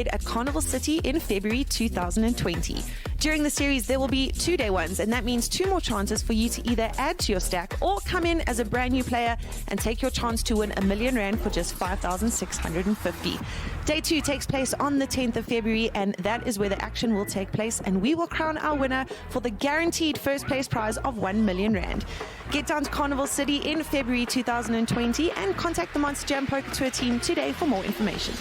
at Carnival City in February 2020. During the series, there will be 2-day ones, and that means 2 more chances for you to either add to your stack or come in as a brand new player and take your chance to win R1 million for just 5,650. Day 2 takes place on the 10th of February, and that is where the action will take place, and we will crown our winner for the guaranteed first place prize of R1 million. Get down to Carnival City in February 2020 and contact the Monsterjam Poker Tour team today for more information.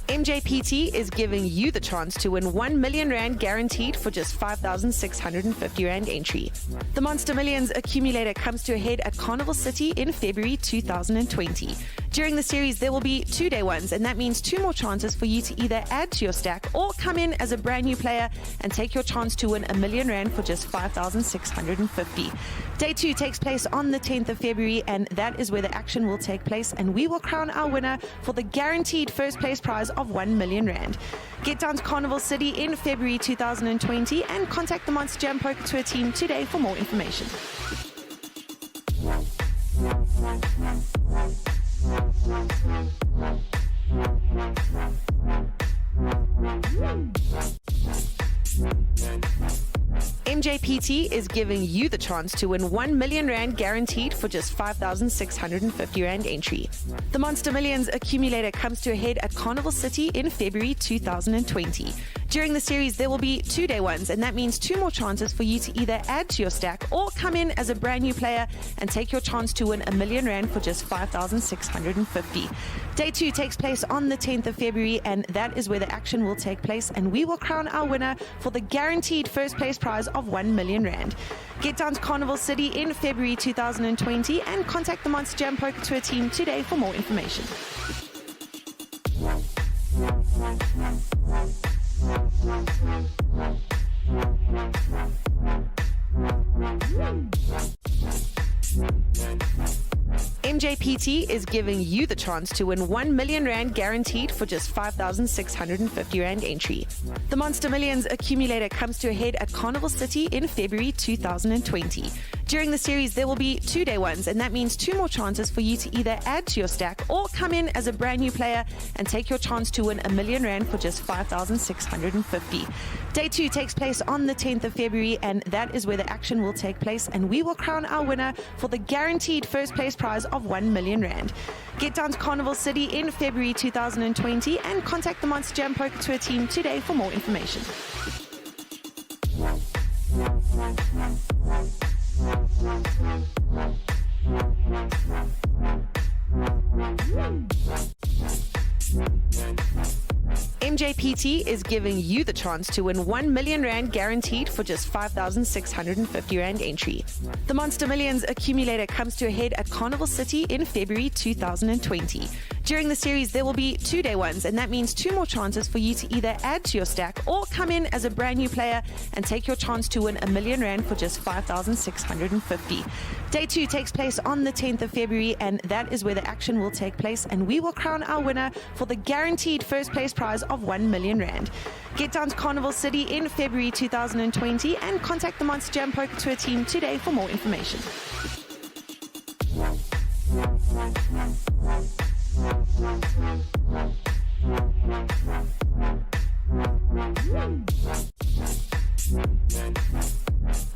Mjpt is giving you the chance to win R1 million guaranteed for just 5,650 Rand entry. The Monster Millions accumulator comes to a head at Carnival City in February 2020. During the series, there will be 2-day ones, and that means 2 more chances for you to either add to your stack or come in as a brand new player and take your chance to win R1 million for just 5,650. Day 2 takes place on the 10th of February, and that is where the action will take place, and we will crown our winner for the guaranteed first place prize of R1 million. Get down to Carnival City in February 2020 and contact the Monsterjam Poker Tour team today for more information. Mjpt is giving you the chance to win R1 million guaranteed for just 5,650 Rand entry. The Monster Millions accumulator comes to a head at Carnival City in February 2020. During the series, there will be 2-day ones, and that means 2 more chances for you to either add to your stack or come in as a brand new player and take your chance to win R1 million for just 5,650. Day 2 takes place on the 10th of February, and that is where the action will take place, and we will crown our winner for the guaranteed first place prize of R1 million. Get down to Carnival City in February 2020 and contact the Monsterjam Poker Tour team today for more information. Mjpt is giving you the chance to win R1 million guaranteed for just 5,650 Rand entry. The Monster Millions accumulator comes to a head at Carnival City in February 2020. During the series, there will be 2-day ones, and that means 2 more chances for you to either add to your stack or come in as a brand new player and take your chance to win R1 million for just 5,650. Day 2 takes place on the 10th of February, and that is where the action will take place, and we will crown our winner for the guaranteed first place prize of R1 million. Get down to Carnival City in February 2020 and contact the Monsterjam Poker Tour team today for more information. Mjpt is giving you the chance to win R1 million guaranteed for just 5,650 Rand entry. The Monster Millions accumulator comes to a head at Carnival City in February 2020. During the series, there will be 2-day ones, and that means 2 more chances for you to either add to your stack or come in as a brand new player and take your chance to win R1 million for just 5,650. Day 2 takes place on the 10th of February, and that is where the action will take place, and we will crown our winner for the guaranteed first place prize of R1 million. Get down to Carnival City in February 2020 and contact the Monsterjam Poker Tour team today for more information.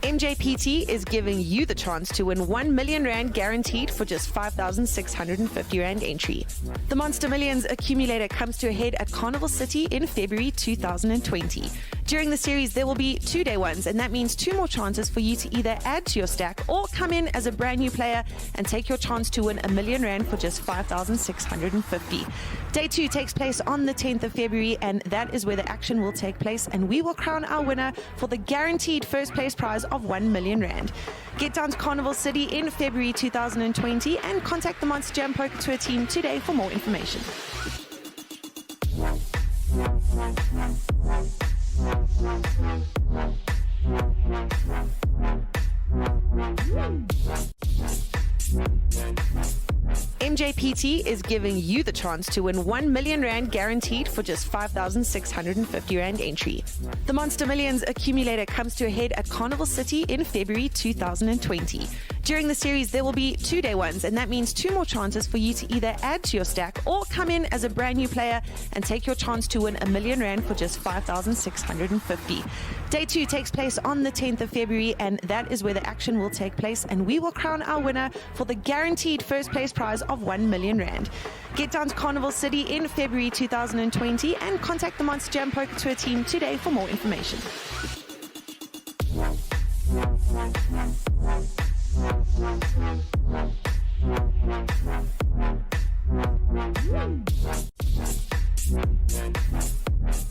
Mjpt is giving you the chance to win R1 million guaranteed for just 5,650 Rand entry. The Monster Millions accumulator comes to a head at Carnival City in February 2020. During the series, there will be 2-day ones, and that means 2 more chances for you to either add to your stack or come in as a brand new player and take your chance to win R1 million for just 5,650. Day 2 takes place on the 10th of February, and that is where the action will take place, and we will crown our winner for the guaranteed first place prize of R1 million. Get down to Carnival City in February 2020 and contact the Monsterjam Poker Tour team today for more information. Mjpt is giving you the chance to win 1 million rand guaranteed for just 5,650 rand entry. The Monster Millions accumulator comes to a head at Carnival City in February 2020. During the series, there will be 2-day ones, and that means 2 more chances for you to either add to your stack or come in as a brand new player and take your chance to win 1 million rand for just 5,650. Day 2 takes place on the 10th of February, and that is where the action will take place, and we will crown our winner for the guaranteed first place prize of 1 million rand. Get down to Carnival City in February 2020 and contact the Monsterjam Poker Tour team today for more information.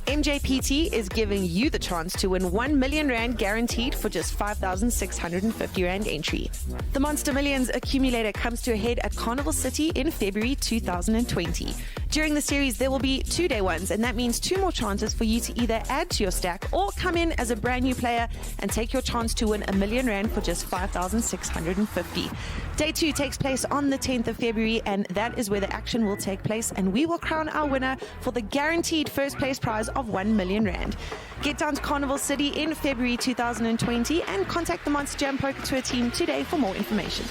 Mjpt is giving you the chance to win 1 million rand guaranteed for just 5,650 rand entry. The Monster Millions accumulator comes to a head at Carnival City in February 2020. During the series, there will be 2-day ones, and that means 2 more chances for you to either add to your stack or come in as a brand new player and take your chance to win 1 million rand for just 5,650. Day 2 takes place on the 10th of February, and that is where the action will take place, and we will crown our winner for the guaranteed first place prize of 1 million rand. Get down to Carnival City in February 2020 and contact the Monsterjam Poker Tour team today for more information.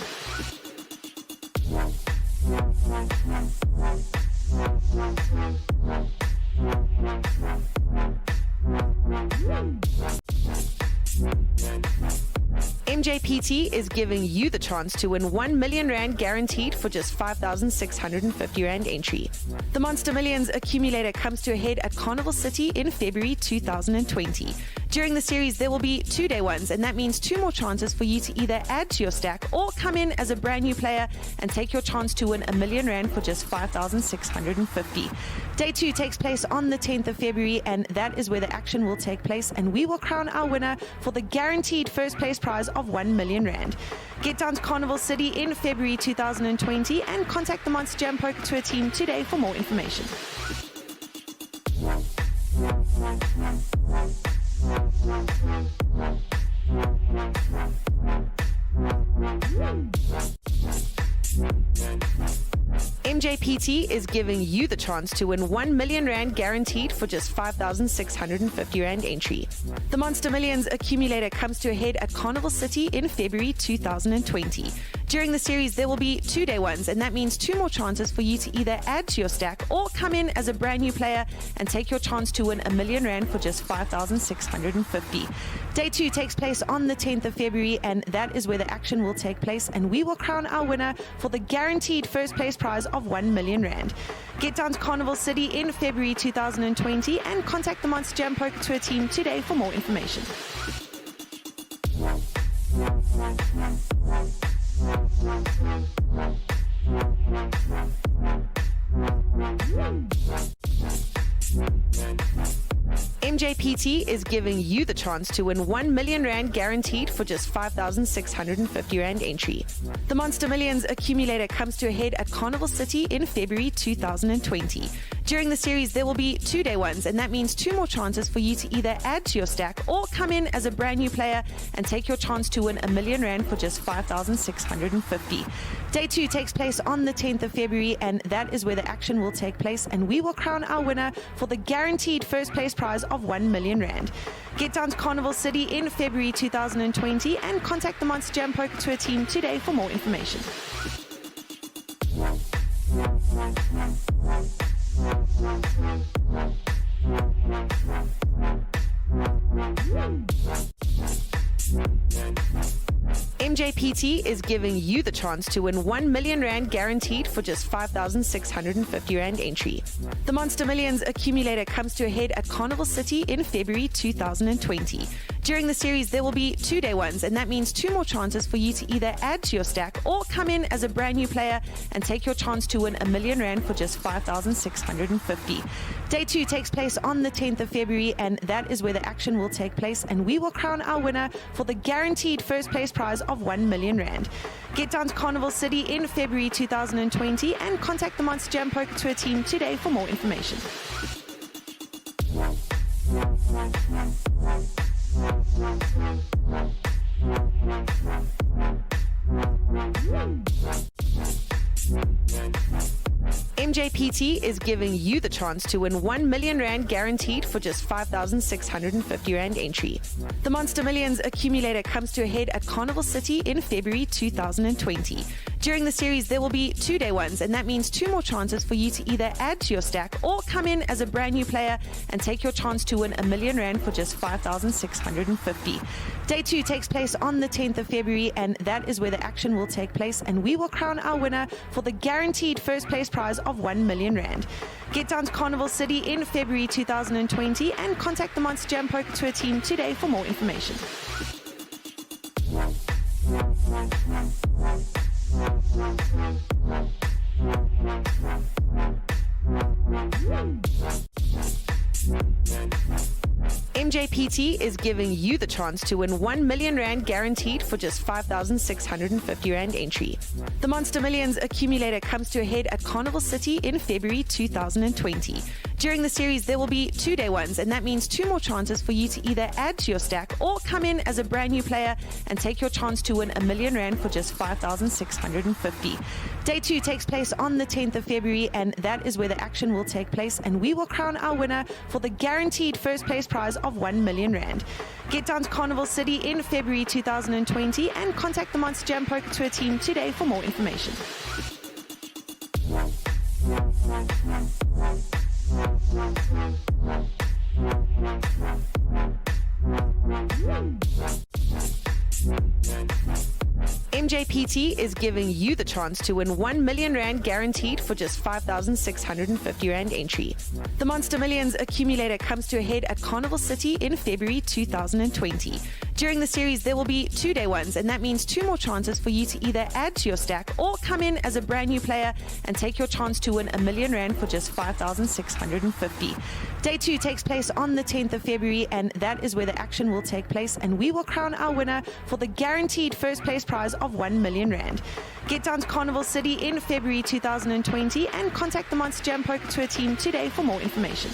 Mjpt is giving you the chance to win 1 million rand guaranteed for just 5,650 rand entry. The Monster Millions accumulator comes to a head at Carnival City in February 2020. During the series, there will be 2-day ones, and that means 2 more chances for you to either add to your stack or come in as a brand new player and take your chance to win 1 million rand for just 5,650. Day 2 takes place on the 10th of February, and that is where the action will take place, and we will crown our winner for the guaranteed first place prize of 1 million rand. Get down to Carnival City in February 2020 and contact the Monsterjam Poker Tour team today for more information. Mjpt is giving you the chance to win 1 million rand guaranteed for just 5,650 rand entry. The Monster Millions accumulator comes to a head at Carnival City in February 2020. During the series, there will be 2-day ones, and that means 2 more chances for you to either add to your stack or come in as a brand new player and take your chance to win 1 million rand for just 5,650. Day 2 takes place on the 10th of February, and that is where the action will take place, and we will crown our winner for the guaranteed first place prize of 1 million rand. Get down to Carnival City in February 2020 and contact the Monsterjam Poker Tour team today for more information. Mjpt is giving you the chance to win 1 million rand guaranteed for just 5,650 rand entry. The Monster Millions accumulator comes to a head at Carnival City in February 2020. During the series, there will be 2-day ones, and that means 2 more chances for you to either add to your stack or come in as a brand new player and take your chance to win 1 million rand for just 5,650. Day 2 takes place on the 10th of February, and that is where the action will take place, and we will crown our winner for the guaranteed first place prize of 1 million rand. Get down to Carnival City in February 2020 and contact the Monsterjam Poker Tour team today for more information. Mjpt is giving you the chance to win 1 million rand guaranteed for just 5,650 rand entry. The Monster Millions accumulator comes to a head at Carnival City in February 2020. During the series, there will be 2-day ones, and that means 2 more chances for you to either add to your stack or come in as a brand new player and take your chance to win 1 million rand for just 5,650. Day 2 takes place on the 10th of February, and that is where the action will take place, and we will crown our winner for the guaranteed first place prize of 1 million rand. Get down to Carnival City in February 2020 and contact the Monsterjam Poker Tour team today for more information. Mjpt is giving you the chance to win 1 million rand guaranteed for just 5,650 rand entry. The Monster Millions accumulator comes to a head at Carnival City in February 2020. During the series, there will be 2-day ones, and that means 2 more chances for you to either add to your stack or come in as a brand new player and take your chance to win 1 million rand for just 5,650. Day 2 takes place on the 10th of February, and that is where the action will take place, and we will crown our winner for the guaranteed first place prize of 1 million rand. Get down to Carnival City in February 2020 and contact the Monsterjam Poker Tour team today for more information. Mjpt is giving you the chance to win 1 million rand guaranteed for just 5,650 rand entry. The Monster Millions accumulator comes to a head at Carnival City in February 2020. During the series, there will be 2-day ones, and that means 2 more chances for you to either add to your stack or come in as a brand new player and take your chance to win 1 million rand for just 5,650. Day 2 takes place on the 10th of February, and that is where the action will take place, and we will crown our winner for the guaranteed first place prize of 1 million rand. Get down to Carnival City in February 2020 and contact the Monsterjam Poker Tour team today for more information. Mjpt is giving you the chance to win 1 million rand guaranteed for just 5,650 rand entry. The Monster Millions accumulator comes to a head at Carnival City in February 2020. During the series, there will be 2-day ones, and that means 2 more chances for you to either add to your stack or come in as a brand new player and take your chance to win 1 million rand for just 5,650. Day 2 takes place on the 10th of February, and that is where the action will take place, and we will crown our winner for the guaranteed first place prize of 1 million rand. Get down to Carnival City in February 2020 and contact the Monsterjam Poker Tour team today for more information.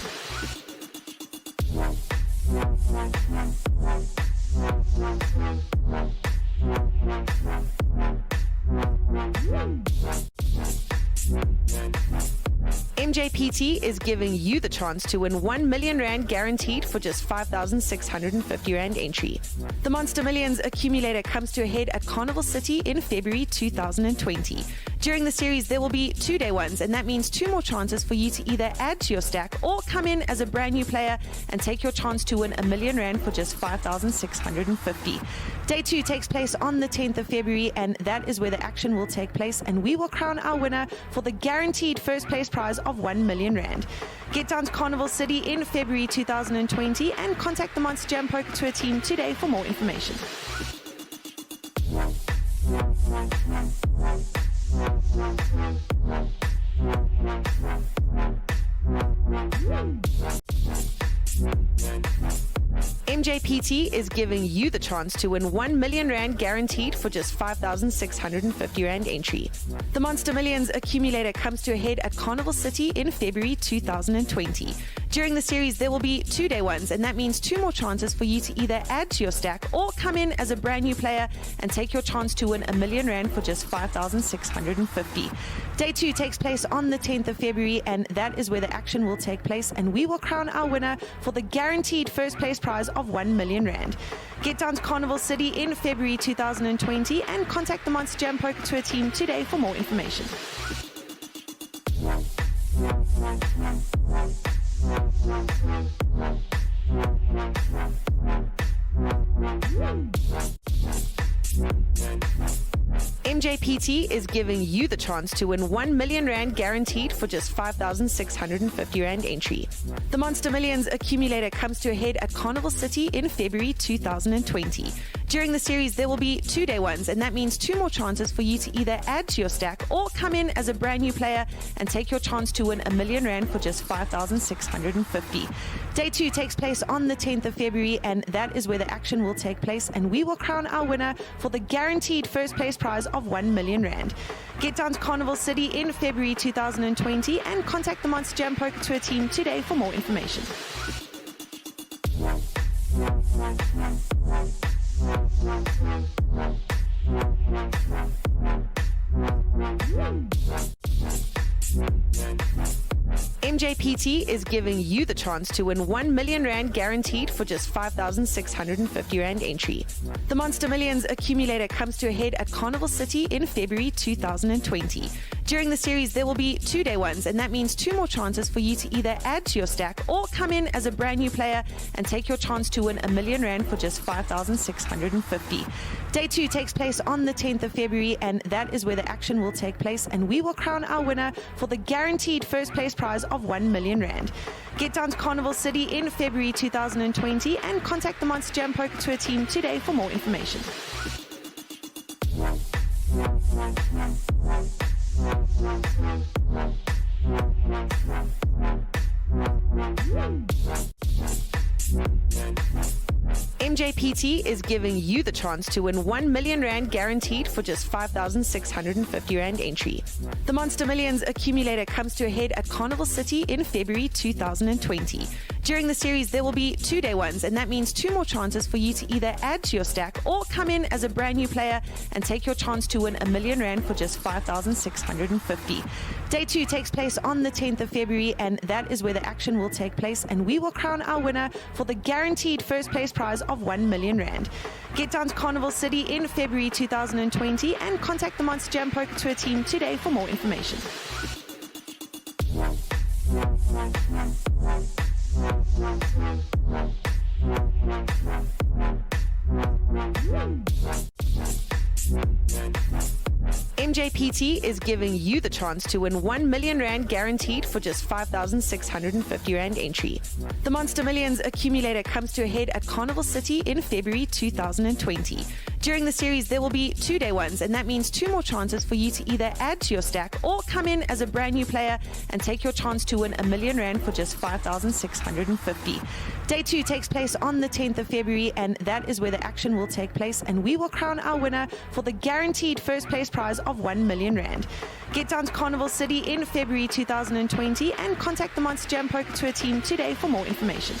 Mjpt is giving you the chance to win 1 million rand guaranteed for just 5,650 rand entry. The Monster Millions accumulator comes to a head at Carnival City in February 2020. During the series, there will be 2-day ones, and that means 2 more chances for you to either add to your stack or come in as a brand new player and take your chance to win 1 million rand for just 5,650. Day 2 takes place on the 10th of February, and that is where the action will take place, and we will crown our winner for the guaranteed first place prize of 1 million rand. Get down to Carnival City in February 2020 and contact the Monsterjam Poker Tour team today for more information. Mjpt is giving you the chance to win 1 million rand guaranteed for just 5,650 rand entry. The Monster Millions accumulator comes to a head at Carnival City in February 2020. During the series, there will be 2-day ones, and that means 2 more chances for you to either add to your stack or come in as a brand new player and take your chance to win 1 million rand for just 5,650. Day 2 takes place on the 10th of February, and that is where the action will take place, and we will crown our winner for the guaranteed first place prize of 1 million rand. Get down to Carnival City in February 2020 and contact the Monsterjam Poker Tour team today for more information. Mjpt is giving you the chance to win 1 million rand guaranteed for just 5,650 rand entry. The Monster Millions accumulator comes to a head at Carnival City in February 2020. During the series, there will be 2-day ones, and that means 2 more chances for you to either add to your stack or come in as a brand new player and take your chance to win 1 million rand for just 5,650. Day 2 takes place on the 10th of February, and that is where the action will take place, and we will crown our winner for the guaranteed first place prize of 1 million rand. Get down to Carnival City in February 2020 and contact the Monsterjam Poker Tour team today for more information. Mjpt Mjpt is giving you the chance to win 1 million rand guaranteed for just 5,650 rand entry. The Monster Millions accumulator comes to a head at Carnival City in February 2020. During the series, there will be 2-day ones, and that means 2 more chances for you to either add to your stack or come in as a brand new player and take your chance to win 1 million rand for just 5,650. Day 2 takes place on the 10th of February, and that is where the action will take place, and we will crown our winner for the guaranteed first place prize of 1 million rand. Get down to Carnival City in February 2020 and contact the Monsterjam Poker Tour team today for more information. Mjpt is giving you the chance to win 1 million rand guaranteed for just 5,650 rand entry. The Monster Millions accumulator comes to a head at Carnival City in February 2020. During the series, there will be 2-day ones, and that means 2 more chances for you to either add to your stack or come in as a brand new player and take your chance to win 1 million rand for just 5,650. Day 2 takes place on the 10th of February, and that is where the action will take place, and we will crown our winner for the guaranteed first place prize of 1 million rand. Get down to Carnival City in February 2020 and contact the Monsterjam Poker Tour team today for more information. Mjpt is giving you the chance to win 1 million rand guaranteed for just 5,650 rand entry. The Monster Millions accumulator comes to a head at Carnival City in February 2020. During the series, there will be 2-day ones, and that means 2 more chances for you to either add to your stack or come in as a brand new player and take your chance to win 1 million rand for just 5,650. Day 2 takes place on the 10th of February, and that is where the action will take place, and we will crown our winner for the guaranteed first place prize of 1 million rand. Get down to Carnival City in February 2020 and contact the Monsterjam Poker Tour team today for more information.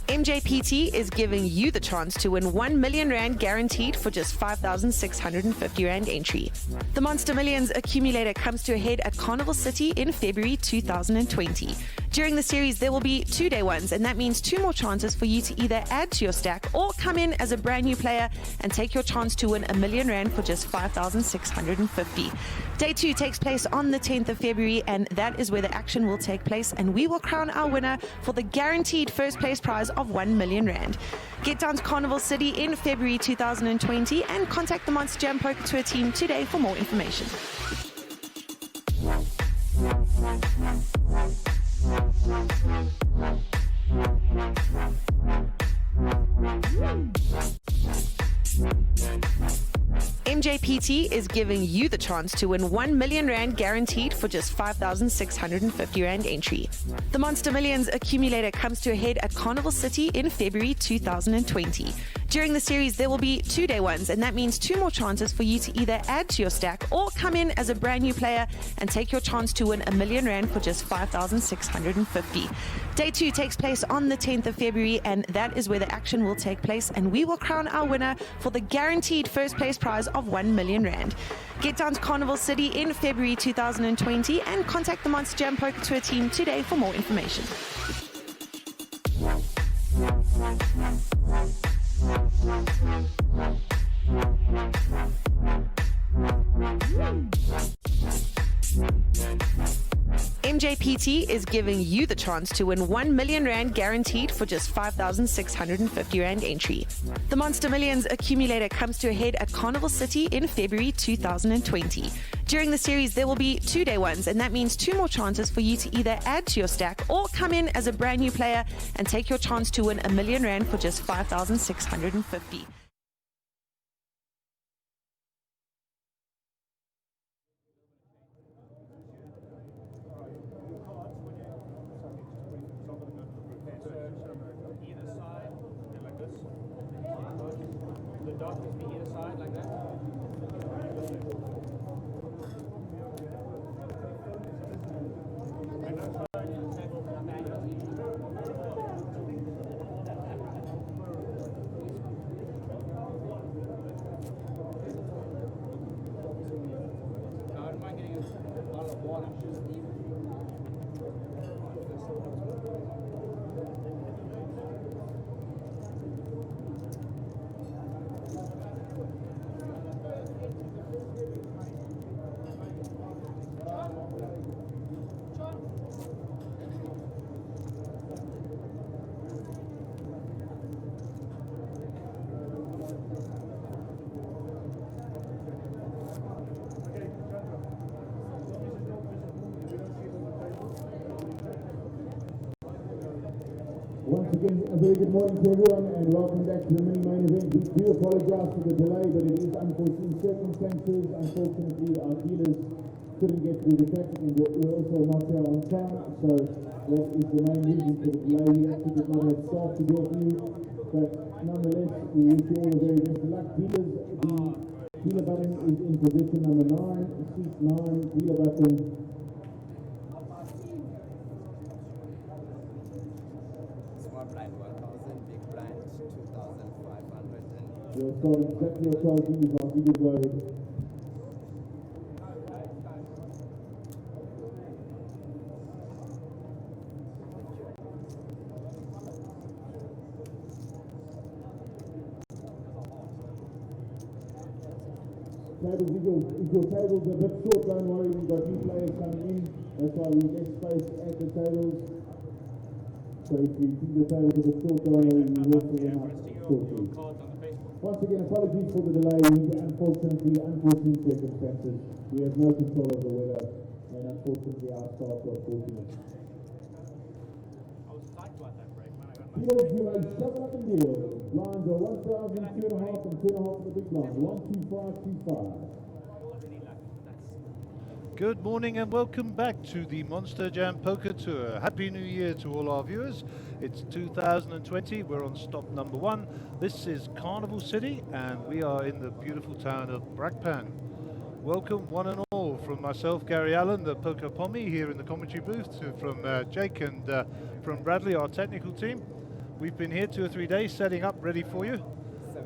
Mjpt is giving you the chance to win 1 million rand guaranteed for just 5,650 rand entry. The Monster Millions accumulator comes to a head at Carnival City in February 2020. During the series, there will be 2-day ones, and that means 2 more chances for you to either add to your stack or come in as a brand new player and take your chance to win 1 million rand for just 5,650. Day 2 takes place on the 10th of February, and that is where the action will take place, and we will crown our winner for the guaranteed first place prize of 1 million rand. Get down to Carnival City in February 2020 and contact the Monsterjam Poker Tour team today for more information. Mjpt is giving you the chance to win 1 million rand guaranteed for just 5,650 rand entry. The Monster Millions accumulator comes to a head at Carnival City in February 2020. During the series, there will be 2-day ones, and that means 2 more chances for you to either add to your stack or come in as a brand new player and take your chance to win 1 million rand for just 5,650. Day 2 takes place on the 10th of February, and that is where the action will take place, and we will crown our winner for the guaranteed first place prize of 1 million rand. Get down to Carnival City in February 2020 and contact the Monsterjam Poker Tour team today for more information. Mjpt is giving you the chance to win 1 million rand guaranteed for just 5,650 rand entry. The Monster Millions accumulator comes to a head at Carnival City in February 2020. During the series, there will be 2-day ones, and that means 2 more chances for you to either add to your stack or come in as a brand new player and take your chance to win 1 million rand for just 5,650. Once again, a very good morning to everyone and welcome back to the mini main event. We do apologize for the delay, but it is unforeseen circumstances. Unfortunately, our dealers couldn't get through the traffic and we're also not here on time, so that is the main reason for the delay. We actually did not have staff to deal with you, but nonetheless, we wish you all the very best of luck. Dealers, the dealer button is in position number 9, seat 9, dealer button. Blind 1000, big blind 2500. We'll start exactly at 12 dealers. I'll give you go ahead. Tables, if your table's a bit short, don't worry, we've got new players coming in. That's why we left space at the tables. So if you think the tables are a bit short, don't worry, we will fill them up shortly. Once again, apologies for the delay. Unfortunately, unforeseen circumstances. We have no control of the weather, and unfortunately our staff got fortunate. Dealers, you may shuffle up and deal. Blinds are 1,000, 2.5 and 2.5 for the big blind. 12525. Good morning and welcome back to the Monsterjam Poker Tour. Happy New Year to all our viewers. It's 2020. We're on stop number 1. This is Carnival City and we are in the beautiful town of Brakpan. Welcome one and all from myself, Gary Allen, the Poker Pommy here in the commentary booth, from Jake and from Bradley, our technical team. We've been here 2 or 3 days setting up ready for you.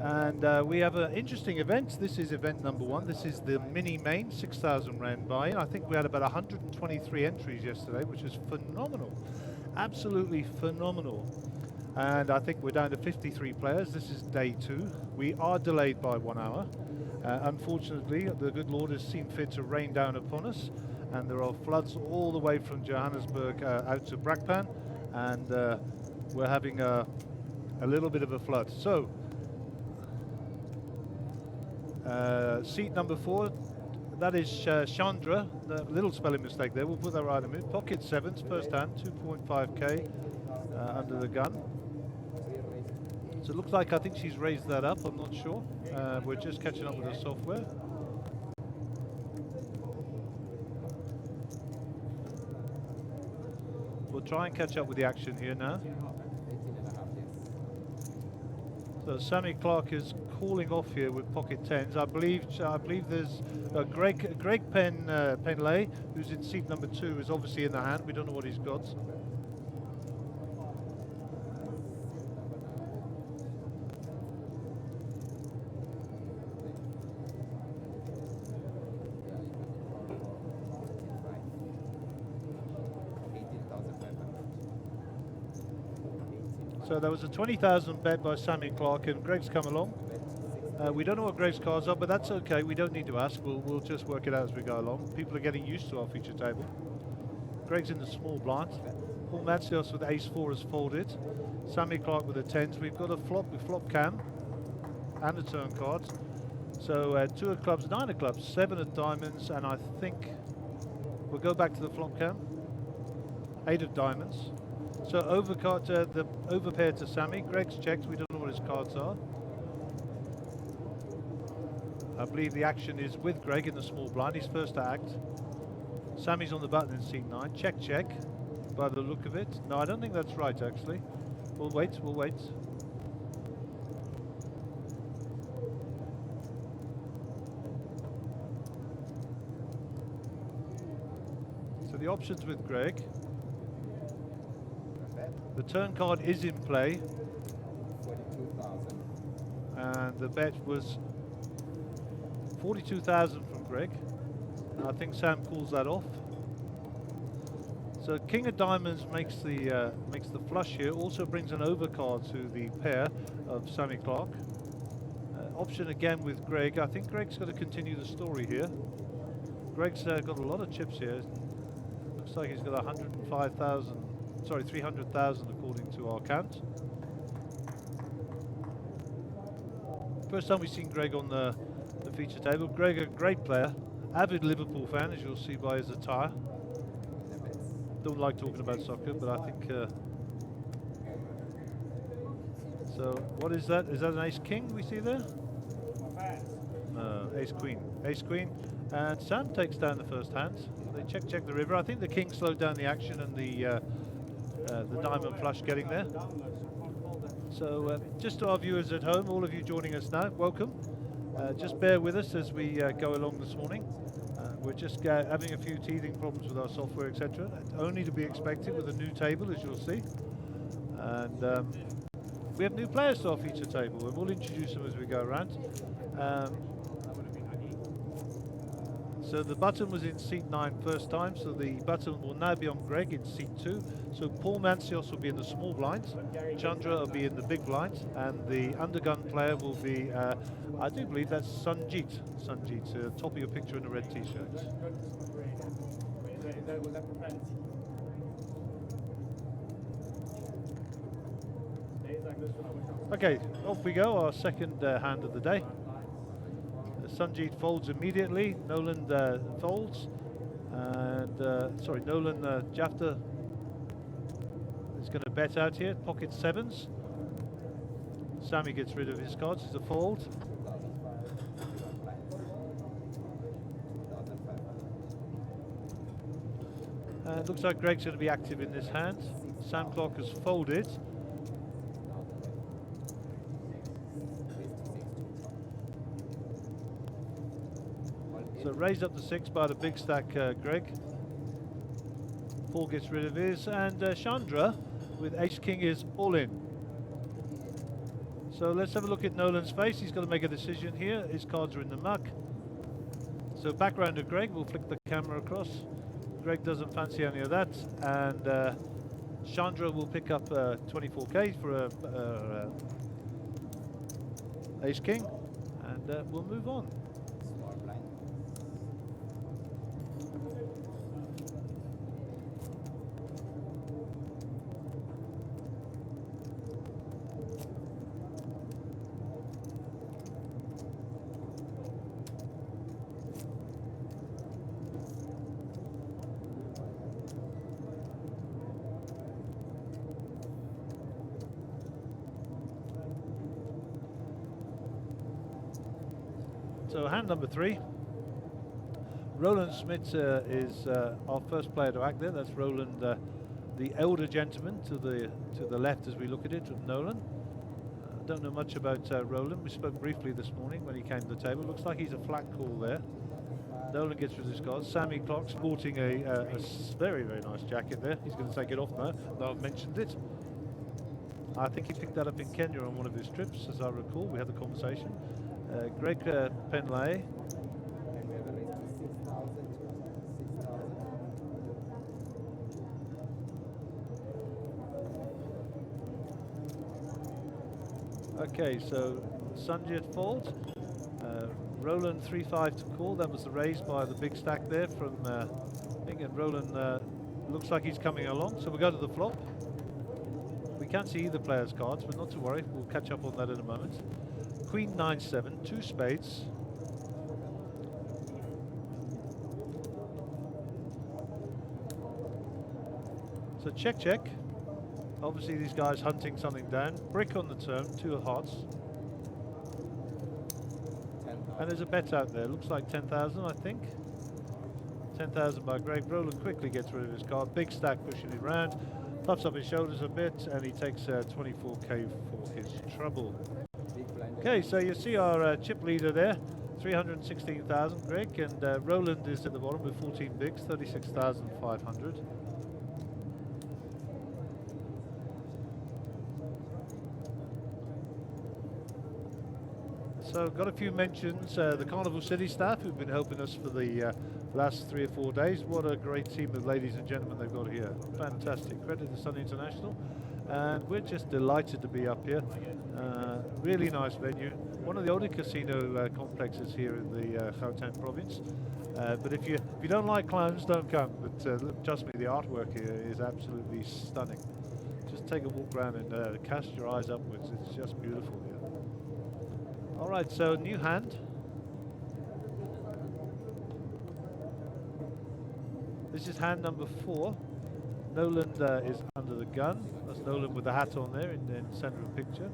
And we have an interesting event. This is event number 1. This is the mini main 6,000 rand buy-in. I think we had about 123 entries yesterday, which is phenomenal, absolutely phenomenal. And I think we're down to 53 players. This is day 2. We are delayed by 1 hour. Unfortunately, the good Lord has seen fit to rain down upon us, and there are floods all the way from Johannesburg out to Brakpan, and we're having a little bit of a flood. So. Seat number 4, that is Chandra, the little spelling mistake there, we'll put that right in a minute. Pocket 7s, first hand, 2.5k under the gun. So it looks like I think she's raised that up, I'm not sure. We're just catching up with the software. We'll try and catch up with the action here now. So Sammy Clark is calling off here with pocket 10s. I believe there's Greg Penlay, who's in seat number 2, is obviously in the hand. We don't know what he's got. So there was a 20,000 bet by Sammy Clark, and Greg's come along. We don't know what Greg's cards are, but that's okay. We don't need to ask. We'll just work it out as we go along. People are getting used to our feature table. Greg's in the small blind. Paul Matsios with ace-4 has folded. Sammy Clark with the 10s. We've got a flop with flop cam and a turn card. So 2 of clubs, 9 of clubs, 7 of diamonds, and I think we'll go back to the flop cam. 8 of diamonds. So the overpair to Sammy. Greg's checked. We don't know what his cards are. I believe the action is with Greg in the small blind. He's first to act. Sammy's on the button in seat 9. Check, check. By the look of it. No, I don't think that's right, actually. We'll wait. We'll wait. So the options with Greg. The turn card is in play. 42,000. And the bet was 42,000 from Greg. And I think Sam calls that off. So King of Diamonds makes the flush here. Also brings an overcard to the pair of Sammy Clark. Option again with Greg. I think Greg's got to continue the story here. Greg's got a lot of chips here. Looks like he's got 105,000. Sorry, 300,000 according to our count. First time we've seen Greg on the feature table. Greg, a great player, avid Liverpool fan, as you'll see by his attire. Don't like talking about soccer, but I think. So, what is that? Is that an ace king we see there? No, ace queen. Ace queen, and Sam takes down the first hand. They check the river. I think the king slowed down the action and the diamond flush getting there. So just to our viewers at home, all of you joining us now, welcome. Just bear with us as we go along this morning. We're just having a few teething problems with our software, etc. Only to be expected with a new table, as you'll see. And we have new players to our feature table, and we'll introduce them as we go around. So the button was in seat 9 first time, so the button will now be on Greg in seat 2. So Paul Mancios will be in the small blinds, Chandra will be in the big blinds, and the undergun player will be, I do believe that's Sanjeet, top of your picture in a red t-shirt. Okay, off we go, our second hand of the day. Sanjeet folds immediately, Nolan folds, and Nolan Jafta is going to bet out here, pocket sevens. Sammy gets rid of his cards, it's a fold. And looks like Greg's going to be active in this hand. Sam Clark has folded. So raised up to 6 by the big stack, Greg. Paul gets rid of his, and Chandra with ace-king is all in. So let's have a look at Nolan's face. He's got to make a decision here. His cards are in the muck. So background to Greg, we'll flick the camera across. Greg doesn't fancy any of that, and Chandra will pick up 24k for ace-king, and we'll move on. So hand number 3. Roland Smith is our first player to act there. That's Roland, the elder gentleman to the left as we look at it of Nolan. Don't know much about Roland. We spoke briefly this morning when he came to the table. Looks like he's a flat call there. Nolan gets rid of his cards. Sammy Clark sporting a very, very nice jacket there. He's going to take it off now, though I've mentioned it. I think he picked that up in Kenya on one of his trips, as I recall. We had the conversation. Greg Penlay. Okay, so Sanjit folds. Roland 3-5 to call. That was the raise by the big stack there from Bing, and Roland looks like he's coming along. So we go to the flop. We can't see either player's cards, but not to worry. We'll catch up on that in a moment. Queen 9-7, 2 spades. So check, check. Obviously these guys hunting something down. Brick on the turn, 2 of hearts. And there's a bet out there. Looks like 10,000, I think. 10,000 by Greg. Roland quickly gets rid of his card. Big stack pushing it round. Puffs up his shoulders a bit, and he takes 24k for his trouble. Okay, so you see our chip leader there, 316,000, Greg, and Roland is at the bottom with 14 bigs, 36,500. So got a few mentions. The Carnival City staff who've been helping us for the last 3 or 4 days. What a great team of ladies and gentlemen they've got here. Fantastic. Credit to Sun International. And we're just delighted to be up here. Really nice venue. One of the older casino complexes here in the Gauteng province. But if you don't like clowns, don't come. But trust me, the artwork here is absolutely stunning. Just take a walk around and cast your eyes upwards. It's just beautiful here. All right, so new hand. This is hand number 4. Nolan is under the gun. That's Nolan with the hat on there in the center of the picture.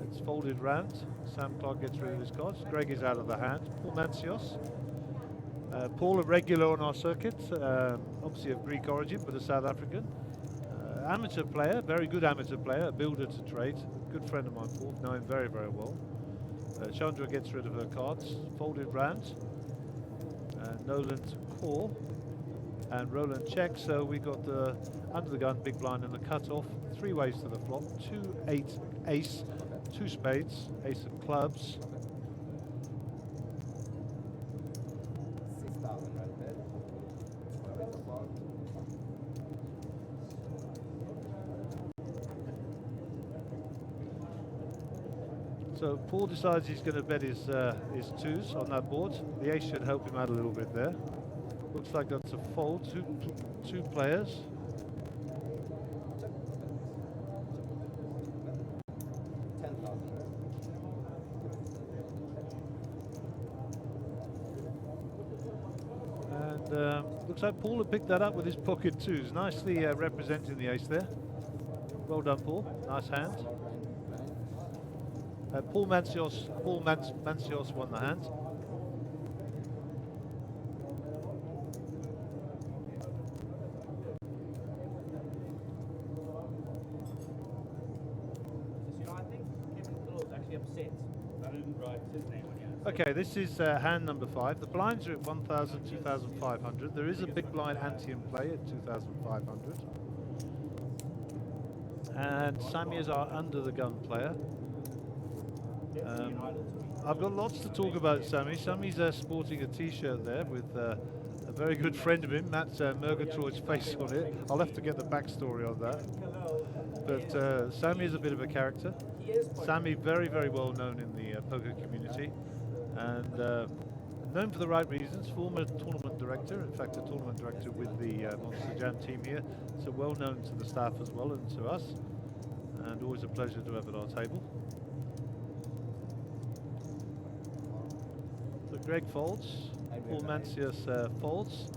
It's folded round. Sam Clark gets rid of his cards. Greg is out of the hand. Paul Mancios. Paul, a regular on our circuit, obviously of Greek origin, but a South African. Amateur player, very good amateur player, a builder to trade. Good friend of mine, Paul, know him very, very well. Chandra gets rid of her cards. Folded round. Nolan to call. And Roland checks, so we got the under the gun, big blind, and the cut off. 3 ways to the flop. 2, 8, ace, 2 spades, ace of clubs. 6,000 right there. Where is the ball? So Paul decides he's going to bet his 2s on that board. The ace should help him out a little bit there. Looks like that's a fold. Two players. And looks like Paul had picked that up with his pocket 2s. Nicely representing the ace there. Well done, Paul. Nice hand. Paul Mancios won the hand. Okay, this is hand number 5. The blinds are at 1,000, 2,500. There is a big blind ante in play at 2,500. And Sammy is our under the gun player. I've got lots to talk about Sammy. Sammy's sporting a t-shirt there with a very good friend of him, Matt Murgatroyd's face on it. I'll have to get the backstory on that. But Sammy is a bit of a character. Sammy very, very well known in the poker community. And known for the right reasons, former tournament director, in fact a tournament director with the Monsterjam team here, so well known to the staff as well and to us, and always a pleasure to have at our table. So Greg folds, Paul Mancius folds,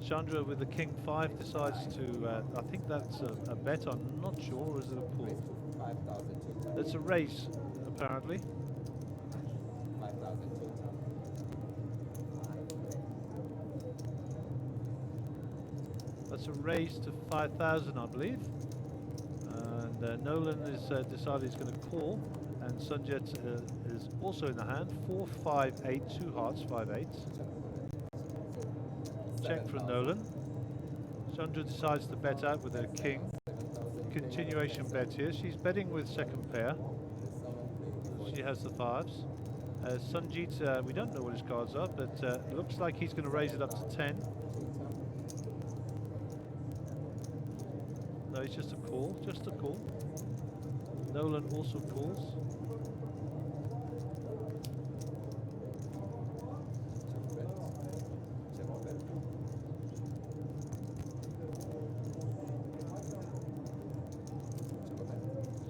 Chandra with the King 5 decides to, I think that's a bet, I'm not sure, or is it a pull? 5,000. It's a raise, apparently. 5,000. That's a raise to 5,000, I believe. And Nolan is decided he's going to call, and Sunjet is also in the hand. 4, 5, 8, 2 hearts, 5 8s. Check from Nolan. Chandra decides to bet out with her king. Continuation bet here. She's betting with second pair. She has the 5s. Sunjit, we don't know what his cards are, but it looks like he's going to raise it up to 10. No, it's just a call, just a call. Nolan also calls.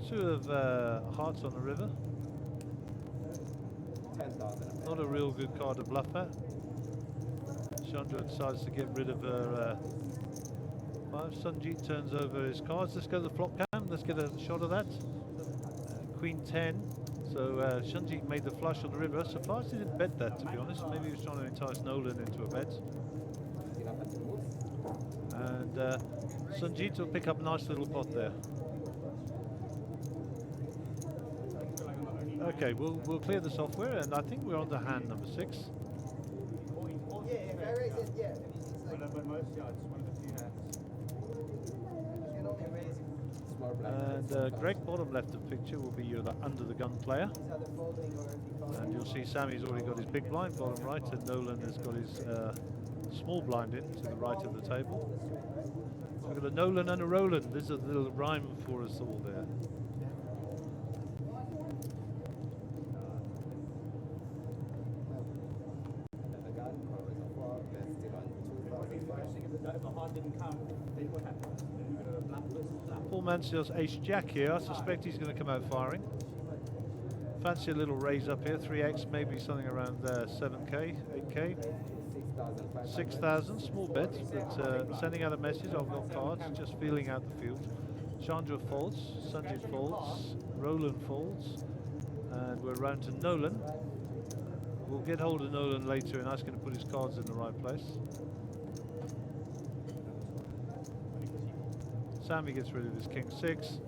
Two of hearts on the river. 10,000. Not a real good card to bluff at. Chandra decides to get rid of her 5. Sunjit turns over his cards. Let's go to the flop cam. Let's get a shot of that. Queen 10. So Sunjit made the flush on the river. Surprised he didn't bet that, to be honest. Maybe he was trying to entice Nolan into a bet. And Sunjit will pick up a nice little pot there. Okay, we'll clear the software, and I think we're on to hand number 6. Yeah, if I raise it, yeah. But most, yeah, it's one of the few hands. You can only raise Small blind. And Greg, bottom left of picture, will be your under the gun player. And you'll see Sammy's already got his big blind, bottom right, and Nolan has got his small blind in to the right of the table. So we've got a Nolan and a Roland. There's a little rhyme for us all there. The gun covers a 4, they're still on 2005. Paul Mansell's ace-jack here. I suspect he's going to come out firing. Fancy a little raise up here, 3x, maybe something around 7k, 8k. 6,000, small bet, but sending out a message. I've got cards, just feeling out the field. Chandra folds, Sanjit folds, Roland folds, and we're round to Nolan. We'll get hold of Nolan later and ask him to put his cards in the right place. Sammy gets rid of his king 6,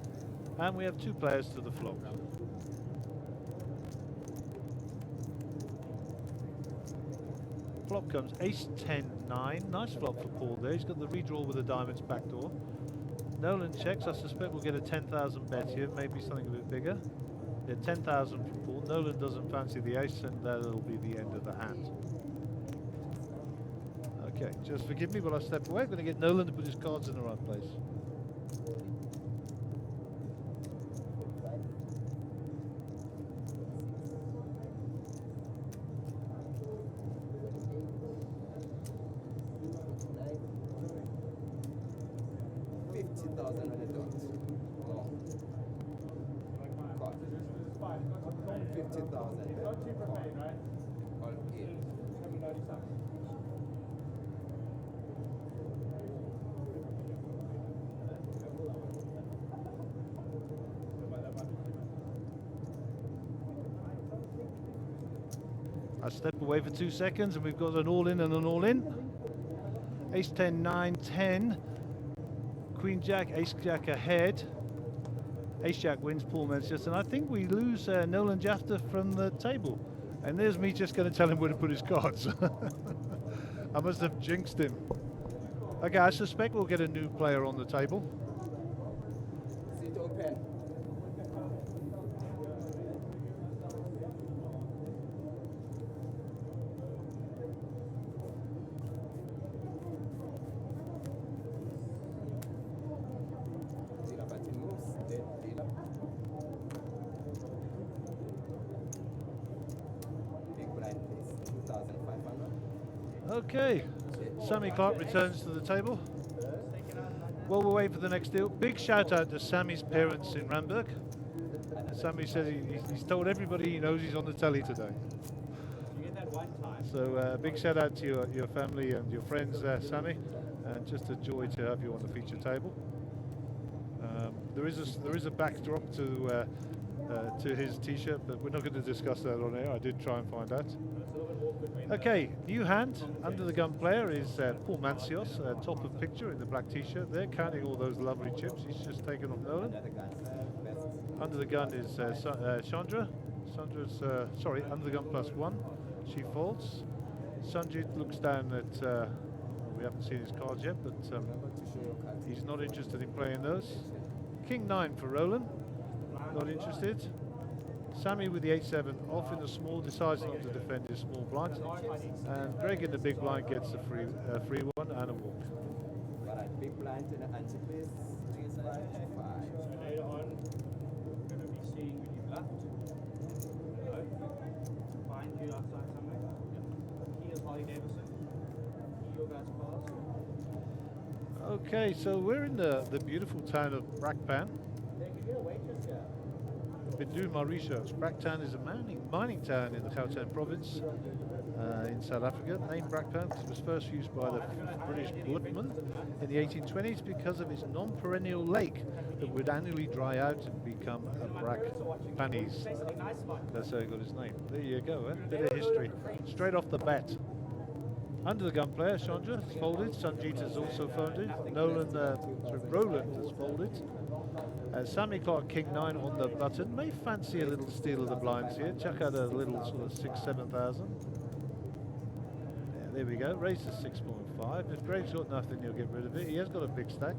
and we have 2 players to the flop. Flop comes ace 10 9. Nice flop for Paul there. He's got the redraw with the diamonds backdoor. Nolan checks. I suspect we'll get a 10,000 bet here, maybe something a bit bigger. Yeah, 10,000 for Paul. Nolan doesn't fancy the ace, and that'll be the end of the hand. Okay, just forgive me while I step away. I'm going to get Nolan to put his cards in the right place. I step away for 2 seconds and we've got an all-in and an all-in. Ace 10, 9, 10. Queen Jack, Ace Jack ahead. Ace Jack wins, Paul Manchester, and I think we lose Nolan Jafter from the table. And there's me just going to tell him where to put his cards. I must have jinxed him. Okay, I suspect we'll get a new player on the table. Sit open. Okay, Sammy Clark returns to the table. While we're waiting for the next deal, big shout out to Sammy's parents in Ramberg. Sammy says he's told everybody he knows he's on the telly today. So big shout out to your family and your friends, Sammy, and just a joy to have you on the feature table. There is a backdrop to his t-shirt, but we're not going to discuss that on air. I did try and find out. Okay, new hand. Under the gun player is Paul Mancios, top of picture in the black t-shirt there, counting all those lovely chips. He's just taken off Nolan. Under the gun is Chandra. Chandra's, sorry, under the gun +1. She folds. Sanjit looks down at, we haven't seen his cards yet, but he's not interested in playing those. King 9 for Roland, not interested. Sammy with the 8-7 off in the small, decides not to defend his small blind. And Greg in the big blind gets a free one and a walk. Alright, big blind to the anti please. 3 5 5. Later on, we're going to be seeing with you left. Hello. Find you outside somewhere. Here's Holly Davison. Here your guys' cars. Okay, so we're in the beautiful town of Brakpan. Been doing my research. Brakpan is a mining town in the Gauteng province in South Africa, named Brakpan because it was first used by the British Bloodmen in the 1820s because of its non-perennial lake that would annually dry out and become a Brakpanis. That's how he got his name. There you go, bit of history. Straight off the bat. Under the gun player, Chandra has folded. Sanjit has also folded. Roland has folded. Sammy Clark, King 9 on the button. May fancy a little steal of the blinds here. Chuck out a little sort of 6-7,000. Yeah, there we go. Raise to 6.5. If Greg's got nothing, he'll get rid of it. He has got a big stack.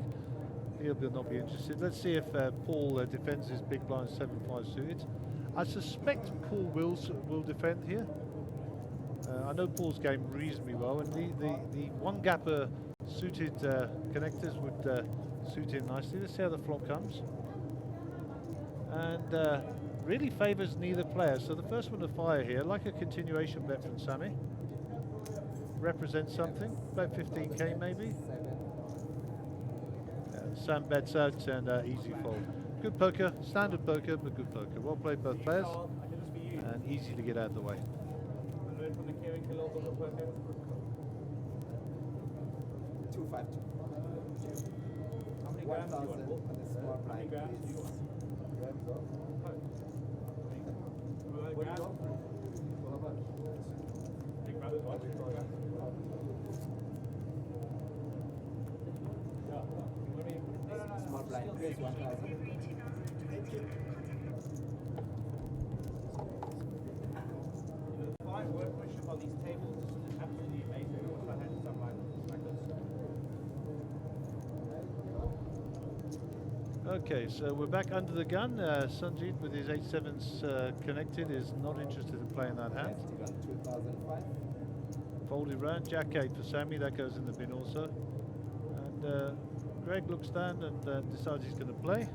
He'll not be interested. Let's see if Paul defends his big blind 7-5 suited. I suspect Paul will defend here. I know Paul's game reasonably well, and the one gapper suited connectors would suit him nicely. Let's see how the flop comes. And really favours neither player. So the first one to fire here, like a continuation bet from Sammy. Represents something, about 15k maybe. Sam bets out and easy fold. Good poker, standard poker, but good poker. Well played both players, and easy to get out of the way. I learned from the Kieran Killock on the poker. 252. How many grams do you 1,000 want? on the small How many blind. grams do you want? Grams off. Big grams, what? Small blind place 1,000. The fine workmanship on these tables is absolutely amazing. I wish I had some like this. Okay, so we're back under the gun. Sanjeet with his 8-7s connected is not interested in playing that hand. Left it on 2005. Folded round, Jack 8 for Sammy, that goes in the bin also. And Greg looks down and decides he's going to play.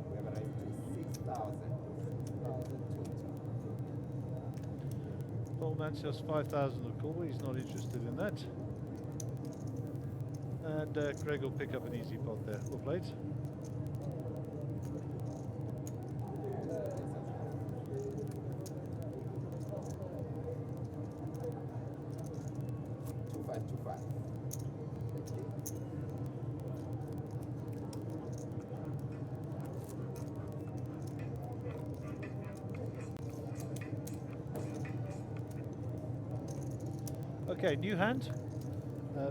We have arrived to 6,000. 6,020. Paul Mancios 5,000 of call, he's not interested in that. And Greg will pick up an easy pot there. Well played. Okay, new hand.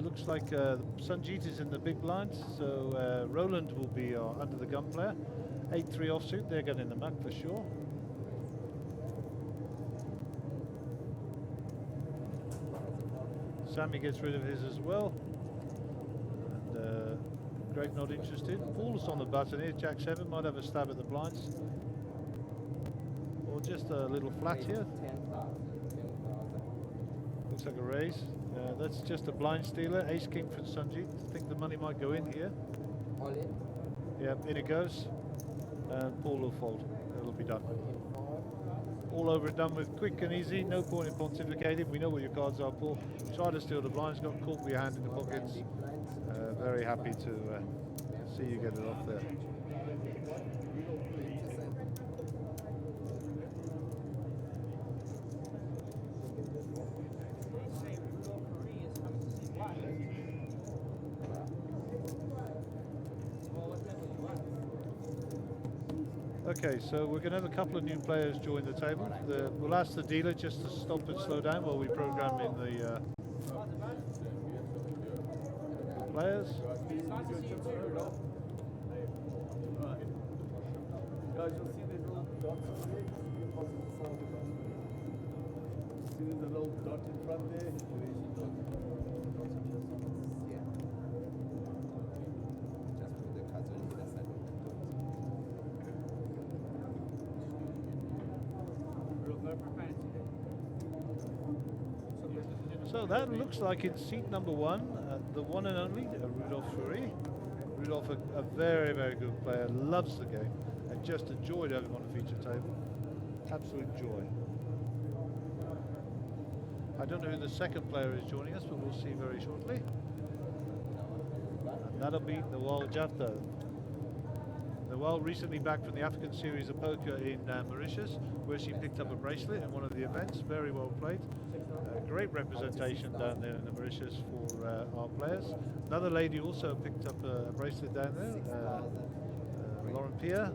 Looks like Sanjeet is in the big blind, so Roland will be under the gun player. 8-3 offsuit, they're getting the muck for sure. Sammy gets rid of his as well. And Greg not interested. Paul's on the button here, Jack 7 might have a stab at the blinds. Or just a little flat here. 10,000. Looks like a raise. That's just a blind stealer. Ace King for Sanjeet. I think the money might go in here. All in. Yeah, in it goes. And Paul will fold. It'll be done. All over and done with, quick and easy. No point in pontificating. We know what your cards are, Paul. Try to steal the blinds. Got caught with your hand in the pockets. Very happy to see you get it off there. Okay, so we're going to have a couple of new players join the table. We'll ask the dealer just to stop and slow down while we program in the players. Guys, you'll see the little dots on there. See the little dot in front there? Yeah. Just put the cards on either side of the So that looks like it's seat number one, the one and only Rudolph Fury. Rudolph, a very, very good player, loves the game, and just enjoyed having him on the feature table. Absolute joy. I don't know who the second player is joining us, but we'll see very shortly. And that'll be Nawal Jafta. Nawal recently back from the African Series of Poker in Mauritius, where she picked up a bracelet in one of the events. Very well played. Great representation down there in the Mauritius for our players. Another lady also picked up a bracelet down there, Lauren Pierre,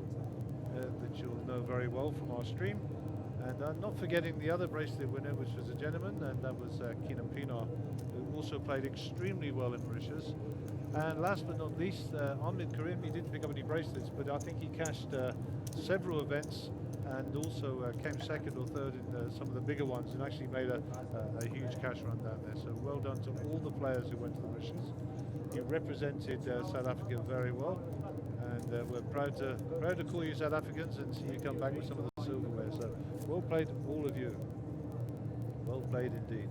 that you'll know very well from our stream. And not forgetting the other bracelet winner, which was a gentleman, and that was Keenan Pinar, who also played extremely well in Mauritius. And last but not least, Ahmed Karim, he didn't pick up any bracelets, but I think he cashed several events and also came second or third in some of the bigger ones and actually made a huge cash run down there. So well done to all the players who went to the Mauritius. You represented South Africa very well, and we're proud to call you South Africans and see you come back with some of the silverware. So well played, all of you. Well played indeed.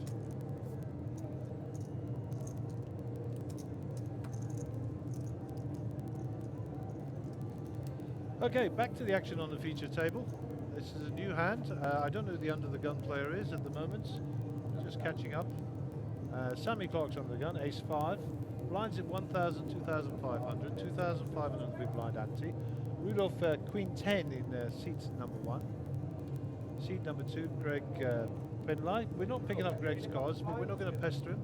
Okay, back to the action on the feature table. This is a new hand. I don't know who the under the gun player is at the moment. Just catching up. Sammy Clark's under the gun, ace 5. Blinds at 1,000, 2,500, 2,500 the big blind ante. Rudolph Queen 10 in seat number 1. Seat number 2, Greg Penlai. We're not picking up Greg's cards, but we're not going to pester him.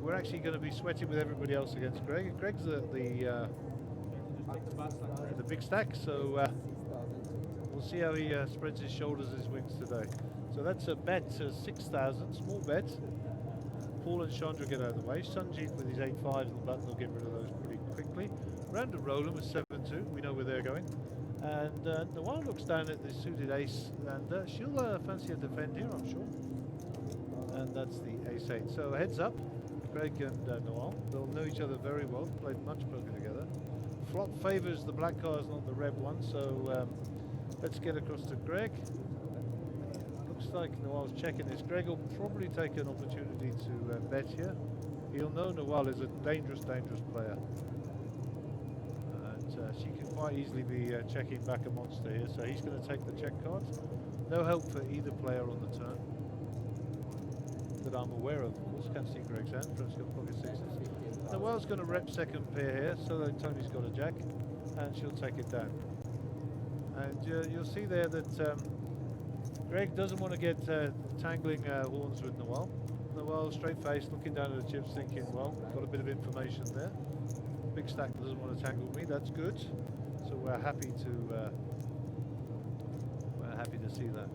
We're actually going to be sweating with everybody else against Greg. Greg's the big stack, so we'll see how he spreads his shoulders, his wings today. So that's a bet, 6,000, small bet. Paul and Chandra get out of the way. Sunjeet with his 8-5s in the button will get rid of those pretty quickly. Round of Roland with 7-2, we know where they're going. And Noel looks down at the suited ace, and she'll fancy a defend here, I'm sure. And that's the ace-8. So heads up, Greg and Noel. They'll know each other very well, played much poker together. Flop favours the black cards, not the red one, so let's get across to Greg. Looks like Noel's checking this. Greg will probably take an opportunity to bet here. He'll know Noel is a dangerous player. And she can quite easily be checking back a monster here, so he's going to take the check cards. No help for either player on the turn that I'm aware of. Of course, can't see Greg's hand, Fred's got pocket 6s. Noel's going to rep second pair here, so that Tony's got a jack, and she'll take it down. And you'll see there that Greg doesn't want to get tangling horns with Noel. Noel, straight face, looking down at the chips, thinking, well, got a bit of information there. Big stack doesn't want to tangle me. That's good. So we're happy to see that.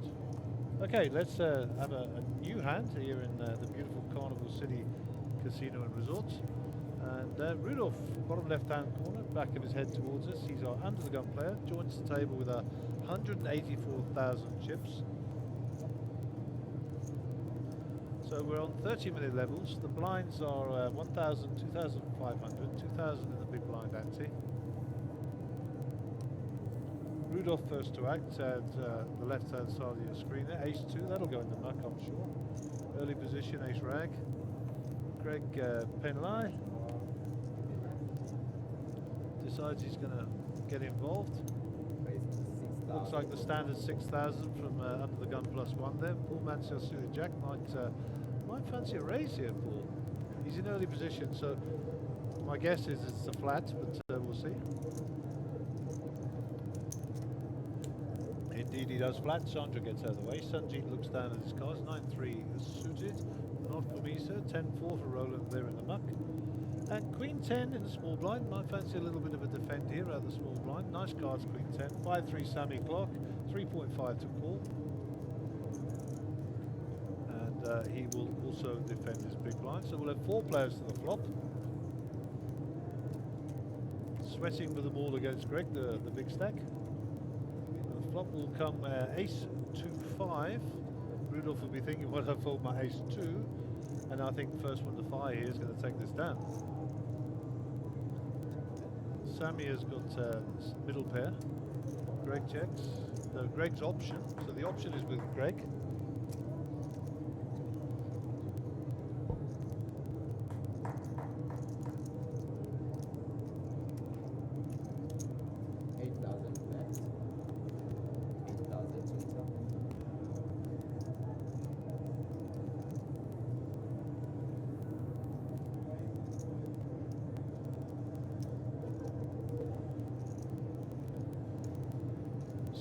Okay, let's have a new hand here in the beautiful Carnival City Casino and Resort. And Rudolph, bottom left-hand corner, back of his head towards us. He's our under the gun player. Joins the table with 184,000 chips. So we're on 30-minute levels. The blinds are 1,000, 2,500, 2,000 in the big blind ante. Rudolph first to act at the left-hand side of your screen there. Ace 2, that'll go in the muck, I'm sure. Early position, ace rag. Greg Penlai decides he's going to get involved. Looks like the standard 6,000 from under the gun +1 there. Paul Mansell suited jack might fancy a raise here, Paul. He's in early position, so my guess is it's a flat, but we'll see. Indeed he does flat. Chandra gets out of the way. Sunjeet looks down at his cards. 9-3 suited. Not for me, sir. 10-4 for Roland there in the muck. And Queen 10 in the small blind. Might fancy a little bit of a defend here out of the small blind. Nice cards, Queen 10. 5-3 Sammy Clark. 3.5 to Paul. And he will also defend his big blind. So we'll have 4 players to the flop. Sweating with them all against Greg, the big stack. The flop will come ace 2-5. Rudolph will be thinking, what, I fold my ace 2, and I think the first one to fire here is going to take this down. Sammy has got middle pair. Greg checks. No, Greg's option. So the option is with Greg.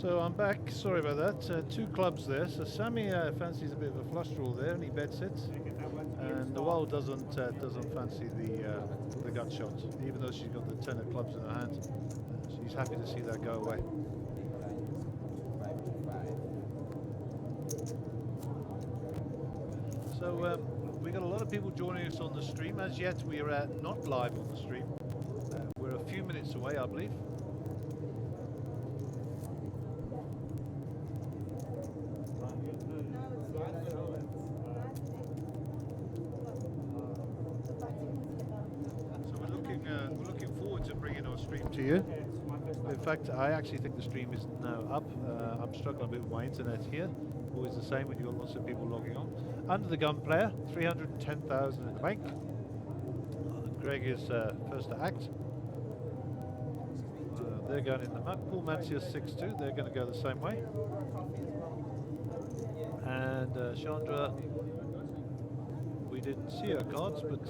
So I'm back, sorry about that, 2 clubs there. So Sammy fancies a bit of a flush draw there and he bets it. And Noel doesn't fancy the gut shot, even though she's got the 10 of clubs in her hand. She's happy to see that go away. So we got a lot of people joining us on the stream. As yet we are not live on the stream. We're a few minutes away, I believe. stream to you. It's my first time. In fact, I actually think the stream is now up. I'm struggling a bit with my internet here. Always the same when you've got lots of people logging on. Under the gun player, 310,000 in the bank. Greg is first to act. They're going in the muck. Paul Mancius 6-2. They're going to go the same way. And Chandra, we didn't see her cards, but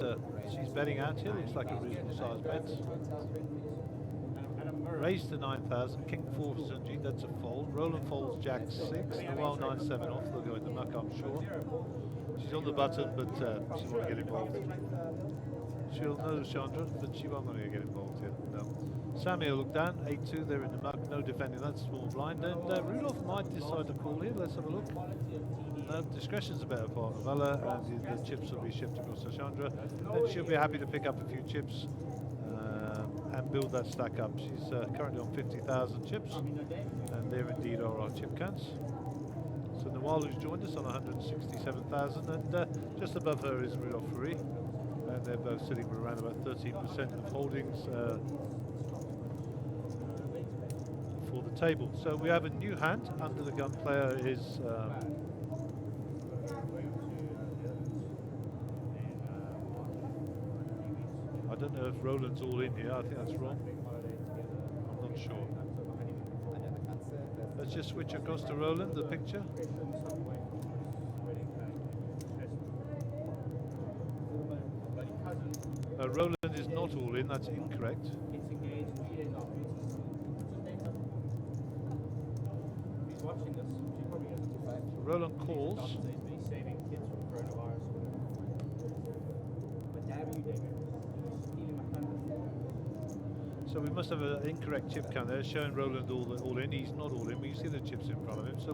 she's betting out here. Looks like a reasonable size bet. Raised to 9,000. King 4 for Sunji. That's a fold. Roland folds Jack 6. Noel 9-7 off. They'll go in the muck, I'm sure. She's on the button, but she won't get involved. She'll know Chandra, but she won't want to get involved here. No. Samuel look down, 8-2, they're in the muck, no defending that small blind. And Rudolph might decide to call here, let's have a look. No, discretion's a better part of valor, and the chips will be shipped across to Chandra. And she'll be happy to pick up a few chips and build that stack up. She's currently on 50,000 chips, and there indeed are our chip counts. So Nawal, who's joined us on 167,000, and just above her is Rudolph Free. And they're both sitting for around about 13% of holdings for the table. So we have a new hand. Under the gun player is I don't know if Roland's all in here. I think that's wrong. I'm not sure. Let's just switch across to Roland, the picture. Roland is not all in, that's incorrect. He's watching this. She probably isn't. So Roland calls. He's saving kids from coronavirus. But damn you, David. You're stealing my thunder. So we must have an incorrect chip count there, showing Roland all in. He's not all in, but you see the chips in front of him. So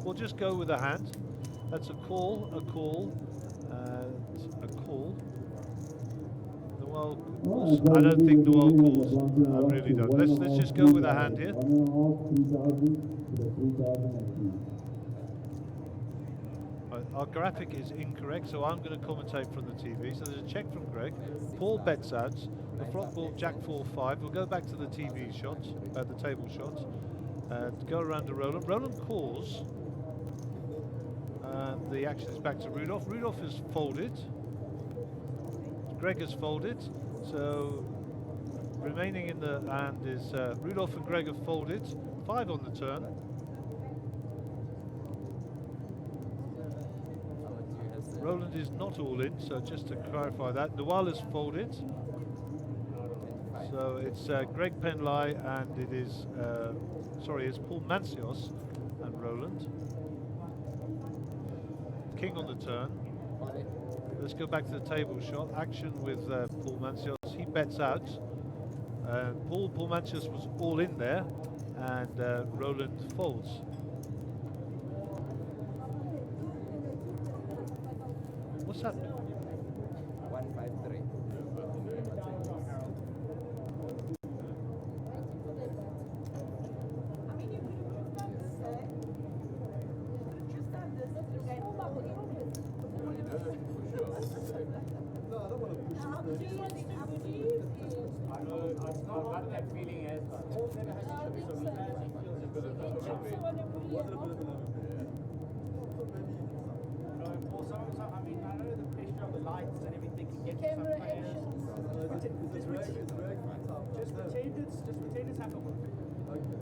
we'll just go with a hand. That's a call, and a call. Well, I don't think Noel calls. I really don't. Let's just go with a hand here. Our graphic is incorrect, so I'm going to commentate from the TV. So there's a check from Greg. Paul bets out. The flop ball Jack 4-5. We'll go back to the TV shots, the table shots, and go around to Roland. Roland calls, and the action is back to Rudolph. Rudolph is folded. Greg has folded, so remaining in the hand is Rudolph and Greg have folded. 5 on the turn. Roland is not all in, so just to clarify that. Noel is folded. So it's Greg Penlai and it is, it's Paul Mancios and Roland. King on the turn. Let's go back to the table shot. Action with Paul Mancios. He bets out. Paul Mancios was all in there, and Roland folds. What's happening? 153. I've got that feeling as I mean, I know the pressure of the lights and everything can get to some players. Just pretend it's happened.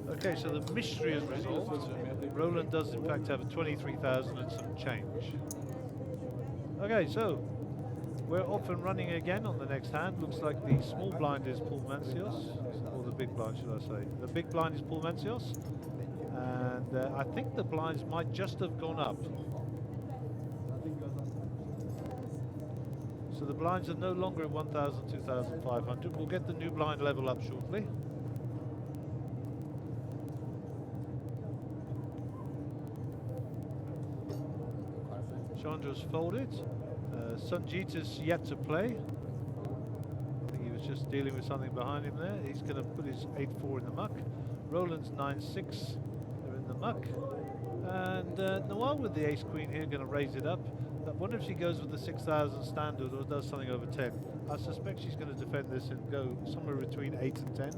Okay, so the mystery is resolved. Roland does in fact have a 23,000 and some change. Okay, so we're off and running again on the next hand. Looks like the small blind is Paul Mancios, or the big blind, should I say. The big blind is Paul Mancios, and I think the blinds might just have gone up. So the blinds are no longer at 1,000, 2,500. We'll get the new blind level up shortly. Chandra's folded. Sanjeet is yet to play. I think he was just dealing with something behind him there. He's going to put his 8-4 in the muck. Roland's 9-6. They're in the muck. And Noel with the ace-queen here going to raise it up. I wonder if she goes with the 6,000 standard or does something over 10. I suspect she's going to defend this and go somewhere between 8 and 10.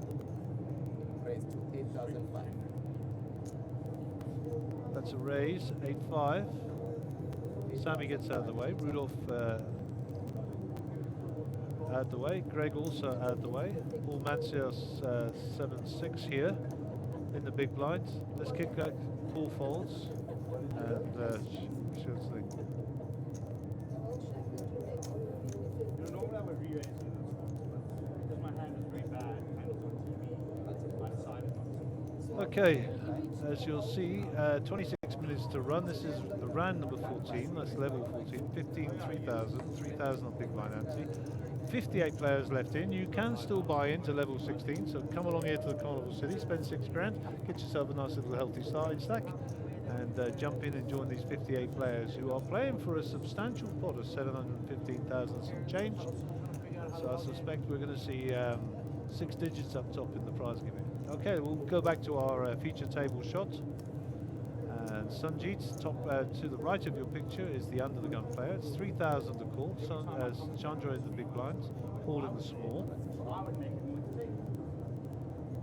That's a raise, 8-5. Sammy gets out of the way. Rudolph out of the way. Greg also out of the way. Paul Mancios 7-6 here in the big blind. Let's kick back. Paul folds and shows the. Normally I would re-raise in this one, but because my hand is very bad and it's on TV, I decided not to. Okay, as you'll see, 26 minutes to run. This is the round number 14, that's level 14, 15, 3,000, 3,000 on big blind ante. 58 players left in. You can still buy into level 16, so come along here to the Carnival City, spend £6 grand, get yourself a nice little healthy starting stack, and jump in and join these 58 players who are playing for a substantial pot of 715,000 some change. So I suspect we're going to see 6 digits up top in the prize giving. Okay, we'll go back to our feature table shot. And Sanjeet, top to the right of your picture, is the under the gun player. It's 3,000 to call. Chandra in the big blind, Paul in the small. I would make it more big.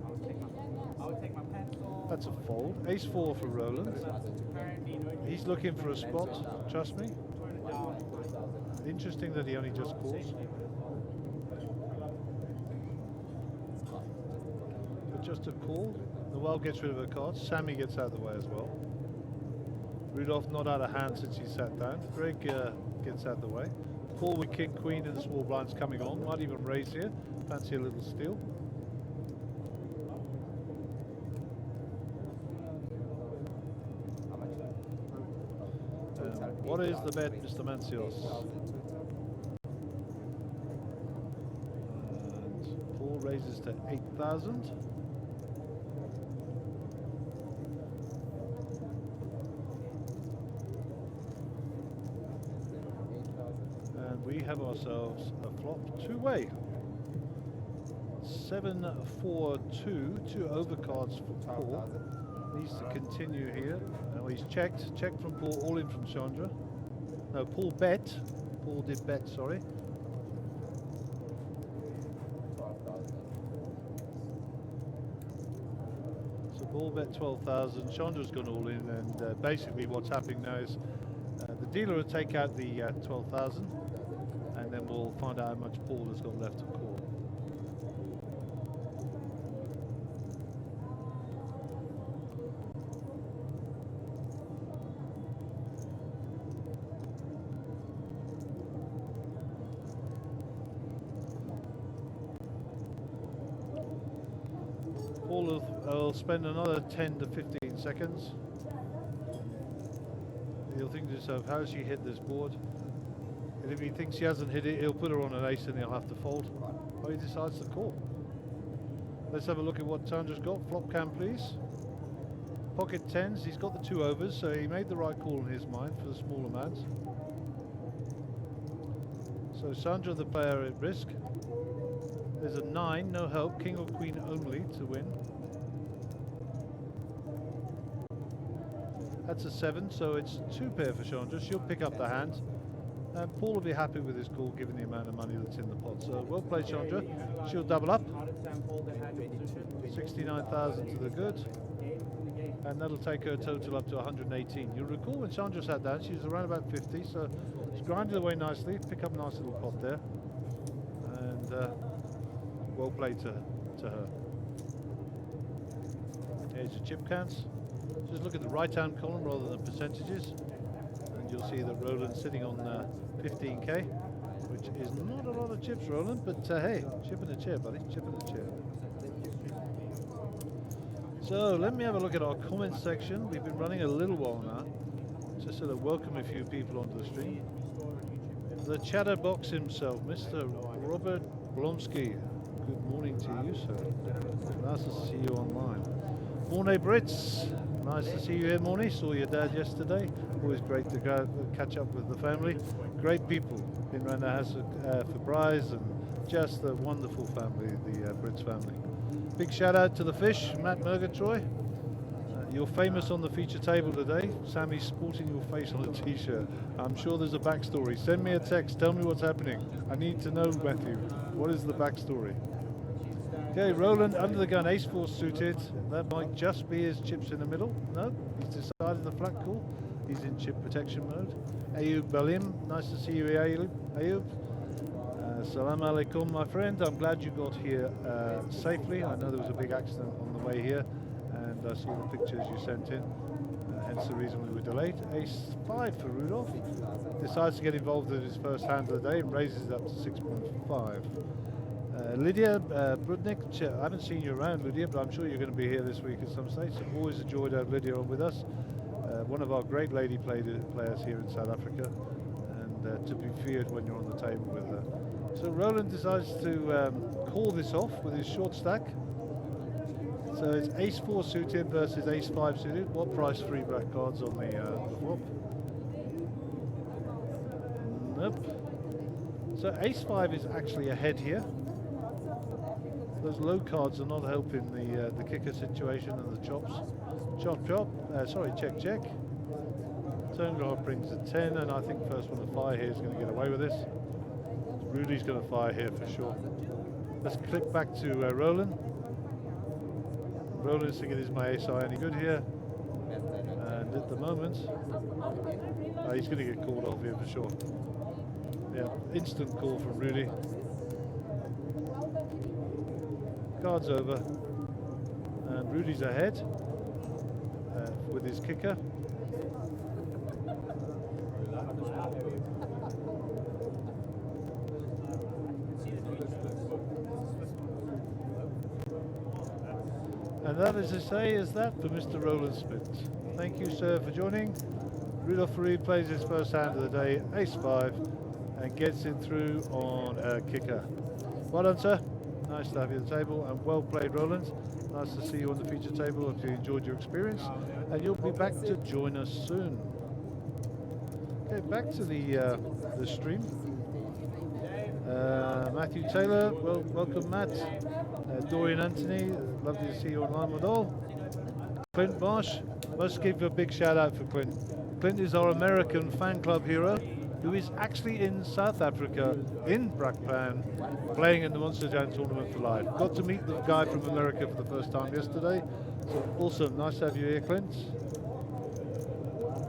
I would take my pants off. That's a fold. Ace-4 for Roland. He's looking for a spot, trust me. Interesting that he only just calls. But just a call. Noel gets rid of a card. Sammy gets out of the way as well. Rudolph not out of hand since he sat down. Greg gets out of the way. Paul with king, queen, and the small blinds coming on. Might even raise here. Fancy a little steal. What is the bet, Mr. Mancios? And Paul raises to 8,000. We have ourselves a flop two-way. 7-4-2, 2 overcards for Paul. Needs to continue here. Now he's checked from Paul, all in from Chandra. No, Paul bet. Paul did bet, sorry. So Paul bet 12,000. Chandra's gone all in, and basically what's happening now is the dealer will take out the 12,000. And then we'll find out how much Paul has got left to call. Paul will spend another 10 to 15 seconds. He'll think to himself, how's she hit this board? And if he thinks he hasn't hit it, he'll put her on an ace and he'll have to fold. Or he decides to call. Let's have a look at what Chandra's got. Flop cam, please. Pocket tens. He's got the 2 overs, so he made the right call in his mind for the small amounts. So Chandra, the player at risk. There's a 9, no help. King or queen only to win. That's a 7, so it's 2 pair for Chandra. She'll pick up the hand. And Paul will be happy with his call given the amount of money that's in the pot. So well played, Chandra. She'll double up. 69,000 to the good. And that'll take her total up to 118. You'll recall when Chandra sat down, she was around about 50, so she's grinded away nicely. Pick up a nice little pot there. And well played to her. Here's your chip counts. Just look at the right-hand column rather than percentages. And you'll see that Roland's sitting on 15k, which is not a lot of chips, Roland, but hey, chip in the chair, buddy, chip in the chair. So let me have a look at our comments section. We've been running a little while now, just sort of welcome a few people onto the stream. The chatterbox himself, Mr. Robert Blomsky. Good morning to you, sir. Nice to see you online. Morning, Brits. Nice to see you here, Morning. Saw your dad yesterday. Always great to go catch up with the family. Great people. Been around the house for Bryce, and just a wonderful family, the Brits family. Big shout out to the fish, Matt Murgatroyd. You're famous on the feature table today. Sammy's sporting your face on a t-shirt. I'm sure there's a backstory. Send me a text. Tell me what's happening. I need to know, Matthew. What is the backstory? Okay, Roland under the gun, ace-4 suited. That might just be his chips in the middle. No, he's decided the flat call. He's in chip protection mode. Ayub Balim, nice to see you, Ayub. Salam alaikum, my friend. I'm glad you got here safely. I know there was a big accident on the way here, and I saw the pictures you sent in. Hence the reason we were delayed. Ace-5 for Rudolph. Decides to get involved in his first hand of the day and raises it up to 6.5. Lydia Brudnik, I haven't seen you around, Lydia, but I'm sure you're going to be here this week at some stage. So always a joy to have Lydia on with us. One of our great lady players here in South Africa, and to be feared when you're on the table with her. So Roland decides to call this off with his short stack. So it's ace-4 suited versus ace-5 suited. What price free black cards on the flop? Nope. So ace-5 is actually ahead here. Those low cards are not helping the kicker situation and the chops. Chop chop, sorry, check check. Turn guard brings a 10, and I think first one to fire here is going to get away with this. Rudy's going to fire here for sure. Let's click back to Roland. Roland's thinking, is my ace-high any good here? And at the moment, he's going to get called off here for sure. Yeah, instant call from Rudy. Card's over, and Rudy's ahead with his kicker. And that, as I say, is that for Mr. Roland Smith. Thank you, sir, for joining. Rudolph Farid plays his first hand of the day, ace-5, and gets it through on a kicker. Well done, sir. Nice to have you at the table, and well played, Roland. Nice to see you on the feature table. Hope you enjoyed your experience, and you'll be back to join us soon. Okay, back to the stream. Matthew Taylor, welcome, Matt. Dorian Anthony, lovely to see you online with all. Clint Marsh, must give a big shout out for Clint. Clint is our American fan club hero, who is actually in South Africa, in Brakpan, playing in the Monsterjam tournament for life. Got to meet the guy from America for the first time yesterday. So awesome, nice to have you here, Clint.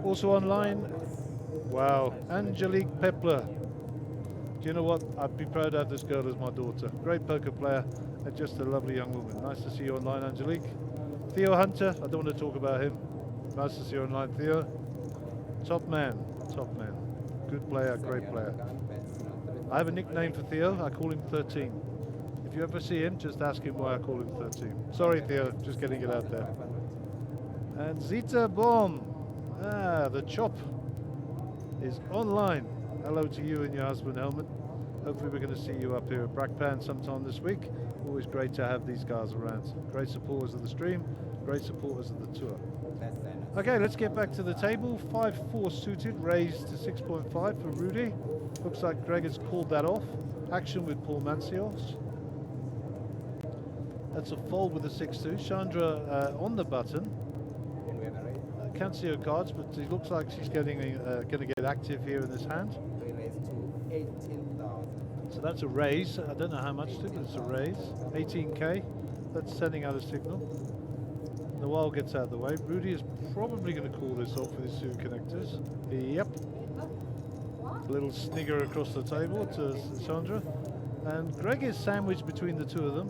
Also online, wow, Angelique Pepler. Do you know what? I'd be proud to have this girl as my daughter. Great poker player and just a lovely young woman. Nice to see you online, Angelique. Theo Hunter, I don't want to talk about him. Nice to see you online, Theo. Top man, top man. Good player, great player. I have a nickname for Theo, I call him 13. If you ever see him, just ask him why I call him 13. Sorry Theo, just getting it out there. And Zita Bomb, the chop is online. Hello to you and your husband, Helmut. Hopefully we're going to see you up here at Brakpan sometime this week. Always great to have these guys around. Great supporters of the stream, great supporters of the tour. Okay, let's get back to the table. 5-4 suited, raised to 6.5 for Rudy. Looks like Greg has called that off. Action with Paul Mancios. That's a fold with a 6-2. Chandra on the button. Can't see her cards, but it looks like she's getting going to get active here in this hand. We raised to 18,000. So that's a raise. I don't know how much to, but it's a raise. 18k. That's sending out a signal. Nawal gets out of the way. Rudy is probably going to call this off with his suit connectors. Yep. A little snigger across the table to Chandra. And Greg is sandwiched between the two of them.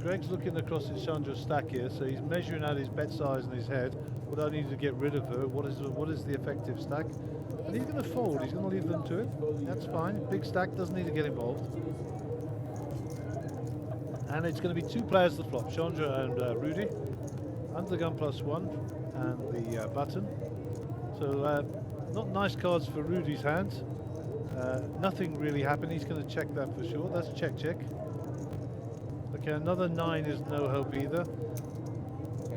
Greg's looking across at Chandra's stack here, so he's measuring out his bet size in his head. What I need to get rid of her? What is the effective stack? And he's going to fold. He's going to leave them to it. That's fine. Big stack doesn't need to get involved. And it's going to be two players to the flop, Chandra and Rudy. Under the gun +1 and the button. So not nice cards for Rudy's hand. Nothing really happened. He's going to check that for sure. That's check check. Okay, another 9 is no help either.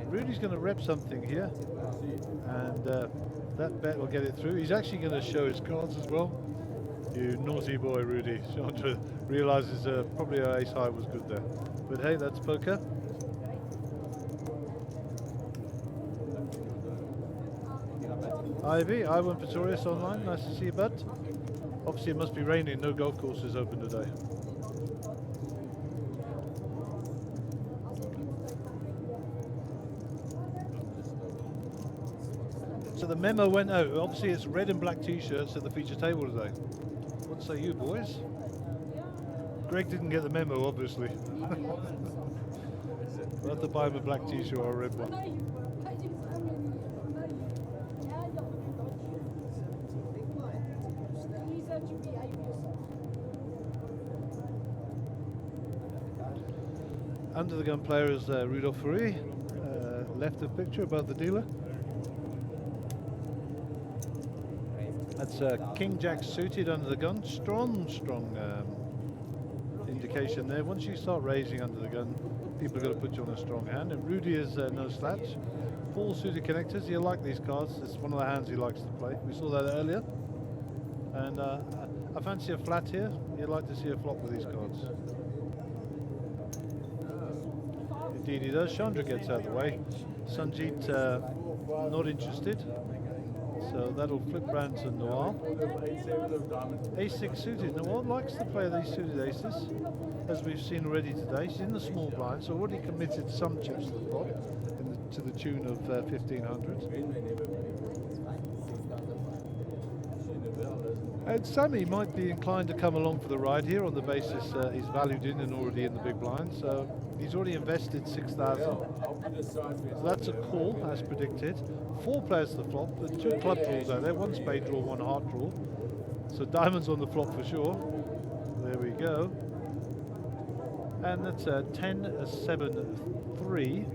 Rudy's going to rep something here, and that bet will get it through. He's actually going to show his cards as well. You naughty boy, Rudy. Chandra realizes probably our ace high was good there. But hey, that's poker. Ivy, Ivan Pretorius online. Nice to see you, bud. Obviously, it must be raining. No golf courses open today. So the memo went out. Obviously, it's red and black t-shirts at the feature table today. What say you, boys? Greg didn't get the memo, obviously. We'll have to buy him a black t-shirt or a red one. Under the gun player is Rudolf Furey, left of picture above the dealer. That's King Jack suited under the gun. Strong indication there. Once you start raising under the gun, people are going to put you on a strong hand. And Rudy is no slouch. Full suited connectors. You like these cards. It's one of the hands he likes to play. We saw that earlier. And I fancy a flat here. You'd like to see a flop with these cards. Indeed he does. Chandra gets out of the way. Sanjeet not interested. So that'll flip round to Noel. Ace-6 suited. Noel likes to play these suited aces, as we've seen already today. She's in the small blind, so already committed some chips to the pot to the tune of 1500. And Sammy might be inclined to come along for the ride here on the basis he's valued in and already in the big blind. So he's already invested 6,000. So that's a call, as predicted. 4 players to the flop. There's 2 club draws out there, 1 spade draw, 1 heart draw. So diamonds on the flop for sure. There we go. And that's a 10, a 7, 3.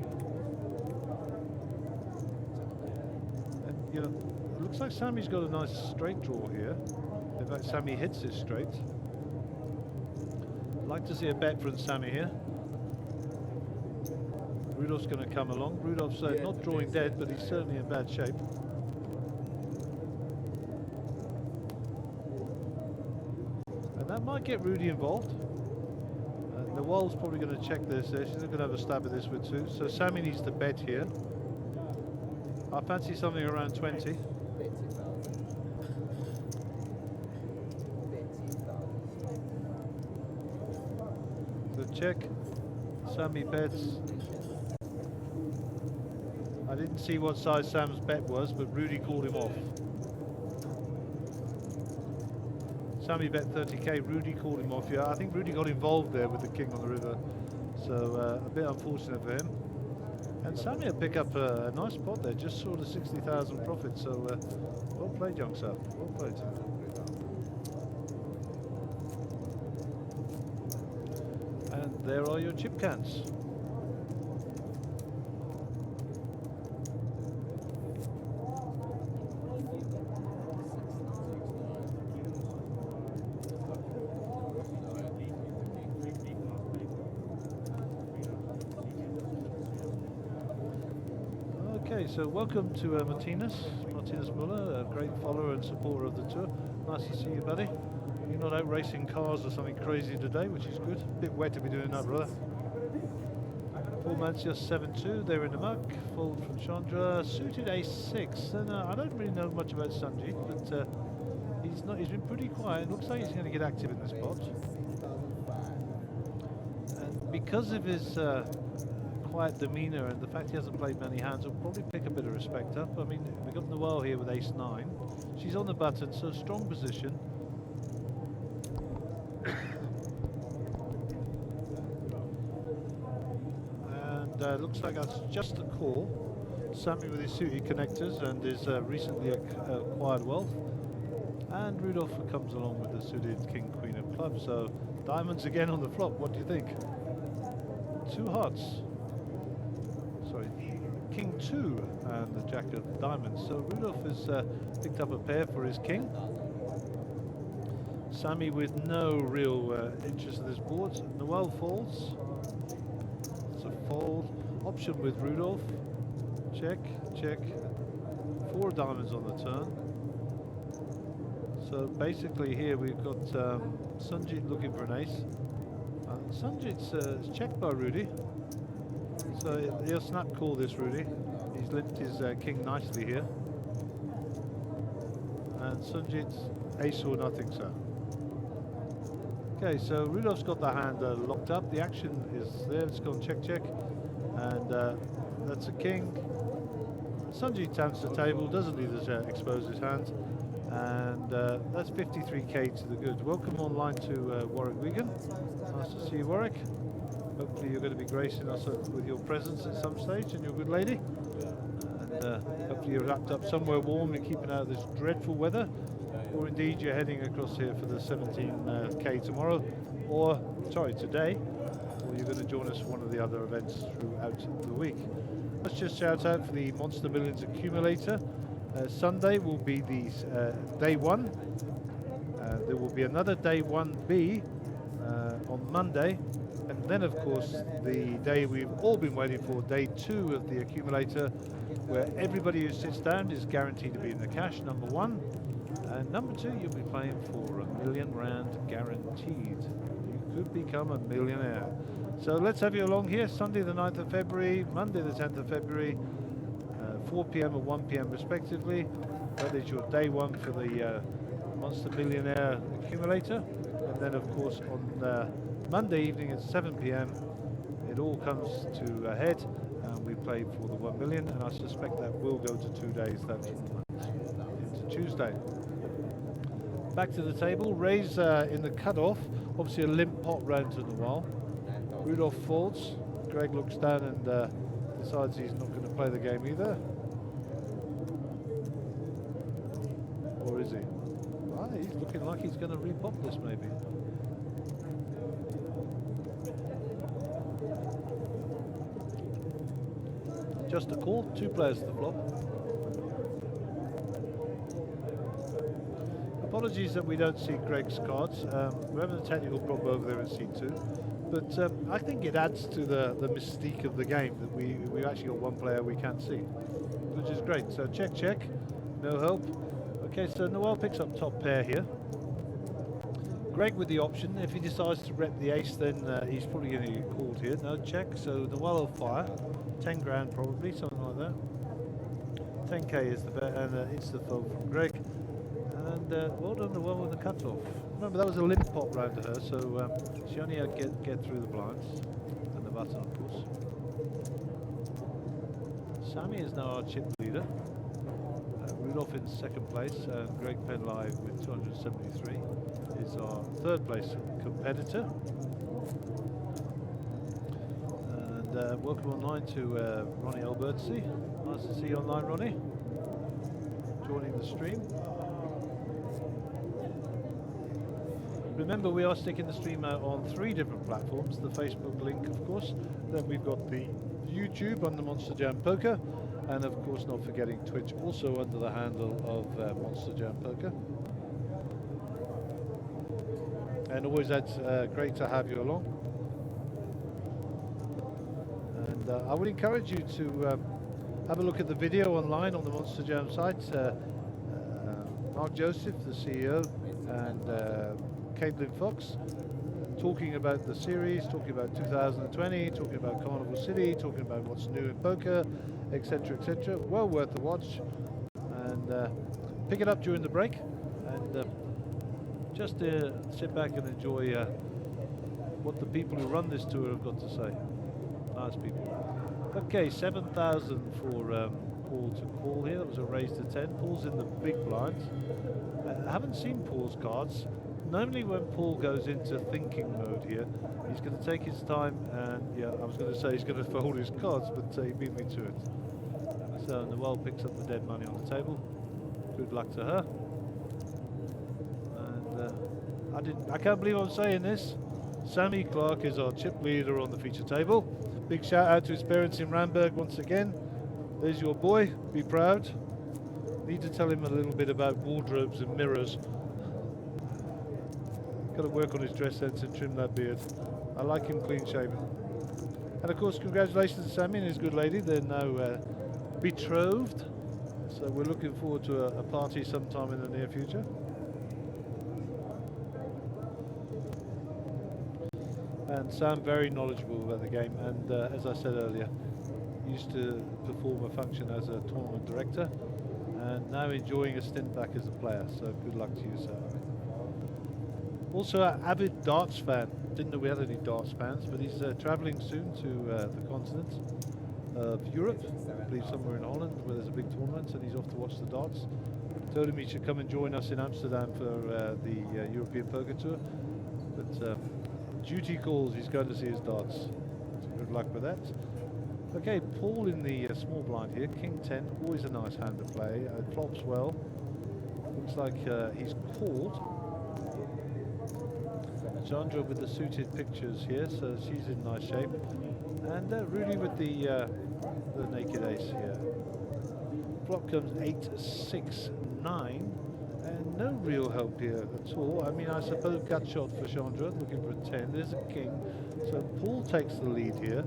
And, you know, it looks like Sammy's got a nice straight draw here. In fact, Sammy hits his straight. I'd like to see a bet from Sammy here. Rudolph's going to come along. Rudolph's not drawing dead, but he's certainly in bad shape. And that might get Rudy involved. Noel's probably going to check this. She's not going to have a stab at this with 2. So Sammy needs to bet here. I fancy something around 20. So check. Sammy bets. I didn't see what size Sam's bet was, but Rudy called him off. Sammy bet 30k, Rudy called him off. Yeah, I think Rudy got involved there with the king on the river. So a bit unfortunate for him. And Sammy will pick up a nice pot there, just sort of 60,000 profit. So well played, young sir. Well played. And there are your chip cans. Okay, so welcome to Martinez Muller, a great follower and supporter of the tour. Nice to see you, buddy. You're not out racing cars or something crazy today, which is good. A bit wet to be doing that, brother. Full man's just 7-2, they're in the muck. Fold from Chandra, suited ace-6. And I don't really know much about Sanjeet, but he's been pretty quiet. It looks like he's going to get active in this pot. And because of his quiet demeanour and the fact he hasn't played many hands, will probably pick a bit of respect up. I mean, we've got Noel here with ace-9. She's on the button, so strong position. And looks like that's just a call. Sammy with his suited connectors and his recently acquired wealth. And Rudolph comes along with the suited king, queen of clubs. So diamonds again on the flop. What do you think? 2 hearts. Sorry, king 2 and the jack of diamonds. So Rudolph has picked up a pair for his king. Sammy with no real interest in this board. Noel folds. It's a fold. Option with Rudolph. Check, check. 4 diamonds on the turn. So basically here we've got Sanjeet looking for an ace. Sanjeet's checked by Rudy. So he'll snap call this Rudy. He's limped his king nicely here. And Sanjeet's ace or nothing, sir. Okay, so Rudolph's got the hand locked up. The action is there. Let's go and check, check. And that's a king. Sanji taps the table, doesn't need to expose his hand, and that's 53k to the good. Welcome online to Warwick Wigan. Nice to see you, Warwick. Hopefully you're going to be gracing us with your presence at some stage, and you're a good lady. And hopefully you're wrapped up somewhere warm and keeping out of this dreadful weather, or indeed you're heading across here for the 17k tomorrow, or sorry, today, or you're going to join us for one of the other events throughout the week. Let's just shout out for the Monster Millions accumulator. Sunday will be the day 1. There will be another day 1B on Monday, and then of course the day we've all been waiting for, day 2 of the accumulator, where everybody who sits down is guaranteed to be in the cash, number 1. And number 2, you'll be playing for £1 million guaranteed. You could become a millionaire. So let's have you along here, Sunday the 9th of February, Monday the 10th of February, 4 p.m. and 1 p.m. respectively. That is your day 1 for the Monster Millionaire accumulator. And then of course on Monday evening at 7 p.m. it all comes to a head, and we play for the 1 million, and I suspect that will go to 2 days, that's into Tuesday. Back to the table, Ray's in the cut-off, obviously a limp pot round to the wall. Rudolph folds, Greg looks down and decides he's not going to play the game either. Or is he? Ah, he's looking like he's going to repop this maybe. Just a call, 2 players to the flop. Apologies that we don't see Greg's cards. We're having a technical problem over there in C2. But I think it adds to the mystique of the game that we actually got one player we can't see, which is great. So check, no help. Okay, so Noel picks up top pair here. Greg with the option. If he decides to rep the ace, then he's probably going to get called here. No check, so Noel will fire. 10 grand probably, something like that. 10k is the bet, and it's the fold from Greg. And well done Noel with the cut-off. Remember, that was a limp pot round to her, so she only had to get through the blinds and the button, of course. Sammy is now our chip leader. Rudolph in 2nd place, and Greg Penlive with 273 is our 3rd place competitor. And welcome online to Ronnie Albertsi. Nice to see you online, Ronnie. Joining the stream. Remember, we are sticking the stream out on 3 different platforms. The Facebook link, of course. Then we've got the YouTube under Monsterjam Poker. And of course, not forgetting Twitch, also under the handle of Monsterjam Poker. And always that's great to have you along. And I would encourage you to have a look at the video online on the Monsterjam site. Mark Joseph, the CEO, and Caitlin Fox, talking about the series, talking about 2020, talking about Carnival City, talking about what's new in poker, etc, etc. Well worth the watch, and pick it up during the break, and just sit back and enjoy what the people who run this tour have got to say. Nice people. Okay, 7,000 for Paul to call here. That was a raise to 10. Paul's in the big blinds. I haven't seen Paul's cards. Normally when Paul goes into thinking mode here, he's going to take his time, and yeah, I was going to say he's going to fold his cards, but he beat me to it. So Noel picks up the dead money on the table. Good luck to her. And I can't believe I'm saying this. Sammy Clark is our chip leader on the feature table. Big shout out to his parents in Ramberg once again. There's your boy, be proud. Need to tell him a little bit about wardrobes and mirrors. Got to work on his dress sense and trim that beard. I like him clean shaven. And of course, congratulations to Sammy and his good lady. They're now betrothed. So we're looking forward to a party sometime in the near future. And Sam, very knowledgeable about the game, and as I said earlier, used to perform a function as a tournament director, and now enjoying a stint back as a player, so good luck to you, Sam. Also an avid darts fan. Didn't know we had any darts fans, but he's travelling soon to the continent. of Europe. I believe somewhere in Holland where there's a big tournament, and he's off to watch the darts. Told him he should come and join us in Amsterdam for the European Poker Tour. But duty calls, he's going to see his darts. So good luck with that. Okay, Paul in the small blind here, King 10, always a nice hand to play. Flops well. Looks like he's called. Chandra with the suited pictures here, so she's in nice shape. And Rudy with the naked ace here. Flop comes 8, 6, 9, and no real help here at all. I mean, I suppose gut shot for Chandra, looking for a 10. There's a king, so Paul takes the lead here.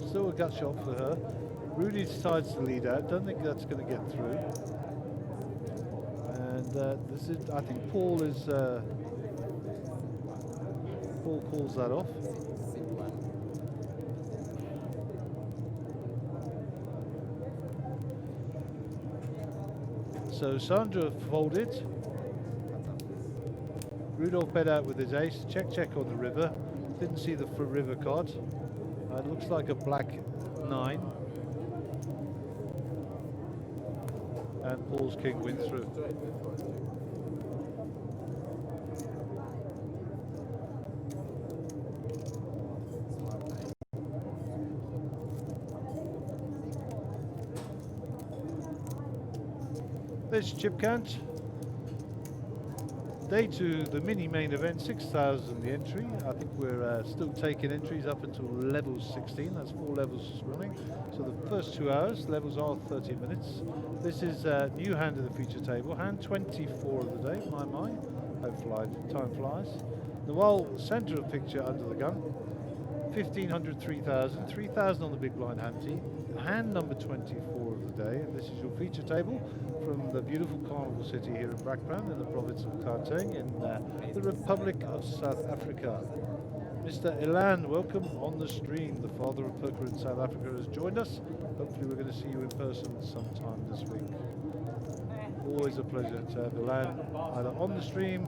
Still a gut shot for her. Rudy decides to lead out. Don't think that's going to get through. And this is, I think Paul is. Paul calls that off. So Sandra folded. Rudolph bet out with his ace. Check, check on the river. Didn't see the river card. It looks like a black 9. And Paul's king wins through. There's chip count. Day 2, the mini main event, 6,000 the entry. I think we're still taking entries up until level 16. That's 4 levels running. So the first 2 hours, levels are 30 minutes. This is a new hand of the feature table, hand 24 of the day, my. Time flies. The whole centre of picture under the gun. 1,500, 3,000, 3,000 on the big blind hand tee. Hand number 24 of the day, and this is your feature table from the beautiful Carnival City here in Brakpan in the province of Gauteng in the Republic of South Africa. Mr. Elan, welcome on the stream. The father of poker in South Africa has joined us. Hopefully we're going to see you in person sometime this week. Always a pleasure to have Elan either on the stream,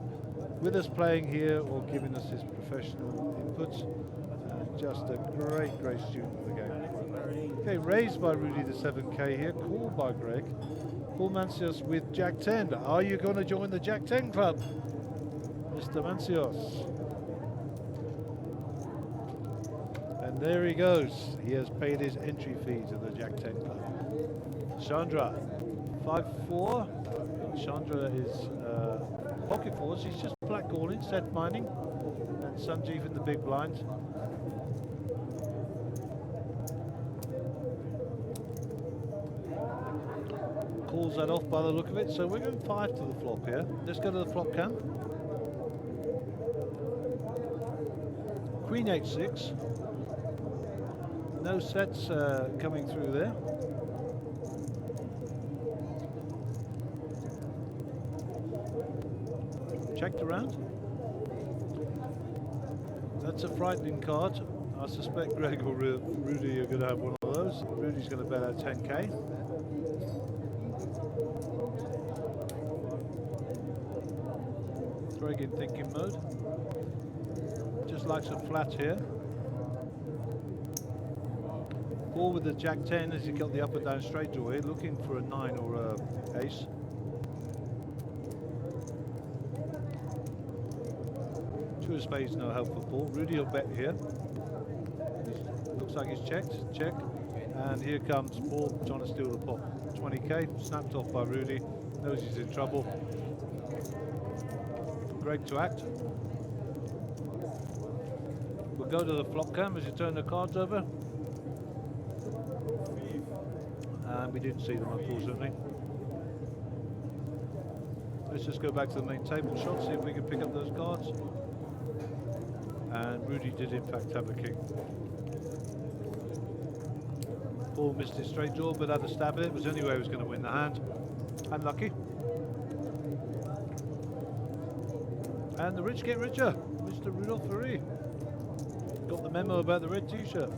with us playing here, or giving us his professional input. Just a great, great student of the game. Okay, raised by Rudy the 7K here, called by Greg. Paul Mancios with Jack 10. Are you going to join the Jack 10 club, Mr. Mancios? And there he goes. He has paid his entry fee to the Jack 10 club. Chandra, 5-4. Chandra is pocket fours. He's just blackballing, set mining. And Sanjeev in the big blind. Calls that off by the look of it, so we're going 5 to the flop here. Let's go to the flop cam. Queen 8-6. No sets coming through there. Checked around. That's a frightening card. I suspect Greg or Rudy are going to have one of those. Rudy's going to bet out 10k. Greg in thinking mode. Just likes a flat here. Paul with the Jack 10 as he got the up and down straight draw here, looking for a 9 or a ace. Two of spades, no help for Paul. Rudy will bet here. Looks like he's checked. Check. And here comes Paul trying to steal the pot. 20k, snapped off by Rudy. Knows he's in trouble. Greg to act. We'll go to the flop cam as you turn the cards over. And we didn't see them, unfortunately. Let's just go back to the main table shot, see if we can pick up those cards. And Rudy did in fact have a king. Paul missed his straight draw, but had a stab at it. It was the only way he was going to win the hand. Unlucky. And the rich get richer. Mr. Rudolph Ferry. Got the memo about the red t-shirt.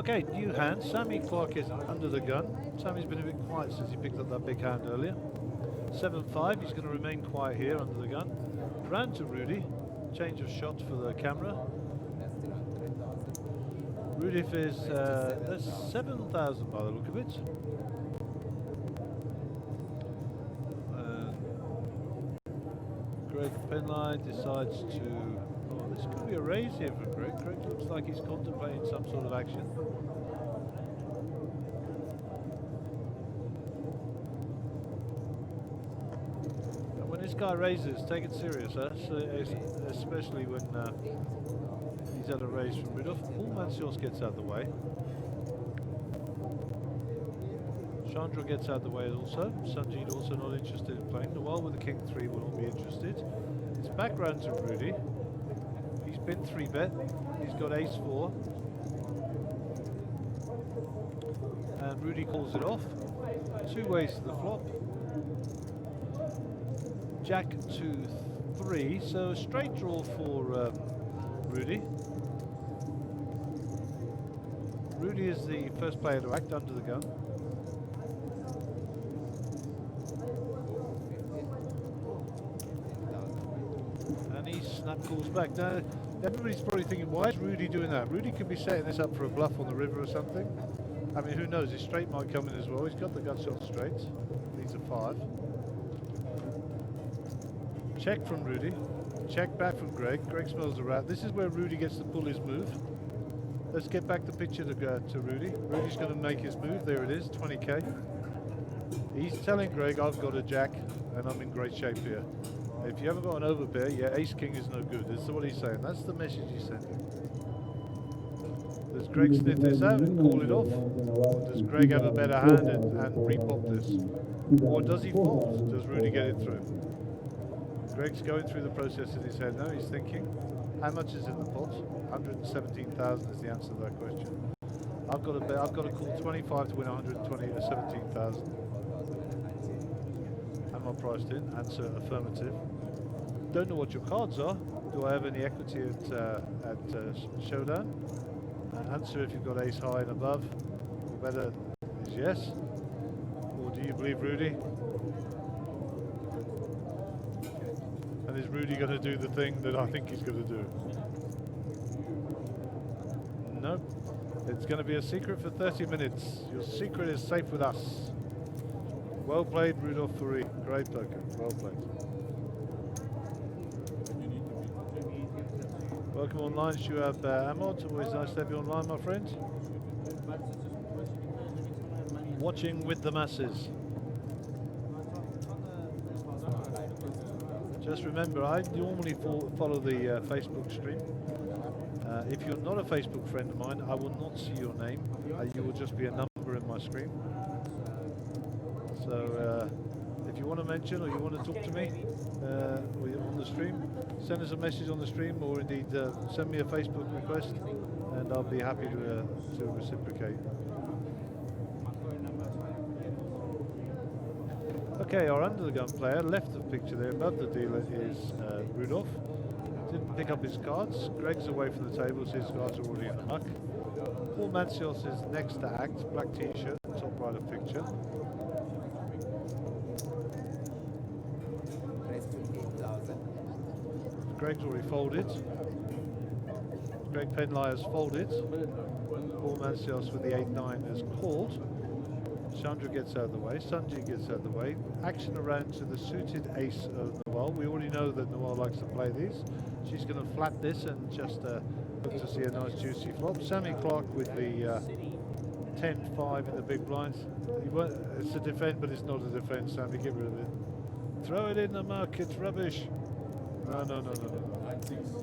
Okay, new hand. Sammy Clark is under the gun. Sammy's been a bit quiet since he picked up that big hand earlier. 7-5, he's going to remain quiet here under the gun. Round to Rudy. Change of shot for the camera. Rudy is that's 7,000 by the look of it. Greg Penline decides to... Oh, this could be a raise here for Greg. Greg looks like he's contemplating some sort of action. And when this guy raises, take it serious, huh? So, especially when he's at a raise from Rudolph. Paul Mancios gets out of the way. Chandra gets out of the way also. Sanjeet also not interested in playing. Noel with the King 3 will not be interested. It's back round to Rudy. He's been 3-bet. He's got Ace 4. And Rudy calls it off. 2 ways to the flop. Jack 2-3. So a straight draw for Rudy. Rudy is the first player to act under the gun. Snap calls back. Now, everybody's probably thinking, why is Rudy doing that? Rudy could be setting this up for a bluff on the river or something. I mean, who knows? His straight might come in as well. He's got the gut shot straight. These are 5. Check from Rudy. Check back from Greg. Greg smells a rat. This is where Rudy gets to pull his move. Let's get back the picture to Rudy. Rudy's going to make his move. There it is, 20k. He's telling Greg, I've got a jack and I'm in great shape here. If you haven't got an overpair, yeah, Ace-King is no good. That's what he's saying. That's the message he's sending. Does Greg sniff this out and call it off? Or does Greg have a better hand and repop this? Or does he fold? Does Rudy get it through? Greg's going through the process in his head now. He's thinking, how much is in the pot? 117,000 is the answer to that question. I've got to bet. I've got to call 25 to win 117,000. Am I priced in? Answer affirmative. Don't know what your cards are. Do I have any equity at Showdown? Answer if you've got ace high and above. Or better is yes. Or do you believe Rudy? And is Rudy going to do the thing that I think he's going to do? Nope. It's going to be a secret for 30 minutes. Your secret is safe with us. Well played, Rudolph Fourie. Great poker. Well played. Welcome online, Shuab Ahmad. Always nice to have you online, my friend. Watching with the masses. Just remember, I normally follow the Facebook stream. If you're not a Facebook friend of mine, I will not see your name. You will just be a number in my screen. So if you want to mention or you want to talk to me on the stream, send us a message on the stream, or indeed send me a Facebook request, and I'll be happy to reciprocate. Okay, our under the gun player, left of picture there, above the dealer is Rudolph. Didn't pick up his cards. Greg's away from the table, so his cards are already in the muck. Paul Mancios is next to act, black t-shirt, top right of picture. Greg's already folded. Greg Penley has folded. Paul Mancios with the 8-9 has called. Chandra gets out of the way. Sanjeev gets out of the way. Action around to the suited ace of Noel. We already know that Noel likes to play these. She's going to flat this and just hope to see a nice juicy flop. Sammy Clark with the 10-5 in the big blinds. It's a defend, but it's not a defend, Sammy. Get rid of it. Throw it in the muck. It's rubbish. No.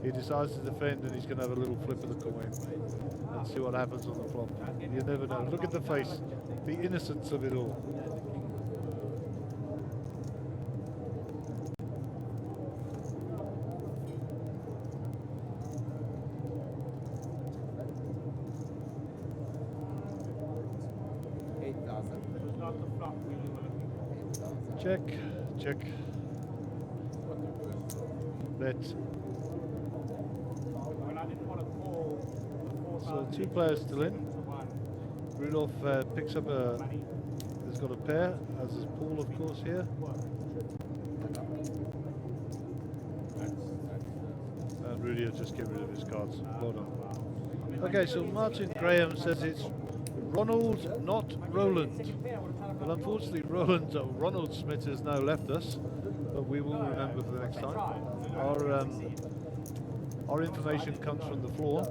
He decides to defend, and he's going to have a little flip of the coin and see what happens on the flop. You never know. Look at the face, the innocence of it all. Check, check. Bet. So 2 players still in. Rudolph picks up has got a pair, as is Paul, of course, here. And Rudy will just get rid of his cards. Well done. Okay, so Martin Graham says it's Ronald, not Roland. Well, unfortunately, Ronald Smith has now left us, but we will remember for the next time. Our information comes from the floor,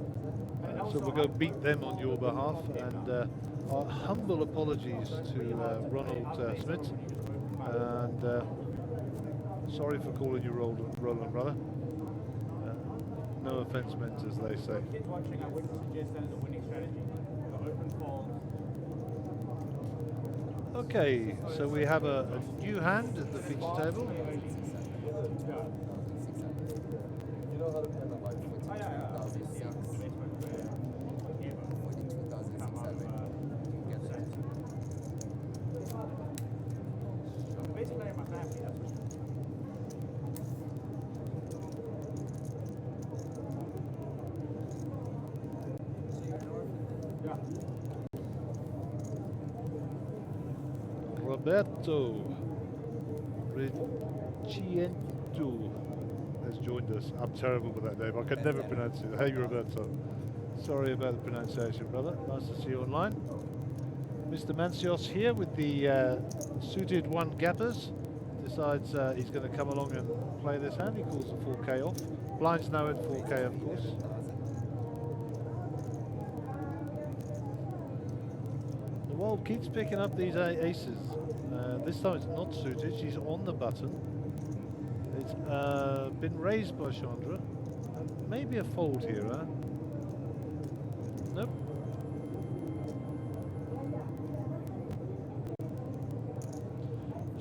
so we'll go beat them on your behalf. And our humble apologies to Ronald Smith, and sorry for calling you Roland, brother. No offense meant, as they say. Kids watching, I wouldn't suggest that as a winning strategy. The open fold. Okay, so we have a new hand at the feature table. You know how to kind of like Basically, I'm a family, that's what Roberto Ricciento has joined us. I'm terrible with that name. I can never pronounce it. Hey, Roberto. Sorry about the pronunciation, brother. Nice to see you online. Mr. Mancios here with the suited one gappers. Decides he's going to come along and play this hand. He calls the 4K off. Blinds now at 4K, of course. The Wild keeps picking up these aces. This time it's not suited. She's on the button. It's been raised by Chandra. Maybe a fold here, huh? Nope.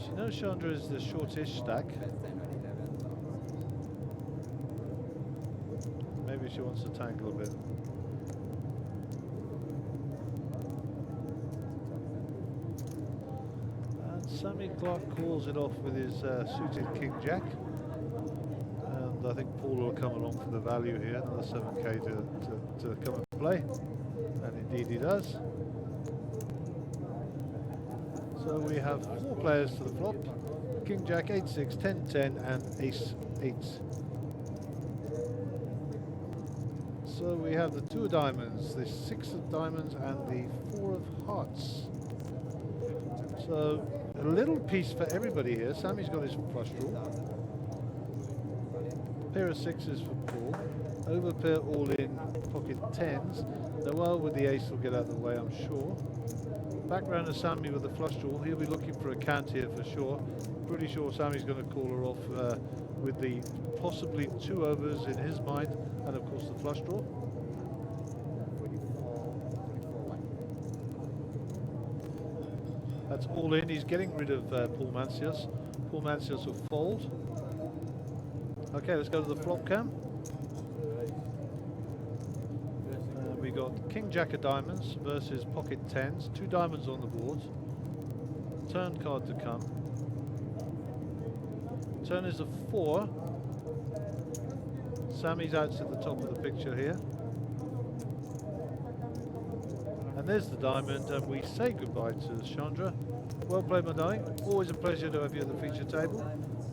She knows Chandra is the shortish stack. Maybe she wants to tangle a bit. And Sammy Clark calls it off with his suited King Jack. And I think Paul will come along for the value here, another 7K to come and play. And indeed he does. So we have 4 players to the flop. King Jack, 8-6, 10-10 and Ace-8. So we have the 2 of diamonds, the 6 of diamonds and the 4 of hearts. So a little piece for everybody here. Sammy's got his flush draw. Pair of 6s for Paul. Overpair all in, pocket 10s. Noel with the ace will get out of the way, I'm sure. Background of Sammy with the flush draw. He'll be looking for a count here for sure. Pretty sure Sammy's going to call her off with the possibly 2 overs in his mind, and of course the flush draw. That's all in. He's getting rid of Paul Mancios. Paul Mancios will fold. Okay, let's go to the flop cam. We got King Jack of diamonds versus pocket 10s. 2 diamonds on the board. Turn card to come. Turn is a 4. Sammy's out at the top of the picture here. And there's the diamond, and we say goodbye to Chandra. Well played, my darling. Always a pleasure to have you at the feature table.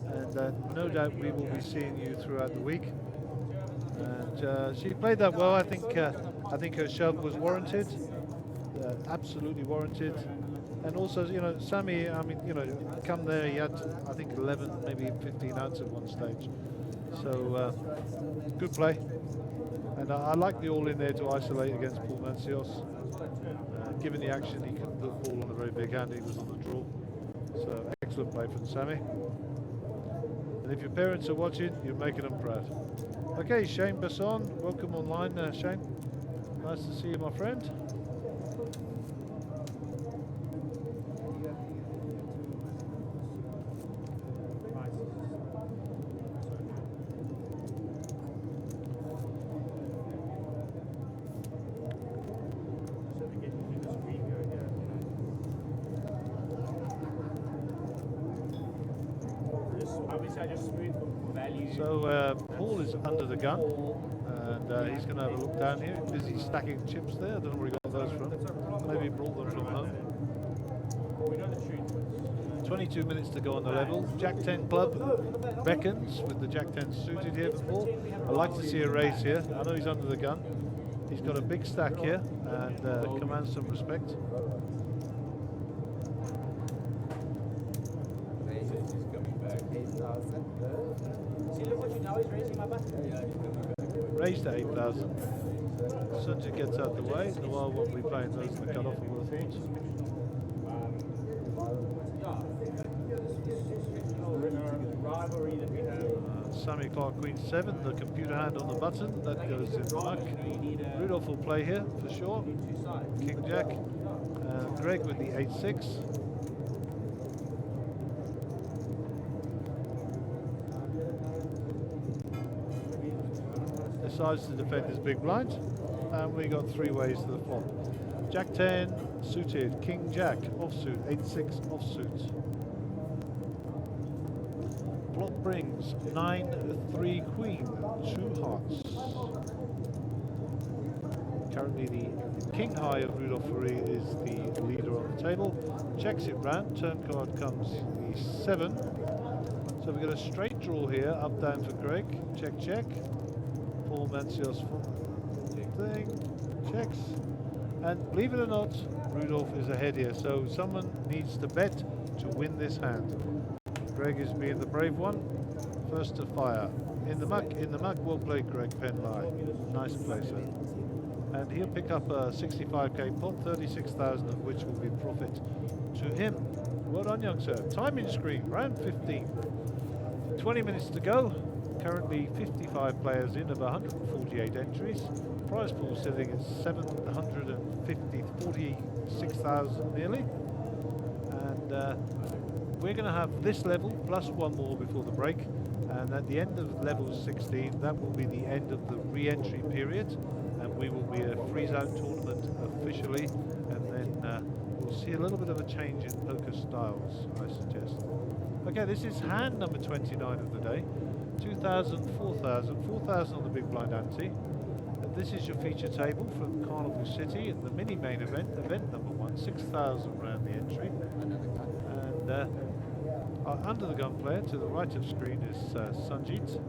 And no doubt we will be seeing you throughout the week. And she played that well. I think her shove was warranted, absolutely warranted. And also, you know, Sammy, I mean, you know, come there, he had, I think, 11, maybe 15 outs at one stage. So, good play. And I like the all in there to isolate against Paul Mancios. Given the action, he could put Paul on a very big hand. He was on the draw. So, excellent play from Sammy. And if your parents are watching, you're making them proud. Okay, Shane Besson, welcome online, Shane. Nice to see you, my friend. So Paul is under the gun. And he's going to have a look down here. He's busy stacking chips there. I don't know where he got those from. Maybe he brought them from home. 22 minutes to go on the level. Jack 10 Club beckons with the Jack 10 suited here for Paul. I'd like to see a race here. I know he's under the gun. He's got a big stack here and commands some respect. He's coming back. 8,000. See, look what you know, he's raising my back. Yeah, he's coming back. Raised to 8,000. As soon as it gets out the way, the Wild won't be playing those in the cut-off, I would have thought. Rivalry that we have. Sammy Clark Queen 7, the computer hand on the button, that goes in the muck. Rudolph will play here for sure. King Jack. Greg with the 8-6. Decides to defend his big blind. And we got 3 ways to the flop. Jack 10 suited, King Jack offsuit, 8-6 offsuit. Flop brings 9-3 Queen, 2 hearts. Currently the King High of Rudolph Fourie is the leader on the table. Checks it round, turn card comes the 7. So we've got a straight draw here, up down for Greg. Check, check. Paul Mancios thing, checks. And believe it or not, Rudolph is ahead here. So someone needs to bet to win this hand. Greg is being the brave one. First to fire. In the muck, well played, Greg Penlye. Nice play, sir. And he'll pick up a 65k pot, 36,000 of which will be profit to him. Well done, young sir. Timing screen, round 15. 20 minutes to go. Currently 55 players in of 148 entries. Prize pool sitting at 46,000 nearly. And we're going to have this level plus 1 more before the break. And at the end of level 16, that will be the end of the re-entry period. And we will be a freeze-out tournament officially. And then we'll see a little bit of a change in poker styles, I suggest. Okay, this is hand number 29 of the day. 2,000, 4,000, 4,000 on the big blind ante. And this is your feature table from Carnival City in the mini main event, event number 1, 6,000 round the entry. And our under the gun player to the right of screen is Sanjeet.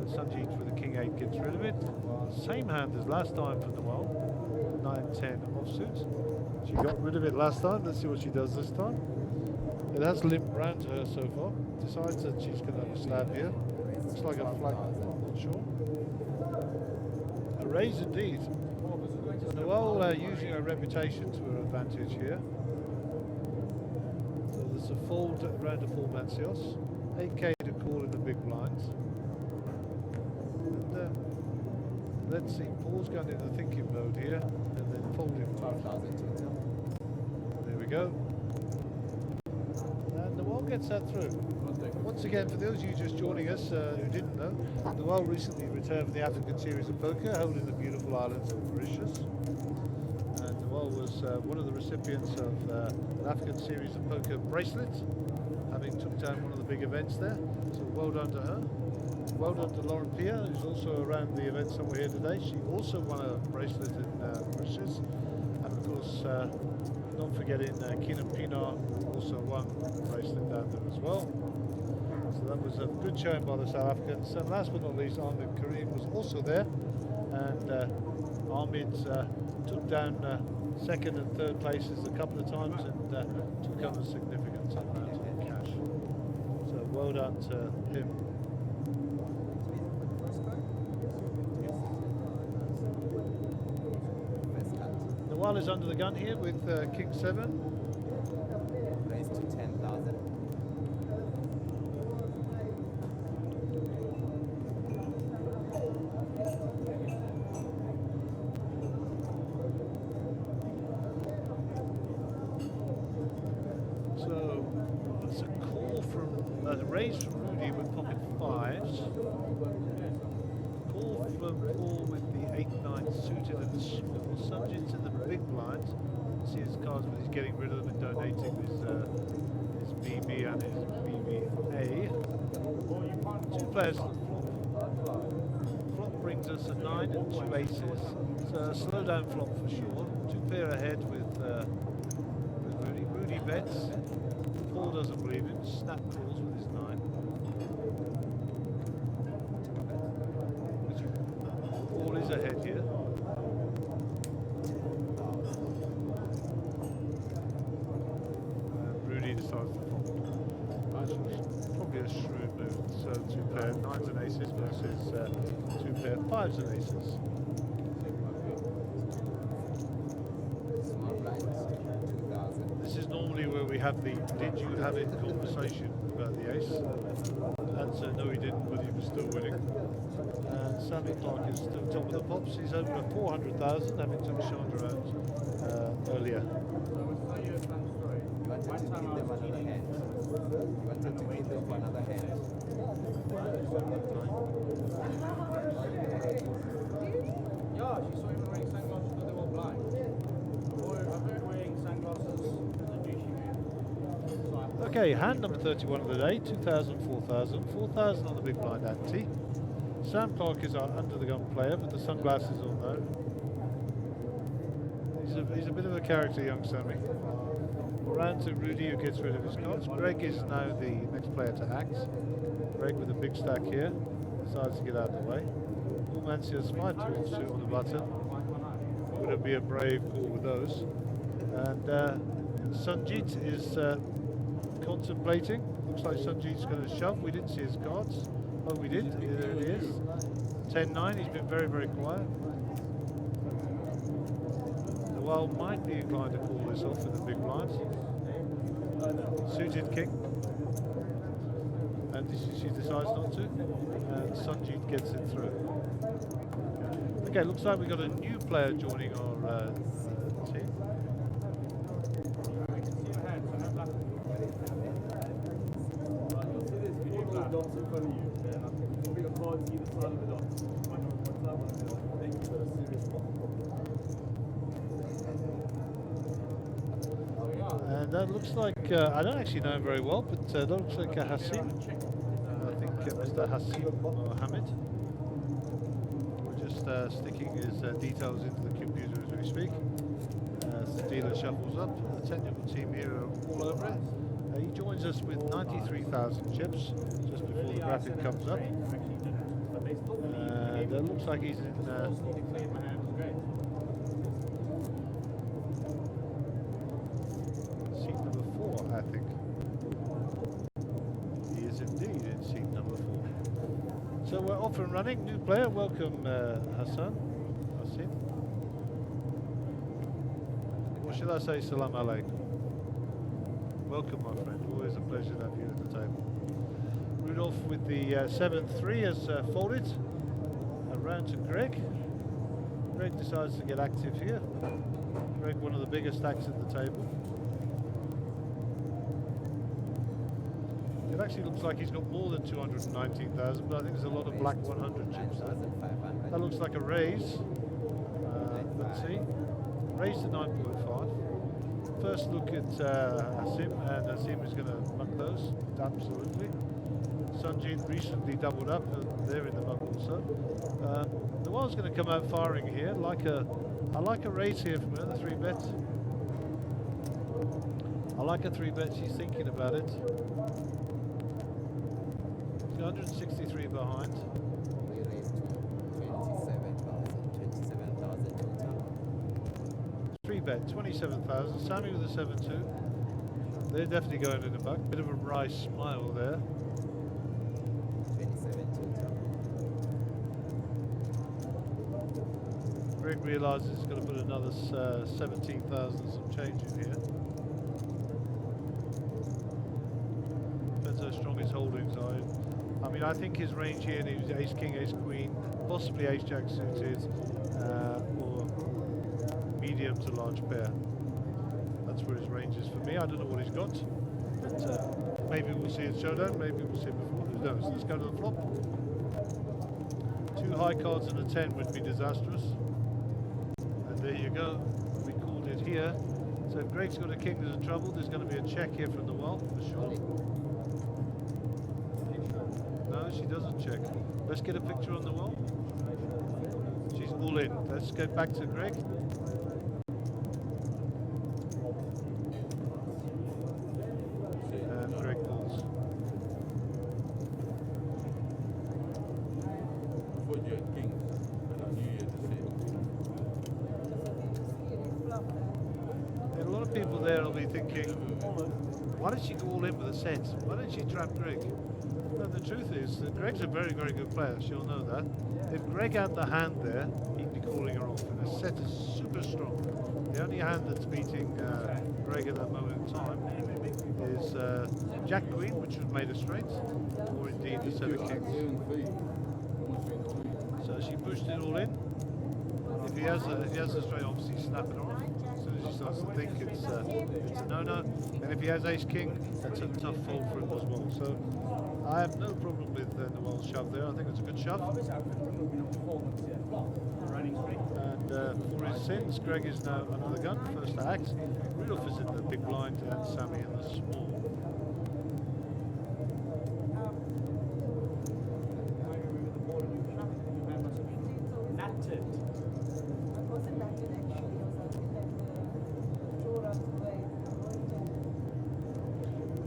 Sanjeet with the King 8 gets rid of it. Same hand as last time for Noel, 9-10 offsuit. She got rid of it last time, let's see what she does this time. It has limped round her so far. Decides that she's going to have a slab here. Looks like a flag, not sure. A raise indeed. Noel using her reputation to her advantage here. So there's a fold round to full Mancios. 8k to call in the big blinds. And let's see, Paul's gone into thinking mode here and then folding mode. There we go. And the Noel gets that through. Once again, for those of you just joining us who didn't know, the Noel recently returned from the African Series of Poker held in the beautiful islands of Mauritius. And the Noel was one of the recipients of an African Series of Poker bracelet, having took down one of the big events there. So well done to her. Well done to Lauren Pia, who's also around the event somewhere here today. She also won a bracelet in Mauritius. And of course, not forgetting Keenan Pinar, who also won a bracelet down there as well. So that was a good showing by the South Africans. And last but not least, Ahmed Karim was also there. And Ahmed took down second and third places a couple of times and took home a significant amount of cash. So well done to him. Noel is under the gun here with King 7. Raised to 10,000. So it's a call from a raise from Rudy with pocket 5s. Call from Paul with the 8-9 suited and small. Subject in the big blind. See his cards, but he's getting rid of them and donating his BB and his BBA. 2 players to the flop. Flop brings us That's a 9 and 2 aces. So a slow down flop for sure. 2 pair ahead with Rudy. Rudy bets. Paul doesn't believe him. Snap calls with his 9. Paul is ahead here. Rudy decides to fold. Probably a shrewd move. So 2 pair 9s and aces versus 2 pair 5s and aces. Small blinds, 2,000. This is normally where we have the "did you have it" conversation about the ace. Answer: no, he didn't, but he was still winning. And Sammy Clark is still top of the pops. He's over at 400,000, having took Chandra out earlier. You wanted to give them another hand. You wanted to give them another hand. Yeah, she saw him wearing sunglasses because they were blind. Or I've heard wearing sunglasses is a douchey move. So I Okay, hand number 31 of the day, 2,000, 4,000, 4,000 on the big blind ante. Sam Clark is our under the gun player with the sunglasses on though. He's a bit of a character, young Sammy. Round to Rudy, who gets rid of his cards. Greg is now the next player to act. Greg with a big stack here, decides to get out of the way. Mansi has 5 12 suit on the button. Would it be a brave call with those? And Sanjit is contemplating. Looks like Sanjit's going to shove. We didn't see his cards. Oh, we did. There it is. 10-9. He's been very, very quiet. The Wild might be inclined to call this off with the big blind. Suited king. And she decides not to. And Sanjit gets it through. Okay, looks like we've got a new player joining our team. Dots in front of you, and I'm moving a card to either side of the dots. Thank you for a serious one. And that looks like, I don't actually know him very well, but that looks like Hassim. I think Mr. Hassim Mohammed. We're just sticking his details into the computer as we speak. As the dealer shuffles up, the technical team here are all over it. He joins us with 93,000 chips just before the graphic comes up. And it looks like he's in seat number 4, I think. He is indeed in seat number 4. So we're off and running. New player, welcome Hassim. Or should I say salam alaikum? Welcome, my friend. Always a pleasure to have you at the table. Rudolph with the 7-3 has folded. Around to Greg. Greg decides to get active here. Greg, one of the biggest stacks at the table. It actually looks like he's got more than 219,000, but I think there's a lot of black 100 chips there. That looks like a raise. Let's see. Raise to 9.5. First look at Hassim, and Hassim is going to muck those, absolutely. Sanjit recently doubled up, and they're in the muck also. The Wild's going to come out firing here. I like a raise here from her, the 3 bets. I like a 3 bet, she's thinking about it. She's 163 behind. We raised 27,000 total. 3 bet, 27,000. Sammy with a 7-2. They're definitely going in the buck. Bit of a wry smile there. 27 total. Greg realises he's got to put another 17,000 some change in here. Depends how strong his holdings are. I mean, I think his range here is ace king, ace queen, possibly ace jack suited, or medium to large pair. That's where his range is for me. I don't know what he's got, but maybe we'll see it showdown, maybe we'll see it before. Who knows? Let's go to the flop. 2 high cards and a 10 would be disastrous. And there you go. We called it here. So if Greg's got a king, there's a trouble. There's going to be a check here from the well, for sure. No, she doesn't check. Let's get a picture on the well. all in. Let's go back to Greg. And Greg calls. Before you had kings, and I knew you had to say And a lot of people there will be thinking, why did she go all in with a set? Why didn't she trap Greg? No, the truth is that Greg's a very, very good player. She'll know that. If Greg had the hand there, he'd be calling her off. And the set is super strong. The only hand that's beating Greg at that moment in time is Jack Queen, which would have made a straight, or indeed the set of kings. So she pushed it all in. If he has a straight, obviously snap it off. As soon as he starts to think it's a no-no. And if he has ace-king, that's a tough fold for him as well. So I have no problem with Noel's shove there. I think it's a good shove. And for his sins, Greg is now under the gun, first to act. Rudolph is in the big blind and Sammy in the small.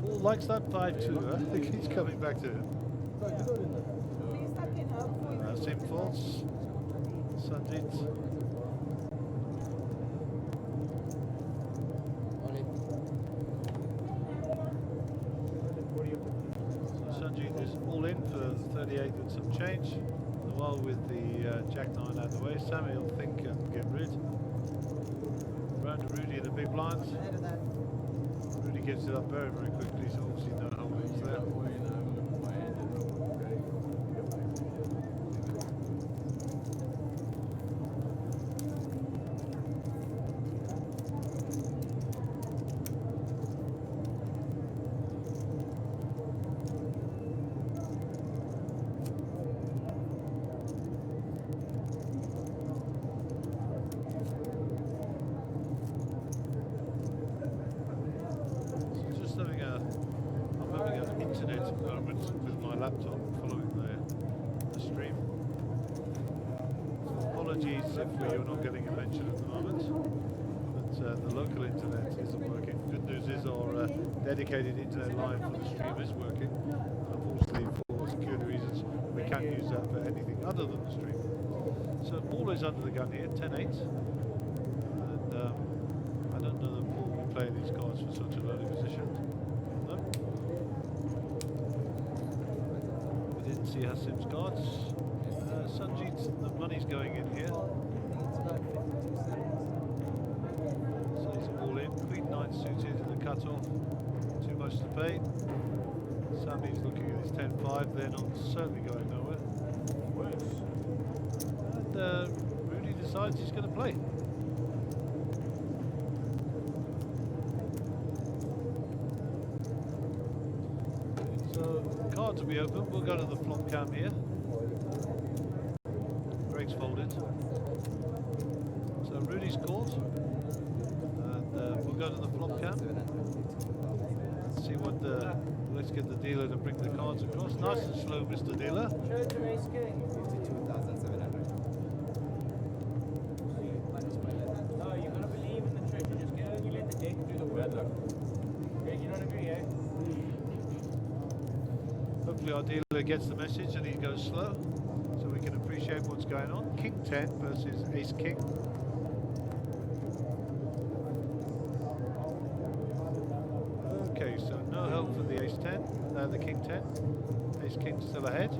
Paul likes that 5-2. I think he's coming back to him. Same faults. Sanjit. Sanjit is all in for 38 with some change. While with the Jack 9 out of the way, Sammy will think and get rid. Round to Rudy in the big blind. Rudy gives it up very, very quickly, so obviously no holdings there. Laptop following the stream. So apologies if you're not getting a mention at the moment, but the local internet isn't working. Good news is our dedicated internet line for the stream is working. Unfortunately, for security reasons, we can't use that for anything other than the stream. So Paul is under the gun here, 10-8, and I don't know that Paul will play these cards for such a early position. No. See Hassim's cards. Sanjit, the money's going in here. So he's all in. Queen 9 suited in the cut-off. Too much to pay. Sammy's looking at his 10-5. They're not certainly going nowhere. And Rudy decides he's going to play. Cards will be open. We'll go to the flop cam here. Greg's folded. So Rudy's called. And we'll go to the flop cam. See what the... Let's get the dealer to bring the cards across. Nice and slow, Mr. Dealer. 52,700. No, you've got to believe in the trick. You just get out and you let the deck do the work. Greg, you don't agree, eh? Hopefully our dealer gets the message and he goes slow, so we can appreciate what's going on. King 10 versus Ace King. Okay, so no help for the Ace 10, the King 10. Ace King still ahead.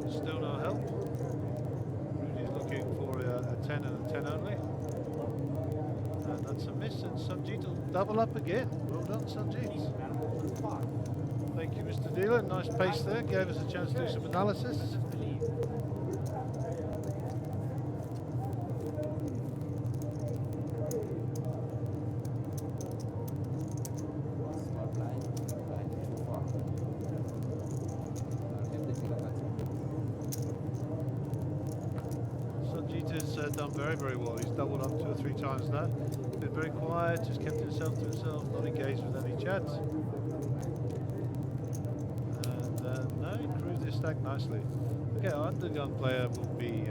Still no help. Rudy's looking for a 10 and a 10 only. And that's a miss, and Sanjit will double up again. Well done, Sanjit. Thank you, Mr. Dealer. Nice pace there. Gave us a chance to do some analysis. Sanjit has done very, very well. He's doubled up 2 or 3 times now. Been very quiet, just kept himself to himself, not engaged with any chat. No, he improved his stack nicely. Okay, our undergun player will be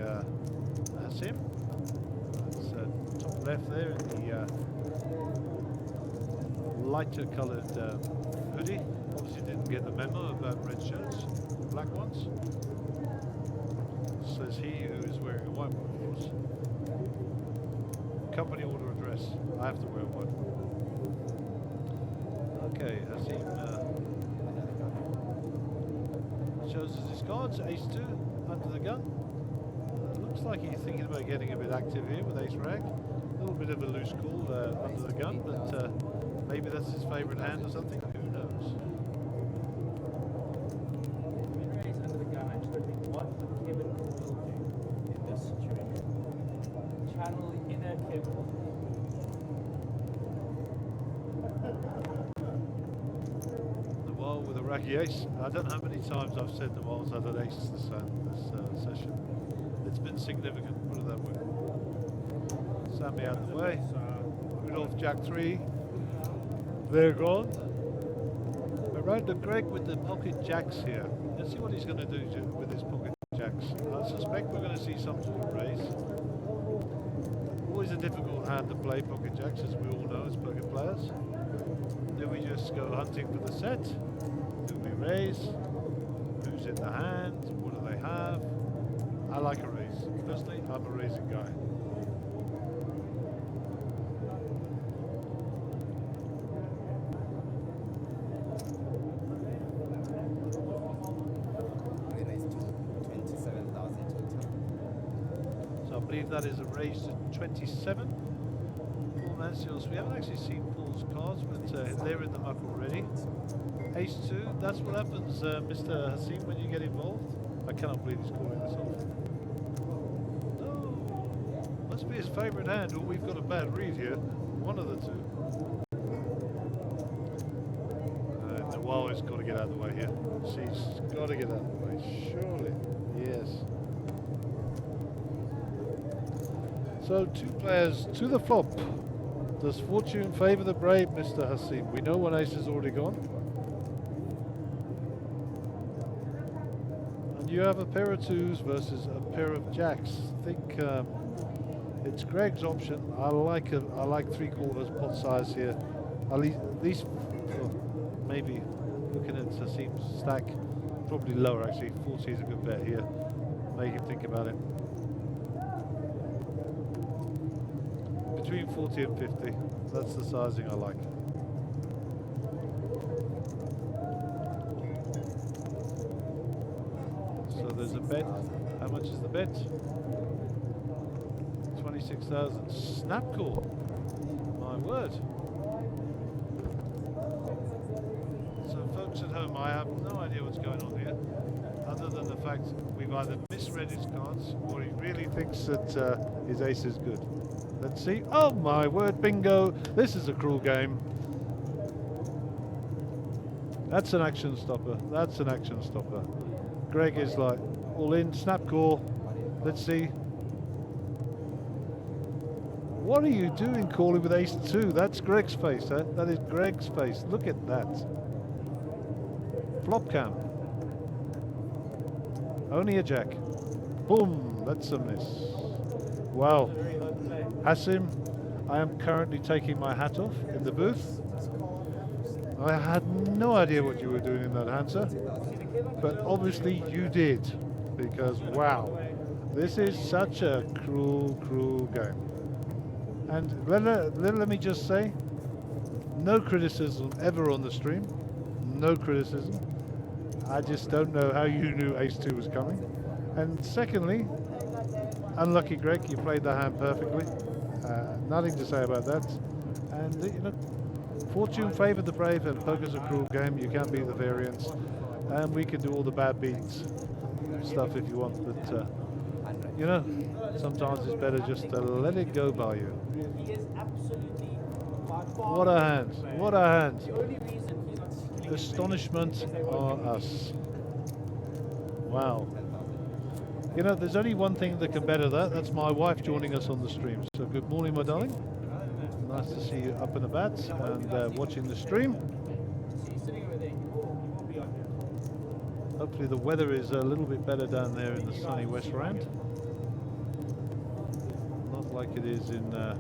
Asim. That's top left there in the lighter coloured hoodie. Obviously didn't get the memo about red shirts, black ones. Says he who is wearing a white one, of course. Company order address. I have to wear one. Okay, Asim shows us his cards. Ace 2 under the gun. Looks like he's thinking about getting a bit active here with ace rag. A little bit of a loose call under the gun, but maybe that's his favourite hand or something. Who knows? Raise under the gun, actually, I think what Kevin will do in this situation. Channel inner Kevin. The wall with a racky ace. I don't know how many times I've said the walls had an ace this session. It's been significant, put it that way. Sammy out of the way. Rudolph Jack 3. They're gone. We're right to Greg with the pocket jacks here. Let's see what he's going to do with his pocket jacks. I suspect we're going to see some sort of raise. Always a difficult hand to play, pocket jacks, as we all know as poker players. Do we just go hunting for the set? Do we raise? Who's in the hand? What do they have? I like a raise. Personally, I'm a raising guy. We raised 27,000 total. So I believe that is a raise to 27. Paul Mancios, we haven't actually seen Paul's cards, but they're in the muck already. Ace 2, that's what happens, Mr. Hasim, when you get involved. I cannot believe he's calling this off. No, must be his favourite hand, or we've got a bad read here. One of the two. Noel has got to get out of the way here. She's got to get out of the way, surely. Yes. So 2 players to the flop. Does fortune favour the brave, Mr. Hasim? We know one ace has already gone. And you have a pair of 2s versus a pair of jacks. I think it's Greg's option. I like 3/4 pot size here. At least maybe looking at Hasim's stack, probably lower actually. 40 is a good bet here. Make him think about it. Between 40 and 50. That's the sizing I like. So there's a bet. How much is the bet? 26,000. Snap call. My word. So folks at home, I have no idea what's going on here, other than the fact we've either misread his cards or he really thinks that his ace is good. Let's see. Oh my word, bingo. This is a cruel game. That's an action stopper. That's an action stopper. Greg is like, all in, snap call. Let's see. What are you doing calling with ace 2? That's Greg's face, huh? That is Greg's face. Look at that. Flop cam. Only a jack. Boom. That's a miss. Wow. Hasim, I am currently taking my hat off in the booth. I had no idea what you were doing in that hand, sir. But obviously you did. Because, wow. This is such a cruel, cruel game. And let me just say, no criticism ever on the stream. No criticism. I just don't know how you knew ace 2 was coming. And secondly, unlucky Greg, you played the hand perfectly. Nothing to say about that. And you know, fortune favoured the brave, and poker's a cruel game. You can't beat the variance, and we can do all the bad beats stuff if you want. But you know, sometimes it's better just to let it go by you. He is absolutely by far. What a hand! What a hand! The only reason he's not stealing Astonishment on us. Wow. You know, there's only one thing that can better that. That's my wife joining us on the stream. So good morning, my darling. Nice to see you up and about and watching the stream. See, he's sitting over there. He will be on here. Hopefully the weather is a little bit better down there in the sunny West Rand. Not like it is in the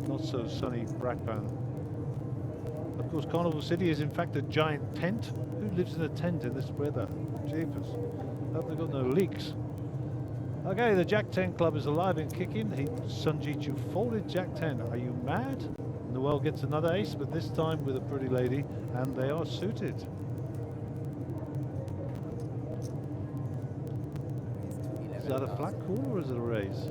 not so sunny Brakpan. Of course, Carnival City is in fact a giant tent. Who lives in a tent in this weather? Jeepers. Hope they've got no leaks. Okay, the Jack 10 Club is alive and kicking. Sunjit, you folded Jack 10. Are you mad? Noel gets another ace, but this time with a pretty lady, and they are suited. Is that a flat call or is it a raise?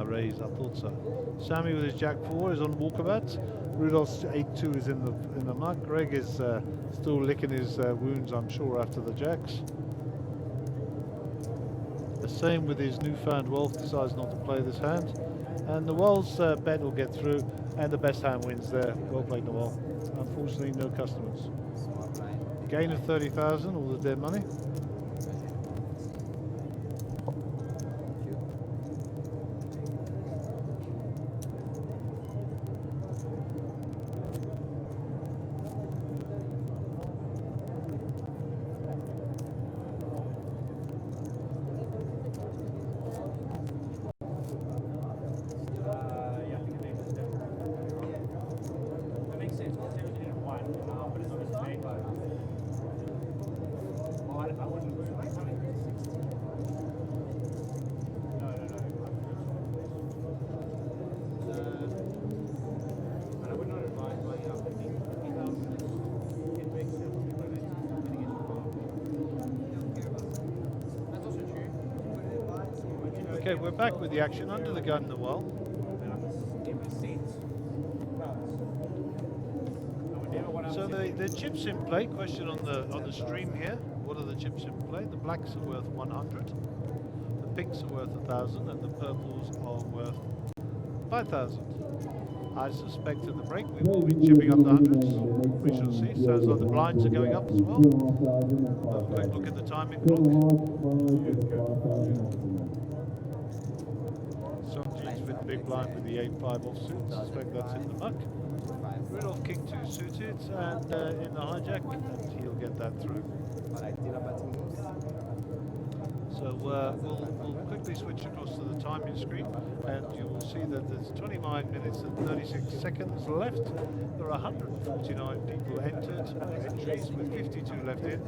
Raise, I thought so. Sammy with his Jack 4 is on walkabout. Rudolph's 8-2 is in the mud. Greg is still licking his wounds, I'm sure, after the Jacks. The same with his newfound wealth, decides not to play this hand. And Noel's bet will get through, and the best hand wins there. Well played, Noel. Unfortunately, no customers. Gain of 30,000, all the dead money. Okay, we're back with the action under the gun, Noel. So the chips in play. Question on the stream here. What are the chips in play? The blacks are worth 100, the pinks are worth 1,000, and the purples are worth 5,000. I suspect at the break we will be chipping up the hundreds. We shall see. Sounds like the blinds are going up as well. Have a quick look at the timing clock. Somebody's with the big blind with the 8-5 offsuit. Suspect that's in the muck. Rudolph King 2 suited and in the hijack, and he'll get that through. So we'll quickly switch across to the timing screen, and you will see that there's 29 minutes and 36 seconds left. There are 149 people entered, entries with 52 left in,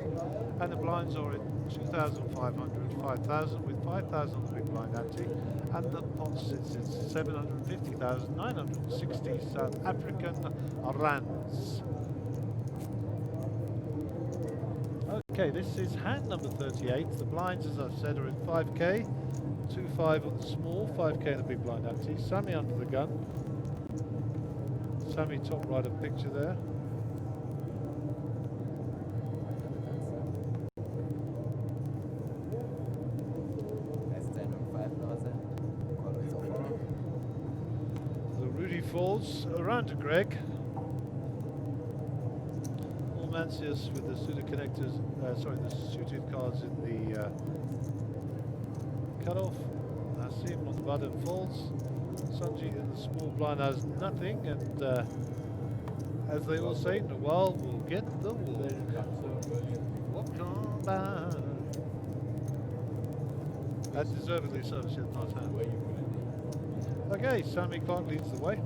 and the blinds are at 2,500, 5,000 with 5,000 on the big blind ante, and the pot sits at 750,960 South African rands. Okay, this is hand number 38. The blinds, as I've said, are at 5k, 2-5 on the small, 5k on the big blind ante. Sammy under the gun. Sammy top right of picture there. The Rudy falls around to Greg. Mancius with the suited connectors, the suited cards in the cutoff. Hasim on the button folds. Sanji in the small blind has nothing, and as they all say, Noel will get the walk. Walk on by. That's deservedly so, she had a nice hand. Okay, Sammy Clark leads the way.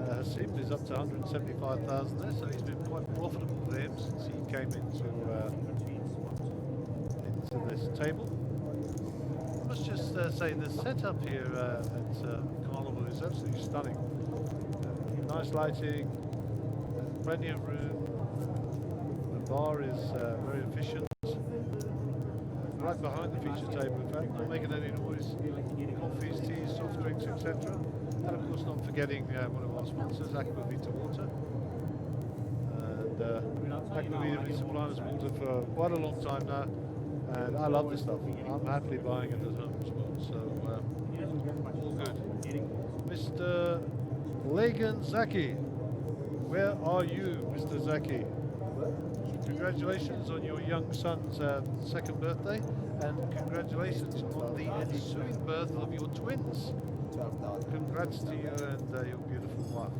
Hasim is up to 175,000 there, so he's been quite profitable for him since he came into this table. I must just say the setup here at Carnival is absolutely stunning. Nice lighting, plenty of room. The bar is very efficient. Right behind the feature table, in fact, not making any noise. Coffees, teas, soft drinks, etc. And of course not forgetting one of our sponsors, Aquavita Water. And Aquavita has been supplying us water for quite a long time now, and I love this stuff. I'm happily buying it at home as well, so all good. Mr. Lagan Zaki, where are you, Mr. Zaki? Congratulations on your young son's second birthday, and congratulations on the ensuing birth of your twins. Congrats to you and your beautiful wife.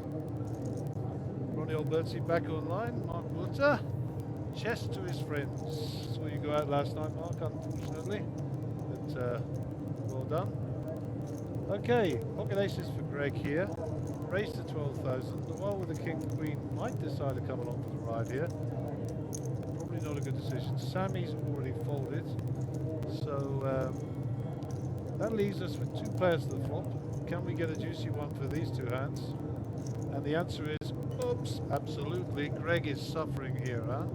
Ronnie Alberti back online. Mark Luther. chess to his friends. Saw you go out last night, Mark, unfortunately. But well done. Okay, pocket aces for Greg here. Raise to 12,000. Noel with the king queen might decide to come along for the ride here. Probably not a good decision. Sammy's already folded. So that leaves us with 2 players to the flop. Can we get a juicy one for these 2 hands? And the answer is, oops, absolutely. Greg is suffering here, huh?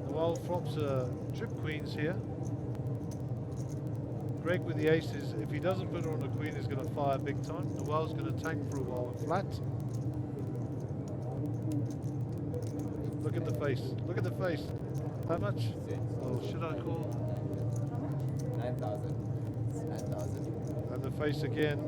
Noel flops trip queens here. Greg with the aces, if he doesn't put her on the queen, is going to fire big time. Noel's going to tank for a while and flat. Look at the face. Look at the face. How much? Oh, should I call? 9,000. 9,000. And the face again.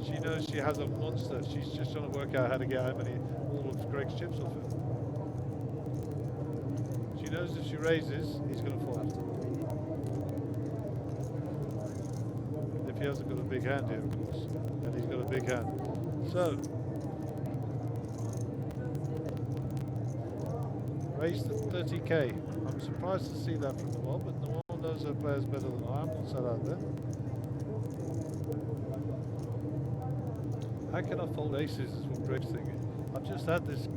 She knows she has a monster. She's just trying to work out how to get all of Greg's chips off it. She knows if she raises, he's going to fold. If he hasn't got a big hand here, of course. And he's got a big hand. So, raise to 30k. I'm surprised to see that from Noel, but Noel knows her players better than I am. What's that out there? How can I fold aces is what Greg's thinking. I've just had this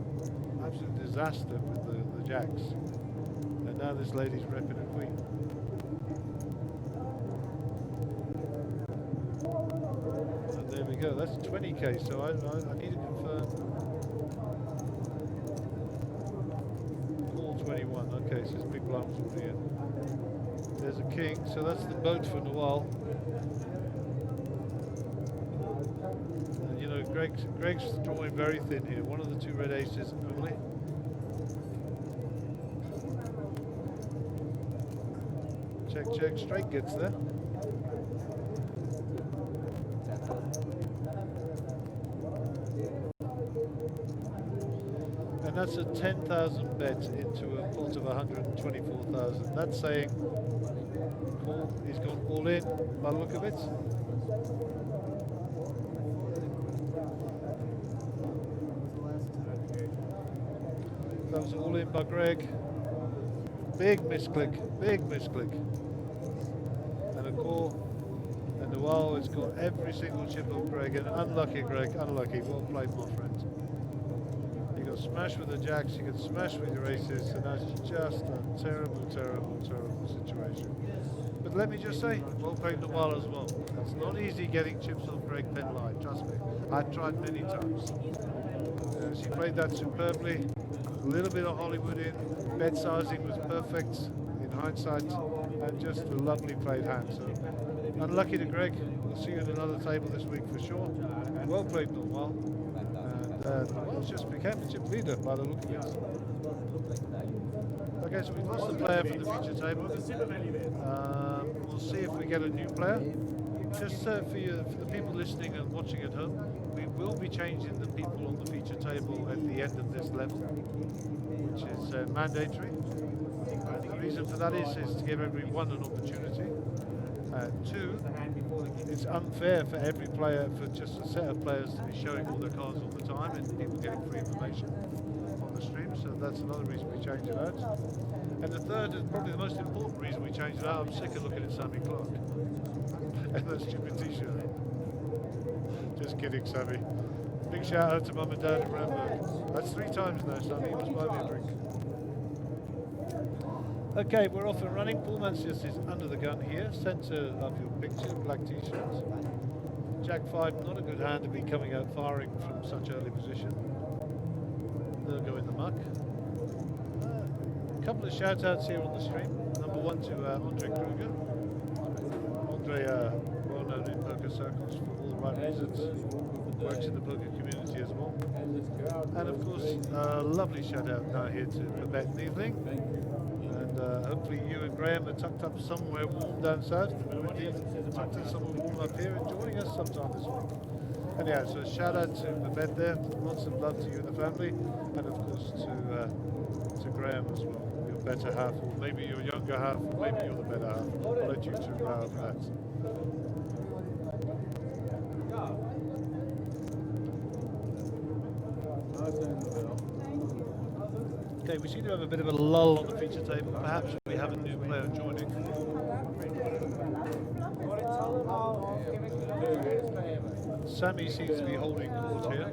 absolute disaster with the jacks. And now this lady's repping a queen. And there we go, that's 20k, so I need to confirm. Call 21, okay, so it's big blind was already in. There's a king, so that's the boat for Noel. And you know, Greg's drawing very thin here, one of the 2 red aces only. Check, check, straight gets there. And that's a 10,000 bet into a pot of 124,000. That's saying call. He's gone all in by the look of it. That was all in by Greg. Big misclick, big misclick. And a call. And Noel has got every single chip of Greg. And unlucky Greg, unlucky. Well played, my friend. You got smashed with the jacks, you got smashed with your aces, and that's just a terrible, terrible, terrible situation. But let me just say, well played Noel as well. It's not easy getting chips off Greg Penlight, trust me. I've tried many times. She played that superbly. A little bit of Hollywood in, bet sizing was perfect in hindsight, and just a lovely played hand. So unlucky to Greg. We'll see you at another table this week for sure. Well played, Noel. And Noel just became the chip leader by the look of it. Okay, so we've lost the player for the feature table. We'll see if we get a new player. Just for the people listening and watching at home, we will be changing the people on the feature table at the end of this level, which is mandatory. And the reason for that is to give everyone an opportunity. 2, it's unfair for every player, for just a set of players to be showing all their cards all the time and people getting free information on the stream, so that's another reason we change it out. And the third is probably the most important reason we change it out. I'm sick of looking at Sammy Clark and that stupid t-shirt. Just kidding, Sammy. Big shout out to Mum and Dad in Ramberg. That's 3 times now, Sammy. You must buy me a drink. Okay, we're off and running. Paul Mancius is under the gun here. Centre of your picture, black t-shirts. Jack 5, not a good hand to be coming out firing from such early position. They'll go in the muck. A couple of shout outs here on the stream. Number 1 to Andre Kruger. Andre, well known in poker circles for all the right reasons. Works in the poker community as well. And of course, lovely shout out now here to Babette and Evening. And hopefully you and Graham are tucked up somewhere warm down south. Or indeed tucked in somewhere warm up here and joining us sometime this week. And yeah, so a shout out to Babette there. Lots of love to you and the family. And of course to Graham as well. Your better half, or maybe your younger half, or maybe you're the better half. I'll let you two row over that. Okay, we seem to have a bit of a lull on the feature table. Perhaps we have a new player joining. Sammy seems to be holding court here.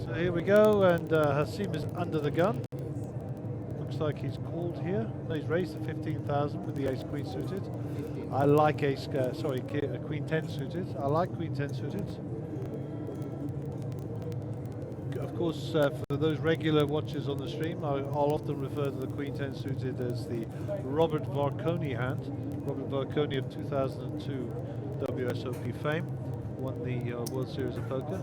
So here we go, and Hasim is under the gun. Looks like he's called here. No, he's raised to 15,000 with the ace-queen suited. I like queen 10 suited. I like queen 10 suited. Of course, for those regular watchers on the stream, I'll often refer to the queen 10 suited as the Robert Varconi hand. Robert Varconi of 2002 WSOP fame won the World Series of Poker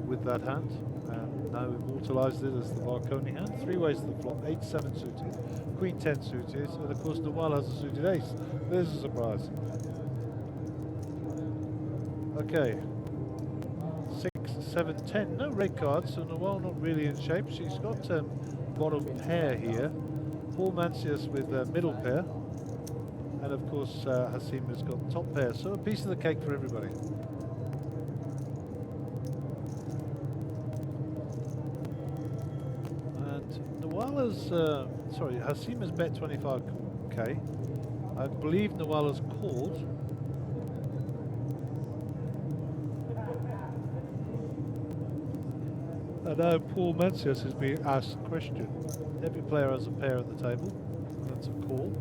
with that hand, and now immortalised it as the Varconi hand. Three ways to the flop, 8-7 suited, queen 10 suited, and of course Nawal has a suited ace. There's a surprise. Okay. 6, 7, 10. No red cards, so Nawal not really in shape. She's got bottom pair here. Paul Mancius with middle pair. And of course Hasim has got top pair. So a piece of the cake for everybody. And Nawal has, Hasim has bet 25k. I believe Nawal has called. And now Paul Mancius is being asked a question. Every player has a pair at the table. That's a call.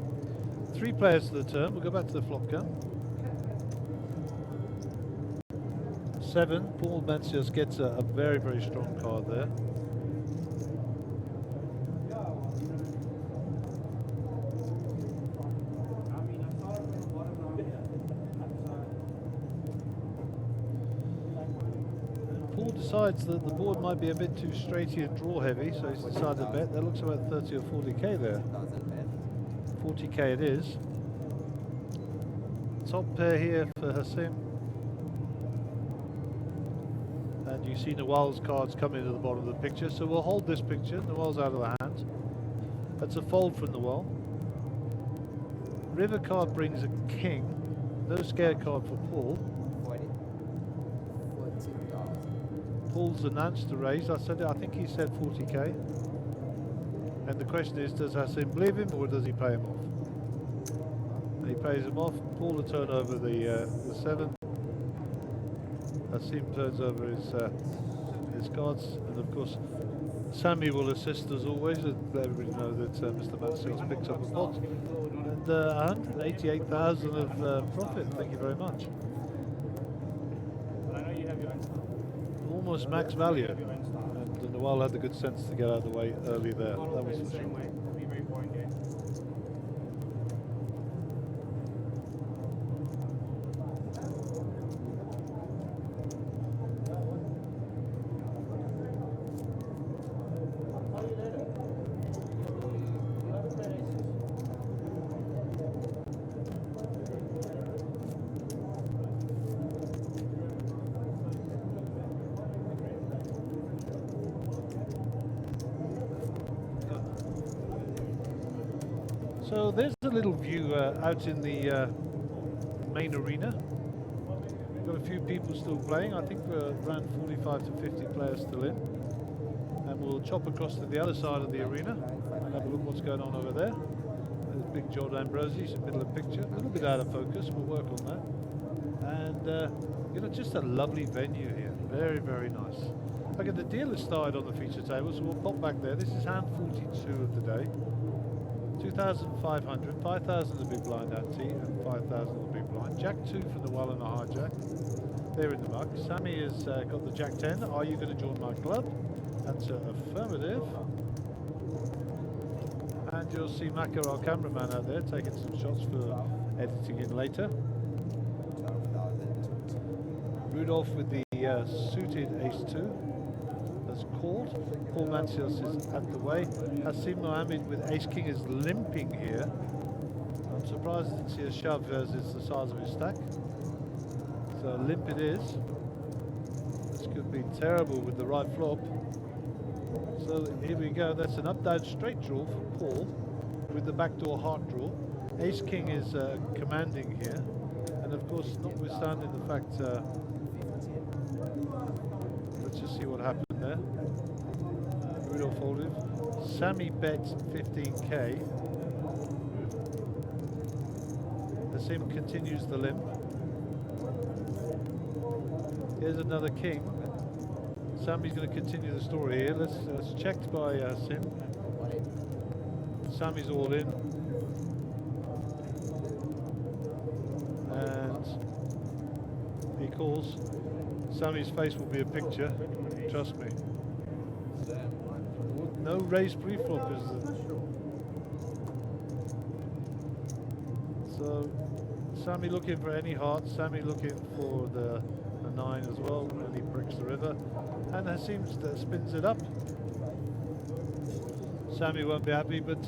3 players to the turn. We'll go back to the flop gun. 7. Paul Mancius gets a very, very strong card there. Decides that the board might be a bit too straighty and draw heavy, so he's decided to bet. That looks about 30 or 40k there. 40k it is. Top pair here for Hasim. And you see Nawal's cards come into the bottom of the picture, so we'll hold this picture. Nawal's out of the hand. That's a fold from Nawal. River card brings a king. No scare card for Paul. Paul's announced the raise. I think he said 40k. And the question is, does Hasim believe him or does he pay him off? And he pays him off. Paul will turn over the 7. Hasim turns over his cards, and of course Sammy will assist as always, and let everybody know that Mr. Mansfield picks up a pot. And 188,000 of profit. Thank you very much. Almost max value, and Nawal had the good sense to get out of the way early there. That was for sure. So there's a little view out in the main arena. We've got a few people still playing. I think we're around 45 to 50 players still in. And we'll chop across to the other side of the arena and have a look what's going on over there. There's big Jordan Ambrosi's in the middle of the picture. A little bit out of focus, we'll work on that. And just a lovely venue here. Very, very nice. Okay, the deal has started on the feature table, so we'll pop back there. This is hand 42 of the day. 2,500, 5,000 the big blind ante, and 5,000 the big blind. Jack 2 for the well and a hijack. They're in the muck. Sammy has got the Jack 10. Are you going to join my club? Answer affirmative. And you'll see Maka, our cameraman, out there taking some shots for editing in later. Rudolph with the suited ace-2. That's called. Paul Mancios is at the way. Hassim Mohammed with ace-king is limping here. I'm surprised I didn't see a shove as it's the size of his stack. So limp it is. This could be terrible with the right flop. So here we go. That's an up-down straight draw for Paul with the backdoor heart draw. Ace-king is commanding here. And of course, notwithstanding the fact, let's just see what happened there. Rudolph folded. Sammy bets 15k. Hassim continues the limp. Here's another king. Sammy's going to continue the story here. Let's checked by Hassim. Sammy's all in. And he calls. Sammy's face will be a picture, trust me. No raise pre-flop is there. So Sammy looking for any heart, Sammy looking for the 9 as well, and he bricks the river. And Hassim spins it up. Sammy won't be happy, but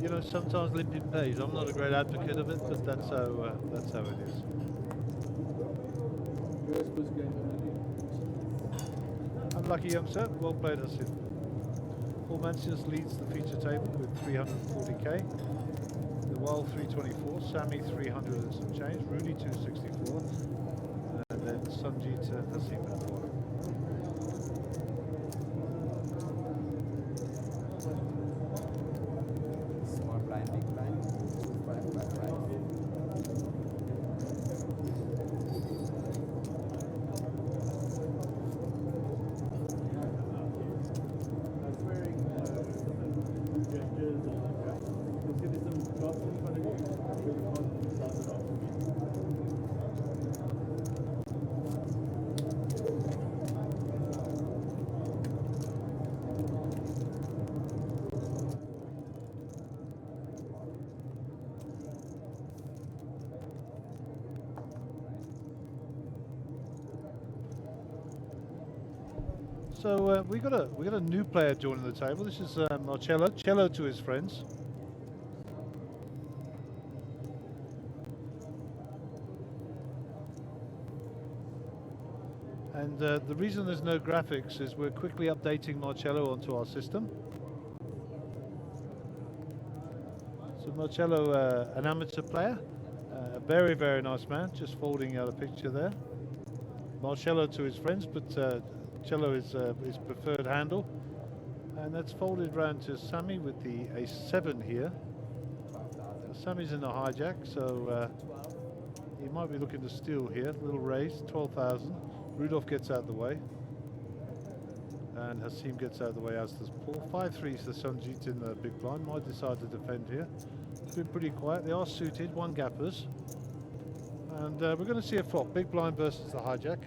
you know, sometimes limping pays. I'm not a great advocate of it, but that's how it is. Unlucky youngster, well played Hassim. Paul Mancios leads the feature table with 340k. The Wild 324, Sammy 300 and some change, Rudy 264, and then Sanjit and Hassim at 4. Small blind, big blind. 555. So we got a new player joining the table. This is Marcello, cello to his friends. And the reason there's no graphics is we're quickly updating Marcello onto our system. So Marcello, an amateur player, a very, very nice man, just folding out a picture there. Marcello to his friends, but cello is his preferred handle. And that's folded round to Sammy with the ace-7 here. Sammy's in the hijack, so he might be looking to steal here. Little raise, 12,000. Rudolph gets out of the way. And Hassim gets out of the way, as does Paul. 5-3 is the Sanjit in the big blind. Might decide to defend here. It's been pretty quiet. They are suited, one gappers. And we're going to see a flop. Big blind versus the hijack.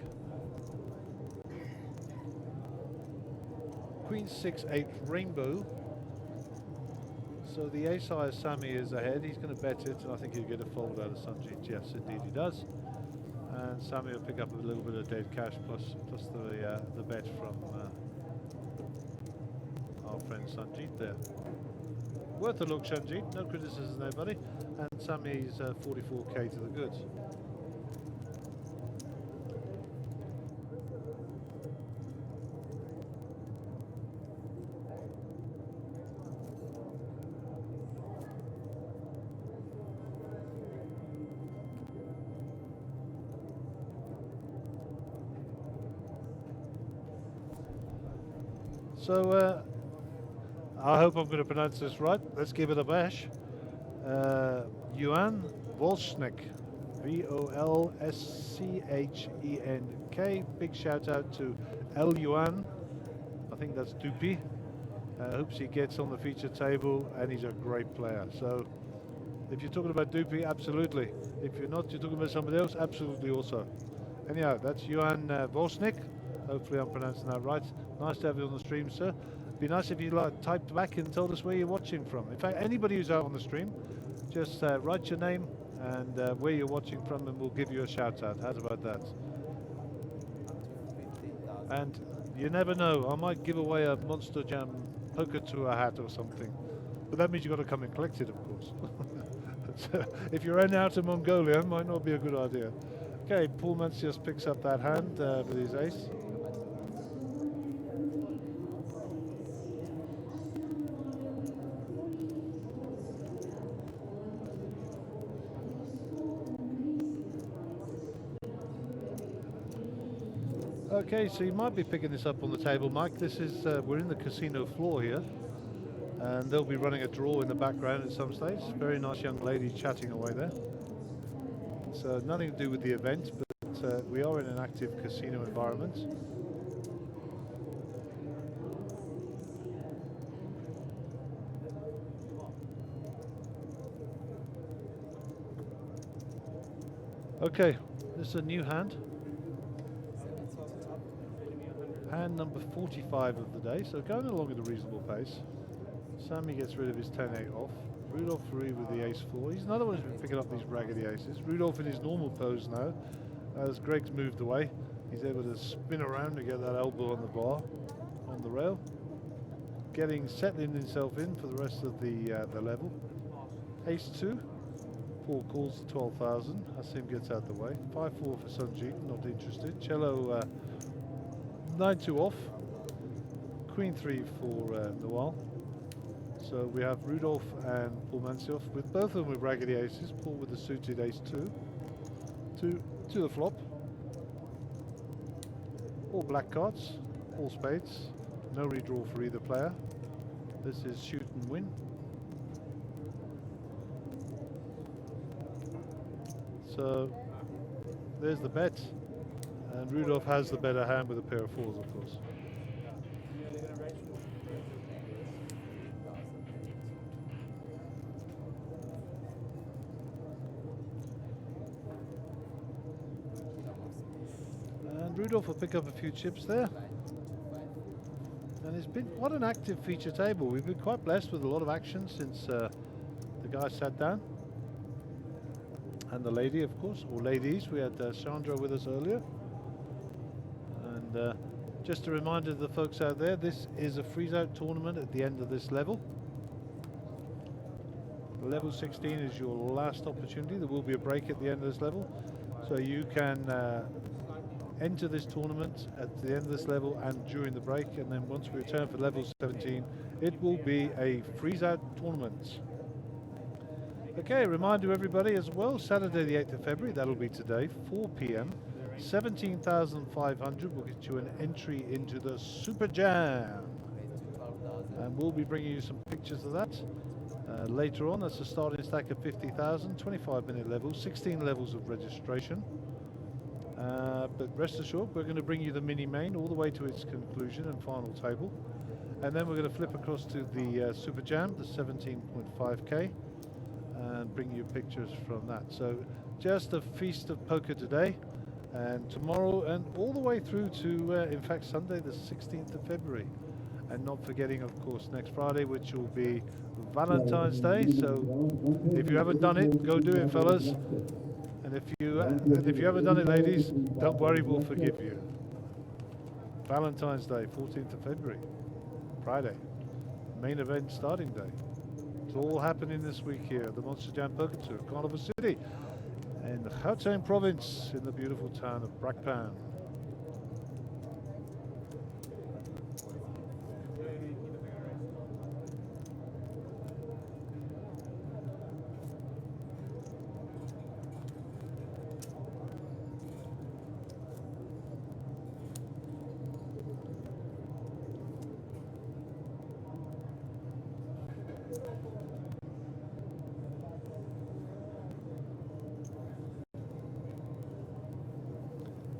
Queen 6-8 rainbow. So the ace high Sammy is ahead. He's going to bet it, and I think he'll get a fold out of Sanjit. Yes, indeed he does. And Sammy will pick up a little bit of dead cash plus the bet from our friend Sanjit there. Worth a look, Sanjit. No criticism there, buddy. And Sammy's 44k to the goods. So I hope I'm going to pronounce this right. Let's give it a bash. Johan Volschnek, V-O-L-S-C-H-E-N-K. Big shout out to El Yuan. I think that's Dupi. Hopes he gets on the feature table, and he's a great player. So if you're talking about Dupi, absolutely. If you're not, you're talking about somebody else, absolutely also. Anyhow, that's Johan Volschnek. Hopefully I'm pronouncing that right. Nice to have you on the stream, sir. Be nice if you typed back and told us where you're watching from. In fact, anybody who's out on the stream, just write your name and where you're watching from, and we'll give you a shout out. How's about that? And you never know, I might give away a Monsterjam Poker Tour hat or something. But that means you've got to come and collect it, of course. So if you're in Outer Mongolia, it might not be a good idea. Okay, Paul Mancius picks up that hand with his ace. Okay, so you might be picking this up on the table, Mike. This is, we're in the casino floor here, and they'll be running a draw in the background at some stage. Very nice young lady chatting away there. So nothing to do with the event, but we are in an active casino environment. Okay, this is a new hand. Hand number 45 of the day, so going along at a reasonable pace. Sammy gets rid of his 10-8 off. Rudolph free with the ace-4. He's another one who's been picking up these raggedy aces. Rudolph in his normal pose now. As Greg's moved away, he's able to spin around to get that elbow on the bar, on the rail. Settling himself in for the rest of the level. Ace-2. Paul calls the 12,000. Hassim gets out the way. 5-4 for Sanjeet, not interested. Cello 9-2 off. Queen-3 for Noel. So we have Rudolph and Paul Mancios, with both of them with raggedy aces. Paul with the suited ace-2 to the flop. All black cards, all spades. No redraw for either player. This is shoot and win. So there's the bet, and Rudolph has the better hand with a pair of fours, of course. And Rudolph will pick up a few chips there. And it's been quite an active feature table. We've been quite blessed with a lot of action since the guy sat down. And the lady, of course, or ladies. We had Chandra with us earlier. And just a reminder to the folks out there, this is a freeze-out tournament at the end of this level. Level 16 is your last opportunity. There will be a break at the end of this level. So you can enter this tournament at the end of this level and during the break. And then once we return for level 17, it will be a freeze-out tournament. Okay, reminder to everybody as well, Saturday the 8th of February, that'll be today, 4 p.m. 17,500 will get you an entry into the Super Jam. And we'll be bringing you some pictures of that later on. That's a starting stack of 50,000, 25-minute level, 16 levels of registration. But rest assured, we're going to bring you the mini-main all the way to its conclusion and final table. And then we're going to flip across to the Super Jam, the 17.5K. And bring you pictures from that. So just a feast of poker today and tomorrow and all the way through to in fact Sunday the 16th of February, and not forgetting of course next Friday, which will be Valentine's Day. So if you haven't done it, go do it, fellas, and if you haven't done it, ladies, don't worry, we'll forgive you. Valentine's Day, 14th of February, Friday, main event starting day. All happening this week here at the Monsterjam Poker Tour, Carnival City, in the Gauteng province, in the beautiful town of Brakpan.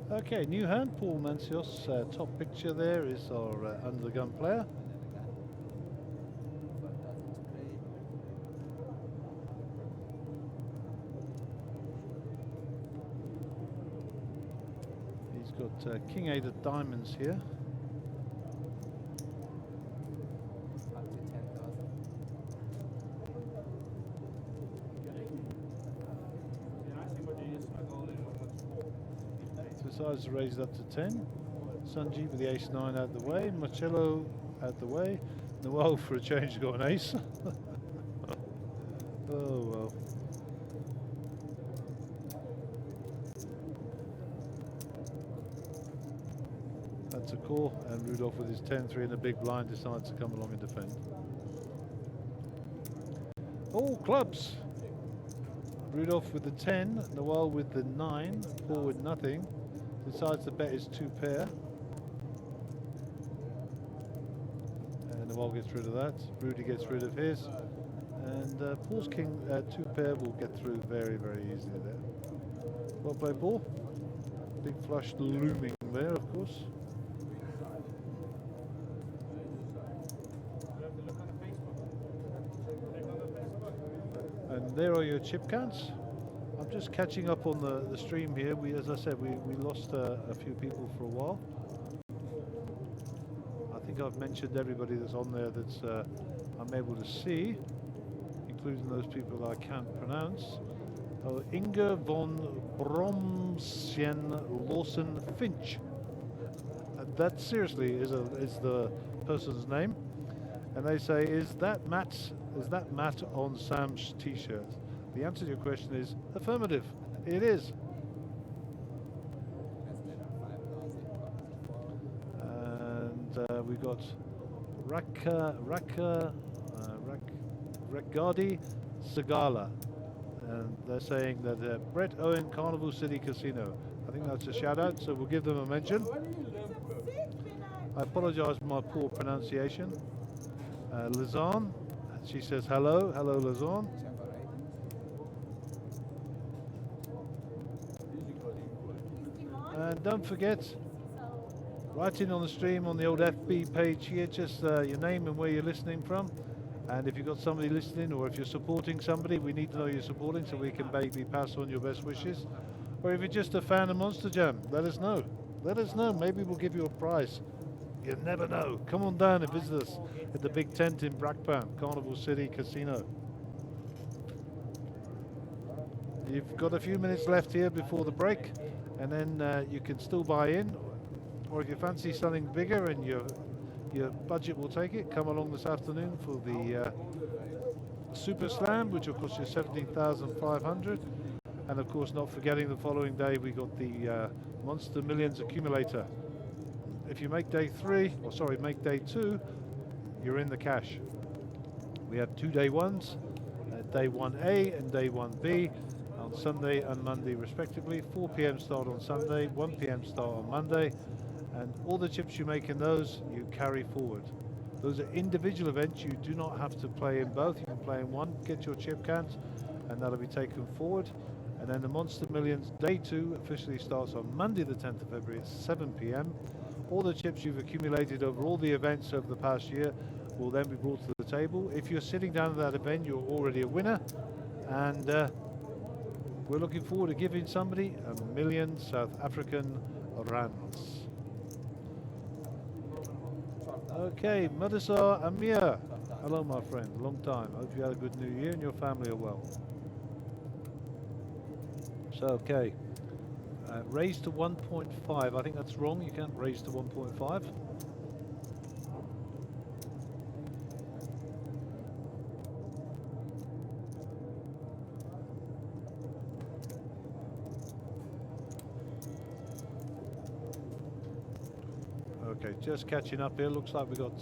Okay, new hand, Paul Mancios. Top picture there is our under the gun player. He's got King 8 of diamonds here. Size raised up to 10. Sanjeev with the ace-9 out the way. Marcello out the way. Noel for a change got an ace. Oh well. That's a call, and Rudolph with his 10-3 in the big blind decides to come along and defend. All clubs. Rudolph with the 10, Noel with the 9, Paul with nothing. Decides to bet his 2 pair. And Noel gets rid of that. Rudy gets rid of his. And Paul's king 2 pair will get through very, very easily there. Well played, Paul. Big flush looming there, of course. And there are your chip counts. I'm just catching up on the stream here. As I said, we lost a few people for a while. I think I've mentioned everybody that's on there that's I'm able to see, including those people that I can't pronounce. Oh, Inge von Bromsjen Lawson Finch. That seriously is the person's name. And they say, is that Matt on Sam's t-shirt? The answer to your question is affirmative. It is. And we got Rakgardi Sagala. And they're saying that Brett Owen, Carnival City Casino. I think that's a shout out, so we'll give them a mention. I apologize for my poor pronunciation. Lizanne, she says hello. Hello, Lizanne. And don't forget, write in on the stream on the old FB page here, just your name and where you're listening from. And if you've got somebody listening, or if you're supporting somebody, we need to know you're supporting so we can maybe pass on your best wishes. Or if you're just a fan of Monsterjam, let us know. Let us know. Maybe we'll give you a prize. You never know. Come on down and visit us at the big tent in Brakpan, Carnival City Casino. You've got a few minutes left here before the break, and then you can still buy in. Or if you fancy something bigger and your budget will take it, come along this afternoon for the Super Slam, which will cost you 17,500. And of course, not forgetting the following day, we got the Monster Millions accumulator. If you make day 3, or sorry, make day 2, you're in the cash. We have 2 day 1s, day 1A and day 1B on Sunday and Monday respectively. 4 p.m. start on Sunday, 1 p.m. start on Monday, and all the chips you make in those, you carry forward. Those are individual events. You do not have to play in both. You can play in one, get your chip count, and that'll be taken forward. And then the Monster Millions day 2 officially starts on Monday the 10th of February at 7 p.m. All the chips you've accumulated over all the events over the past year will then be brought to the table. If you're sitting down at that event, you're already a winner, and we're looking forward to giving somebody 1 million South African rands. Okay, Madasar Amir. Hello, my friend. Long time. Hope you had a good New Year and your family are well. So, okay. Raise to 1.5. I think that's wrong. You can't raise to 1.5. Okay, just catching up here. Looks like we got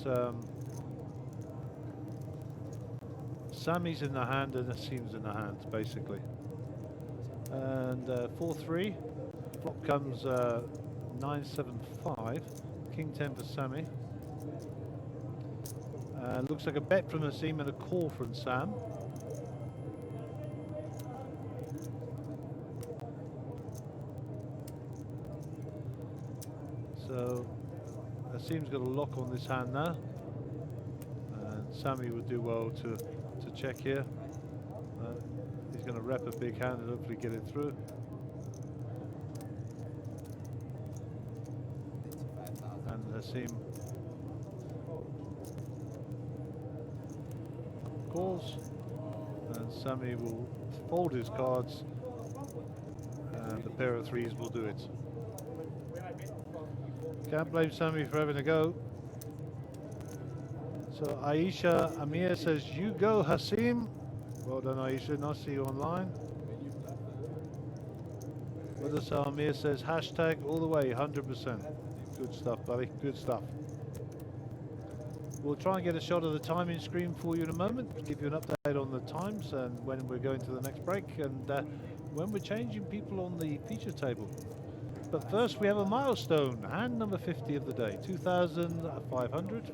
Sammy's in the hand and Nassim's in the hand, basically. And 4-3. Flop comes 9-7-5. King 10 for Sammy. Looks like a bet from Nassim and a call from Sam. So Nassim's got a lock on this hand now, and Sammy would do well to check here. He's going to rep a big hand and hopefully get it through. And Nassim calls, and Sammy will fold his cards, and the pair of threes will do it. Can't blame Sammy for having a go. So Aisha Amir says, "You go, Hasim." Well done, Aisha. Nice to see you online. Wadasa Amir says, "Hashtag all the way, 100%." Good stuff, buddy. Good stuff. We'll try and get a shot of the timing screen for you in a moment, give you an update on the times and when we're going to the next break and when we're changing people on the feature table. But first we have a milestone, hand number 50 of the day, 2,500,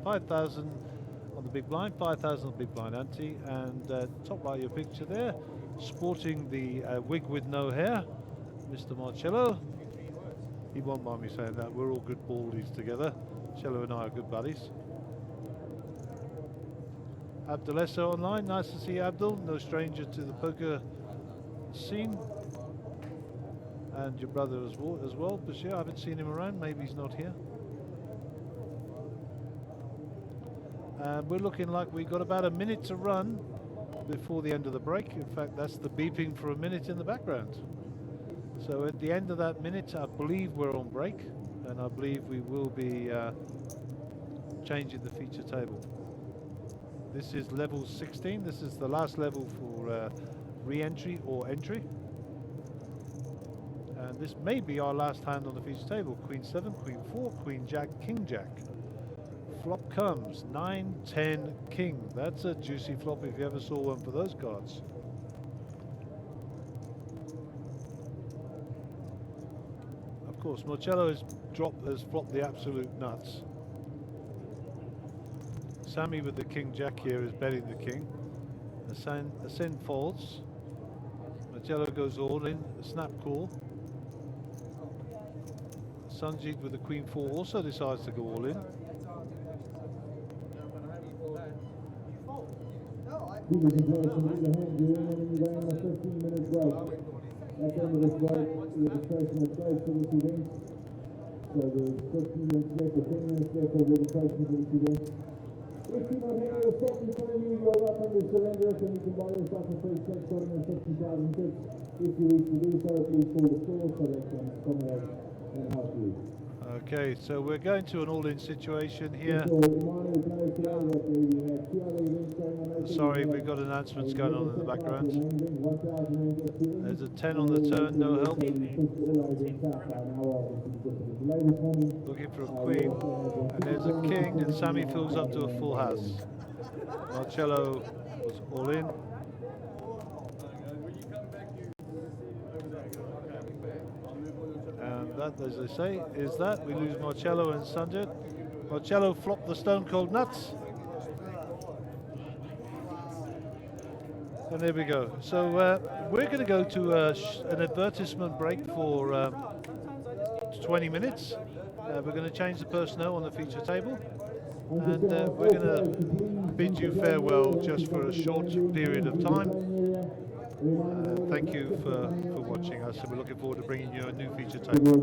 5,000 on the big blind, 5,000 on the big blind ante, and top right of your picture there, sporting the wig with no hair, Mr. Marcello. He won't mind me saying that, we're all good baldies together. Cello and I are good buddies. Abdulessa online, nice to see you, Abdul, no stranger to the poker scene. And your brother as well, Bashir, I haven't seen him around, maybe he's not here. And we're looking like we've got about a minute to run before the end of the break. In fact, that's the beeping for a minute in the background. So at the end of that minute, I believe we're on break, and I believe we will be changing the feature table. This is level 16. This is the last level for re-entry or entry. And this may be our last hand on the feature table. Queen 7, Queen 4, Queen Jack, King Jack. Flop comes 9, 10, King. That's a juicy flop if you ever saw one for those cards. Of course, Marcello has flopped the absolute nuts. Sammy with the King Jack here is betting the King. Ascend folds. Marcello goes all in, a snap call. Sanjeev with the Queen 4 also decides to go all in. People can play some bigger hands here, and then you're going on a 15-minute break. At the end of this break, registration will close for this event. So there's 15 minutes left or 10 minutes left of registration for this event. If you're not having your stock in front of you, you're welcome to surrender it, and you can buy yourself a free set starting at 50,000 tips. If you wish to do so, please call the store so they can accommodate and help you. Okay, so we're going to an all-in situation here. Sorry, we've got announcements going on in the background. There's a 10 on the turn, no help. Looking for a queen, and there's a king, and Sammy fills up to a full house. Marcello was all in. And that, as they say, is that. We lose Marcello and Sanjay. Marcello flopped the Stone Cold Nuts. And there we go. So we're going to go to an advertisement break for 20 minutes. We're going to change the personnel on the feature table. And we're going to bid you farewell just for a short period of time. Thank you for watching us, and we're looking forward to bringing you a new feature table.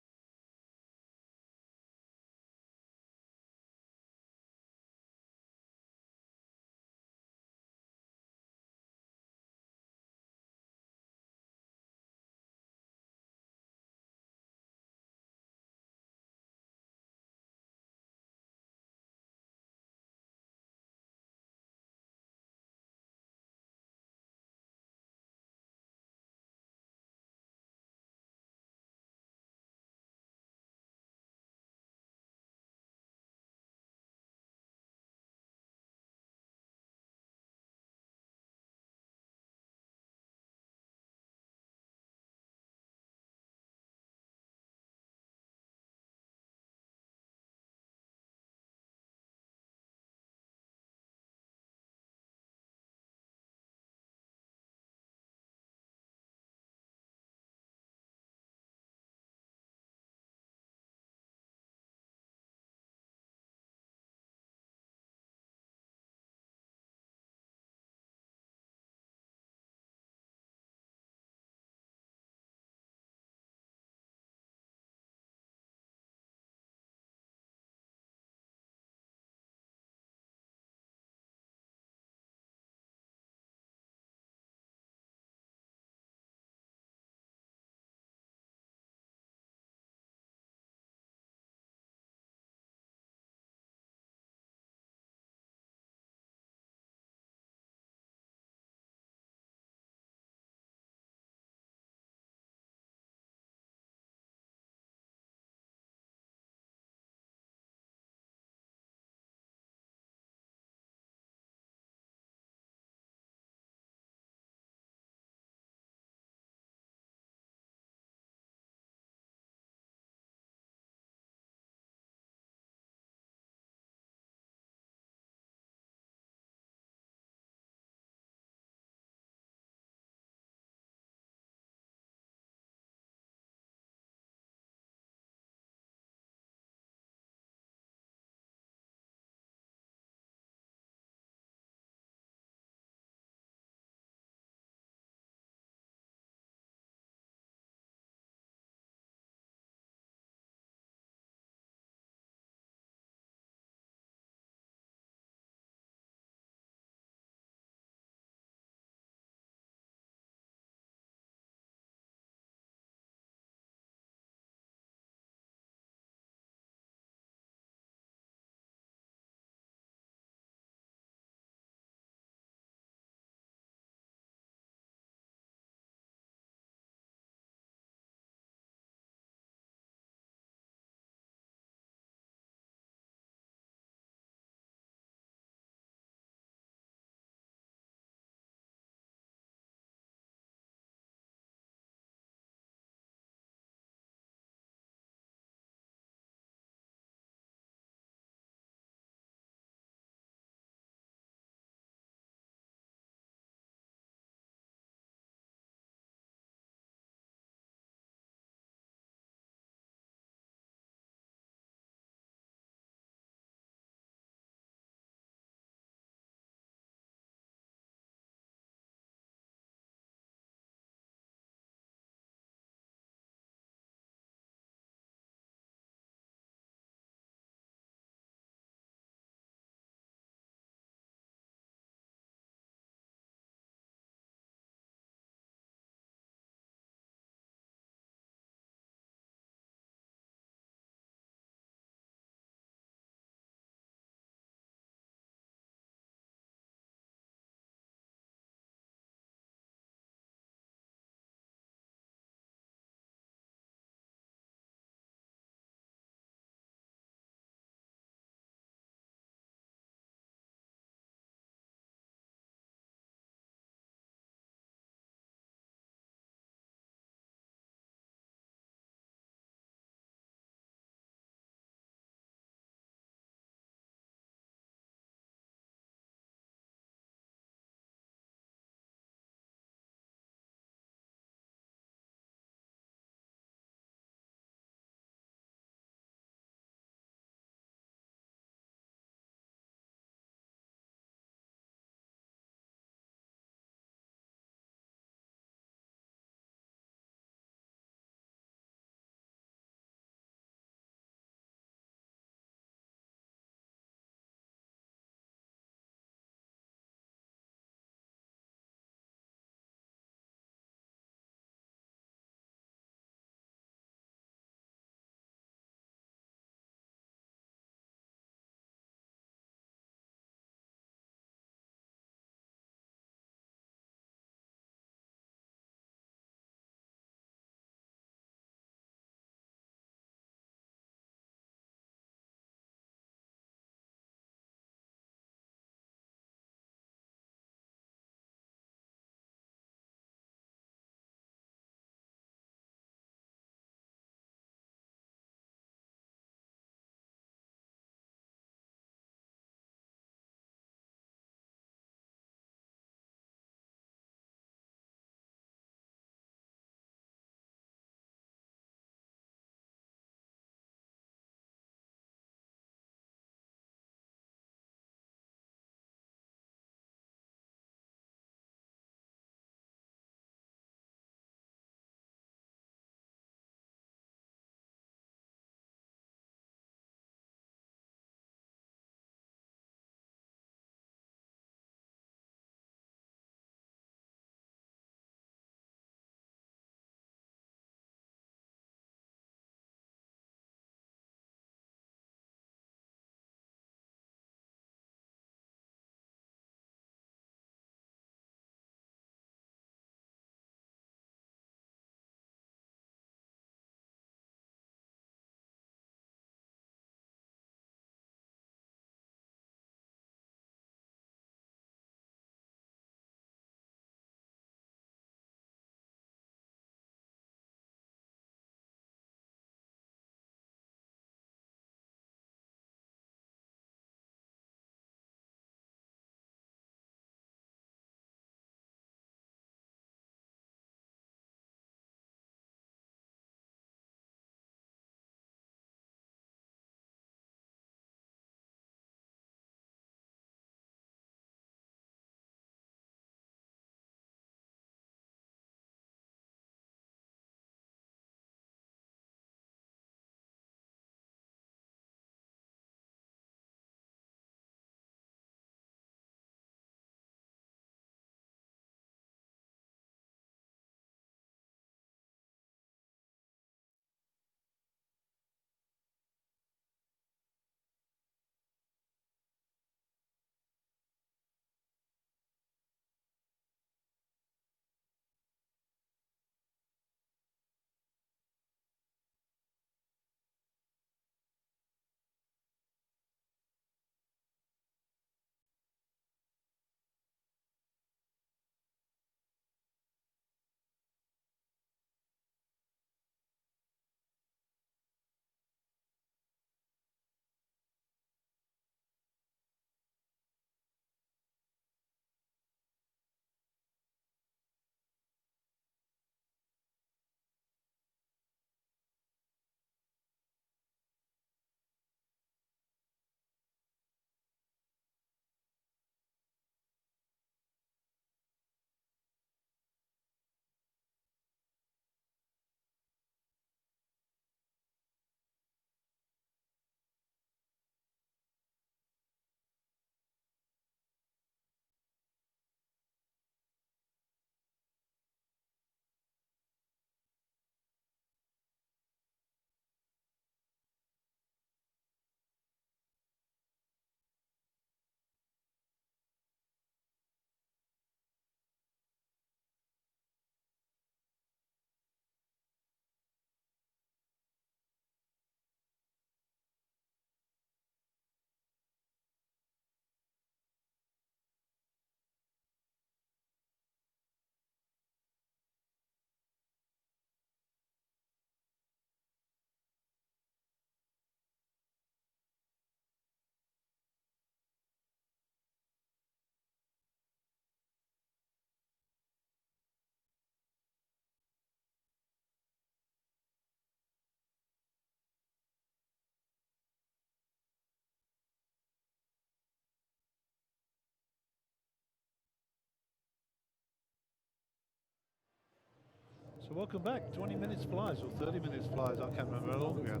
So welcome back. 20 minutes flies or 30 minutes flies. I can't remember how long we had.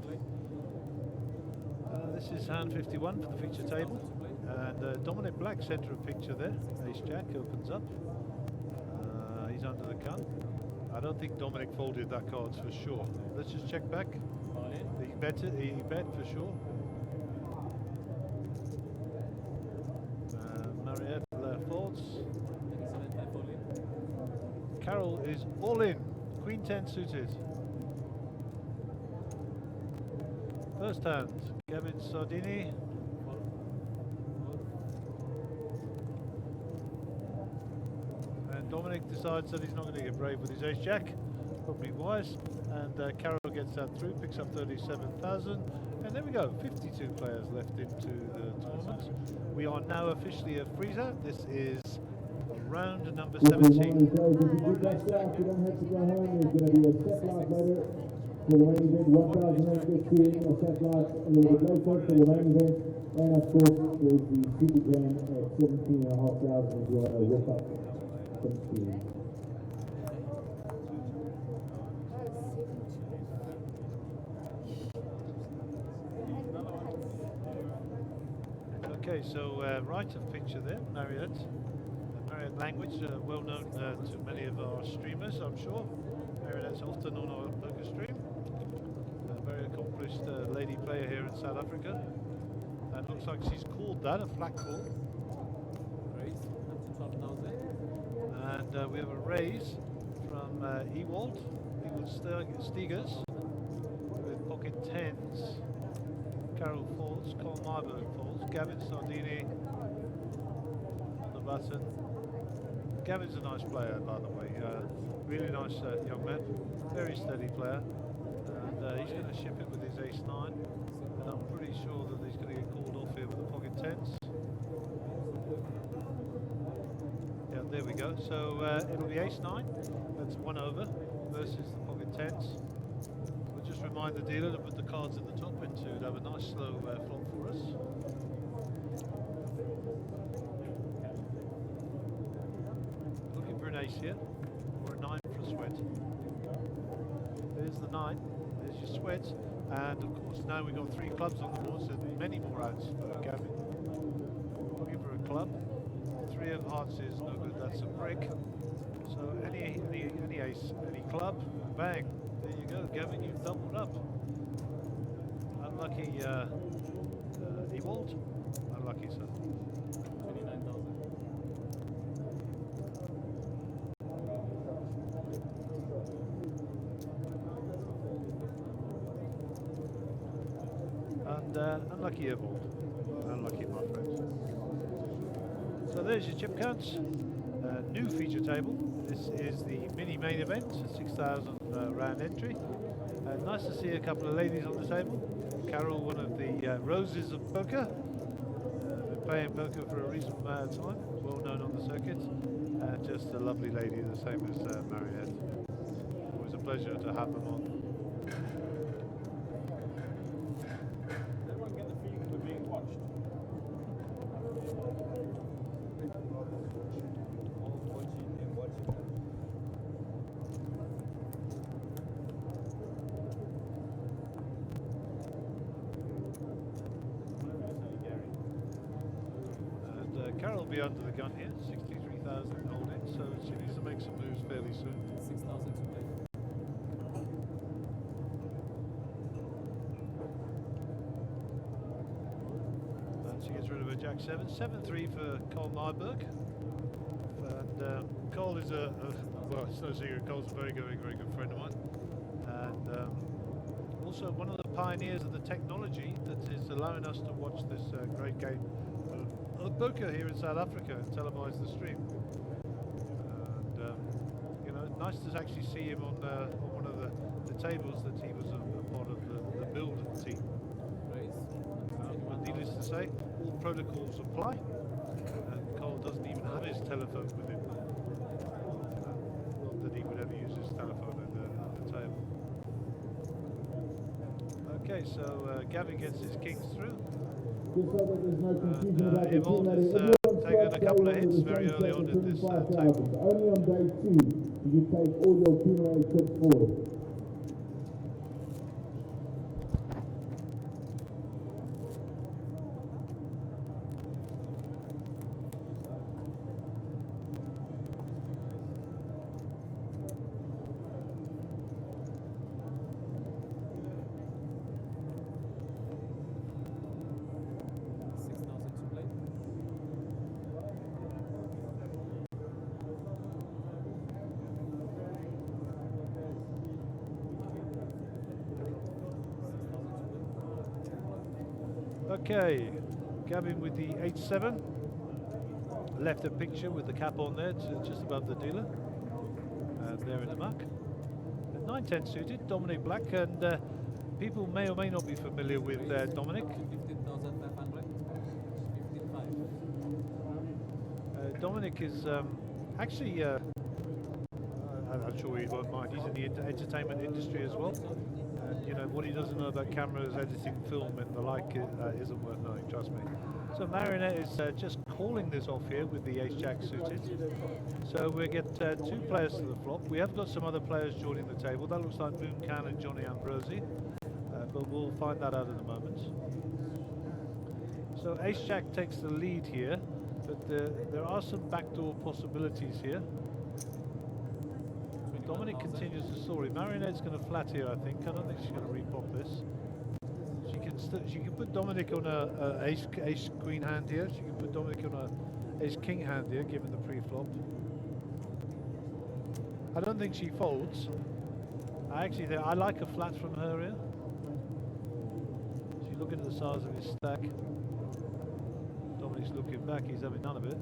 This is hand 51 for the feature table. And Dominic Black, centre of picture there. Ace Jack opens up. He's under the gun. I don't think Dominic folded that card for sure. Let's just check back. He bet it. He bet for sure. Mariette folds. Carol is all in. Queen 10 suited. First hand, Gavin Sardini. And Dominic decides that he's not going to get brave with his ace jack. Probably wise. And Carol gets that through, picks up 37,000. And there we go, 52 players left into the tournament. We are now officially a freezer. This is round number 17. If you do that start, you don't have to go home. There's going to be a set light later for the main event. 1,000 gets to a set light a little bit later for the main event. And of course, there's the Super Jam at 17,500 if you want to whip up 17. Okay, so right of picture there, Marriott. Marriott language, well known to many of our streamers, I'm sure. Marriott's often on our poker stream. A very accomplished lady player here in South Africa. And looks like she's called that, a flat call. Raise up to 12,000. And we have a raise from Ewald Stegers with pocket 10s. Carol folds, Colin Marburg folds, Gavin Sardini on the button. Gavin's a nice player, by the way, really nice young man, very steady player, and he's going to ship it with his ace-9, and I'm pretty sure that he's going to get called off here with the pocket 10s. Yeah, there we go, so it'll be ace-9, that's 1 over, versus the pocket 10s. Just remind the dealer to put the cards at the top and to have a nice slow flop for us. Looking for an ace here, or a 9 for a sweat. There's the 9, there's your sweat, and of course now we've got 3 clubs on the board, so many more outs for Gavin. Looking for a club, 3 of hearts is no good, that's a brick. So any ace, any club, bang. There you go, Gavin, you've doubled up. Unlucky Ewald. Unlucky, sir. 29,000. And unlucky Ewald. Unlucky, my friend. So there's your chip counts. New feature table. This is the mini main event, 6,000 round entry. Nice to see a couple of ladies on the table. Carol, one of the roses of poker. Been playing poker for a reasonable amount of time, well known on the circuit. And just a lovely lady, the same as Mariette. It was a pleasure to have them on. Everyone get the feeling we're being watched. All watching and watching. And Carol will be under the gun here, 63,000 hold in, so she needs to make some moves fairly soon. 6,000 to play. And she gets rid of her Jack 7. 7-3 for Cole Marburg. And Cole is well, it's no secret, Cole's a very good friend of mine. And also one of the pioneers of the technology that is allowing us to watch this great game of poker here in South Africa and televise the stream. And you know, nice to actually see him on one of the tables that he was a part of the build team. Needless to say, all protocols apply, and Cole doesn't even have his telephone with him. Not that he would ever use his telephone at the table. Okay, so Gavin gets his kings through. Just so that there's no confusion about the Ewald team, has everyone's taken a got couple of play hits with the very same early on set in this 25,000. table. Only on day 2 you take all your accumulated chips forward. Okay, Gavin with the 8-7. Left a picture with the cap on there, just above the dealer. And there in the muck. The 9-10 suited, Dominic Black, and people may or may not be familiar with Dominic. 15,500. 15,500. Dominic is actually, I'm sure he won't mind, he's in the entertainment industry as well. And you know, what he doesn't know about cameras, editing film and the like isn't worth knowing, trust me. So Marionette is just calling this off here with the ace-jack suited. So we get 2 players to the flop. We have got some other players joining the table. That looks like Moon Khan and Johnny Ambrosi, but we'll find that out in a moment. So ace-jack takes the lead here, but there are some backdoor possibilities here. Dominic continues the story. Marionette's going to flat here, I think. I don't think she's going to repop this. She can put Dominic on a ace queen hand here. She can put Dominic on a ace king hand here, given the pre-flop. I don't think she folds. I actually think I like a flat from her here. She's looking at the size of his stack. Dominic's looking back. He's having none of it.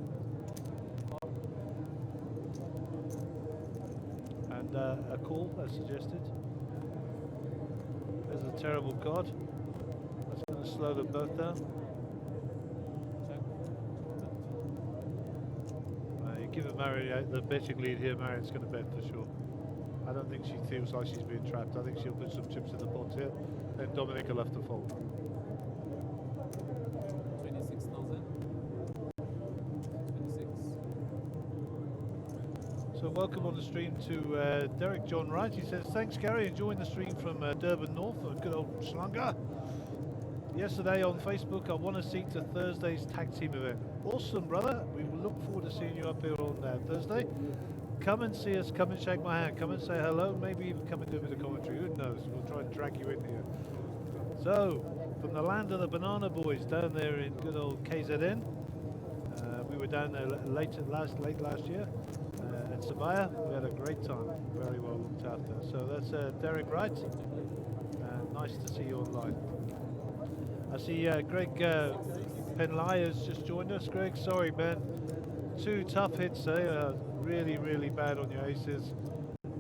And a call, as suggested. There's a terrible card. That's going to slow them both down. You give Marion the betting lead here, Marion's going to bet for sure. I don't think she feels like she's being trapped. I think she'll put some chips in the pot here. Then Dominic will have to fold. 26,000. 26. So welcome on the stream to Derek John Wright. He says, thanks Gary, enjoying the stream from Durban North, a good old slunga. Yesterday on Facebook, I won a seat to Thursday's tag team event. Awesome, brother. We will look forward to seeing you up here on Thursday. Come and see us, come and shake my hand, come and say hello, maybe even come and do a bit of commentary, who knows, we'll try and drag you in here. So, from the land of the Banana Boys down there in good old KZN, we were down there late last year at Sabaya. We had a great time, very well looked after. So that's Derek Wright, nice to see you online. I see Greg Penlai has just joined us. Greg, sorry man, 2 tough hits there. Really, really bad on your aces,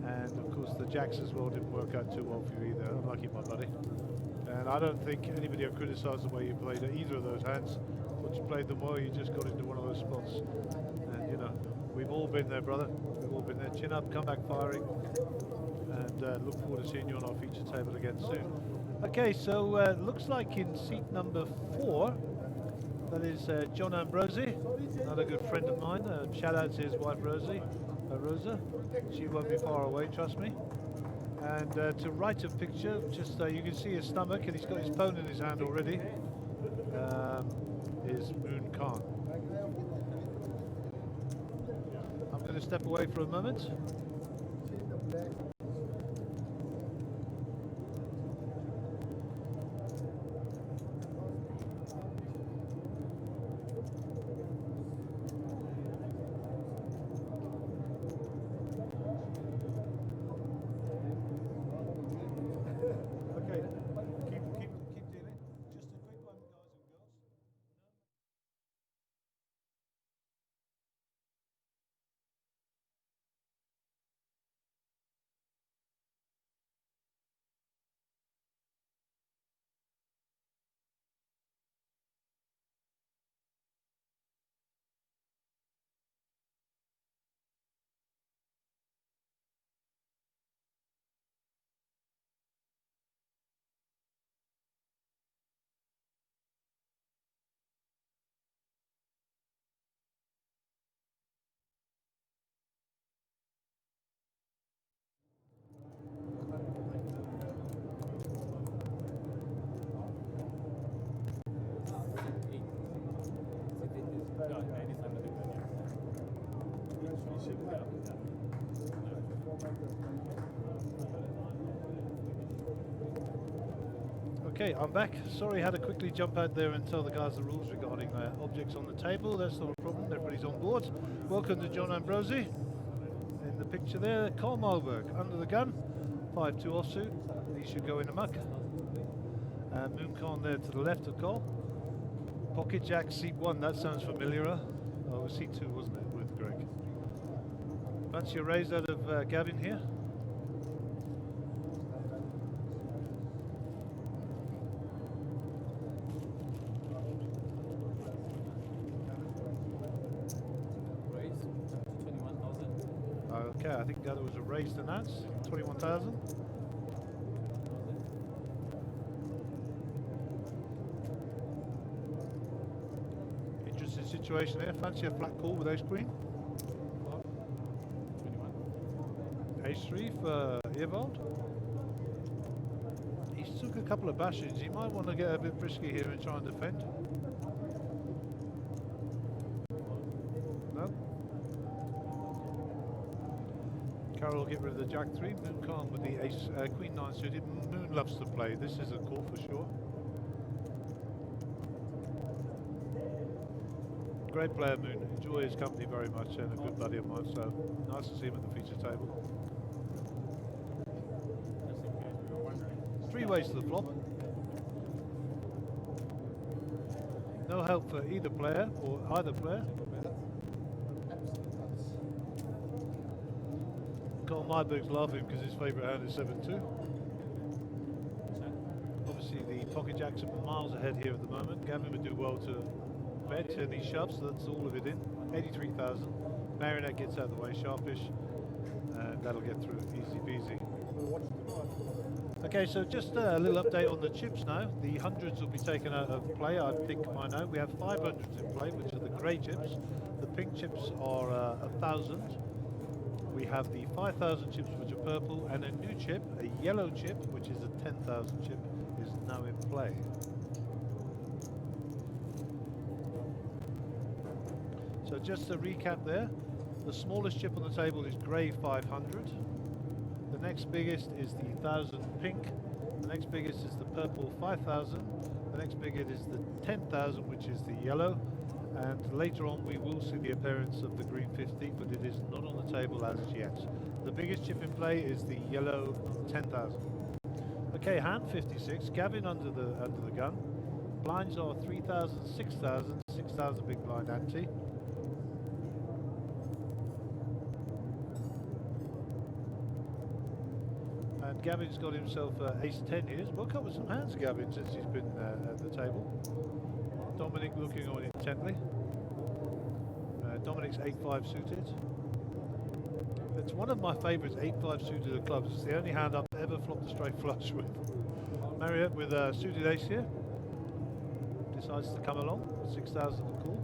and of course the jacks as well didn't work out too well for you either. Unlucky, my buddy. And I don't think anybody will criticise the way you played either of those hands. Once you played them well, you just got into one of those spots. And you know, we've all been there, brother. We've all been there. Chin up, come back firing, and look forward to seeing you on our feature table again soon. Okay, so looks like in seat number 4. That is John Ambrosi, another good friend of mine. Shout out to his wife Rosa. She won't be far away, trust me. And to right of picture, just you can see his stomach, and he's got his phone in his hand already, is Moon Khan. I'm going to step away for a moment. Ja, nee, die zijn met de gun, ja. Die shippen, ja. Okay, I'm back. Sorry, I had to quickly jump out there and tell the guys the rules regarding objects on the table. That's not a problem. Everybody's on board. Welcome to John Ambrosi. In the picture there, Carl Malberg under the gun, 5-2 offsuit. He should go in the muck. Moon Khan there to the left of Carl. Pocket Jack seat 1. That sounds familiar. Oh, it was seat 2, wasn't it, with Greg? Fancy a raise out of Gavin here. Okay, I think that was a raised announce, 21,000. Interesting situation here. Fancy a flat call with ace queen. 21. Ace 3 for Ewald. He's took a couple of bashes. He might want to get a bit frisky here and try and defend. No. Carol will get rid of the Jack 3. Moon Khan with the ace, Queen 9 suited. Moon loves to play. This is a call for sure. Great player, Moon. Enjoy his company very much and a good buddy of mine. So nice to see him at the feature table. 3 ways to the flop. No help for either player or either player. Carl Myberg's laughing because his favourite hand is 7-2. Obviously the pocket jacks are miles ahead here at the moment. Gavin would do well to bet and he shoves, so that's all of it in. 83,000. Marionette gets out of the way, sharpish, and that'll get through easy peasy. Okay, so just a little update on the chips now. The hundreds will be taken out of play, I think by now. We have 500s in play, which are the grey chips. The pink chips are 1,000. We have the 5,000 chips, which are purple, and a new chip, a yellow chip, which is a 10,000 chip, is now in play. So just to recap there, the smallest chip on the table is grey 500. The next biggest is the 1,000 pink. The next biggest is the purple 5,000. The next biggest is the 10,000, which is the yellow. And later on we will see the appearance of the green 50, but it is not on the table as yet. The biggest chip in play is the yellow 10,000. Okay, hand 56, Gavin under the gun. Blinds are 3,000, 6,000, 6,000 big blind ante. And Gavin's got himself ace 10 here. He's woke up with some hands, Gavin, since he's been at the table. Dominic looking on intently. Dominic's 8-5 suited. It's one of my favourites, 8-5 suited of clubs. It's the only hand I've ever flopped a straight flush with. Marriott with a suited ace here. Decides to come along, 6,000 to call.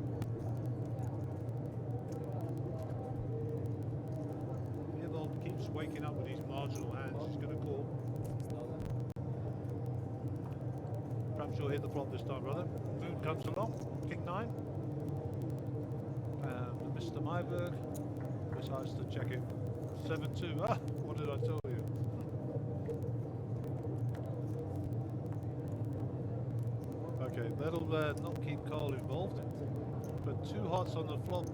Ewald keeps waking up with these marginal hands. He's going to call. Perhaps you'll hit the flop this time, brother. Moon comes along, King 9. And Mr. Myberg decides to check it. 7-2. Ah, what did I tell you? Okay, that'll not keep Carl involved. But 2 hearts on the flop.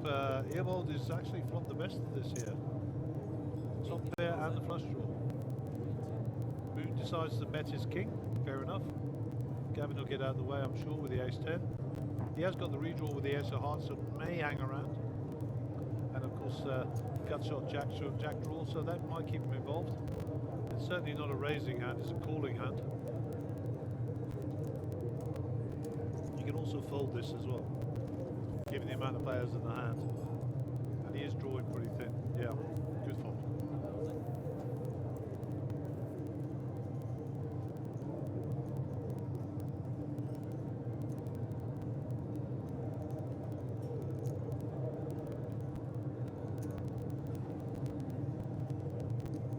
Ewald is actually flopped the best of this here. Top pair and the flush draw. Moon decides to bet his king. Fair enough. Gavin will get out of the way, I'm sure, with the ace-10. He has got the redraw with the ace of hearts, so may hang around. And of course, gut shot, jack draw, so that might keep him involved. It's certainly not a raising hand, it's a calling hand. You can also fold this as well, given the amount of players in the hand. And he is drawing pretty thin. Yeah, good fold.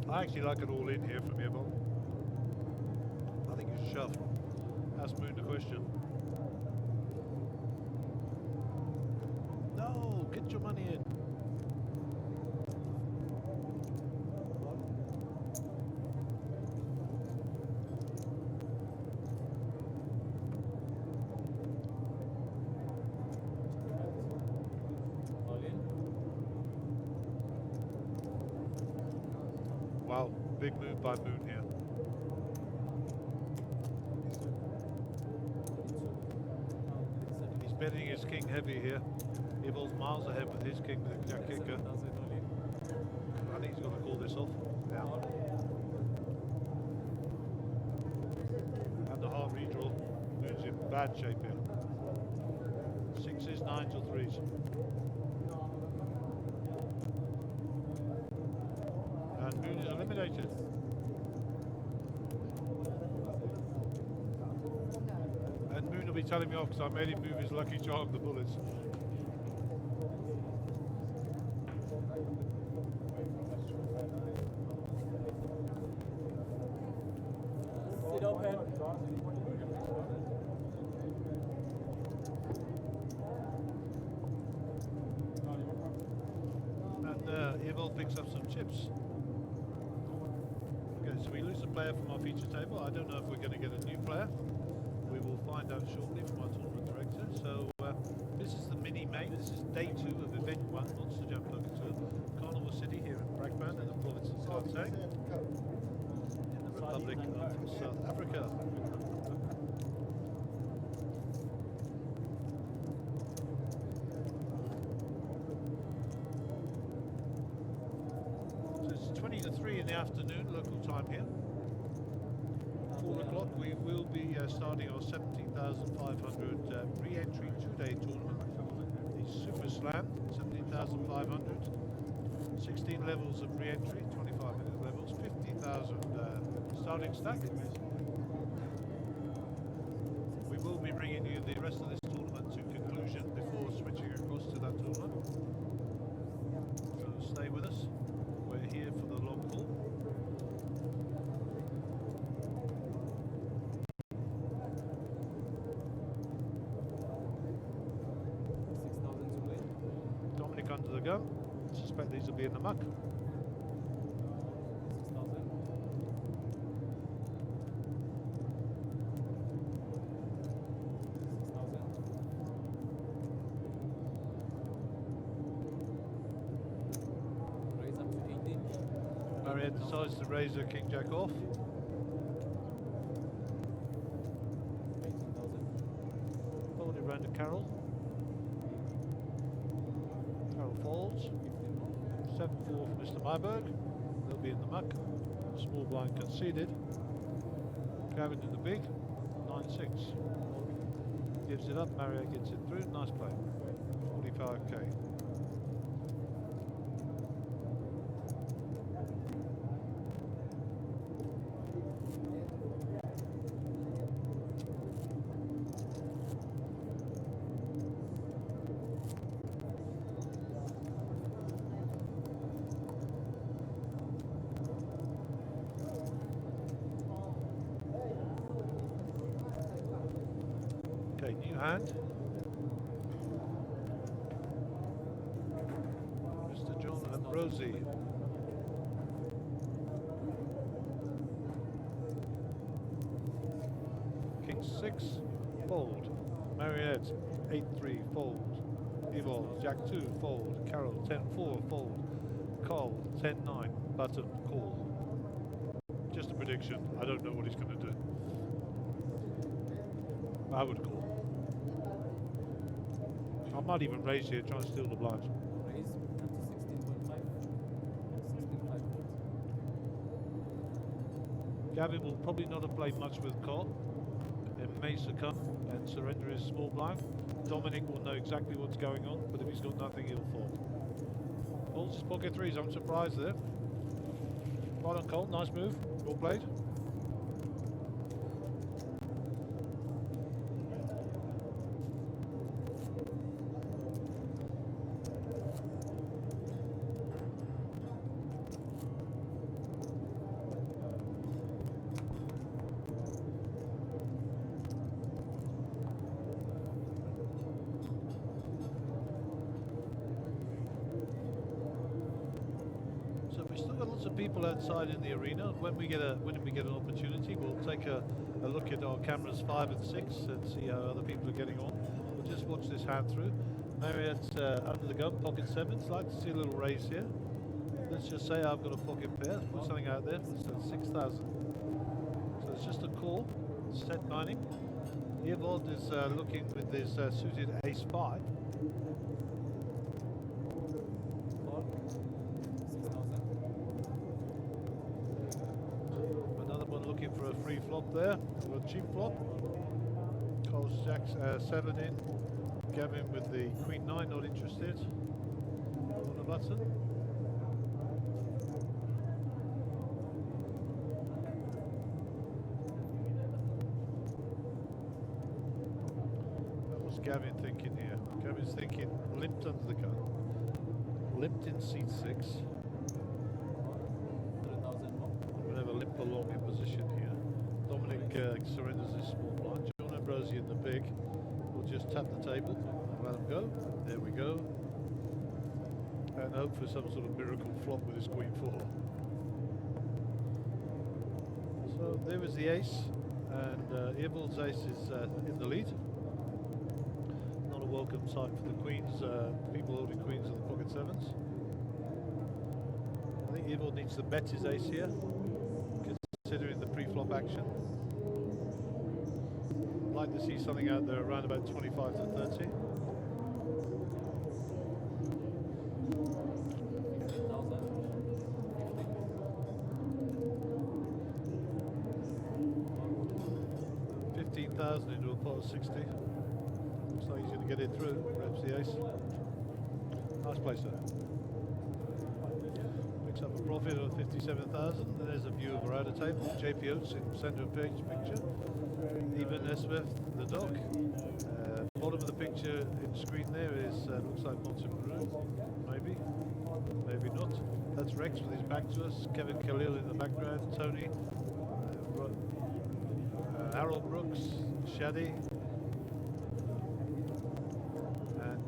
I actually like it all in here from Ewald. I think you should shove. Ask Moon the question. Put your money in. All in. Wow, big move by Moon here. He's betting his king heavy here. Evil's miles ahead with his king with the jack kicker. 7,000 all in. I think he's going to call this off. Yeah. And the hard redraw. Moon's in bad shape here. Sixes, nines or threes. And Moon is eliminated. And Moon will be telling me off because I made him move his lucky charm, the bullets. Sit open. And Evil picks up some chips. Okay, so we lose a player from our feature table. I don't know if we're going to get a new player. We will find out shortly from our tournament director. So this is the mini main. This is day 2 of event 1, Monsterjam Poker Tour, Carnival City here in Brakpan in the province of Gauteng, in the Republic of South Africa. So it's 20 to 3 in the afternoon, local time here. 4 o'clock we will be starting our 17,500 re-entry 2-day tournament. The Super Slam, 17,500. 16 levels of re-entry, 25-minute levels, 50,000 starting stack. We will be bringing you the rest of this tournament to conclusion before switching across to that tournament. So stay with us. We're here for the long haul. Dominic under the gun. Suspect these will be in the muck. 6,000. Raise up to 18. Mariette decides to raise her king jack off. 18,000. Fold it round to Carol. Carol folds. 7-4 for Mr. Myberg. They'll be in the muck. Small blind conceded. Gavin in the big. 9-6. Gives it up. Mariette gets it through. Nice play. 45k. Okay, new hand. Mr. John Ambrosi. King 6, fold. Mariette, 8-3, fold. Evil, Jack 2, fold. Carol, 10-4, fold. Carl, 10-9, button, call. Just a prediction. I don't know what he's going to do. I would call. I might even raise here, try and steal the blinds. Raise up to 16.5. 16.5 volts. Gavin will probably not have played much with Cole. It may succumb and surrender his small blind. Dominic will know exactly what's going on, but if he's got nothing, he'll fold. Folds his pocket threes. I'm surprised there. Right on, Cole. Nice move. Well played. of people outside in the arena. When we get an opportunity, we'll take a look at our cameras 5 and 6 and see how other people are getting on. We'll just watch this hand through. Marriott's under the gun, pocket 7s. Like to see a little raise here. Let's just say I've got a pocket pair. Put something out there. So 6,000. So it's just a call. Set 90. Evold is looking with this suited ace 5. Another one looking for a free flop there, or a cheap flop. Cole's Jacks 7 in. Gavin with the Queen 9, not interested. On the button. What's Gavin thinking here? Gavin's thinking limped under the gun. Limped in seat 6. We'll have a limp along in position here. Dominic surrenders his small blind. John Ambrosi in the big. We'll just tap the table and let him go. There we go. And hope for some sort of miracle flop with his Queen 4. So there was the ace, and Evold's ace is in the lead. Not a welcome sight for the queens, people holding queens on the pocket 7s. I think Evold needs to bet his ace here, considering the pre-flop action. I'd like to see something out there around about 25 to 30. Into a pot of 60. Looks like he's going to get it through. Reps the ace. Nice play, sir. Picks up a profit of 57,000. There's a view of our outer table. JP Oates in centre of page picture. Even Esbeth, the dog. Bottom of the picture in screen there is looks like Monsterjam. Maybe, maybe not. That's Rex with his back to us. Kevin Khalil in the background. Tony. Harold Brooks, Shaddy, and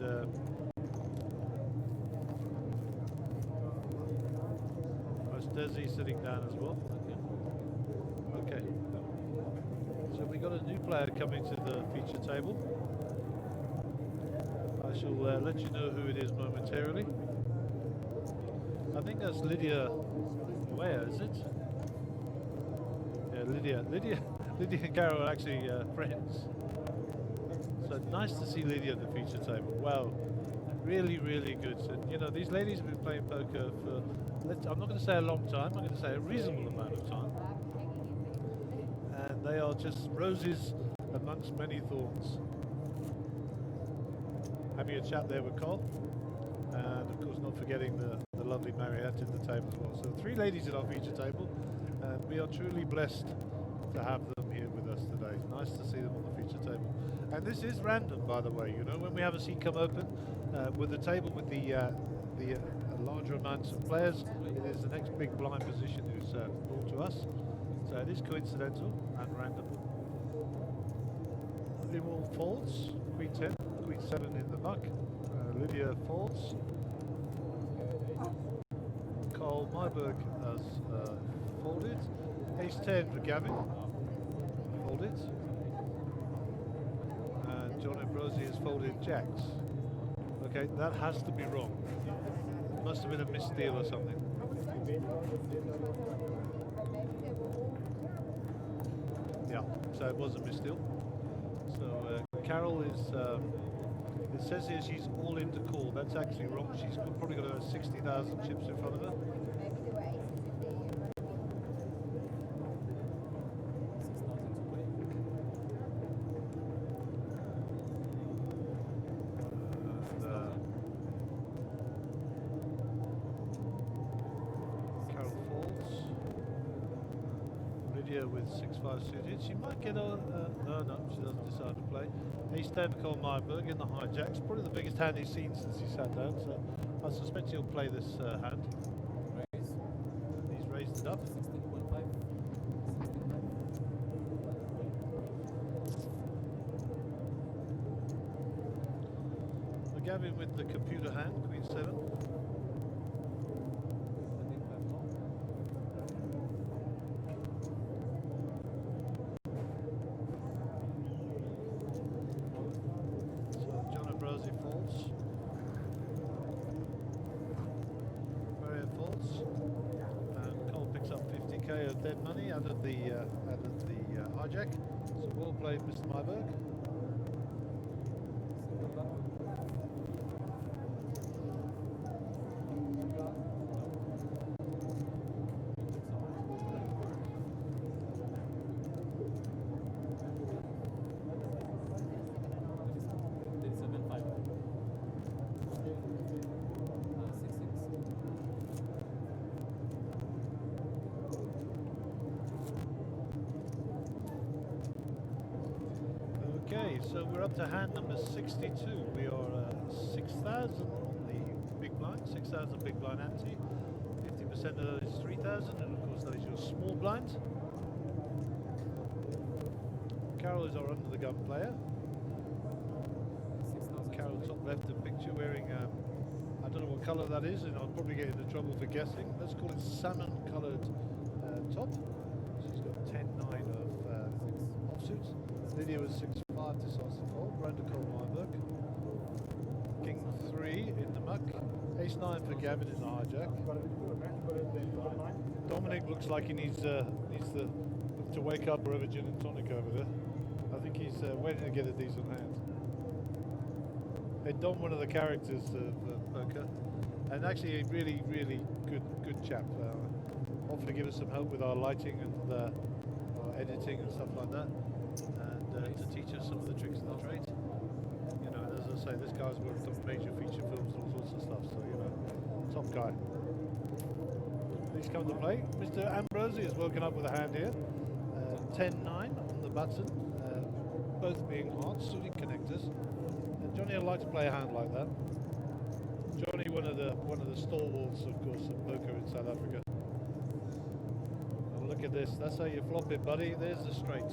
Desi sitting down as well. Okay, so we got a new player coming to the feature table. I shall let you know who it is momentarily. I think that's Lydia. Where is it? Yeah, Lydia and Carol are actually friends. So nice to see Lydia at the feature table. Wow, really, really good. And you know, these ladies have been playing poker for, I'm not going to say a long time, I'm going to say a reasonable amount of time. And they are just roses amongst many thorns. Having a chat there with Cole. And of course not forgetting the lovely Mariette at the table as well. So 3 ladies at our feature table. And we are truly blessed to have them here with us today. It's nice to see them on the feature table. And this is random, by the way. You know, when we have a seat come open with the table with the larger amounts of players, it is the next big blind position who's brought to us. So it is coincidental and random. Ewald folds, Queen 10, Queen 7 in the muck. Lydia folds. Carl Myberg has folded. Ace 10 for Gavin. Folded. And John Ambrosi has folded jacks. Okay, that has to be wrong. It must have been a misdeal or something. Yeah, so it was a misdeal. So Carol is, it says here she's all in to call. That's actually wrong. She's probably got about 60,000 chips in front of her. With 6-5 suited, she might get on. No, she doesn't decide to play. Ace 10 Cole Myberg in the hijacks, probably the biggest hand he's seen since he sat down. So I suspect he'll play this hand. He's raised it up. 16.5. So Gavin with the computer hand, Queen 7. dead money out of the hijack. So well played, Mr. Myberg. Okay, so we're up to hand number 62. We are 6,000 on the big blind, 6,000 big blind ante. 50% of those is 3,000, and of course that is your small blind. Carol is our under the gun player. Carol, top left of the picture, wearing I don't know what colour that is, and I'll probably get into trouble for guessing. Let's call it salmon coloured top. She's got 10-9 of offsuits. Lydia was 6-5 decisive fold. Brenda Cole-Myberg. King 3 in the muck. Ace-9 for Gavin in the hijack. Dominic looks like he needs to wake up or have a gin and tonic over there. I think he's waiting to get a decent hand. Hey, Dom, one of the characters of poker, and actually a really good chap. Often give us some help with our lighting and our editing and stuff like that. To teach us some of the tricks of the trade. You know, and as I say, this guy's worked on major feature films and all sorts of stuff, so, you know, top guy. Please come to play. Mr. Ambrosi has woken up with a hand here. 10-9 on the button, both being hard, suited connectors. And Johnny would like to play a hand like that. Johnny, one of the stalwarts, of course, of poker in South Africa. Look at this, that's how you flop it, buddy. There's the straight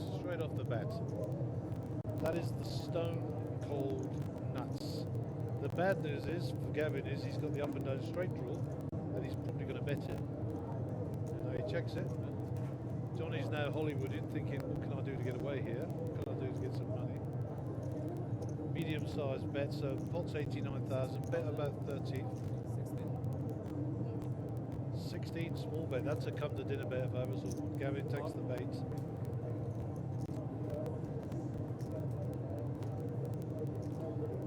off the bat. That is the stone cold nuts. The bad news is, for Gavin, is he's got the up and down straight draw, and he's probably going to bet it. And now he checks it. Johnny's now Hollywooding, thinking, what can I do to get away here? What can I do to get some money? Medium-sized bet, so pot's 89,000, bet about 13. 16 small bet, that's a come to dinner bet if I ever saw one. Gavin takes the bait.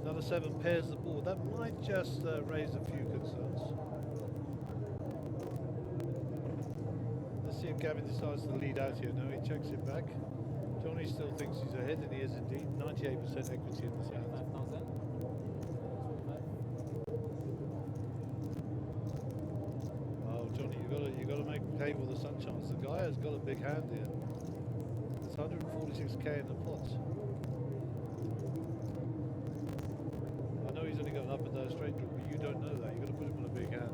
Another 7 pairs the board. That might just raise a few concerns. Let's see if Gavin decides to lead out here. No, he checks it back. Johnny still thinks he's ahead, and he is indeed. 98% equity in this hand. You got to make hay while the sun shines. The guy has got a big hand here. It's 146k in the pot. I know he's only got an up and down straight draw, but you don't know that. You've got to put him on a big hand.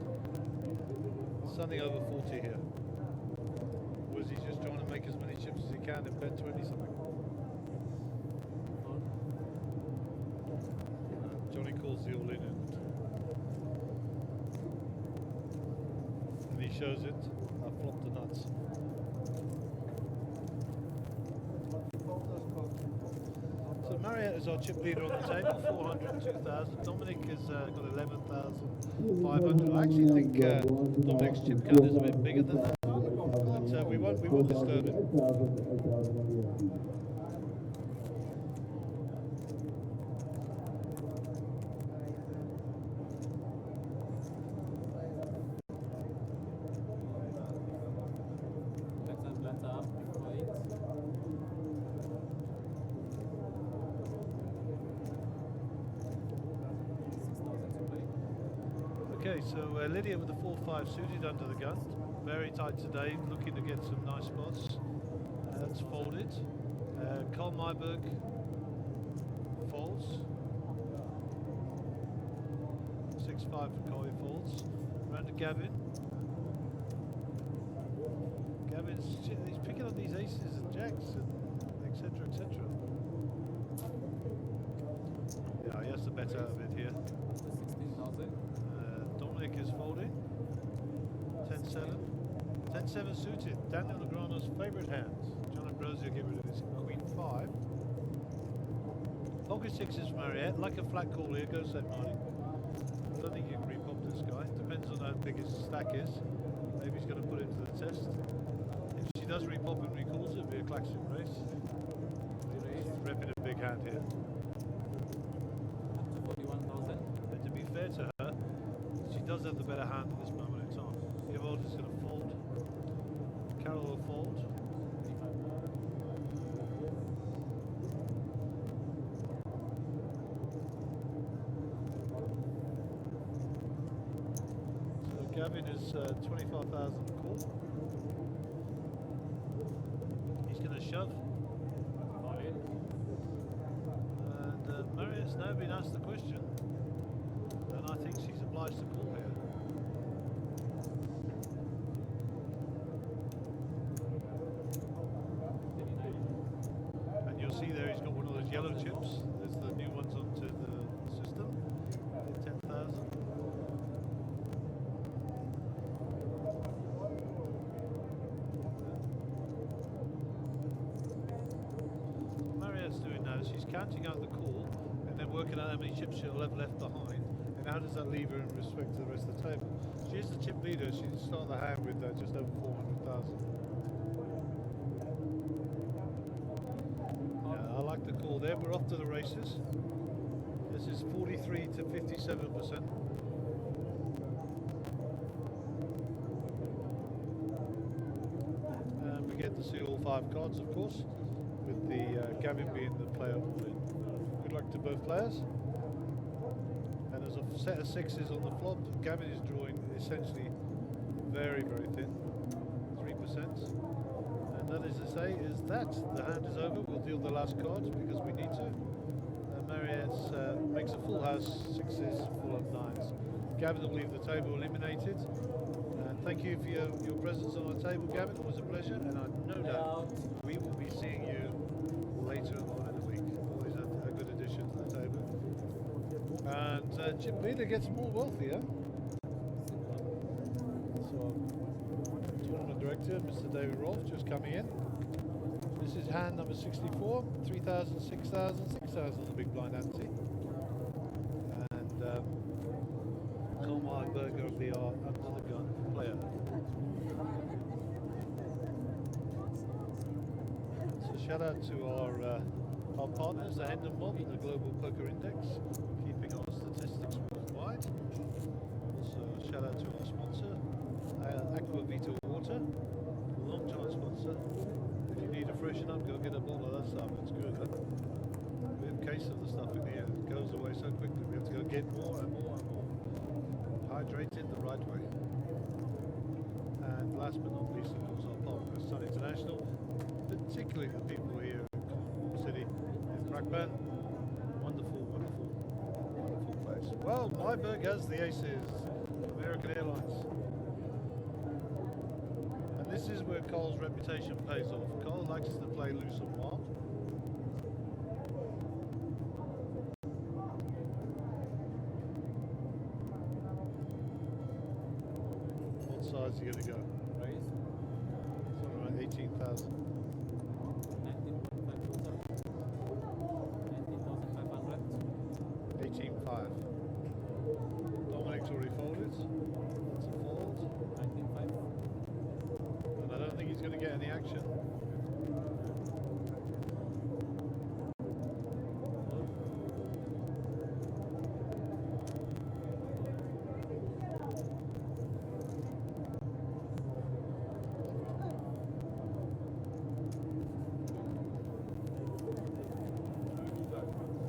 Something over 40 here. Or is he just trying to make as many chips as he can and bet 20 something? Johnny calls the all in and he shows it. I flopped the nuts. So Marriott is our chip leader on the table, 402,000. Dominic has got 11,500. I actually think Dominic's chip count is a bit bigger than that, but we won't disturb it. Okay, so Lydia with the 4-5 suited under the gun. Very tight today, looking to get some nice spots. That's folded. Carl Myberg folds. 6-5 for Collie folds. Round to Gavin. He's picking up these aces and jacks and etc, etc. Yeah, he has to bet out of it here. 16,000. Dominic is folding. 10-7. 10-7 suited. Daniel Negreanu's favourite hand. John Ambrosio will get rid of his Queen 5. Pocket 6 is Mariette. Like a flat call here, go set money. I don't think you can repop this guy. Depends on how big his stack is. Maybe he's going to put it to the test. If she does repop and recalls, it'll be a klaxon race. She's repping a big hand here. 41,000. And to be fair to her, she does have the better hand at this moment in time. Evold is going to fold. Carol will fold. So Gavin is 25,000 call. He's going to shove. And Marriott's now been asked the question. And I think she's obliged to call here. And you'll see there he's got one of those yellow chips. There's the new ones onto the system. 10,000. Marriott's doing now, she's counting out the call and then working out how many chips she'll have left behind. And how does that leave her in respect to the rest of the table? She is the chip leader. She started the hand with just over 400,000. Yeah, I like the call there. We're off to the races. This is 43 to 57%. And we get to see all 5 cards, of course, with the Gavin being the player all in. Good luck to both players. And there's a set of 6s on the flop. Gavin is drawing essentially very, very thin, 3%. And that is to say, is that the hand is over. We'll deal the last cards because we need to. Marriott makes a full house, 6s, full of 9s. Gavin will leave the table eliminated. And thank you for your presence on our table, Gavin. It was a pleasure, and I no doubt we will be seeing you later on in the week. Always a good addition to the table. And Chip Leader gets more wealthier. So, tournament director, Mr. David Rolfe, just coming in. This is hand number 64, 3,000, 6,000, 6,000 on the big blind ante. And Cole Marberger will be our under the gun player. So shout out to our partners, the Hendon Mob and the Global Poker Index, keeping our statistics worldwide. Also shout out to our sponsor, Aqua Vita Water, long-time sponsor. If you need to freshen up, go get a bottle of that stuff. It's good, huh? We have a case of the stuff in here. It goes away so quickly. We have to go get more and more and more. Hydrated the right way. And last but not least, of course, our partner, Sun International, particularly the people here in Cornwall City, in Blackburn. Wonderful, wonderful, wonderful place. Well, Myberg has the aces. American Airlines. This is where Cole's reputation pays off. Cole likes to play loose and wild. What size are you going to go? Raise. Something around 18,000. 19,500. 18,500. Dominic's already folded. That's a fold. 19,500. I don't think he's going to get any action.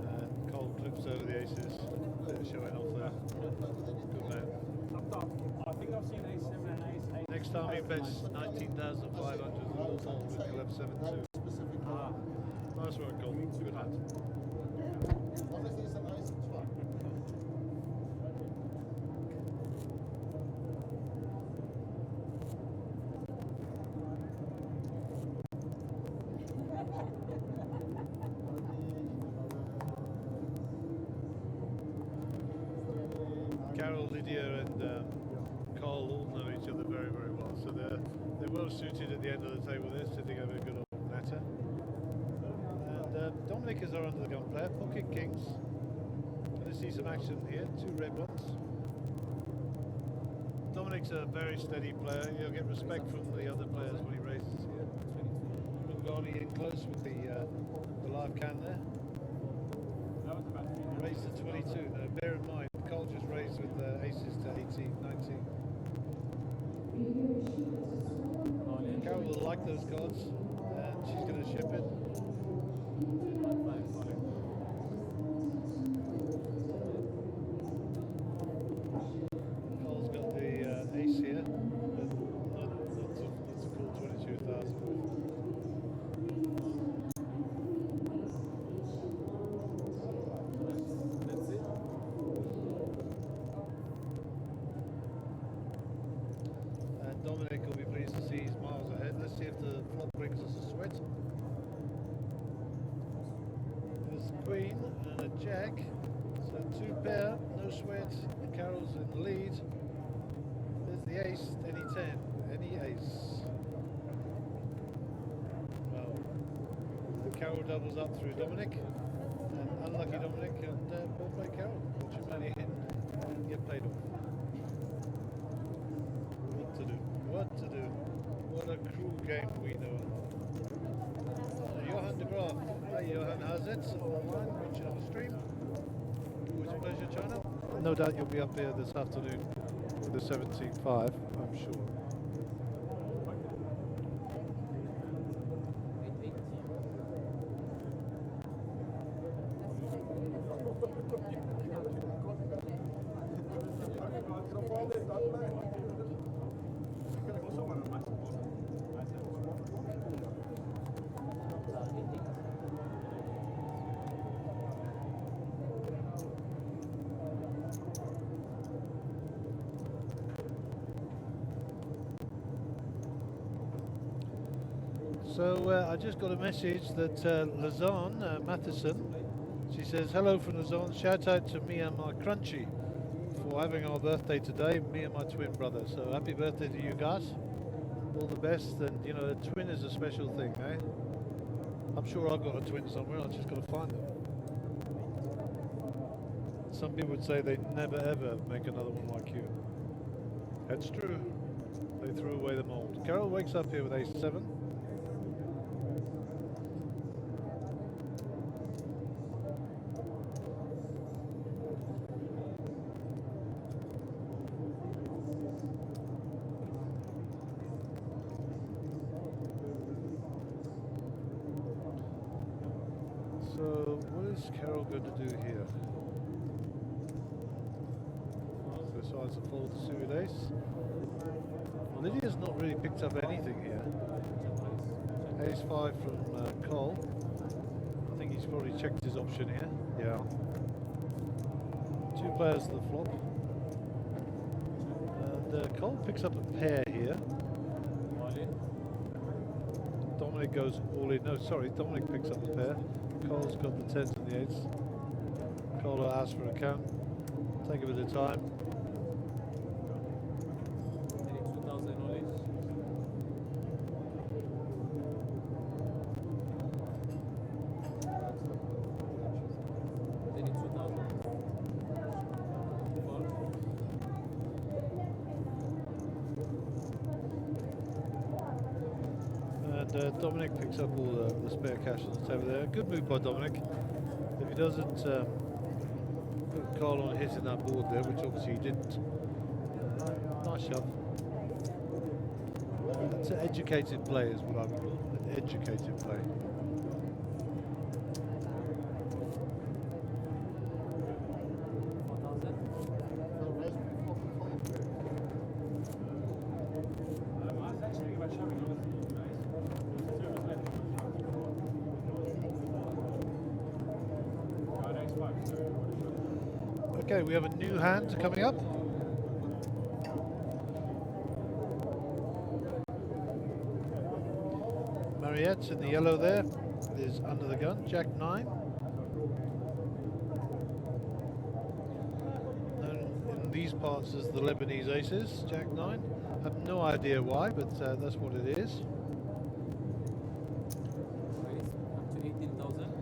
And Cole clips over the aces. Bit of showing off there. Good man. I think I've seen ace 7 and ace 8. Next time he bets 19,500 all fold with 11.72. Ah, Nice work, Cole. Good hand. Carol, Lydia and Cole all know each other very, very well. So they're well suited at the end of the table there, sitting over a good old natter. And Dominic is our under the gun player, pocket kings. Going to see some action here, 2 red ones. Dominic's a very steady player. He'll get respect from the other players when he raises here. Pagani in close with the live cam there. That was about 300. Raised to 22. Now bear in mind, Cole just raised with aces to 18, 19. Carol will like those cards, and she's going to ship it. Cole's got the ace here, but not to call 22,000. That's it. And Dominic will be pleased to see he's miles ahead. Let's see if the flop brings us a sweat. There's a queen and a jack, so 2 pair, no sweat. Carol's in the lead. There's the ace, any 10, any ace. Well, Carol doubles up through Dominic, and unlucky Dominic, and we'll play Carol. Put your money in and get paid off. What to do? What to do? What a cruel game we know. Johan de Graaf. Hi Johan, how's it? Online, watching on the stream. Always a pleasure, China. No doubt you'll be up here this afternoon with the 17.5, I'm sure. So I just got a message that Lazan Matheson, she says, hello from Lazan, shout out to me and my Crunchy for having our birthday today, me and my twin brother. So happy birthday to you guys, all the best. And you know, a twin is a special thing, eh? I'm sure I've got a twin somewhere, I've just got to find them. Some people would say they never ever make another one like you. That's true, they threw away the mold. Carol wakes up here with ace-7. So, what is Carol going to do here? Decides to fold the suited ace. Well, Lydia's not really picked up anything here. Ace-5 from Cole. I think he's probably checked his option here. Yeah. 2 players to the flop. And Cole picks up a pair here. Dominic goes all in. No, sorry, Dominic picks up a pair. Cole's got the 10s and the 8s. Cole will ask for a count. Take a bit of time. Dominic picks up all the spare cash on the table there. Good move by Dominic. If he doesn't put Carl on hitting that board there, which obviously he didn't. Nice shove. That's an educated play is what I would call it. An educated play. Okay, we have a new hand coming up. Mariette in the yellow there is under the gun, Jack 9. Known in these parts as the Lebanese aces, Jack 9. Have no idea why, but that's what it is. Up to 18,000.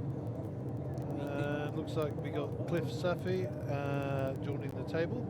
Looks like we got Cliff Safi joining the table.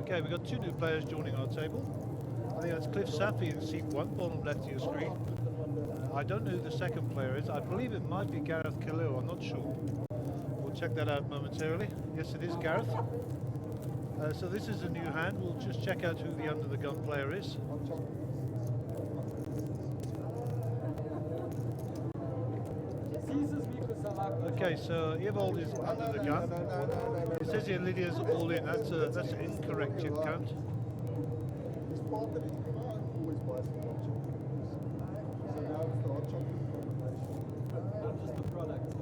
Okay, we've got two new players joining our table. I think that's Cliff Safi in seat 1, bottom left of your screen. I don't know who the second player is. I believe it might be Gareth Khalil, I'm not sure. We'll check that out momentarily. Yes, it is Gareth. So this is a new hand. We'll just check out who the under the gun player is. Okay, so Evold is under the gun. It says here Lydia's all in. That's an incorrect chip count. Not just the product.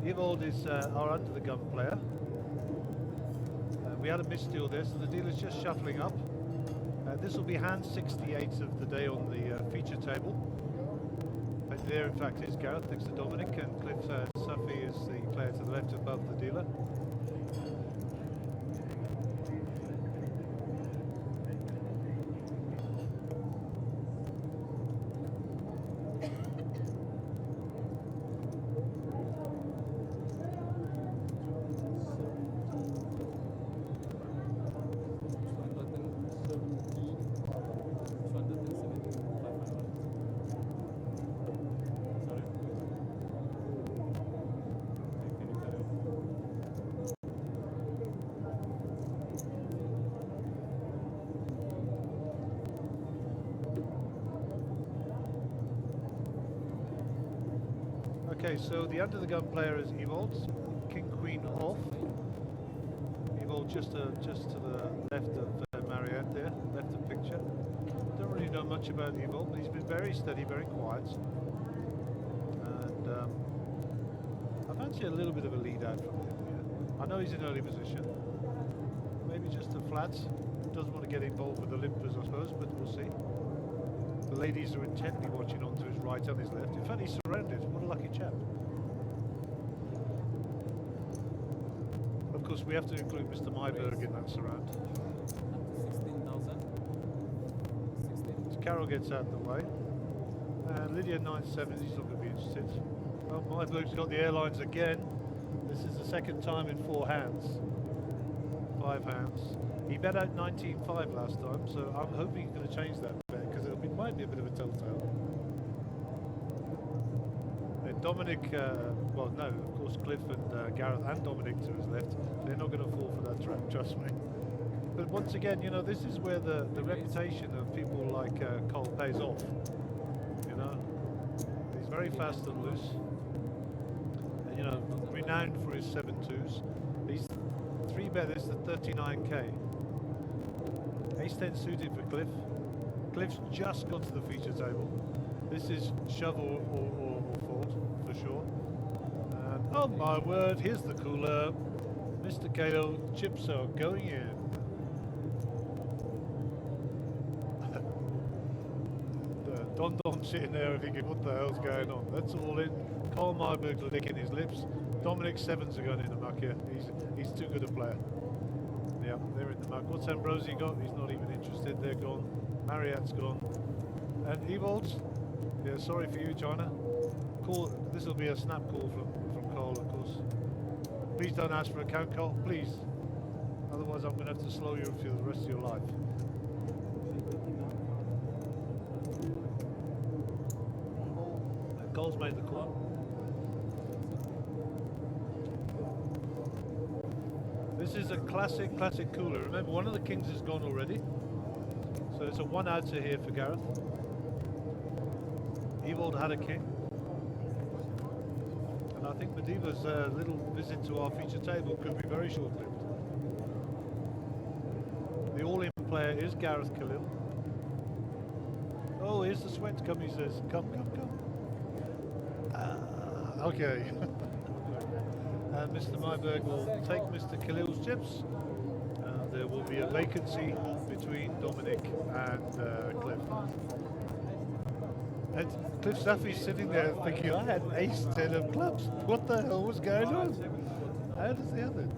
Evold is our under the gun player. We had a misdeal there, so the dealer's just shuffling up. This will be hand 68 of the day on the feature table. And there, in fact, is Gareth next to Dominic, and Cliff Safi is the player to the left above the dealer. Okay, so the under the gun player is Evold, King Queen off. Evold just to the left of Mariette there, left of picture. Don't really know much about Evold, but he's been very steady, very quiet. And I fancy a little bit of a lead out from him here. I know he's in early position. Maybe just the flats. Doesn't want to get involved with the limpers, I suppose, but we'll see. The ladies are intently watching onto his right and his left. In fact, he's surrounded. What a lucky chap. Of course, we have to include Mr. Myberg in that surround. 16,000. 16. So Carol gets out of the way. And Lydia 9-7, he's not going to be interested. Well, Myberg's got the airlines again. This is the second time in 4 hands. 5 hands. He bet out 19.5 last time, so I'm hoping he's going to change that bet, because it might be a bit of a telltale. And Dominic, well no, of course Cliff and Gareth and Dominic to his left, they're not going to fall for that trap, trust me. But once again, you know, this is where the reputation of people like Cole pays off. You know, he's very fast and loose. And, you know, renowned for his 7-2s. He's 3-bet this at 39k. Ace-10 suited for Cliff. Cliff's just got to the feature table. This is shove or fold for sure. And oh my word, here's the cooler. Mr. Cato, chips are going in. Don sitting there thinking, what the hell's going on? That's all in. Carl Myberg's licking his lips. Dominic 7s are going in the muck here. He's too good a player. Yeah, they're in the muck. What's Ambrosi got? He's not even interested. They're gone. Mariette's gone. And Evold's? Yeah, sorry for you, China. Call. This will be a snap call from Cole, of course. Please don't ask for a count, Cole. Please. Otherwise, I'm going to have to slow you for the rest of your life. Cole's made the call. This is a classic cooler. Remember, one of the kings is gone already. So it's a 1-outer here for Gareth. Evold had a king. And I think Mediva's little visit to our feature table could be very short-lived. The all-in player is Gareth Khalil. Oh, here's the sweat come, he says. Come. Okay. And Mr. Myberg will take Mr. Khalil's chips. There will be a vacancy between Dominic and Cliff. And Cliff Safi's sitting there thinking, I had ace-10 of clubs. What the hell was going on? How does he have it?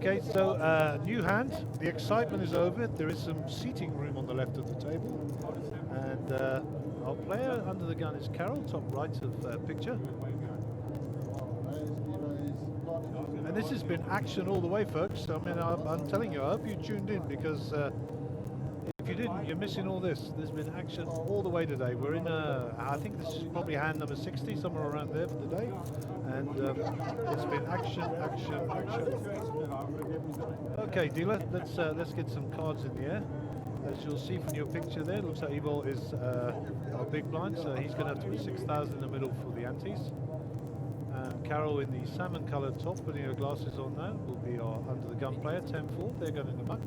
Okay, so new hand. The excitement is over. There is some seating room on the left of the table. And our player under the gun is Carol, top right of picture. And this has been action all the way, folks. I mean, I'm telling you, I hope you tuned in, because if you didn't, you're missing all this. There's been action all the way today. We're in I think this is probably hand number 60, somewhere around there for the day. And it's been action, action, action. Okay, dealer, let's get some cards in the air. As you'll see from your picture there, it looks like Ivo is our big blind, so he's going to have to put 6,000 in the middle for the antes. And Carol in the salmon coloured top, putting her glasses on now, will be our under the gun player, 10-4. They're going in the muck.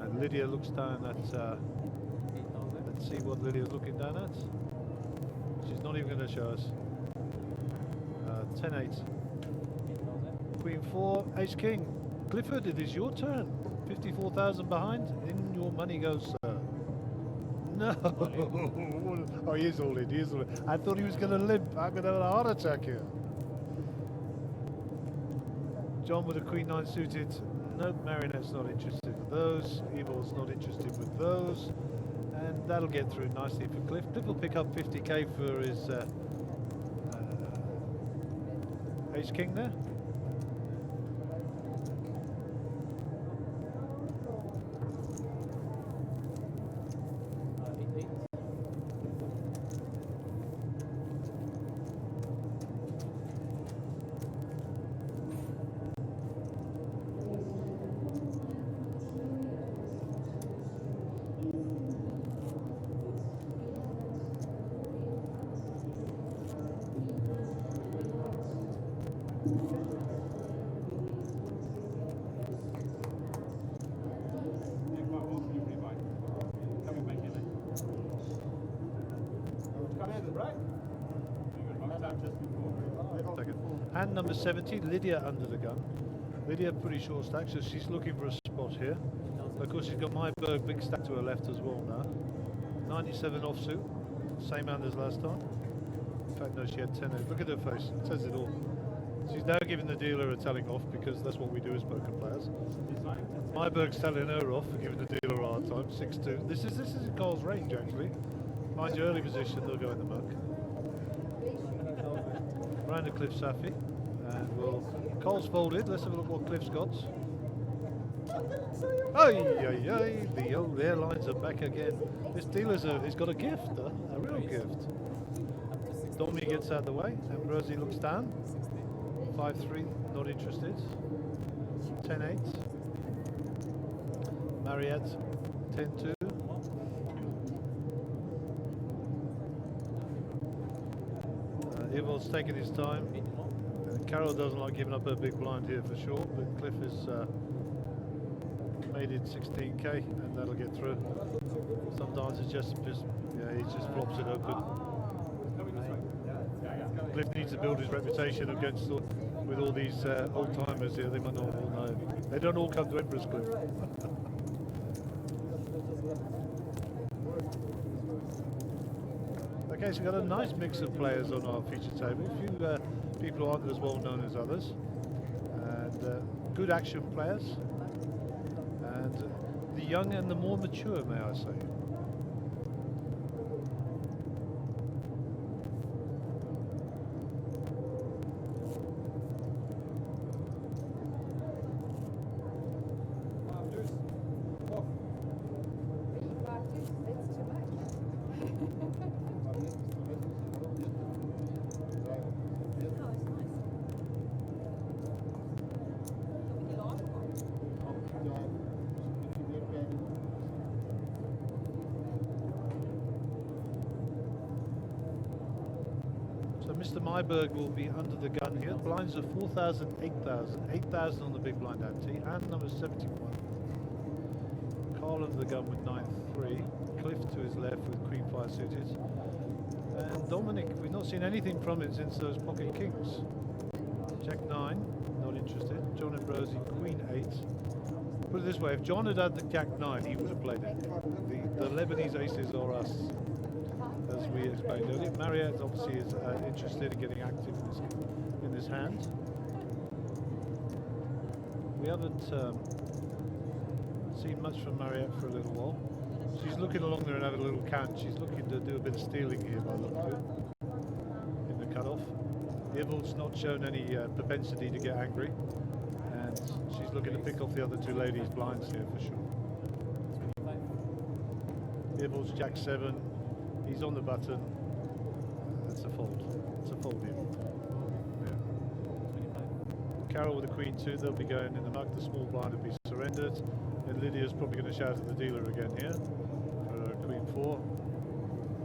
And Lydia looks down at, let's see what Lydia's looking down at. She's not even going to show us. 10-8. Queen 4, Ace King. Clifford, it is your turn. 54,000 behind. In your money goes, sir. No. Oh, he is all in. He is all in. I thought he was going to limp. I'm going to have a heart attack here. John with a Queen 9 suited. Nope, Marinette's not interested with those. Evil's not interested with those. And that'll get through nicely for Cliff. Cliff will pick up 50k for his Ace King there. Hand number 70, Lydia under the gun. Lydia pretty short stack, so she's looking for a spot here. Of course, she's got Myberg big stack to her left as well now. 97 offsuit, same hand as last time. In fact, no, she had 10. Look at her face, it says it all. She's now giving the dealer a telling off, because that's what we do as poker players. Myberg's telling her off for giving the dealer a hard time. 6-2. This is in Cole's range actually. Mind your early position, they'll go in the muck. Round to Cliff Safi, and Cole's folded. Let's have a look what Cliff's got. The old airlines are back again. This dealer's he's got a gift, a real gift. Domi gets out of the way, Ambrosi looks down. 5-3, not interested. 10-8. Mariette, 10-2. Evil's taking his time. Carol doesn't like giving up her big blind here for sure, but Cliff has made it 16k, and that'll get through. Sometimes it's just yeah, he just flops it open. Cliff needs to build his reputation against with all these old timers here. They might not all know. They don't all come to Emperor's Cliff. Okay, so we've got a nice mix of players on our feature table. A few people who aren't as well known as others, and good action players, and the young and the more mature, may I say. Mr. Myberg will be under the gun here. Blinds are 4,000, 8,000. 8,000 on the big blind ante. Hand number 71. Carl under the gun with 9-3. Cliff to his left with Queen 5 suited. And Dominic, we've not seen anything from it since those pocket kings. Jack 9, not interested. John Ambrosi, Queen 8. Put it this way, if John had had the Jack 9, he would have played it. The Lebanese aces are us, as we explained earlier. Mariette obviously is interested in getting active in this hand. we haven't seen much from Mariette for a little while. She's looking along there and having a little count. She's looking to do a bit of stealing here by the look of it in the cutoff. Evold's not shown any propensity to get angry, and she's looking to pick off the other two ladies' blinds here for sure. Evold's Jack 7, he's on the button. That's a fold. It's a fold here. Yeah. Carol with the Queen 2, they'll be going in the muck. The small blind will be surrendered. And Lydia's probably going to shout at the dealer again here for Queen 4.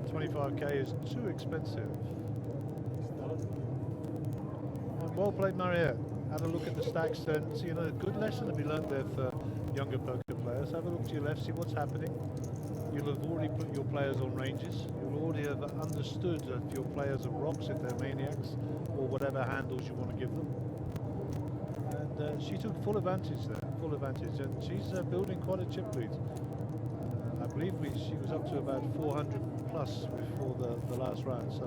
25k is too expensive. And well played, Mariette. Have a look at the stacks and you know, a good lesson to be learned there for younger poker players. Have a look to your left, see what's happening. You'll have already put your players on ranges. You'll already have understood if your players are rocks, if they're maniacs, or whatever handles you want to give them. And she took full advantage there, full advantage, and she's building quite a chip lead. I believe she was up to about 400 plus before the last round, so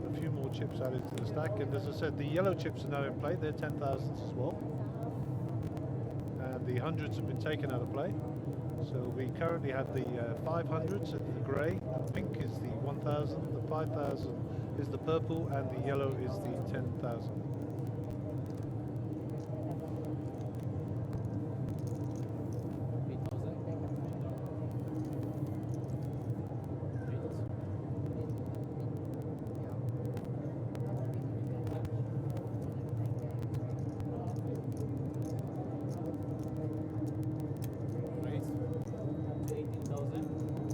a few more chips added to the stack. And as I said, the yellow chips are now in play. They're 10,000s as well, and the hundreds have been taken out of play. So we currently have the 500s, the grey, the pink is the 1,000, the 5,000 is the purple, and the yellow is the 10,000.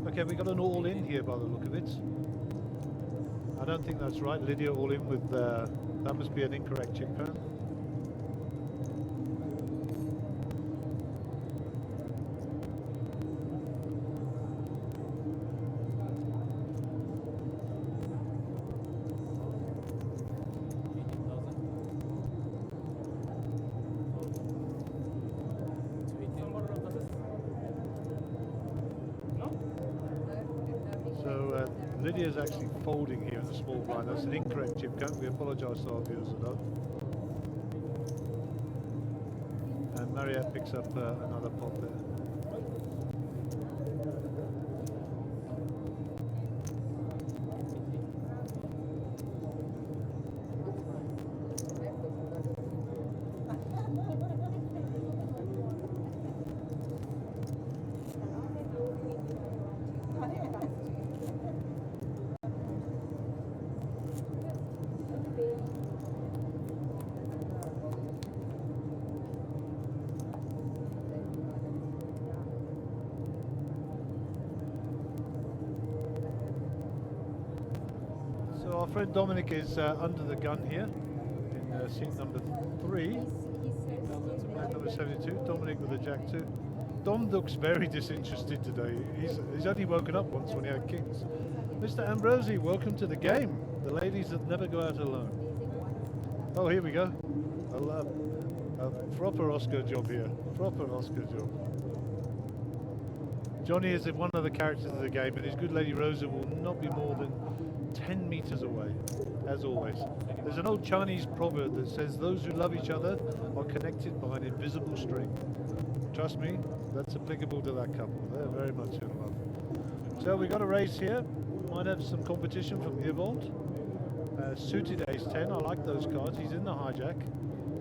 Okay, we got an all in here by the look of it. I don't think that's right. Lydia all in with, that must be an incorrect chip pan. Lydia's actually folding here in the small blind. That's an incorrect chip count. We apologise to our viewers for that. And Mariette picks up another pot there. Our friend Dominic is under the gun here in seat number 3. Number 72, Dominic with a Jack 2. Dom looks very disinterested today. He's only woken up once when he had kings. Mr. Ambrosi, welcome to the game. The ladies that never go out alone. Oh, here we go. A proper Oscar job here. Proper Oscar job. Johnny is one of the characters of the game, and his good lady Rosa will not be more than 10 meters away, as always. There's an old Chinese proverb that says those who love each other are connected by an invisible string. Trust me, that's applicable to that couple. They're very much in love. So we got a race here. Might have some competition from Evold. Suited ace 10, I like those cards. He's in the hijack,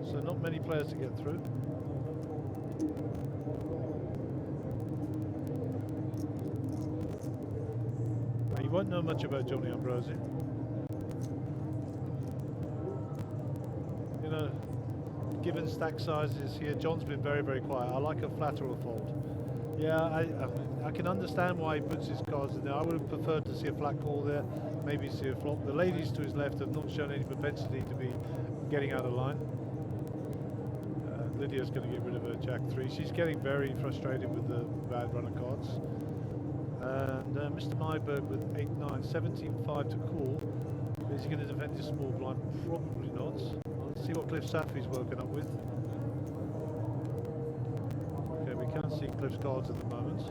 so not many players to get through. You won't know much about Johnny Ambrosi. You know, given stack sizes here, John's been very, very quiet. I like a flat or a fold. Yeah, I can understand why he puts his cards in there. I would have preferred to see a flat call there, maybe see a flop. The ladies to his left have not shown any propensity to be getting out of line. Lydia's going to get rid of her Jack 3. She's getting very frustrated with the bad run of cards. And Mr. Myberg with 8-9, 17-5 to call. Is he going to defend his small blind? Probably not. Let's see what Cliff Safi's woken up with. Okay, we can't see Cliff's cards at the moment.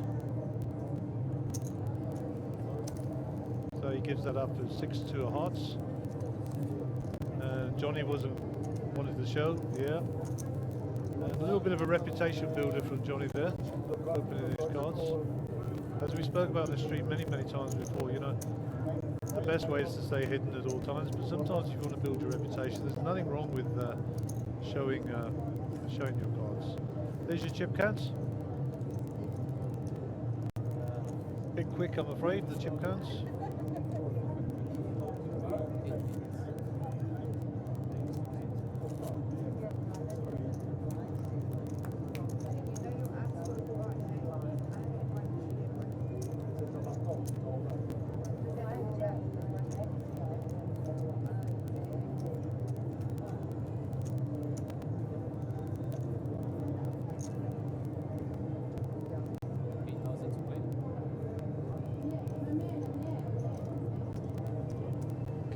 So he gives that up to 6-2 of hearts. Johnny wanted to show, yeah. And a little bit of a reputation builder from Johnny there, opening his cards. As we spoke about in the stream many times before, you know, the best way is to stay hidden at all times, but sometimes if you want to build your reputation, there's nothing wrong with showing your cards. There's your chip cans. Bit quick, I'm afraid, the chip cans.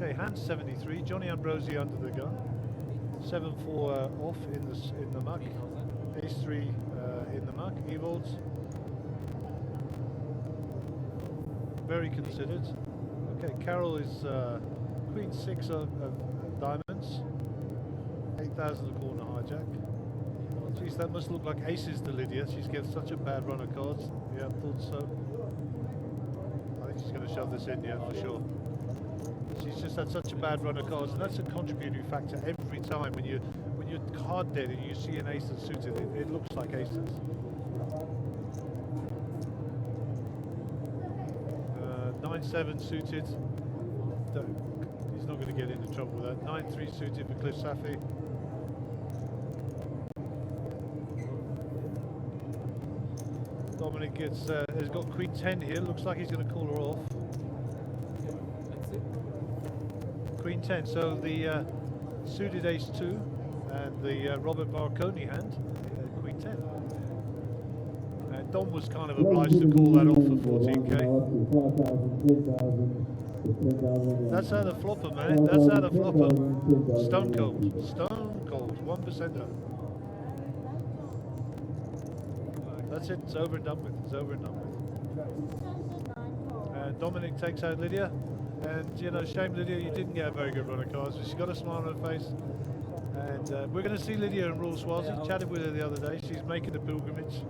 Okay, hand 73, Johnny Ambrosi under the gun. 7-4 off in the muck. Ace-3 in the muck. Evolds. Very considered. Okay, Carol is Queen 6 of diamonds. 8,000 a corner hijack. Geez, that must look like aces to Lydia. She's getting such a bad run of cards. Yeah, thought so. I think she's going to shove this in, yeah, for sure. She's just had such a bad run of cards, and that's a contributing factor every time when you're card dead and you see an ace that's suited. It looks like aces. 9-7 suited. He's not going to get into trouble with that. 9-3 suited for Cliff Safi. Dominic has got Queen 10 here. Looks like he's going to call her off. Queen 10, so the suited ace 2 and the Robert Marconi hand, Queen 10. And Dom was kind of obliged to call that off for 14k. That's how the flopper, man. That's how the flopper. Stone cold. Stone cold. 1%er. That's it. It's over and done with. It's over and done with. And Dominic takes out Lydia. And, you know, shame Lydia, you didn't get a very good run of cards. She's got a smile on her face. And we're going to see Lydia in Royal Swazi. Chatted with her the other day. She's making a pilgrimage.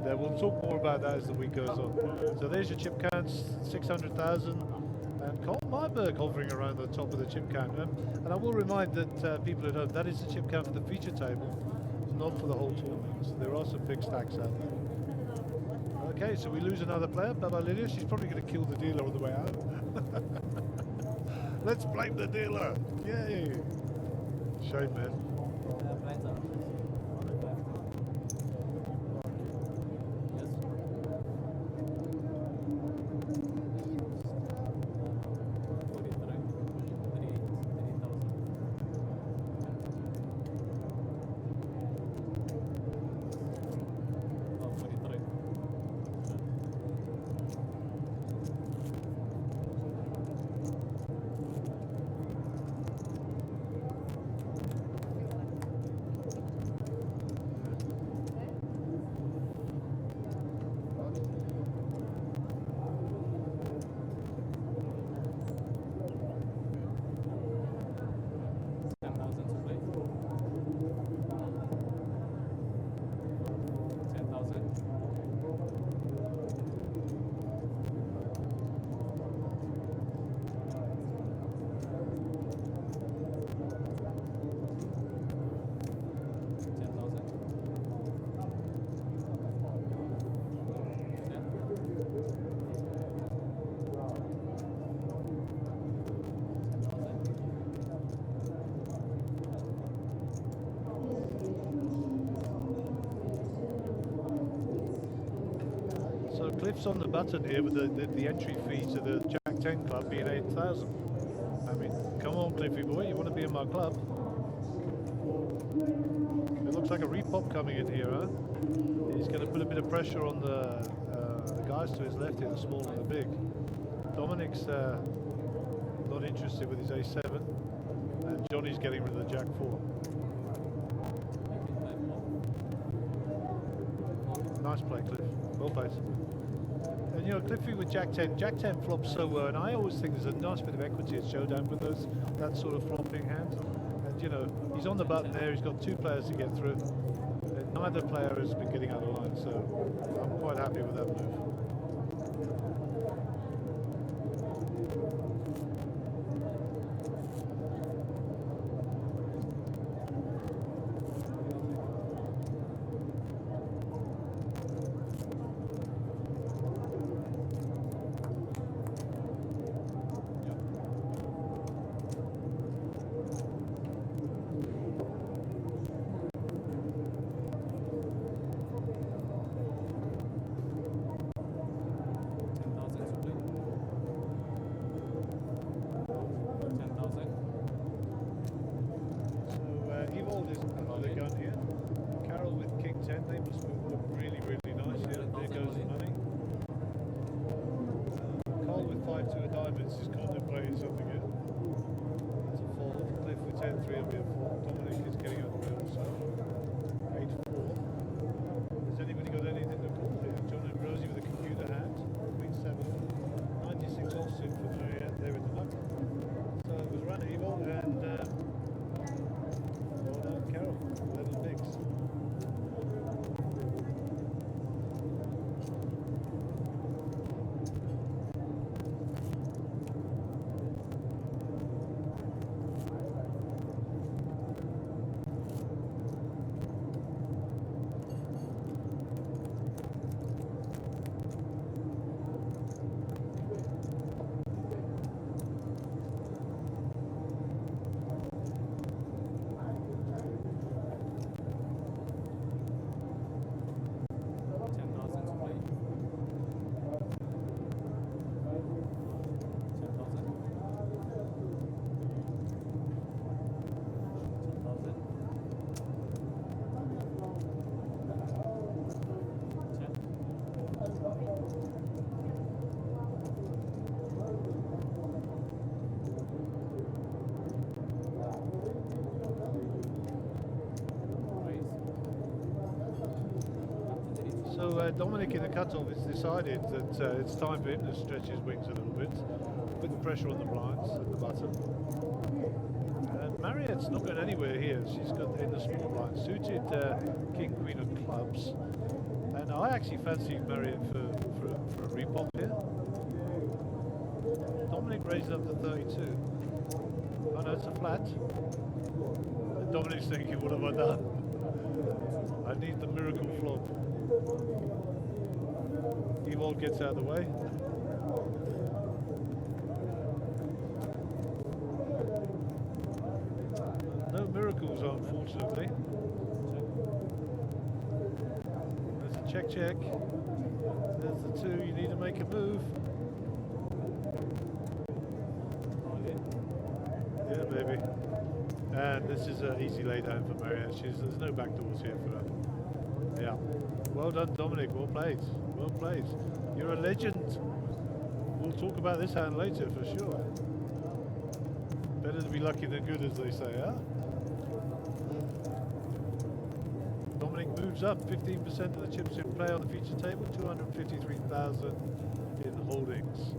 And we'll talk more about that as the week goes on. So there's your chip cans, 600,000. And Colin Myberg hovering around the top of the chip can. And I will remind that people at home, that is the chip can for the feature table, not for the whole tournament. So there are some big stacks out there. Okay, so we lose another player, Baba Lydia. She's probably going to kill the dealer on the way out. Let's blame the dealer. Yay. Shame, man. Cliff's on the button here with the entry fee to the Jack 10 club being 8,000. I mean, come on, Cliffy boy, you want to be in my club? It looks like a repop coming in here, huh? He's going to put a bit of pressure on the guys to his left here, the small and the big. Dominic's not interested with his A7, and Johnny's getting rid of the Jack 4. Nice play, Cliff. Well played. And you know, Cliffy with Jack 10 flops so well, and I always think there's a nice bit of equity at showdown with that sort of flopping hand. And you know, he's on the button there. He's got two players to get through. Neither player has been getting out of line, so I'm quite happy with that move. Dominic in the cutoff has decided that it's time for him to stretch his wings a little bit, put the pressure on the blinds at the bottom. And Marriott's not going anywhere here. She's got in the small blind, suited King Queen of clubs, and I actually fancy Marriott for a repop here. Dominic raised up to 32. Oh no, it's a flat. And Dominic's thinking, what have I done? I need the miracle flop. Ewald gets out of the way. No miracles, unfortunately. There's a check. There's the two. You need to make a move. Yeah, baby. And this is an easy lay down for Marianne. There's no backdoors here for her. Yeah. Well done, Dominic. Well played. Well played. You're a legend. We'll talk about this hand later for sure. Better to be lucky than good, as they say, huh? Dominic moves up 15% of the chips in play on the feature table, 253,000 in holdings.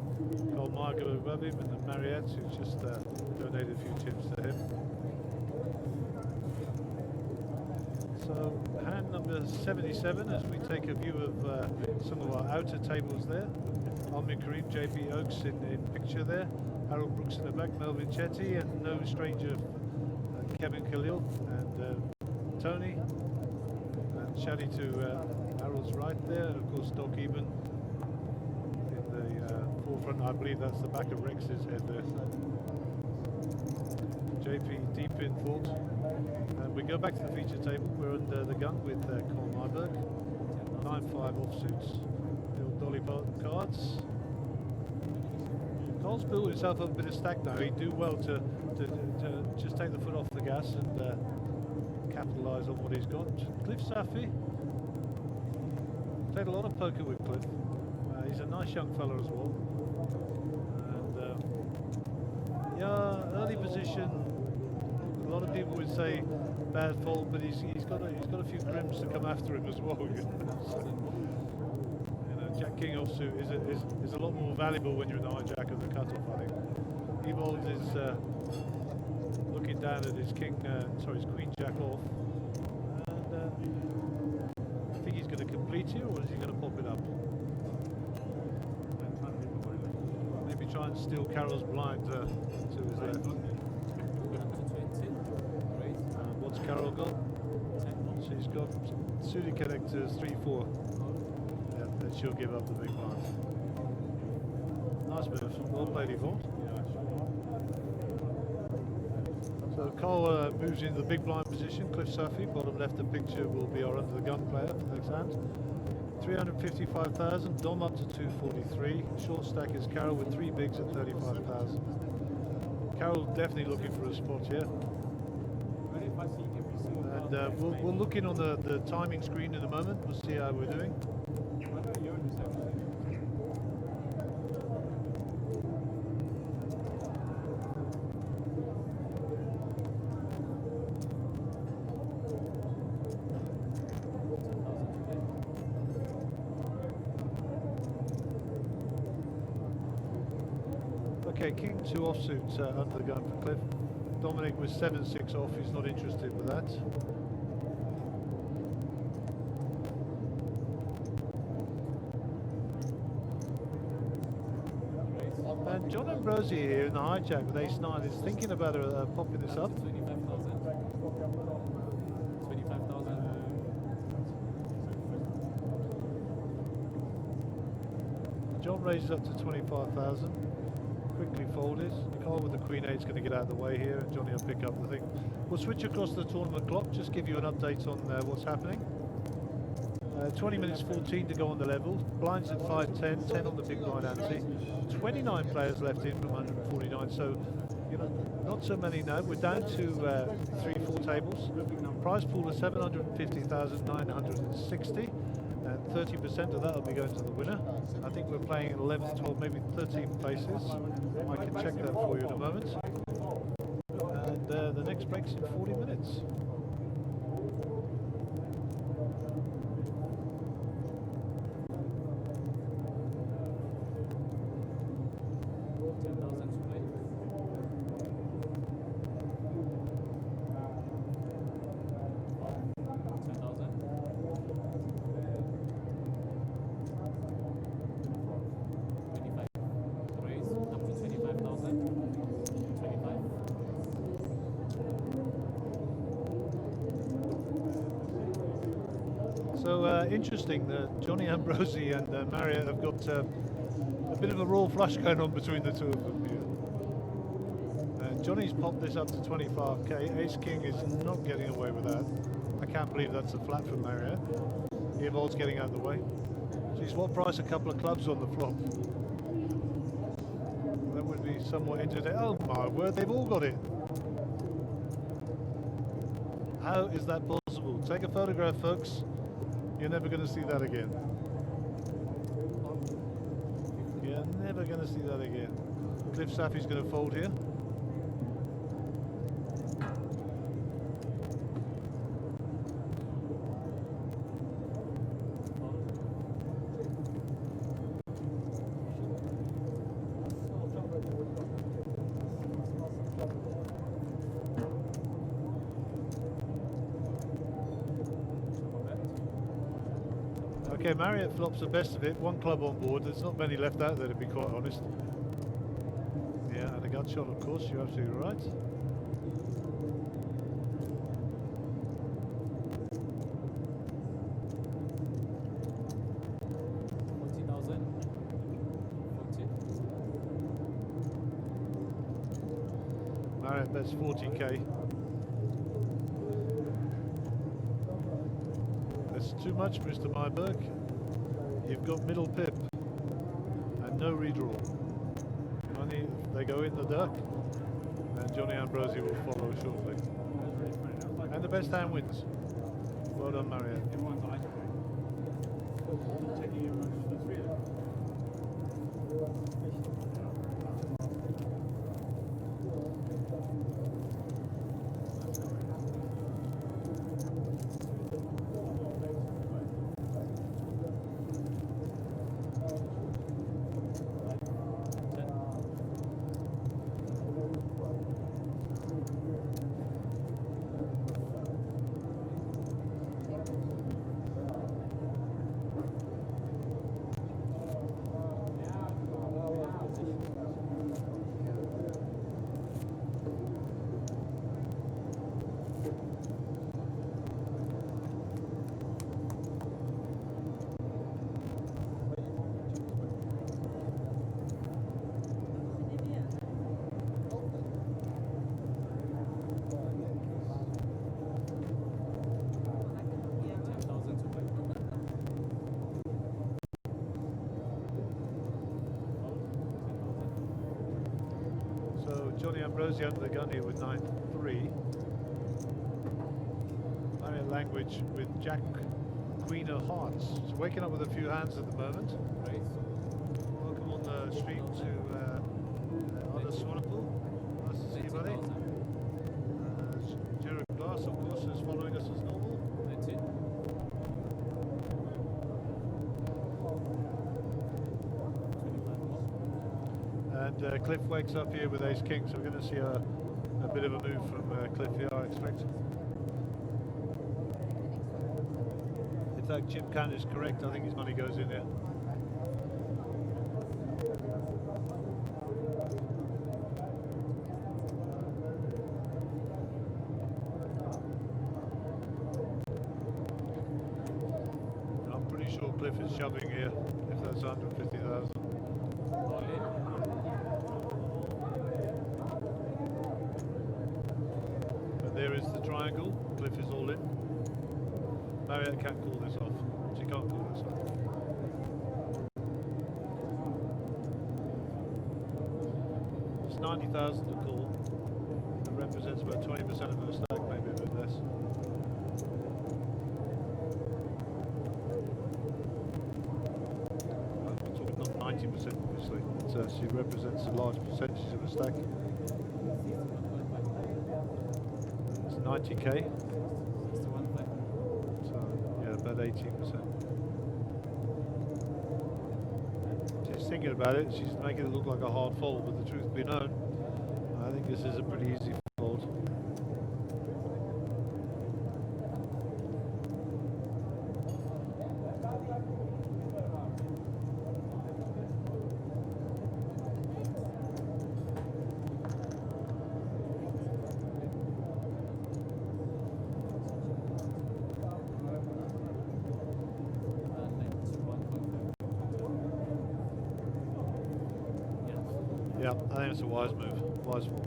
Carl Margot above him, and then Mariette, who's just donated a few chips to him. So hand number 77 as we take a view of some of our outer tables there. Almin Karim, JP Oaks in picture there. Harold Brooks in the back, Melvin Chetty, and no stranger Kevin Khalil and Tony. And Shadi to Harold's right there, and of course Doc Eben in the forefront. I believe that's the back of Rex's head there. JP deep in thought. And we go back to the feature table. We're under the gun with Colin Myberg. 9-5 offsuits. The old Dolly Parton cards. Cole's built himself up a bit of stack now. He'd do well to just take the foot off the gas and capitalise on what he's got. Cliff Safi. Played a lot of poker with Cliff. He's a nice young fella as well. And yeah, early position. A lot of people would say bad fault, but he's got a few crims to come after him as well. So, Jack King offsuit is a lot more valuable when you're in the hijack of the cutoff, I think. Ewald is looking looking down at his his queen jack off, and I think he's going to complete here, or is he going to pop it up? Maybe try and steal Carol's blind to his left. What's Carol got? She's got suited connectors 3-4. Yeah, and she'll give up the big blind. Nice move, well played, Yvonne. So Carl moves into the big blind position. Cliff Safi, bottom left of the picture, will be our under the gun player for the next hand. 355,000, Dom up to 243. Short stack is Carol with 3 bigs at 35,000. Carol definitely looking for a spot here. And we'll look in on the timing screen in a moment. We'll see how we're doing. Okay, King 2 offsuit under the gun for Cliff. Dominic was 7-6 off, he's not interested with that. And John Ambrosi here in the hijack with ace-9 is thinking about popping this up. 25,000. John raises up to 25,000. Quickly folded. Carl with the queen 8 is going to get out of the way here, and Johnny will pick up the thing. We'll switch across to the tournament clock, just give you an update on what's happening. 20 minutes 14 to go on the level. Blinds at 5-10, 10 on the big blind ante. 29 players left in from 149, so you know, not so many now. We're down to 3-4 tables. Prize pool is 750,960. And 30% of that will be going to the winner. I think we're playing in 11, 12, maybe 13 places. I can check that for you in a moment. And the next break's in 40 minutes. So interesting that Johnny Ambrosi and Marriott have got a bit of a raw flush going on between the two of them here. Johnny's popped this up to 25k. Ace King is not getting away with that. I can't believe that's a flat from Marriott. Evol's getting out of the way. Geez, what price a couple of clubs on the flop? That would be somewhat interesting. Oh my word, they've all got it. How is that possible? Take a photograph, folks. You're never going to see that again. You're never going to see that again. Cliff Safi's going to fold here. Okay, Marriott flops the best of it. One club on board. There's not many left out there, to be quite honest. Yeah, and a gut shot, of course. You're absolutely right. Marriott bets 40k. That's too much, Mr. Myberg. You've got middle pip and no redraw. Money, they go in the duck, and Johnny Ambrosi will follow shortly. And the best hand wins. Well done, Marriott. Johnny Ambrosi under the gun here with 9-3. Marriott Language with Jack Queen of Hearts. It's waking up with a few hands at the moment. Right. Welcome on the stream to other Swanepoel. Nice to see you, buddy. Jared Glass, of course, is following us as normal. And Cliff wakes up here with Ace King, so we're going to see a bit of a move from Cliff here, I expect. In fact, Jim Can is correct. I think his money goes in here. I'm pretty sure Cliff is shoving here, if that's 150,000. And there is the triangle. Cliff is all in. Marriott can't call this off. She can't call this off. It's 90,000 to call. That represents about 20% of her stack, maybe a bit less. I'm talking not 90%, obviously. She represents a large percentage of the stack. It's 90k. About 18%. She's thinking about it, she's making it look like a hard fold, but the truth be known, I think this is a pretty easy fold. Yeah, I think it's a wise move, wise fold.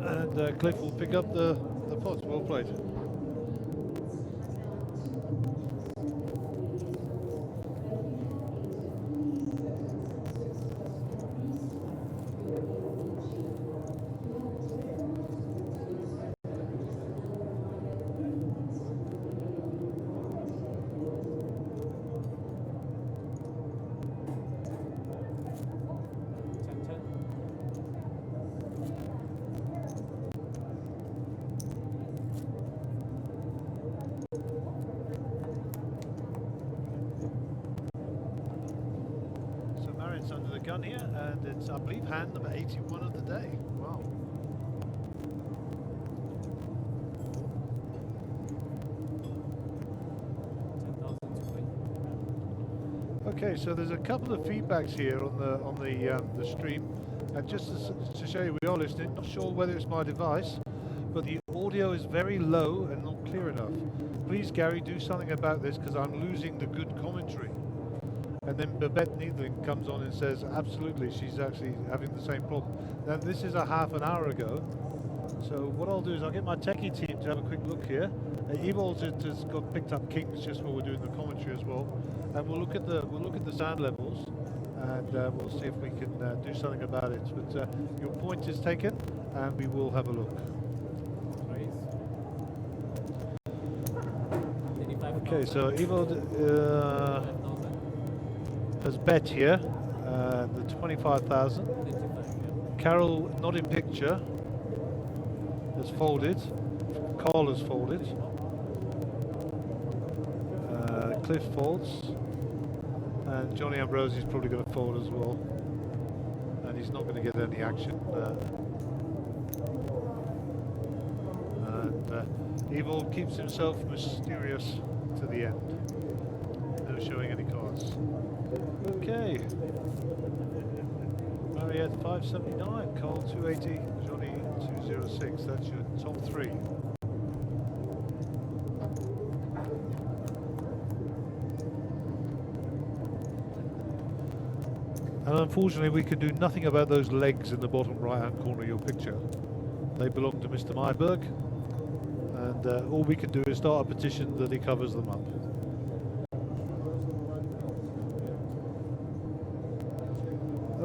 And Cliff will pick up the pots. Well played. Under the gun here, and it's, I believe, hand number 81 of the day. Wow. Okay, so there's a couple of feedbacks here on the stream, and just to show you we are listening. Not sure whether it's my device, but the audio is very low and not clear enough. Please, Gary, do something about this because I'm losing the good commentary. And then Babette Needling comes on and says, absolutely, she's actually having the same problem. Now, this is a half an hour ago. So what I'll do is I'll get my techie team to have a quick look here. Evol's has got picked up kings just while we're doing the commentary as well. And we'll look at the sound levels, and we'll see if we can do something about it. But your point is taken, and we will have a look. Okay, so Evil has bet here, the 25,000. Carol, not in picture, has folded. Carl has folded. Cliff folds. And Johnny Ambrosi is probably going to fold as well. And he's not going to get any action. And Evil keeps himself mysterious to the end. No showing any cards. Okay. Marriott 579, Carl 280, Johnny 206. That's your top three. And unfortunately, we can do nothing about those legs in the bottom right-hand corner of your picture. They belong to Mr. Myberg, and all we can do is start a petition that he covers them up.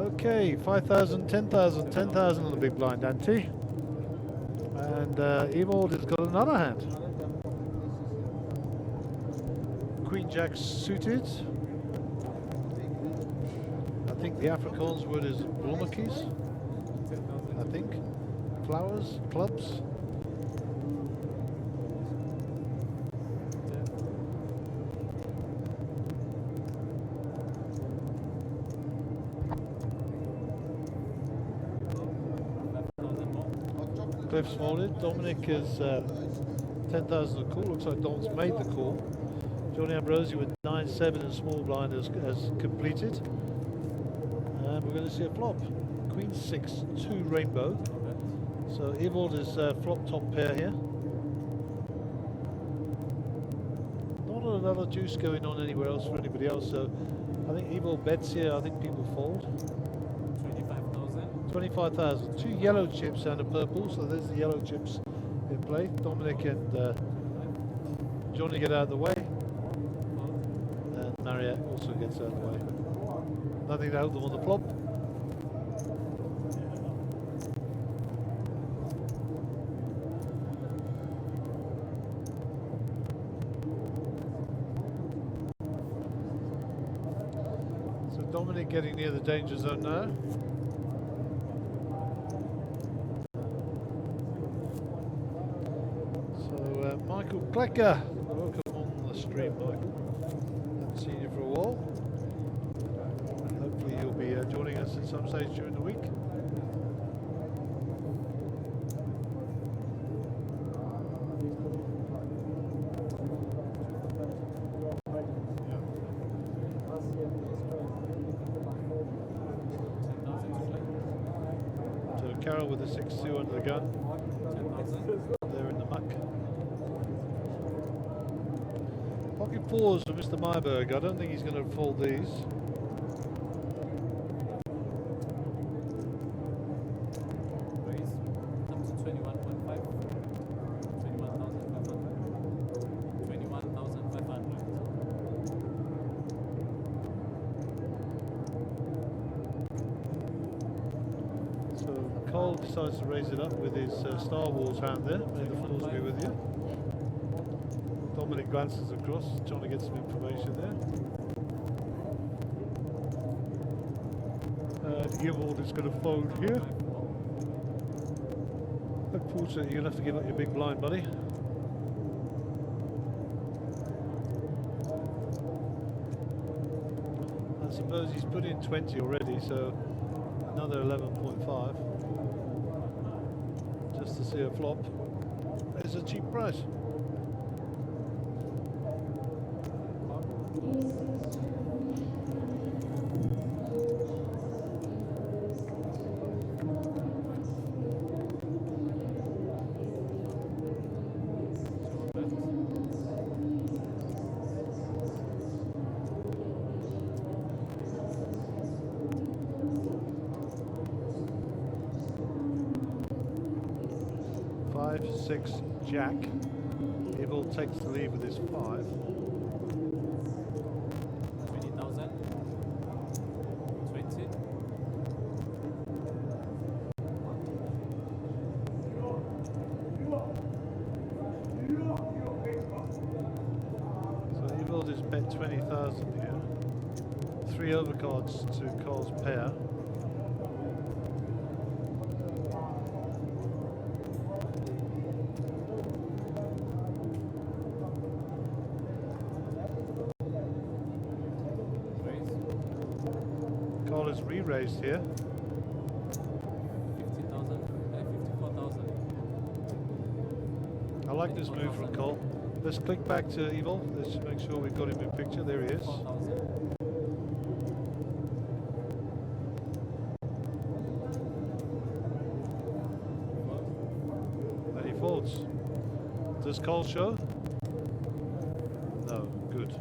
Okay, 5,000, 10,000, 10,000 on the big blind ante. And Ewald has got another hand. Queen Jack suited. I think the Afrikaans word is bloemetjies. I think. Flowers, clubs. Cliff's folded. Dominic is 10,000 a call. Looks like Dom's made the call. Johnny Ambrosi with 9-7 and small blind has completed. And we're going to see a flop. Queen 6, 2 rainbow. So Ewald is flop top pair here. Not another juice going on anywhere else for anybody else. So I think Ewald bets here. I think people fold. 25,000. 2 yellow chips and a purple, so there's the yellow chips in play. Dominic and Johnny get out of the way. And Mariette also gets out of the way. Nothing to help them on the flop. So Dominic getting near the danger zone now. Michael Klecker, welcome on the stream, Michael. Haven't seen you for a while. Hopefully you'll be joining us at some stage during the week. So Carol with the 6-2 under the gun. They're in the muck. Pocket fours for Mr. Myberg. I don't think he's going to fold these. Up to 21.5. 21,500. 21,500. So Cole decides to raise it up with his Star Wars hand there. May the force be with you. Dominic glances across, trying to get some information there. Ewald is going to fold here. Unfortunately, you'll have to give up your big blind, buddy. I suppose he's put in 20 already, so another 11.5. Just to see a flop. It's a cheap price. Five, 6, Jack. Ewald takes the lead with his 5. 20,000. 20. So Ewald is bet 20,000 here. 3 overcards to Cole's pair. Cole is re-raised here. 50,000. 54,000. I like this move from Cole. Let's click back to Ewald. Let's make sure we've got him in picture. There he is. 4,000. And he folds. Does Cole show? No. Good.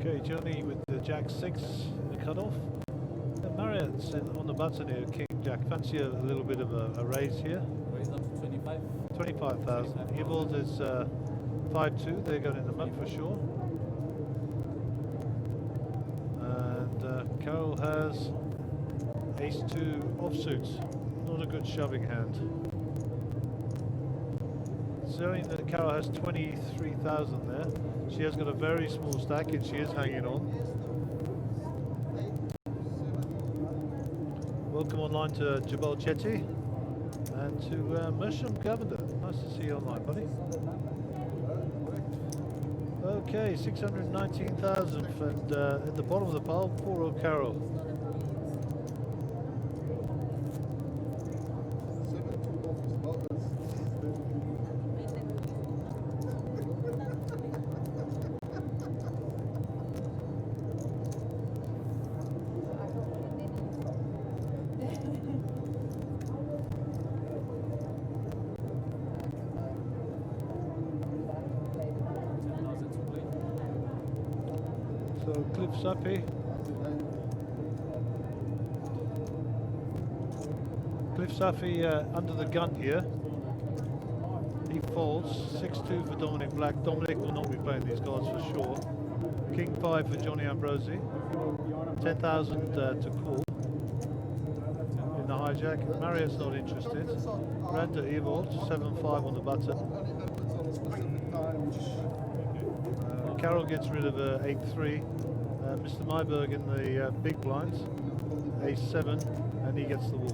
Okay, Johnny with the Jack 6 in the cutoff. Marriott's on the button here, King Jack. Fancy a little bit of a raise here. Raise up to 25. 25,000. Evold is 5-2. They're going in the mud for sure. And Carol has Ace-2 offsuit. Not a good shoving hand. Showing that Carol has 23,000 there. She has got a very small stack and she is hanging on. Welcome online to Jabal Chetty and to Mersham Governor. Nice to see you online, buddy. Okay, 619,000 and at the bottom of the pile, poor old Carol. So Cliff Sappy. Cliff Sappy under the gun here. He folds. 6-2 for Dominic Black. Dominic will not be playing these cards for sure. King 5 for Johnny Ambrosi. 10,000 to call in the hijack. Marriott's not interested. Randa Evold, 7-5 on the button. Carol gets rid of 8-3. Mr. Myberg in the big blinds, Ace-7, and he gets the walk.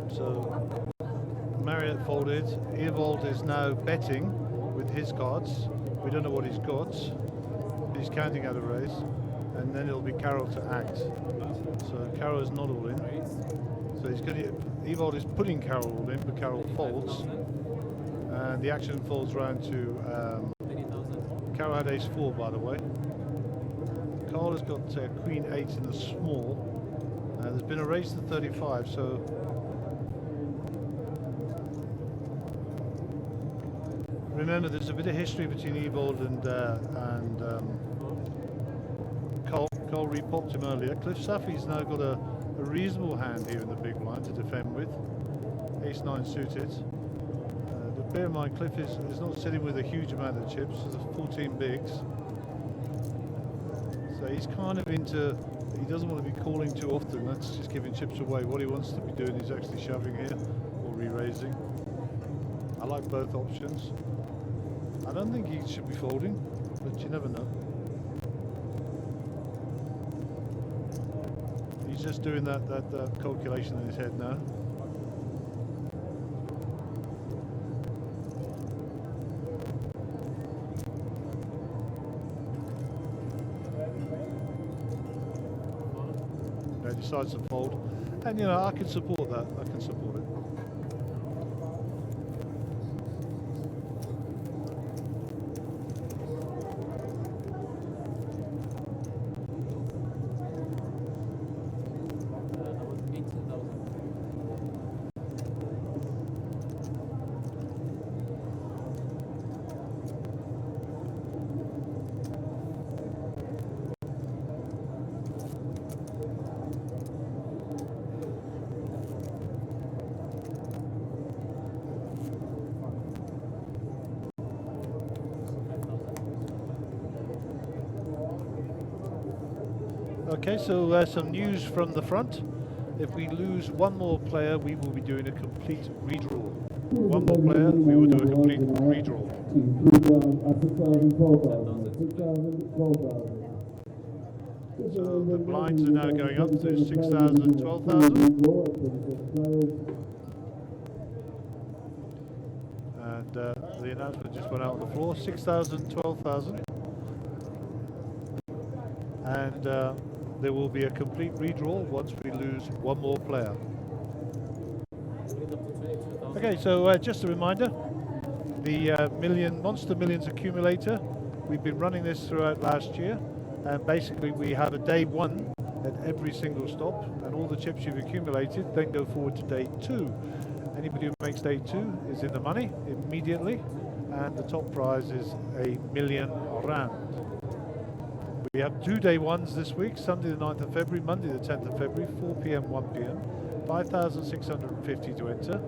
So Marriott folded. Evold is now betting with his cards. We don't know what he's got. He's counting out a raise, and then it'll be Carol to act. So Carol is not all in. So he's going to. Evold is putting Carol all in, but Carol folds, and the action folds round to. Carol had Ace-4, by the way. Carl has got Queen 8 in the small. There's been a raise to 35, so. Remember, there's a bit of history between Evold and Cole. Cole repopped him earlier. Cliff Saffy's now got a reasonable hand here in the big blind to defend with. Ace-9 suited. But bear in mind, Cliff is not sitting with a huge amount of chips. There's 14 bigs. So he's kind of into, he doesn't want to be calling too often. That's just giving chips away. What he wants to be doing is actually shoving here or re-raising. I like both options. I don't think he should be folding, but you never know. He's just doing that calculation in his head now. He decides to fold, and you know, I can support that. I can support it. Okay, so some news from the front. If we lose one more player, we will be doing a complete redraw. One more player, we will do a complete redraw. 6,000, 12,000, 6,000, 12,000. So the blinds are now going up to 6,000 and 12,000. And the announcement just went out on the floor, 6,000, 12,000. And there will be a complete redraw once we lose one more player. Okay, so just a reminder, the Monster Millions accumulator, we've been running this throughout last year, and basically we have a day 1 at every single stop, and all the chips you've accumulated then go forward to day 2. Anybody who makes day 2 is in the money immediately, and the top prize is R1 million. We have 2 day 1s this week, Sunday the 9th of February, Monday the 10th of February, 4 p.m, 1 p.m, 5,650 to enter.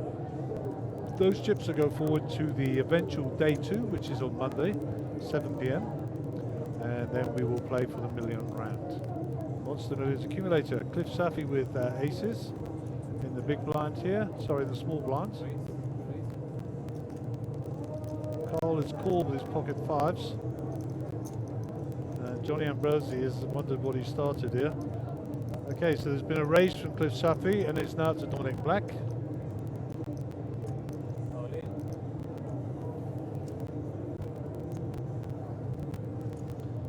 Those chips will go forward to the eventual day 2, which is on Monday, 7 p.m, and then we will play for the R1 million. Monster Millions accumulator, Cliff Safi with aces in the big blind here, sorry, the small blinds. Carl is called with his pocket 5s. Johnny Ambrosi has wondered what he started here. Okay, so there's been a raise from Cliff Safi, and it's now to Dominic Black.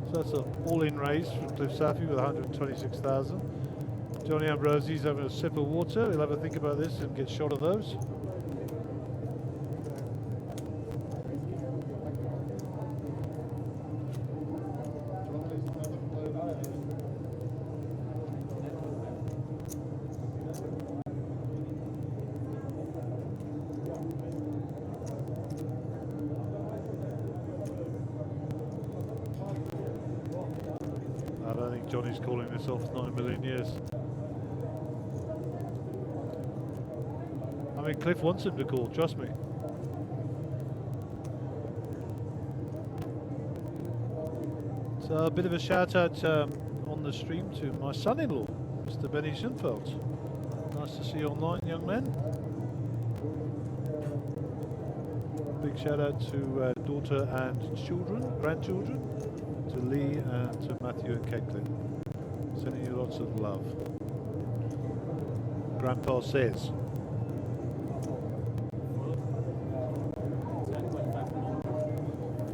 So that's an all-in raise from Cliff Safi with 126,000. Johnny Ambrosi's having a sip of water. He'll have a think about this and get shot of those. I don't think Johnny's calling this off, not in a million years. I mean, Cliff wants him to call, trust me. So a bit of a shout out on the stream to my son-in-law, Mr. Benny Schoenfeld. Nice to see you online, young man. Big shout out to daughter and children, grandchildren, to Lee and to Matthew and Caitlin. Sending you lots of love. Grandpa says.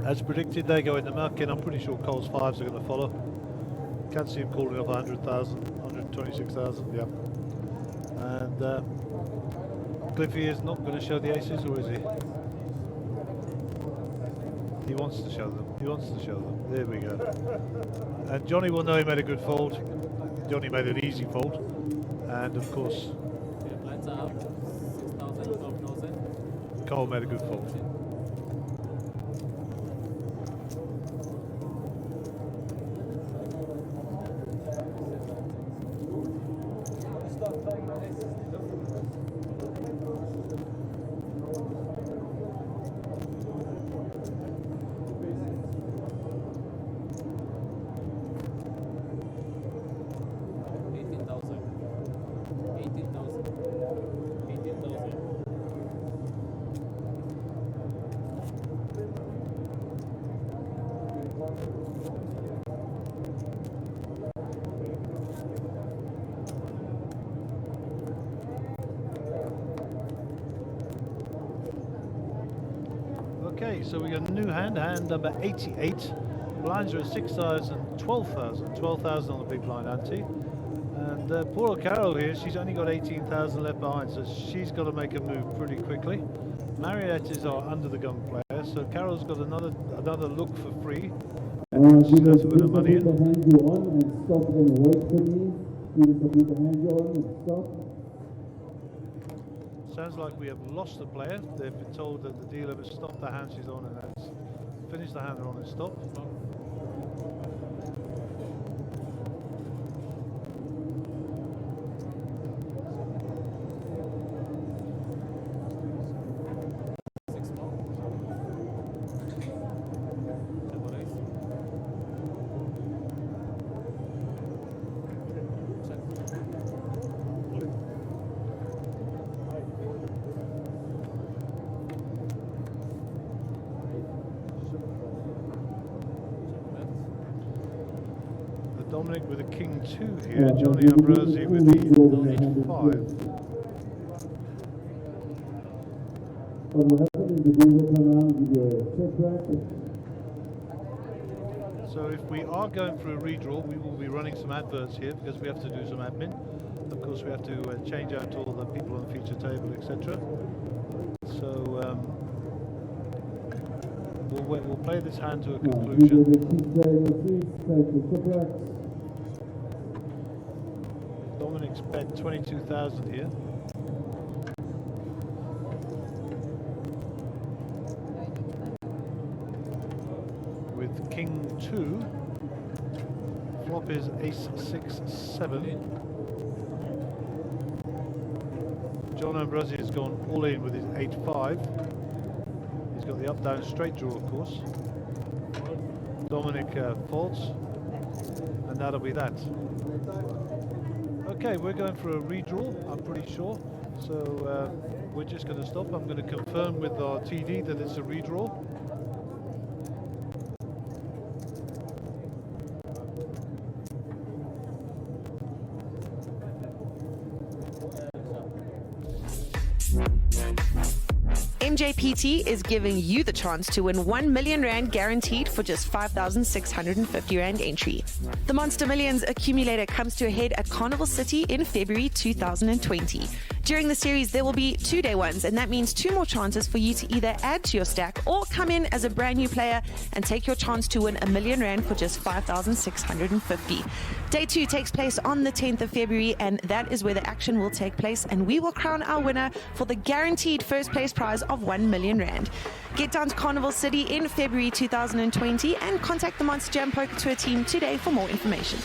As predicted, they go in the muck, and I'm pretty sure Cole's 5s are going to follow. Can't see him calling off 100,000, 126,000, yeah. And Cliffy is not going to show the aces, or is he? He wants to show them. He wants to show them. There we go. And Johnny will know he made a good fold. Johnny made an easy fold. And of course, Cole made a good fold. Okay, so we got a new hand number 88. Blinds are at 6,000, 12,000, 12,000 on the big blind ante. And poor old Carol here, she's only got 18,000 left behind, so she's got to make a move pretty quickly. Marionettes are under the gun player, so Carol's got another look for free. And she's got to put her money in. The hand you on and stop and wait for me. Please put the hand you on and stop. Sounds like we have lost the player. They've been told that the dealer has stopped the hand she's on and has finished the hand they're on and stop. Dominic with a King 2 here, Johnny Ambrosi with the 8-5. What will happen is the ball will come around, give you a check back. So if we are going for a redraw, we will be running some adverts here because we have to do some admin. Of course, we have to change out all the people on the feature table, etc. So we'll play this hand to a conclusion. Dominic's bet 22,000 here. With King 2, flop is Ace 6 7. John Ambrosi has gone all in with his 8-5. He's got the up down straight draw, of course. Dominic folds, and that'll be that. Okay, we're going for a redraw, I'm pretty sure. So we're just going to stop. I'm going to confirm with our TD that it's a redraw. Mjpt is giving you the chance to win 1 million rand guaranteed for just 5,650 rand entry. The Monster Millions accumulator comes to a head at Carnival City in February 2020. During the series, there will be 2 day ones, and that means 2 more chances for you to either add to your stack or come in as a brand new player and take your chance to win 1 million rand for just 5,650. Day 2 takes place on the 10th of February, and that is where the action will take place, and we will crown our winner for the guaranteed first place prize of 1 million rand. Get down to Carnival City in February 2020 and contact the Monsterjam Poker Tour team today for more information.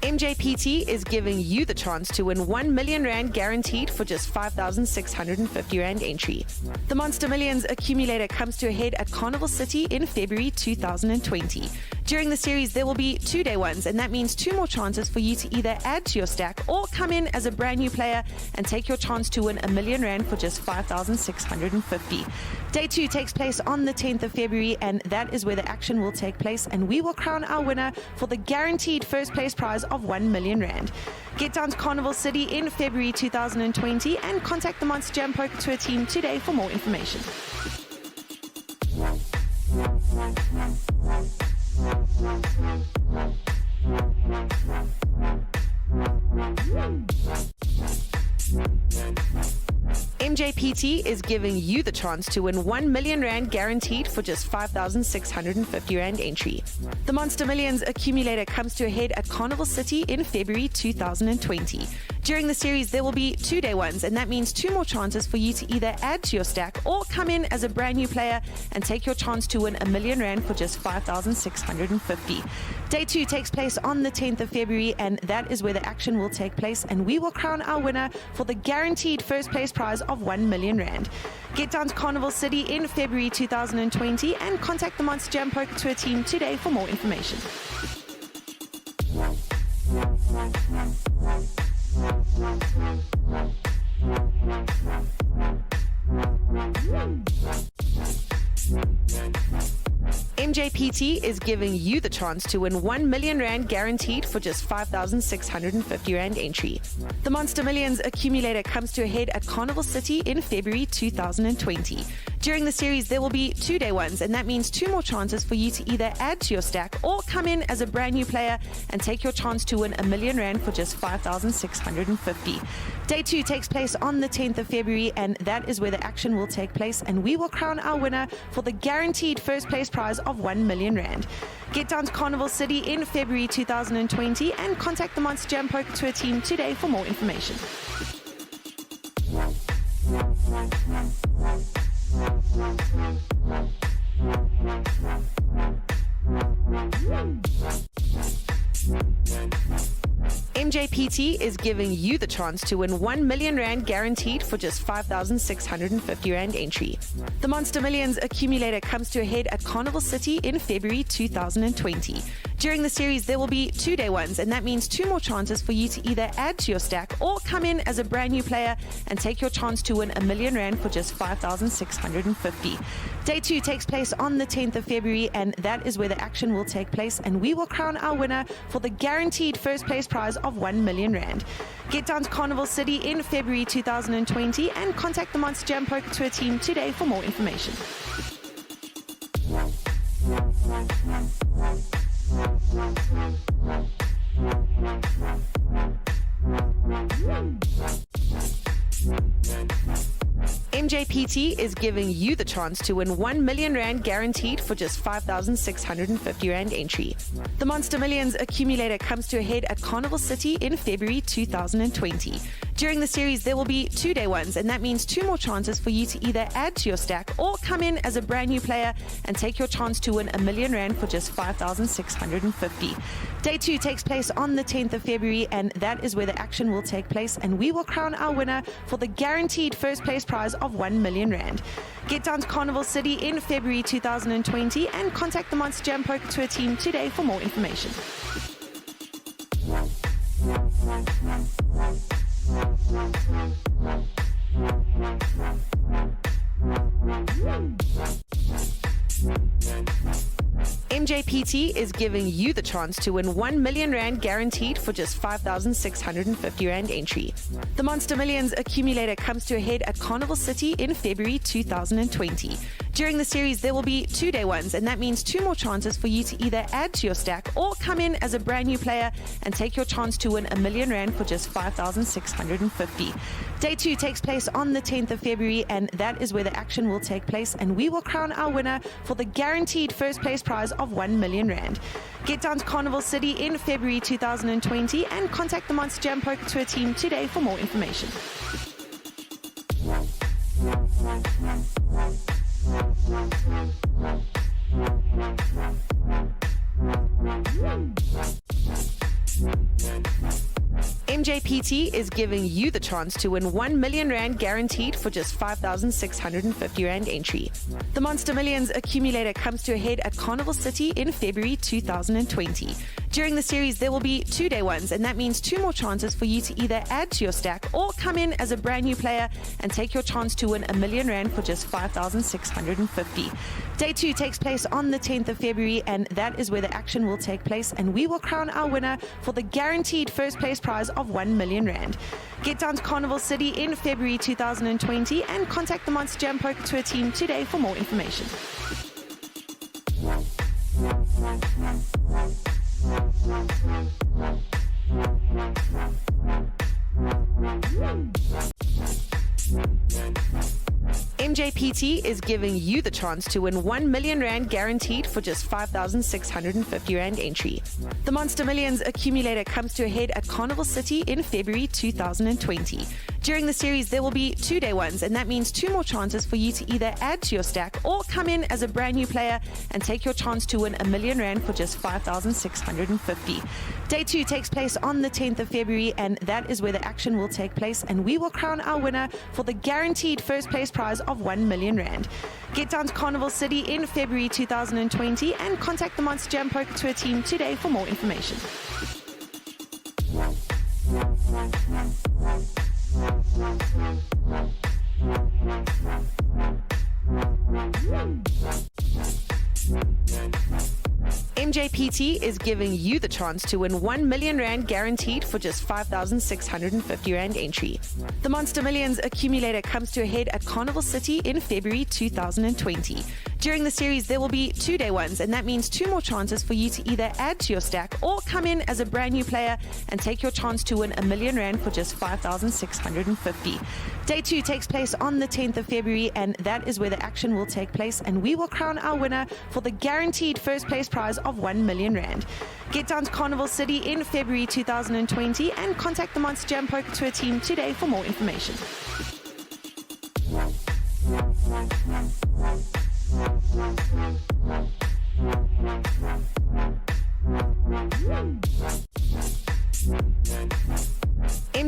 Mjpt is giving you the chance to win 1 million rand guaranteed for just 5,650 rand entry. The Monster Millions accumulator comes to a head at Carnival City in February 2020. During the series, there will be 2 day ones, and that means 2 more chances for you to either add to your stack or come in as a brand new player and take your chance to win 1 million rand for just 5,650. Day 2 takes place on the 10th of February, and that is where the action will take place, and we will crown our winner for the guaranteed first place prize of 1 million rand. Get down to Carnival City in February 2020 and contact the Monsterjam Poker Tour team today for more information. Mjpt is giving you the chance to win 1 million rand guaranteed for just 5,650 rand entry. The Monster Millions accumulator comes to a head at Carnival City in February 2020. During the series, there will be 2 day ones, and that means 2 more chances for you to either add to your stack or come in as a brand new player and take your chance to win 1 million rand for just 5,650. Day 2 takes place on the 10th of February, and that is where the action will take place, and we will crown our winner for the guaranteed first place prize of 1 million rand. Get down to Carnival City in February 2020 and contact the Monsterjam Poker Tour team today for more information. Mjpt is giving you the chance to win 1 million rand guaranteed for just 5,650 rand entry. The Monster Millions accumulator comes to a head at Carnival City in February 2020. During the series, there will be 2 day ones, and that means 2 more chances for you to either add to your stack or come in as a brand new player and take your chance to win 1 million rand for just 5,650. Day 2 takes place on the 10th of February, and that is where the action will take place, and we will crown our winner for the guaranteed first place prize of 1 million rand. Get down to Carnival City in February 2020 and contact the Monsterjam Poker Tour team today for more information. Mjpt is giving you the chance to win 1 million rand guaranteed for just 5,650 rand entry. The Monster Millions accumulator comes to a head at Carnival City in February 2020. During the series, there will be 2-day ones, and that means 2 more chances for you to either add to your stack or come in as a brand new player and take your chance to win R1 million for just 5,650. Day 2 takes place on the 10th of February, and that is where the action will take place, and we will crown our winner for the guaranteed first place prize of R1 million. Get down to Carnival City in February 2020 and contact the Monsterjam Poker Tour team today for more information. Mjpt is giving you the chance to win R1 million guaranteed for just 5,650 Rand entry. The Monster Millions accumulator comes to a head at Carnival City in February 2020. During the series, there will be 2-day ones, and that means 2 more chances for you to either add to your stack or come in as a brand new player and take your chance to win R1 million for just 5,650. Day 2 takes place on the 10th of February, and that is where the action will take place, and we will crown our winner for the guaranteed first place prize of R1 million. Get down to Carnival City in February 2020 and contact the Monsterjam Poker Tour team today for more information. Mjpt is giving you the chance to win R1 million guaranteed for just 5,650 Rand entry. The Monster Millions accumulator comes to a head at Carnival City in February 2020. During the series, there will be 2-day ones, and that means 2 more chances for you to either add to your stack or come in as a brand new player and take your chance to win R1 million for just 5,650. Day 2 takes place on the 10th of February, and that is where the action will take place, and we will crown our winner for the guaranteed first place prize of R1 million. Get down to Carnival City in February 2020 and contact the Monsterjam Poker Tour team today for more information. Mjpt is giving you the chance to win R1 million guaranteed for just 5,650 Rand entry. The Monster Millions accumulator comes to a head at Carnival City in February 2020. During the series, there will be 2-day ones, and that means 2 more chances for you to either add to your stack or come in as a brand new player and take your chance to win R1 million for just 5,650. Day 2 takes place on the 10th of February, and that is where the action will take place, and we will crown our winner for the guaranteed first place prize of R1 million. Get down to Carnival City in February 2020 and contact the Monsterjam Poker Tour team today for more information. Mjpt is giving you the chance to win R1 million guaranteed for just 5,650 Rand entry. The Monster Millions accumulator comes to a head at Carnival City in February 2020. During the series, there will be 2-day ones, and that means 2 more chances for you to either add to your stack or come in as a brand new player and take your chance to win R1 million for just 5,650. Day 2 takes place on the 10th of February, and that is where the action will take place, and we will crown our winner for the guaranteed first place prize of R1 million. Get down to Carnival City in February 2020 and contact the Monsterjam Poker Tour team today for more information. Mjpt is giving you the chance to win R1 million guaranteed for just 5,650 Rand entry. The Monster Millions accumulator comes to a head at Carnival City in February 2020. During the series, there will be 2-day ones, and that means 2 more chances for you to either add to your stack or come in as a brand new player and take your chance to win R1 million for just 5,650. Day 2 takes place on the 10th of February, and that is where the action will take place, and we will crown our winner for the guaranteed first place prize of R1 million. Get down to Carnival City in February 2020 and contact the Monsterjam Poker Tour team today for more information.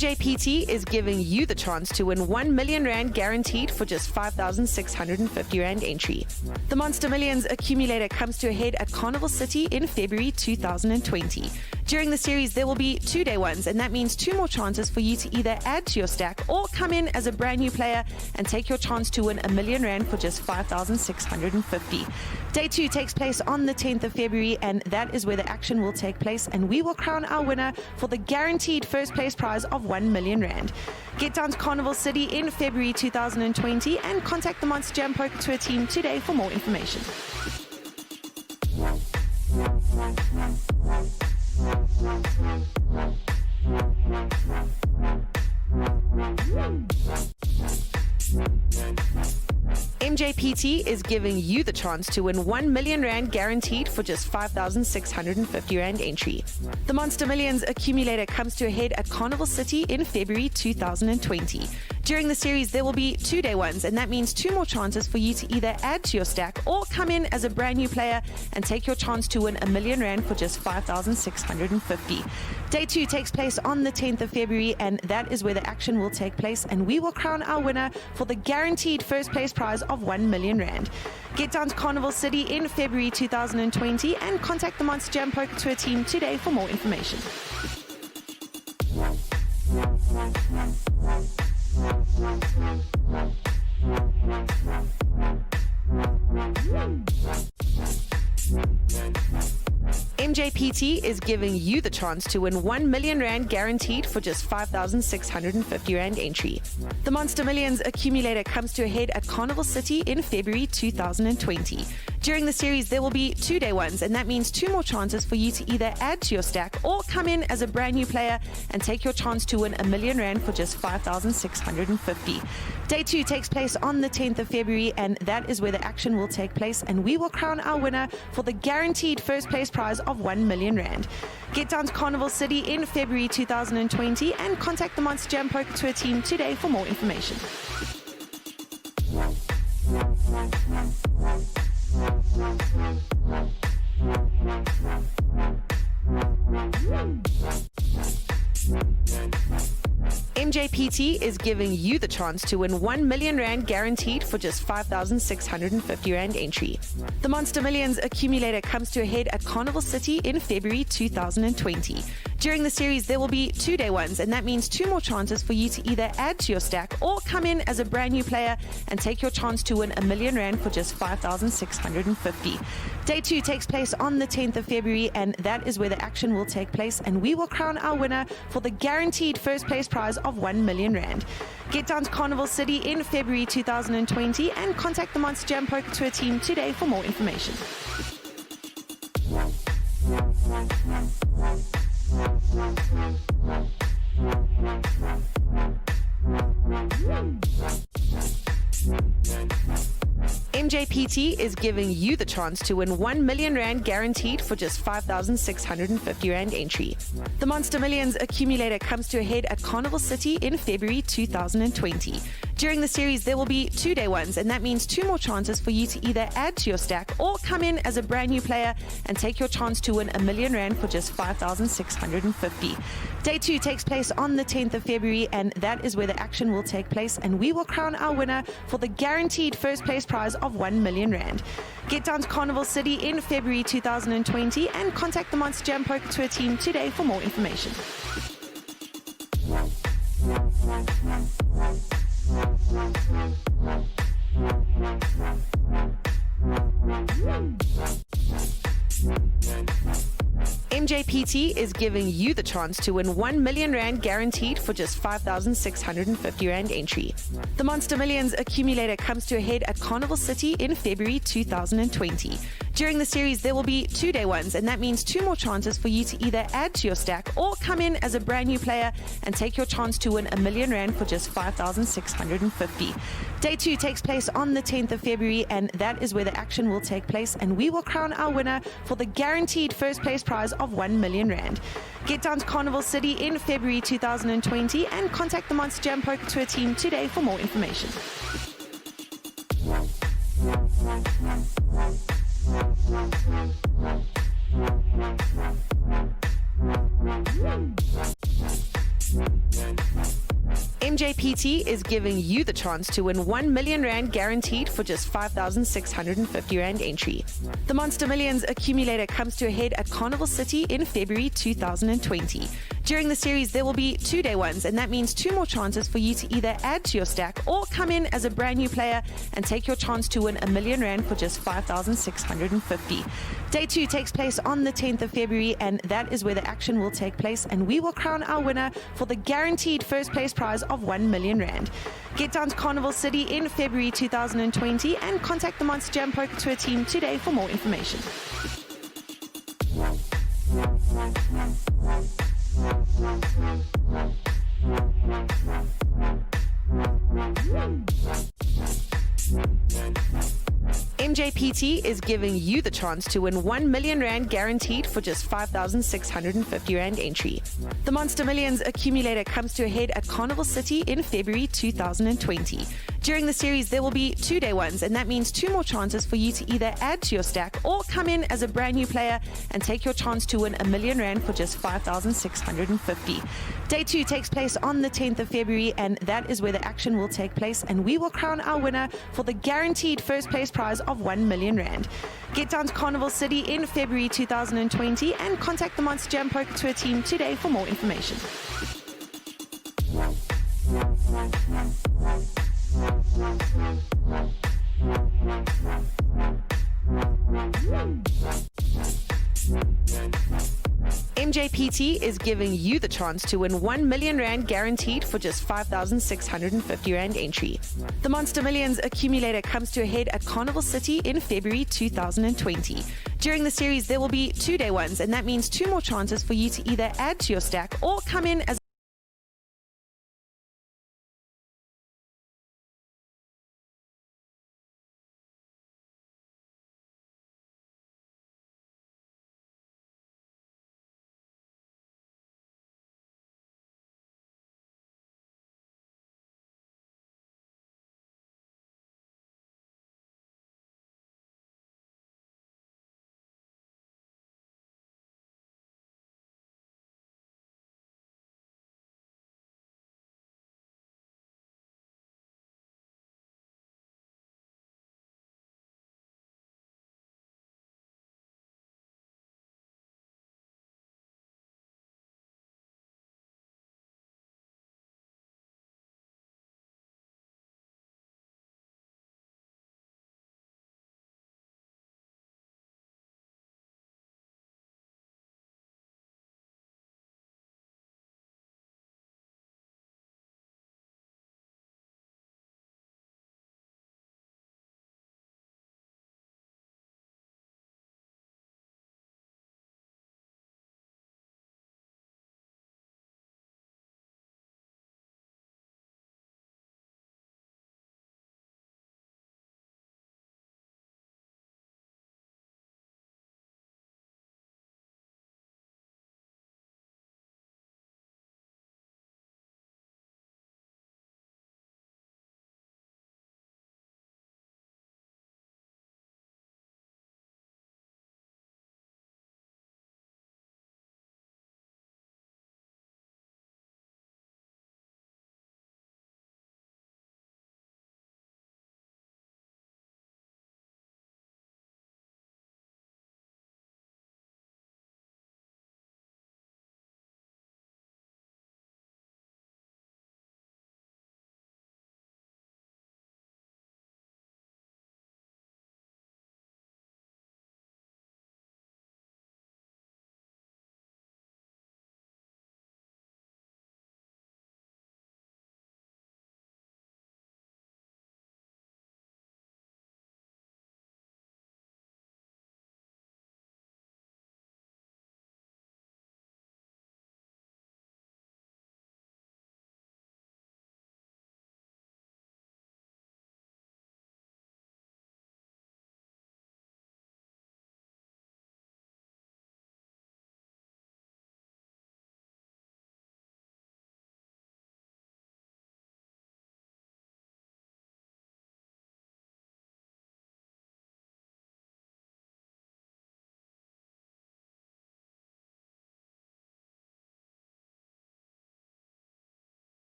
Mjpt is giving you the chance to win 1 million rand guaranteed for just 5,650 rand entry. The Monster Millions accumulator comes to a head at Carnival City in February 2020. During the series, there will be 2-day ones, and that means 2 more chances for you to either add to your stack or come in as a brand new player and take your chance to win 1 million rand for just 5,650. Day 2 takes place on the 10th of February, and that is where the action will take place, and we will crown our winner for the guaranteed first place prize of 1 million rand. Get down to Carnival City in February 2020 and contact the Monsterjam Poker Tour team today for more information. Mjpt is giving you the chance to win 1 million rand guaranteed for just 5,650 rand entry. The Monster Millions accumulator comes to a head at Carnival City in February 2020. During the series, there will be 2-day ones, and that means 2 more chances for you to either add to your stack or come in as a brand new player and take your chance to win 1 million rand for just 5,650. Day 2 takes place on the 10th of February, and that is where the action will take place, and we will crown our winner for the guaranteed first place prize of 1 million rand. Get down to Carnival City in February 2020 and contact the Monsterjam Poker Tour team today for more information. Mjpt is giving you the chance to win 1 million rand guaranteed for just 5,650 rand entry. The Monster Millions accumulator comes to a head at Carnival City in February 2020. During the series, there will be 2-day ones, and that means 2 more chances for you to either add to your stack or come in as a brand new player and take your chance to win 1 million rand for just 5,650. Day 2 takes place on the 10th of February, and that is where the action will take place, and we will crown our winner for the guaranteed first place prize of 1 million rand. Get down to Carnival City in February 2020 and contact the Monsterjam Poker Tour team today for more information. Mjpt is giving you the chance to win 1 million rand guaranteed for just 5,650 rand entry. The Monster Millions accumulator comes to a head at Carnival City in February 2020. During the series, there will be 2-day ones, and that means 2 more chances for you to either add to your stack or come in as a brand new player and take your chance to win 1 million rand for just 5,650. Day 2 takes place on the 10th of February, and that is where the action will take place, and we will crown our winner for the guaranteed first place prize of 1 million rand. Get down to Carnival City in February 2020 and contact the Monsterjam Poker Tour team today for more information. Mjpt is giving you the chance to win 1 million rand guaranteed for just 5,650 rand entry. The Monster Millions accumulator comes to a head at Carnival City in February 2020. During the series, there will be 2-day ones, and that means 2 more chances for you to either add to your stack or come in as a brand new player and take your chance to win 1 million rand for just 5,650. Day 2 takes place on the 10th of February, and that is where the action will take place, and we will crown our winner for the guaranteed first place prize of 1 million rand. Get down to Carnival City in February 2020 and contact the Monsterjam Poker Tour team today for more information. Mjpt is giving you the chance to win 1 million rand guaranteed for just 5,650 rand entry. The Monster Millions accumulator comes to a head at Carnival City in February 2020. During the series, there will be 2-day ones, and that means 2 more chances for you to either add to your stack or come in as a brand new player and take your chance to win 1 million rand for just 5,650. Day 2 takes place on the 10th of February, and that is where the action will take place, and we will crown our winner for the guaranteed first place prize of 1 million rand. Get down to Carnival City in February 2020 and contact the Monsterjam Poker Tour team today for more information. Mjpt is giving you the chance to win 1 million rand guaranteed for just 5,650 rand entry. The Monster Millions accumulator comes to a head at Carnival City in February 2020. During the series, there will be 2-day ones, and that means 2 more chances for you to either add to your stack or come in as a brand new player and take your chance to win 1 million rand for just 5,650. Day 2 takes place on the 10th of February, and that is where the action will take place, and we will crown our winner for the guaranteed first place prize of 1 million rand. Get down to Carnival City in February 2020 and contact the Monsterjam Poker Tour team today for more information. Mjpt is giving you the chance to win 1 million rand guaranteed for just 5,650 rand entry. The Monster Millions accumulator comes to a head at Carnival City in February 2020. During the series, there will be 2-day ones, and that means 2 more chances for you to either add to your stack or come in as a brand new player and take your chance to win 1 million rand for just 5,650. Day 2 takes place on the 10th of February, and that is where the action will take place, and we will crown our winner for the guaranteed first place prize of 1 million rand. Get down to Carnival City in February 2020 and contact the Monsterjam Poker Tour team today for more information. Mjpt is giving you the chance to win 1 million rand guaranteed for just 5,650 rand entry. The Monster Millions accumulator comes to a head at Carnival City in February 2020. During the series, there will be 2-day ones, and that means 2 more chances for you to either add to your stack or come in as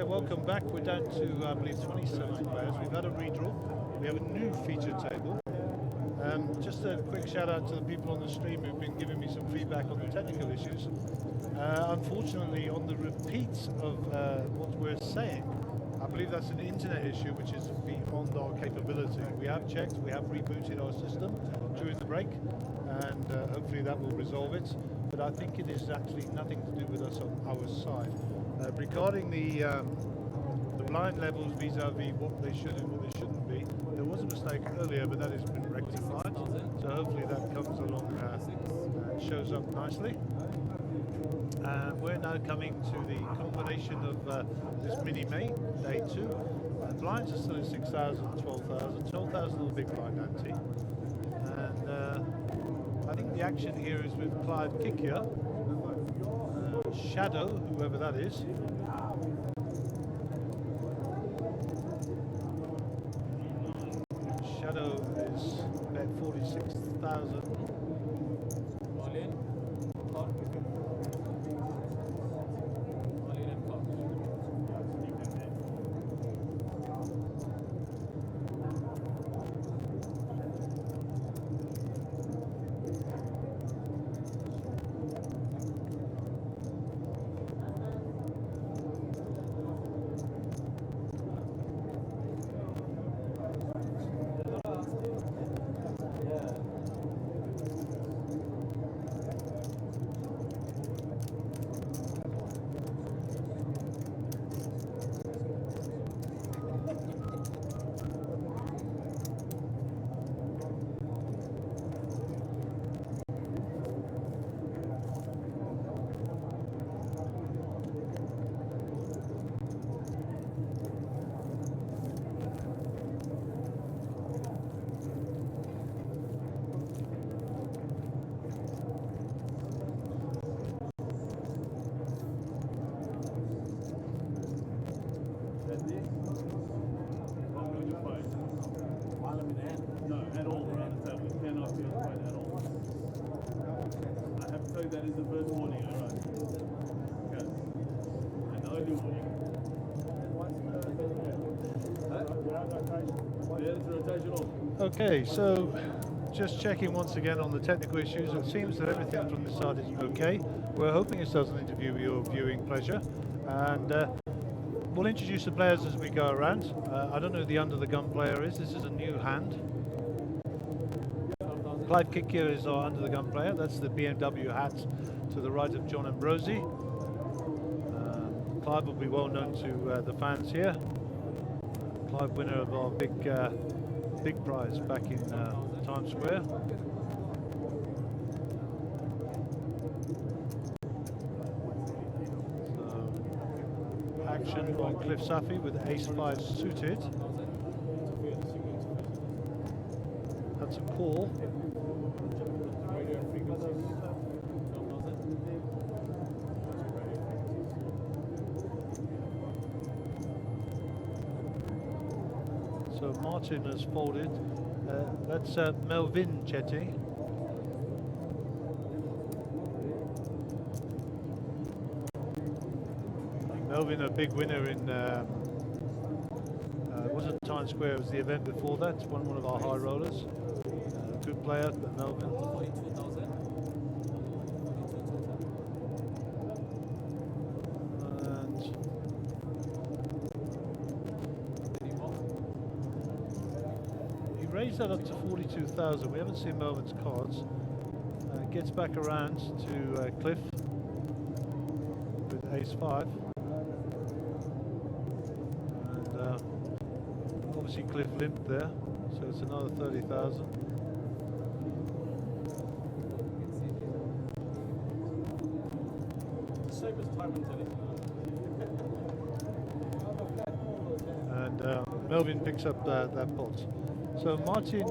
welcome back. We're down to, I believe, 27 players. We've had a redraw. We have a new feature table. Just a quick shout out to the people on the stream who've been giving me some feedback on the technical issues. Unfortunately, on the repeats of what we're saying, I believe that's an internet issue which is beyond our capability. We have checked, we have rebooted our system during the break, and hopefully that will resolve it. But I think it is actually nothing to do with us on our side. Regarding the blind levels vis-a-vis what they should and what they shouldn't be, there was a mistake earlier, but that has been rectified. So hopefully that comes along and shows up nicely. We're now coming to the culmination of this mini-May, day 2. Blinds are still at 6,000, 12,000, 12,000 of the big blind ante. And I think the action here is with Clive Kikia, Shadow, whoever that is. Shadow is bet 46,000. That is the first warning, alright. Yes. And the only warning. Yeah, it's rotational. Okay, so just checking once again on the technical issues. It seems that everything from this side is okay. We're hoping it doesn't interfere your viewing pleasure. And we'll introduce the players as we go around. I don't know who the under the gun player is. This is a new hand. Clive Kikia is our under the gun player. That's the BMW hat to the right of John Ambrosi. Clive will be well known to the fans here. Clive, winner of our big prize back in Times Square. So, action by Cliff Safi with ace-5 suited. That's a call. So Martin has folded. That's Mjpt. Melvin, a big winner in wasn't Times Square, it was the event before that. One of our high rollers. Good player, Melvin. Raised that up to 42,000. We haven't seen Melvin's cards. Gets back around to Cliff with ace-5. And obviously Cliff limped there, so it's another 30,000. Same as time and tennis. And Melvin picks up that pot. So Martin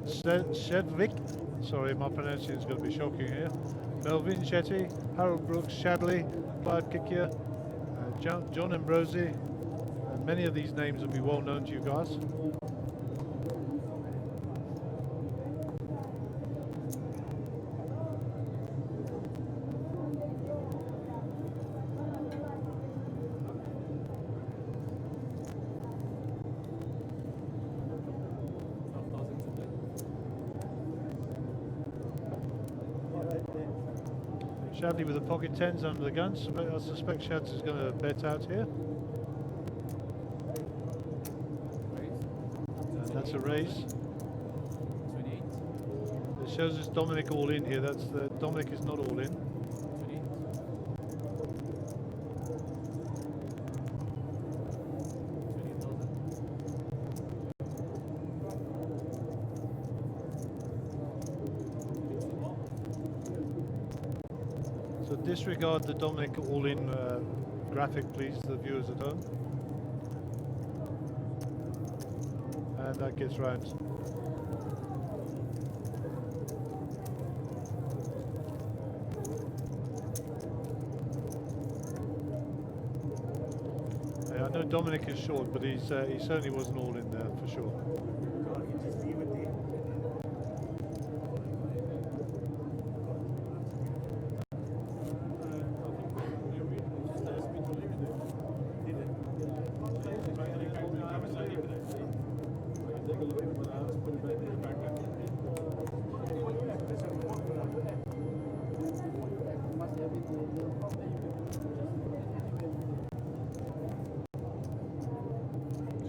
Shedvik, sorry, my pronunciation is going to be shocking here. Melvin Shetty, Harold Brooks, Shadley, Clive Kikia, John Ambrosi, and many of these names will be well known to you guys. Shadley with the pocket tens under the gun. I suspect Shads is going to bet out here. And that's a raise. 28. It shows us Dominic all in here. That's the Dominic is not all in. 28. So disregard the Dominic all in graphic, please, the viewers at home. And that gets round. Yeah, I know Dominic is short, but he certainly wasn't all in there for sure.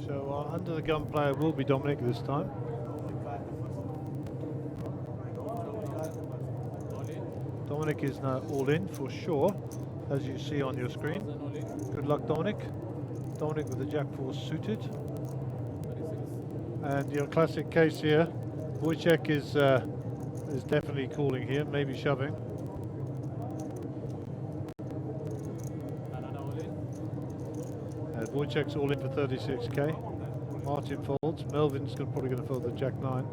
So our under the gun player will be Dominic this time. Dominic is now all in for sure, as you see on your screen. Good luck, Dominic. Dominic with the Jack 4 suited. And your classic case here, Wojciech is definitely calling here, maybe shoving. And Wojciech's all in for 36k. Martin folds. Melvin's probably going to fold the Jack 9.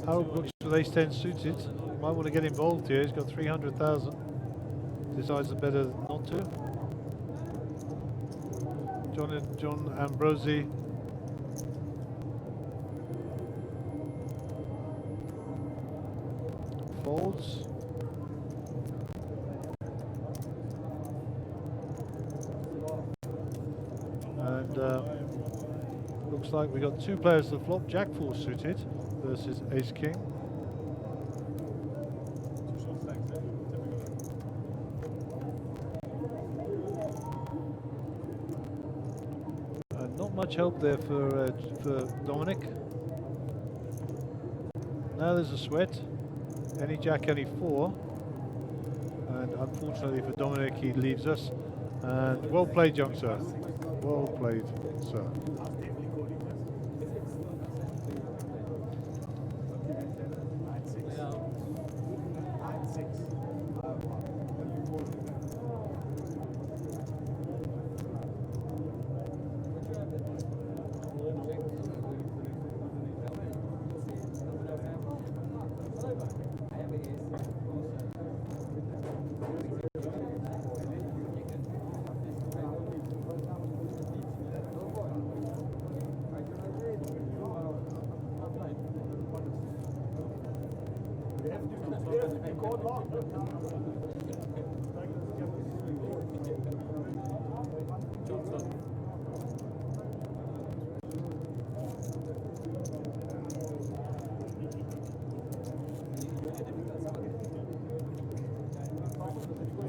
Harold Brooks with ace 10 suited. Might want to get involved here. He's got 300,000. Decides it better not to. John Ambrosi. Folds. And looks like we got two players to the flop. Jack 4 suited versus ace king. Not much help there for Dominic. Now there's a sweat. Any Jack, any 4. And unfortunately for Dominic, he leaves us. And well played, young sir. Well played, sir.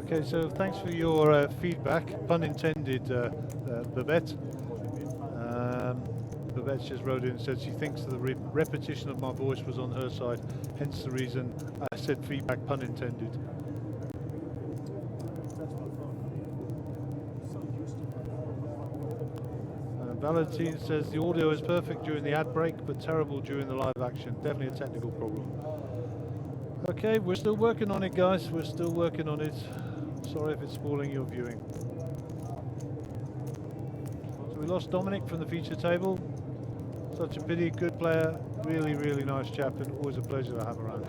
Okay, so thanks for your feedback, pun intended, Babette. Babette just wrote in and said she thinks the repetition of my voice was on her side, hence the reason I said feedback, pun intended. Valentine says the audio is perfect during the ad break, but terrible during the live action. Definitely a technical problem. Okay, we're still working on it, guys. We're still working on it. Sorry if it's spoiling your viewing. So we lost Dominic from the feature table. Such a pity, good player, really, really nice chap, and always a pleasure to have around.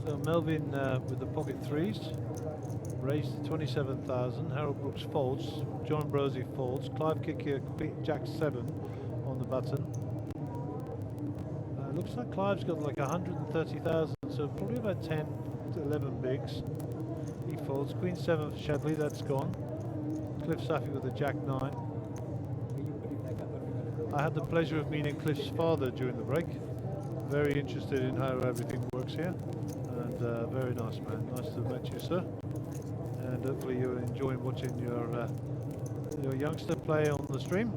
So Melvin with the pocket threes, raised to 27,000. Harold Brooks folds, John Brosey folds, Clive Kick here, Jack 7 on the button. Looks like Clive's got like 130,000, so probably about 10 to 11 bigs. He folds. Queen 7 for Shadley, that's gone. Cliff Safi with a Jack 9. I had the pleasure of meeting Cliff's father during the break. Very interested in how everything works here. And very nice man. Nice to have met you, sir. And hopefully you're enjoying watching your youngster play on the stream.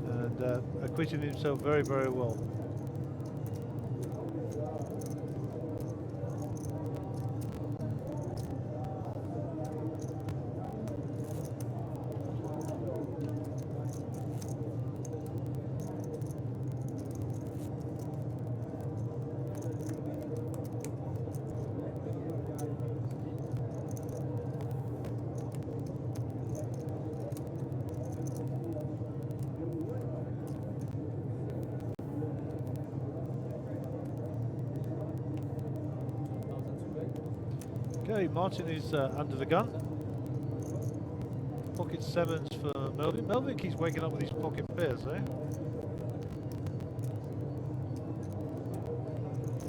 And acquitting himself very, very well. Okay, Martin is under the gun. Pocket 7s for Melvin. Melvin keeps waking up with these pocket pairs, eh?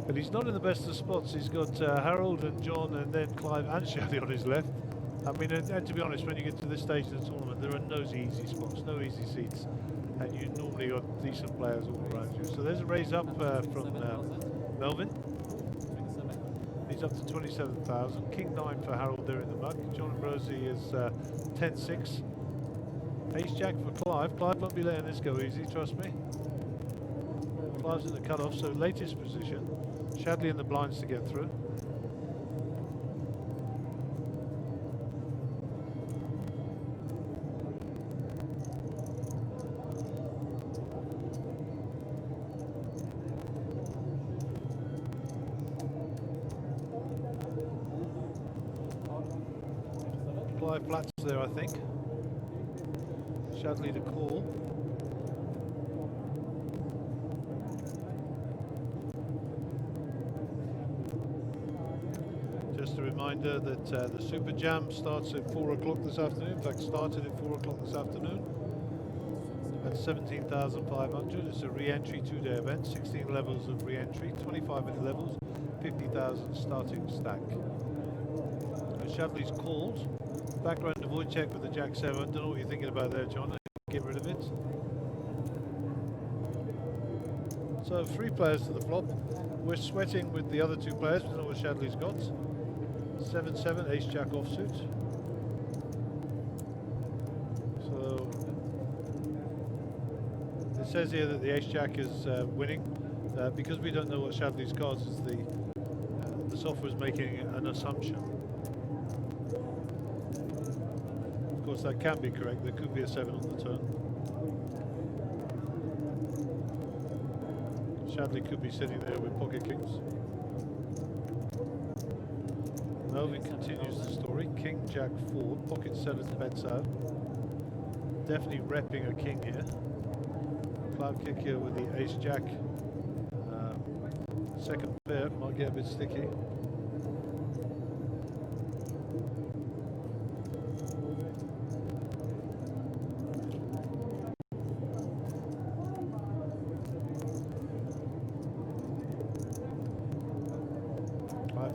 But he's not in the best of spots. He's got Harold and John and then Clive and Shadley on his left. I mean, and to be honest, when you get to this stage of the tournament, there are no easy spots, no easy seats. And you normally got decent players all around you. So there's a raise up from Melvin. He's up to 27,000. King 9 for Harold there in the muck. John and Rosie is 10-6. Ace Jack for Clive. Clive won't be letting this go easy, trust me. Clive's in the cutoff, so latest position. Shadley in the blinds to get through. Clive flats there, I think. Shadley to call. Just a reminder that the Super Jam starts at 4 o'clock this afternoon. In fact, started at 4 o'clock this afternoon. At 17,500. It's a re-entry 2-day event. 16 levels of re-entry, 25-minute levels, 50,000 starting stack. Shadley's called. Background avoid check with the Jack 7. Don't know what you're thinking about there, John. Get rid of it. So 3 players to the flop. We're sweating with the other 2 players. We don't know what Shadley's got. 7-7, Ace Jack offsuit. So it says here that the Ace Jack is winning. Because we don't know what Shadley's got, is the software is making an assumption. Of course, that can be correct. There could be a 7 on the turn. Shadley could be sitting there with pocket kings. Melvin continues the story. King, Jack, 4. Pocket 7 bets out. Definitely repping a king here. Cloud kick here with the Ace Jack. Second pair might get a bit sticky.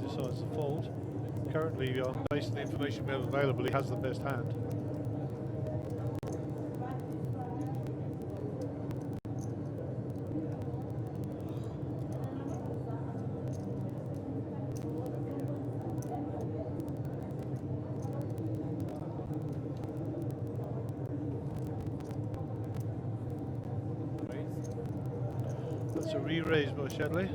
Decides to fold. Currently, based on the information we have available, he has the best hand. That's a re-raise by Shadley.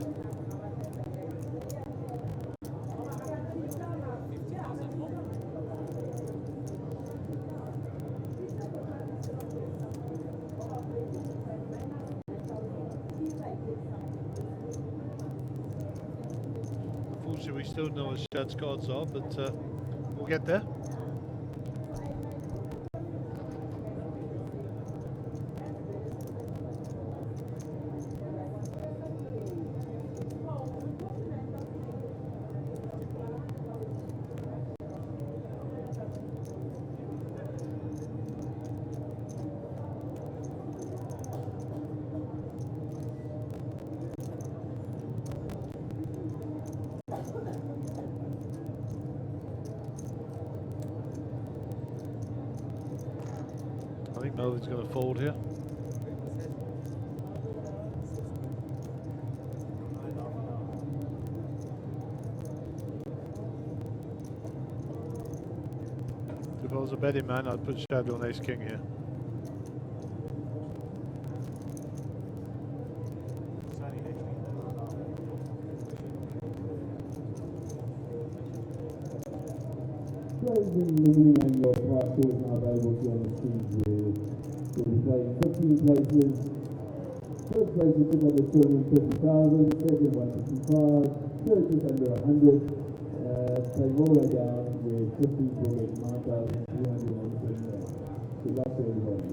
We still know what Shad's cards are, but we'll get there. Melvin's going to fold here. If I was a betting man, I'd put shadow on ace king here. Closing limiting annual prize pool is now available to you on the screen. We'll be playing 15 places. First place is just under 250,000, second 155, third just under 100, playing all the way down with 15 will get 9,387. Good luck to everybody.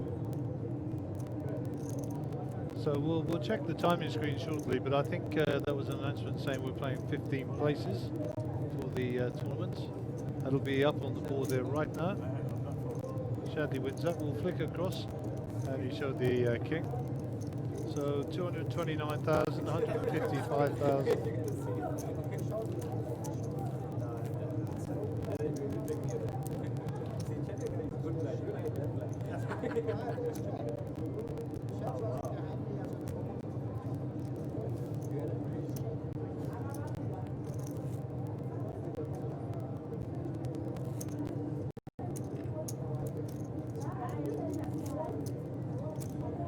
So we'll check the timing screen shortly, but I think that was an announcement saying we're playing 15 places for the tournament. That'll be up on the board there right now. Shadley wins that. We'll flick across, and he showed the king. So 229,000, 155,000.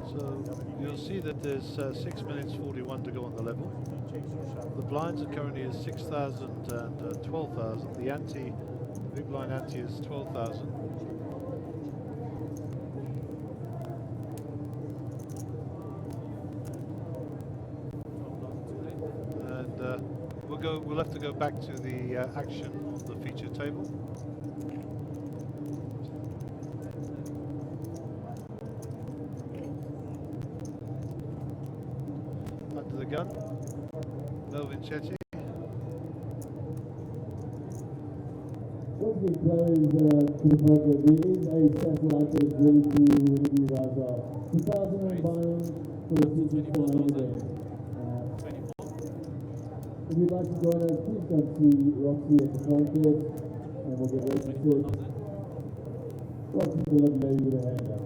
So you'll see that there's 6 minutes 41 to go on the level. The blinds are currently at 6,000 and 12,000. The ante, the big blind ante is 12,000. And we'll have to go back to the action on the feature table. Under the gun, Mjpt. Once we close to the poker, there is a satellite that is ready to whenever you guys are. 2,000 buying for the feature final event. If you'd like to join us, please come see Roxy at the front desk and we'll get ready to sit. Roxy's the lovely lady with her hand up.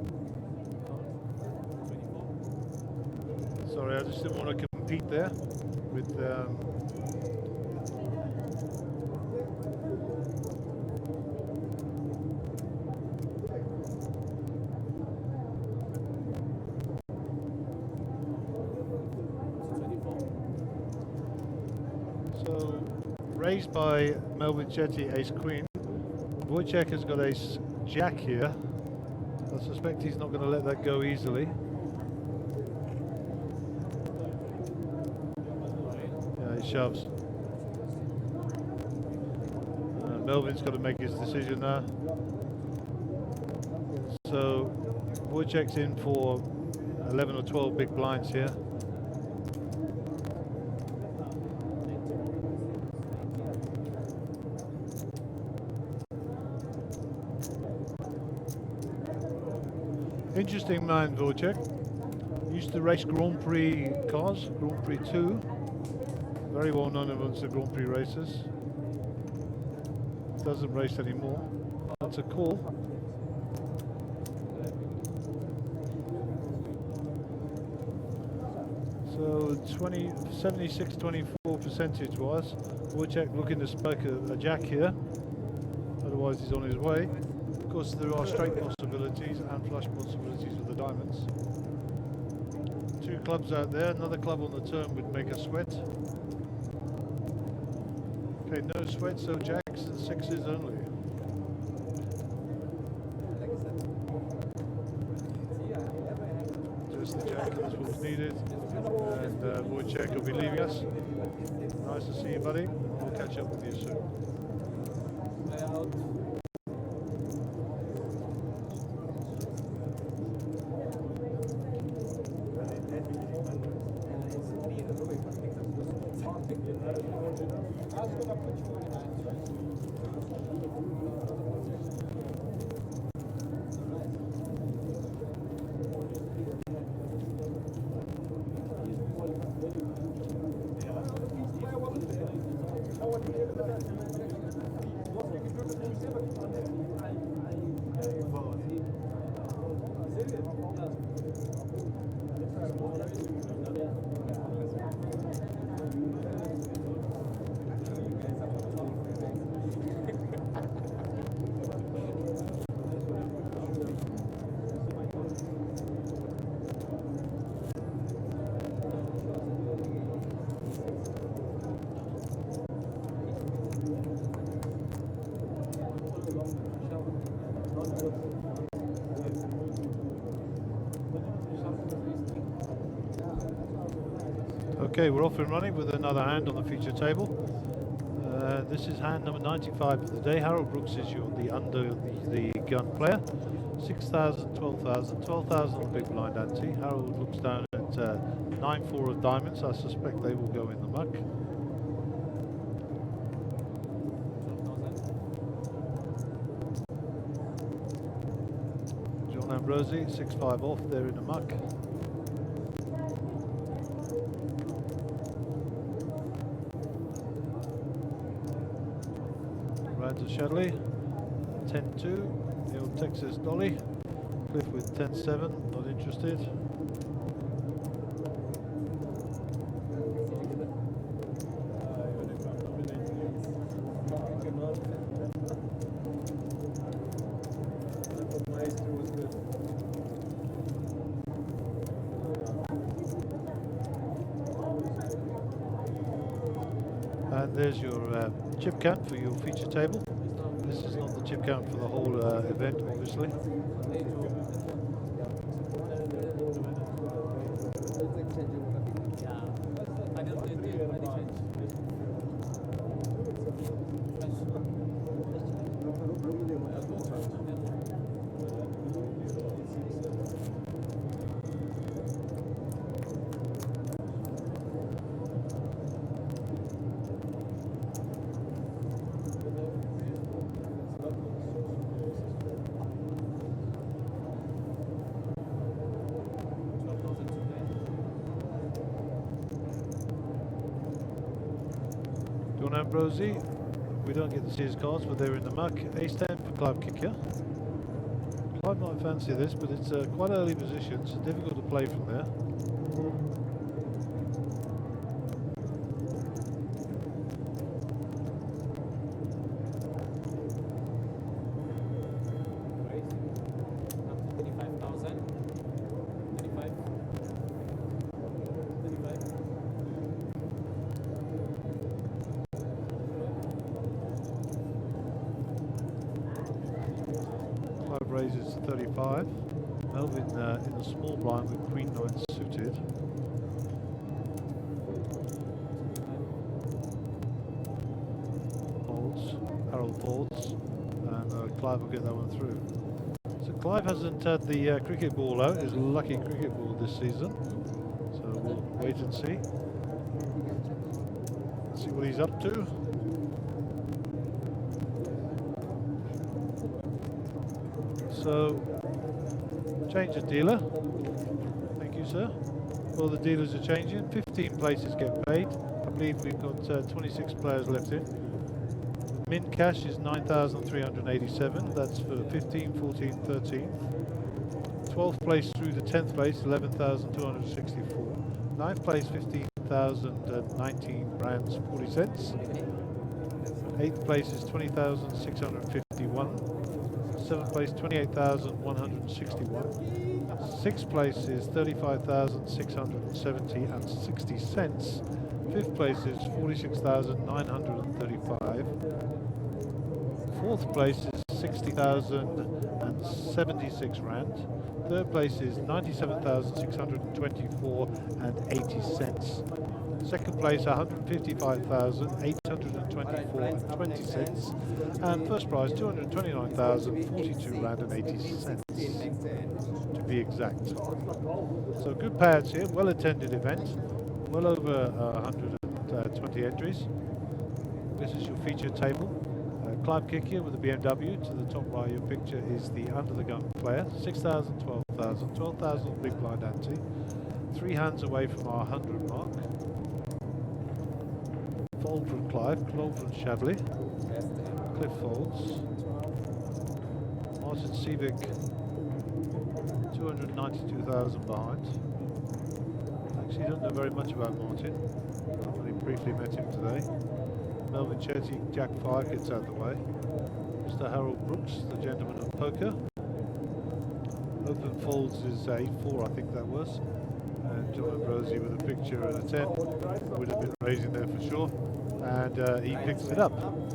Sorry, I just didn't want to compete there with so raised by Mjpt ace queen. Wojciech has got ace jack here. I suspect he's not going to let that go easily. Shoves. Melvin's got to make his decision now. So Wojciech's in for 11 or 12 big blinds here. Interesting man, Wojciech. Used to race Grand Prix cars, Grand Prix 2. Very well known amongst the Grand Prix racers. Doesn't race anymore. That's a call. So 76-24 percentage wise. Wojciech looking to spike a jack here. Otherwise he's on his way. Of course there are straight possibilities and flush possibilities with the diamonds. Two clubs out there. Another club on the turn would make a sweat. Okay, no sweat, so jacks and sixes only. Just the jack, that's what was needed. And Wojciech will be leaving us. Nice to see you, buddy. We'll catch up with you soon. Okay, we're off and running with another hand on the feature table. This is hand number 95 of the day. Harold Brooks is the gun player. 6,000, 12,000, 12,000 on the big blind ante. Harold looks down at 9-4 of diamonds. I suspect they will go in the muck. John Ambrosi, 6-5 off, they're in the muck. Randall Shadley, 10-2. The old Texas Dolly. Cliff with 10-7, not interested. And there's your chip count for your feature table. This is not the chip count for the whole event, obviously. John Ambrosi, we don't get to see his cards, but they're in the muck. Ace-10 for Clive Kicker. Clive might fancy this, but it's quite early position, so difficult to play from there. Raises to 35. Melvin in a small blind with Queen 9 suited. Folds, Harold folds, and Clive will get that one through. So Clive hasn't had the cricket ball out, his lucky cricket ball this season. So we'll wait and see. Let's see what he's up to. So, change of dealer. Thank you, sir. Well, the dealers are changing. 15 places get paid. I believe we've got 26 players left in. Min cash is 9,387. That's for 15, 14, 13. 12th place through to 10th place, 11,264. 9th place, 15,019 rands, 40 cents. 8th place is 20,651. 7th place 28,161. 6th place is 35,670 and 60 cents. 5th place is 46,935. 4th place is 60,076 rand. 3rd place is 97,624 and 80 cents. 2nd place 155,824 and 20 cents, and first prize 229,042 rand and 80 cents to be exact. So good payouts here, well attended event, well over 120 entries. This is your feature table. Clive Kicker with the BMW. To the top right of your picture is the under the gun player. 6,000, 12,000, 12,000 big blind ante. 3 hands away from our 100 mark. Fold from Clive, Claude from Shadley. Cliff folds. Martin Seevick, 292,000 behind. Actually, don't know very much about Martin. I've only briefly met him today. Melvin Chetty, Jack 5 gets out of the way. Mr. Harold Brooks, the gentleman of poker. Open folds is 8-4, I think that was. And John Ambrosi with a picture and a 10 would have been raising there for sure. And he picks it up.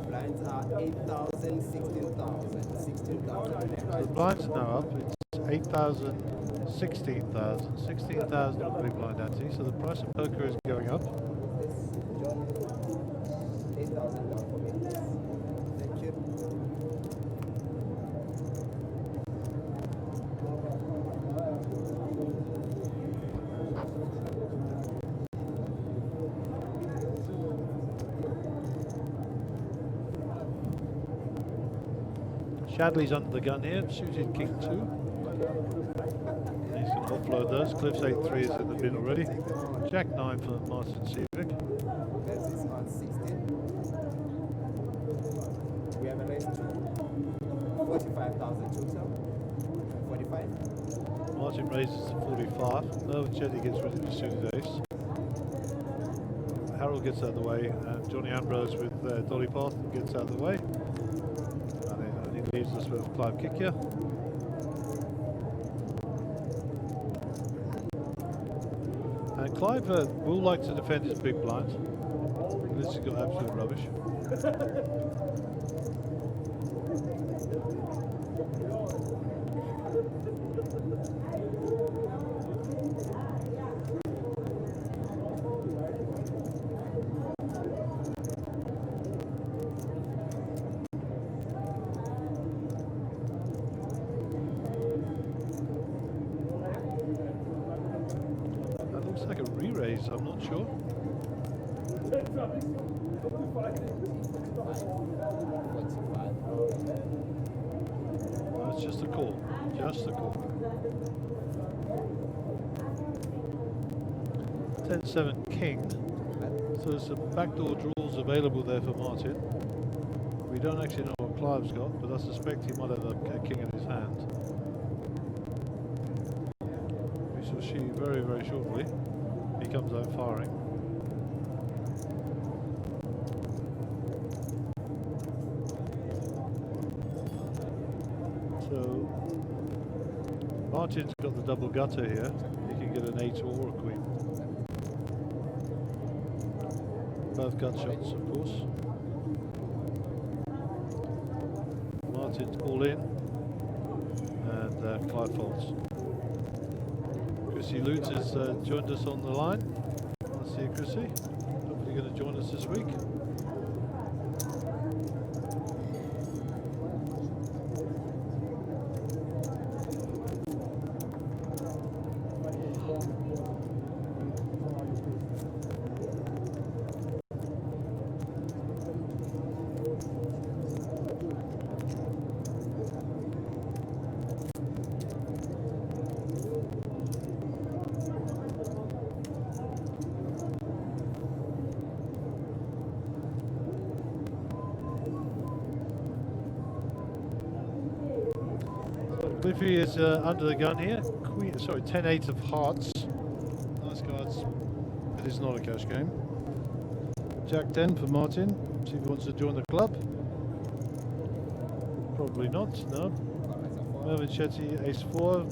Blinds are 8,000, 16,000. The blinds are now up. It's 8,000, 16,000, 16,000 on the big blind ante. So the price of poker is going up. This John, 8,000 down for me. Thank you. Shadley's under the gun here, suited king 2. Needs to offload those. Cliff's 8-3 is in the bin already. Jack 9 for Martin Seavick. This is on 16. We have a raise to 45,000 total. 45. Martin raises to 45. Mervyn Chetty gets rid of his suited ace. Harold gets out of the way, and Johnny Ambrose with Dolly Parton gets out of the way. And he leaves us with Clive Kicker. And Clive will like to defend his big blind. This has got absolute rubbish. Like a re-raise, I'm not sure. It's just a call, just a call. 10-7 king, so there's some backdoor draws available there for Martin. We don't actually know what Clive's got, but I suspect he might have a king in his hand. We shall see very, very shortly. He comes out firing. So Martin's got the double gutter here. He can get an 8 or a queen. Both gut shots, of course. Martin's all in, and Clive folds. Chrissy Lutz has joined us on the line. Let's see you, Chrissy. Hopefully you're going to join us this week. Cliffy is under the gun here. Queen, sorry, 10-8 of hearts. Nice cards. It is not a cash game. Jack 10 for Martin. See if he wants to join the club. Probably not, no. Mervyn Chetty, ace 4.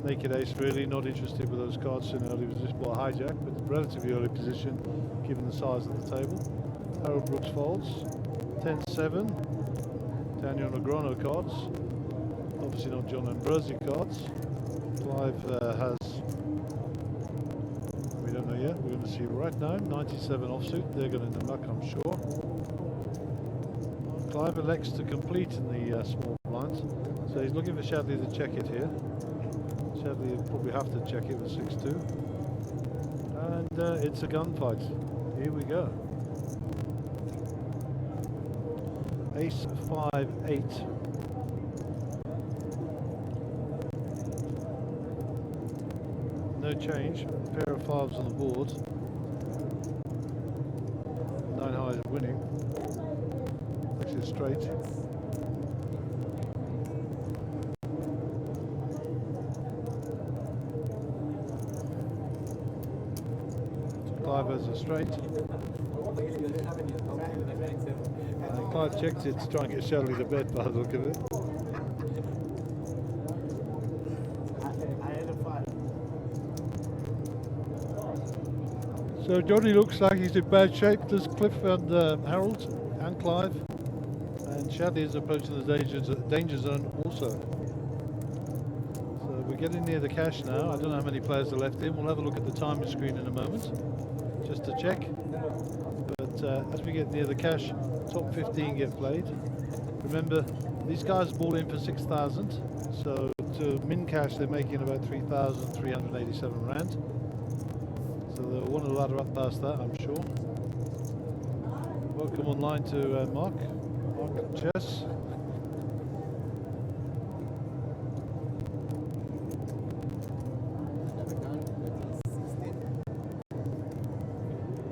Naked ace, really not interested with those cards in early position. Well, hijack, but relatively early position given the size of the table. Harold Brooks folds. 10-7. Daniel Negreanu cards. Obviously not John Ambrosi cards. Clive has, we don't know yet, we're going to see right now, 97 offsuit, they're going to muck, I'm sure. Clive elects to complete in the small blinds, so he's looking for Shadley to check it here. Shadley will probably have to check it with 6-2. And it's a gunfight. Here we go. Ace 5-8. No change, pair of 5s on the board. 9 high is winning. Actually straight. Clive has a straight. And Clive checks it to try and get Shadley to bed by the look of it. So Johnny looks like he's in bad shape. Does Cliff and Harold and Clive, and Shadley is approaching the danger zone also. So we're getting near the cash now. I don't know how many players are left in. We'll have a look at the timing screen in a moment, just to check. But as we get near the cash, top 15 get played. Remember, these guys ball in for 6,000. So to min cash, they're making about 3,387 rand. So they'll want to ladder up past that, I'm sure. Welcome online to Mark Chess.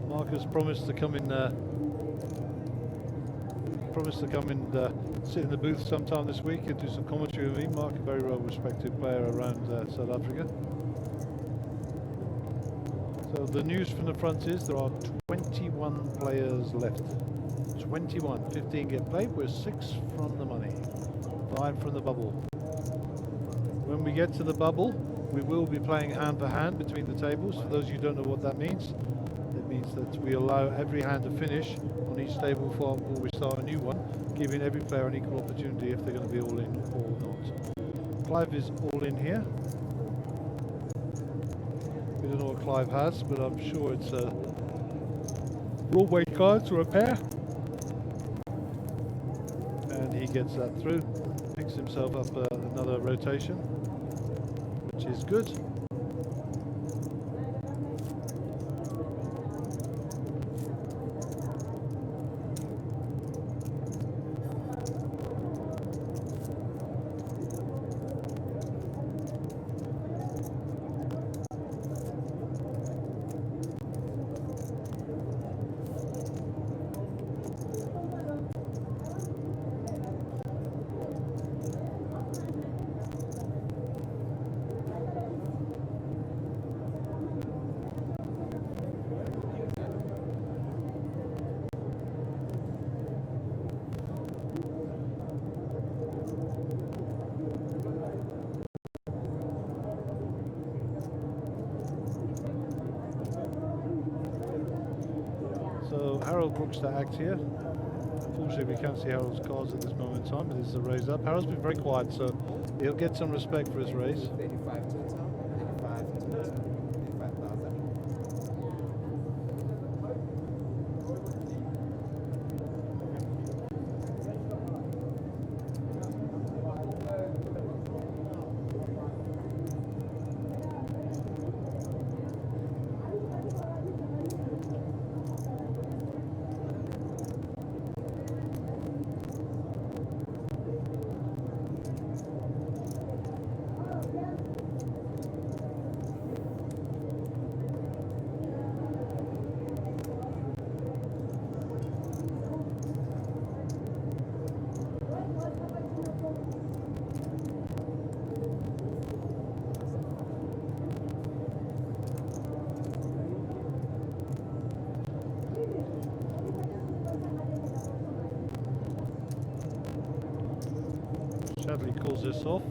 Mark has promised to come in. Sit in the booth sometime this week and do some commentary with me. Mark, a very well-respected player around South Africa. So the news from the front is there are 21 players left. 21, 15 get played. We're 6 from the money, 5 from the bubble. When we get to the bubble, we will be playing hand for hand between the tables. For those of you who don't know what that means, it means that we allow every hand to finish on each table before we start a new one, giving every player an equal opportunity if they're going to be all in or not. Clive is all in here. We don't know what Clive has, but I'm sure it's a Broadway cards or a pair. And he gets that through, picks himself up another rotation, which is good. So Harold Brooks to act here. Unfortunately, we can't see Harold's cards at this moment in time, but this is a raise up. Harold's been very quiet, so he'll get some respect for his raise. 35 total. 35,000. Shadley calls this off.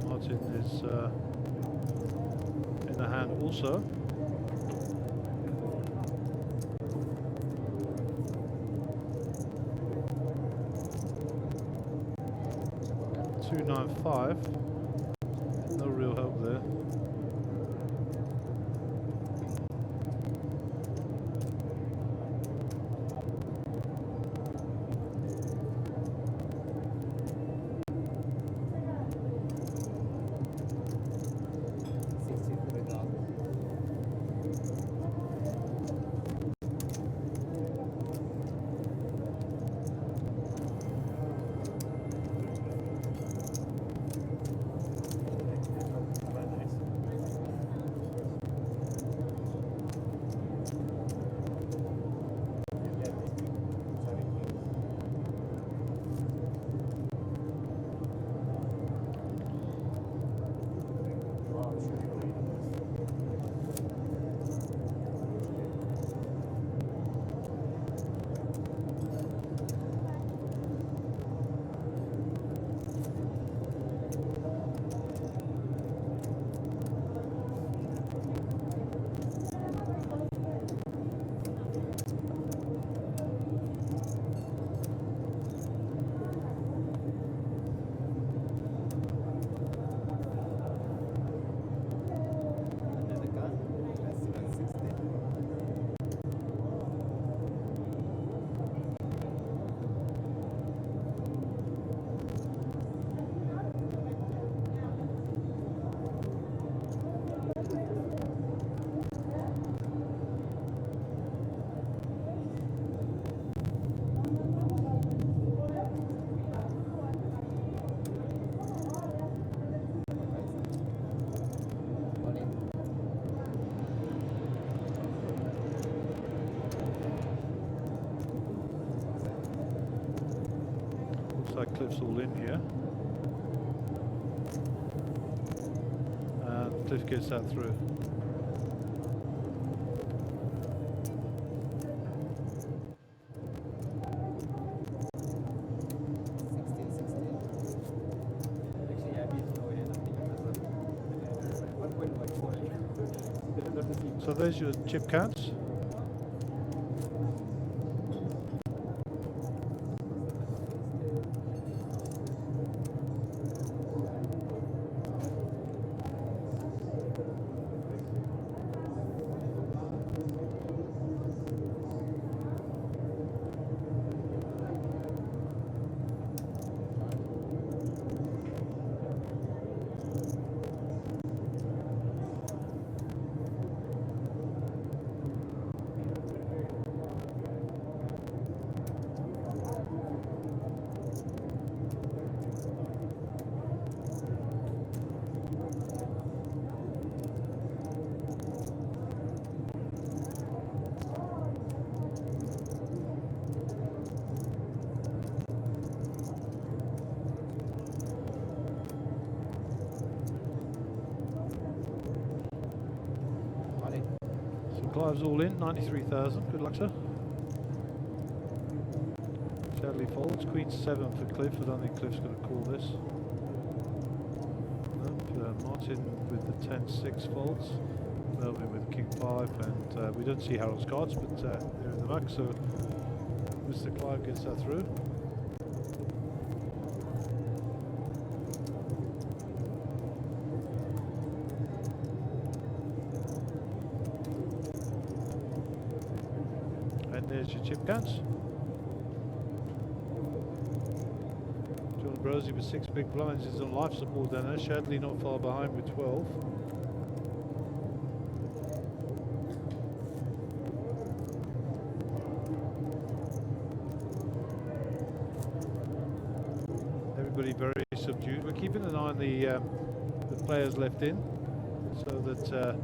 Martin is in the hand also. $295. No real help there. Looks like Cliff's all in here. And Cliff gets that through. So there's your chip counts. Clive's all in, 93,000. Good luck, sir. Shadley folds. Queen 7 for Cliff. I don't think Cliff's going to call this. Nope. Martin with the 10-6 folds. Melvin with King 5. And we don't see Harold's cards, but they're in the back. So Mr. Clive gets that through. And there's your chip counts. John Brosey with 6 big blinds is on life support down there. Shadley not far behind with 12. Everybody very subdued. We're keeping an eye on the players left in, so that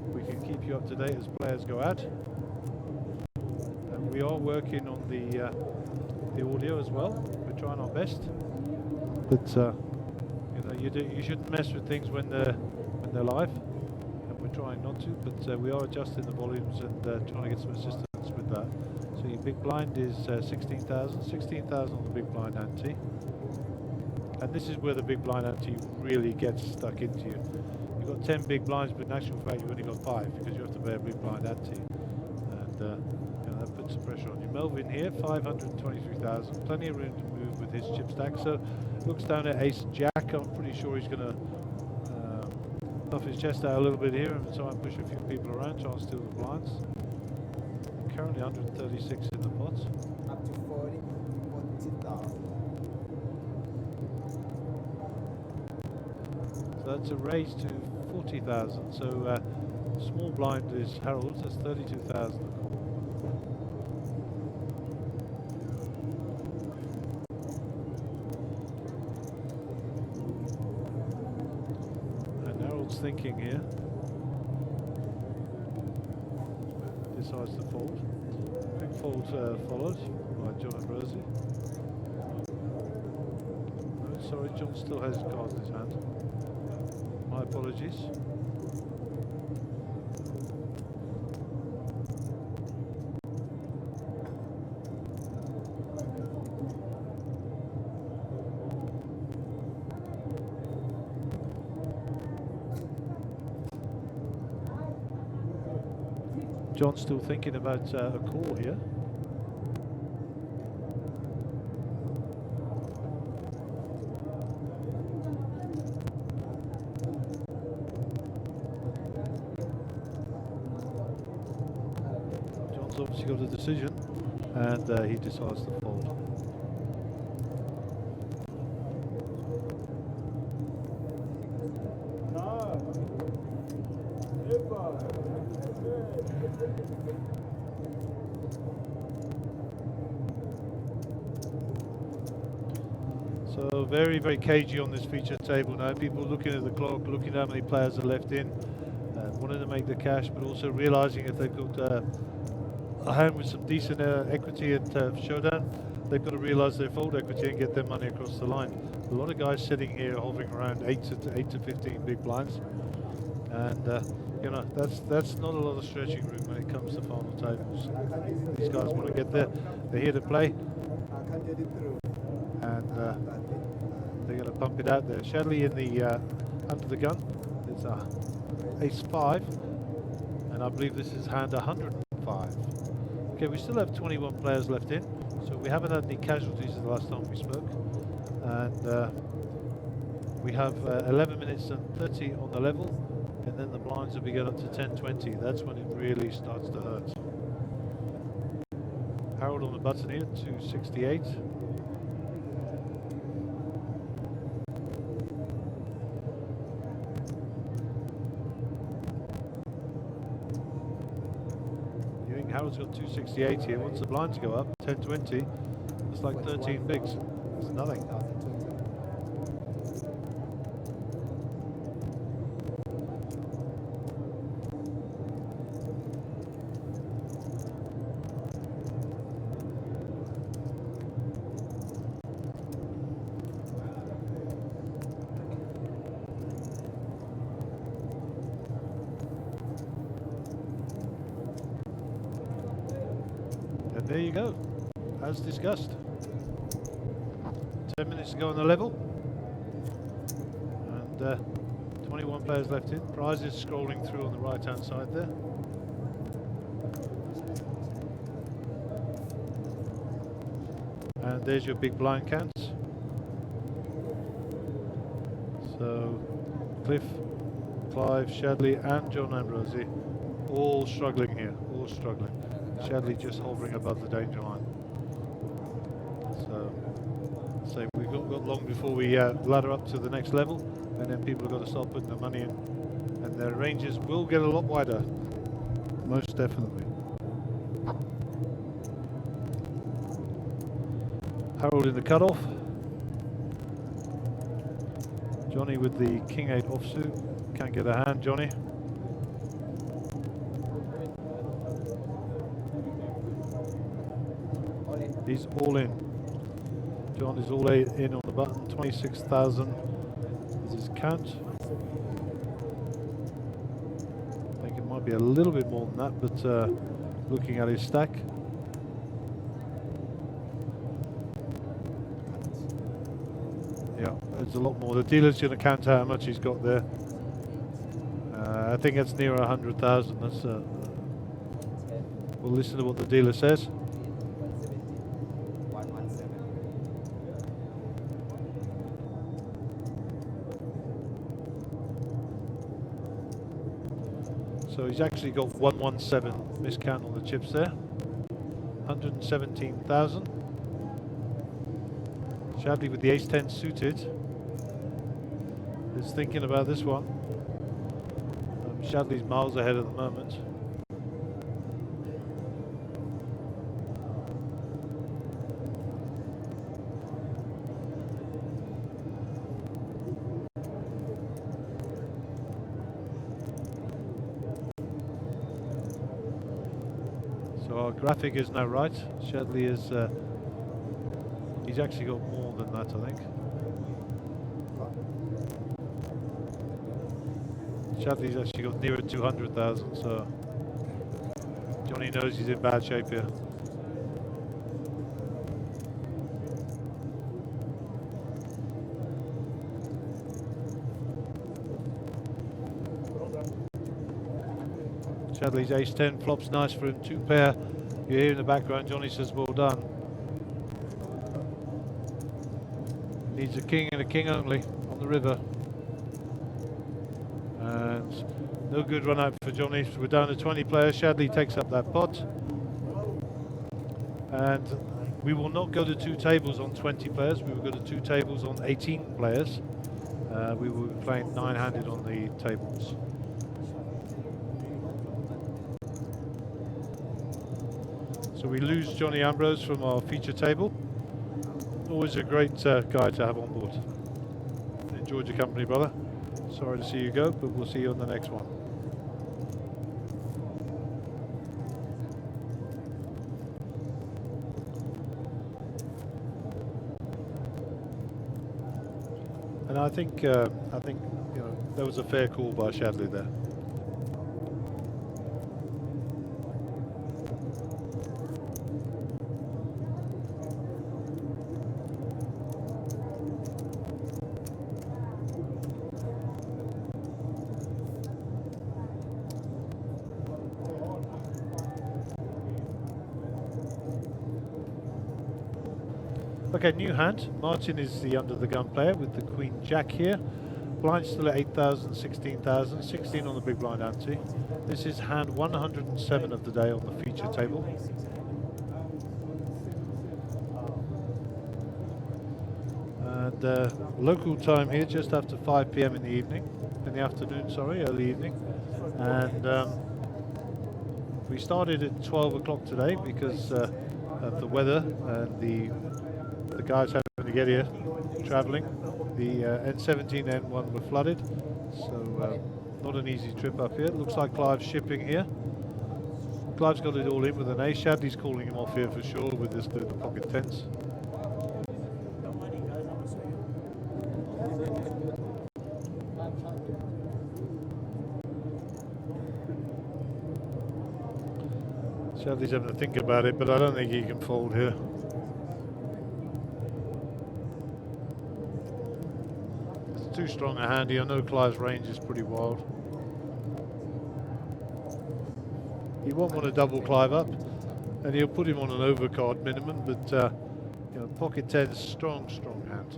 we can keep you up to date as players go out. We are working on the audio as well. We're trying our best, but you know, you shouldn't mess with things when they're live, and we're trying not to. But we are adjusting the volumes and trying to get some assistance with that. So your big blind is 16,000. 16,000 on the big blind ante, and this is where the big blind ante really gets stuck into you. You've got 10 big blinds, but in actual fact you've only got 5 because you have to pay a big blind ante, and that puts some pressure on you. Melvin here, 523,000. Plenty of room to move with his chip stack. So looks down at Ace Jack. I'm pretty sure he's going to puff his chest out a little bit here and try and push a few people around, try and steal the blinds. Currently 136 in the pot. Up to 40,000. So that's a raise to 40,000. So small blind is Harold's. That's 32,000. Thinking here, decides to fold. Quick fold followed by John and Rosie. No, sorry, John still has his card in his hand. My apologies. John's still thinking about a call here. John's obviously got a decision, and he decides to fold. So very, very cagey on this feature table now. People looking at the clock, looking at how many players are left in, wanting to make the cash, but also realizing if they've got a hand with some decent equity at showdown, they've got to realise their fold equity and get their money across the line. A lot of guys sitting here hovering around 8 to 15 big blinds, and you know, that's not a lot of stretching room when it comes to final tables. These guys want to get there. They're here to play, I can't get it through. and they're going to pump it out there. Shadley in the under the gun. It's ace 5, and I believe this is hand 105. Okay, we still have 21 players left in, so we haven't had any casualties the last time we spoke, and we have 11 minutes and 30 on the level, and then the blinds will be going up to 10:20. That's when it really starts to hurt. Harold on the button here, 268. Harold's got 268 here. Once the blinds go up, 10:20, it's like 13 bigs. It's nothing. There you go, as discussed. 10 minutes to go on the level, and 21 players left in. Prizes scrolling through on the right hand side there. And there's your big blind counts. So Cliff, Clive, Shadley and John Ambrosi all struggling here, all struggling. Shadley just hovering above the danger line. So we've got long before we ladder up to the next level, and then people have got to start putting their money in, and their ranges will get a lot wider, most definitely. Harold in the cutoff. Johnny with the King 8 offsuit. Can't get a hand, Johnny. He's all in. John is all in on the button. 26,000 is his count. I think it might be a little bit more than that, but looking at his stack. Yeah, it's a lot more. The dealer's going to count how much he's got there. I think it's near 100,000. That's. We'll listen to what the dealer says. So he's actually got 117 miscount on the chips there. 117,000. Shadley with the ace-10 suited is thinking about this one. Shadley's miles ahead at the moment. So our graphic is now right. Shadley is, he's actually got more than that, I think. Shadley's actually got nearer 200,000, so Johnny knows he's in bad shape here. Shadley's ace-10 flops nice for him, 2 pair. You hear in the background, Johnny says well done. Needs a king and a king only on the river. And no good run out for Johnny. We're down to 20 players. Shadley takes up that pot. And we will not go to 2 tables on 20 players. We will go to 2 tables on 18 players. We will be playing 9-handed on the tables. So we lose Johnny Ambrose from our feature table. Always a great guy to have on board. Enjoyed your company, brother. Sorry to see you go, but we'll see you on the next one. And I think you know, that was a fair call by Shadley there. Okay, new hand. Martin is the under the gun player with the Queen Jack here. Blind still at 8,000, 16,000, 16 on the big blind ante. This is hand 107 of the day on the feature table. And local time here just after 5 p.m. in the afternoon, sorry, early evening. And we started at 12 o'clock today because of the weather and the guys having to get here, travelling. The N17 and N1 were flooded, so not an easy trip up here. It looks like Clive's shipping here. Clive's got it all in with an ace. Shadley's calling him off here for sure with this the pocket tens. Shadley's having to think about it, but I don't think he can fold here. It's too strong a hand here. I know Clive's range is pretty wild. He won't want to double Clive up, and he'll put him on an overcard minimum, but you know, pocket 10's strong hand.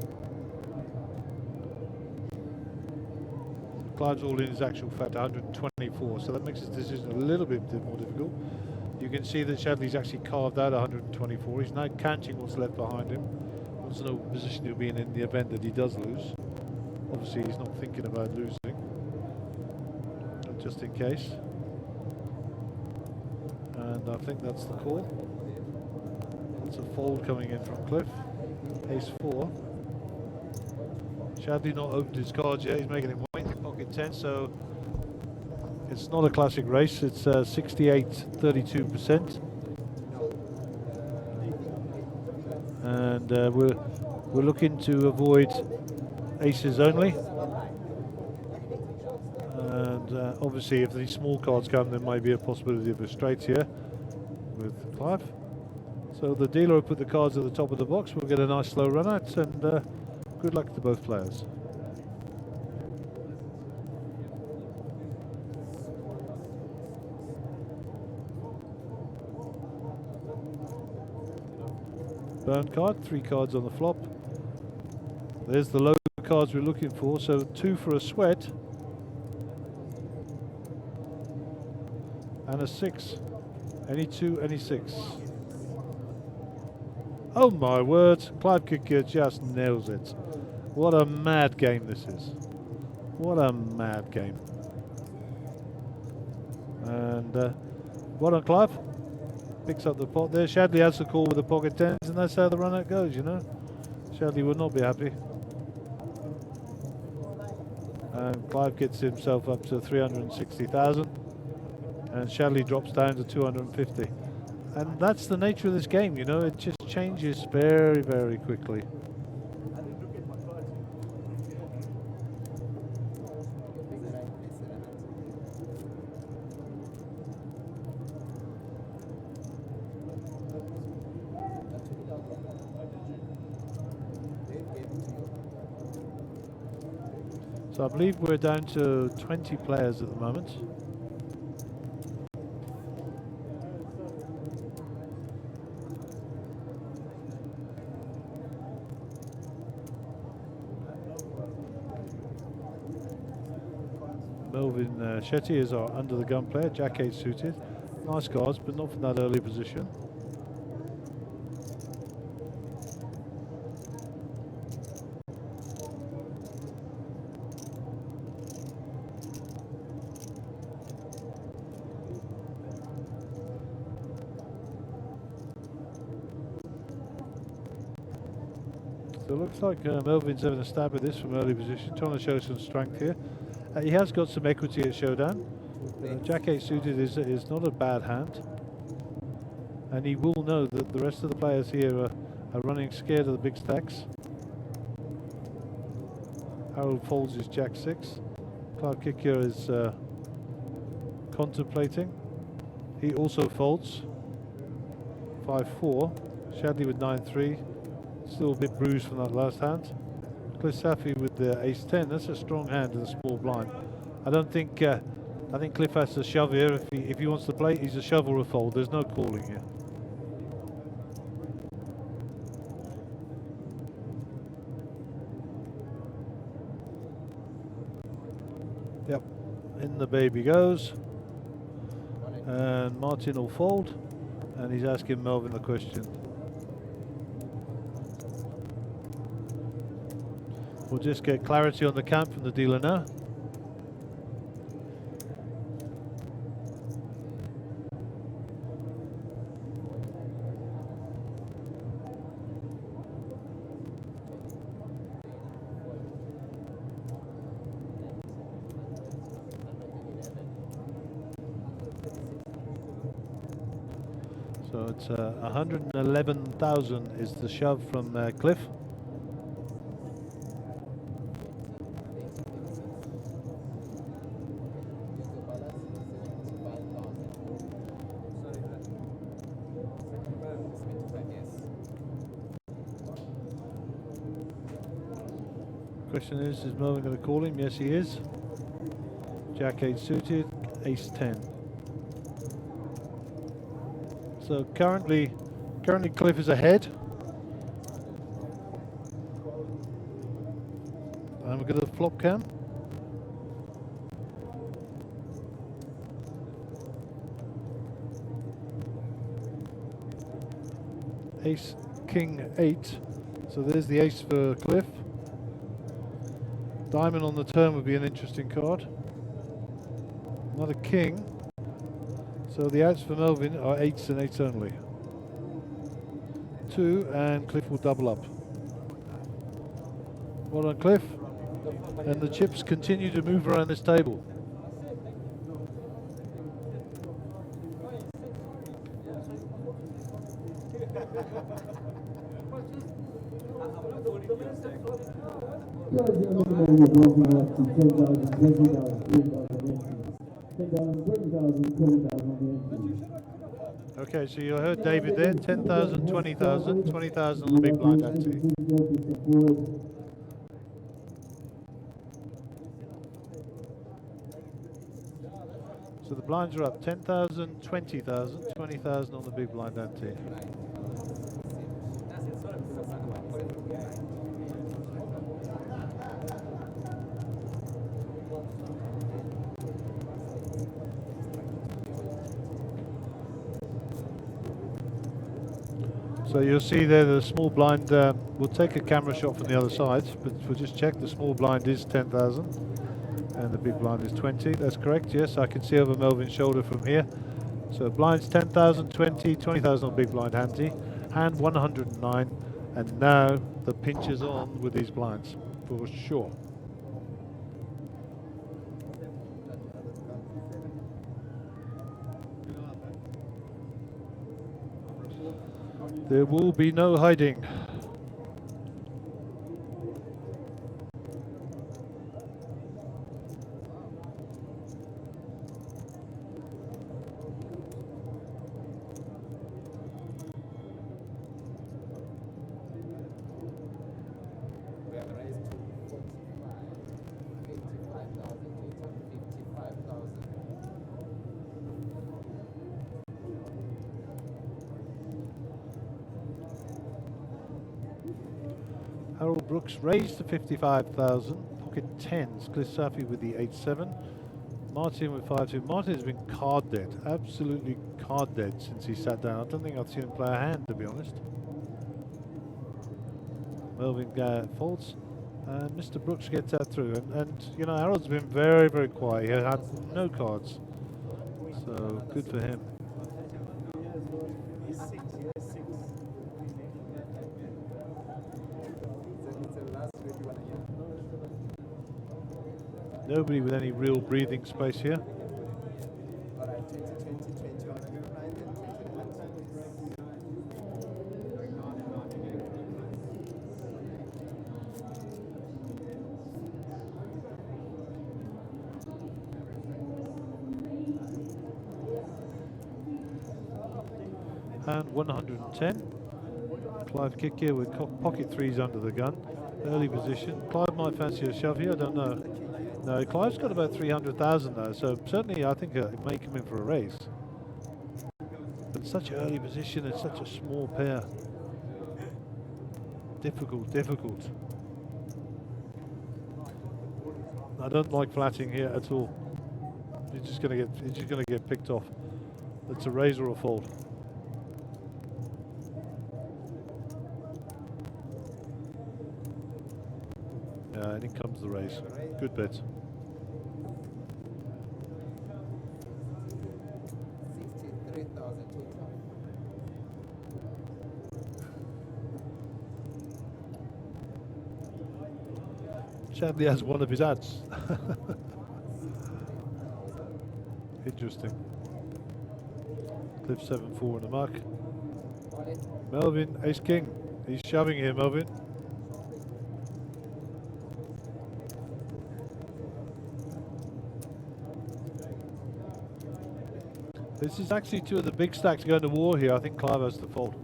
Clive's all in his actual fact 124, so that makes his decision a little bit more difficult. You can see that Shadley's actually carved out 124. He's now counting what's left behind him. Wants to know what position he'll be in the event that he does lose. Obviously, he's not thinking about losing, but just in case. And I think that's the call. That's a fold coming in from Cliff. Ace 4. Shadley not opened his cards yet. He's making him wait. Pocket 10, so it's not a classic race. It's 68-32%, and we're looking to avoid aces only. And obviously, if these small cards come, there might be a possibility of a straight here with Clive. So the dealer will put the cards at the top of the box. We'll get a nice slow run out, and good luck to both players. Burn card, 3 cards on the flop. There's the low cards we're looking for, so 2 for a sweat. And a 6. Any 2, any 6. Oh my word, Clive Kicker just nails it. What a mad game this is. What a mad game. And well done, Clive. Picks up the pot there. Shadley has the call with the pocket 10s, and that's how the run out goes, you know. Shadley would not be happy. And Clive gets himself up to 360,000, and Shadley drops down to 250. And that's the nature of this game, you know. It just changes very, very quickly. So I believe we're down to 20 players at the moment. Melvin Mjpt is our under the gun player, Jack 8 suited. Nice cards, but not from that early position. So it looks like Melvin's having a stab at this from early position, trying to show some strength here. He has got some equity at showdown. Jack 8 suited is not a bad hand, and he will know that the rest of the players here are running scared of the big stacks. Harold folds his Jack 6. Clark Kicker is contemplating. He also folds 5-4. Shadley with 9-3. Still a bit bruised from that last hand. Cliff Safi with the ace-10. That's a strong hand in the small blind. I don't think. I think Cliff has to shove here. If he wants to play, he's a shove or a fold. There's no calling here. Yep, in the baby goes. And Martin will fold. And he's asking Melvin the question. We'll just get clarity on the camp from the dealer now. So it's 111,000 is the shove from Cliff. Question is Melvin going to call him? Yes, he is. Jack 8 suited, ace 10. So currently Cliff is ahead. And we've got a flop cam. Ace, King 8. So there's the ace for Cliff. Diamond on the turn would be an interesting card. Another king. So the outs for Melvin are 8s and 8s only. 2 and Cliff will double up. Well done, Cliff. And the chips continue to move around this table. Guys, you're minimum you're blocking up to 10,000, 20,000, 10,000, 20,000, 20,000 on the entry. Okay, so you heard David there, 10,000, 20,000, 20,000 on the big blind ante. So the blinds are up 10,000, 20,000, 20,000 on the big blind ante. So you'll see there the small blind, we'll take a camera shot from the other side, but we'll just check the small blind is 10,000 and the big blind is 20. That's correct, yes, I can see over Melvin's shoulder from here. So blinds 10,000, 20, 20,000 on big blind ante, hand 109, and now the pinch is on with these blinds, for sure. There will be no hiding. Harold Brooks raised to 55,000. Pocket 10s. Cliff Safi with the 8-7. Martin with 5-2. Martin has been card dead. Absolutely card dead since he sat down. I don't think I've seen him play a hand, to be honest. Melvin folds. And Mr. Brooks gets that through. And you know, Harold's been very, very quiet. He had no cards. So good for him. Nobody with any real breathing space here. and 110. Clive kick here with pocket threes under the gun. Early position. Clive might fancy a shove here, I don't know. No, Clive's got about 300,000 now, so certainly I think it may come in for a race. But such early position and such a small pair. Difficult, difficult. I don't like flatting here at all. You're just gonna get picked off. It's a raise or a fold. Yeah, and in comes the raise. Good bet. 63,000 total. Chadley has one of his ads. Interesting. Cliff 7-4 in the mark. Melvin, ace king. He's shoving here, Melvin. This is actually two of the big stacks going to war here. I think Clive has to fold.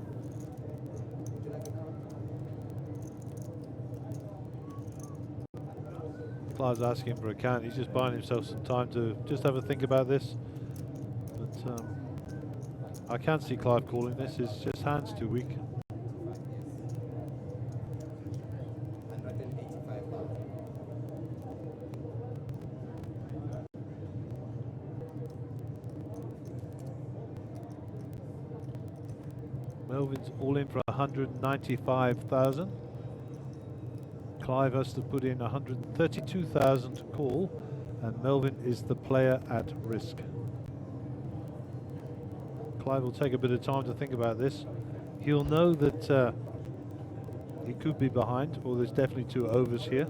Clive's asking for a count. He's just buying himself some time to just have a think about this. But I can't see Clive calling this. It's just hands too weak. 185,000. Melvin's all in for 195,000. Clive has to put in 132,000 to call, and Melvin is the player at risk. Clive will take a bit of time to think about this. He'll know that he could be behind, or there's definitely two overs here.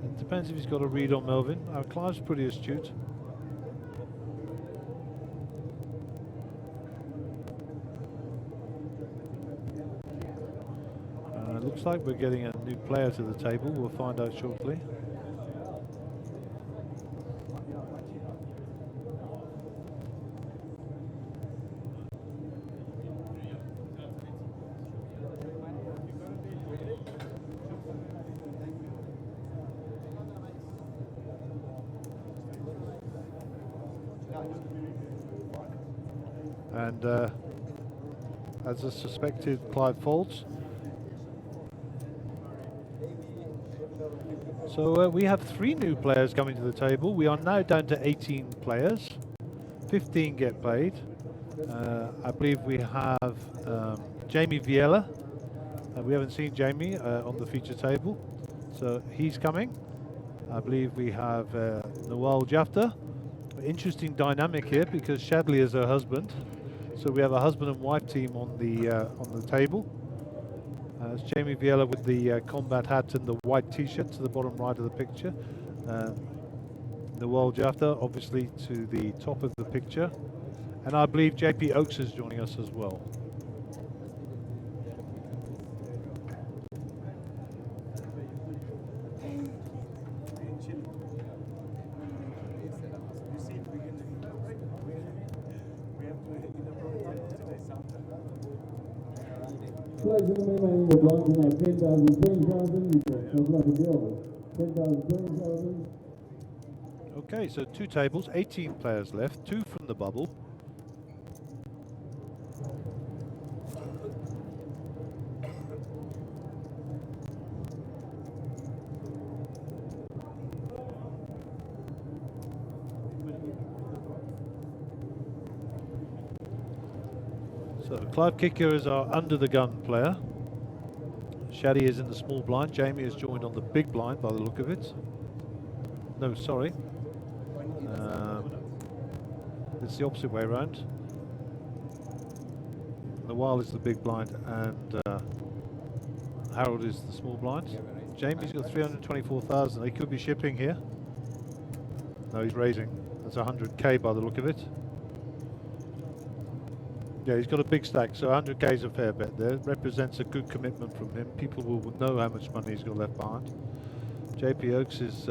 It depends if he's got a read on Melvin. Clive's pretty astute. Looks like we're getting a new player to the table. We'll find out shortly. And as I suspected, Clive folds. So we have 3 new players coming to the table. We are now down to 18 players. 15 get played. I believe we have Jamie Viella. We haven't seen Jamie on the feature table, so he's coming. I believe we have Noel Jafta. Interesting dynamic here because Shadley is her husband, so we have a husband and wife team on the table. It's Jamie Viella with the combat hat and the white t-shirt to the bottom right of the picture. Noel Jafta obviously to the top of the picture, and I believe JP Oakes is joining us as well. Players in the main the blinds tonight, 10,000, 20,000, you've got something like a deal. 10,000, 20,000. Okay, so 2 tables, 18 players left, 2 from the bubble. So Clive Kicker is our under the gun player. Shaddy is in the small blind. Jamie is joined on the big blind by the look of it. No, sorry. It's the opposite way around. Noel is the big blind and Harold is the small blind. Jamie's got 324,000. He could be shipping here. No, he's raising. That's 100k by the look of it. Yeah, he's got a big stack, so 100k is a fair bet there. Represents a good commitment from him. People will know how much money he's got left behind. JP Oakes is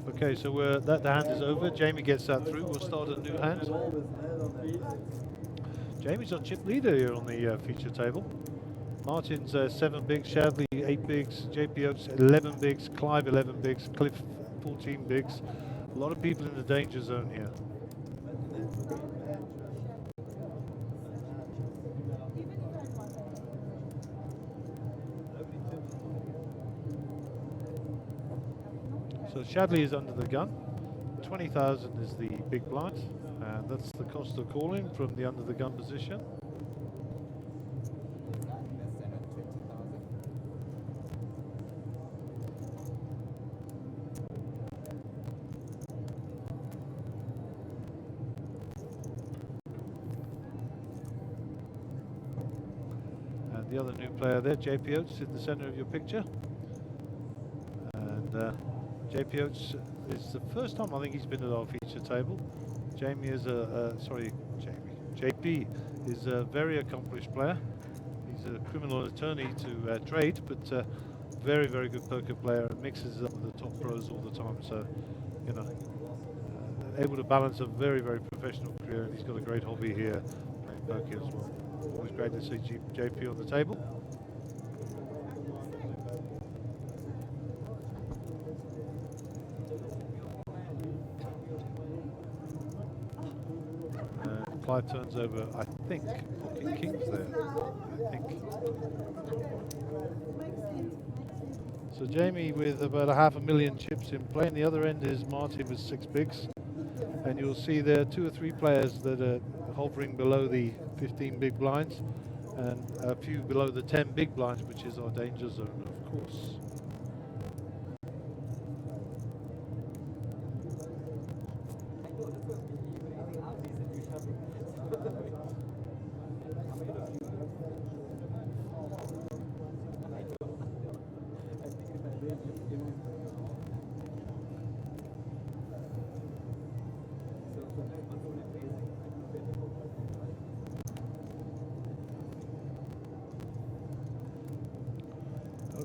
Okay, so that hand is over. Jamie gets that through. We'll start a new hand. Jamie's our chip leader here on the feature table. Martin's 7 bigs, Shadley 8 bigs, JP Oates 11 bigs, Clive 11 bigs, Cliff 14 bigs. A lot of people in the danger zone here. So Shadley is under the gun. 20,000 is the big blind, and that's the cost of calling from the under the gun position. And the other new player there, JP Oates, in the center of your picture. And JP Oates is the first time I think he's been at our feature table. Jamie is JP is a very accomplished player. He's a criminal attorney to trade, but very, very good poker player and mixes it up with the top pros all the time. So, you know, able to balance a very, very professional career, and he's got a great hobby here playing poker as well. Always great to see JP on the table. Clive turns over, I think, pocket kings there. I think. So Jamie with about 500,000 chips in play, and the other end is Martin with 6 bigs. And you'll see there are 2 or 3 players that are hovering below the 15 big blinds, and a few below the 10 big blinds, which is our danger zone, of course.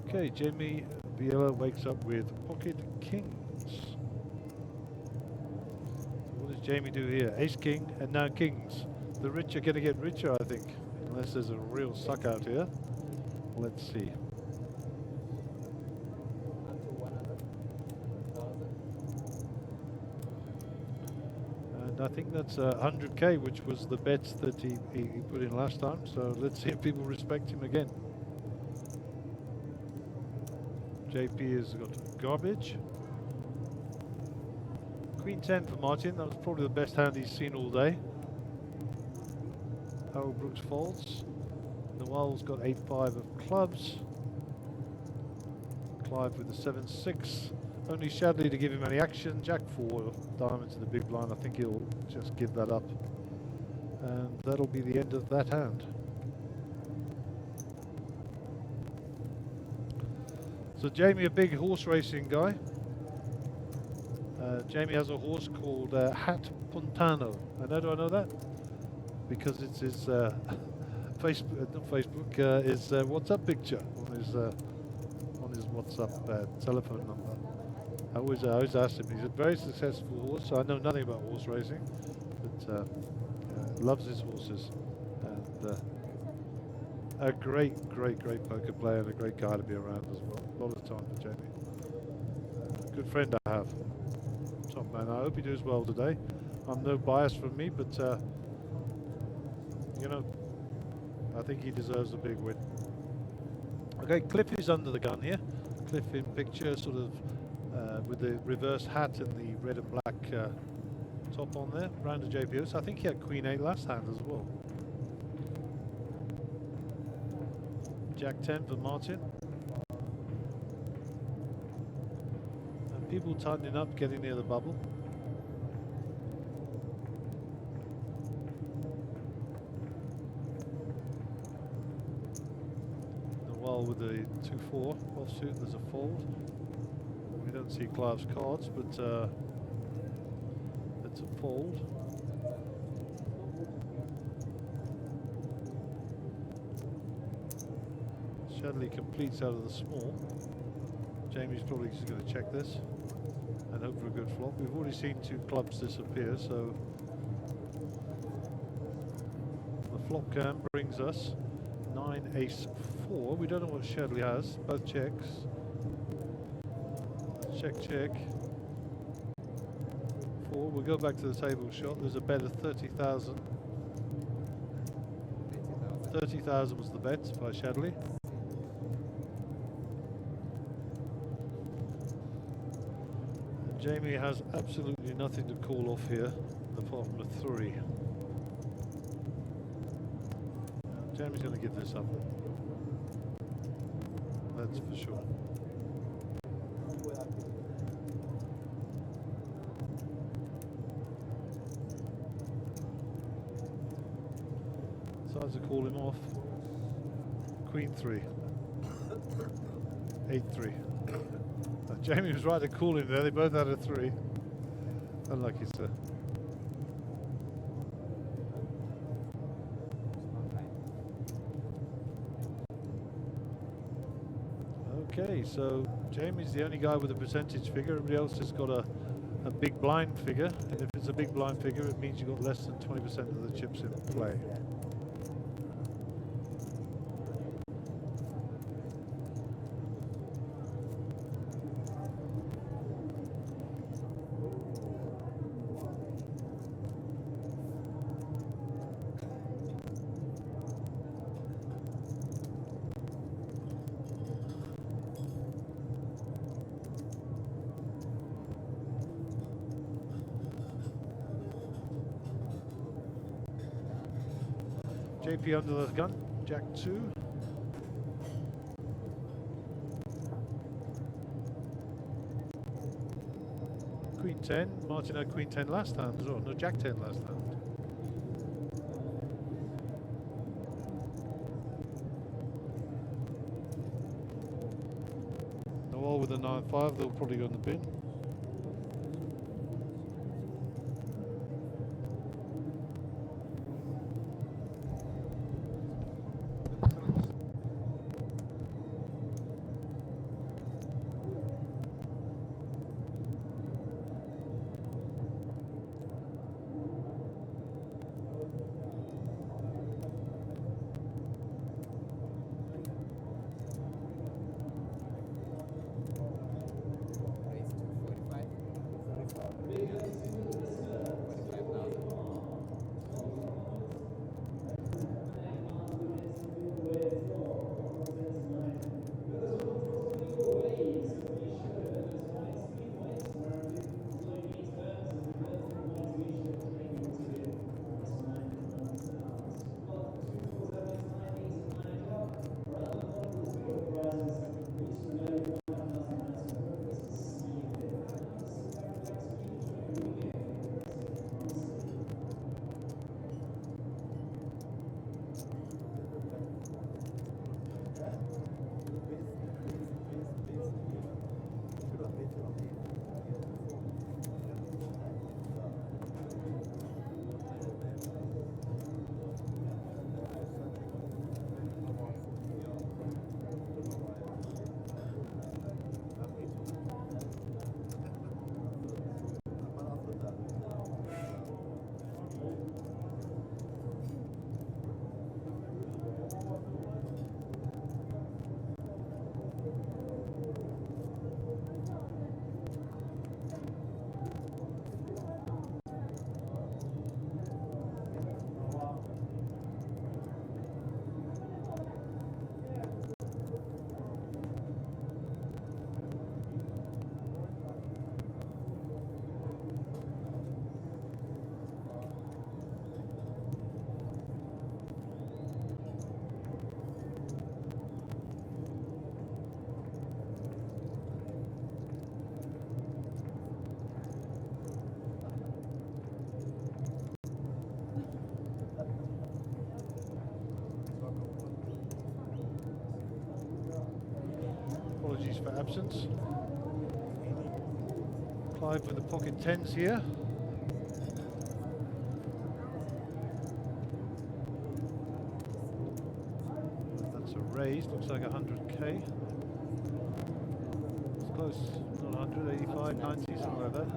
Okay, Jamie Viella wakes up with pocket kings. What does Jamie do here? Ace king and now kings. The rich are going to get richer, I think, unless there's a real suck out here. Let's see. And I think that's 100k, which was the bets that he put in last time. So let's see if people respect him again. JP has got garbage. Queen 10 for Martin. That was probably the best hand he's seen all day. Harold Brooks folds. Noel's got 8-5 of clubs. Clive with the 7-6. Only Shadley to give him any action. Jack 4 diamonds in the big blind. I think he'll just give that up. And that'll be the end of that hand. So Jamie, a big horse racing guy. Jamie has a horse called Hat Pontano. And how do I know that? Because it's his Facebook, not Facebook, his WhatsApp picture on his WhatsApp telephone number. I always ask him. He's a very successful horse. I know nothing about horse racing, but loves his horses. And a great poker player and a great guy to be around as well. A lot of time for Jamie. Good friend I have. Top man. I hope he does well today. I'm no bias from me, but you know, I think he deserves a big win. Okay, Cliff is under the gun here. Cliff in picture, sort of with the reverse hat and the red and black top on there. Round of JPOs. I think he had Queen 8 last hand as well. Jack 10 for Martin. And people tightening up, getting near the bubble. Noel with the 2-4 offsuit, there's a fold. We don't see Clive's cards, but it's a fold. Shadley completes out of the small. Jamie's probably just going to check this and hope for a good flop. We've already seen 2 clubs disappear, so the flop cam brings us 9 ace 4. We don't know what Shadley has. Both checks. Check, check. 4. We'll go back to the table shot. There's a bet of 30,000. 30,000 was the bet by Shadley. And Jamie has absolutely nothing to call off here apart from a 3. Jamie's going to give this up. That's for sure. Decides to call him off. Queen 3. 8-3. Jamie was right to call him there. They both had a 3. Unlucky, sir. Okay, so Jamie's the only guy with a percentage figure. Everybody else has got a big blind figure, and if it's a big blind figure, it means you've got less than 20% of the chips in play. JP under the gun, Jack 2. Queen 10, Martin had Queen 10 last hand as well, no, Jack 10 last hand. No all with a 9-5, they'll probably go in the bin. Apologies for absence. Clive with the pocket 10s here. That's a raised, looks like 100k. It's close, not 100, 85, 90, something like that.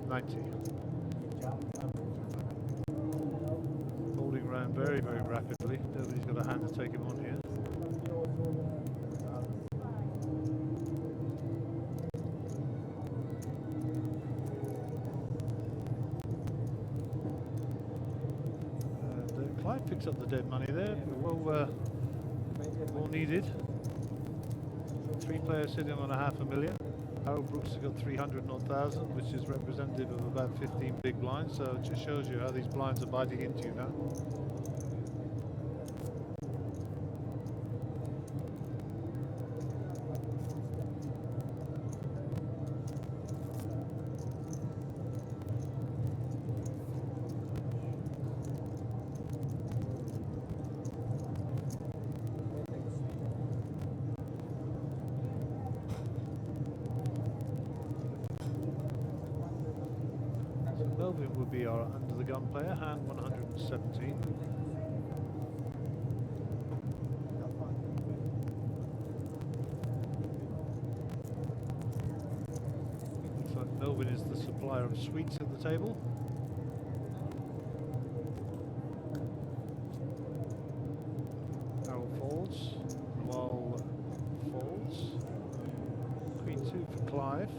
90. Holding around very, very rapidly. Nobody's got a hand to take him on here. Clive picks up the dead money there. Well needed. 3 players sitting on a $500,000. Harold Brooks has got 300,000, which is representative of about 15 big blinds. So it just shows you how these blinds are biting into you now. Melvin would be our under the gun player, hand 117. Looks like Melvin is the supplier of sweets at the table. Harold folds, Noel folds. Queen 2 for Clive.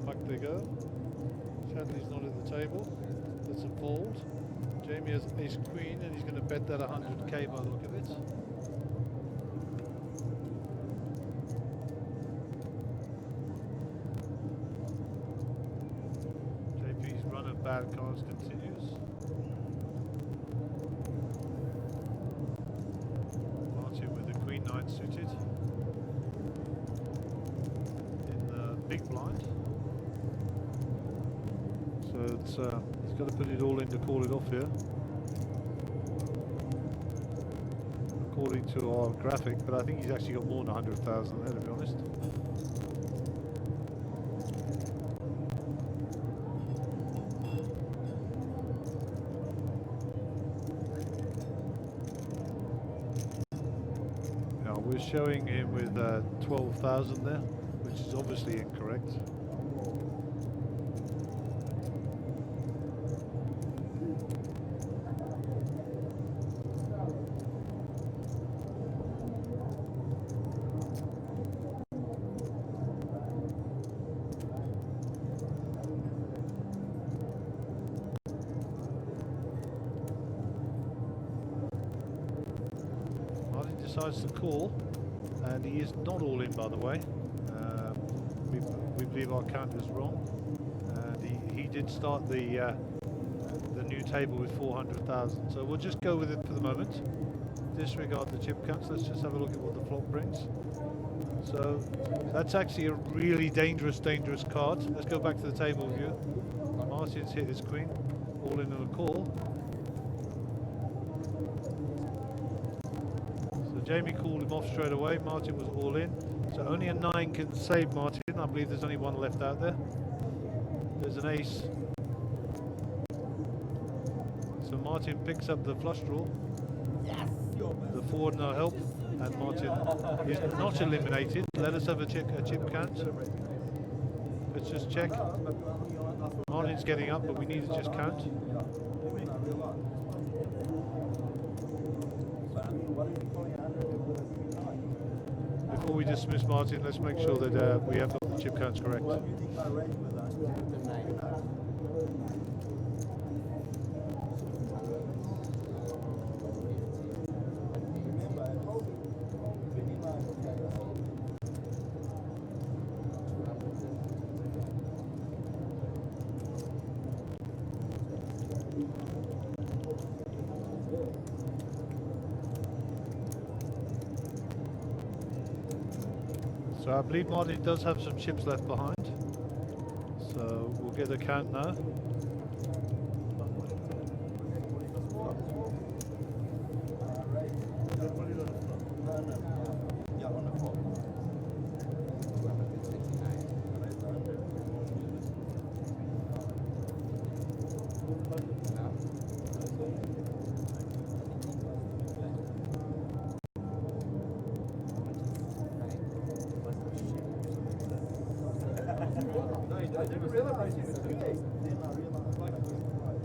Back they go. Chadley's not at the table. That's a fold. Jamie has ace queen and he's going to bet that 100k by the look of it. JP's run of bad cards continues. Martin with the queen 9 suited. In the big blind. So it's, he's got to put it all in to call it off here, according to our graphic, but I think he's actually got more than 100,000 there, to be honest. Now we're showing him with 12,000 there, which is obviously incorrect. Decides to call, and he is not all in, by the way. We believe our count is wrong, and he did start the new table with 400,000. So we'll just go with it for the moment. Disregard the chip counts. Let's just have a look at what the flop brings. So that's actually a really dangerous card. Let's go back to the table view. Martin's hit his queen, all in and a call. Jamie called him off straight away. Martin was all in. So only a 9 can save Martin. I believe there's only one left out there. There's an ace. So Martin picks up the flush draw. Yes! The 4 no help. And Martin is not eliminated. Let us have a chip count. Let's just check. Martin's getting up, but we need to just count. Before we dismiss Martin, let's make sure that we have got the chip counts correct. So I believe Martin does have some chips left behind. So we'll get a count now. I didn't realize it was 2 days. Then I realized, like,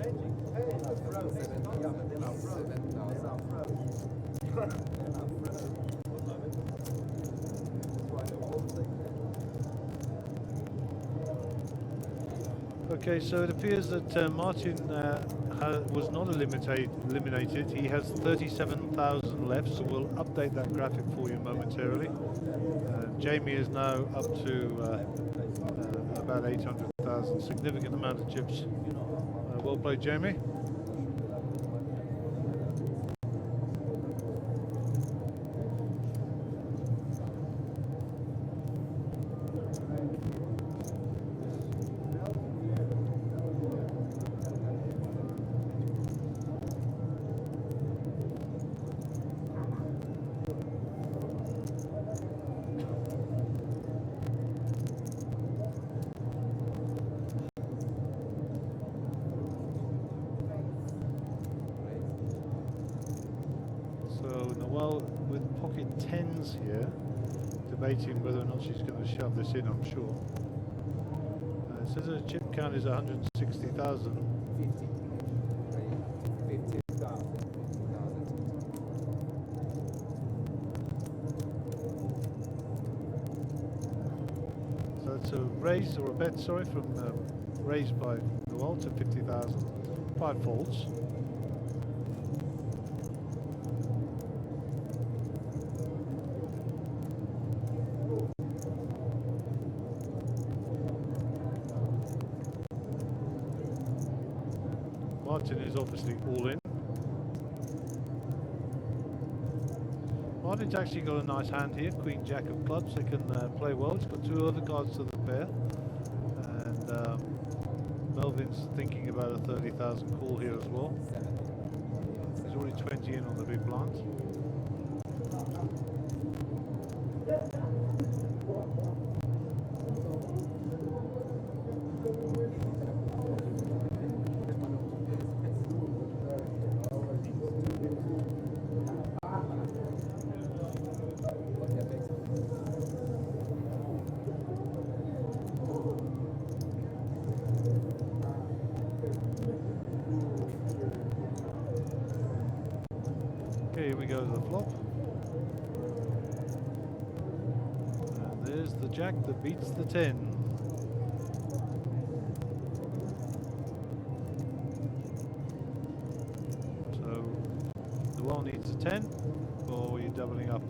changing. Hey, I froze. Yeah, but then I froze. Then I froze. Then I froze. That's why they were all the same. Okay, so it appears that Martin was not eliminated. He has 37,000 left, so we'll update that graphic for you momentarily. Jamie is now up to about 800,000, significant amount of chips. Well played, Jamie. With pocket 10s here, debating whether or not she's going to shove this in, I'm sure. It says her chip count is 160,000. 50,000. So it's a raise, or a bet, sorry, from raised by Noel to 50,000. 5 folds. Martin is obviously all in. Martin's actually got a nice hand here, Queen Jack of clubs. They can play well. He's got 2 other cards to the pair, and Melvin's thinking about a 30,000 call here as well. He's already 20 in on the big blind. Okay, here we go to the flop. And there's the jack that beats the 10. So the well needs a 10, or you're doubling up.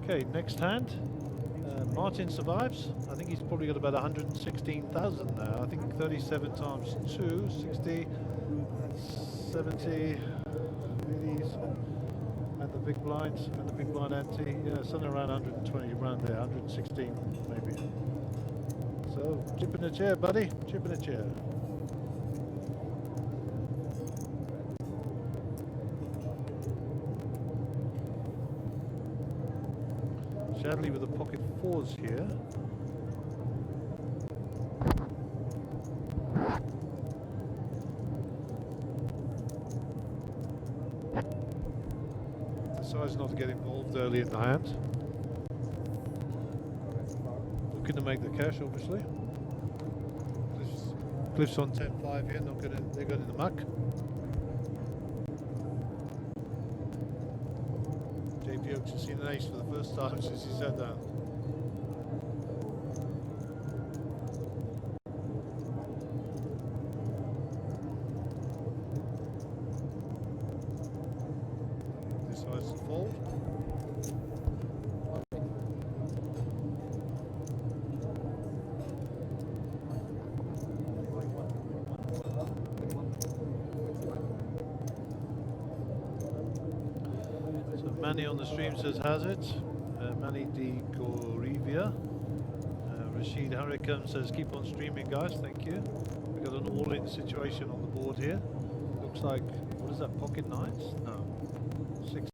Okay, next hand. Martin survives. I think he's probably got about 116,000 now. I think 37 times 2, 60, 70, 80s, and the big blinds, and the big blind ante. Yeah, something around 120, around there, 116 maybe. So, chip in the chair, buddy. Chip in the chair. Shadley with the pocket 4s here. Decides not to get involved early in the hand. Looking to make the cash, obviously. Cliff's on 10.5 here, not gonna, they're going in the muck. JP Oaks has seen an ace for the first time since he sat down. Decides to fold. Manny on the stream says has it. Manny D. Gorivia. Rashid Harikam says keep on streaming guys, thank you. We've got an all-in situation on the board here. Looks like, what is that, pocket nines? No, 6-9.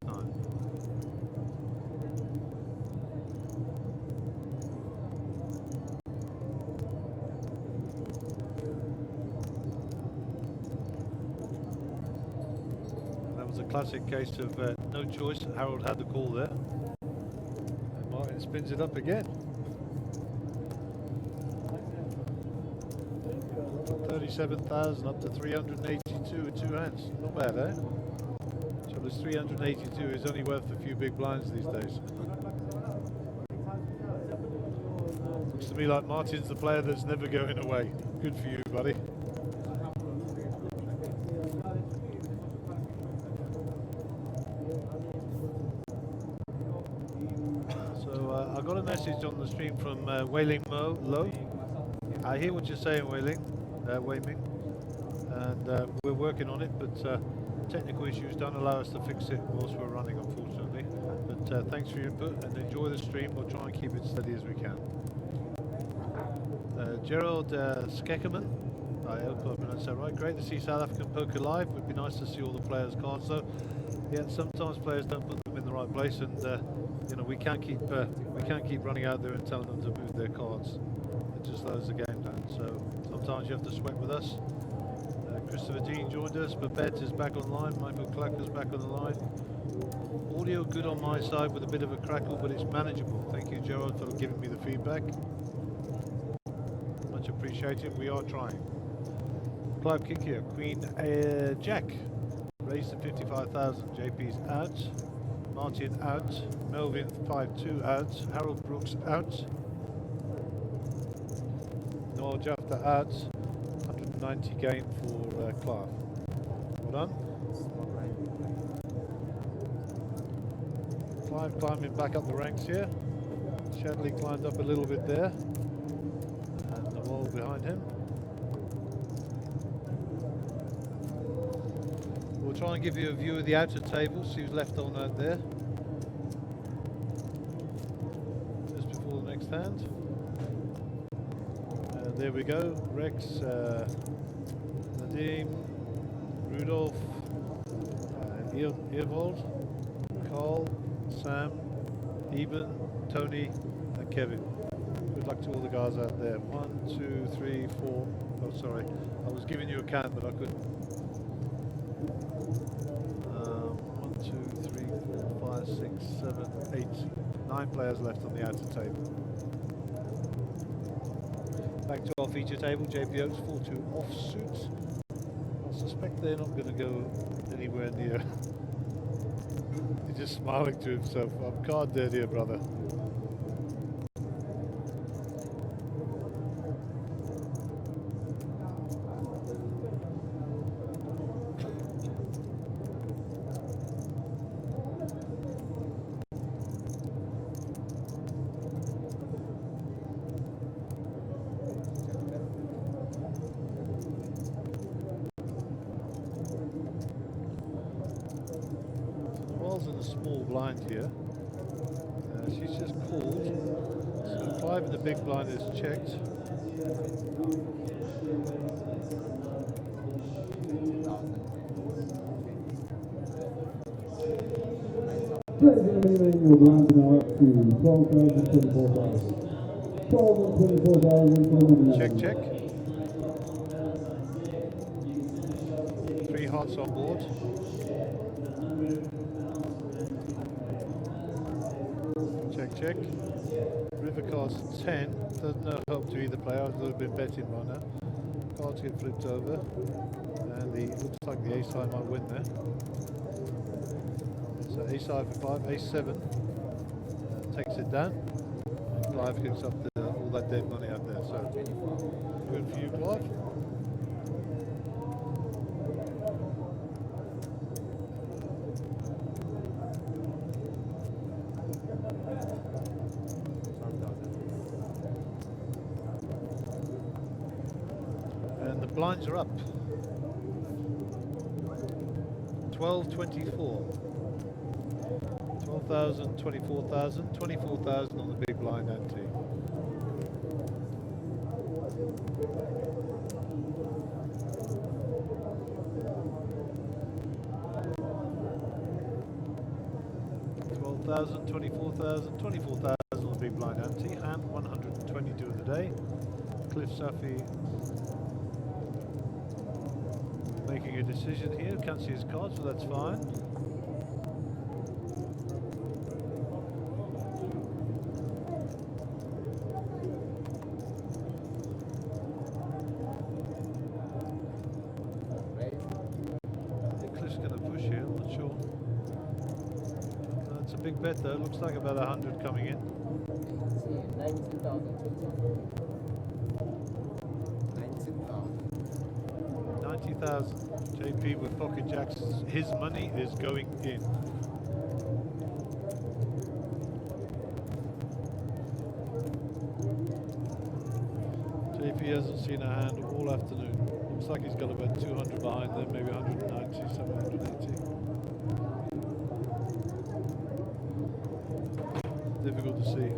That was a classic case of no choice. Harold had the call there. And Martin spins it up again. 37,000 up to 382 in two hands. Not bad, eh? So this 382 is only worth a few big blinds these days. Looks to me like Martin's the player that's never going away. Good for you, buddy. I got a message on the stream from Wailing Low. I hear what you're saying, Wailing, Wei-Ming, and we're working on it, but technical issues don't allow us to fix it whilst we're running, unfortunately. But thanks for your input and enjoy the stream. We'll try and keep it steady as we can. Gerald Skeckerman, I hope I pronounced that right. Great to see South African poker live. Would be nice to see all the players' cards though. Yeah, sometimes players don't put them in the right place, and you know, we can't keep running out there and telling them to move their cards. It just slows the game down. So sometimes you have to sweat with us. Christopher Dean joined us. Babette is back online. Michael Clacker's back on the line. Audio good on my side with a bit of a crackle, but it's manageable. Thank you, Gerald, for giving me the feedback. Much appreciated. We are trying. Clive Kinkier, Queen Jack. Raised to 55,000. JP's out. Martin out. Melvin 5-2 out. Harold Brooks out. Noel Jafta out. 190 gain for Clive. Well done. Clive climbing back up the ranks here. Shadley climbed up a little bit there. And the wall behind him. We'll try and give you a view of the outer table, see who's left on out there. Just before the next hand. There we go. Rex, Nadim, Rudolph, Earvold, Carl, Sam, Eben, Tony, and Kevin. Good luck to all the guys out there. 1, 2, 3, 4. Oh, sorry. I was giving you a count, but I couldn't. 1, 2, 3, 4, 5, 6, 7, 8. 9 players left on the outer table. Back to our feature table, JP Oaks 4-2 offsuit. I suspect they're not going to go anywhere near. He's just smiling to himself. I'm card dead here, brother. Here. She's just called. So 5 in the big blind is checked. Your blinds are now up to 12,000, 24,000. 12 and 24,000. Check, check. 3 hearts on board. Check. River cards 10. Doesn't know help to either player. I was a little bit betting right now. Cards get flipped over, and looks like the ace high might win there. So ace high for 5, ace 7 takes it down. And Clive picks up all that dead money out there. So good for you, Clive. And the blinds are up. 12.24. 12,000, 24,000, 24,000 on the big blind ante. $12,000, 24,000, 24,000 on the big blind ante. Hand 122 of the day. Cliff Safi making a decision here. Can't see his cards, but that's fine. Big bet though, looks like about 100 coming in. 90,000. JP with pocket jacks, his money is going in. JP hasn't seen a hand all afternoon. Looks like he's got about 200 behind them, maybe 190, some 180. Difficult to see.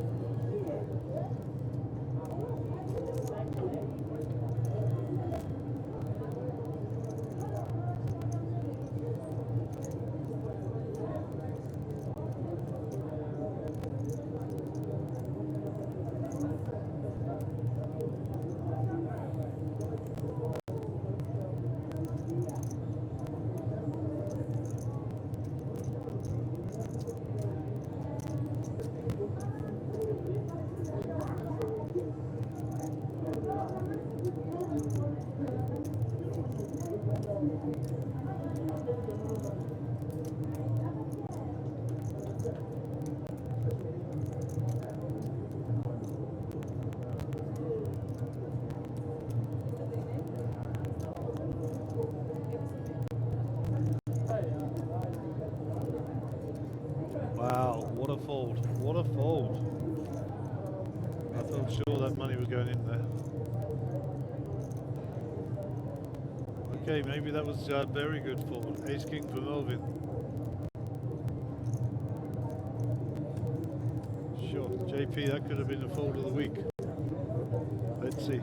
Wow, what a fold. What a fold. I thought sure that money was going in there. Okay, maybe that was a very good fold. Ace King for Melvin. Sure, JP, that could have been the fold of the week. Let's see.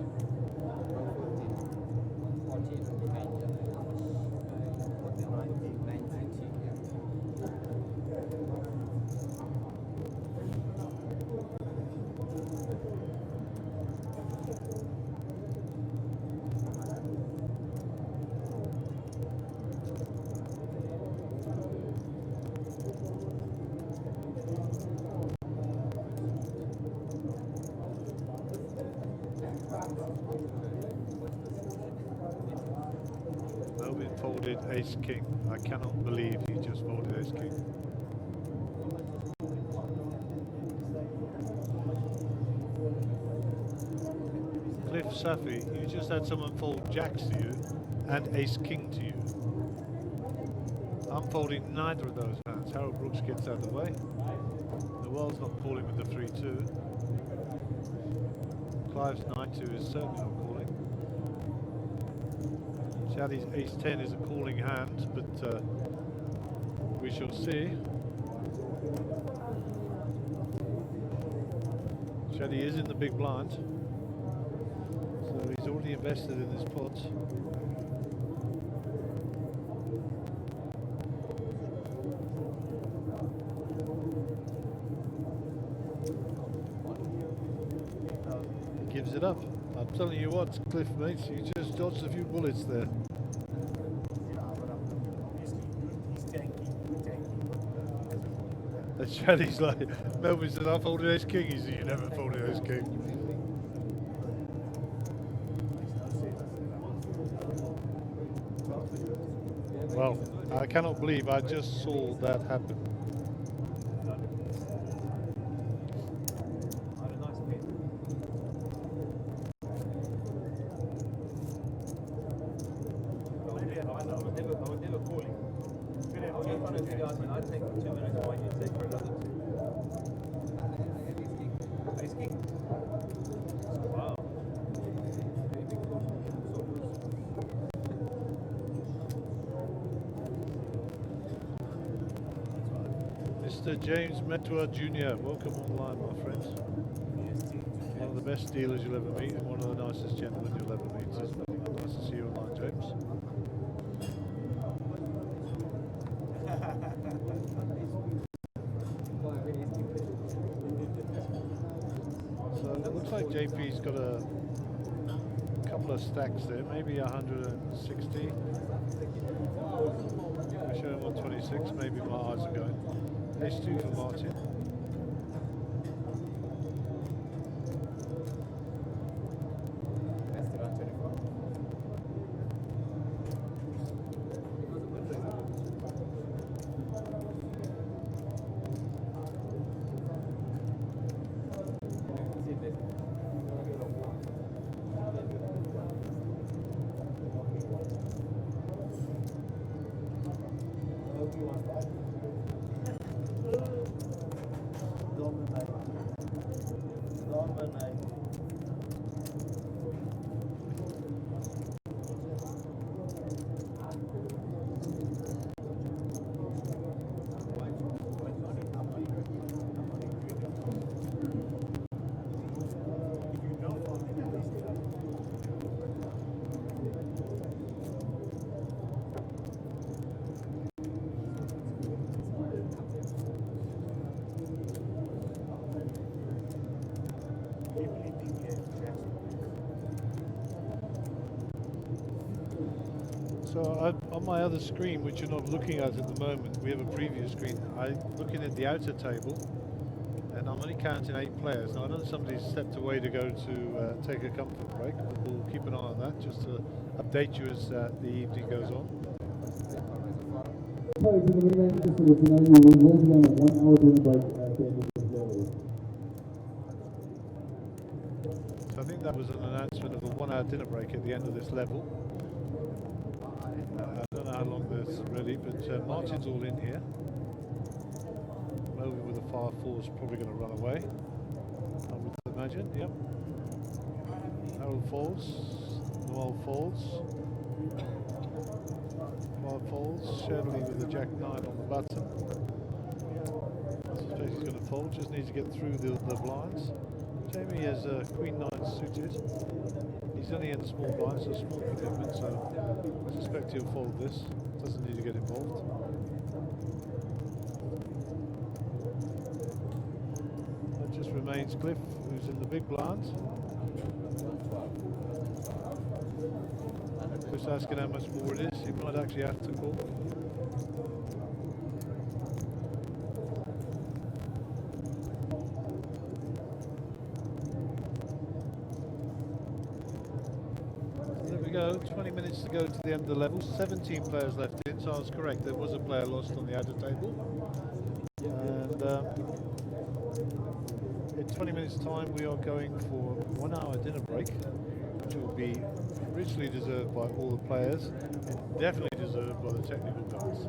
Melvin folded Ace King. I cannot believe he just folded Ace King. Cliff Safi, you just had someone fold Jacks to you and Ace King to you. I'm folding neither of those hands. Harold Brooks gets out of the way. The world's not calling with the 3-2. Clive's 9-2 is certainly not calling. Shaddy's Ace-10 is a calling hand, but we shall see. Shaddy is in the big blind, so he's already invested in this pot. He gives it up. I'm telling you what, Cliff, mate, you just dodged a few bullets there. And Shaddy's like, Melvin said, I folded Ace King. He said, you never folded Ace King. Well, I cannot believe I just saw that happen. I had a nice pin. I would never call him. I was trying to figure out when I'd take 2 minutes, why you'd take for another 2. He's king. Wow. Mr. James Metua Jr., welcome online, my friends. One of the best dealers you'll ever meet and one of the nicest gentlemen you'll ever meet. It's nice to see you online, James. So it looks like JP's got a couple of stacks there, maybe 160. We're showing 126, maybe my eyes are going. H2 for Martin. So on my other screen, which you're not looking at the moment, we have a preview screen. I'm looking at the outer table, and I'm only counting 8 players. Now I know somebody's stepped away to go to take a comfort break, but we'll keep an eye on that just to update you as the evening goes on. Players in the main event, just to let you know, you will be on a 1 hour dinner break at the end of this level. So I think that was an announcement of a 1 hour dinner break at the end of this level. I don't know how long this is ready, but Martin's all in here. Melvin with a 5-4 is probably going to run away, I would imagine. Yep. Harold folds, Noel folds, 5 folds, Shirley with the Jack 9 on the button. I suspect he's going to fold, just needs to get through the blinds. Jamie has Queen 9 suited. He's only in the small blind, so small commitment, so I suspect he'll fold this. Doesn't need to get involved. That just remains Cliff, who's in the big blind. Just asking how much more it is. He might actually have to call. Go, 20 minutes to go to the end of the level, 17 players left in, so I was correct, there was a player lost on the outer table. And in 20 minutes time we are going for 1 hour dinner break, which will be richly deserved by all the players and definitely deserved by the technical guys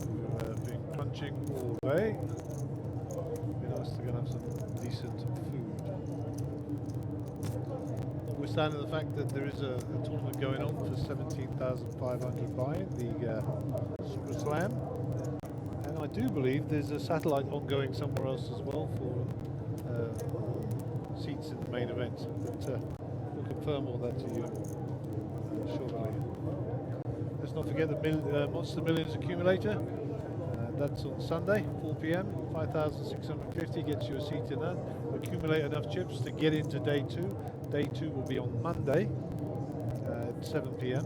who have been crunching all day. It'd be nice to go and have some decent food. Notwithstanding the fact that there is a tournament going on for 17,500 buy-in, the Super Slam, and I do believe there's a satellite ongoing somewhere else as well for seats in the main event, but we'll confirm all that to you shortly. Let's not forget the Monster Millions accumulator. That's on Sunday, 4 PM, 5,650 gets you a seat in that. Accumulate enough chips to get into day 2. Day 2 will be on Monday at 7 PM,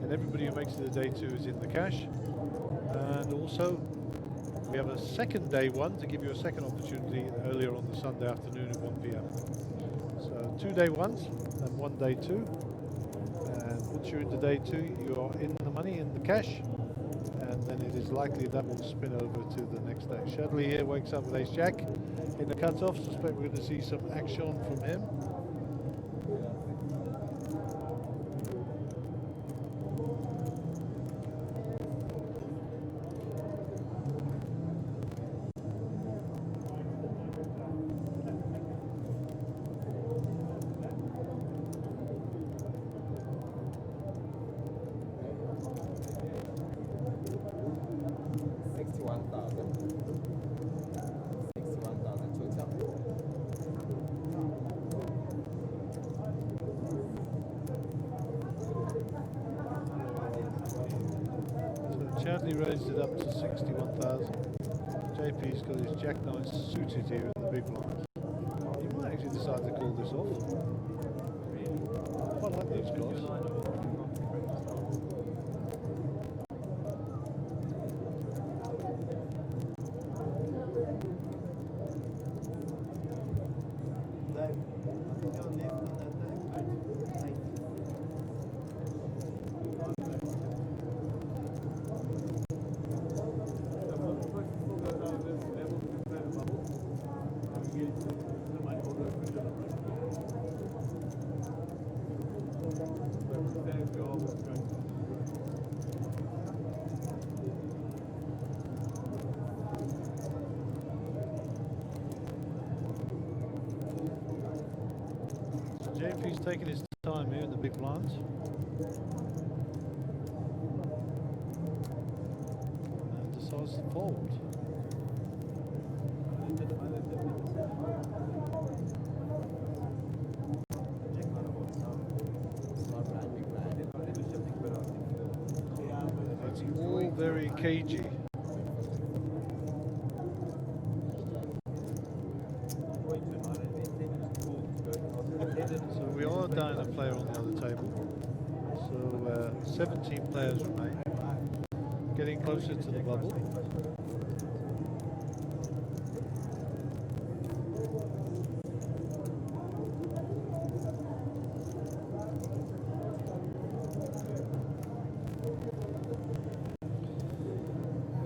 and everybody who makes it to day 2 is in the cash. And also, we have a second day 1 to give you a second opportunity earlier on the Sunday afternoon at 1 PM. So 2 day 1s and 1 day 2. And once you're into day 2, you are in the money, in the cash. and then it is likely that will spin over to the next day. Shadley here wakes up with ace jack in the cutoff. Suspect we're going to see some action from him. Chadley raised it up to 61,000. JP's got his jack nine suited here in the big blind. He might actually decide to call this off. I like those guys. JP's taking his time here in the big blinds. And decides to fold. It's all very cagey. So we are down a player on the other table. So 17 players remain. Getting closer to the bubble.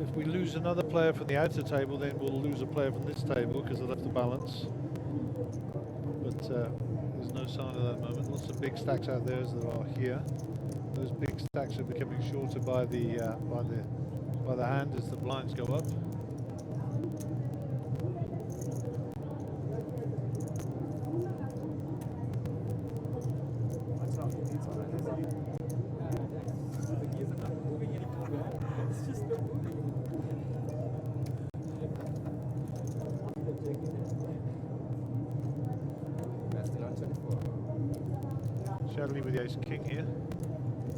If we lose another player from the outer table, then we'll lose a player from this table because they'll have to balance. But there's no sign of that at the moment. Lots of big stacks out there as there are here. Those big stacks are becoming shorter by the hand as the blinds go up. Shadley with the ace king here,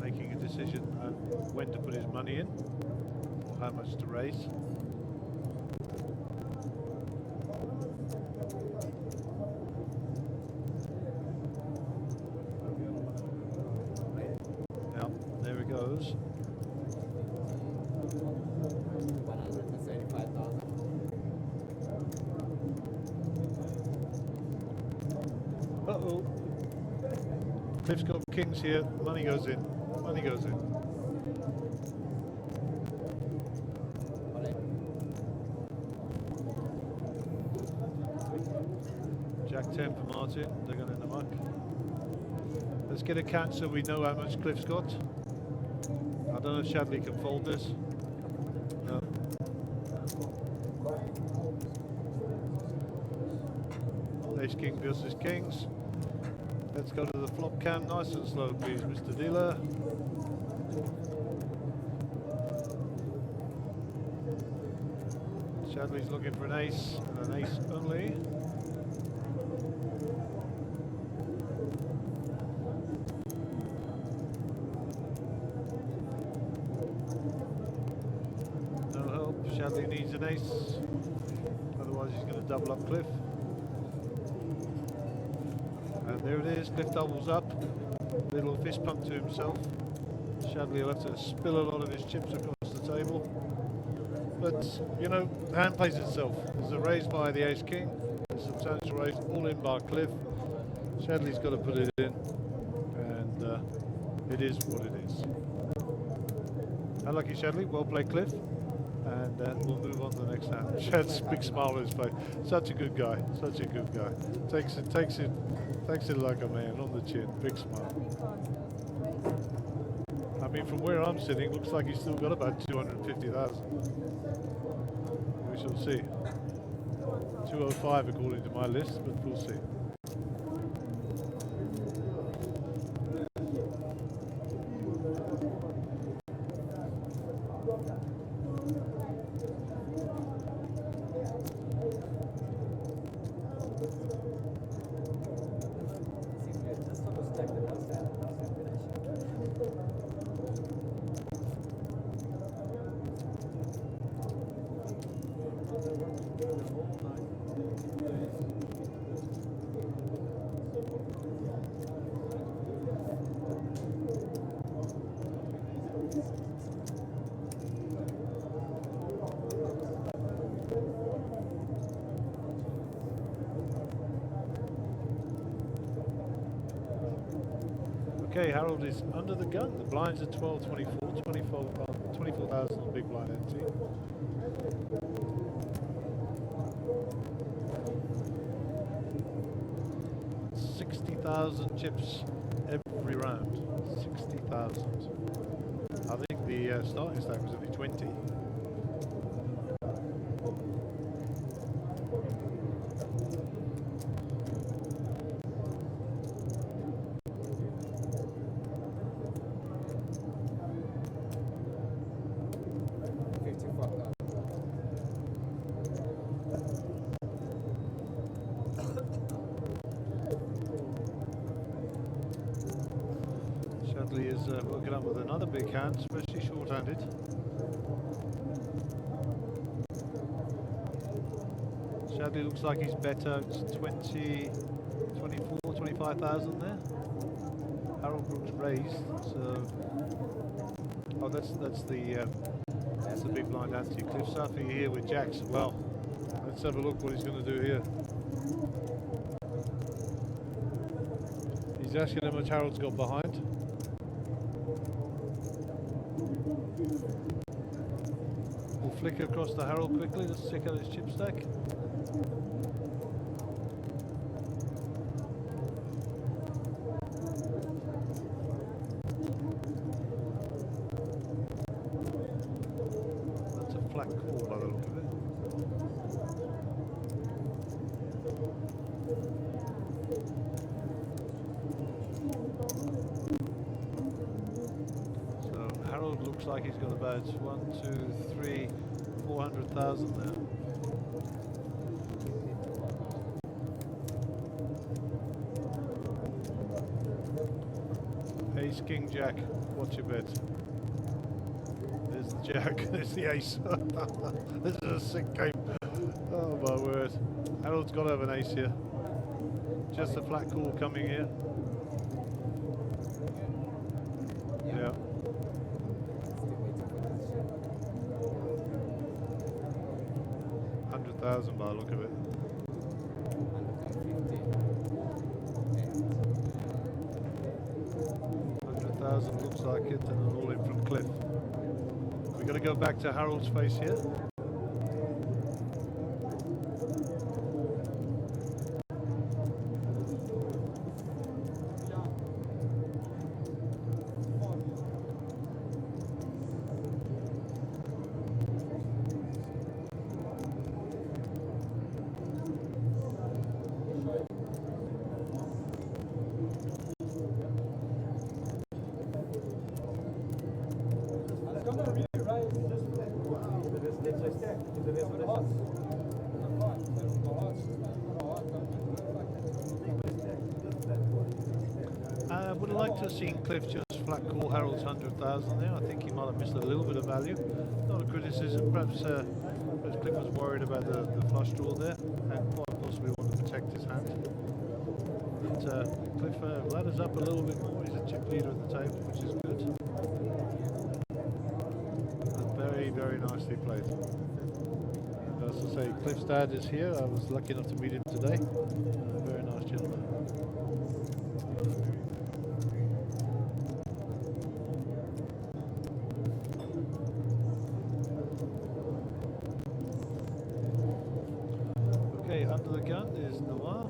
making a decision on when to put his money in, or how much to raise. Now, there it goes. 185,000. Uh-oh. Cliff's got kings here, money goes in, money goes in. Jack 10 for Martin, they're going in the muck. Let's get a count so we know how much Cliff's got. I don't know if Shadley can fold this. No. Ace king versus kings. Let's go to the flop cam, nice and slow please, Mr. Dealer. Shadley's looking for an ace, and an ace only. No help, Shadley needs an ace, otherwise he's going to double up Cliff. And there it is, Cliff doubles up, little fist pump to himself. Shadley will have to spill a lot of his chips across the table. But, you know, the hand plays itself. There's a raise by the ace king, a substantial raise, all in by Cliff. Shadley's got to put it in, and it is what it is. Unlucky Shadley, well played Cliff. And we'll move on to the next hand. Shad's big smile on his face. Such a good guy, such a good guy. Takes it like a man, on the chin, big smile. I mean, from where I'm sitting, looks like he's still got about 250,000. We shall see. 205 according to my list, but we'll see. Okay, Harold is under the gun. The blinds are 12, 24, 24,000 on big blind empty. $60,000 chips every round. 60,000. I think the starting stack was only 20. Shadley is working up with another big hand, especially short-handed. Shadley looks like he's better. It's 20, 24, 25,000 there. Harold Brooks raised, so that's the big blind ante. Cliff Safi here with jacks. Well, let's have a look what he's going to do here. He's asking how much Harold's got behind. We'll flick across to Harold quickly. Let's check out his chip stack. That's a flat call by the look of it. So Harold looks like he's got about 400,000 there. Ace, King, Jack, what's your bet? There's the Jack, there's the Ace. This is a sick game. Oh my word. Harold's got to have an ace here. Just a flat call coming here. Yeah. 100,000 by the look of it. 100,000 looks like it, and an all in from Cliff. We're going to go back to Harold's face here. I would have liked to have seen Cliff just flat call Harold's 100,000 there. I think he might have missed a little bit of value. Not a criticism, perhaps Cliff was worried about the flush draw there and quite possibly wanted to protect his hand. But Cliff ladders up a little bit more. He's a chip leader at the table, which is good. And very, very nicely played. And as I say, Cliff's dad is here. I was lucky enough to meet him today. Very nice gentleman. under the gun is Noir.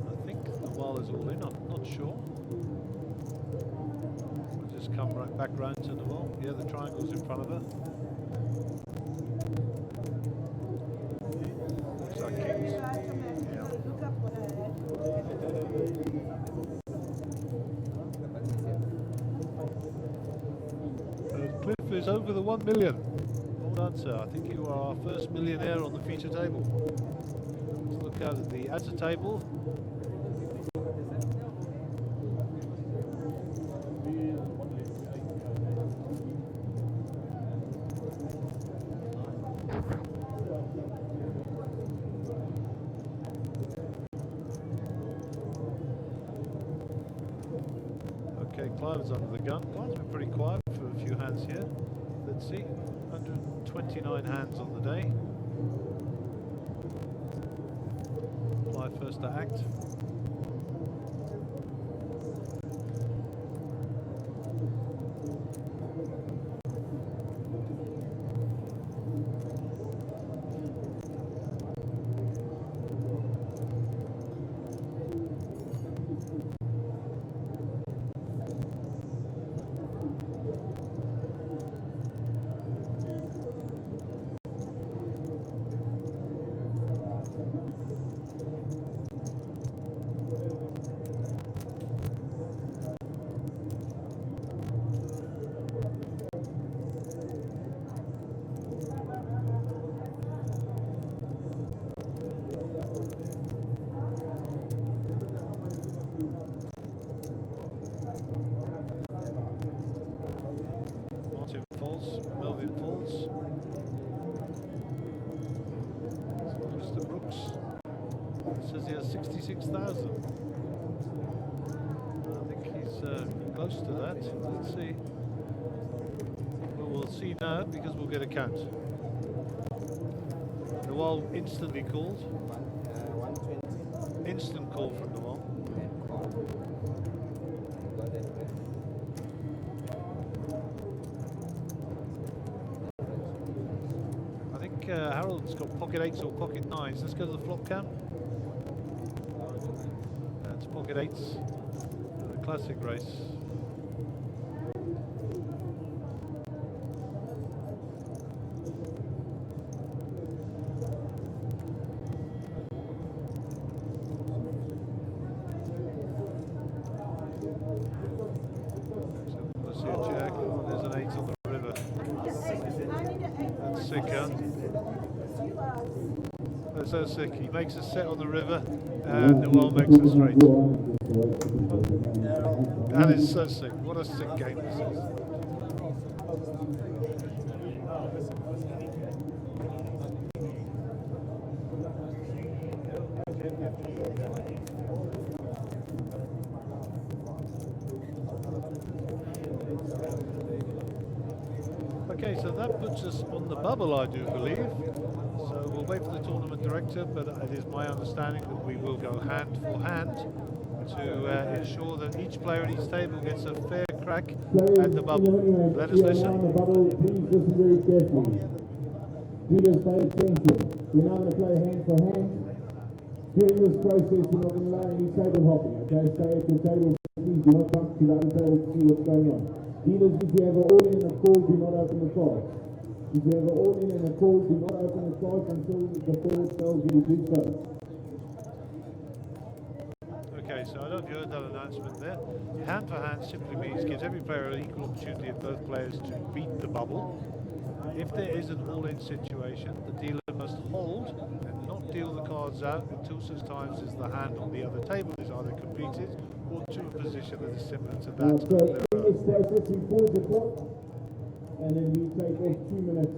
I think Noir is all in, I'm not sure. We'll just come right back round to Noir. Yeah, the triangle's in front of her. Looks like Kings. Yeah. Cliff is over the 1 million. Well done, sir. I think you are our first millionaire on the feature table. Let's look out at the outer table. Okay, Clive's under the gun. Clive's been pretty quiet for a few hands here. Let's see, 129 hands on the day. Clive first to act. Melvin Falls. Mr. Brooks says he has 66,000. I think he's close to that. Let's see. Well, we'll see now because we'll get a count. Noel instantly called. 120. Instant call from Noel. Harold's got pocket 8s or pocket 9s. Let's go to the flop cam. That's pocket 8s. The classic race. So let's see a jack. Oh, there's an 8 on the river. That's sick, huh? That's so sick. He makes a set on the river and Noel makes a straight. That is so sick. What a sick game this is. Okay, so that puts us on the bubble, I do believe. So we'll wait for the tournament director, but it is my understanding that we will go hand for hand to ensure that each player at each table gets a fair crack at the bubble. Let us listen. Please listen very carefully. Dealers, pay attention. We're now going to play hand for hand. During this process, we're not going to allow any table hopping, okay? Stay at your table, please do not come to the other table to see what's going on. Dealers, if you have an all-in and a call, do not open the cards. If you have an all-in and a call, do not open the cards until the forward tells you to do so. Okay, so I don't know if you heard that announcement there. Hand for hand simply means gives every player an equal opportunity of both players to beat the bubble. If there is an all-in situation, the dealer must hold and not deal the cards out until such times as the hand on the other table is either completed or to a position that is similar to that. So in this process, we pause the clock and then we take off 2 minutes.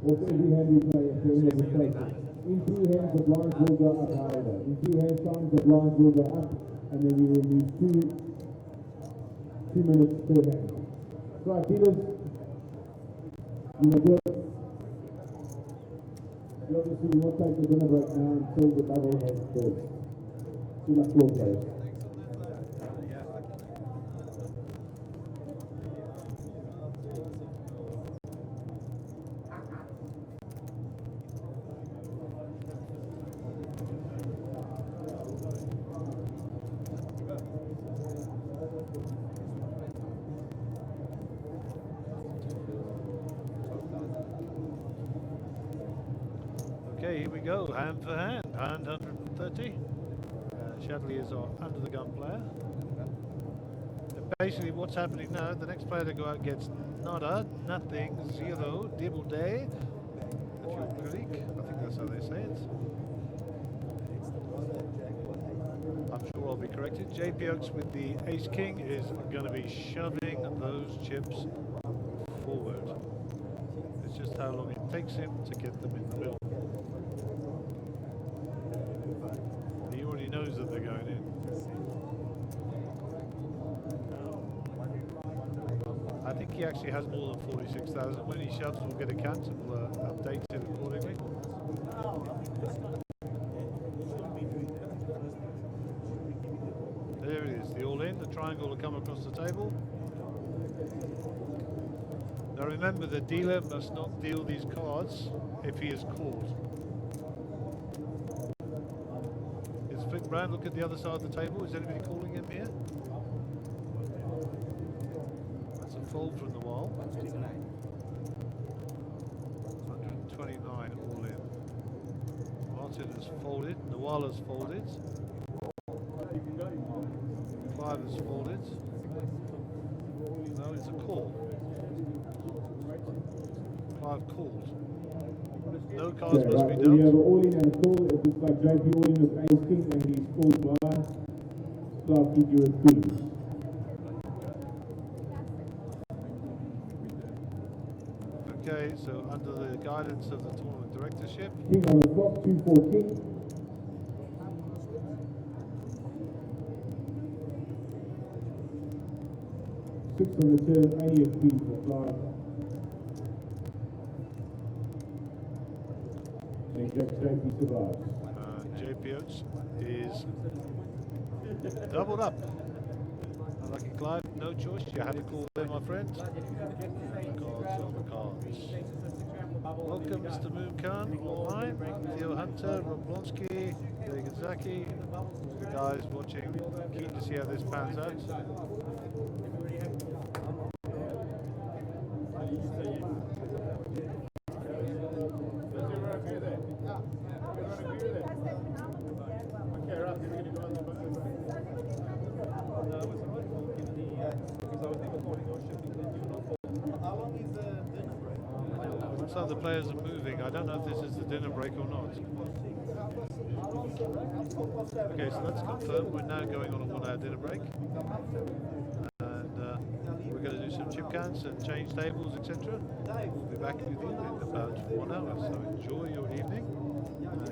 Off every hand we play at the end of the station. In 3 hands the blinds will go up, however. In 3 hand times the blinds will go up, and then we will use 2 minutes per hand. Right, dealers, you may do it. You obviously will not take the dinner break now until the bubble has burst. Too much floor players. Okay, here we go, hand for hand, hand 130. Shadley is our under the gun player. And basically what's happening now, the next player to go out gets nada, nothing, 0, double day. If you're Greek, I think that's how they say it. I'm sure I'll be corrected. JP Oaks with the ace king is going to be shoving those chips forward. It's just how long it takes him to get them in the middle. He already knows that they're going in. I think he actually has more than 46,000. When he shoves, we'll get a count and we'll update it accordingly. There it is, the all-in. The triangle will come across the table. Now remember, the dealer must not deal these cards if he is called. Is Flick Brown, look at the other side of the table. Is anybody calling him here? That's a fold from the wall. 129 all in. Martin has folded. Nawal has folded. Clive has folded. No, it's a call. Clive called. No cards Okay, must right. be We have dealt. an all-in and a call. It looks like JP all-in with ace king, and he's called by Clark you with queens. Okay, so under the guidance of the tournament directorship, King on the flop, 2-4 king. Six on the turn, any of queens for Clark. And JP survives. JP Oates is doubled up. Unlucky Clive, no choice. You had to call there, my friend. Cards on the cards. Welcome, Mr. Moon Khan online. Theo Hunter, Rob Blonsky, Dagan Zaki. The guys watching, keen to see how this pans out. Some of the players are moving. I don't know if this is the dinner break or not. Okay, so that's confirmed. We're now going on a 1-hour dinner break. And we're going to do some chip counts and change tables, etc. We'll be back with you in about 1 hour. So enjoy your evening.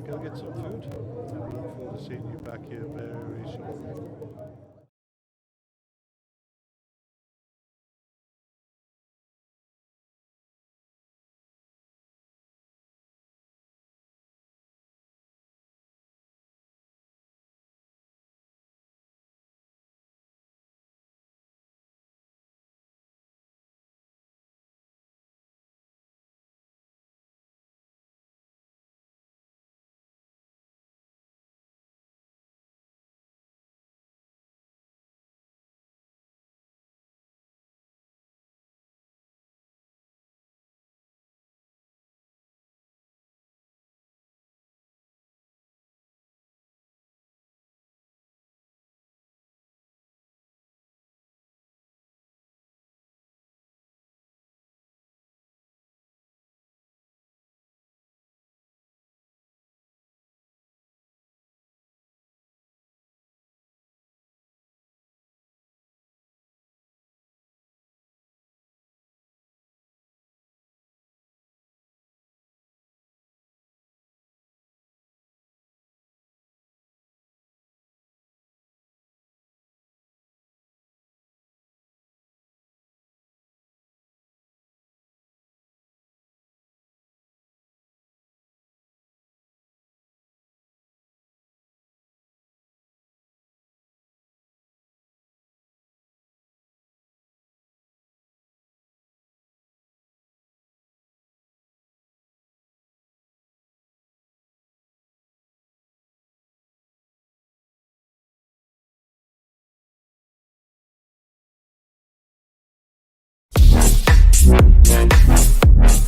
Go get some food. And we look forward to seeing you back here very shortly.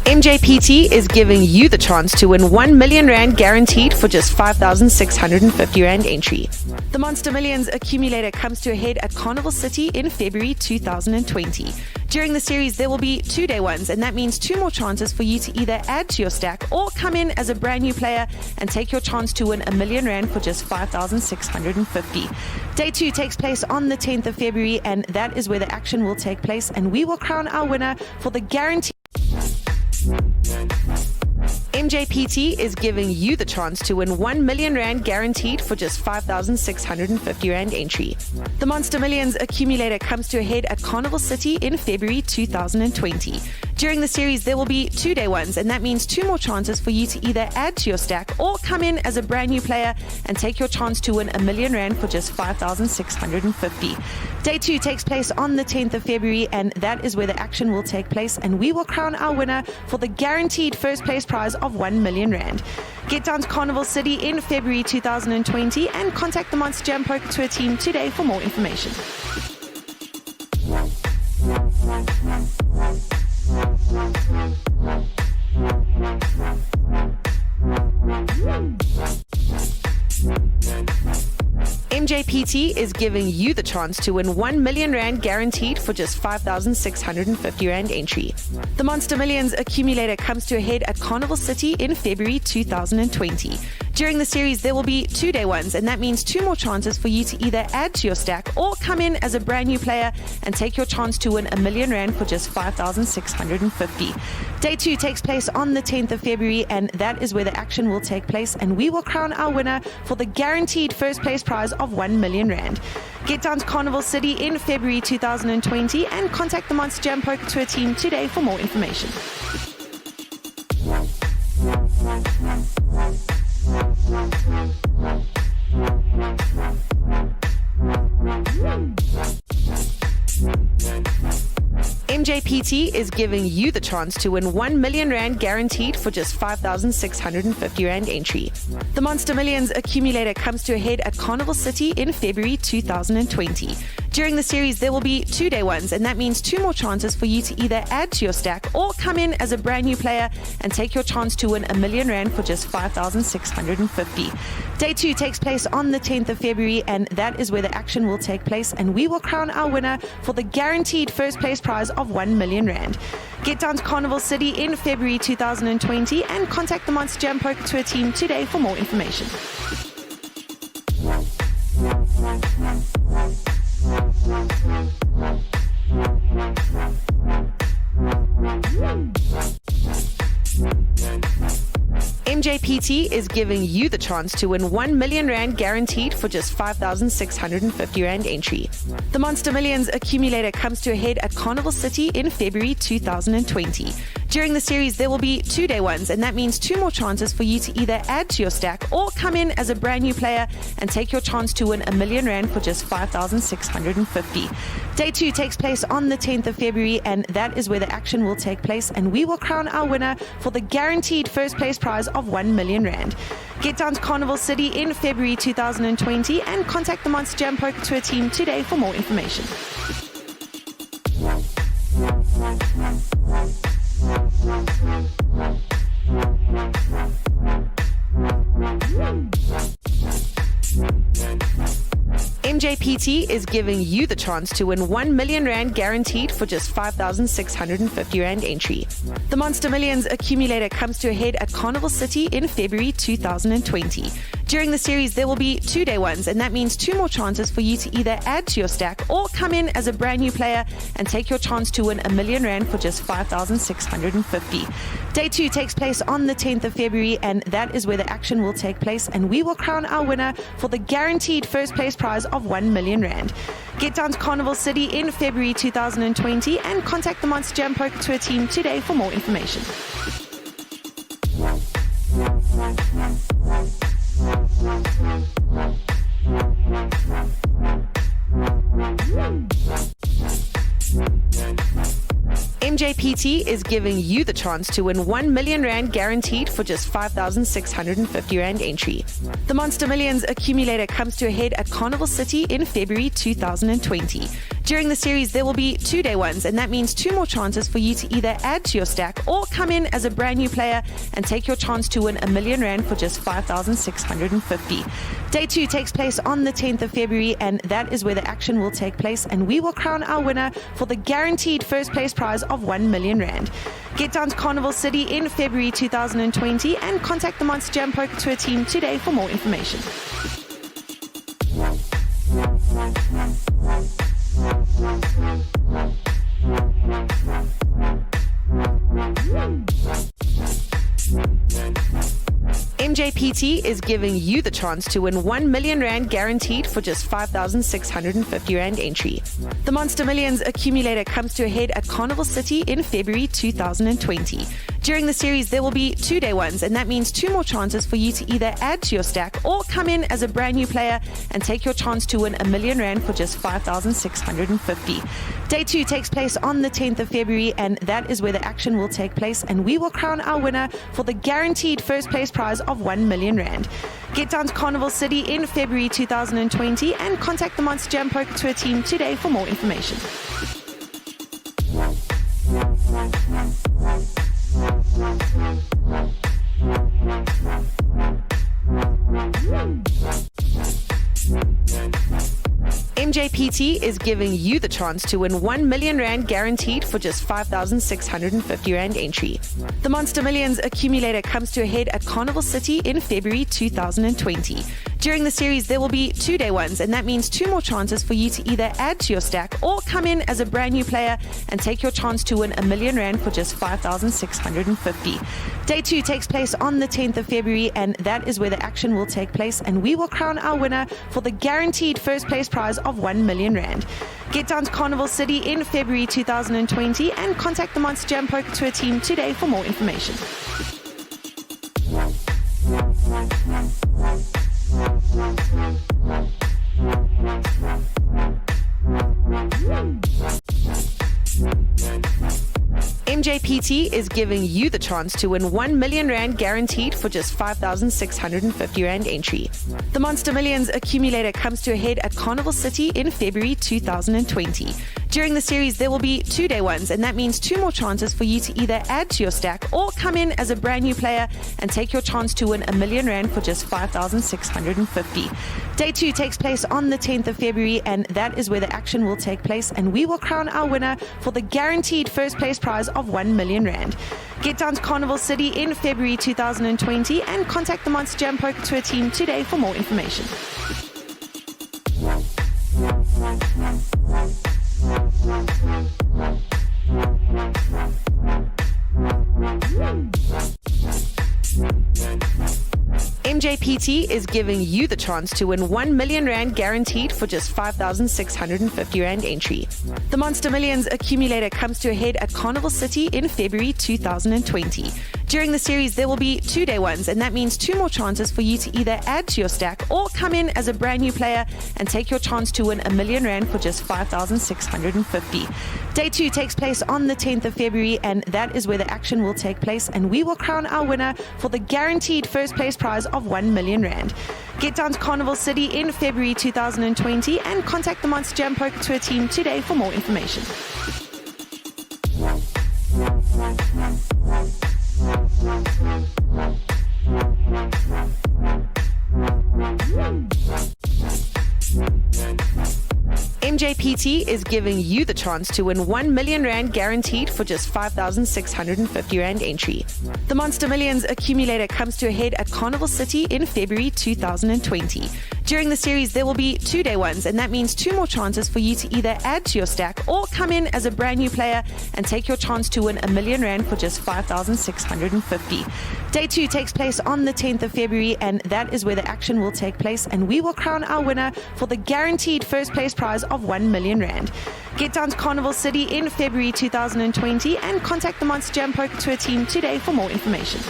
Mjpt is giving you the chance to win 1 million rand guaranteed for just 5,650 rand entry. The Monster Millions accumulator comes to a head at Carnival City in February 2020. During the series, there will be 2-day ones, and that means 2 more chances for you to either add to your stack or come in as a brand new player and take your chance to win 1 million rand for just 5,650. Day 2 takes place on the 10th of February, and that is where the action will take place, and we will crown our winner for the guarantee. Mjpt is giving you the chance to win 1 million rand guaranteed for just 5,650 rand entry. The Monster Millions accumulator comes to a head at Carnival City in February 2020. During the series, there will be 2-day ones, and that means 2 more chances for you to either add to your stack or come in as a brand new player and take your chance to win 1 million rand for just 5,650. Day 2 takes place on the 10th of February, and that is where the action will take place, and we will crown our winner for the guaranteed first place prize of 1 million rand. Get down to Carnival City in February 2020 and contact the Monsterjam Poker Tour team today for more information. Mjpt is giving you the chance to win 1 million rand guaranteed for just 5,650 rand entry. The Monster Millions accumulator comes to a head at Carnival City in February 2020. During the series, there will be 2-day ones, and that means 2 more chances for you to either add to your stack or come in as a brand new player and take your chance to win 1 million rand for just 5,650. Day 2 takes place on the 10th of February, and that is where the action will take place, and we will crown our winner for the guaranteed first place prize of 1 million rand. Get down to Carnival City in February 2020 and contact the Monsterjam Poker Tour team today for more information. Mjpt is giving you the chance to win 1 million rand guaranteed for just 5,650 rand entry. The Monster Millions accumulator comes to a head at Carnival City in February 2020. During the series, there will be 2-day ones, and that means 2 more chances for you to either add to your stack or come in as a brand new player and take your chance to win 1 million rand for just 5,650. Day 2 takes place on the 10th of February, and that is where the action will take place, and we will crown our winner for the guaranteed first place prize of 1 million rand. Get down to Carnival City in February 2020 and contact the Monsterjam Poker Tour team today for more information. Mjpt is giving you the chance to win 1 million rand guaranteed for just 5,650 rand entry. The Monster Millions accumulator comes to a head at Carnival City in February 2020. During the series, there will be 2-day ones, and that means 2 more chances for you to either add to your stack or come in as a brand new player and take your chance to win 1 million rand for just 5,650. Day 2 takes place on the 10th of February, and that is where the action will take place, and we will crown our winner for the guaranteed first place prize of 1 million rand. Get down to Carnival City in February 2020 and contact the Monsterjam Poker Tour team today for more information. Mjpt is giving you the chance to win 1 million rand guaranteed for just 5,650 rand entry. The Monster Millions accumulator comes to a head at Carnival City in February 2020. During the series, there will be 2-day ones, and that means 2 more chances for you to either add to your stack or come in as a brand new player and take your chance to win 1 million rand for just 5,650. Day 2 takes place on the 10th of February, and that is where the action will take place, and we will crown our winner for the guaranteed first place prize of 1 million rand. Get down to Carnival City in February 2020 and contact the Monsterjam Poker Tour team today for more information. Mjpt is giving you the chance to win 1 million rand guaranteed for just 5,650 rand entry. The Monster Millions accumulator comes to a head at Carnival City in February 2020. During the series, there will be 2-day ones, and that means 2 more chances for you to either add to your stack or come in as a brand new player and take your chance to win R1 million for just 5,650. Day 2 takes place on the 10th of February, and that is where the action will take place, and we will crown our winner for the guaranteed first place prize of R1 million. Get down to Carnival City in February 2020 and contact the Monsterjam Poker Tour team today for more information. Mjpt is giving you the chance to win R1 million guaranteed for just 5,650 Rand entry. The Monster Millions accumulator comes to a head at Carnival City in February 2020. During the series, there will be 2-day ones, and that means 2 more chances for you to either add to your stack or come in as a brand new player and take your chance to win R1 million for just 5,650. Day 2 takes place on the 10th of February, and that is where the action will take place, and we will crown our winner for the guaranteed first place prize of R1 million. Get down to Carnival City in February 2020 and contact the Monsterjam Poker Tour team today for more information. Mjpt is giving you the chance to win R1 million guaranteed for just 5,650 Rand entry. The Monster Millions accumulator comes to a head at Carnival City in February 2020. During the series, there will be 2-day ones, and that means 2 more chances for you to either add to your stack or come in as a brand new player and take your chance to win R1 million for just 5,650. Day 2 takes place on the 10th of February, and that is where the action will take place, and we will crown our winner for the guaranteed first place prize of R1 million. Get down to Carnival City in February 2020 and contact the Monsterjam Poker Tour team today for more information. Mjpt is giving you the chance to win R1 million guaranteed for just 5,650 Rand entry. The Monster Millions accumulator comes to a head at Carnival City in February 2020. During the series, there will be 2-day ones, and that means 2 more chances for you to either add to your stack or come in as a brand new player and take your chance to win R1 million for just 5,650. Day 2 takes place on the 10th of February, and that is where the action will take place, and we will crown our winner for the guaranteed first place prize of R1 million. Get down to Carnival City in February 2020 and contact the Monsterjam Poker Tour team today for more information. Mjpt is giving you the chance to win R1 million guaranteed for just 5,650 Rand entry. The Monster Millions accumulator comes to a head at Carnival City in February 2020. During the series, there will be 2-day ones, and that means 2 more chances for you to either add to your stack or come in as a brand new player and take your chance to win R1 million for just 5,650. Day 2 takes place on the 10th of February, and that is where the action will take place, and we will crown our winner for the guaranteed first place prize of R1 million. Get down to Carnival City in February 2020 and contact the Monsterjam Poker Tour team today for more information. Mjpt is giving you the chance to win R1 million guaranteed for just 5,650 Rand entry. The Monster Millions accumulator comes to a head at Carnival City in February 2020. During the series, there will be 2-day ones, and that means 2 more chances for you to either add to your stack or come in as a brand new player and take your chance to win R1 million for just 5,650. Day 2 takes place on the 10th of February, and that is where the action will take place, and we will crown our winner for the guaranteed first place prize of R1 million. Get down to Carnival City in February 2020 and contact the Monsterjam Poker Tour team today for more information.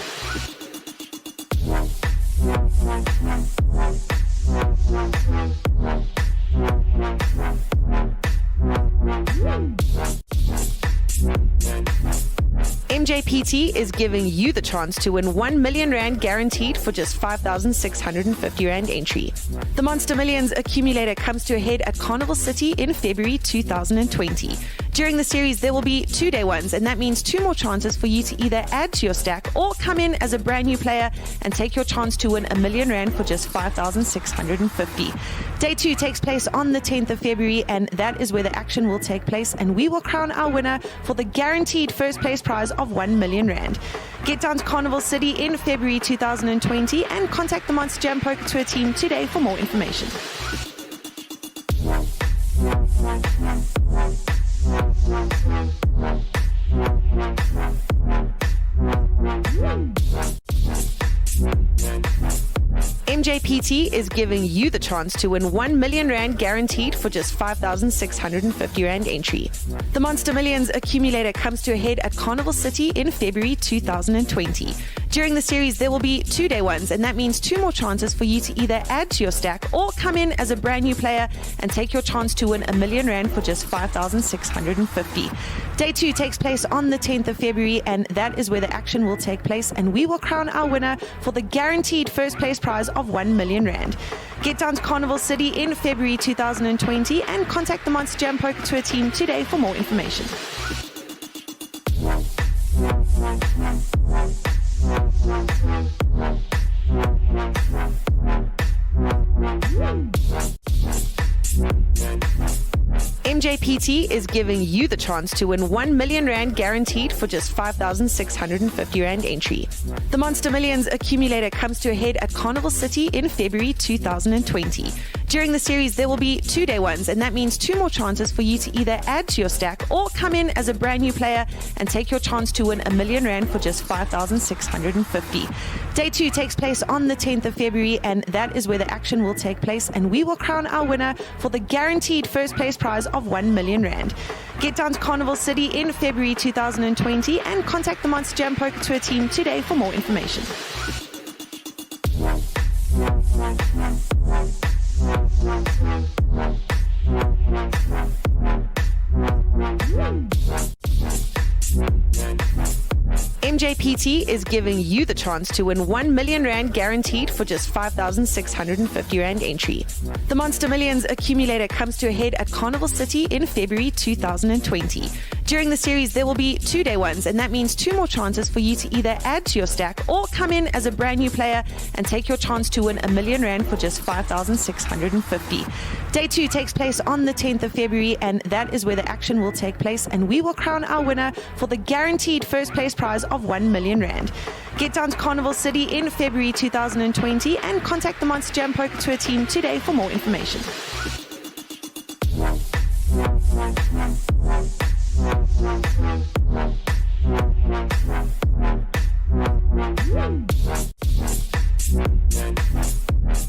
Mjpt is giving you the chance to win 1 million rand guaranteed for just 5,650 rand entry. The Monster Millions accumulator comes to a head at Carnival City in February 2020. During the series, there will be 2-day ones, and that means 2 more chances for you to either add to your stack or come in as a brand new player and take your chance to win 1 million rand for just 5,650. Day 2 takes place on the 10th of February, and that is where the action will take place, and we will crown our winner for the guaranteed first place prize of 1 million rand. Get down to Carnival City in February 2020 and contact the Monsterjam Poker Tour team today for more information. Mjpt is giving you the chance to win 1 million rand guaranteed for just 5,650 rand entry. The Monster Millions accumulator comes to a head at Carnival City in February 2020. During the series, there will be 2-day ones, and that means 2 more chances for you to either add to your stack or come in as a brand new player and take your chance to win 1 million rand for just 5,650. Day 2 takes place on the 10th of February, and that is where the action will take place, and we will crown our winner for the guaranteed first place prize of 1 million rand. Get down to Carnival City in February 2020 and contact the Monsterjam Poker Tour team today for more information. Mjpt is giving you the chance to win 1 million rand guaranteed for just 5,650 rand entry. The Monster Millions accumulator comes to a head at Carnival City in February 2020. During the series, there will be 2-day ones, and that means 2 more chances for you to either add to your stack or come in as a brand new player and take your chance to win 1 million rand for just 5,650. Day 2 takes place on the 10th of February, and that is where the action will take place, and we will crown our winner for the guaranteed first place prize of 1 million rand. Get down to Carnival City in February 2020 and contact the Monsterjam Poker Tour team today for more information. Mjpt is giving you the chance to win 1 million rand guaranteed for just 5,650 rand entry. The Monster Millions accumulator comes to a head at Carnival City in February 2020. During the series, there will be 2-day ones, and that means 2 more chances for you to either add to your stack or come in as a brand new player and take your chance to win 1 million rand for just 5,650. Day 2 takes place on the 10th of February, and that is where the action will take place, and we will crown our winner for the guaranteed first place prize of 1 million rand. Get down to Carnival City in February 2020 and contact the Monsterjam Poker Tour team today for more information.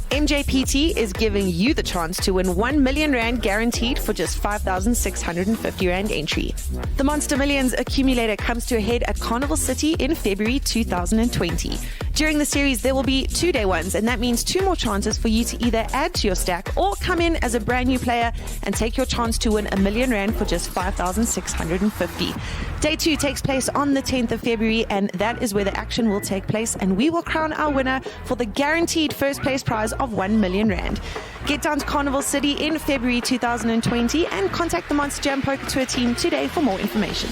Mjpt is giving you the chance to win 1 million rand guaranteed for just 5,650 rand entry. The Monster Millions accumulator comes to a head at Carnival City in February 2020. During the series, there will be 2-day ones, and that means 2 more chances for you to either add to your stack or come in as a brand new player and take your chance to win 1 million rand for just 5,650. Day 2 takes place on the 10th of February, and that is where the action will take place, and we will crown our winner for the guaranteed first place prize of 1 million rand. Get down to Carnival City in February 2020 and contact the Monsterjam Poker Tour team today for more information.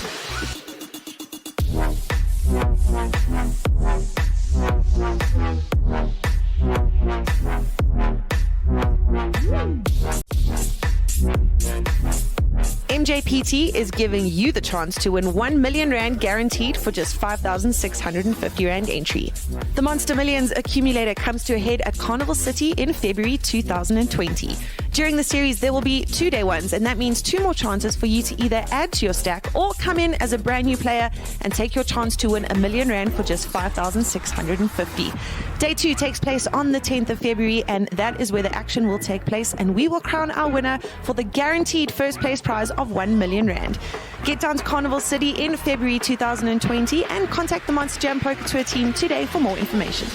Mjpt is giving you the chance to win 1 million rand guaranteed for just 5,650 rand entry. The Monster Millions accumulator comes to a head at Carnival City in February 2020. During the series, there will be 2-day ones, and that means 2 more chances for you to either add to your stack or come in as a brand new player and take your chance to win 1 million rand for just 5,650. Day 2 takes place on the 10th of February, and that is where the action will take place, and we will crown our winner for the guaranteed first place prize of 1 million rand. Get down to Carnival City in February 2020 and contact the Monsterjam Poker Tour team today for more information.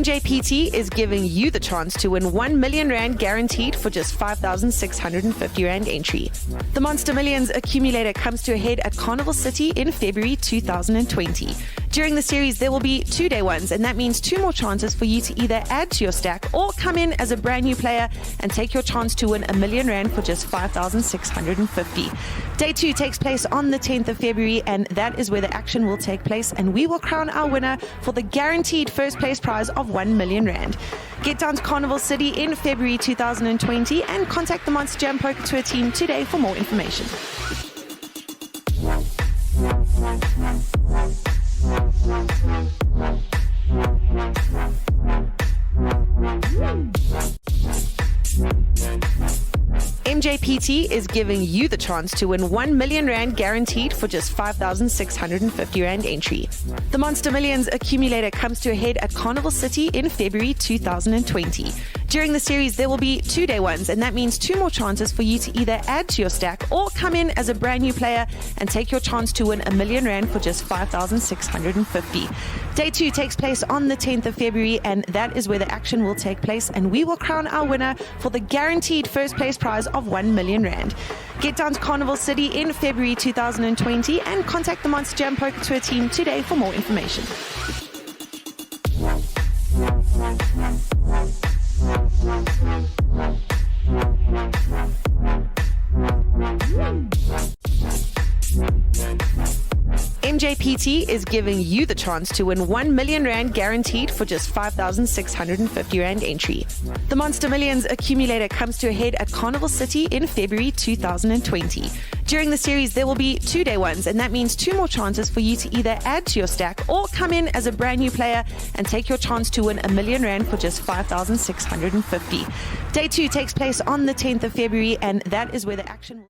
Mjpt is giving you the chance to win 1 million rand guaranteed for just 5,650 rand entry. The Monster Millions accumulator comes to a head at Carnival City in February 2020. During the series, there will be 2-day ones, and that means 2 more chances for you to either add to your stack or come in as a brand new player and take your chance to win 1 million rand for just 5,650. Day 2 takes place on the 10th of February, and that is where the action will take place, and we will crown our winner for the guaranteed first place prize of 1 million rand. Get down to Carnival City in February 2020 and contact the Monsterjam Poker Tour team today for more information. Mjpt is giving you the chance to win 1 million rand guaranteed for just 5,650 rand entry. The Monster Millions accumulator comes to a head at Carnival City in February 2020. During the series, there will be 2-day ones, and that means 2 more chances for you to either add to your stack or come in as a brand new player and take your chance to win 1 million rand for just 5,650. Day 2 takes place on the 10th of February, and that is where the action will take place, and we will crown our winner for the guaranteed first place prize of 1 million rand. Get down to Carnival City in February 2020 and contact the Monsterjam Poker Tour team today for more information. Mjpt is giving you the chance to win 1 million rand guaranteed for just 5,650 rand entry. The Monster Millions accumulator comes to a head at Carnival City in February 2020. During the series, there will be 2-day ones, and that means 2 more chances for you to either add to your stack or come in as a brand new player and take your chance to win 1 million rand for just 5,650. Day 2 takes place on the 10th of February, and that is where the action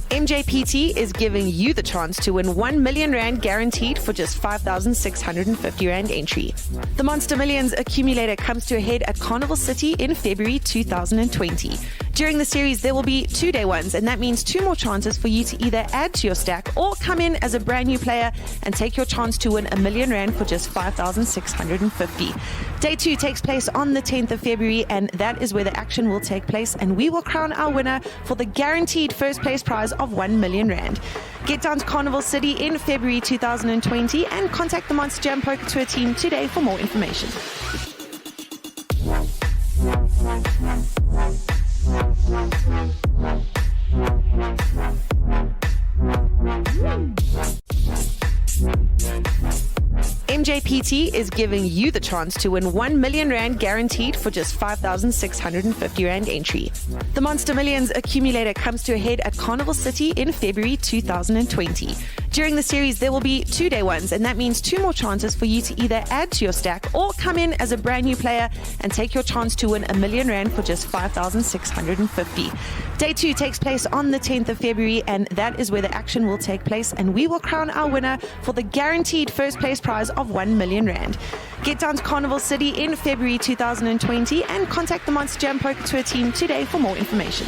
Mjpt is giving you the chance to win 1 million rand guaranteed for just 5,650 rand entry. The Monster Millions accumulator comes to a head at Carnival City in February 2020. During the series, there will be 2-day ones, and that means 2 more chances for you to either add to your stack or come in as a brand new player and take your chance to win 1 million rand for just 5,650. Day 2 takes place on the 10th of February, and that is where the action will take place, and we will crown our winner for the guaranteed first place prize of 1 million rand. Get down to Carnival City in February 2020 and contact the Monsterjam Poker Tour team today for more information. Mjpt is giving you the chance to win 1 million rand guaranteed for just 5,650 rand entry. The Monster Millions accumulator comes to a head at Carnival City in February 2020. During the series, there will be 2-day ones, and that means 2 more chances for you to either add to your stack or come in as a brand new player and take your chance to win 1 million rand for just 5,650. Day 2 takes place on the 10th of February, and that is where the action will take place, and we will crown our winner for the guaranteed first place prize of 1 million rand. Get down to Carnival City in February 2020 and contact the Monsterjam Poker Tour team today for more information.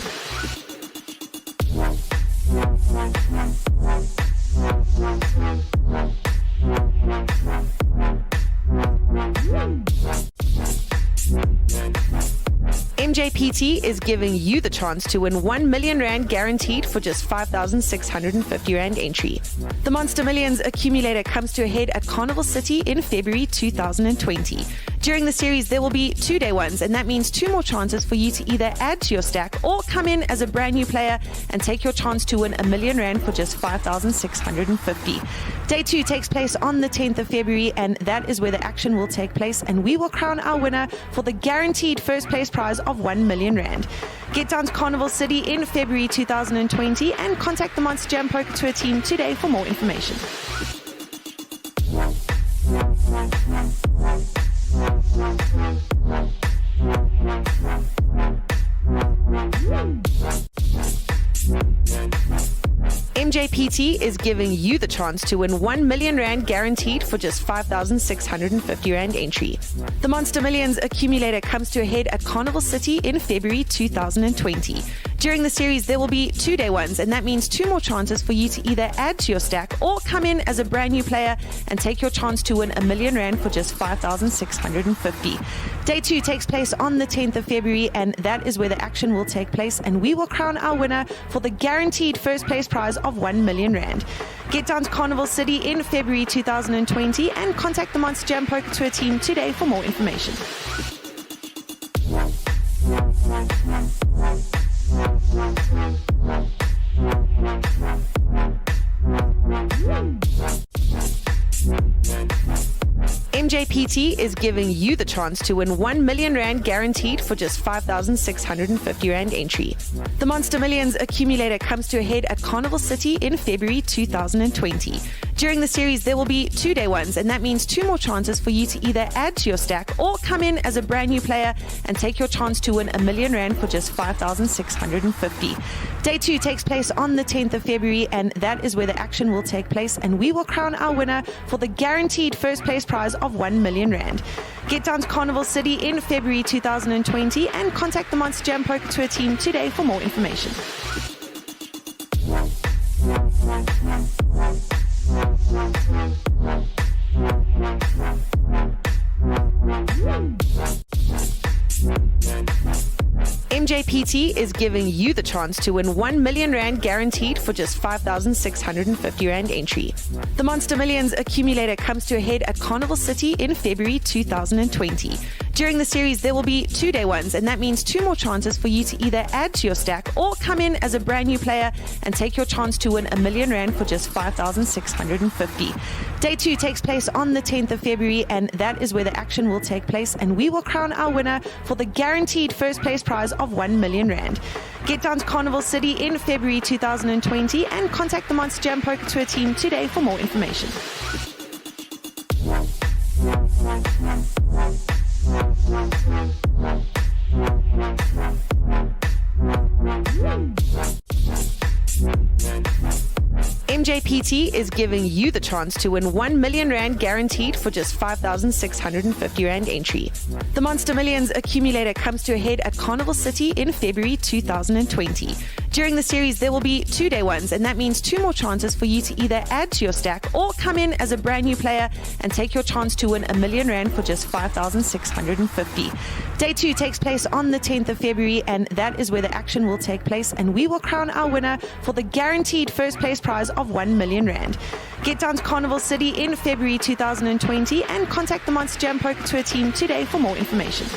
Mjpt is giving you the chance to win 1 million rand guaranteed for just 5,650 rand entry. The Monster Millions accumulator comes to a head at Carnival City in February 2020. During the series, there will be 2-day ones, and that means 2 more chances for you to either add to your stack or come in as a brand new player and take your chance to win 1 million rand for just 5,650. Day 2 takes place on the 10th of February, and that is where the action will take place, and we will crown our winner for the guaranteed first place prize of 1 million rand. Get down to Carnival City in February 2020 and contact the Monsterjam Poker Tour team today for more information. Mjpt is giving you the chance to win 1 million rand guaranteed for just 5,650 rand entry. The Monster Millions accumulator comes to a head at Carnival City in February 2020. During the series, there will be 2-day ones, and that means 2 more chances for you to either add to your stack or come in as a brand new player and take your chance to win 1 million rand for just 5,650. Day 2 takes place on the 10th of February, and that is where the action will take place, and we will crown our winner for the guaranteed first place prize of 1 million rand. Get down to Carnival City in February 2020 and contact the Monsterjam Poker Tour team today for more information. Mjpt is giving you the chance to win 1 million rand guaranteed for just 5,650 rand entry. The Monster Millions accumulator comes to a head at Carnival City in February 2020. During the series, there will be 2-day ones, and that means 2 more chances for you to either add to your stack or come in as a brand new player and take your chance to win 1 million rand for just 5,650. Day 2 takes place on the 10th of February, and that is where the action will take place, and we will crown our winner for the guaranteed first place prize of 1 million rand. Get down to Carnival City in February 2020 and contact the Monsterjam Poker Tour team today for more information. Mjpt is giving you the chance to win 1 million rand guaranteed for just 5,650 rand entry. The Monster Millions accumulator comes to a head at Carnival City in February 2020. During the series, there will be 2-day ones, and that means 2 more chances for you to either add to your stack or come in as a brand new player and take your chance to win 1 million rand for just 5,650. Day 2 takes place on the 10th of February, and that is where the action will take place, and we will crown our winner for the guaranteed first place prize of 1 million rand. Get down to Carnival City in February 2020 and contact the Monsterjam Poker Tour team today for more information. Mjpt is giving you the chance to win 1 million rand guaranteed for just 5,650 rand entry. The Monster Millions accumulator comes to a head at Carnival City in February 2020. During the series, there will be 2-day ones, and that means 2 more chances for you to either add to your stack or come in as a brand new player and take your chance to win 1 million rand for just 5,650. Day 2 takes place on the 10th of February, and that is where the action will take place, and we will crown our winner for the guaranteed first place prize of 1 million rand. Get down to Carnival City in February 2020 and contact the Monsterjam Poker Tour team today for more information.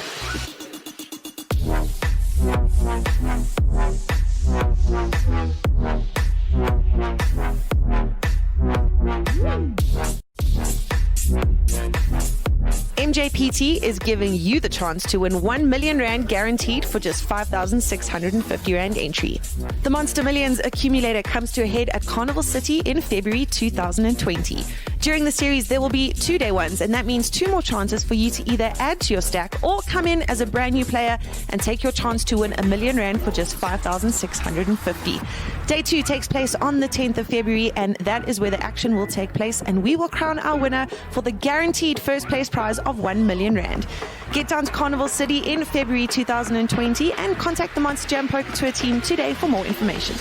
Mjpt is giving you the chance to win 1 million rand guaranteed for just 5,650 rand entry. The Monster Millions accumulator comes to a head at Carnival City in February 2020. During the series, there will be 2-day ones, and that means 2 more chances for you to either add to your stack or come in as a brand new player and take your chance to win 1 million rand for just 5,650. Day 2 takes place on the 10th of February, and that is where the action will take place, and we will crown our winner for the guaranteed first place prize of 1 million rand. Get down to Carnival City in February 2020 and contact the Monsterjam Poker Tour team today for more information.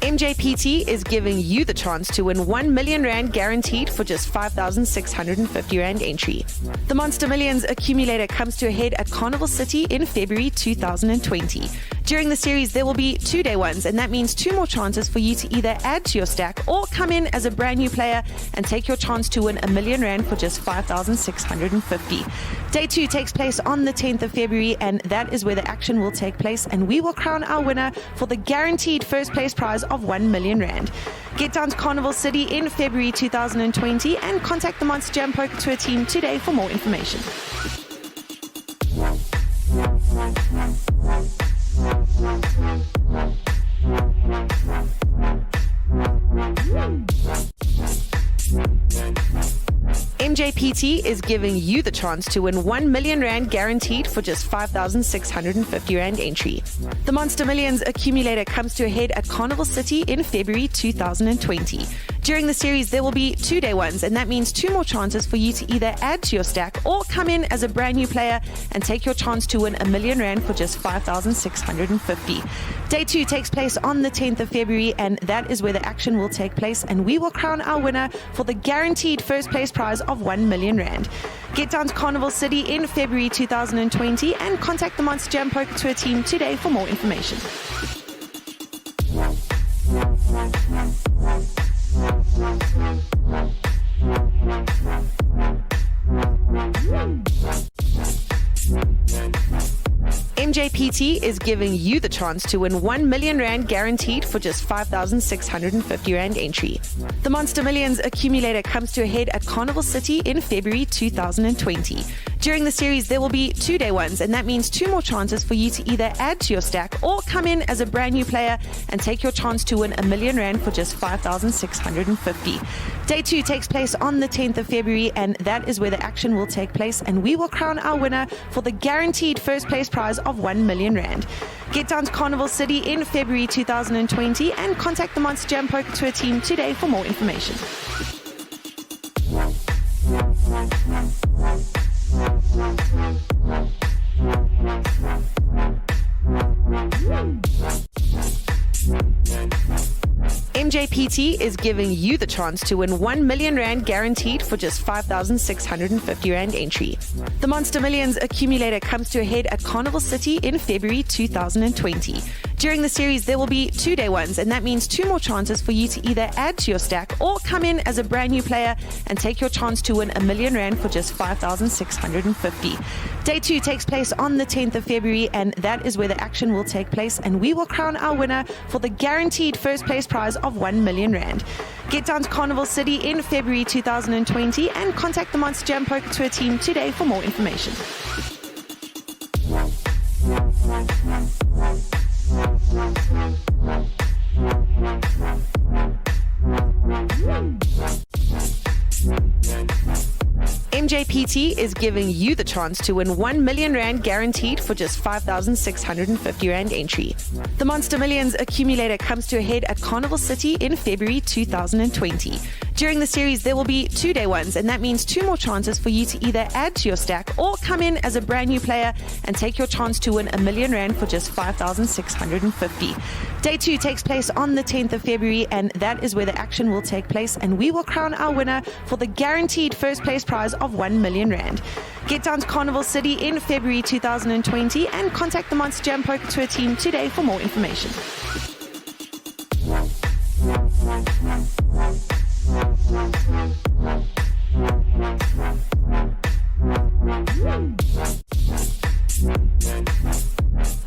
Mjpt is giving you the chance to win 1 million rand guaranteed for just 5,650 rand entry. The Monster Millions accumulator comes to a head at Carnival City in February 2020. During the series, there will be 2-day ones, and that means 2 more chances for you to either add to your stack or come in as a brand new player and take your chance to win 1 million rand for just 5,650. Day 2 takes place on the 10th of February, and that is where the action will take place, and we will crown our winner for the guaranteed first place prize of 1 million rand. Get down to Carnival City in February 2020 and contact the Monsterjam Poker Tour team today for more information. Mjpt is giving you the chance to win 1 million rand guaranteed for just 5,650 rand entry. The Monster Millions accumulator comes to a head at Carnival City in February 2020. During the series, there will be 2-day ones, and that means 2 more chances for you to either add to your stack or come in as a brand new player and take your chance to win 1 million rand for just 5,650. Day 2 takes place on the 10th of February, and that is where the action will take place, and we will crown our winner for the guaranteed first place prize of 1 million rand. Get down to Carnival City in February 2020 and contact the Monsterjam Poker Tour team today for more information. Mjpt is giving you the chance to win 1 million rand guaranteed for just 5,650 rand entry. The Monster Millions accumulator comes to a head at Carnival City in February 2020. During the series, there will be 2-day ones, and that means 2 more chances for you to either add to your stack or come in as a brand new player and take your chance to win 1 million rand for just 5,650. Day 2 takes place on the 10th of February, and that is where the action will take place, and we will crown our winner for the guaranteed first place prize of 1 million rand. Get down to Carnival City in February 2020 and contact the Monsterjam Poker Tour team today for more information. Mjpt is giving you the chance to win 1 million rand guaranteed for just 5,650 rand entry. The Monster Millions accumulator comes to a head at Carnival City in February 2020. During the series, there will be 2-day ones, and that means 2 more chances for you to either add to your stack or come in as a brand new player and take your chance to win 1 million rand for just 5,650. Day 2 takes place on the 10th of February, and that is where the action will take place, and we will crown our winner for the guaranteed first place prize of 1 million rand. Get down to Carnival City in February 2020 and contact the Monsterjam Poker Tour team today for more information. Mjpt is giving you the chance to win 1 million rand guaranteed for just 5,650 rand entry. The Monster Millions accumulator comes to a head at Carnival City in February 2020. During the series, there will be 2-day ones, and that means 2 more chances for you to either add to your stack or come in as a brand new player and take your chance to win 1 million rand for just 5,650. Day 2 takes place on the 10th of February, and that is where the action will take place, and we will crown our winner for the guaranteed first place prize of 1 million rand. Get down to Carnival City in February 2020 and contact the Monsterjam Poker Tour team today for more information.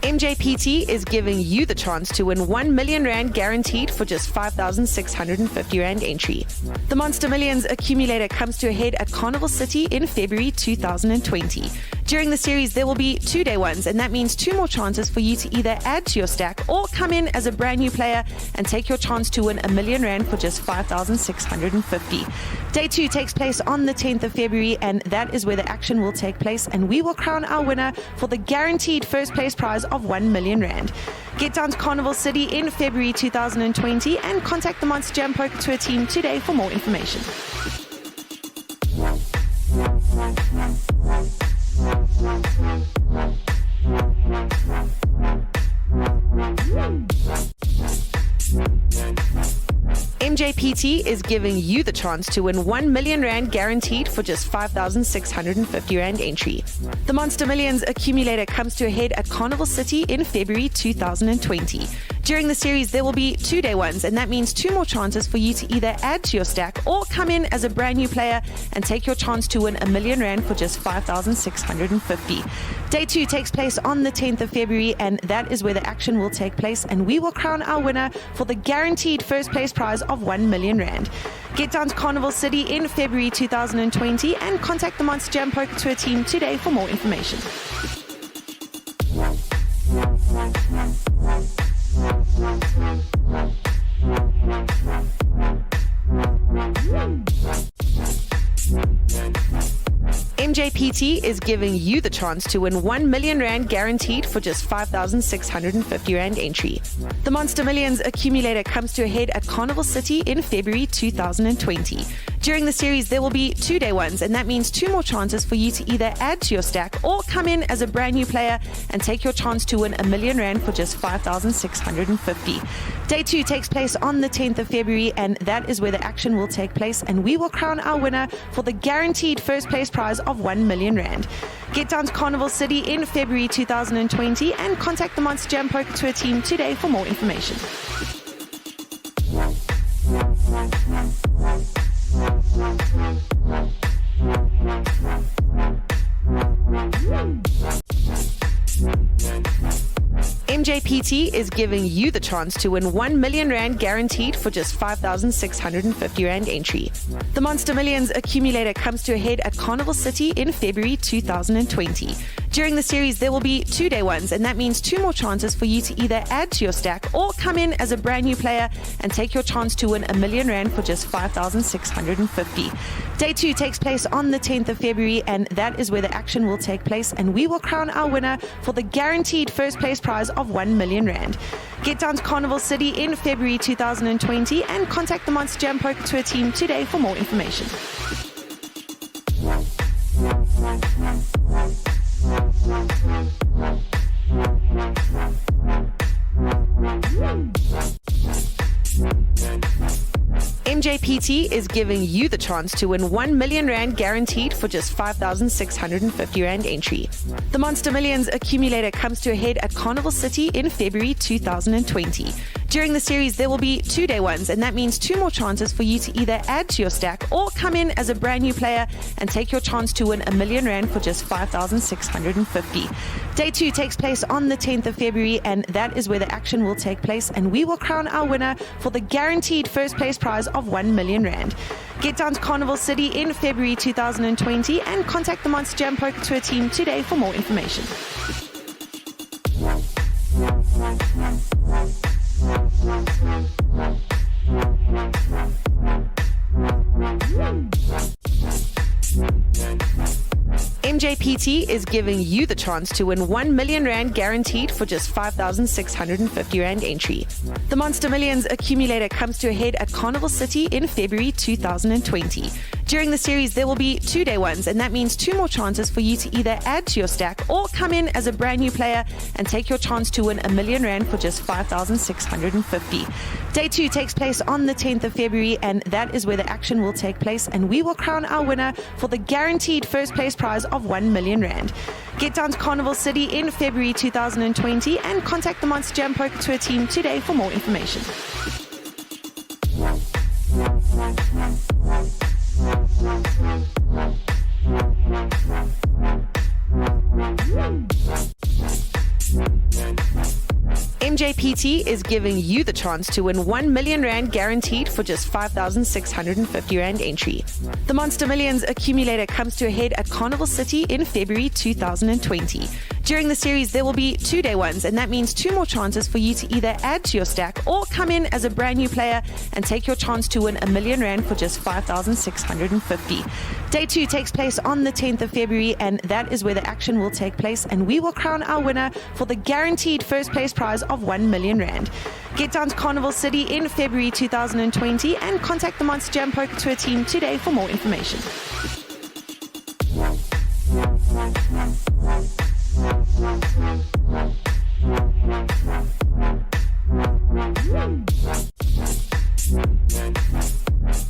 Mjpt is giving you the chance to win 1 million rand guaranteed for just 5,650 rand entry. The Monster Millions accumulator comes to a head at Carnival City in February 2020. During the series, there will be 2-day ones, and that means 2 more chances for you to either add to your stack or come in as a brand new player and take your chance to win 1 million rand for just 5,650. Day 2 takes place on the 10th of February, and that is where the action will take place, and we will crown our winner for the guaranteed first place prize of 1 million rand. Get down to Carnival City in February 2020 and contact the Monsterjam Poker Tour team today for more information. Mjpt is giving you the chance to win 1 million rand guaranteed for just 5,650 rand entry. The Monster Millions accumulator comes to a head at Carnival City in February 2020. During the series, there will be 2-day ones, and that means 2 more chances for you to either add to your stack or come in as a brand new player and take your chance to win 1 million rand for just 5,650. Day 2 takes place on the 10th of February, and that is where the action will take place, and we will crown our winner for the guaranteed first place prize of 1 million rand. Get down to Carnival City in February 2020 and contact the Monsterjam Poker Tour team today for more information. Mjpt is giving you the chance to win 1 million rand guaranteed for just 5,650 rand entry. The Monster Millions accumulator comes to a head at Carnival City in February 2020. During the series, there will be 2-day ones, and that means 2 more chances for you to either add to your stack or come in as a brand new player and take your chance to win 1 million rand for just 5,650. Day 2 takes place on the 10th of February, and that is where the action will take place, and we will crown our winner for the guaranteed first place prize of 1 million rand. Get down to Carnival City in February 2020 and contact the Monsterjam Poker Tour team today for more information. Mjpt is giving you the chance to win 1 million rand guaranteed for just 5,650 rand entry. The Monster Millions accumulator comes to a head at Carnival City in February 2020. During the series, there will be 2-day ones, and that means 2 more chances for you to either add to your stack or come in as a brand new player and take your chance to win 1 million rand for just 5,650. Day 2 takes place on the 10th of February, and that is where the action will take place, and we will crown our winner for the guaranteed first place prize of 1 million rand. Get down to Carnival City in February 2020 and contact the Monsterjam Poker Tour team today for more information. Mjpt is giving you the chance to win 1 million rand guaranteed for just 5,650 rand entry. The Monster Millions accumulator comes to a head at Carnival City in February 2020. During the series, there will be 2-day ones, and that means 2 more chances for you to either add to your stack or come in as a brand new player and take your chance to win 1 million rand for just 5,650. Day 2 takes place on the 10th of February, and that is where the action will take place, and we will crown our winner for the guaranteed first place prize of 1 million rand. Get down to Carnival City in February 2020 and contact the Monsterjam Poker Tour team today for more information. Mjpt is giving you the chance to win 1 million rand guaranteed for just 5,650 rand entry. The Monster Millions accumulator comes to a head at Carnival City in February 2020. During the series, there will be 2-day ones, and that means 2 more chances for you to either add to your stack or come in as a brand new player and take your chance to win 1 million rand for just 5,650. Day 2 takes place on the 10th of February, and that is where the action will take place, and we will crown our winner for the guaranteed first place prize of 1 million rand. Get down to Carnival City in February 2020 and contact the Monsterjam Poker Tour team today for more information. Mjpt is giving you the chance to win 1 million rand guaranteed for just 5,650 rand entry. The Monster Millions accumulator comes to a head at Carnival City in February 2020. During the series, there will be 2-day ones, and that means 2 more chances for you to either add to your stack or come in as a brand new player and take your chance to win 1 million rand for just 5,650. Day 2 takes place on the 10th of February, and that is where the action will take place, and we will crown our winner for the guaranteed first place prize of 1 million rand. Get down to Carnival City in February 2020 and contact the Monsterjam Poker Tour team today for more information.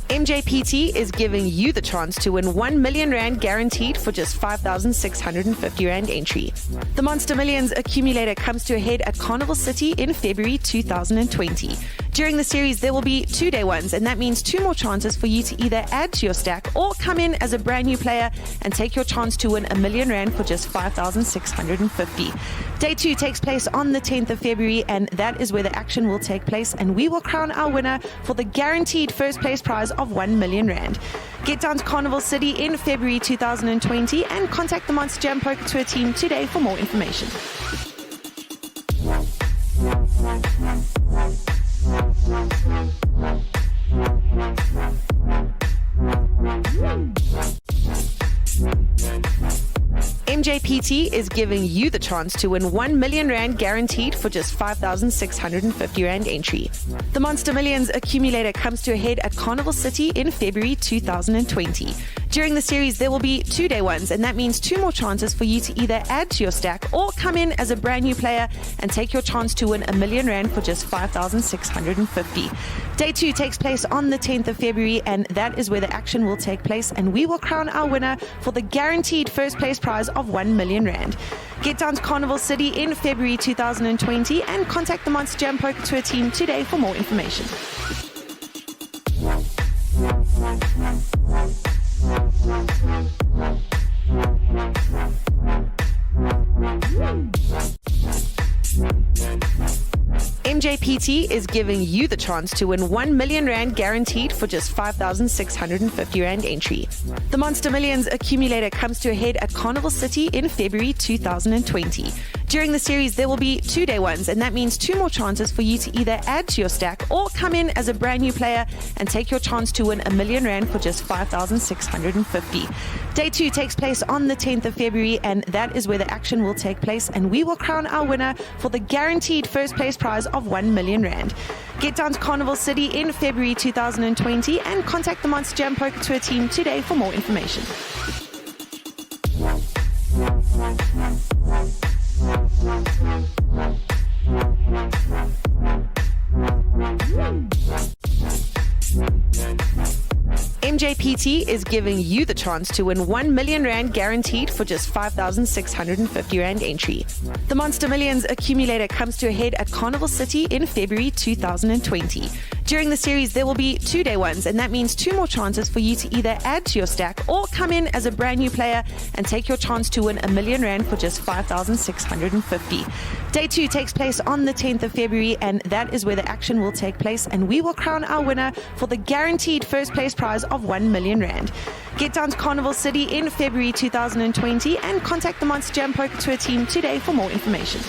Mjpt is giving you the chance to win 1 million rand guaranteed for just 5,650 rand entry. The Monster Millions accumulator comes to a head at Carnival City in February 2020. During the series, there will be 2-day ones, and that means 2 more chances for you to either add to your stack or come in as a brand new player and take your chance to win 1 million rand for just 5,650. Day 2 takes place on the 10th of February, and that is where the action will take place, and we will crown our winner for the guaranteed first place prize of 1 million rand. Get down to Carnival City in February 2020 and contact the Monsterjam Poker Tour team today for more information. Mjpt is giving you the chance to win 1 million rand guaranteed for just 5,650 rand entry. The Monster Millions accumulator comes to a head at Carnival City in February 2020. During the series, there will be 2-day ones, and that means 2 more chances for you to either add to your stack or come in as a brand new player and take your chance to win 1 million rand for just 5,650. Day 2 takes place on the 10th of February, and that is where the action will take place, and we will crown our winner for the guaranteed first place prize of 1 million rand. Get down to Carnival City in February 2020 and contact the Monsterjam Poker Tour team today for more information. Mjpt is giving you the chance to win 1 million rand guaranteed for just 5,650 rand entry. The Monster Millions accumulator comes to a head at Carnival City in February 2020. During the series, there will be 2-day ones, and that means 2 more chances for you to either add to your stack or come in as a brand new player and take your chance to win 1 million rand for just 5,650. Day 2 takes place on the 10th of February, and that is where the action will take place, and we will crown our winner for the guaranteed first place prize of 1 million rand. Get down to Carnival City in February 2020 and contact the Monsterjam Poker Tour team today for more information. Mjpt is giving you the chance to win 1 million rand guaranteed for just 5,650 rand entry. The Monster Millions accumulator comes to a head at Carnival City in February 2020. During the series, there will be 2-day ones, and that means 2 more chances for you to either add to your stack or come in as a brand new player and take your chance to win 1 million rand for just 5,650. Day 2 takes place on the 10th of February, and that is where the action will take place, and we will crown our winner for the guaranteed first place prize of 1 million rand. Get down to Carnival City in February 2020 and contact the Monsterjam Poker Tour team today for more information.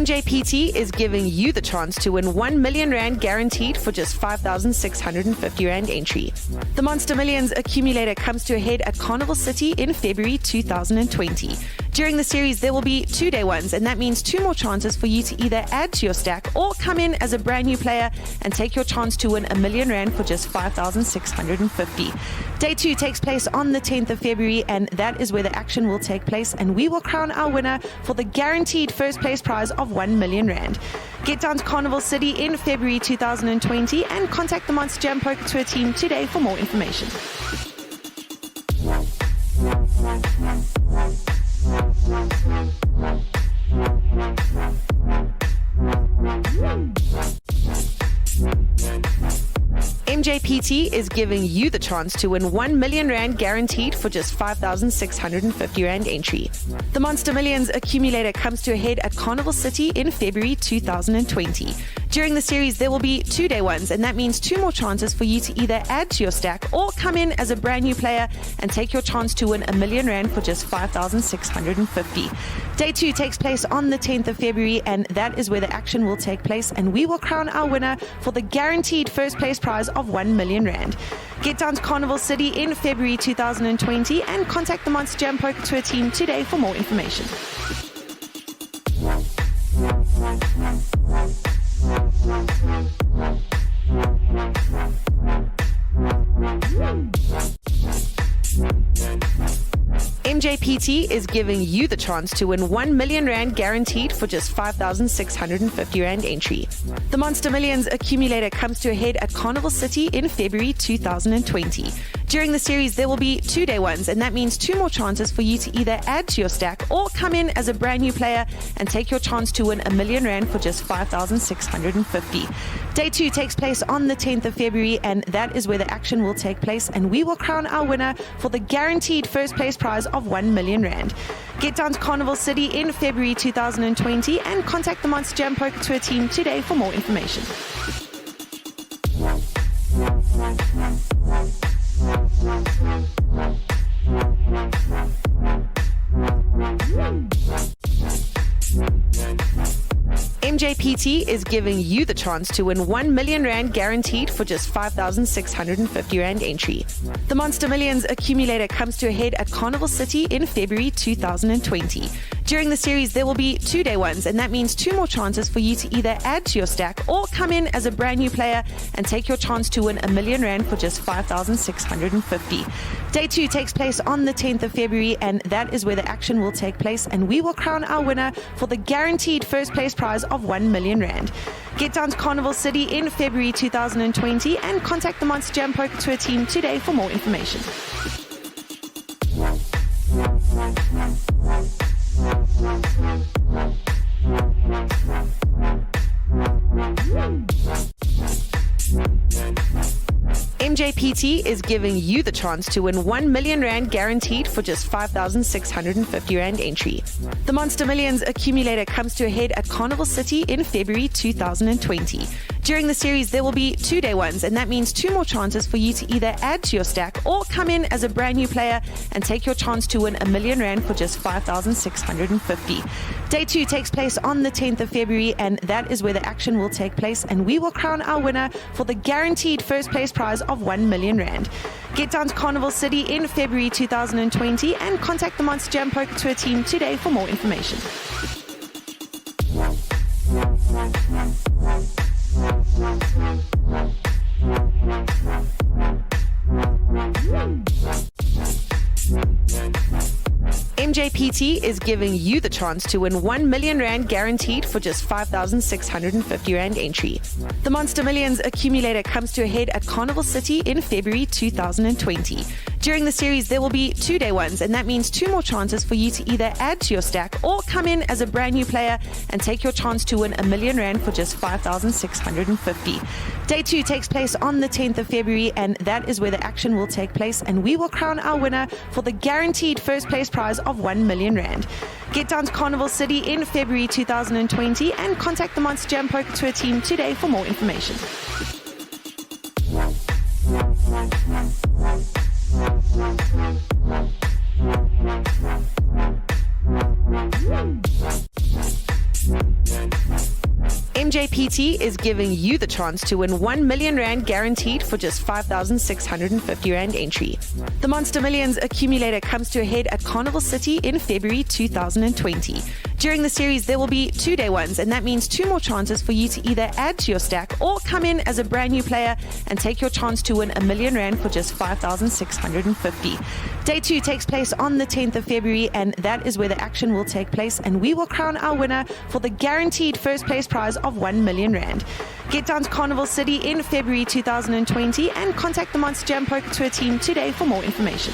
Mjpt is giving you the chance to win 1 million rand guaranteed for just 5,650 rand entry. The Monster Millions accumulator comes to a head at Carnival City in February 2020. During the series, there will be 2-day ones, and that means 2 more chances for you to either add to your stack or come in as a brand new player and take your chance to win 1 million rand for just 5,650. Day 2 takes place on the 10th of February, and that is where the action will take place, and we will crown our winner for the guaranteed first place prize of 1 million rand. Get down to Carnival City in February 2020 and contact the Monsterjam Poker Tour team today for more information. Mjpt is giving you the chance to win 1 million rand guaranteed for just 5,650 rand entry. The Monster Millions accumulator comes to a head at Carnival City in February 2020. During the series, there will be 2-day ones, and that means 2 more chances for you to either add to your stack or come in as a brand new player and take your chance to win 1 million rand for just 5,650. Day 2 takes place on the 10th of February, and that is where the action will take place, and we will crown our winner for the guaranteed first place prize of 1 million rand. Get down to Carnival City in February 2020 and contact the Monsterjam Poker Tour team today for more information. Mjpt is giving you the chance to win 1 million rand guaranteed for just 5,650 rand entry. The Monster Millions accumulator comes to a head at Carnival City in February 2020. During the series, there will be 2-day ones, and that means 2 more chances for you to either add to your stack or come in as a brand new player and take your chance to win 1 million rand for just 5,650. Day 2 takes place on the 10th of February, and that is where the action will take place, and we will crown our winner for the guaranteed first place prize of 1 million rand. Get down to Carnival City in February 2020 and contact the Monsterjam Poker Tour team today for more information. Mjpt is giving you the chance to win 1 million rand guaranteed for just 5,650 rand entry. The Monster Millions accumulator comes to a head at Carnival City in February 2020. During the series, there will be 2-day ones, and that means 2 more chances for you to either add to your stack or come in as a brand new player and take your chance to win 1 million rand for just 5,650. Day 2 takes place on the 10th of February, and that is where the action will take place, and we will crown our winner for the guaranteed first place prize of 1 million rand. Get down to Carnival City in February 2020 and contact the Monsterjam Poker Tour team today for more information. Mjpt is giving you the chance to win 1 million rand guaranteed for just 5,650 rand entry. The Monster Millions accumulator comes to a head at Carnival City in February 2020. During the series, there will be 2-day ones, and that means 2 more chances for you to either add to your stack or come in as a brand new player and take your chance to win 1 million rand for just 5,650. Day 2 takes place on the 10th of February, and that is where the action will take place, and we will crown our winner for the guaranteed first place prize of 1 million rand. Get down to Carnival City in February 2020 and contact the Monsterjam Poker Tour team today for more information. Mjpt is giving you the chance to win 1 million rand guaranteed for just 5,650 rand entry. The Monster Millions accumulator comes to a head at Carnival City in February 2020. During the series, there will be 2-day ones, and that means 2 more chances for you to either add to your stack or come in as a brand new player and take your chance to win 1 million rand for just 5,650. Day 2 takes place on the 10th of February, and that is where the action will take place, and we will crown our winner for the guaranteed first place prize of 1 million rand. Get down to Carnival City in February 2020 and contact the Monsterjam Poker Tour team today for more information. Mjpt is giving you the chance to win 1 million rand guaranteed for just 5,650 rand entry. The Monster Millions accumulator comes to a head at Carnival City in February 2020. During the series, there will be 2-day ones, and that means 2 more chances for you to either add to your stack or come in as a brand new player and take your chance to win 1 million rand for just 5,650. Day 2 takes place on the 10th of February, and that is where the action will take place, and we will crown our winner for the guaranteed first place prize of 1 million rand. Get down to Carnival City in February 2020 and contact the Monsterjam Poker Tour team today for more information.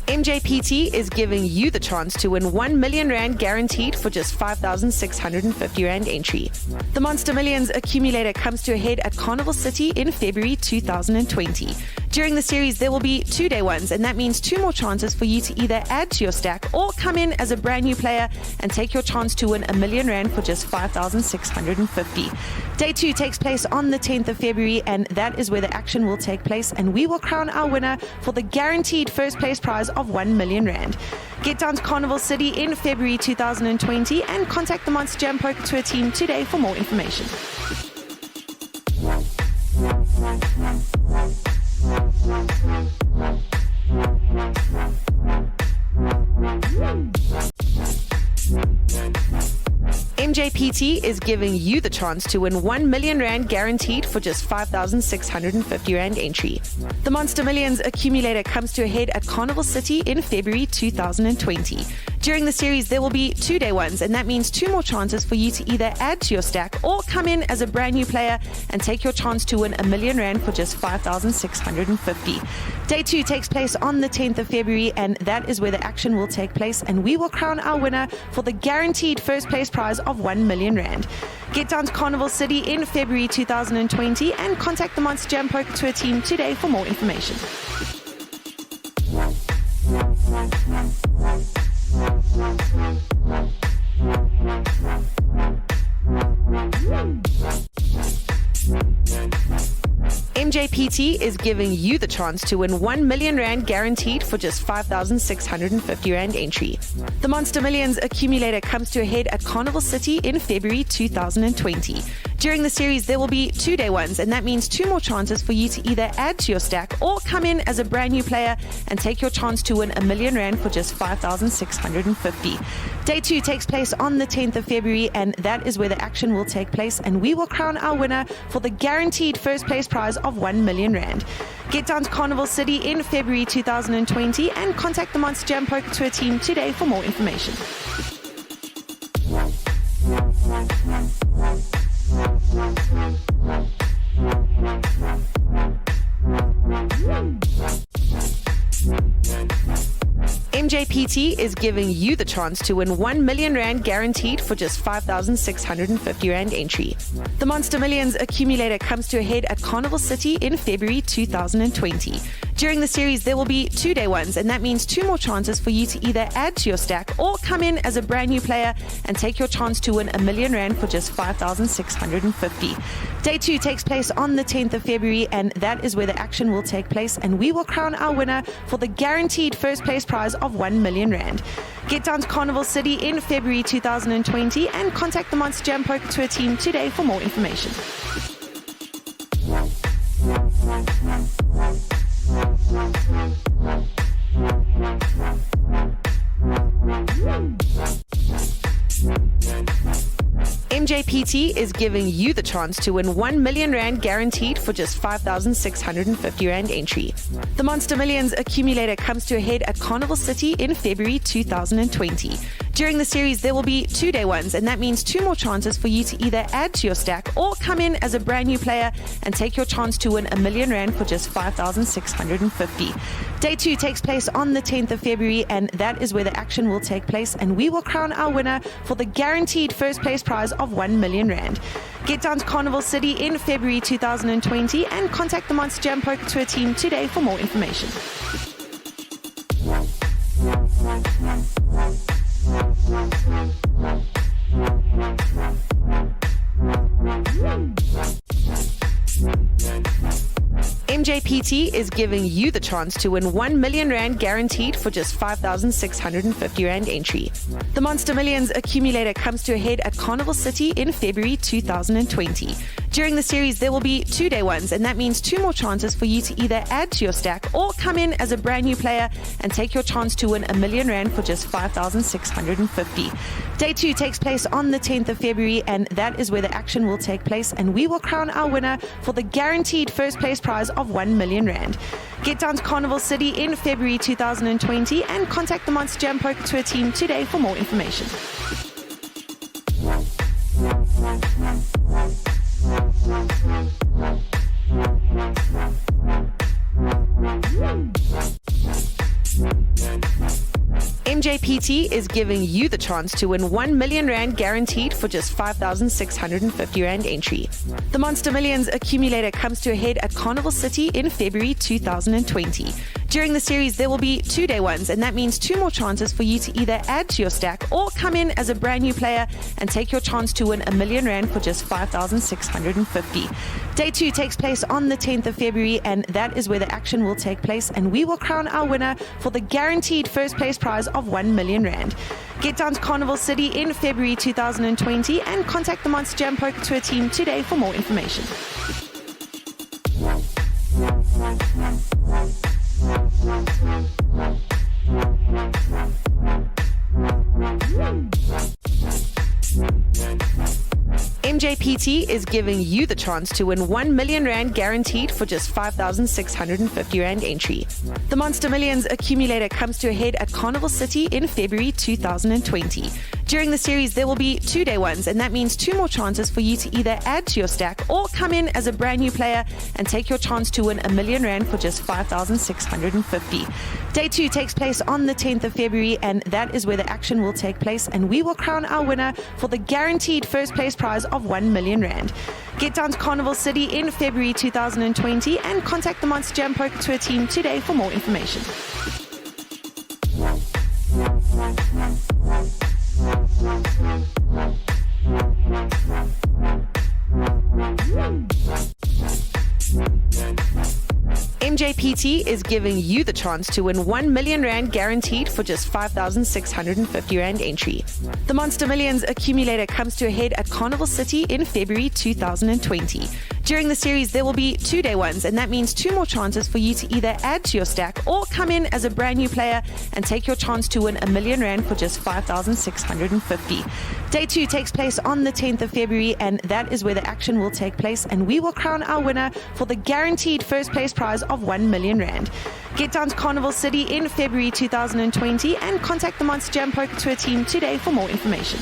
Mjpt is giving you the chance to win 1 million rand guaranteed for just 5,650 rand entry. The Monster Millions accumulator comes to a head at Carnival City in February 2020. During the series, there will be 2-day ones, and that means 2 more chances for you to either add to your stack or come in as a brand new player and take your chance to win 1 million rand for just 5,650. Day 2 takes place on the 10th of February, and that is where the action will take place, and we will crown our winner for the guaranteed first place prize of 1 million rand. Get down to Carnival City in February 2020 and contact the Monsterjam Poker Tour team today for more information. Mjpt is giving you the chance to win 1 million rand guaranteed for just 5,650 rand entry. The Monster Millions accumulator comes to a head at Carnival City in February 2020. During the series, there will be 2-day ones, and that means 2 more chances for you to either add to your stack or come in as a brand new player and take your chance to win 1 million rand for just 5,650. Day 2 takes place on the 10th of February, and that is where the action will take place, and we will crown our winner for the guaranteed first place prize of 1 million rand. Get down to Carnival City in February 2020 and contact the Monsterjam Poker Tour team today for more information. Mjpt is giving you the chance to win 1 million rand guaranteed for just 5,650 rand entry. The Monster Millions accumulator comes to a head at Carnival City in February 2020. During the series, there will be 2-day ones, and that means 2 more chances for you to either add to your stack or come in as a brand new player and take your chance to win 1 million rand for just 5,650. Day 2 takes place on the 10th of February, and that is where the action will take place, and we will crown our winner for the guaranteed first place prize of 1 million rand. Get down to Carnival City in February 2020 and contact the Monsterjam Poker Tour team today for more information. Mjpt is giving you the chance to win 1 million rand guaranteed for just 5,650 rand entry. The Monster Millions accumulator comes to a head at Carnival City in February 2020. During the series, there will be 2-day ones, and that means 2 more chances for you to either add to your stack or come in as a brand new player and take your chance to win 1 million rand for just 5,650. Day 2 takes place on the 10th of February, and that is where the action will take place, and we will crown our winner for the guaranteed first place prize of 1 million rand. Get down to Carnival City in February 2020 and contact the Monsterjam Poker Tour team today for more information. Mjpt is giving you the chance to win 1 million rand guaranteed for just 5,650 rand entry. The Monster Millions accumulator comes to a head at Carnival City in February 2020. During the series, there will be 2-day ones, and that means 2 more chances for you to either add to your stack or come in as a brand new player and take your chance to win 1 million rand for just 5,650. Day 2 takes place on the 10th of February, and that is where the action will take place, and we will crown our winner for the guaranteed first place prize of 1 million rand. Get down to Carnival City in February 2020 and contact the Monsterjam Poker Tour team today for more information. Mjpt is giving you the chance to win 1 million rand guaranteed for just 5,650 rand entry. The Monster Millions accumulator comes to a head at Carnival City in February 2020. During the series, there will be 2-day ones, and that means 2 more chances for you to either add to your stack or come in as a brand new player and take your chance to win 1 million rand for just 5,650. Day 2 takes place on the 10th of February, and that is where the action will take place, and we will crown our winner for the guaranteed first place prize of 1 million rand. Get down to Carnival City in February 2020 and contact the Monsterjam Poker Tour team today for more information. Mjpt is giving you the chance to win 1 million rand guaranteed for just 5,650 rand entry. The Monster Millions accumulator comes to a head at Carnival City in February 2020. During the series, there will be 2-day ones, and that means 2 more chances for you to either add to your stack or come in as a brand new player and take your chance to win 1 million rand for just 5,650. Day 2 takes place on the 10th of February, and that is where the action will take place, and we will crown our winner for the guaranteed first place prize of 1 million rand. Get down to Carnival City in February 2020 and contact the Monsterjam Poker Tour team today for more information. Mjpt is giving you the chance to win 1 million rand guaranteed for just 5,650 rand entry. The Monster Millions accumulator comes to a head at Carnival City in February 2020. During the series, there will be 2-day ones, and that means 2 more chances for you to either add to your stack or come in as a brand new player and take your chance to win 1 million rand for just 5,650. Day 2 takes place on the 10th of February, and that is where the action will take place, and we will crown our winner for the guaranteed first place prize of 1 million rand. Get down to Carnival City in February 2020 and contact the Monsterjam Poker Tour team today for more information. Mjpt is giving you the chance to win 1 million rand guaranteed for just 5,650 rand entry. The Monster Millions accumulator comes to a head at Carnival City in February 2020. During the series, there will be 2-day ones, and that means 2 more chances for you to either add to your stack or come in as a brand new player and take your chance to win 1 million rand for just 5,650. Day 2 takes place on the 10th of February, and that is where the action will take place, and we will crown our winner for the guaranteed first place prize of 1 million rand. Get down to Carnival City in February 2020 and contact the Monsterjam Poker Tour team today for more information.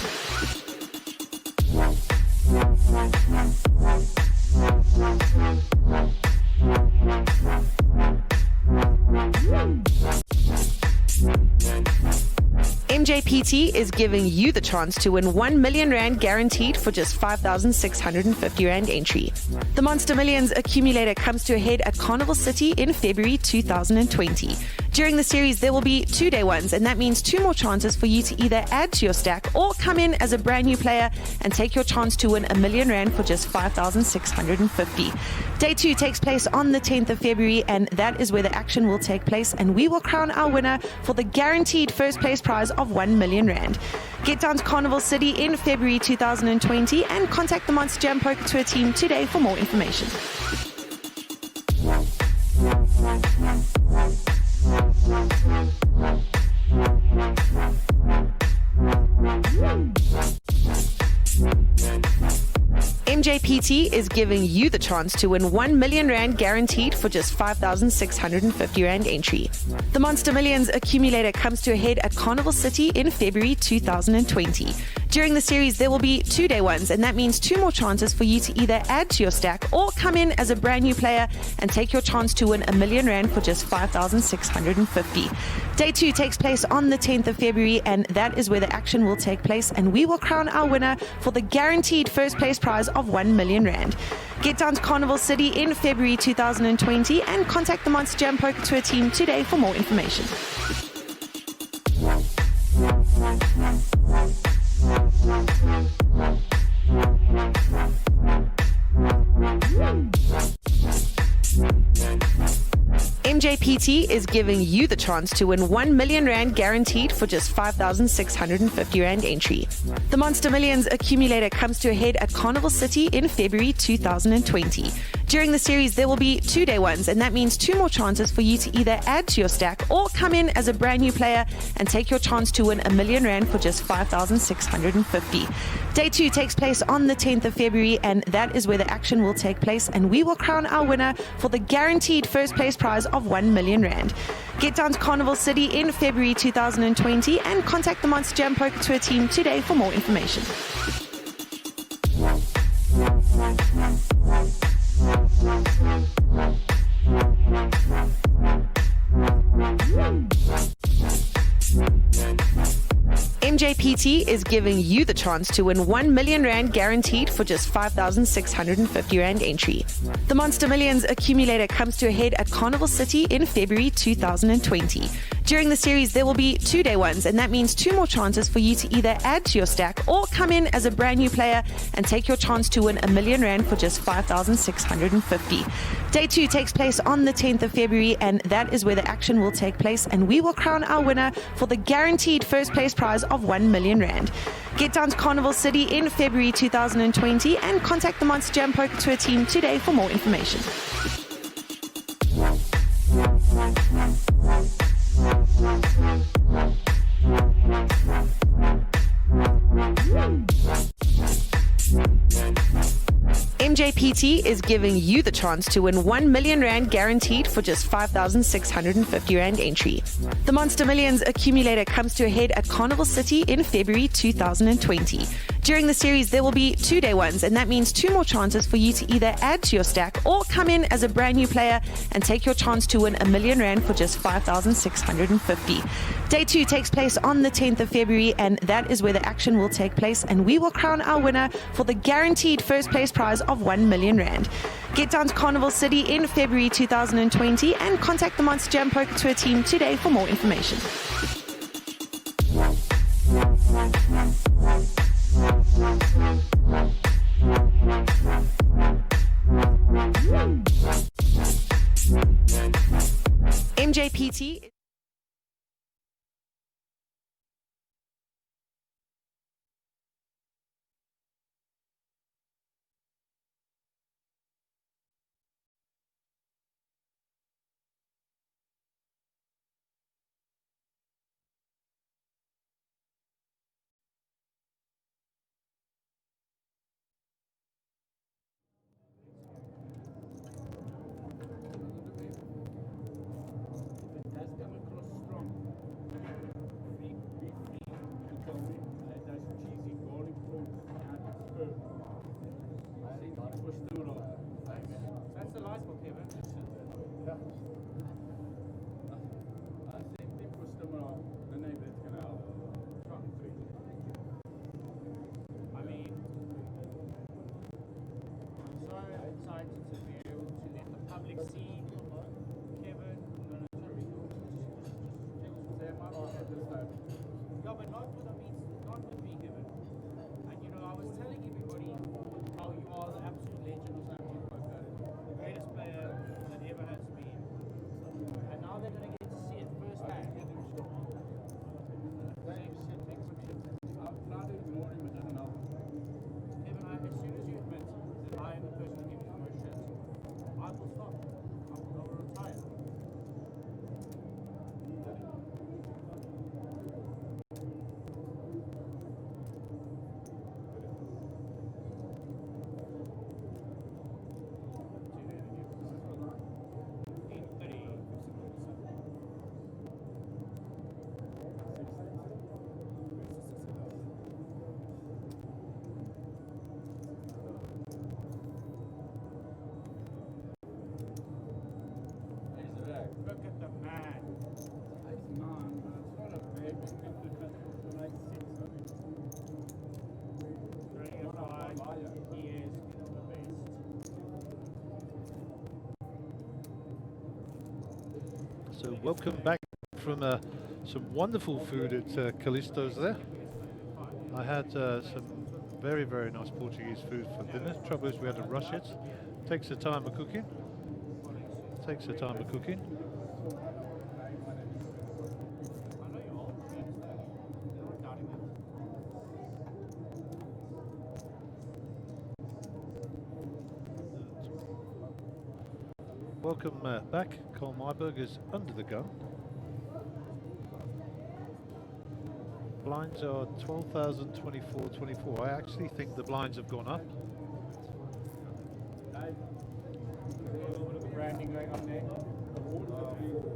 Mjpt is giving you the chance to win 1 million rand guaranteed for just 5,650 rand entry. The Monster Millions accumulator comes to a head at Carnival City in February 2020. During the series, there will be 2-day ones, and that means 2 more chances for you to either add to your stack or come in as a brand new player and take your chance to win 1 million rand for just 5,650. Day 2 takes place on the 10th of February, and that is where the action will take place, and we will crown our winner for the guaranteed first place prize of 1 million rand. Get down to Carnival City in February 2020 and contact the Monsterjam Poker Tour team today for more information. Mjpt is giving you the chance to win 1 million rand guaranteed for just 5,650 rand entry. The Monster Millions accumulator comes to a head at Carnival City in February 2020. During the series, there will be 2-day ones, and that means 2 more chances for you to either add to your stack or come in as a brand new player and take your chance to win 1 million rand for just 5,650. Day 2 takes place on the 10th of February, and that is where the action will take place, and we will crown our winner for the guaranteed first place prize of 1 million rand. Get down to Carnival City in February 2020 and contact the Monsterjam Poker Tour team today for more information. MJPT is giving you the chance to win 1 million rand guaranteed for just 5,650 rand entry. The Monster Millions accumulator comes to a head at Carnival City in February 2020. During the series, there will be 2-day ones, and that means 2 more chances for you to either add to your stack or come in as a brand new player and take your chance to win 1 million rand for just 5,650. Day 2 takes place on the 10th of February, and that is where the action will take place, and we will crown our winner for the guaranteed first place prize of 1 million rand. Get down to Carnival City in February 2020 and contact the Monsterjam Poker Tour team today for more information. Mjpt is giving you the chance to win 1 million rand guaranteed for just 5,650 rand entry. The Monster Millions accumulator comes to a head at Carnival City in February 2020. During the series, there will be 2-day ones, and that means 2 more chances for you to either add to your stack or come in as a brand new player and take your chance to win 1 million rand for just 5,650. Day 2 takes place on the 10th of February, and that is where the action will take place, and we will crown our winner for the guaranteed first place prize of 1 million rand. Get down to Carnival City in February 2020 and contact the Monsterjam Poker Tour team today for more information. Mjpt is giving you the chance to win 1 million rand guaranteed for just 5,650 rand entry. The Monster Millions accumulator comes to a head at Carnival City in February 2020. During the series, there will be 2-day ones, and that means 2 more chances for you to either add to your stack or come in as a brand new player and take your chance to win 1 million rand for just 5,650. Day 2 takes place on the 10th of February, and that is where the action will take place, and we will crown our winner for the guaranteed first place prize of 1 million rand. Get down to Carnival City in February 2020 and contact the Monsterjam Poker Tour team today for more information. Mjpt. That's come across strong. Beef and curry, that's cheesy garlic sauce and spur. I think you pushed through it all. That's the light one, Kevin. I think they pushed them all. Den är vet kan jag framtryck. I mean, I'm so excited to be able to let the public see Kevin. Yeah, but not with not with me, Kevin. And you know, I was telling everybody how you are the absolute legend of South African poker, the greatest player that ever has been. And now they're going to get to see it firsthand. Kevin, as soon as you admit that I am the person who gives you the most shit, I will stop. I will retire. Look at the man. Bring it by. He is the best. So welcome back from some wonderful food at Callisto's there. I had some very, very nice Portuguese food for dinner. Trouble is we had to rush it. Takes the time of cooking. welcome back. Cole Myberg is under the gun. Blinds are 12,024.24. I actually think the blinds have gone up. A little bit of the branding going on there.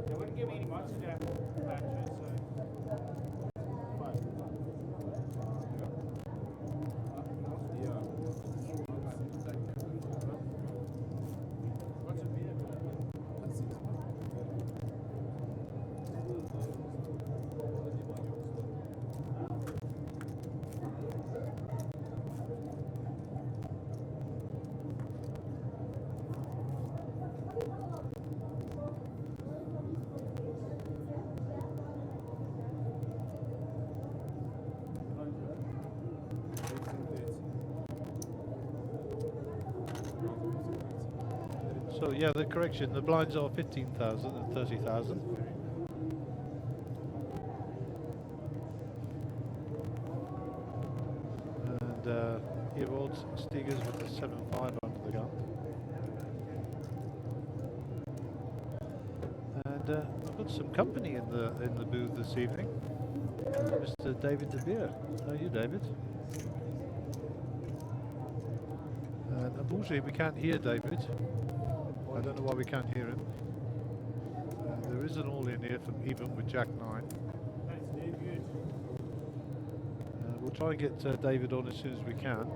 They wouldn't give me any Monsterjam patches, so. What's a beer? So yeah, the correction, the blinds are 15,000 and 30,000. And Evold Stigers with the 7.5 under the gun. And I've got some company in the booth this evening. Mr. David De Beer. How are you, David? And unfortunately we can't hear David. I don't know why we can't hear him. There is an all-in here from even with Jack 9. We'll try and get David on as soon as we can.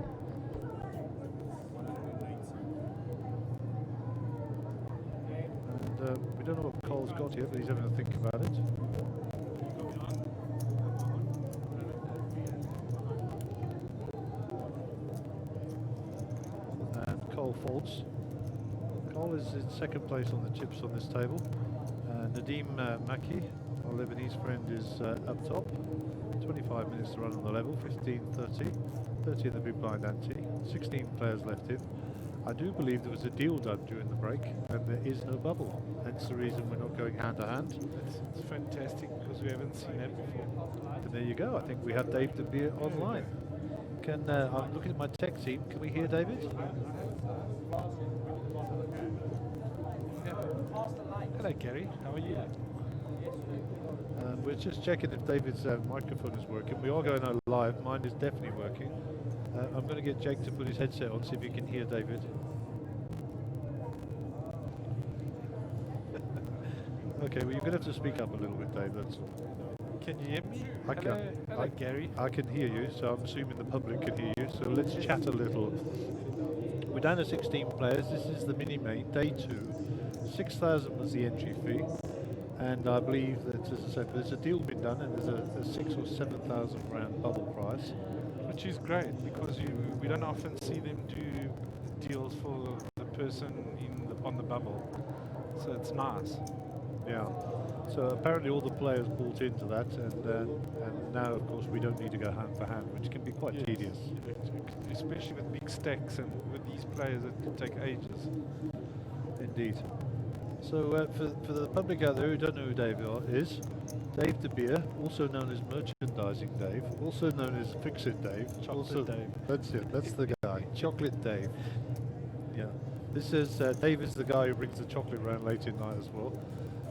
And we don't know what Cole's got here, but he's having to think about it. And Cole folds. Cole is in second place on the chips on this table. Nadim Maki, our Lebanese friend, is up top. 25 minutes to run on the level, 15.30. 30 in the big blind ante. 16 players left in. I do believe there was a deal done during the break, and there is no bubble. Hence the reason we're not going hand to hand. It's fantastic because we haven't seen that before. And there you go. I think we have Dave De Beer online. I'm looking at my tech team. Can we hear David? Hello Gary, how are you? We're just checking if David's microphone is working. We are going out live. Mine is definitely working. I'm going to get Jake to put his headset on, see if he can hear David. Okay, well you're going to have to speak up a little bit, Dave, that's all. Can you hear me? Hello, Gary. I can hear you, so I'm assuming the public can hear you, so let's chat a little. We're down to 16 players. This is the mini-main, day 2. 6,000 was the entry fee, and I believe that, as I said, there's a deal been done, and there's a 6,000 or 7,000 round bubble prize. Which is great because we don't often see them do deals for the person on the bubble, so it's nice. Yeah. So apparently all the players bought into that, and now of course we don't need to go hand for hand, which can be quite tedious. Especially with big stacks and with these players that can take ages. Indeed. So for the public out there who don't know who Dave is, Dave De Beer, also known as Merchandising Dave, also known as Fix-It Dave. Chocolate Dave. That's it, that's the guy. Chocolate Dave. Yeah. This is, Dave is the guy who brings the chocolate around late at night as well.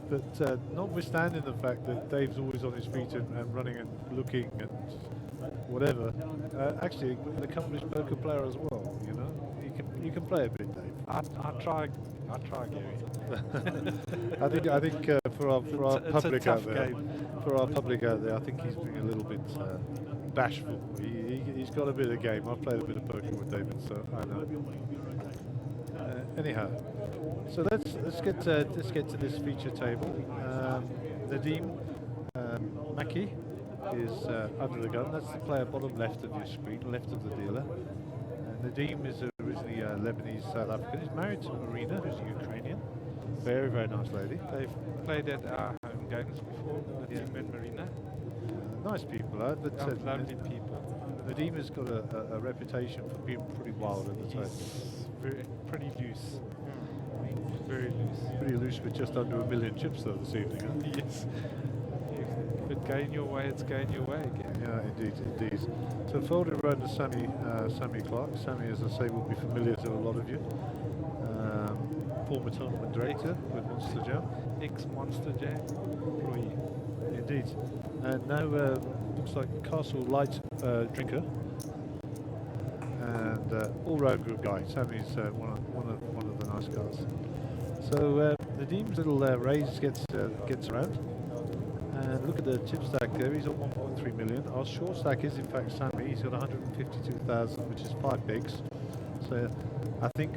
But notwithstanding the fact that Dave's always on his feet and running and looking and whatever, actually an accomplished poker player as well, you know? You can play a bit, Dave. I try, Gary. I think for our public out there, game. for our public out there, I think he's being a little bit bashful. He's got a bit of game. I've played a bit of poker with David, so I know. Anyhow, so let's get to this feature table. Nadim Maki is under the gun. That's the player bottom left of your screen, left of the dealer. Nadim is originally Lebanese South African. He's married to Marina, who's Ukrainian. Very, very nice lady. They've played at our home games before, Nadim and Marina. Nice people, but Lovely people. Nadim has got a reputation for being pretty wild at the table. Pretty loose. Very loose. Pretty loose with just under 1 million chips though this evening. Huh? Yes. If it's going your way, it's going your way again. Yeah, indeed. So folded around to Sammy Clark. Sammy, as I say, will be familiar to a lot of you. former tournament director with Monsterjam. Ex-Monsterjam employee. Indeed. And now looks like Castle Light drinker. And all-round good guy. Sammy's one of the nice guys. So Nadim's little raise gets around. And look at the chip stack there. He's on 1.3 million. Our short stack is in fact Sammy. He's got 152,000, which is 5 bigs. So I think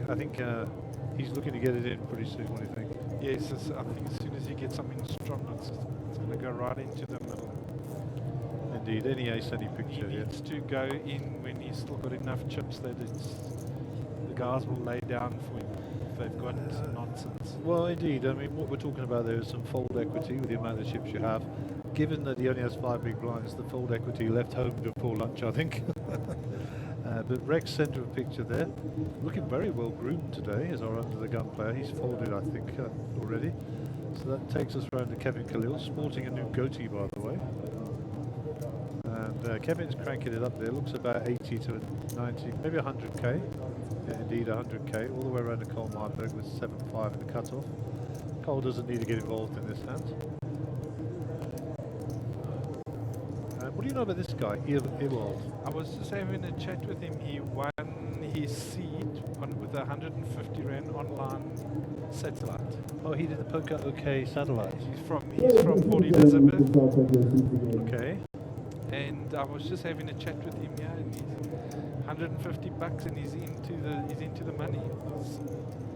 he's looking to get it in pretty soon. What do you think? Yes, I think as soon as you get something strong, it's going to go right into the middle. Indeed, any ace, any He picture. needs to go in when he's still got enough chips that the guys will lay down for him if they've got nonsense. Well, indeed. I mean, what we're talking about there is some fold equity with the amount of chips you have. Given that he only has 5 big blinds, the fold equity left home before lunch, I think. But Rex, centre of picture there, looking very well groomed today as our under the gun player. He's folded, I think, already. So that takes us round to Kevin Khalil, sporting a new goatee, by the way. And Kevin's cranking it up there. Looks about 80 to 90, maybe 100k. Yeah, indeed, 100k, all the way around to Cole Marberg with 7.5 in the cut-off. Cole doesn't need to get involved in this hand. What do you know about this guy, Ewald? I was just having a chat with him. He won his seed with a 150 rand online satellite. Oh, he did the Poker OK satellite. He's from Port Elizabeth. Okay. And I was just having a chat with him, yeah, and he's 150 bucks and he's into the money.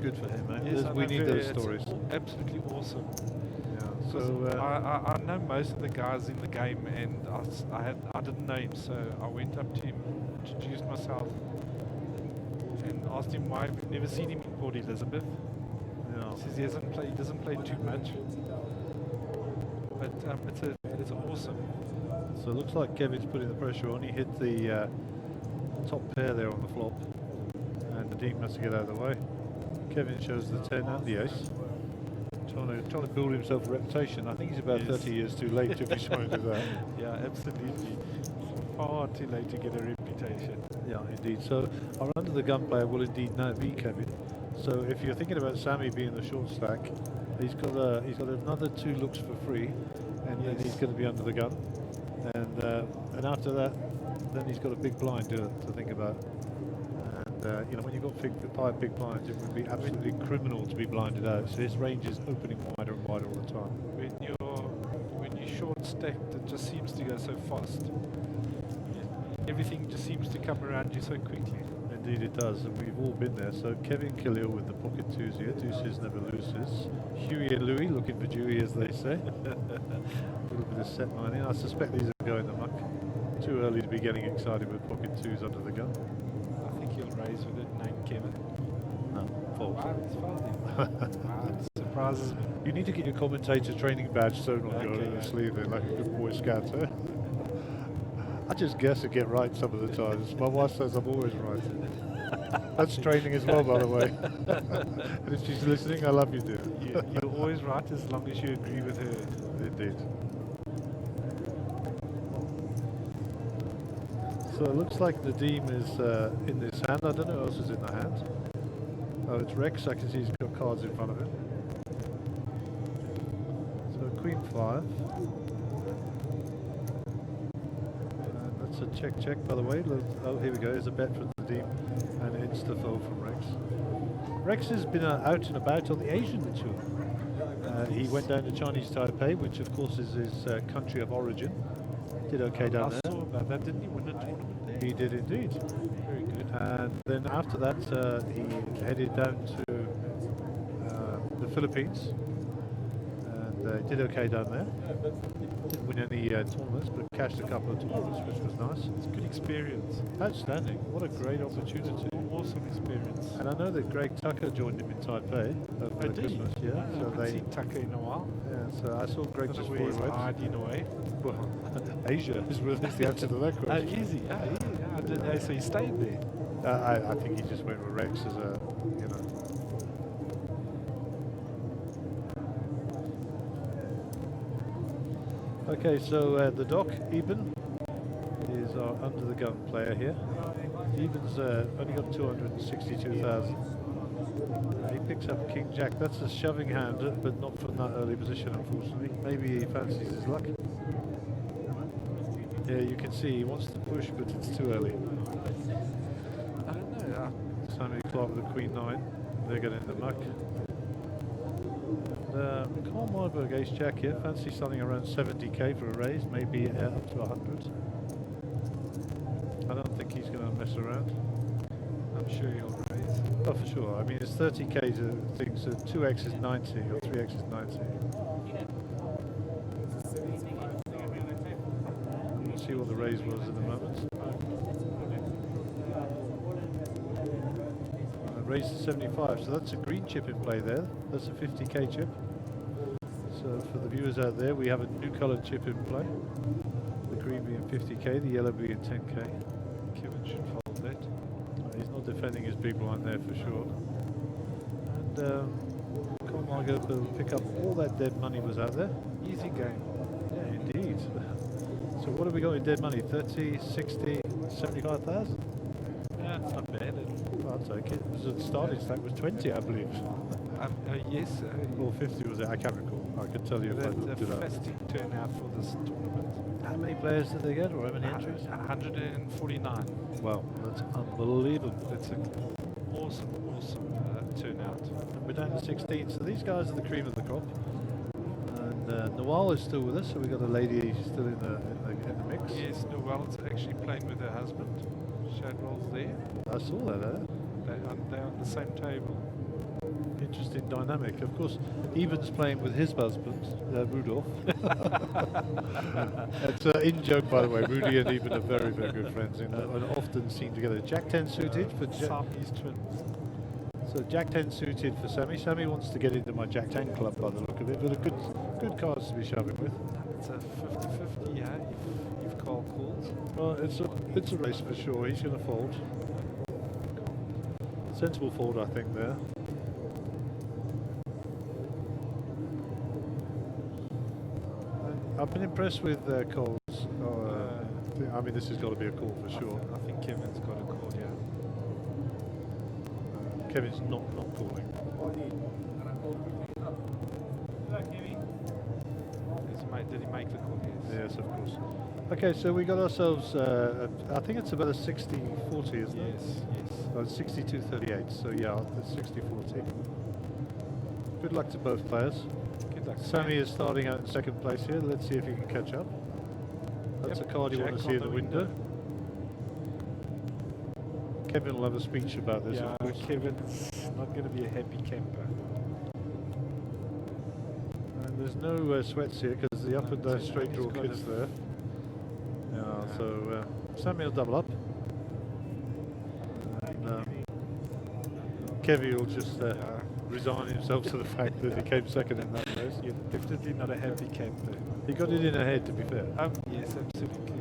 Good for him, man. Yes, We need those stories. Absolutely awesome. Yeah. So I know most of the guys in the game, and I didn't know him, so I went up to him, introduced myself, and asked him why we've never seen him in Port Elizabeth. yeah. He says he doesn't play too much, but it's awesome. So it looks like Kevin's putting the pressure on. He hit the top pair there on the flop, and the Nadim has to get out of the way. Kevin shows the 10 and the ace. Trying to build himself a reputation. I think he's about 30 years too late to be trying to do that. Yeah, absolutely. Far too late to get a reputation. Yeah, indeed. So our under the gun player will indeed now be Kevin. So if you're thinking about Sammy being the short stack, he's got another 2 looks for free, and then he's going to be under the gun. And after that, then he's got a big blind to think about. And you know, when you've got 5 big blinds, it would be absolutely criminal to be blinded out. So his range is opening wider and wider all the time. When you're short stacked, it just seems to go so fast. Everything just seems to come around you so quickly. Indeed it does, and we've all been there. So Kevin Khalil with the pocket 2s here, deuces never loses. Huey and Louie looking for Dewey, as they say. A little bit of set mining. I suspect these are going amok. Too early to be getting excited with pocket 2s under the gun. I think he'll raise with it, name Kevin. No, false. Wow, it's folding. Wow, it surprises me. You need to get your commentator training badge sewn on your sleeve there, like a good Boy Scout, eh? I just guess and get right some of the times. My wife says I'm always right. That's training as well, by the way. And if she's listening, I love you, dear. You're always right as long as you agree with her. Indeed. So it looks like Nadim is in this hand. I don't know who else is in the hand. Oh, it's Rex. I can see he's got cards in front of him. So Queen 5. That's a check, by the way. Oh, here we go. There's a bet from Nadim and an insta-fold from Rex. Rex has been out and about on the Asian tour. He went down to Chinese Taipei, which of course is his country of origin. Did okay down there. I saw about that. Didn't he win a tournament there? He did indeed. Very good. And then after that, he headed down to the Philippines. And did okay down there. Didn't win any tournaments, but cashed a couple of tournaments, which was nice. It's a good experience. Outstanding. What a great opportunity. Awesome experience. And I know that Greg Tucker joined him in Taipei over the Christmas. Yeah, I so haven't seen Tucker in a while. Yeah, so I saw Greg just before he he's went. hiding away. Well, Asia is the answer to that question. Easy. I didn't know, so he stayed there. I think he just went with Rex as a, you know. Okay, so the Doc, Eben, is our under the gun player here. Eben's only got 262,000. He picks up King Jack. That's a shoving hand, but not from that early position, unfortunately. Maybe he fancies his luck. Yeah, you can see he wants to push, but it's too early. I don't know. Sammy Clark with the Queen 9. They're getting in the muck. And Carl Marburg Ace Jack here. Fancy starting around 70k for a raise, maybe up to 100. I don't think he's going to mess around. I'm sure he'll raise. Oh, for sure. I mean, it's 30k to things. So 2x is 90 or 3x is 90. We'll see what the raise was at the moment. Raise to 75, so that's a green chip in play there. That's a 50k chip. So for the viewers out there, we have a new coloured chip in play. The green being 50k, the yellow being 10k. Kevin should fold that. He's not defending his big blind there for sure. And Colin Margot will pick up all that dead money was out there. Easy game. Yeah, indeed. So what have we got in dead money? 30, 60, 75,000? Yeah, it's not bad. I'll take it. The starting stack was 20, I believe. Yes. Or 50 was it? I can't recall. I can tell you if I looked A it up. fantastic turnout for this tournament. How many players did they get, or how many entries? 149. Wow, that's unbelievable. That's an awesome turnout. And we're down to 16, so these guys are the cream of the crop. And Noel is still with us, so we've got a lady still in the mix. Yes, Noelle's actually playing with her husband. Shadwell's there. I saw that. They're on the same table. Interesting dynamic. Of course, Eben's playing with his husband, Rudolph. It's an in-joke, by the way. Rudy and Eben are very, very good friends and often seen together. Jack 10 suited for Siamese twins. So Jack 10 suited for Sammy. Sammy wants to get into my Jack 10 club by the look of it, but a good cards to be shoving with. It's a 50-50, yeah, if Carl calls. Well, it's a race for sure. He's going to fold. Sensible fold, I think, there. I've been impressed with Cole's. I mean, this has got to be a call for sure. I think Kevin's got a call, yeah. Kevin's not calling. Did he make the call? Yes, of course. Okay, so we got ourselves, I think it's about a 60-40, isn't it? Yes. 62-38, so yeah, it's 60-40. Good luck to both players. Good luck. Sammy is starting out in second place here. Let's see if he can catch up. That's a card you want to see in the window. Kevin will have a speech about this. Yeah, Kevin's not going to be a happy camper. And there's no sweats here because the up and down straight draw kid's there. Yeah, so Sammy will double up. And Kevin will just resign himself to the fact that he came second in that race. You're definitely not a happy camper. He got it in ahead, to be fair. Yes, absolutely.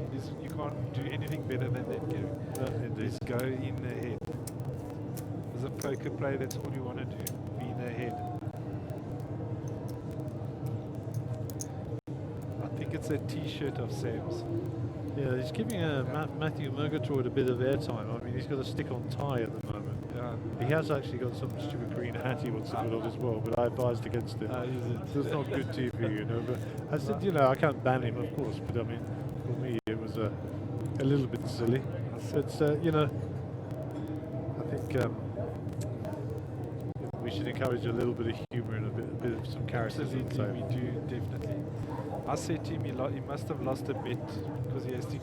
You can't do anything better than that, Kevin. Indeed. Just go in ahead. As a poker player, that's all you want to do. Be in ahead. I think it's a T-shirt of Sam's. Yeah, he's giving Matthew Murgatroyd a bit of airtime. I mean, he's got a stick-on tie at the moment. He has actually got some stupid green hat he wants to put on as well, but I advised against it. It's not good TV, you know. But I said, you know, I can't ban him, of course, but I mean, for me, it was a little bit silly. It's, you know, I think we should encourage a little bit of humour and a bit of some characters. Absolutely, we do, definitely. I said to him, he must have lost a bet because he has to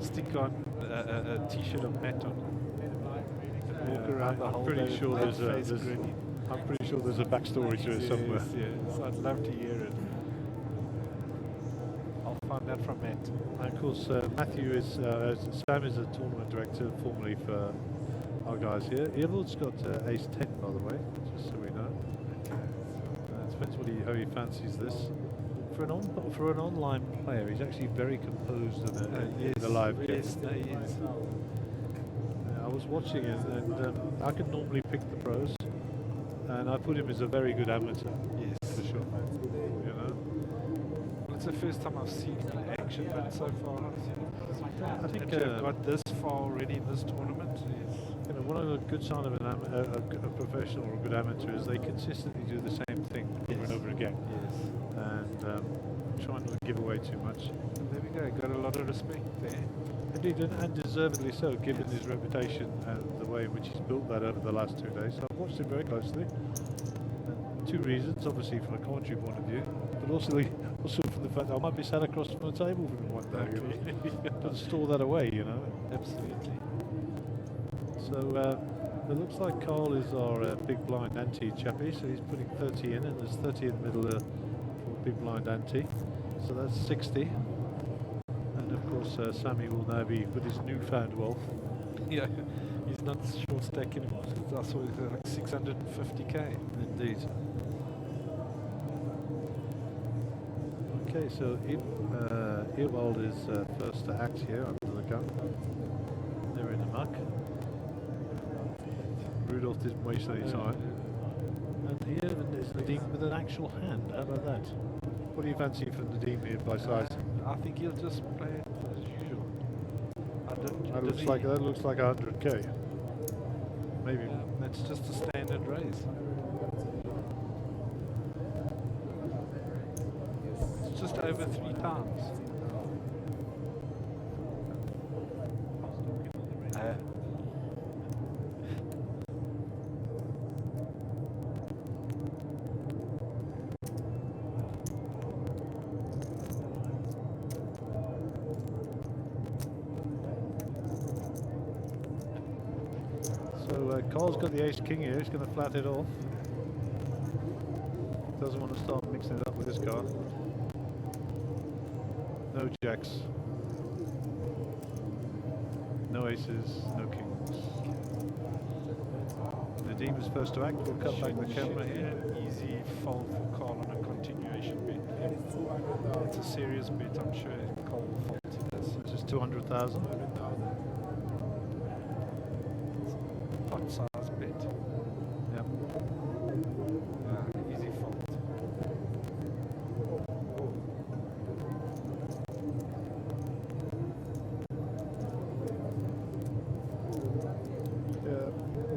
stick on a T-shirt of Matt on. Walk around the whole day. I'm pretty sure there's a backstory to it somewhere. Yes, I'd love to hear it. I'll find out from Matt. And of course, Matthew is Sam is a tournament director formerly for our guys here. Earwood's got ace 10, by the way, just so we know. It depends how he fancies this. For an online player, he's actually very composed in the live game. Yes, he is. I was watching it, and I can normally pick the pros, and I put him as a very good amateur. Yes, for sure. You know, well, it's the first time I've seen him in action, but so far I think I've got this far already in this tournament. Yes. You know, one of the good sign of an a professional or a good amateur is they consistently do the same thing over and over again. Yes. And try not to give away too much. And there we go. Got a lot of respect there. Indeed, and deservedly so, given his reputation and the way in which he's built that over the last 2 days. So I've watched him very closely. Two reasons, obviously from a commentary point of view, but also from the fact that I might be sat across from the table from him one day. Don't store that away, you know. Absolutely. So it looks like Carl is our big blind ante chappie, so he's putting 30 in, and there's 30 in the middle for big blind ante. So that's 60. And of course Sammy will now be with his newfound wealth. Yeah, he's not short stack anymore. I saw he's like 650k. Indeed. Okay, so Ewald is first to act here under the gun. They're in the muck. Rudolph didn't waste any time. And here is Nadim with an actual hand. How about that? What do you fancy for Nadim here by size? I think he'll just play it as usual. That looks like 100k. Maybe. That's just a standard raise. It's just over 3 times. So Cole's got the ace king here. He's going to flat it off. Doesn't want to start mixing it up with this card. No jacks. No aces. No kings. Nadim is first to act. We'll cut back the camera here. Easy fold for Carl on a continuation bet. It's a serious bet. I'm sure Carl will fold to this. This is 200,000. Pot size bet. Yep. Easy fold.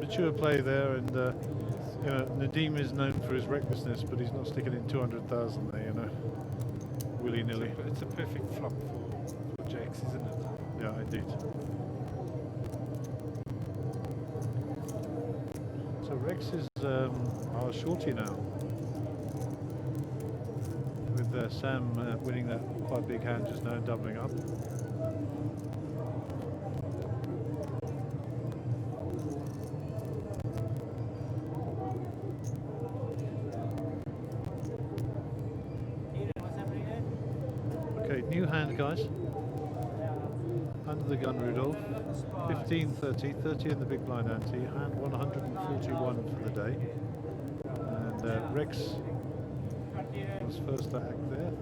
Mature play there, and you know, Nadim is known for his recklessness, but he's not sticking in 200,000 there, you know, willy-nilly. It's a perfect flop for jacks, isn't it? Yeah, indeed. So Rex is our shorty now, with Sam winning that quite big hand just now, doubling up. Okay, new hand, guys. Under the gun, Rudolph. 15, 30, 30 in the big blind ante. Hand 141 for the day. And Rex was first to act there.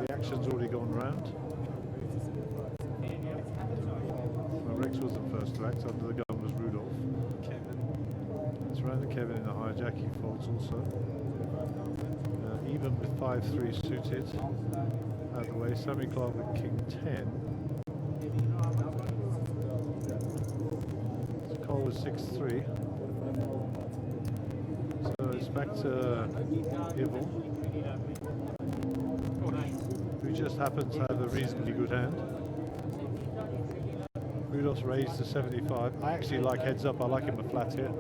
The action's already gone round. Well, Rex wasn't first to act. Under the gun was Rudolph. Kevin. It's round to Kevin in the hijack. He folds also. Even with 5-3 suited. Out of the way. Sammy Clark with King 10. Cole was 6-3. So it's back to Ivel, who just happens to have a reasonably good hand. Rudolph's raised to 75. I actually like heads up. I like him a flat here.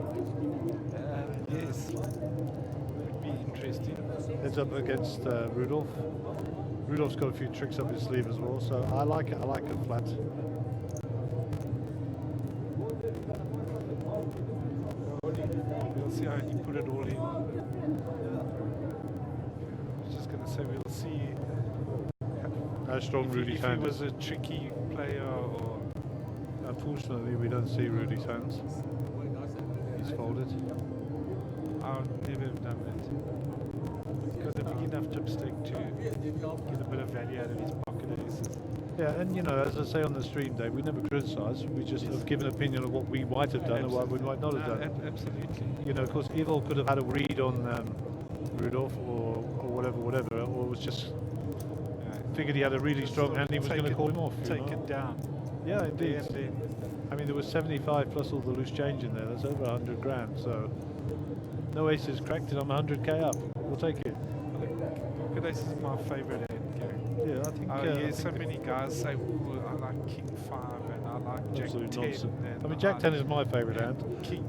Yes. Would be interesting. Heads up against Rudolph. Rudolph's got a few tricks up his sleeve as well, so I like it. I like a flat. We'll see how he put it all in. I was just going to say we'll see How strong Rudy's if he hand was is. a tricky player or... Unfortunately, we don't see Rudy's hands. He's folded. I would never have done that. He's got a big enough dipstick to get a bit of value out of his pocket aces. Yeah, and you know, as I say on the stream day, we never criticise. We just have given an opinion of what we might have done and what we might not have done. Absolutely. You know, of course, Evil could have had a read on Rudolph or whatever, or was just figured he had a really strong hand and he was going to call him off. Take it down. Yeah, indeed. And then I mean, there was 75 plus all the loose change in there. That's over 100 grand. So no aces cracked it. I'm 100k up. We'll take it. Pocket ace is my favorite hand, Gary. Yeah, I think. Yeah, so many guys say, "Ooh, I like King 5 and I like Jack 10." Nonsense. And I mean, Jack 10 is my favourite and hand, King.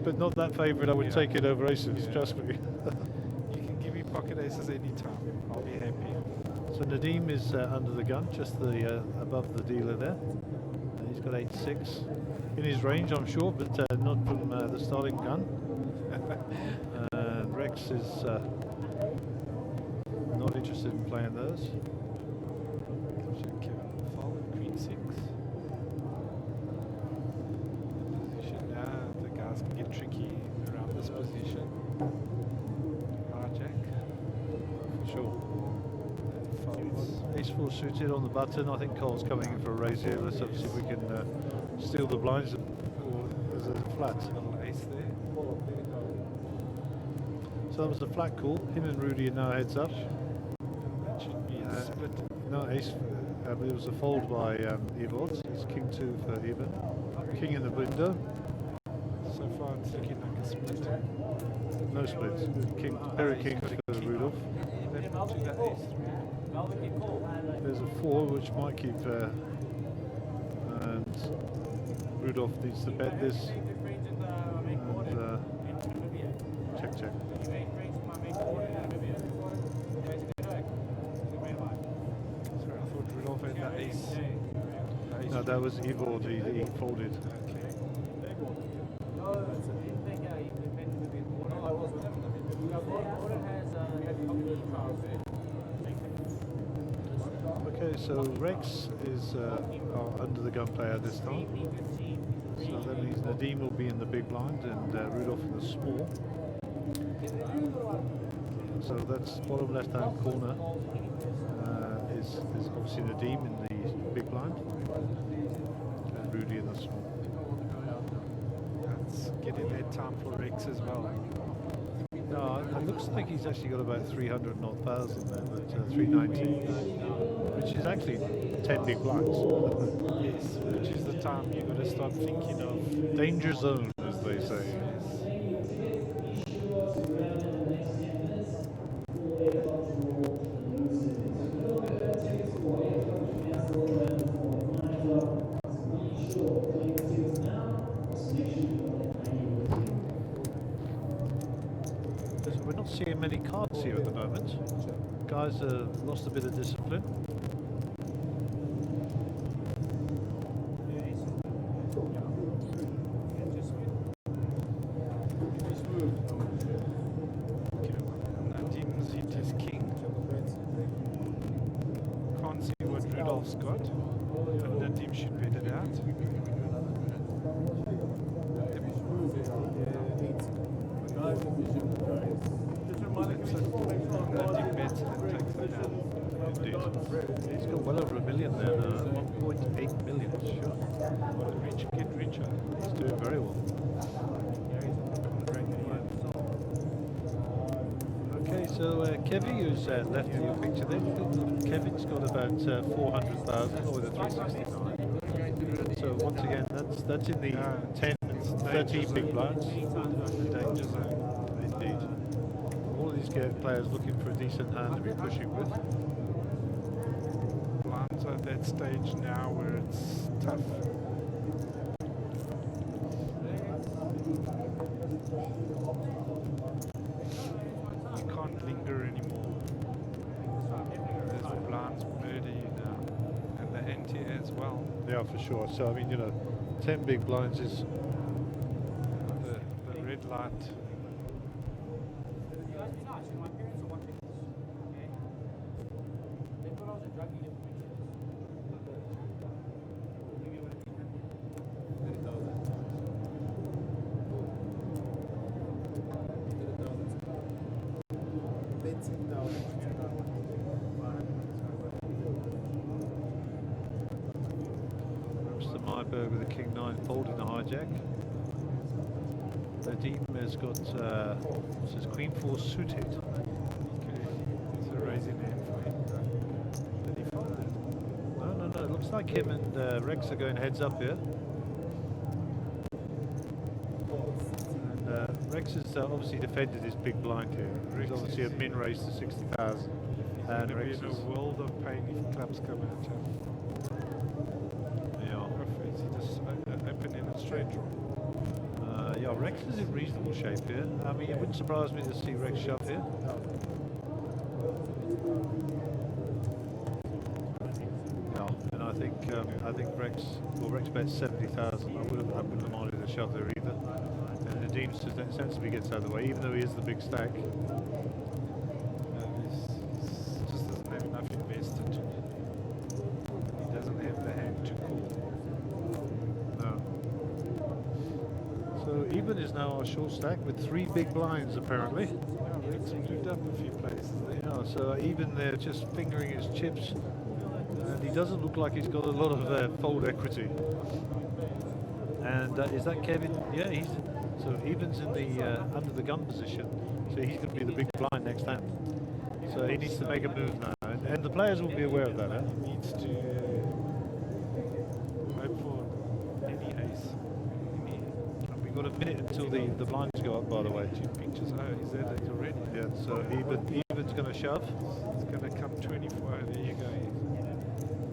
but not that favourite. I would Yeah. take it over aces. Yeah. Trust me. You can give me pocket aces anytime. I'll be happy. So Nadeem is under the gun, just the above the dealer there. He's got 8-6 in his range, I'm sure, but not from the starting gun. And Rex is not interested in playing those. Kevin fold, Queen 6. Position now, the guys can get tricky around this position. Hijack. For sure. Folds. Ace-4 suited on the button. I think Cole's coming in for a raise here. Let's see if we can steal the blinds, or is it a flat? Little ace there. So that was the flat call. Him and Rudy are now heads up. That should be a split. No, ace. It was a fold by Evald. It's King 2 for Eben. King in the window. So far it's looking like a split. No splits. King, pair of He's kings got a for king Rudolph. off. Left to the ace 3. There's a 4 which might keep. And Rudolph needs to bet this. And check, check. Sorry, I thought Rudolph had the ace. The ace No, that was Evald. He folded. Okay. Okay, so Rex is our under the gun player this time. So that means Nadeem will be in the big blind and Rudolph in the small. So that's bottom left hand corner is obviously Nadeem in the big blind and Rudy in the small. That's getting that time for Rex as well. No, it looks like he's actually got about 300 and odd thousand there, but 390, which is actually 10 big blinds. Yes, which is the time you've got to start thinking of. Danger zone, as they say. We're not seeing many cards here at the moment. Guys have lost a bit of discipline. Nadeem's hit his king. Can't see what Rudolph's got, but Nadeem should bet it out. Nadeem bets it and takes it down. Indeed. He's got well over $1 million there, 1.8 million. Sure. The rich get richer. He's doing very well. Okay, so Kevin, who's left in your picture there, Kevin's got about 400,000 or the 369. So once again, that's in the 10 and 13 big blinds. Danger zone. Indeed. All of these players looking for a decent hand to be pushing with. Blinds are at that stage now where it's tough. You can't linger anymore. There's blinds murder you now, and the ante as well. Yeah, for sure. So I mean, 10 big blinds is The red light. Mr. Myberg with a king 9 folding the hijack. Nadeem has got what's his queen 4 suited. It's a raising hand for him. Did he fold it? No. It looks like him and Rex are going heads up here. Rex has obviously defended his big blind here. He's obviously a min race to 60,000. And Going to be Rex in a is, world of pain if clubs come out. yeah. Is he just open in a straight draw? Yeah, Rex is in reasonable shape here. I mean, it wouldn't surprise me to see Rex shove here. Yeah, and I think Rex bets 70,000. I wouldn't have minded a shove there either. And Nadeem sensibly gets out of the way, even though he is the big stack. He just doesn't have enough invested. He doesn't have the hand to call. No. So even is now our short stack with 3 big blinds apparently. Yeah, Rex moved up a few places there. Yeah, so even they're just fingering his chips, and he doesn't look like he's got a lot of fold equity. And is that Kevin? Yeah, he's so Even's in the under the gun position, so he's going to be the big blind next time. So he needs to make a move now, and the players will be aware of that. He needs to hope for any ace. And we've got a minute until the blinds go up, by the way. 2 pictures. Oh, is that it already? Yeah, so Even's going to shove. It's going to come 24. Oh, there you go.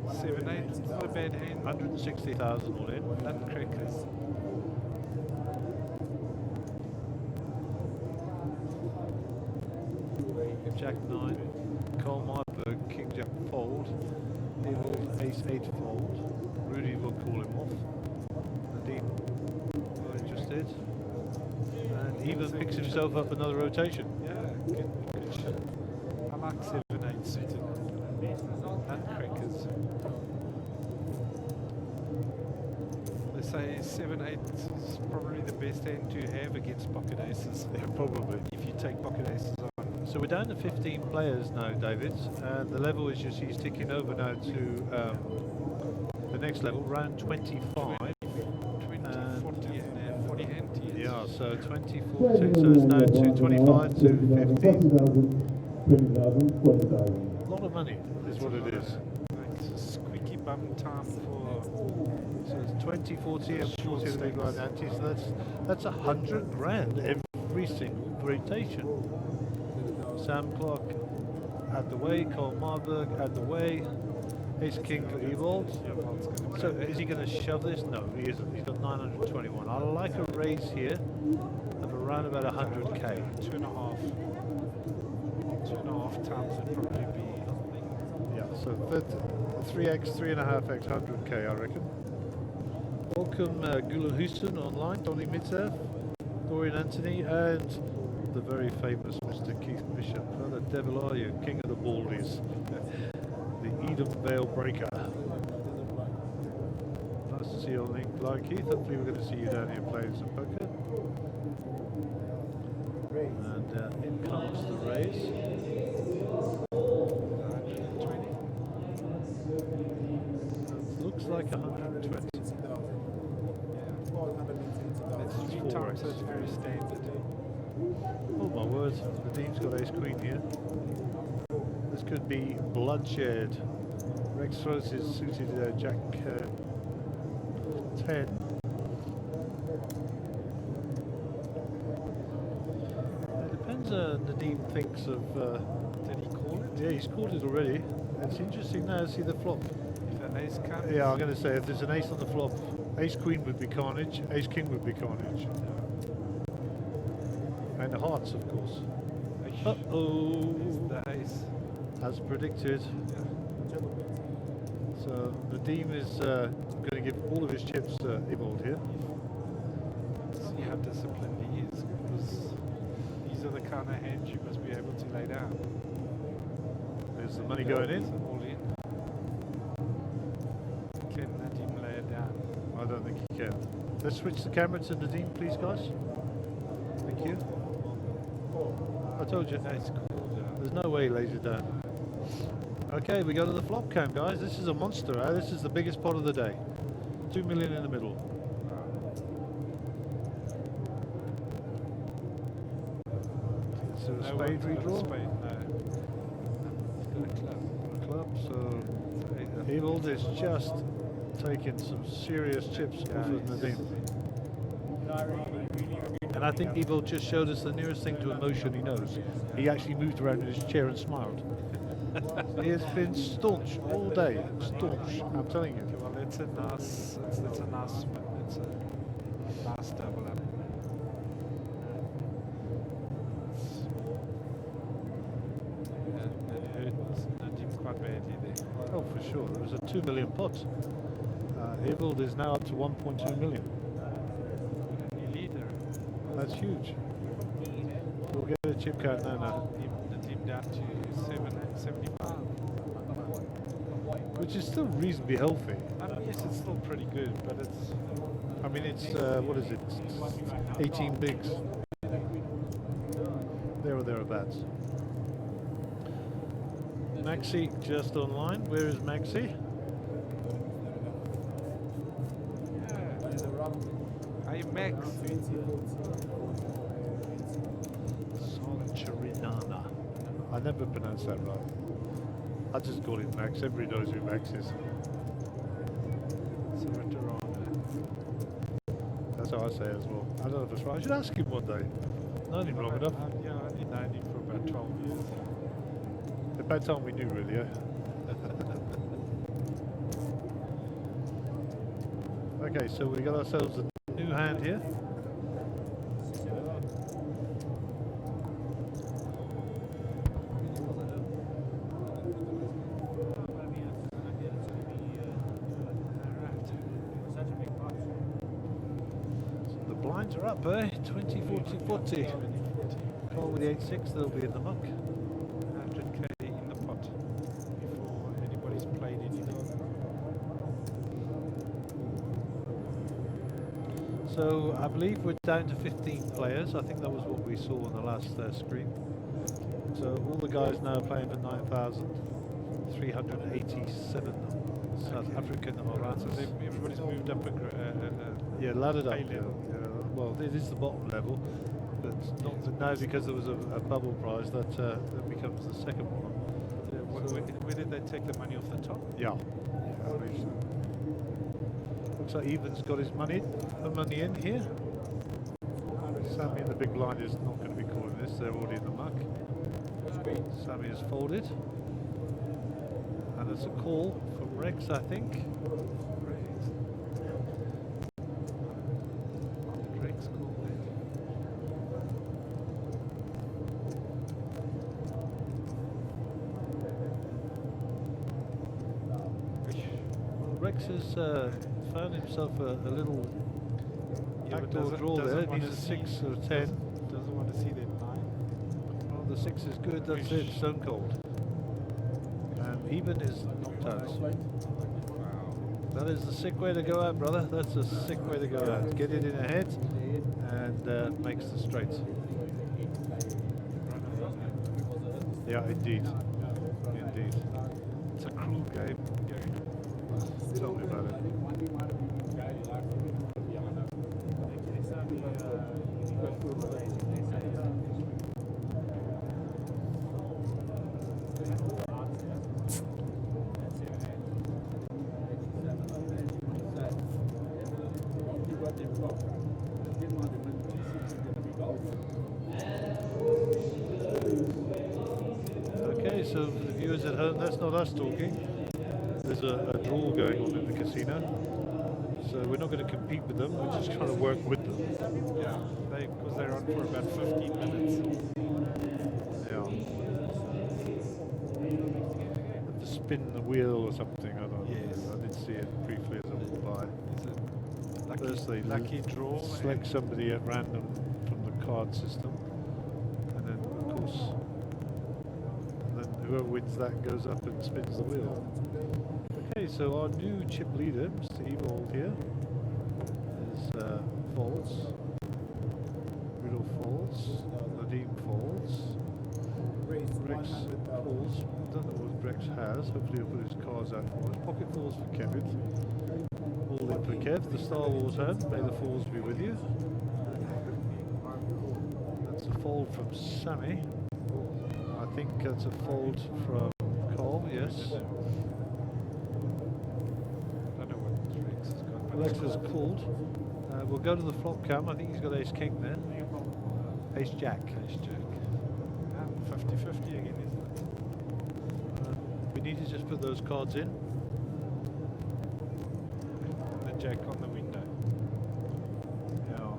7-8. It's not a bad hand. 160,000 all in. Nutcrackers. Jack 9, Cole Myberg, King Jack fold, Evil Ace 8 fold, Rudy will call him off, Nadeem not interested, and Even picks himself up another rotation. Yeah, good shot. I like 7-8 suited. Nutcrackers. They say 7-8 is probably the best hand to have against pocket aces. Yeah, probably. If you take pocket aces on. So we're down to 15 players now, David, and the level is just, he's ticking over now to the next level, round 25. 20, 40 and 40 hand tiers. Yeah, so 20, 40, so it's now to 25 to 50. 20,000, 20,000. A lot of money is what it is. It's a squeaky bum time for So it's 20, 40 and 40 of the big line anti, so that's 100 grand every single rotation. Sam Clark at the way, Cole Marburg at the way, Ace King for Evolt. So is he going to shove this? No, he isn't. He's got 921. I like a raise here of around about 100k. 2.5 times would probably be. Yeah, so 3x, 3.5x, 100k I reckon. Welcome Gulen Houston online, Donny Mitzev, Dorian Anthony, and the very famous Mr. Keith Bishop. How the devil are you? King of the Baldies. The Eden Vale Breaker. Nice to see you on link line, Keith. Hopefully we're going to see you down here playing some poker. And in comes the raise. 120. Looks like 120. That's 3 times, so it's very standard. Oh my word, the team's got ace queen here. This could be bloodshed. Rex throws his suited jack 10. It depends, Nadeem thinks of... Did he call it? yeah, he's called it already. It's interesting now to see the flop. If an ace comes. Yeah, I'm going to say if there's an ace on the flop, ace queen would be carnage, ace king would be carnage. And the hearts, of course. Uh-oh! The ace. As predicted. So Nadeem is going to give all of his chips Evold here. See how disciplined he is, because these are the kind of hands you must be able to lay down. There's the money going in. All in. Can Nadeem lay it down? I don't think he can. Let's switch the camera to Nadeem, please, guys. Thank you. I told you. Ace called down. There's no way he lays it down. Okay, we go to the flop cam, guys. This is a monster, eh? This is the biggest pot of the day. 2 million in the middle. Is there a spade redraw? Spade, no. He's got a club. Club, so Evold is just taking some serious chips off of Nadeem. And I think Evo just showed us the nearest thing to emotion he knows. He actually moved around in his chair and smiled. He has been staunch all day. Staunch, I'm telling you. Well, it's a nice, it's a nice spin. It's a nice double up. That hurt Nadim quite badly there. Oh, for sure. There was a 2 million pot. Evald is now up to 1.2 million. Leader. That's huge. We'll get a chip card now. Nadim down to 75. Which is still reasonably healthy. Yes, it's still pretty good, but it's... I mean, it's, what is it? It's 18 bigs. There or thereabouts. Maxi just online. Where is Maxi? Hey, Max. Solcharinana. I never pronounce that right. I just call him Max. Everybody knows who Max is. That's how I say it as well. I don't know if it's right. I should ask him one day. Known him long enough. Yeah, I've only known him for about 12 years. About time we knew, really, eh? Okay, so we got ourselves a new hand here. The blinds are up, eh? 20, 40, 40. Call with the 8-6, they'll be in the muck. 100k in the pot before anybody's played anything. So I believe we're down to 15 players. I think that was what we saw on the last screen. So all the guys now playing for 9,387 South African Orans. So everybody's moved up Yeah, laddered up. pay level. Yeah, well, it is the bottom level, but not now because there was a bubble prize that becomes the second one. Where did they take the money off the top? Yeah. Looks like Evan's got his money in here. Sammy in the big blind is not going to be calling this. They're already in the muck. Sammy has folded, and it's a call from Rex, I think. Rex called it. Rex has found himself a little backdoor draw there. It needs a 6 or a 10. Doesn't want to see that 9. Well, the 6 is good, that's it, stone cold. And even is knocked out. Wow. That is the sick way to go out, brother. That's a sick way to go out. Get it in ahead and makes the straight. Yeah, indeed. Indeed. It's a cruel game. Tell me about it. Okay, so for the viewers at home, that's not us talking. There's a draw going on in the casino, so we're not going to compete with them, we're just trying to work with them. Yeah, because they're on for about 15 minutes. Yeah. Have to spin the wheel or something, I don't know. Yes. I did see it briefly as I walked by. Is it First they lucky draw? select somebody at random from the card system, and then of course, whoever wins that goes up and spins the wheel. Okay, so our new chip leader, Mr. Evold here, is folds. Riddle folds. Nadim folds. Rex falls. Don't know what Rex has. Hopefully he'll put his cards out for us. Pocket falls for Kevin. All in for Kev. The Star Wars hand. May the falls be with you. That's a fold from Sammy. I think that's a fold from Cole, yes. I don't know what Rex has got. Rex has called. We'll go to the flop cam. I think he's got ace king there. Ace Jack. Ace Jack. 50-50 again, isn't it? We need to just put those cards in. And the Jack on the window. Yeah.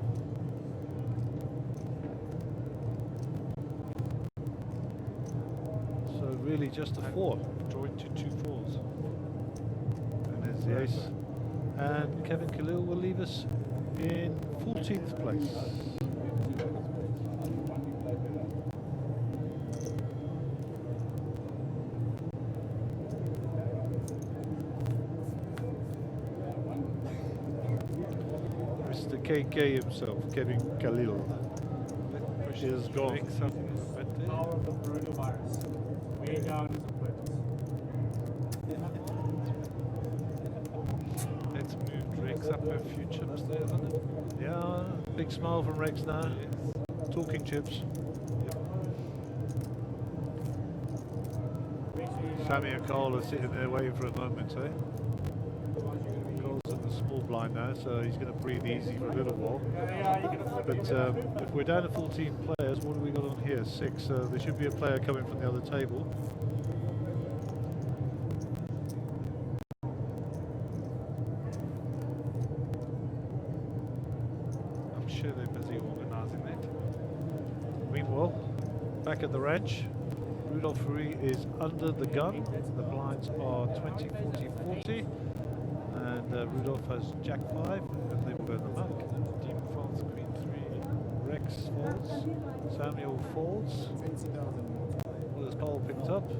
So really just a 4. Draw into 2 4s. And there's the ace. And Kevin Khalil will leave us in 14th place. Mr. KK himself, Kevin Khalil. Push Is gone. Rex up a bit there. Power of the coronavirus. Way down as a purpose. Let's move Rex up a few chips there, isn't it? Yeah, big smile from Rex now. Yes. Talking chips. Sammy and Cole are sitting there waiting for a moment, eh? Cole's in the small blind now, so he's going to breathe easy for a little while. But if we're down to 14 players, what have we got on here? 6. There should be a player coming from the other table. I'm sure they're busy organising that. Meanwhile, back at the ranch, Rudolph Furey is under the gun. The blinds are 20, 40, 40. And Rudolph has Jack 5, and they burn the monk. Team folds, Queen 3. Rex folds. Samuel folds. What has Cole picked up?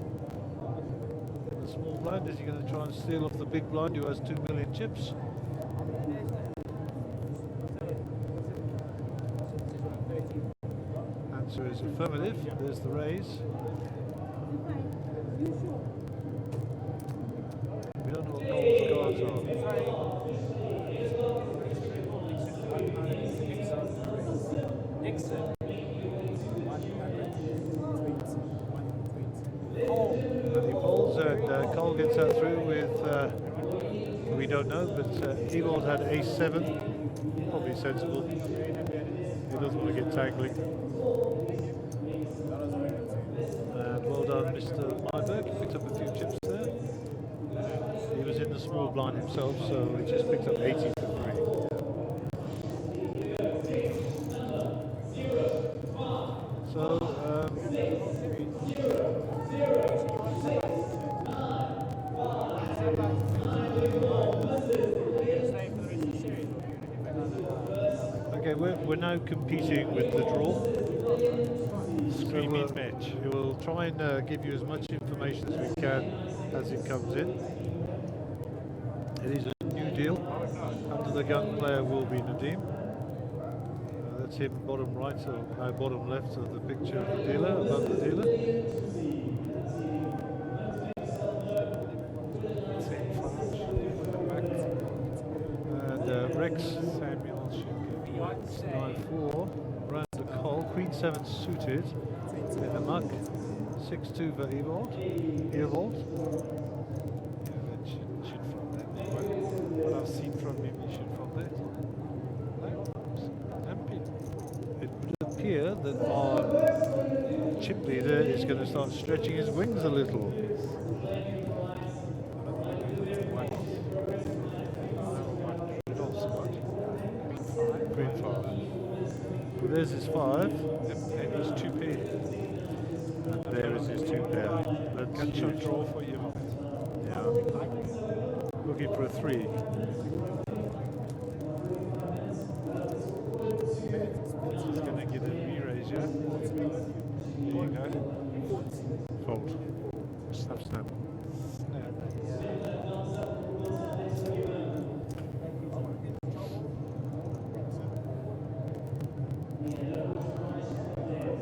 In the small blind, is he going to try and steal off the big blind who has 2 million chips? Answer is affirmative. There's the raise. We don't know what Cole's cards are. Nixon. And he folds, and Cole gets that through with, we don't know, but Ewald had ace 7. Probably sensible. He doesn't want to get tangling. And well done, Mr. Myberg. He picked up a few chips there. He was in the small blind himself, so he just picked up 80 for 3. So, okay, we're now competing with the draw. Screaming match. We'll try and give you as much information as we can as it comes in. It is a new deal. Under the gun player will be Nadeem. That's him bottom right, or no, bottom left of the picture of the dealer, above the dealer. And Rex Samuel should go. 9-4, round to Cole, Queen 7 suited in the muck, 6-2 for Ewald. Yeah, that should fold that. What I've seen from him, he should fold that. No, dumping. It would appear that our chip leader is going to start stretching his wings a little. Queen 5. Well, there's his 5. And he's 2 pair. And there is his 2 pair. That's Gunshot draw for you. Yeah. Looking for a 3. He's going to get a re-raise, yeah? There you go. Fold. Snap, snap. Snap.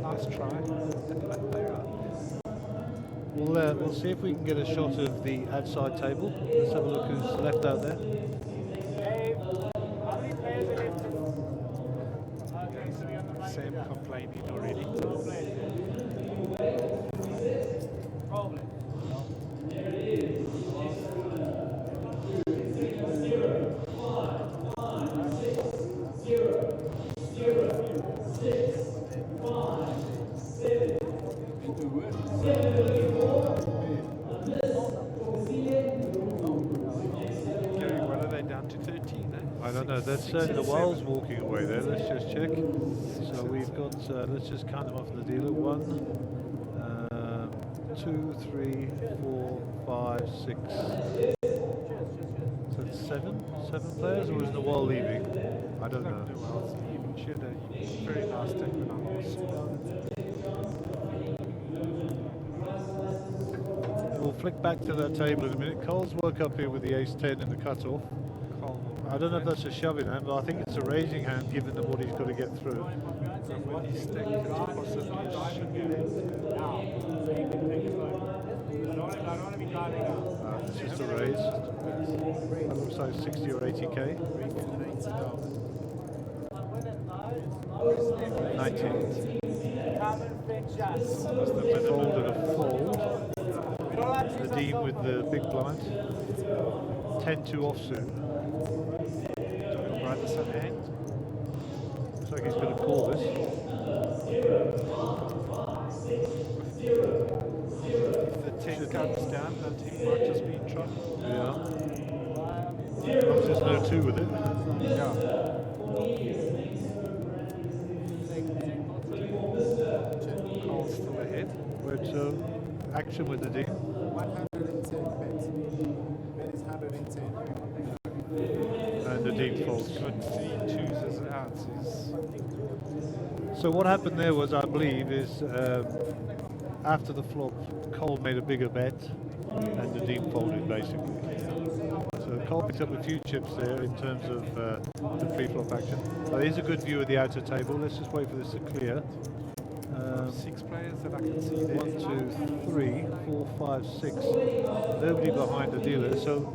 Nice try. We'll see if we can get a shot of the outside table. Let's have a look who's left out there. Sam complaining already. Gary, what are they down to 13, eh? I don't know. That's Six certainly and the Wells seven. walking away there. Let's just check. So we've got, let's just count them off the dealer. 1, 2, 3, 4, 5, 6. So that's 7 players, or is the wall leaving? I don't know. Wells even. She had a very nice day when I last saw her. We'll flick back to that table in a minute. Cole's woke up here with the ace-10 in the cut-off. Cole, I don't know if that's a shoving hand, but I think it's a raising hand given the what he's got to get through. and with his stack, it possibly should be there. It's just a raise. That looks like 60 or 80k. 19. Was the minimum. Fold and a fold. Nadeem with the big blind. 10-2 offsuit. Right some hand. Looks like he's going to call this. If the 10 comes down, that he might just be in trouble. Yeah. As long as there's no 2 with it. Yeah. Cole's still ahead. But action with Nadeem. 110 bets. Bet is 110. And Nadeem folds. Got 3 twos as outs. So what happened there was, I believe, is after the flop, Cole made a bigger bet, and Nadeem folded basically. So Cole picked up a few chips there in terms of the pre-flop action. Here's a good view of the outer table. Let's just wait for this to clear. 6 players that I can see there. 1, 2, 3, 4, 5, 6. Nobody behind the dealer. So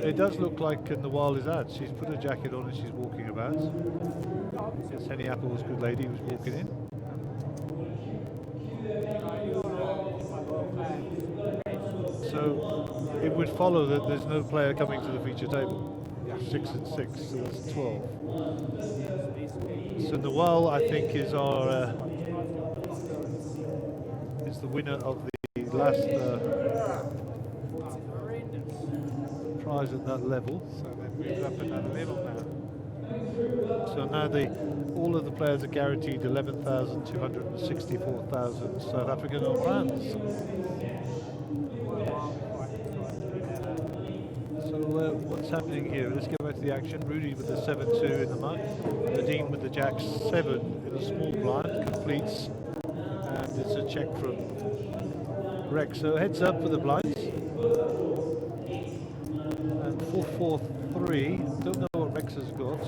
it does look like in the wild is out. She's put a jacket on and she's walking about. Yes, Henny Apple's good lady was walking in. So it would follow that there's no player coming to the feature table. 6 and 6, so that's 12. So Noel, I think, is our is the winner of the last prize at that level. So they've moved up another level now. So now all of the players are guaranteed 11,264,000 South African rands. So what's happening here? Let's go back to the action. Rudy with the 7-2 in the mug. Nadeem with the Jack 7 in a small blind completes, and it's a check from Rex. So heads up for the blinds. And 4-4-3. Don't know what Rex has got.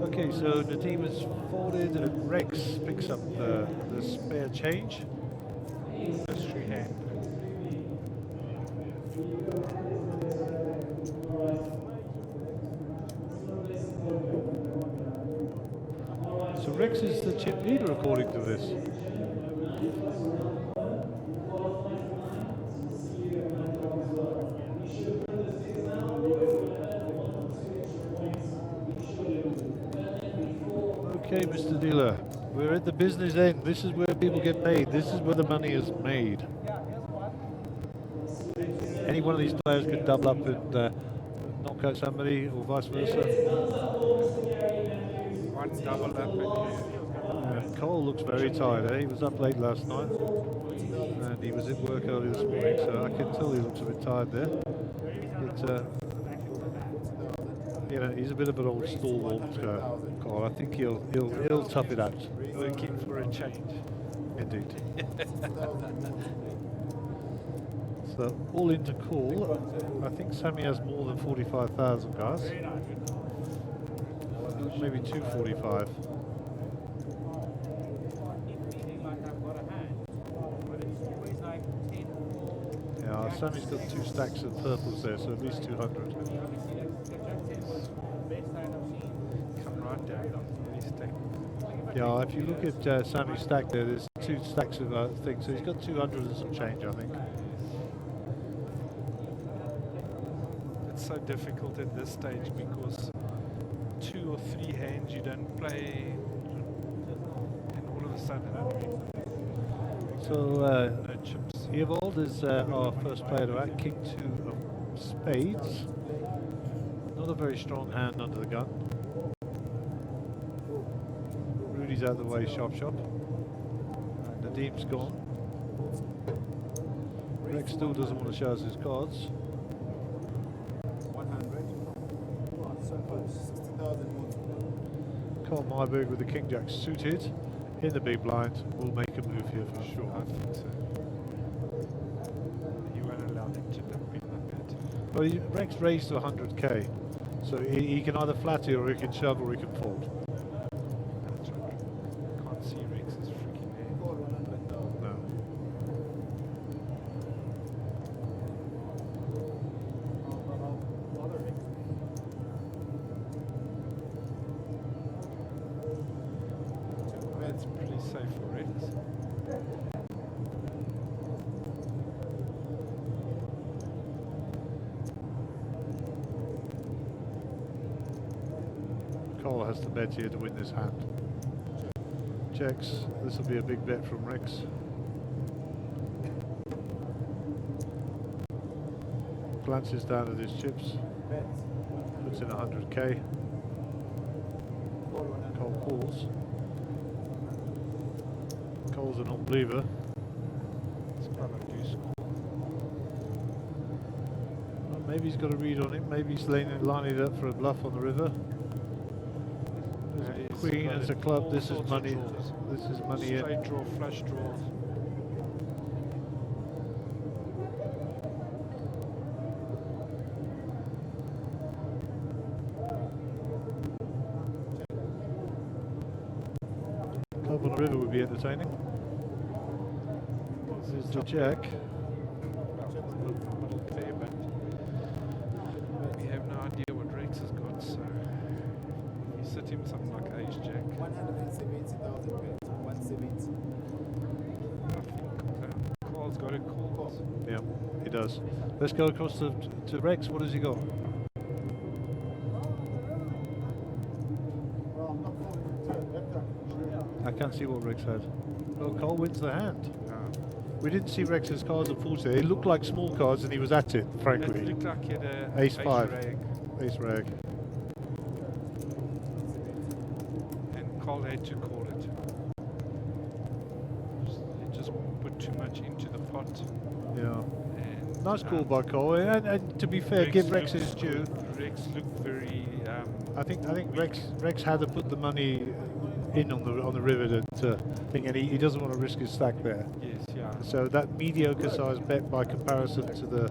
Okay, so Nadeem has folded and Rex picks up the spare change. Mystery hand. So Rex is the chip leader according to this. Okay, Mr. Dealer, we're at the business end. This is where people get paid. This is where the money is made. Any one of these players could double up and knock out somebody, or vice versa. One double up. Cole looks very tired. He was up late last night, and he was at work early this morning, so I can tell he looks a bit tired there. But, you know, he's a bit of an old stalwart, Cole. I think he'll tough it out. Looking for a change. Indeed. So all into call. I think Sammy has more than 45,000 guys. Maybe 245. Yeah, Sammy's got 2 stacks of purples there, so at least 200. Come right down. Really stack. Yeah, if you look at Sammy's stack there, there's 2 stacks of things, so he's got 200 and some change, I think. It's so difficult at this stage because 2 or 3 hands you don't play, and all of a sudden, So, no chips. Evold is our first player to act, King 2 of spades. Not a very strong hand under the gun. Rudy's out of the way, sharp. Nadim's gone. Rex still doesn't want to show us his cards. 100. So close. 60,000 more. Carl Myberg with the King Jack suited in the big blind will make a move here for sure. I think so. You won't allow them to look big like that. Well, Rex raised to 100k, so he can either flatty or he can shove or he can fold. That's right. Can't see Rex's freaking hand. No. That's pretty safe for Rex. Carl has to bet here to win this hand. Checks. This will be a big bet from Rex. Glances down at his chips. Puts in 100k. Cole calls. Cole's a non-believer. It's quite a deuce. Well, maybe he's got a read on him. Maybe he's lining it up for a bluff on the river. There's a queen, there's a club. This is money. This is money in. Straight draw, flush draw. Club on the river would be entertaining. This is the jack. Little fair, but we have no idea what Rex has got, so if you sit him something like Ace Jack, 170,000 pence. 170. I think Carl's got it called. Yeah, he does. Let's go across to Rex. What has he got? I can't see what Rex had. Oh, Cole wins the hand. We didn't see Rex's cards, unfortunately. It looked like small cards and he was at it, frankly. It looked like he had a Ace 5. rag, Ace rag. and Carl had to call it. He just put too much into the pot. Yeah. And Nice call by Cole. And to be fair, give Rex his due. Rex looked very. I think Rex had to put the money in on the river thing, and he doesn't want to risk his stack there. Yes, yeah. So that mediocre size bet by comparison to the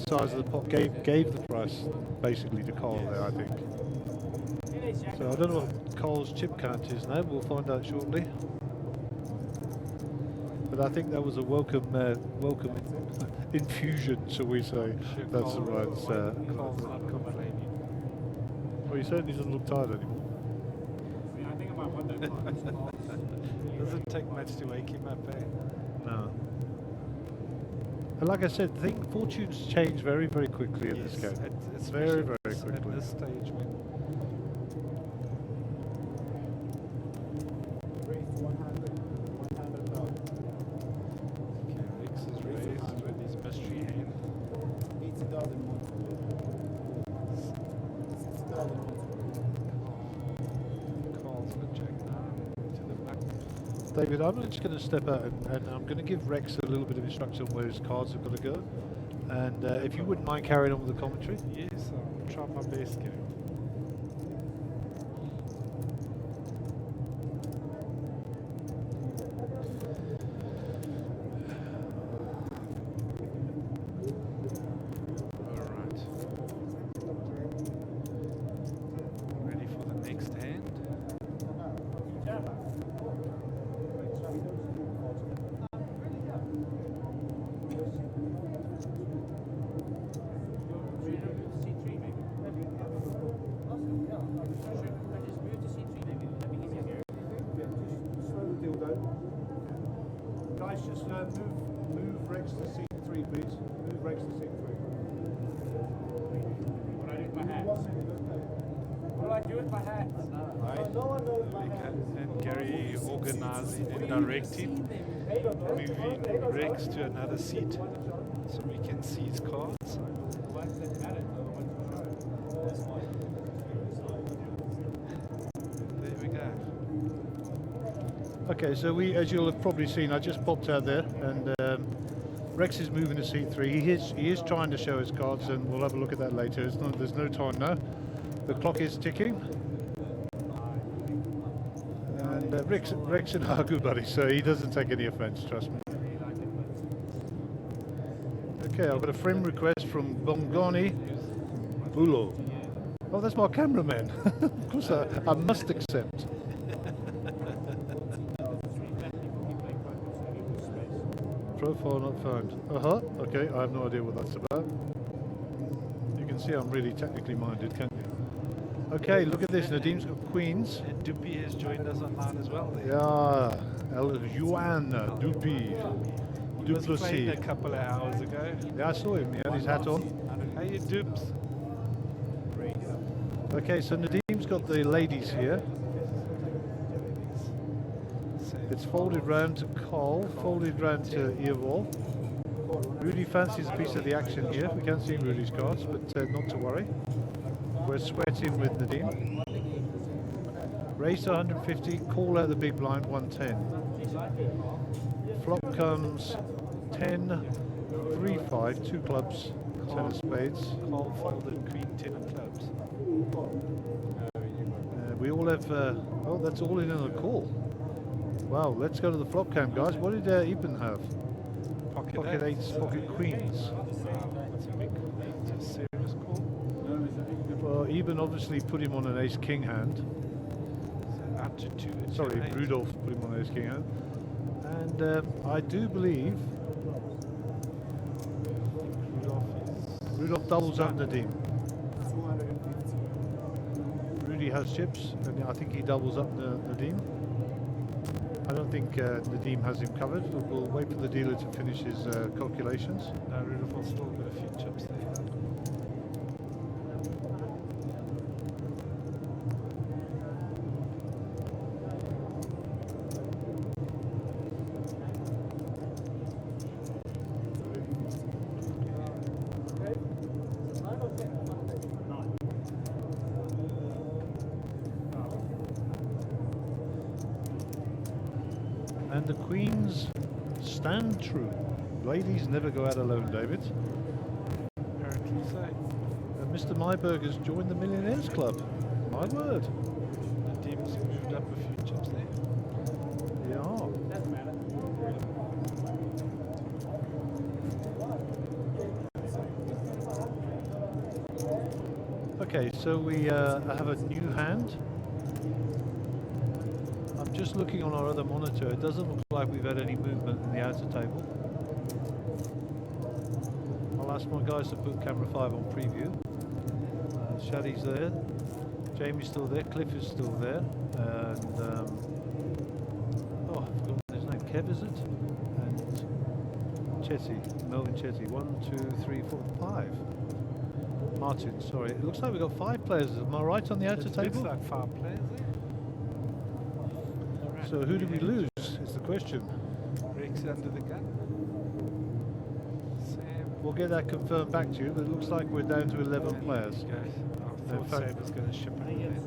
size of the pot gave the price basically to Cole there, I think. So I don't know what Cole's chip count is now. We'll find out shortly. But I think that was a welcome infusion, shall we say? Sure, That's the Cole- right. Cole's not complaining. Well, he certainly doesn't look tired anymore. Doesn't take much to wake him up, eh? No. And like I said, fortunes change very, very quickly in this game. It's Very, very quickly. At this stage when Raised 100. 100,000. Rex is raised with his mystery hand. 80,000 more. 60,000 more. Carl's got Jack 9 to the back. David, I'm just going to step out and I'm going to give Rex a little bit of instruction on where his cards have got to go. And if you wouldn't mind carrying on with the commentary. Yes, I'll try my best, Gary. Alright. Ready for the next hand? I do it by hat. And Gary organising and directing, moving Rex to another seat so we can see his cards. There we go. Okay, so as you'll have probably seen, I just popped out there, and Rex is moving to seat 3. He is trying to show his cards, and we'll have a look at that later. There's no time now. The clock is ticking. And Rex and I are good buddies, so he doesn't take any offence, trust me. Okay, I've got a friend request from Bongani Bulo. Oh, that's my cameraman. Of course, I must accept. Profile not found. Okay, I have no idea what that's about. You can see I'm really technically minded, can't you? Okay, look at this. Nadim's got queens. And Dupi has joined us online as well there. Yeah, Juan Dupi. He was playing a couple of hours ago. Yeah, I saw him. He had his hat on. Hey, Dupes. Okay, so Nadim's got the ladies here. It's folded round to Cole, folded round to Earwall. Rudy fancies a piece of the action here. We can't see Rudy's cards, but not to worry. We're sweating with Nadim. Raise to 150, call out the big blind, 110. Flop comes 10, 3, 5, 2 clubs, 10 of spades. Cole folded queen 10 of clubs. We all have, oh, that's all in on a call. Wow, let's go to the flop cam, guys. What did Eben have? Pocket eights, pocket queens. That's a big serious call. Well, Eben obviously put him on an ace-king hand. So up to 2. Sorry, Rudolph put him on an ace-king hand. And I do believe Rudolph doubles up Nadim. Rudy has chips, and I think he doubles up Nadim. I don't think Nadim has him covered. We'll wait for the dealer to finish his calculations. No, Rudolph will still got a few chips there. And the queens stand true. Ladies never go out alone, David. Apparently so. And Mr. Myberg has joined the Millionaires Club. My word. The team's moved up a few chips there. Yeah. Okay, so we have a new hand. I'm just looking on our other monitor. It doesn't look like we've had any movement in the outer table. I'll ask my guys to put camera 5 on preview. Shaddy's there. Jamie's still there. Cliff is still there. And oh, I've forgotten his name. Kev, is it? And Chetty. Melvin Chetty. 1, 2, 3, 4, 5. Martin, sorry. It looks like we've got 5 players. Am I right on the outer table? Looks like 5 players there. So who did we lose, is the question. Rex under the gun. Sam. We'll get that confirmed back to you, but it looks like we're down to 11 players. I thought Sam was going to ship it yet.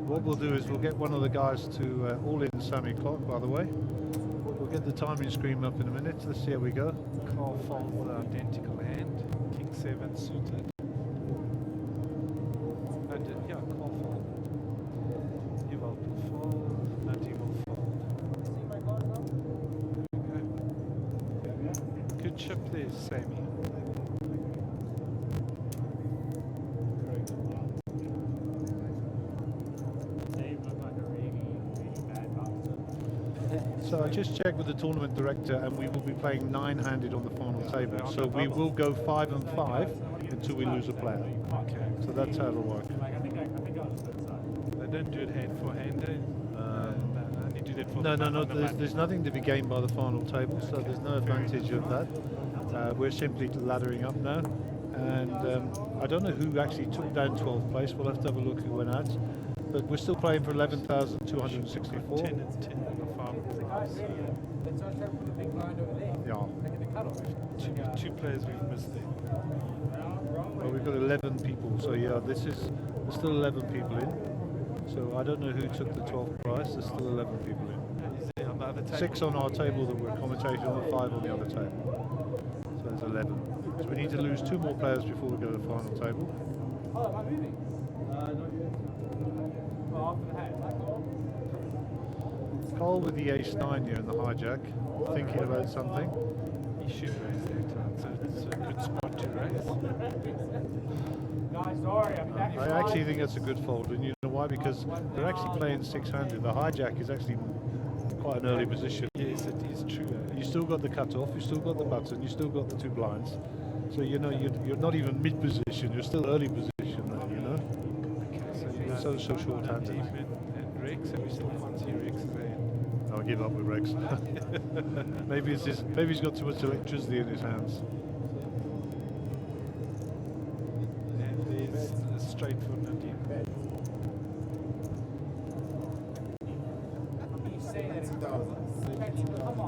What we'll do is we'll get one of the guys to all in Sammy clock, by the way. We'll get the timing screen up in a minute. Let's see how we go. Carl folds the identical hand. King 7 suited. Yeah, Carl fold. Ewald will fold. Nadim will fold. There we go. Good chip there, Sammy. So I just checked with the tournament director, and we will be playing 9-handed on the final table. So we will go 5 and 5 until we lose a player. Okay. So that's how it'll work. They don't do it hand for hand, eh? Only do that for No. There's nothing to be gained by the final table, so there's no advantage of that. We're simply laddering up now, and I don't know who actually took down 12th place. We'll have to have a look who went out. but we're still playing for 11,264. 10 and 10 and a farm. Let's try to put a big line over there. Yeah. Like in the cutoff. Two players we've missed there. Well, we've got 11 people, so yeah, there's still 11 people in. So I don't know who took the 12th prize. There's still 11 people in. Is there on the other table? 6 on our table that we're commentating on, 5 on the other table. So there's 11. So we need to lose 2 more players before we go to the final table. Oh, am I moving? Not yet. Well, after the hat. Cole with the ace-9 here in the hijack, thinking about something. He should raise that time, so it's a good spot to raise. Guys, sorry, I'm back. I actually think that's a good fold, and you know why? Because they're actually playing 600. The hijack is actually quite an early position. Yes, it is true. You still got the cut-off, you still got the button, you still got the 2 blinds. So you know you're not even mid-position, you're still early position, you know. Okay, So short-handed. And Rex, and we still can't see Rex there. I'll give up with Rex. maybe he's got too much electricity in his hands. And there's a straight for Nadim.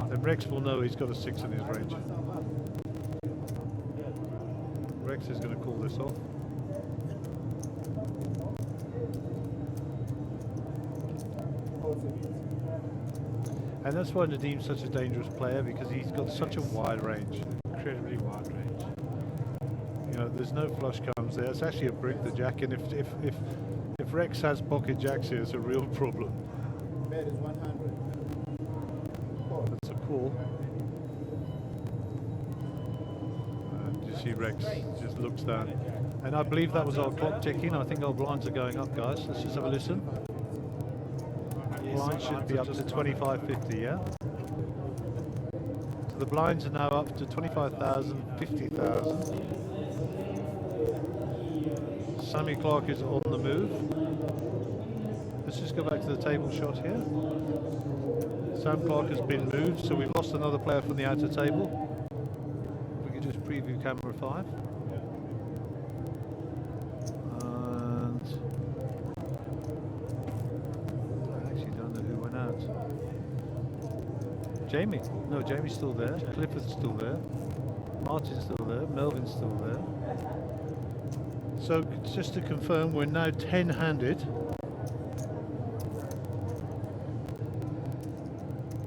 Then Rex will know he's got a 6 in his range. Rex is going to call this off. And that's why Nadim's such a dangerous player, because he's got such a wide range. Incredibly wide range. You know, there's no flush comes there. It's actually a brick, the jack, and if Rex has pocket jacks here, it's a real problem. Bet is 100. That's a call. And you see Rex just looks down. And I believe that was our clock ticking. I think our blinds are going up, guys. Let's just have a listen. Blinds should be up to 25.50, yeah? So the blinds are now up to 25,000, 50,000. Sammy Clark is on the move. Let's just go back to the table shot here. Sam Clark has been moved, so we've lost another player from the outer table. We can just preview camera 5. And I actually don't know who went out. Jamie. No, Jamie's still there. Clifford's still there. Martin's still there. Melvin's still there. So just to confirm, we're now 10-handed.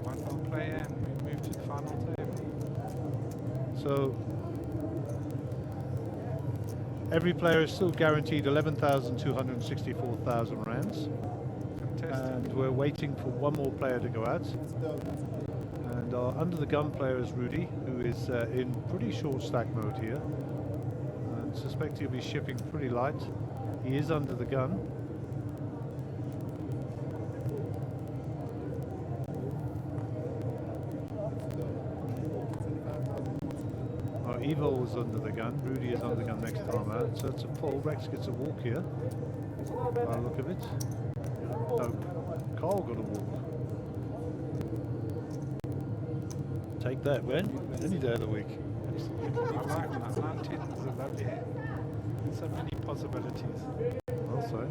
One more player and we move to the final table. So every player is still guaranteed 11,264,000 rands. Fantastic. And we're waiting for one more player to go out. And our under the gun player is Rudy, who is in pretty short stack mode here. And suspect he'll be shipping pretty light. He is under the gun. Evo was under the gun, Rudy is under the gun next time out, so it's a pull. Rex gets a walk here, by the look of it. No, Carl got a walk. Take that, Ben, any day of the week. Absolutely. I like 910 is a lovely hand. So many possibilities. Also.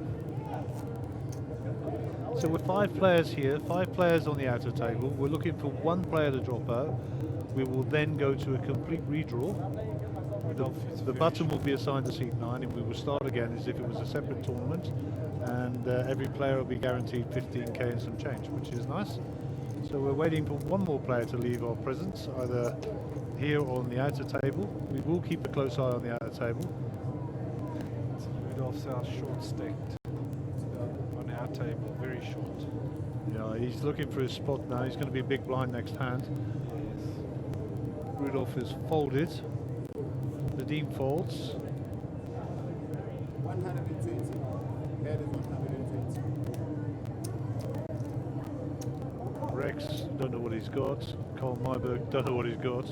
So we're 5 players here, 5 players on the outer table. We're looking for one player to drop out. We will then go to a complete redraw. The button will be assigned to seat 9, and we will start again as if it was a separate tournament. And every player will be guaranteed 15k and some change, which is nice. So we're waiting for one more player to leave our presence, either here or on the outer table. We will keep a close eye on the outer table. So Rudolph's our short stacked on our table, very short. Yeah, he's looking for his spot now. He's going to be big blind next hand. Rudolph is folded. Nadim folds. 120. Bet is 120. Rex, don't know what he's got. Carl Myberg, don't know what he's got.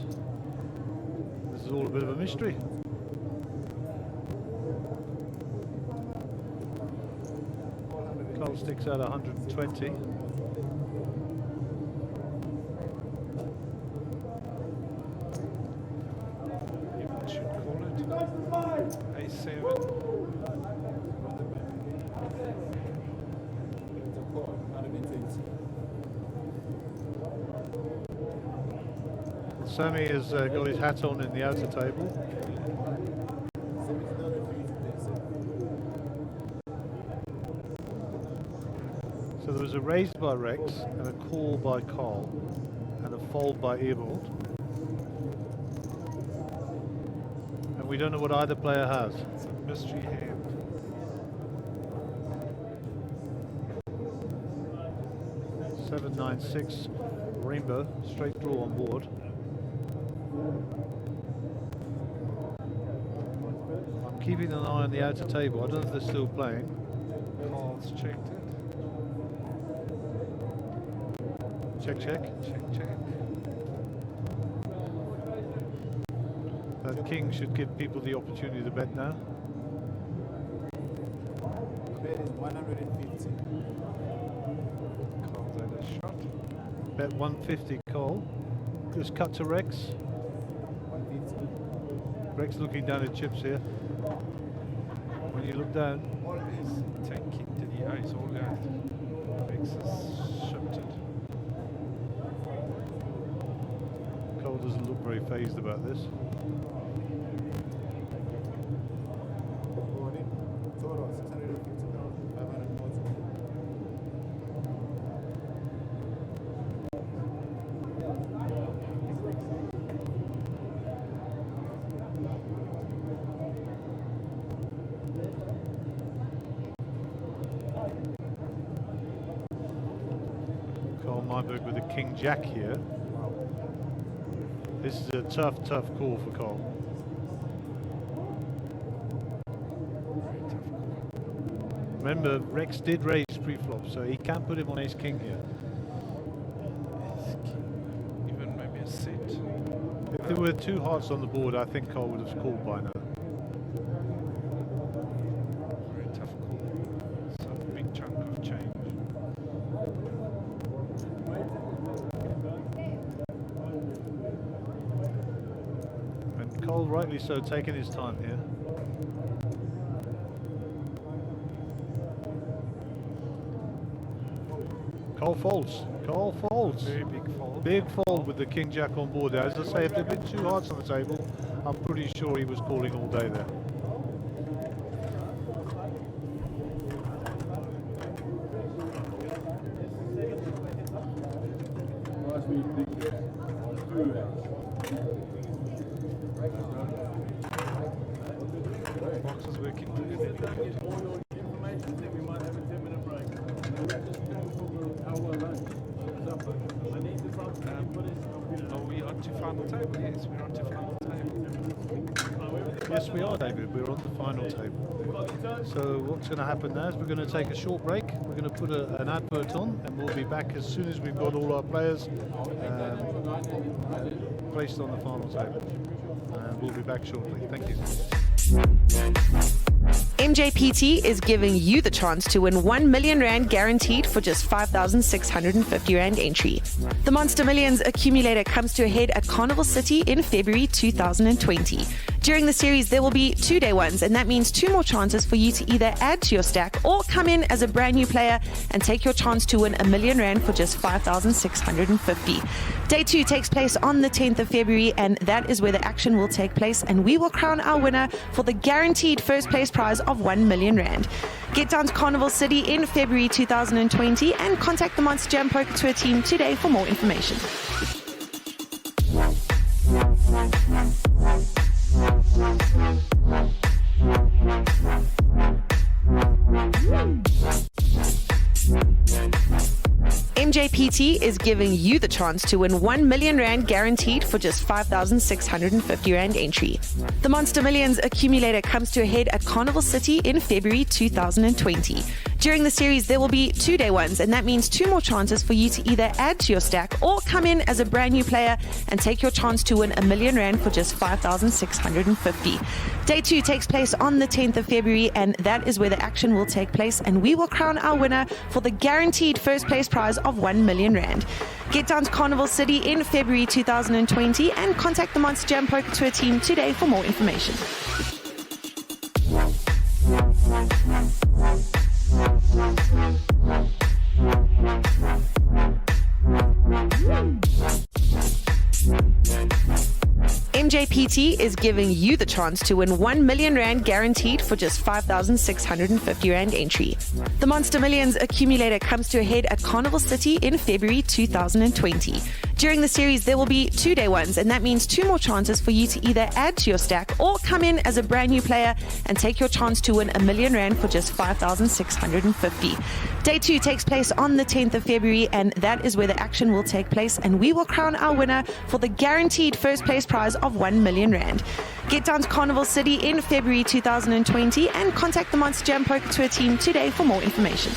This is all a bit of a mystery. Carl sticks out 120. Even should call it. A7. Sammy has got his hat on in the outer table. So there was a raise by Rex and a call by Carl and a fold by Earbold. And we don't know what either player has. It's a mystery hand. Seven, 9, 6, rainbow, straight draw on board. I'm keeping an eye on the outer table. I don't know if they're still playing. Carl's checked it. Check, check. Check, check. That king should give people the opportunity to bet now. The bet is 150. Carl's had a shot. Bet 150, Cole. Just cut to Rex. 150. Rex looking down at chips here. When you look down, All these. Tanking to the ice, all that. Rex has shipped it. Cole doesn't look very phased about this. Total 650,500 mods. Cole Myberg with a king jack here. This is a tough call for Cole. Remember, Rex did raise pre-flop, so he can't put him on ace king here. Even maybe a set. If there were two hearts on the board, I think Cole would have called by now. Very tough call. It's a big chunk of change. And Cole, rightly so, taking his time here. Cole folds. Cole folds. Very big fold. Big fold with the king jack on board there. As I say, if there had been two hearts on the table, I'm pretty sure he was calling all day there. Box is working pretty good. Are we on to final table? Yes, we're on to final table. Yes, we are, David. We're on the final table. So what's going to happen now is we're going to take a short break. We're going to put an advert on, and we'll be back as soon as we've got all our players placed on the final table. And we'll be back shortly. Thank you. MJPT is giving you the chance to win 1 million rand guaranteed for just 5,650 rand entry. The Monster Millions accumulator comes to a head at Carnival City in February 2020. During the series, there will be 2-day ones, and that means 2 more chances for you to either add to your stack or come in as a brand new player and take your chance to win 1 million rand for just 5,650. Day 2 takes place on the 10th of February, and that is where the action will take place, and we will crown our winner for the guaranteed first place prize of 1 million rand. Get down to Carnival City in February 2020 and contact the Monsterjam Poker Tour team today for more information. Mjpt is giving you the chance to win 1 million rand guaranteed for just 5,650 rand entry. The Monster Millions accumulator comes to a head at Carnival City in February 2020. During the series, there will be 2-day ones, and that means 2 more chances for you to either add to your stack or come in as a brand new player and take your chance to win 1 million rand for just 5,650. Day 2 takes place on the 10th of February, and that is where the action will take place, and we will crown our winner for the guaranteed first place prize of 1 million rand. Get down to Carnival City in February 2020 and contact the Monsterjam Poker Tour team today for more information. Mjpt is giving you the chance to win 1 million rand guaranteed for just 5,650 rand entry. The Monster Millions accumulator comes to a head at Carnival City in February 2020. During the series, there will be 2-day ones, and that means 2 more chances for you to either add to your stack or come in as a brand new player and take your chance to win 1 million rand for just 5,650. Day 2 takes place on the 10th of February, and that is where the action will take place, and we will crown our winner for the guaranteed first place prize of 1 million rand. Get down to Carnival City in February 2020 and contact the Monsterjam Poker Tour team today for more information.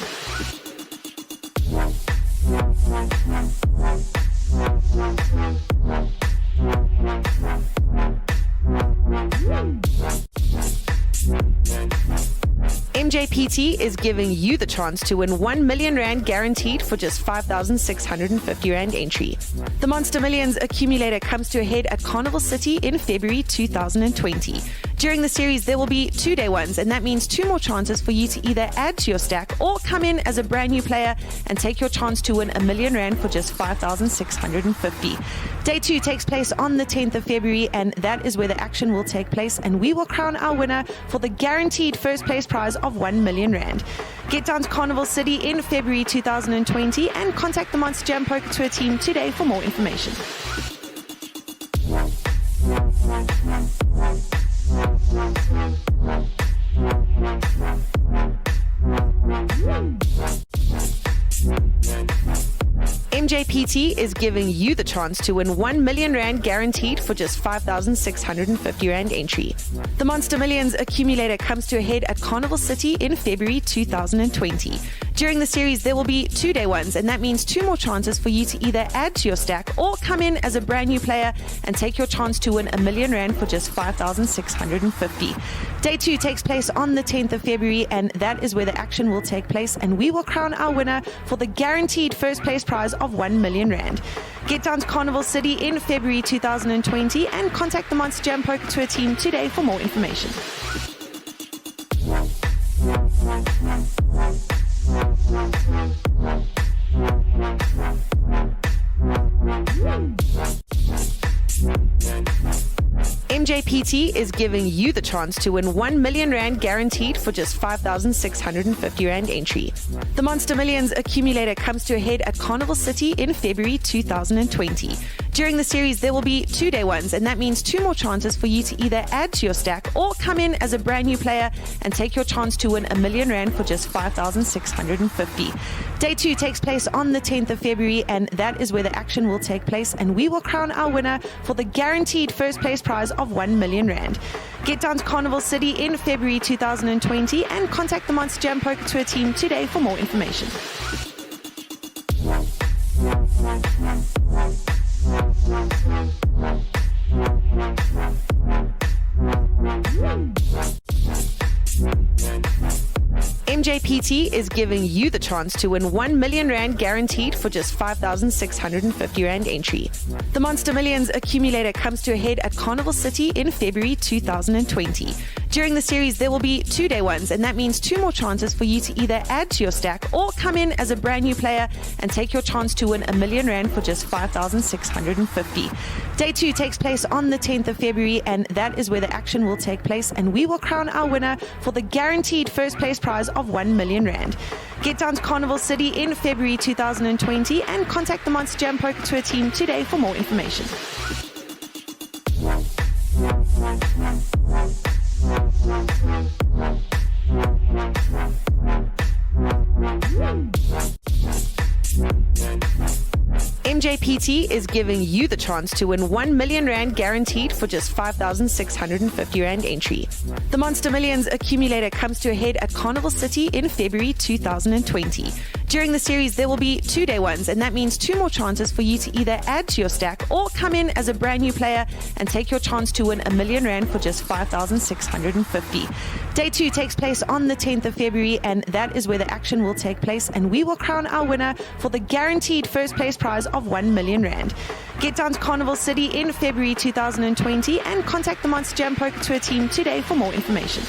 Mjpt is giving you the chance to win 1 million rand guaranteed for just 5,650 rand entry. The Monster Millions accumulator comes to a head at Carnival City in February 2020. During the series, there will be 2-day ones, and that means 2 more chances for you to either add to your stack or come in as a brand new player and take your chance to win 1 million rand for just 5,650. Day 2 takes place on the 10th of February, and that is where the action will take place, and we will crown our winner for the guaranteed first place prize of 1 million rand. Get down to Carnival City in February 2020 and contact the Monsterjam Poker Tour team today for more information. Mjpt is giving you the chance to win 1 million rand guaranteed for just 5,650 rand entry. The Monster Millions accumulator comes to a head at Carnival City in February 2020. During the series, there will be 2-day ones, and that means 2 more chances for you to either add to your stack or come in as a brand new player and take your chance to win 1 million rand for just 5,650. Day 2 takes place on the 10th of February, and that is where the action will take place, and we will crown our winner for the guaranteed first place prize of 1 million rand. Get down to Carnival City in February 2020 and contact the Monsterjam Poker Tour team today for more information. Mjpt is giving you the chance to win 1 million rand guaranteed for just 5,650 rand entry. The Monster Millions accumulator comes to a head at Carnival City in February 2020. During the series, there will be 2-day ones, and that means 2 more chances for you to either add to your stack or come in as a brand new player and take your chance to win 1 million rand for just 5,650. Day 2 takes place on the 10th of February, and that is where the action will take place, and we will crown our winner for the guaranteed first place prize of 1 million rand. Get down to Carnival City in February 2020 and contact the Monsterjam Poker Tour team today for more information. Mjpt is giving you the chance to win 1 million rand guaranteed for just 5,650 rand entry. The Monster Millions accumulator comes to a head at Carnival City in February 2020. During the series, there will be 2-day ones, and that means 2 more chances for you to either add to your stack or come in as a brand new player and take your chance to win 1 million rand for just 5,650. Day 2 takes place on the 10th of February, and that is where the action will take place, and we will crown our winner for the guaranteed first place prize of 1 million rand. Get down to Carnival City in February 2020 and contact the Monsterjam Poker Tour team today for more information. Mjpt is giving you the chance to win 1 million rand guaranteed for just 5,650 rand entry. The Monster Millions accumulator comes to a head at Carnival City in February 2020. During the series, there will be 2-day ones, and that means 2 more chances for you to either add to your stack or come in as a brand new player and take your chance to win 1 million rand for just 5,650. Day 2 takes place on the 10th of February, and that is where the action will take place, and we will crown our winner for the guaranteed first place prize of 1 million rand. Get down to Carnival City in February 2020 and contact the Monsterjam Poker Tour team today for more information.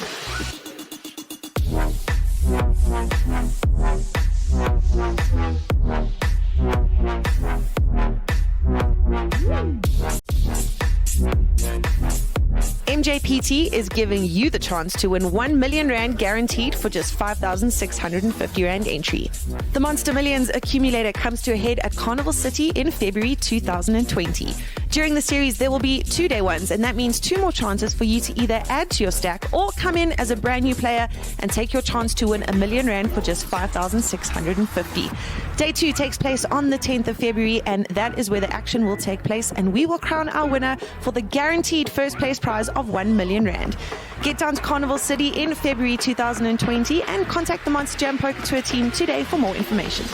Mjpt is giving you the chance to win 1 million rand guaranteed for just 5,650 rand entry. The Monster Millions accumulator comes to a head at Carnival City in February 2020. During the series, there will be 2-day ones, and that means 2 more chances for you to either add to your stack or come in as a brand new player and take your chance to win 1 million rand for just 5,650. Day 2 takes place on the 10th of February, and that is where the action will take place, and we will crown our winner for the guaranteed first place prize of 1 million rand. Get down to Carnival City in February 2020 and contact the Monsterjam Poker Tour team today for more information.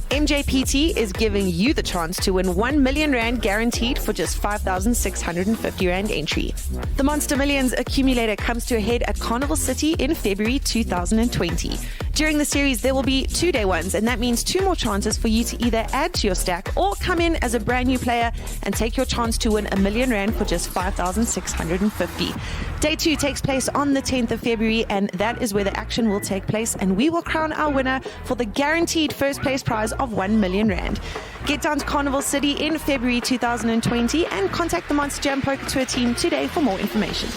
Mjpt is giving you the chance to win 1 million rand guaranteed for just 5,650 rand entry. The Monster Millions accumulator comes to a head at Carnival City in February 2020. During the series, there will be 2-day ones, and that means 2 more chances for you to either add to your stack or come in as a brand new player and take your chance to win 1 million rand for just 5,650. Day 2 takes place on the 10th of February, and that is where the action will take place, and we will crown our winner for the guaranteed first place prize of 1 million rand. Get down to Carnival City in February 2020 and contact the Monsterjam Poker Tour team today for more information.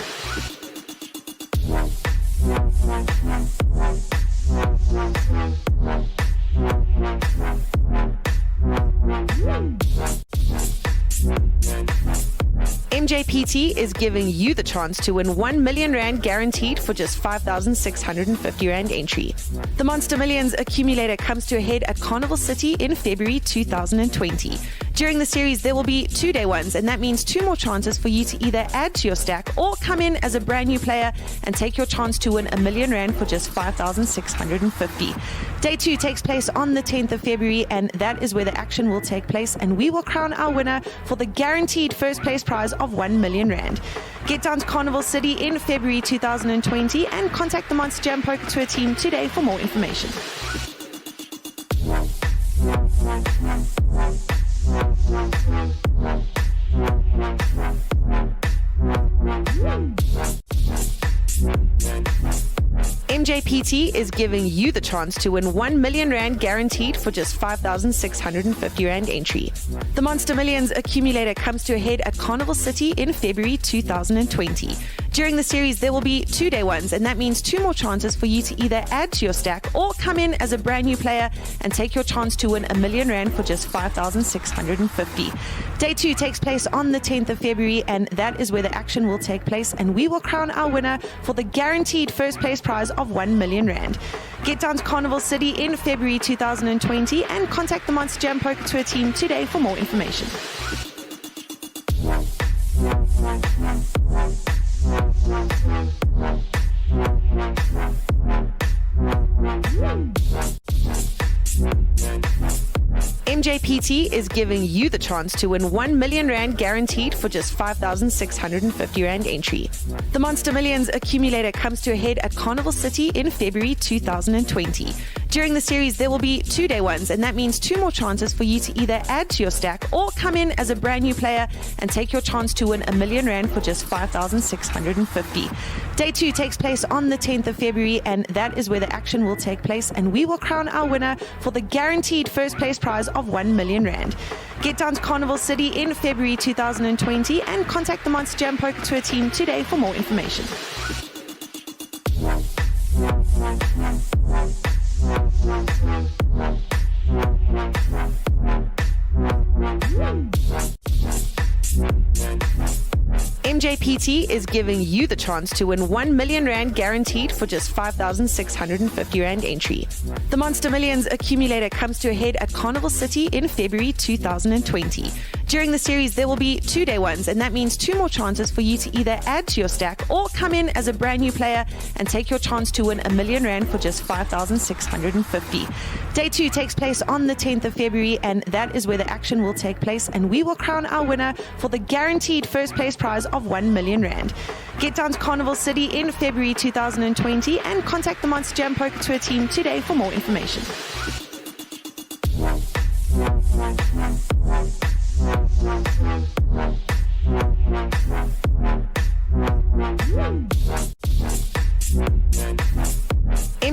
Mjpt is giving you the chance to win 1 million rand guaranteed for just 5,650 rand entry. The Monster Millions accumulator comes to a head at Carnival City in February 2020. During the series, there will be 2-day ones, and that means 2 more chances for you to either add to your stack or come in as a brand new player and take your chance to win 1 million rand for just 5,650. Day 2 takes place on the 10th of February, and that is where the action will take place, and we will crown our winner for the guaranteed first place prize of 1 million rand. Get down to Carnival City in February 2020 and contact the Monsterjam Poker Tour team today for more information. Mjpt is giving you the chance to win 1 million rand guaranteed for just 5,650 rand entry. The Monster Millions accumulator comes to a head at Carnival City in February 2020. During the series, there will be 2-day ones, and that means 2 more chances for you to either add to your stack or come in as a brand new player and take your chance to win 1 million rand for just 5,650. Day 2 takes place on the 10th of February, and that is where the action will take place, and we will crown our winner for the guaranteed first place prize of 1 million rand. Get down to Carnival City in February 2020 and contact the Monsterjam Poker Tour team today for more information. Mjpt is giving you the chance to win 1 million rand guaranteed for just 5,650 rand entry. The Monster Millions accumulator comes to a head at Carnival City in February 2020. During the series, there will be 2-day ones, and that means 2 more chances for you to either add to your stack or come in as a brand new player and take your chance to win 1 million rand for just 5,650. Day 2 takes place on the 10th of February, and that is where the action will take place, and we will crown our winner for the guaranteed first place prize of 1 million rand. Get down to Carnival City in February 2020 and contact the Monsterjam Poker Tour team today for more information. Mjpt is giving you the chance to win 1 million rand guaranteed for just 5,650 rand entry. The Monster Millions accumulator comes to a head at Carnival City in February 2020. During the series, there will be 2-day ones, and that means 2 more chances for you to either add to your stack or come in as a brand new player and take your chance to win 1 million rand for just 5,650. Day 2 takes place on the 10th of February, and that is where the action will take place, and we will crown our winner for the guaranteed first place prize of 1 million rand. Get down to Carnival City in February 2020 and contact the Monsterjam Poker Tour team today for more information.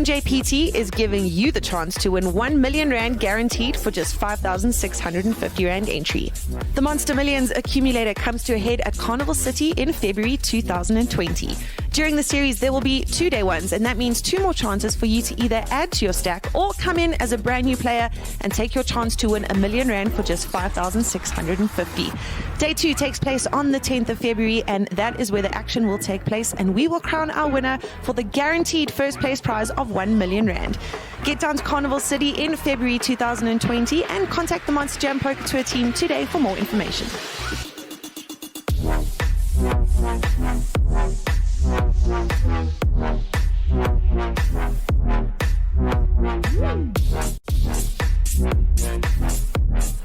Mjpt is giving you the chance to win 1 million rand guaranteed for just 5,650 rand entry. The Monster Millions accumulator comes to a head at Carnival City in February 2020. During the series, there will be 2-day ones, and that means 2 more chances for you to either add to your stack or come in as a brand new player and take your chance to win 1 million rand for just 5,650. Day 2 takes place on the 10th of February, and that is where the action will take place, and we will crown our winner for the guaranteed first place prize of 1 million rand. Get down to Carnival City in February 2020 and contact the Monsterjam Poker Tour team today for more information.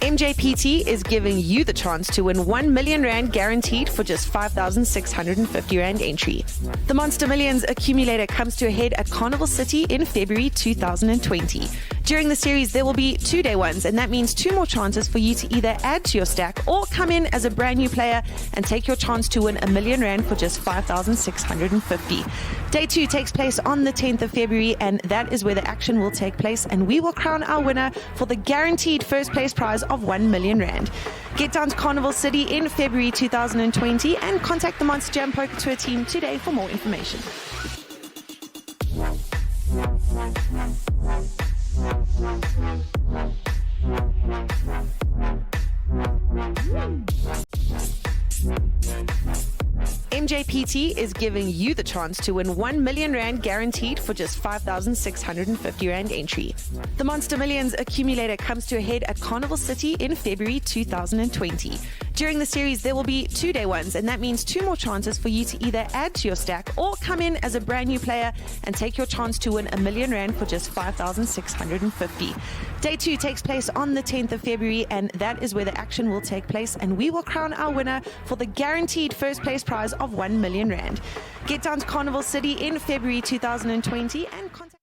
Mjpt is giving you the chance to win 1 million rand guaranteed for just 5,650 rand entry. The Monster Millions accumulator comes to a head at Carnival City in February 2020. During the series, there will be 2-day ones, and that means 2 more chances for you to either add to your stack or come in as a brand new player and take your chance to win 1 million rand for just 5,650. Day 2 takes place on the 10th of February, and that is where the action will take place, and we will crown our winner for the guaranteed first place prize of 1 million rand. Get down to Carnival City in February 2020 and contact the Monsterjam Poker Tour team today for more information. Mjpt is giving you the chance to win 1 million rand guaranteed for just 5,650 rand entry. The Monster Millions accumulator comes to a head at Carnival City in February 2020. During the series, there will be 2-day ones, and that means 2 more chances for you to either add to your stack or come in as a brand new player and take your chance to win 1 million rand for just 5,650. Day 2 takes place on the 10th of February, and that is where the action will take place, and we will crown our winner for the guaranteed first place prize of 1 million rand. Get down to Carnival City in February 2020 and contact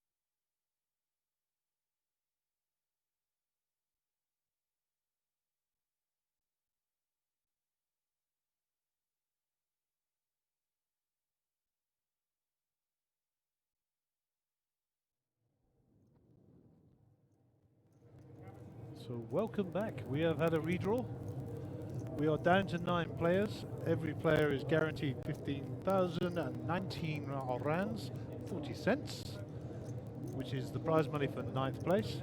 So welcome back. We have had a redraw. We are down to 9 players. Every player is guaranteed 15,019 rands, 40 cents, which is the prize money for 9th place.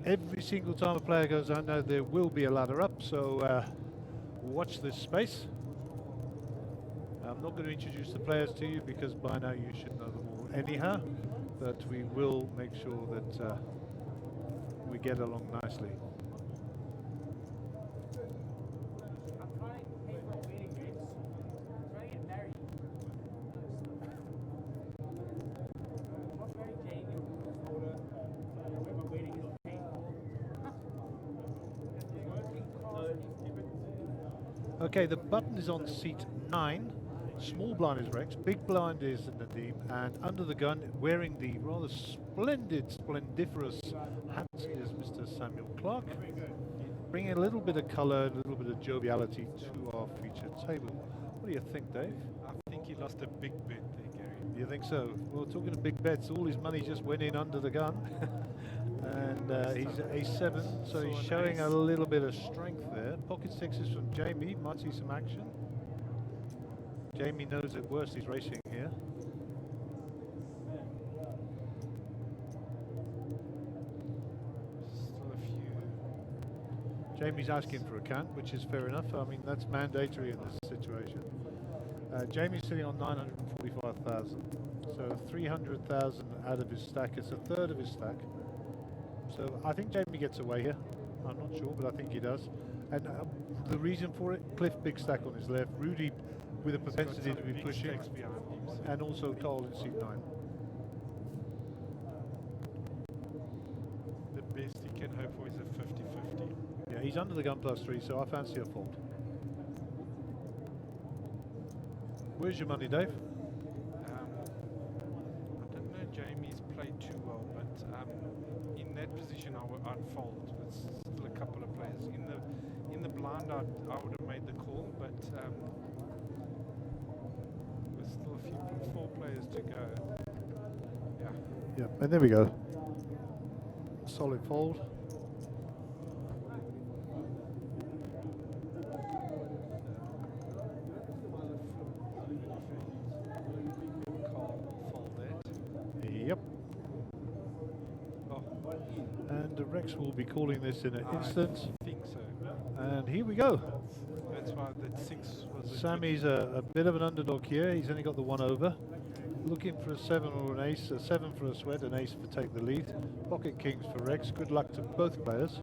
Every single time a player goes out now, there will be a ladder up, so watch this space. I'm not going to introduce the players to you because by now you should know them all anyhow, but we will make sure that we get along nicely. Okay, the button is on seat 9. Small blind is Rex, big blind is Nadeem, and under the gun, wearing the rather splendiferous hat is Mr. Samuel Clark, bringing a little bit of colour, a little bit of joviality to our featured table. What do you think, Dave? I think he lost a big bet there, Gary. You think so? Well, talking of big bets, all his money just went in under the gun. And he's at A7, so he's showing a little bit of strength there. Pocket sixes from Jamie, might see some action. Jamie knows at worst he's racing here. Still a few. Jamie's asking for a count, which is fair enough. I mean, that's mandatory in this situation. Jamie's sitting on 945,000, so 300,000 out of his stack. It's a third of his stack. So I think Jamie gets away here. I'm not sure, but I think he does. And the reason for it, Cliff big stack on his left, Rudy with a propensity to be pushing, and also Carl in seat 9. The best he can hope for is a 50-50. Yeah, he's under the gun +3, so I fancy a fold. Where's your money, Dave? I don't know Jamie's played too well, but in that position I'd fold with still a couple of players. In the blind I would have made the call, but with still a few 4 players to go. Yeah. Yep, and there we go. Solid fold. Yep. Oh, And Rex will be calling this in an instant. I think so. And here we go. That's why that 6 was a Sammy's a bit of an underdog here. He's only got the 1 over. Looking for a 7 or an ace. A 7 for a sweat, an ace for take the lead. Pocket kings for Rex. Good luck to both players.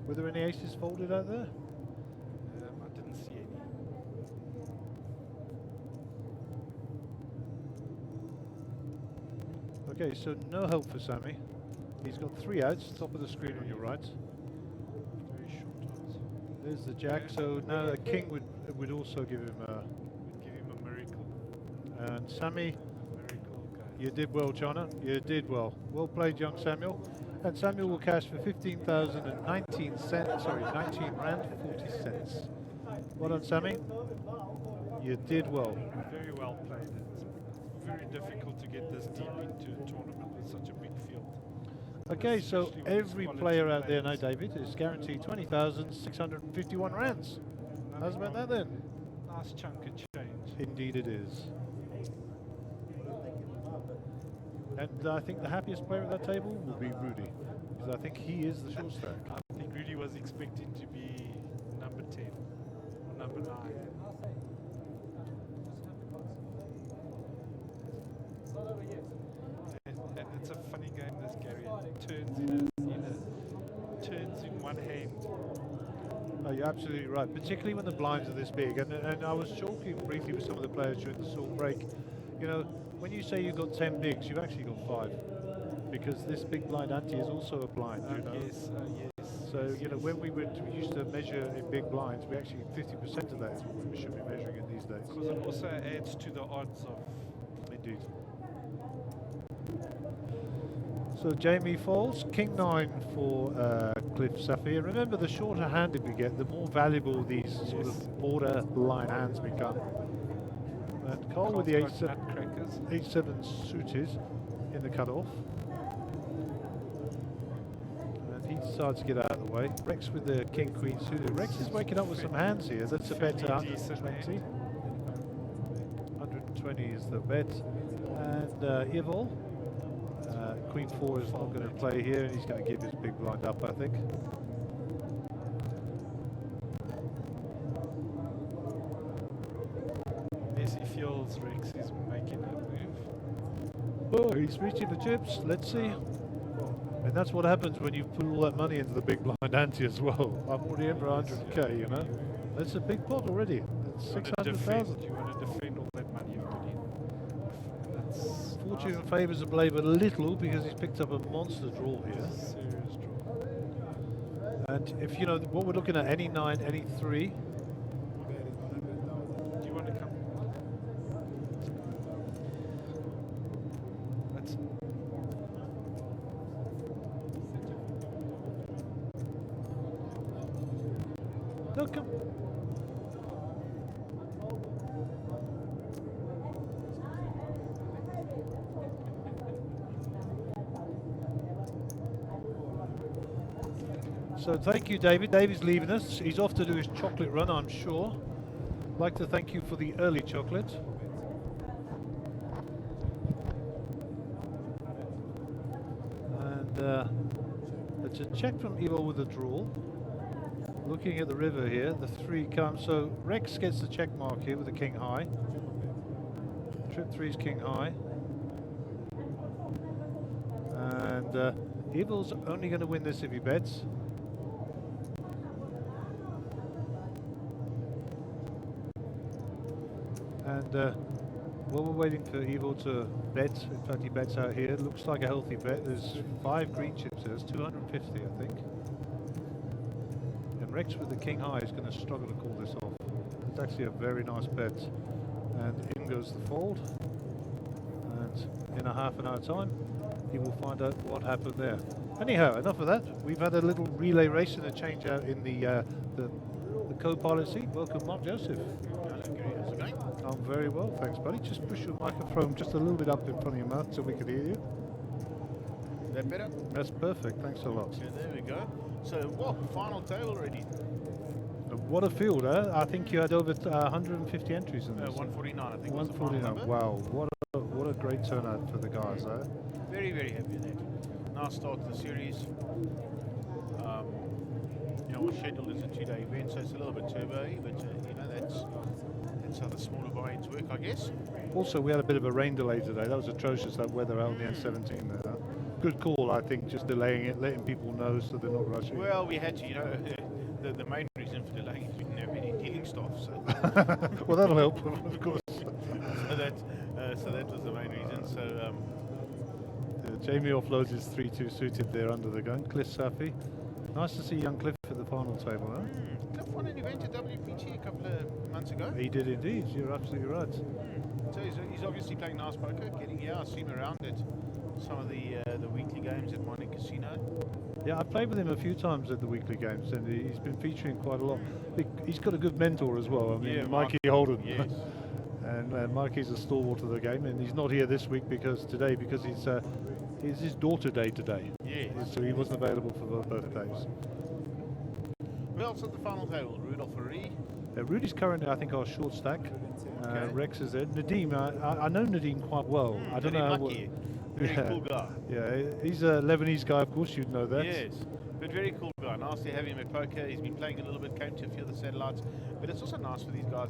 Were there any aces folded out there? I didn't see any. Okay, so no help for Sammy. He's got 3 outs, top of the screen on your right. Very short odds. There's the jack, so now a king would also give him a... Would give him a miracle. And Sammy, Miracle, guys. you did well, Chana. You did well. Well played, young Samuel. And Samuel will cash for 15,019 cents. Sorry, 19 rand 40 cents. Well done, Sammy. You did well. Very well played. It's very difficult to get this deep into a tournament with such a big field. Okay, so Especially with every quality player out there now, players. David, is guaranteed 20,651 rands. How's about that then? Nice chunk of change. Indeed it is. And I think the happiest player at that table will be Rudy, because I think he is the short stack. I think Rudy was expecting to be number 10 or number 9. And it's a funny game, this Gary. It turns in one hand. Oh, you're absolutely right, particularly when the blinds are this big. And I was talking briefly with some of the players during the salt break. You know, when you say you've got 10 bigs, you've actually got 5. Because this big blind ante is also a blind, you know. Yes, yes. So, you know, when we used to measure in big blinds, we actually, 50% of that is what we should be measuring in these days. Because it also adds to the odds of... Indeed. So Jamie falls, King 9 for Cliff Safir. Remember, the shorter handed we get, the more valuable these sort of borderline hands become. And Cole with the 8-7 suited in the cutoff. And he decides to get out of the way. Rex with the King Queen suited. Rex is waking up with some hands here. That's a bet to 120. 120 is the bet. And Ivol. Queen 4 is not going to play here, and he's going to give his big blind up, I think. Yes, he feels Rex is making a move. Oh, he's reaching the chips. Let's see. And that's what happens when you put all that money into the big blind ante as well. I'm already over 100k, you know. That's a big pot already. That's 600,000. You want to defend all that money you put in. That's Fortune favours the Blade a little because he's picked up a monster draw here. serious draw. And if you know what we're looking at, any 9, any 3. Do you want to come? That's No, come. So thank you, David. David's leaving us. He's off to do his chocolate run, I'm sure. I'd like to thank you for the early chocolate. And it's a check from Evo with a draw. Looking at the river here, the 3 comes. So Rex gets the check mark here with the king high. Trip 3 is king high. And Evil's only going to win this if he bets. And while we're waiting for Evil to bet, in fact he bets out here, it looks like a healthy bet. There's 5 green chips there, there's 250 I think. And Rex with the king high is going to struggle to call this off. It's actually a very nice bet. And in goes the fold. And in a half an hour time, he will find out what happened there. Anyhow, enough of that. We've had a little relay race and a change out in the co-pilot seat. Welcome, Mark Joseph. Hello, Gary. How's it going? going? I'm very well, thanks, buddy. Just push your microphone just a little bit up in front of your mouth so we can hear you. Is that better? That's perfect. Thanks a lot. So there we go. So, final table already. What a field, huh? I think you had over 150 entries in this. 149, I think. Was the final 149. number. Wow, what a great turnout for the guys, huh? Very, very happy with that. Nice start to the series. We're scheduled as a 2-day event, so it's a little bit turbo-y, but that's how the smaller buy-ins work, I guess. Also, we had a bit of a rain delay today. That was atrocious, that weather out on the N17 there. Good call, I think, just delaying it, letting people know so they're not rushing. Well, we had to, the main reason for delaying is we didn't have any dealing staff, so. Well, that'll help, of course. so that was the main reason. So Jamie offloads his 3-2 suited there under the gun. Cliff Safi. Nice to see young Cliff at the final table, huh? Cliff won an event at Wpt a couple of months ago. He did indeed, you're absolutely right. So he's obviously playing nice poker, I see him around at some of the weekly games at Monte Casino. Yeah, I played with him a few times at the weekly games and he's been featuring quite a lot. He's got a good mentor as well, I mean, Mikey Holden. Yes. And Mikey's a stalwart of the game, and he's not here this week because it's his daughter day today. Yes. So he wasn't available for both days. Who else at the final table? Rudolph Marie. Rudy's currently, I think, our short stack. Okay. Rex is there. Nadeem, I know Nadeem quite well. I don't know how Very cool guy. Yeah, he's a Lebanese guy, of course, you'd know that. Yes, but very cool guy. Nice to have him at poker. He's been playing a little bit, came to a few of the satellites. But it's also nice for these guys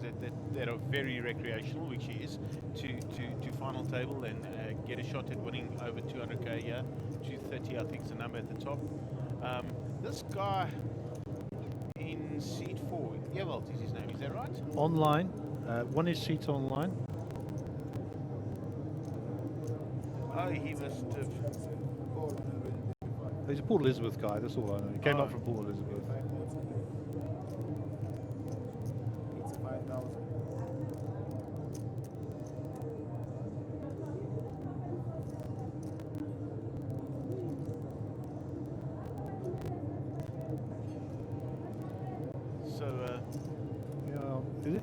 that are very recreational, which he is, to final table and get a shot at winning over 200k a year. 230, I think, is the number at the top. This guy in seat 4, Ewald is his name, is that right? Online, won his seat online. Oh, he must have. He's a Port Elizabeth guy, that's all I know. He came up from Port Elizabeth. It's 5,000. So,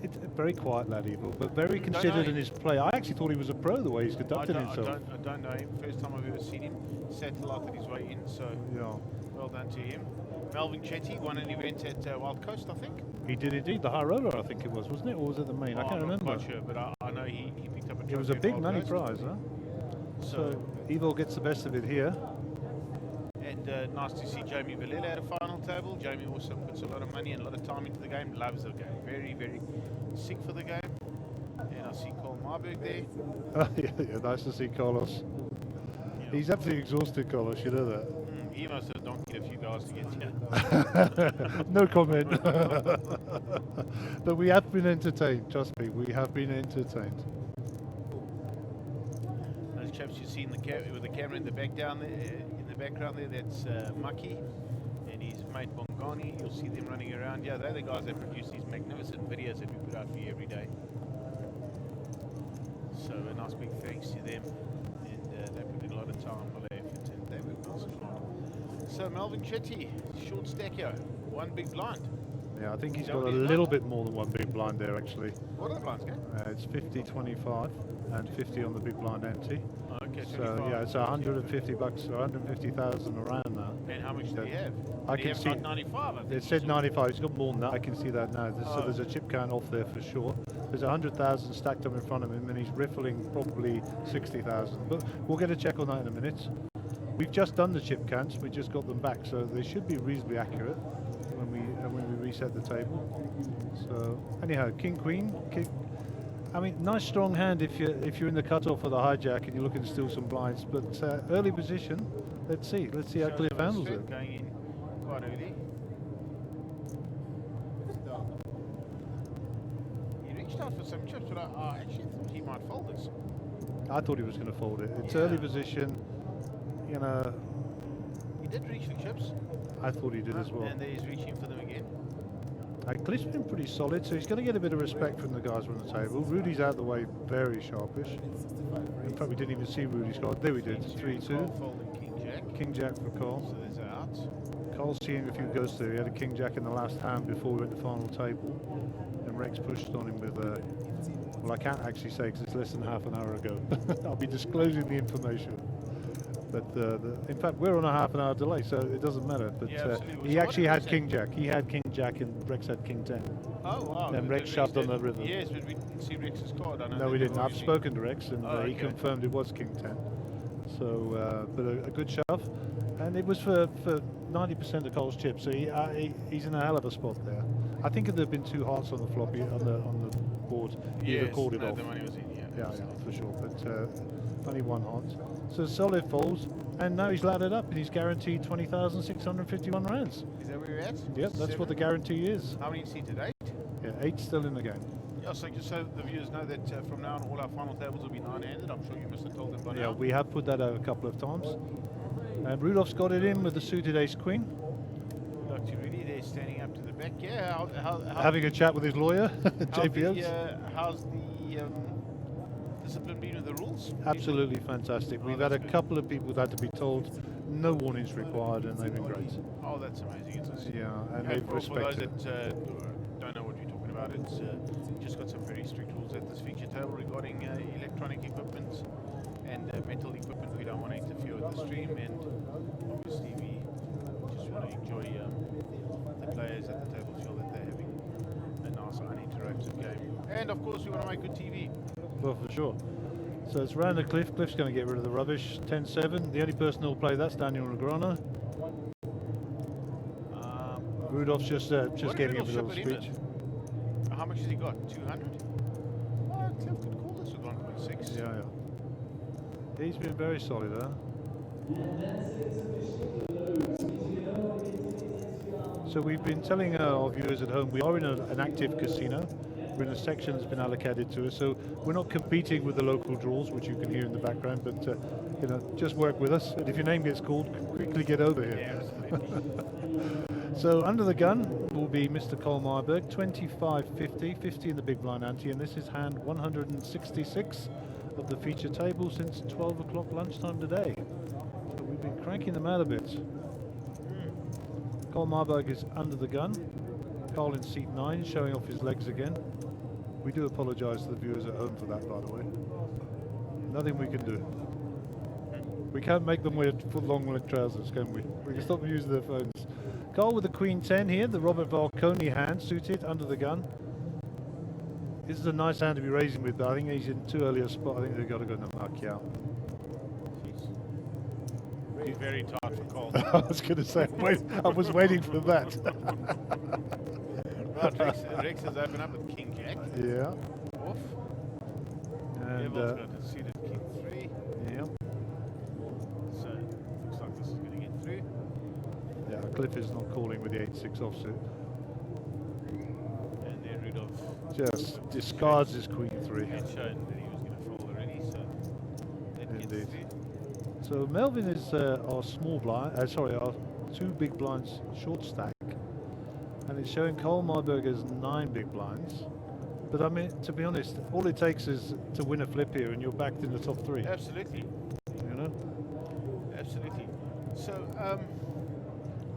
it's a very quiet lad, Evil, but very considered in his play. I actually thought he was a pro the way he's conducted himself. I don't know him. First time I've ever seen him. Satellite his way in, so Yeah. well done to him. Melvin Chetty won an event at Wild Coast, I think. He did indeed, the high roller I think it was, wasn't it? Or was it the main? I can't I'm remember. not quite sure, but I know he picked up a trophy. It was a at big Wild money Coast. prize, huh? So Evo gets the best of it here. And nice to see Jamie Valilla at a final table. Jamie also puts a lot of money and a lot of time into the game, loves the game, very, very sick for the game. And I see Cole Marburg there. Yeah, nice to see Carlos. Yeah. He's absolutely exhausted, Carlos, you know that. He must have donkeyed a few guys to get here. No comment. But we have been entertained, trust me, we have been entertained. Those chaps you see with the camera in the back down there, in the background there, that's Maki and his mate Bongani. You'll see them running around. Yeah, they're the guys that produce these magnificent videos that we put out for you every day. So a nice big thanks to them, and they put in a lot of time, a lot of effort, and they work nice and hard. So Melvin Chetty, short stack here, one big blind. Yeah, I think he's Is that got a what he's little done? bit more than one big blind there actually. What are the blinds, going? It's 50, 25 and 50 on the big blind empty. Okay, So 25. yeah, it's 150 bucks, 150,000 around now. And how much do you have? I Do can you have see like 95, I think. It said 95. He's got more than that. I can see that now. So there's a chip count off there for sure. There's 100,000 stacked up in front of him, and he's riffling probably 60,000. But we'll get a check on that in a minute. We've just done the chip counts. We just got them back, so they should be reasonably accurate when we reset the table. So anyhow, King Queen. I mean, nice strong hand if you're in the cutoff for the hijack and you're looking to steal some blinds. But early position. Let's see how Cliff handles it. Going in quite early. He reached out for some chips, but I actually thought he might fold this. I thought he was going to fold it. It's Yeah. early position. You know, He did reach the chips. I thought he did as well. And there he's reaching for them again. Cliff's been pretty solid, so he's going to get a bit of respect from the guys on the table. Rudy's out the way, very sharpish. In fact, we didn't even see Rudy's card. There we did, 3-2. Folding King Jack. King Jack for Cole. So there's an out. Cole's seeing a few ghosts there. He had a King Jack in the last hand before we went to final table. And Rex pushed on him with Well, I can't actually say because it's less than half an hour ago. I'll be disclosing the information. But in fact, we're on a half an hour delay, so it doesn't matter. But Yeah, absolutely. he So what actually did had Rex King Jack. He had King Jack, and Rex had King 10. Oh, wow. And Rex shoved on the river. Yes, but we didn't see Rex's card. I know No, that we they've didn't. I've obviously- spoken to Rex, and Oh, he okay. confirmed it was King 10. So, but a good shove, and it was for 90% of Cole's chips. So he's in a hell of a spot there. I think if there'd been 2 hearts on the floppy on the board, he'd have called it no, off. the money was in, Yeah, for sure. But only 1 heart. So solid falls, and now he's laddered up, and he's guaranteed 20,651 rands. Is that where you're at? Yep, that's what the guarantee is. How many you see today? Yeah, 8 still in the game. Yeah, so just so the viewers know that from now on all our final tables will be 9-handed. I'm sure you must have told them by Yeah, now. we have put that out a couple of times. And Rudolph's got it in with the suited ace queen. Dr. Rudy there standing up to the back. Yeah, how Having a chat with his lawyer, JPOs. how's the discipline been with the rules? Absolutely fantastic. We've had a couple of people that had to be told no warnings required, and they've been great. Oh, that's amazing. Yeah, and And they've for those respected that it. don't know what you're talking about, it's just got some very strict rules at this feature table regarding electronic equipment and metal equipment. We don't want to interfere with the stream, and obviously we just want to enjoy the players at the table feel that they're having a nice uninterrupted game. And of course we want to make good TV. Well, for sure. So it's round the cliff. Cliff's going to get rid of the rubbish. 10-7. The only person who'll play that's Daniel Negrano. Rudolph's just getting a bit of a speech. How much has he got? 200? Oh, Cliff could call this with 1.6. Yeah. He's been very solid, huh? So we've been telling our viewers at home we are in an active casino. We're in a section that's been allocated to us, so we're not competing with the local draws, which you can hear in the background. But you know, just work with us, and if your name gets called, quickly get over here. Yeah, absolutely. So under the gun will be Mr. Cole Myberg, 25.50, 50 in the big blind ante, and this is hand 166 of the feature table since 12 o'clock lunchtime today. So we've been cranking them out a bit. Cole Myberg is under the gun. Cole in seat 9, showing off his legs again. We do apologise to the viewers at home for that, by the way. Nothing we can do. We can't make them wear long leg trousers, can we? We can stop them using their phones. Cole with the Queen 10 here, the Robert Valconi hand, suited, under the gun. This is a nice hand to be raising with, but I think he's in too early a spot. I think they've got to go to knock you out. He's very tight for Cole. I was going to say, I was waiting for that. Right, Rex has opened up with King Jack. Yeah. Off. And Devil's got a suited King 3. yeah. So, looks like this is going to get through. Yeah, Cliff is not calling with the 8-6 offsuit. And then Rudolph Just discards his Queen 3. had shown that he was going to fold already, so that gets Indeed. through. So Melvin is our small blind, our 2 big blinds short stack. And it's showing Cole Myberg as 9 big blinds. But I mean, to be honest, all it takes is to win a flip here and you're backed in the top 3. Absolutely. You know? Absolutely. So,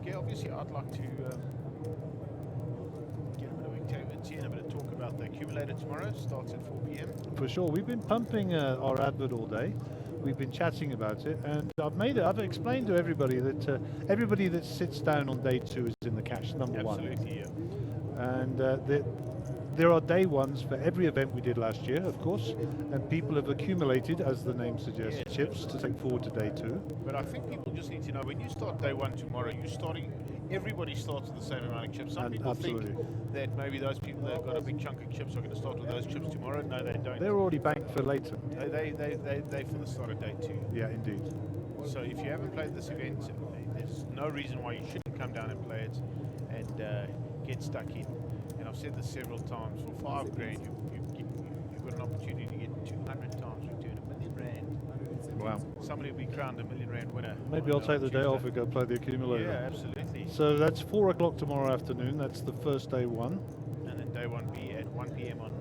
okay, obviously I'd like to get a bit of activity and a bit of talk about the accumulator tomorrow. Starts at 4 p.m. For sure. We've been pumping our advert all day. We've been chatting about it, and I've explained to everybody that everybody that sits down on day 2 is in the cash, number 1. Absolutely, yeah. And there are day 1s for every event we did last year, of course, and people have accumulated, as the name suggests, Yes, chips to take forward to day 2. But I think people just need to know, when you start day 1 tomorrow, everybody starts with the same amount of chips. Some And people absolutely. think that maybe those people that have got a big chunk of chips are going to start with those chips tomorrow. No, they don't. They're already banked for later. They for the start of day 2. Yeah, indeed. So if you haven't played this event, there's no reason why you shouldn't come down and play it and get stuck in. And I've said this several times, for 5 grand you've got an opportunity to get 200 times return, R1 million. Wow. Somebody will be crowned R1 million winner. Maybe I'll take the day off and go play the accumulator. Yeah, absolutely. So that's 4 o'clock tomorrow afternoon. That's the first day 1. And then day 1 be at 1 p.m. on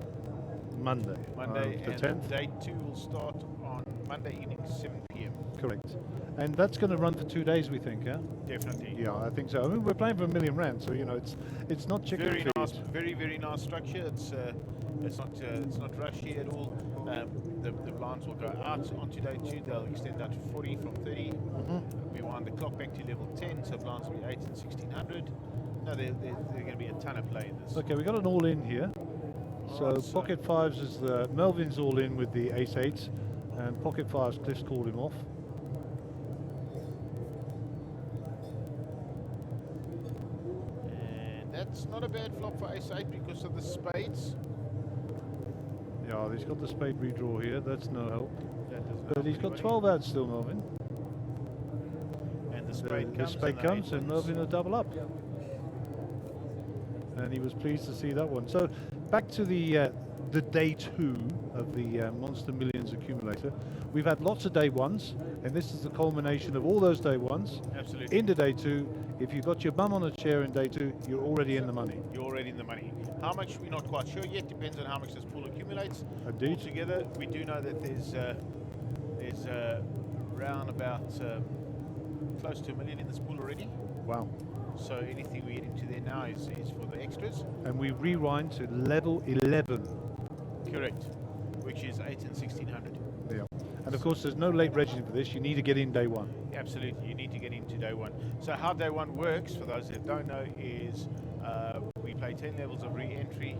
Monday. Monday, the and 10th. day 2 will start on Monday evening 7 p.m. Correct. And that's going to run for 2 days, we think, yeah? Definitely. Yeah, I think so. I mean, we're playing for R1,000,000, so, you know, it's not chicken Very feed. nice, very nice structure. It's not rushy at all. The blinds will go out on day 2. They'll extend out to 40 from 30. We wind the clock back to level 10, so blinds will be 8 and 1600. No, there's going to be a ton of play in this. Okay, we got an all-in here. So Alright, so- pocket fives is the Melvin's all in with the ace-8s, and pocket fives Cliff's called him off. And that's not a bad flop for ace-8 because of the spades. Yeah, he's got the spade redraw here. That's no help. That doesn't But help he's got anybody. 12 outs still, Melvin. And the The spade comes. spade the comes, eight and wins. Melvin will double up. And he was pleased to see that one. So back to the day 2 of the Monster Millions accumulator. We've had lots of day 1s, and this is the culmination of all those day 1s. Absolutely. Into day 2, if you've got your bum on a chair in day 2, you're already in the money. You're already in the money. How much we're not quite sure yet. Depends on how much this pool accumulates. Indeed. Altogether, we do know that there's round about close to 1 million in this pool already. Wow. So anything we get into there now is for the extras. And we rewind to level 11. Correct. Which is 8 and 1600. Yeah. And of course, there's no late registering for this. You need to get in day 1. Absolutely, you need to get into day 1. So how day 1 works, for those that don't know, is we play 10 levels of re-entry.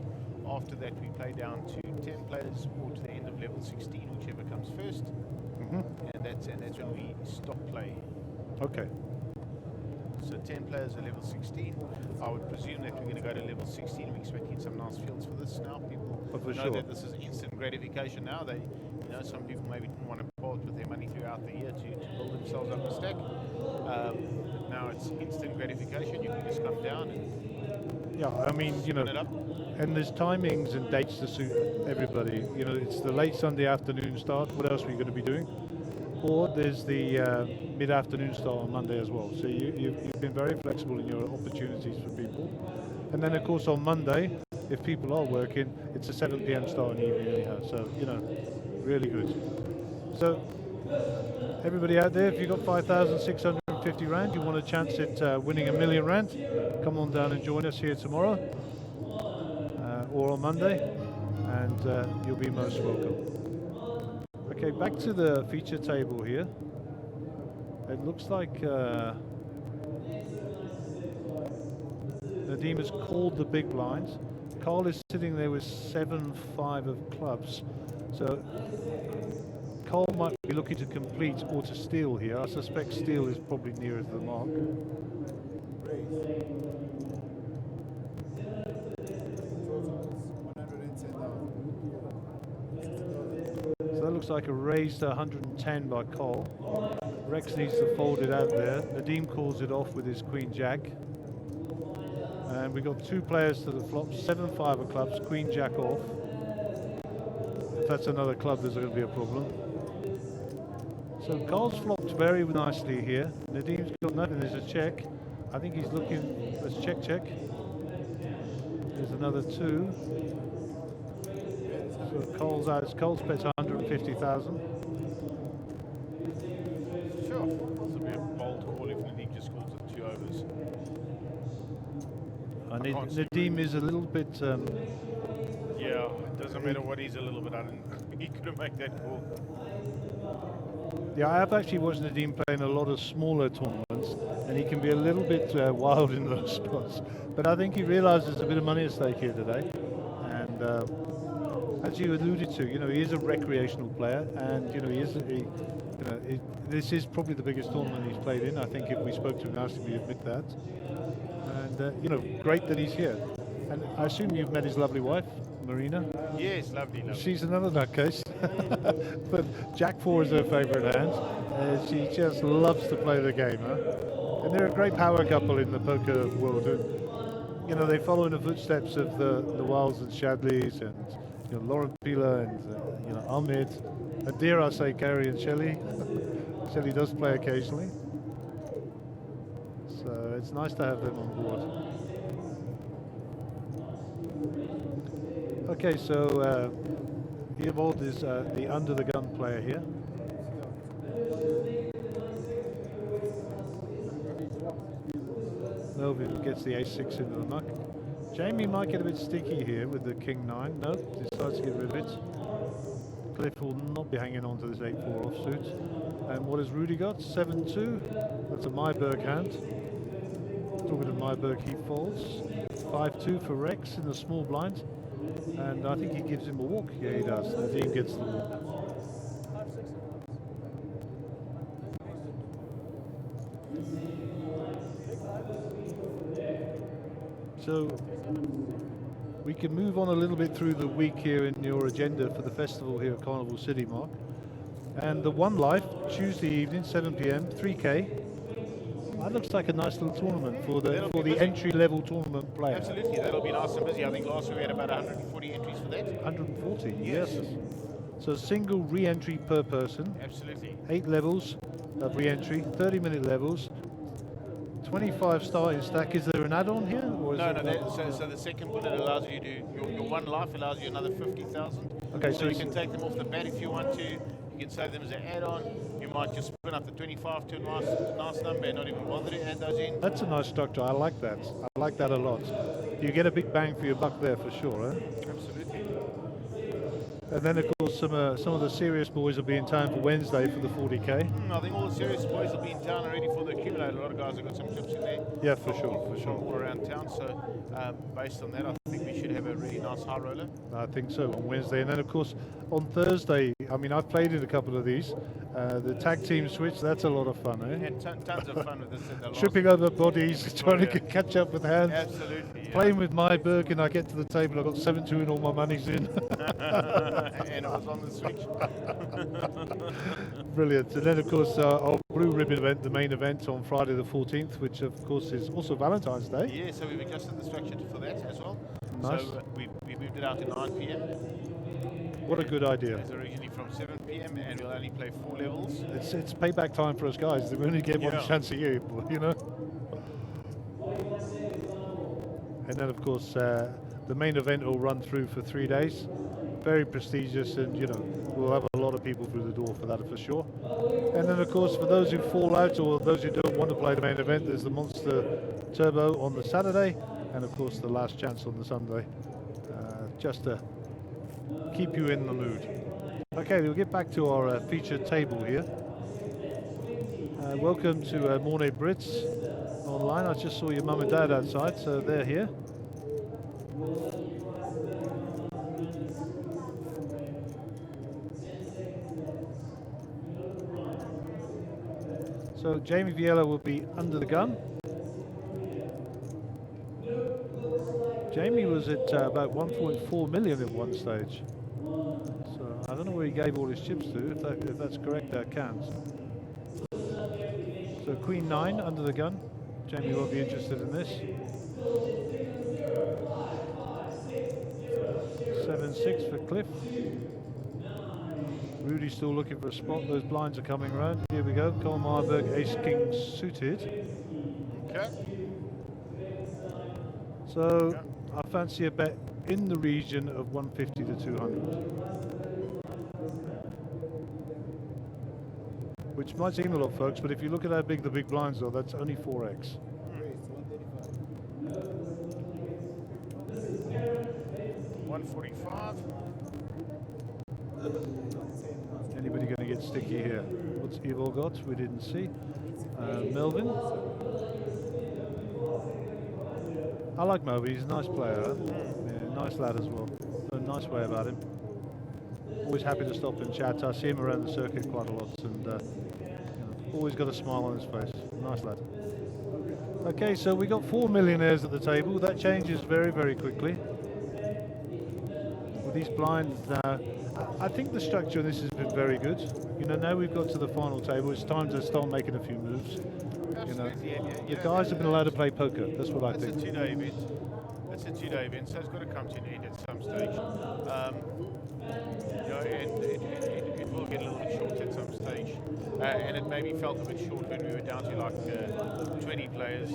After that, we play down to 10 players or to the end of level 16, whichever comes first. And that's when we stop play. Okay. So 10 players at level 16. I would presume that we're going to go to level 16. We're expecting some nice fields for this now. People Oh, for know sure. that this is instant gratification now. Some people maybe didn't want to part with their money throughout the year to build themselves up a stack. Now it's instant gratification. You can just come down and Yeah, I mean, you know, spin it up. and there's timings and dates to suit everybody. You know, it's the late Sunday afternoon start. What else are you going to be doing? Or there's the mid-afternoon start on Monday as well. So you've been very flexible in your opportunities for people. And then, of course, on Monday, if people are working, it's a 7 p.m. start in the evening anyhow. So, you know, really good. So, everybody out there, if you've got 5,650 rand, you want a chance at winning R1 million, come on down and join us here tomorrow or on Monday, and you'll be most welcome. Okay, back to the feature table here. It looks like Nadeem has called the big blinds. Carl is sitting there with 7-5 of clubs. So Carl might be looking to complete or to steal here. I suspect steal is probably nearer to the mark. So that looks like a raise to 110 by Cole. Rex needs to fold it out there. Nadeem calls it off with his Queen Jack. And we got 2 players to the flop, 7-5 of clubs, Queen Jack off. If that's another club, there's going to be a problem. So Carl's flopped very nicely here. Nadeem's got nothing, there's a check. I think he's looking, let's check. There's another 2. So Cole's out, Cole's bets 150,000. Sure. This will be a bold call if Nadeem just calls it 2 overs. And I can't see Nadeem is a little bit, Yeah, it doesn't matter what he's a little bit he could have made that call. yeah, I have actually watched Nadeem play in a lot of smaller tournaments, and he can be a little bit wild in those spots. But I think he realizes there's a bit of money at stake here today. And as you alluded to, you know, he is a recreational player, and you know, this is probably the biggest tournament he's played in. I think if we spoke to him now, we'd admit that. And you know, great that he's here. And I assume you've met his lovely wife, Marina. Yes, lovely. She's another nutcase. But Jack 4 is her favourite hand. She just loves to play the game, huh? And they're a great power couple in the poker world. And, you know, they follow in the footsteps of the Wilds and Shadleys, and you know, Lauren Pila and you know, Ahmed. And dare I say, Gary and Shelley. Shelley does play occasionally. So it's nice to have them on board. Okay, so Evold is the under the gun player here. Melvin gets the ace-6 into the muck. Jamie might get a bit sticky here with the king-9. No, decides to get rid of it. Cliff will not be hanging on to this 8-4 offsuit. And what has Rudy got? 7-2. That's a Myberg hand. Talking to Myberg, he folds. 5-2 for Rex in the small blind. And I think he gives him a walk. Yeah, he does. Nadeem gets the walk. So we can move on a little bit through the week here in your agenda for the festival here at Carnival City, Mark. And the One Life, Tuesday evening, 7 p.m, 3K. That looks like a nice little tournament for the entry-level tournament player. Absolutely, that'll be nice and busy. I think last year we had about 140 entries for that. 140, yes. So single re-entry per person. Absolutely. 8 levels of re-entry, 30-minute levels. 25 starting stack. Is there an add-on here? Or is So the second bullet allows you to, your One Life allows you another 50,000. Okay, so you can take them off the bat if you want to. You can save them as an add-on. You might just spin up the 25 to a nice number and not even bother to add those in. That's a nice structure. I like that. I like that a lot. You get a big bang for your buck there for sure, eh? Absolutely. And then, of course, some of the serious boys will be in town for Wednesday for the 40K. I think all the serious boys will be in town already for the accumulator. A lot of guys have got some chips in there. Yeah, for sure. All around town. So, based on that, I think we should have a really nice high roller. I think so on Wednesday. And then, of course, on Thursday, I mean, I've played in a couple of these. The tag team switch, that's a lot of fun, eh? And tons of fun with this. Tripping over bodies, trying to catch up with hands. Absolutely. Yeah. Playing with my Berg, and I get to the table, I've got 7-2 and all my money's in. And it was on the switch. Brilliant. And then, of course, our Blue Ribbon event, the main event on Friday the 14th, which, of course, is also Valentine's Day. Yeah, so we've adjusted the structure for that as well. Nice. So we moved it out to 9 p.m. What a good idea. It's originally from 7 p.m. and we'll only play 4 levels. It's payback time for us guys. We only get one chance a year, you know. And then, of course, the main event will run through for 3 days. Very prestigious, and you know, we'll have a lot of people through the door for that for sure. And then, of course, for those who fall out or those who don't want to play the main event, there's the Monster Turbo on the Saturday, and of course the Last Chance on the Sunday, just to keep you in the mood. Okay, we'll get back to our featured table here. Welcome to Mornay Brits online. I just saw your mum and dad outside, so they're here. So Jamie Viella will be under the gun. Jamie was at about 1.4 million at one stage. So I don't know where he gave all his chips to. If that's correct, that counts. So Queen 9 under the gun. Jamie won't be interested in this. 7-6 for Cliff. Rudy's still looking for a spot. Those blinds are coming around. Here we go. Cole Marburg, Ace King suited. Okay. So I fancy a bet in the region of 150 to 200. Which might seem a lot, folks, but if you look at how big the big blinds are, that's only 4x. 145. Anybody going to get sticky here? What's Evo got? We didn't see. Melvin. I like Moby. He's a nice player. Huh? Yeah, nice lad as well. A nice way about him. Always happy to stop and chat. I see him around the circuit quite a lot, and you know, always got a smile on his face. Nice lad. Okay, so we got 4 millionaires at the table. That changes very, very quickly. With these blinds now, I think the structure of this has been very good. You know, now we've got to the final table, it's time to start making a few moves. You know, the guys have been allowed to play poker. That's what I think. It's a 2-day event. It's a 2-day event, so it's got to come to an end at some stage. You know, and it will get a little bit short at some stage. And it maybe felt a bit short when we were down to like 20 players.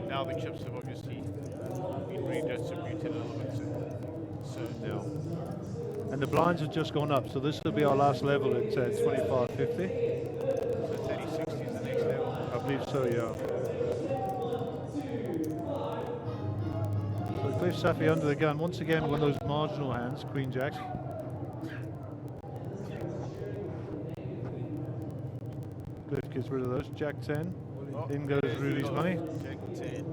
Now the chips have obviously been redistributed a little bit. So now. And the blinds have just gone up, so this will be our last level at 25.50. So 30.60 is the next level. I believe so, yeah. Cliff Safi under the gun. Once again, one of those marginal hands, Queen Jack. Cliff gets rid of those. Jack 10. Oh, In goes Rudy's money. Jack 10.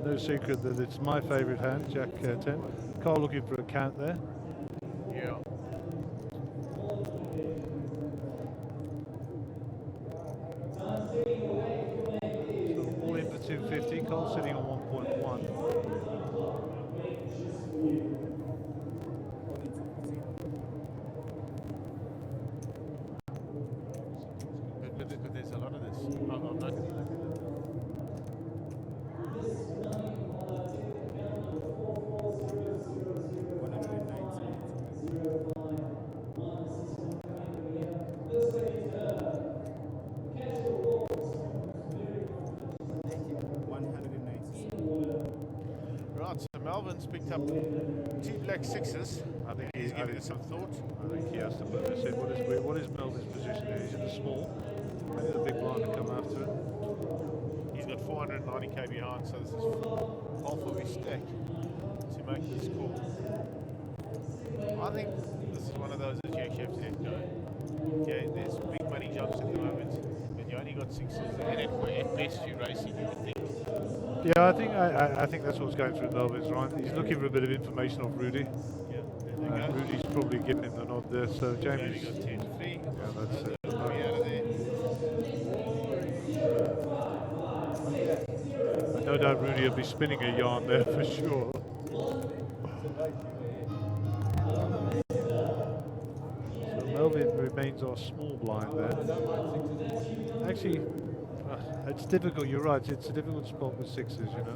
No secret that it's my favourite hand, Jack 10. Carl looking for a count there. Yeah. So all in for 250. Carl sitting on 1.1. But there's a lot of this. I'm not. Right, so Melvin's picked up 2 black 6s. I think He's giving it some thought. I think he has to put this in. What is Melvin's position here? He's in the small. Maybe the big blind to come after it. He's got 490k behind, so this is half of his stack to make this call. I think this is one of those that you actually have to let go. Okay, there's big money jumps at the moment, but you only got 6s, and at best you're racing, you would think. Yeah, I think that's what's going through Melvin's right. He's looking for a bit of information off Rudy. Yeah, there they go. Rudy's probably giving him the nod there. So Jamie's Jamie's. got 10 3. Yeah, that's it. Out of there. No doubt Rudy will be spinning a yarn there for sure. So Melvin remains our small blind there. Actually, it's difficult, you're right, it's a difficult spot with 6s, you know.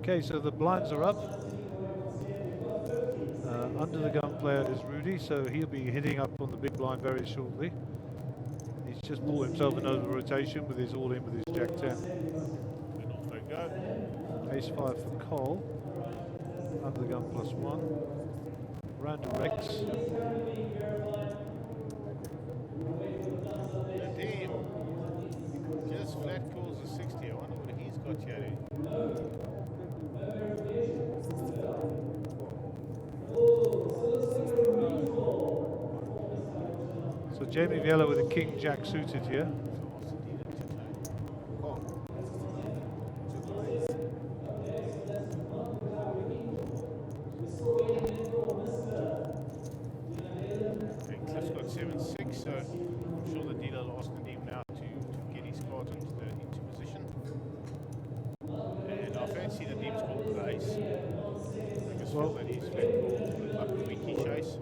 Okay, so the blinds are up. Under the gun player is Rudy, so he'll be hitting up on the big blind very shortly. He's just bought himself an over rotation with his all in with his Jack 10. And off they go. Ace 5 for Cole. Under the gun +1. Round to Rex. Nadeem just flat calls a 60. I wonder what he's got here. So Jamie Viella with a King Jack suited here. And Cliff's got 7-6, so I'm sure the dealer will ask Nadeem now to get his cards into position. And I fancy Nadeem's called with ace. I just feel that he's flat called like a weaky chase.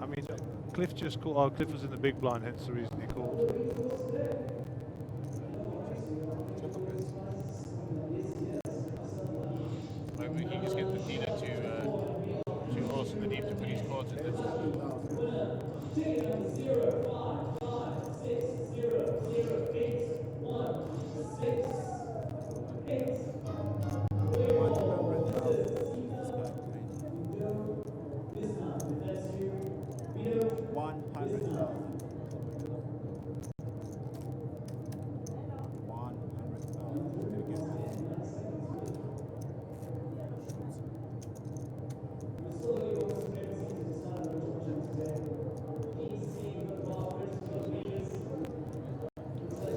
I mean, Cliff just called. Oh, Cliff was in the big blind, hence the reason he called. Maybe we can just get the dealer to ask Nadeem to put his cards in.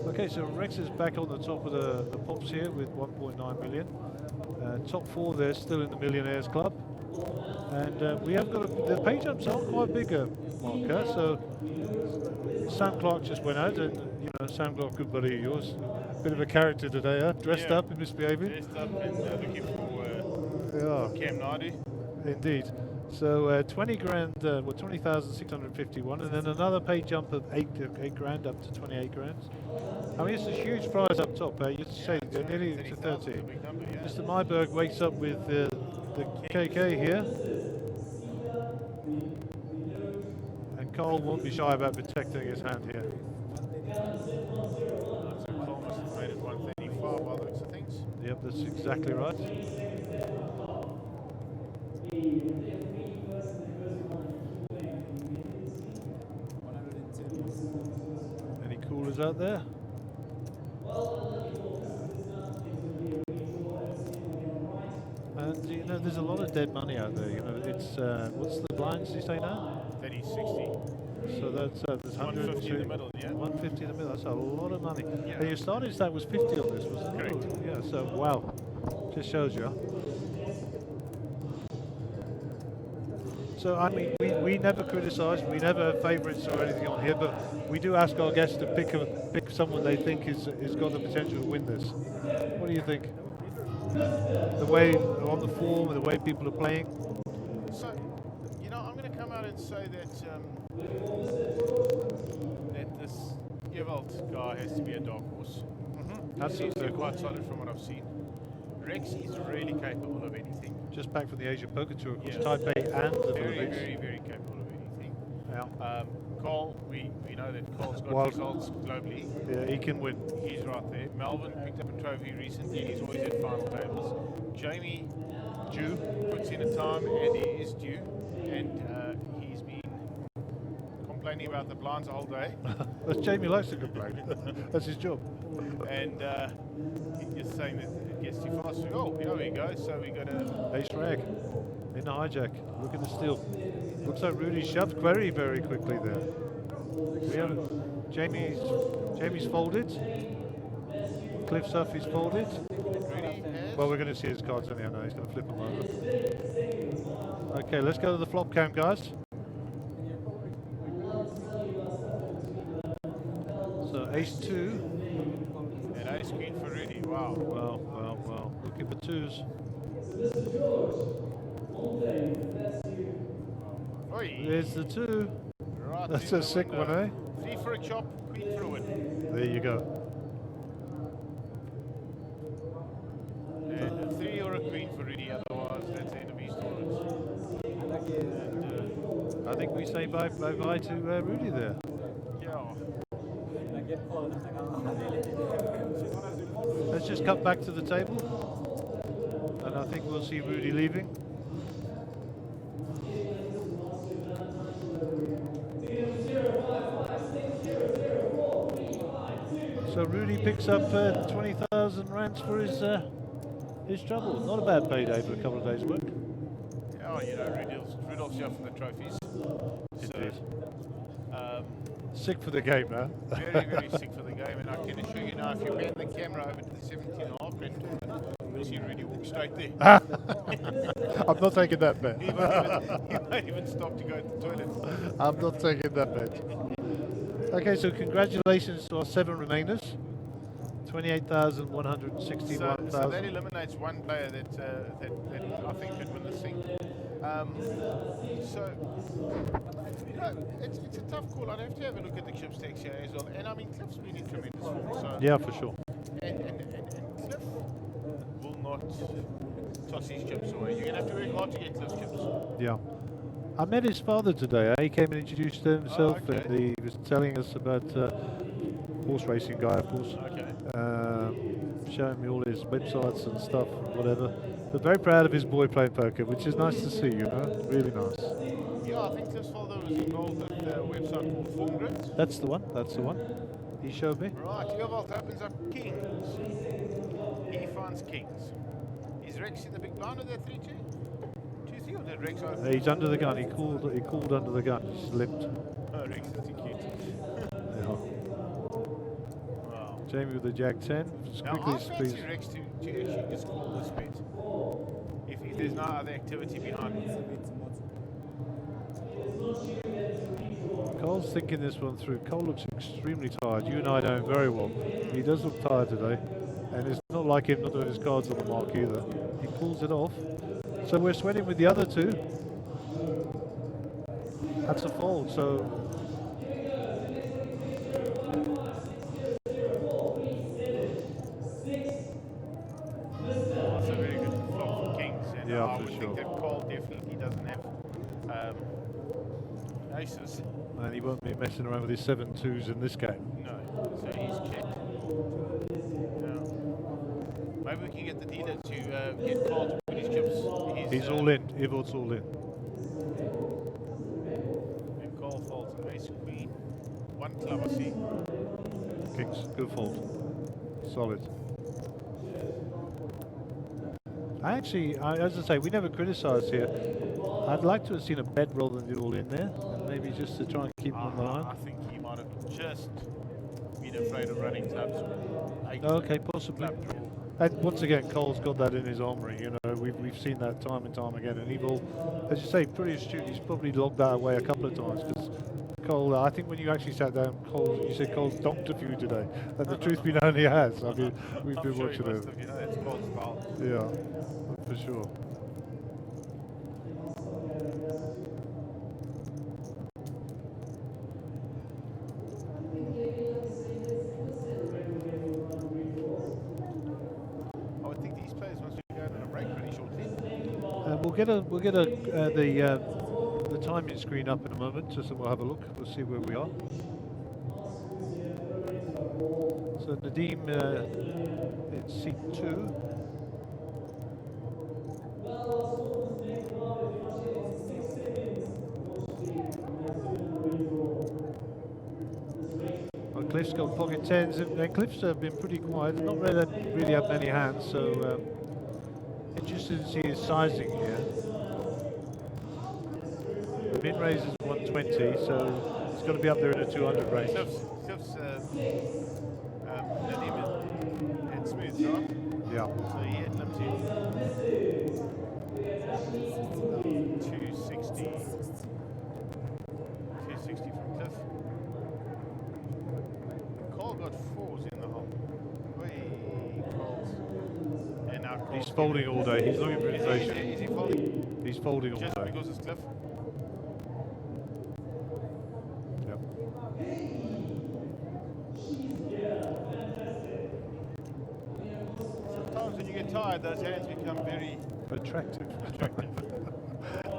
Okay, so Rex is back on the top of the pops here with 1.9 million. Top 4 there, still in the Millionaires Club. And we have got the pay jumps aren't quite bigger, Mark. So Sam Clark just went out, and you know Sam Clark, good buddy of yours, bit of a character today, huh? Dressed up and misbehaving. Dressed up and looking for Cam Nadu. Indeed. So 20 grand, well 20,651, and then another pay jump of 8 grand up to 28 grand. I mean, it's a huge prize up top. You say nearly to 30. Big number, yeah. Mr. Myberg wakes up with the KK here, and Cole won't be shy about protecting his hand here. So Cole must have made it 135 by the looks of things. Yep, that's exactly right. Any coolers out there? And you know, there's a lot of dead money out there. You know, it's what's the blinds you say now? 30, 60. So that's there's 150 in the middle, yeah. 150 in the middle. That's a lot of money. Yeah. And your starting stat was 50 on this, wasn't it? Correct. Yeah. So wow, just shows you. So I mean, we never criticise, we never have favourites or anything on here, but we do ask our guests to pick someone they think is got the potential to win this. What do you think? The way on the form and the way people are playing. So, you know, I'm going to come out and say that that this Ewald guy has to be a dark horse. That's He's quite solid from what I've seen. Rex is really capable of anything. Just back from the Asia Poker Tour, of course, Yes. Taipei and the Very, Philippines. very, very capable of anything. Yeah. Cole, we know that Cole's got Wild. results globally. Yeah, he can win. He's right there. Melvin picked up a trophy recently. He's always at final tables. Jamie Due. puts in a time and he is due. And he's been complaining about the blinds the whole day. Jamie likes to complain. That's his job. And he's just saying that it gets too fast. Oh, here we go. So we got a Ace rag in the hijack. Look at the steal. Looks like Rudy shoved very, very quickly there. We have Jamie's folded. Cliff's up, he's folded. Rudy has. Well, we're going to see his cards anyhow now. He's going to flip them over. Okay, let's go to the flop cam, guys. So ace two. And ace queen for Rudy. Wow. Well. Looking for twos. Oi. There's the two. Right That's in a the sick one, window. eh? 3 for a chop, queen for a win. There you go. And a 3 or a queen for Rudy, otherwise that's the end of his tournament. And I think we say bye to Rudy there. Yeah. Let's just cut back to the table. And I think we'll see Rudy leaving. So Rudy picks up 20,000 rands for his trouble. Not a bad payday for a couple of days' work. Oh, you know, Rudolph's here for the trophies. Indeed. So, Sick for the game, huh? very, very sick for the game, and I can assure you now, if you pan the camera over to the 17.5 grand tournament, you'll see Rudy walk straight there. I'm not taking that bet. He won't even stop to go to the toilet. I'm not taking that bet. Okay, so congratulations to our 7 remainers. 28,161,000. So that eliminates one player that I think could win this thing. So, you know, it's a tough call. I'd have to have a look at the Cliff stakes here as well. And I mean, Cliff's been in tremendous form. So Yeah, for sure. and Cliff will not toss his chips away. You're going to have to work hard to get Cliff's chips. Yeah. I met his father today. He came and introduced himself, Oh, okay. and he was telling us about horse racing guy, of course. Okay. Showing me all his websites and stuff, whatever. But very proud of his boy playing poker, which is nice to see, you know. Really nice. Yeah, I think Cliff's father was involved with a website called Form Grid. That's the one. That's the one. He showed me. Right, Ewald opens up kings. He finds kings. Is Rex in the big blind with that 3-2? 2-3 or did Rex open? He's under the gun. He called under the gun. He slipped. Oh, Rex is too cute. Yeah. Wow. Jamie with the Jack 10. Just Now, quickly I fancy Rex to actually just call this bet. If there's no other activity behind it. Cole's thinking this one through. Cole looks extremely tired. You and I know him very well. He does look tired today. And it's not like him not having his cards on the mark either. He pulls it off. So we're sweating with the other two. That's a fold, so Also very good flop for Kings, and yeah, I for would sure. think that Cole definitely doesn't have aces. And he won't be messing around with his 7-2s in this game. No, so he's checked. Now, maybe we can get the dealer to get Cole to put his chips. He's all in. Ivor's all in. And Cole folds ace queen, one club I see. Kings, good fold. Solid. As I say, we never criticised here. I'd like to have seen a bet rather than the all in there, and maybe just to try and keep him on the line. I think he might have just been afraid of running clubs. Okay, possibly. Club draw. And once again, Cole's got that in his armoury. You know, we've seen that time and time again. And Evil, as you say, pretty astute. He's probably logged that away a couple of times because Cole. I think when you actually sat down, you said Cole's donked a few today, and the truth be known, he has. I mean, we've been sure watching he it. must have, it's Cole's style. Yeah, for sure. I would think these players must be going on a break pretty shortly. We'll get the timing screen up in a moment, just so we'll have a look. We'll see where we are. So Nadeem in seat 2. Well, Cliff's got pocket 10s, and Cliff's been pretty quiet. Not really had many hands, so interested to see his sizing here. The min raise is 120, so it's got to be up there in the 200 range. Cliff's Nadeem had smooth shot, Yeah. so he had limited 260 from Cliff. Cole got 4s in the hole. Way Cole's. And now Cole's He's folding all day. He's looking for innovation. Is he folding? He's folding all Just day. because it's Cliff? Yep. Sometimes when you get tired, those hands become very Attractive.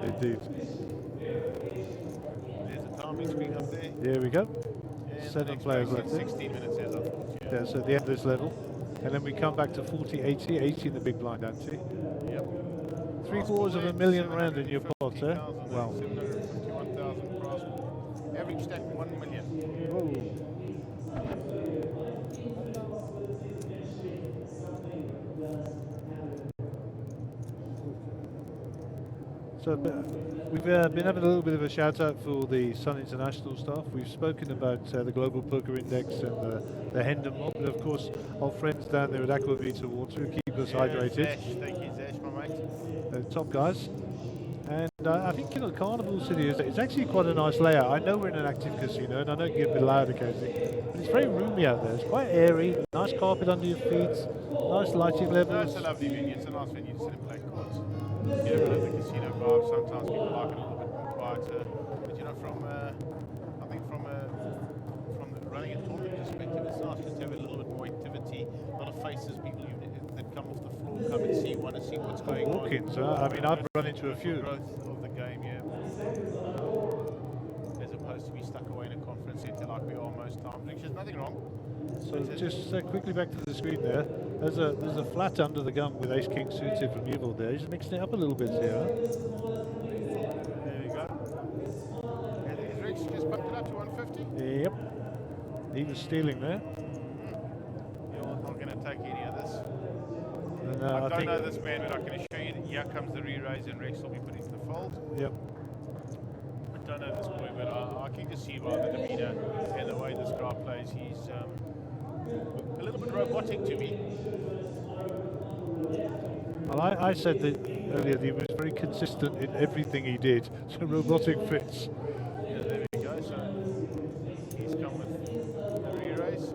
Indeed. There's a timing screen up there. Here we go. And 7 players left. 16 minutes as I thought. Yeah, so at the end of this level. And then we come back to 40, 80, 80 in the big blind ante. Yep. 3/4 of a million rand in your pot, eh? Wow. 751,000 price. Average stack 1 million. Whoa. So we've been having a little bit of a shout out for the Sun International staff. We've spoken about the Global Poker Index and the Hendon mob, and of course our friends down there at Aquavita Water who keep us hydrated. Zash, thank you, Zash, my mate. Top guys. And I think Carnival City it's actually quite a nice layout. I know we're in an active casino, and I know it can get a bit loud occasionally, but it's very roomy out there. It's quite airy, nice carpet under your feet, nice lighting No, levels. it's a lovely venue. It's a nice venue to sit and play cards. Get a bit of the casino vibe. Sometimes people like it a little bit more quieter. But you know, from I think from the running a tournament perspective, it's nice just to have a little bit more activity. A lot of faces, people that come off the floor, come and want to see what's going on. Walk-ins, I mean, I've run into a few. Growth of the game, yeah. As opposed to be stuck away in a conference center like we are most times, which is nothing wrong. So just quickly back to the screen there. There's a flat under the gun with Ace King suited from Evil there. He's mixing it up a little bit here. There you go. And his Rex just bumped it up to 150. Yep. He was stealing there. You're not going to take any of this. And, I don't think, know this man, but I can assure you that here comes the re-raise and Rex will be put into the fold. Yep. I don't know this boy, but I can just see by the demeanour and the way this guy plays, he's a little bit robotic to me. Well, I said that earlier that he was very consistent in everything he did. So robotic fits. Yeah, there we go. So he's come with the re-raise.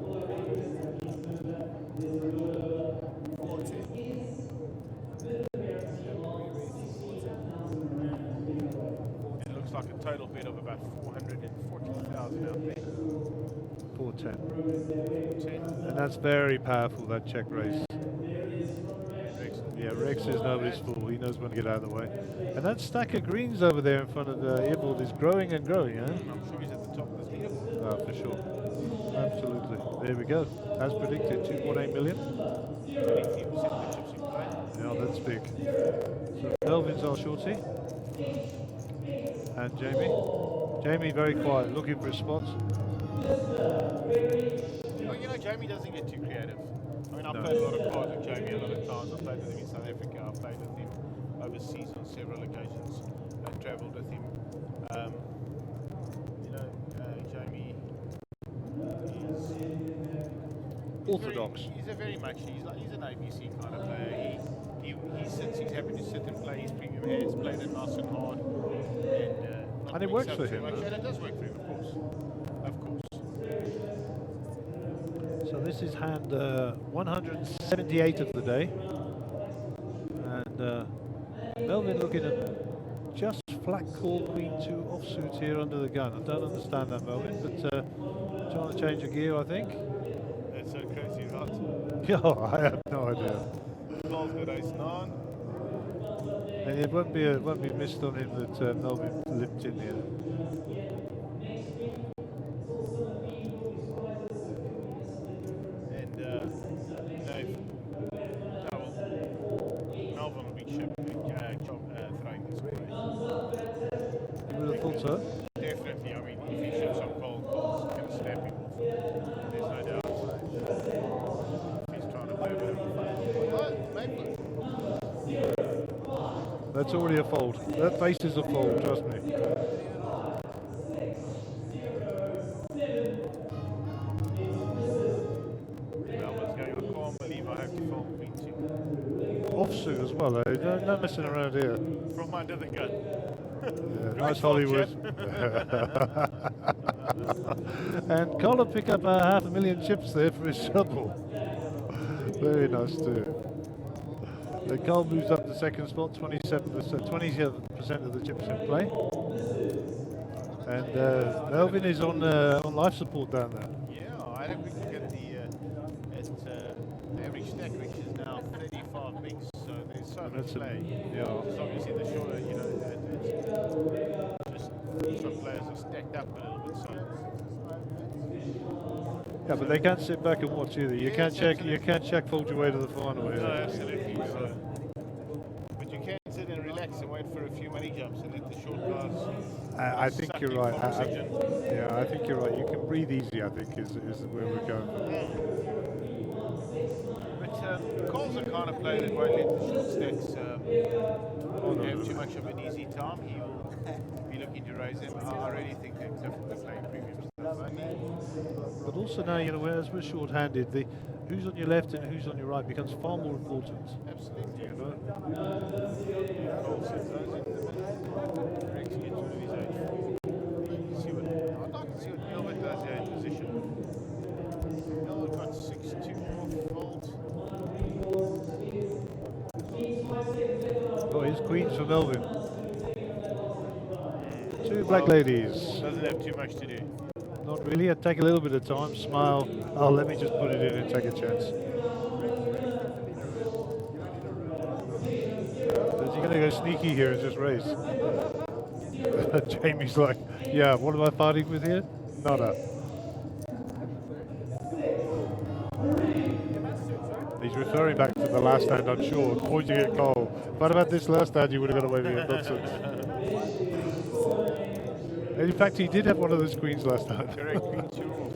like a total bid of about 440,000 out there. 410. And that's very powerful, that check raise. Yeah, Rex is nobody's fool. He knows when to get out of the way. And that stack of greens over there in front of the airboard is growing and growing, huh? I'm sure he's at the top of this leaderboard. Oh, for sure. Absolutely. There we go. As predicted, 2.8 million. 23% of the chips in play. Yeah, that's big. So Melvin's our shorty. And Jamie. Jamie very quiet, looking for a spot. Well, you know, Jamie doesn't get too creative. I mean, I've played a lot of cards with Jamie a lot of times. I've played with him in South Africa. I've played with him overseas on several occasions. I've travelled with him. You know, Jamie is Orthodox. He's a very much. He's an ABC kind of player. He sits. He's happy to sit and play his premium hands, play them nice and hard, and it works for him. And it does work for him, of course. Of course. So this is hand 178 of the day, and Melvin looking at just flat call queen 2 offsuit here under the gun. I don't understand that, Melvin, but trying to change a gear, I think. That's so crazy, right? Yeah, I have no idea. Ball's got ace 9. And it won't be missed on him that Melvin limped in here. And Dave, Melvin will be throwing this way. You would have thought so? Definitely. I mean, if he shows some cold calls, it's going to snap him off. There's no doubt. If he's trying to play a bit of a maybe. That's already a fold. That face is a fold, trust me. Melvin's going, I can't believe I have to fold queen 2. Offsuit as well, eh? No messing around here. From under the gun. Yeah, nice Hollywood. And Colin pick up 500,000 chips there for his trouble. Very nice too. Cole moves up the second spot, 27% of the chips in play. And Melvin is on life support down there. Yeah, I had a quick look at the average stack, which is now 35 bigs, so there's so much play. Yeah. Just obviously the shorter, you know, it's just some players are stacked up a little bit, so. Yeah, but they can't sit back and watch either. You can't check fold your way to the final here. No, absolutely. So. But you can sit and relax and wait for a few money jumps and let the short guys. I think suck you're in right. oxygen. Yeah, I think you're right. You can breathe easy, I think, is where we're going. But Cole's the kind of player that won't let the short stacks have too much of an easy time. He will be looking to raise them. I really think they're definitely playing premium stuff. But also now, you know, whereas we're short-handed, the who's on your left and who's on your right becomes far more important. Absolutely. You know? Cole sets those in the middle. Rex gets rid of his age. I'd like to see what Gilbert does here in position. Gilbert got 6-2 off fold. Oh, here's queens for Melvin. 2 black ladies. Doesn't have too much to do. Not really. It'd take a little bit of time. Smile. Oh, let me just put it in and take a chance. Is he going to go sneaky here and just raise? Jamie's like, yeah, what am I fighting with here? Nada. He's referring back to the last hand, I'm sure, pointing at Cole. What about this last hand? You would have got away with your nonsense. In fact, he did have one of those queens last time. Correct, queen 2 off.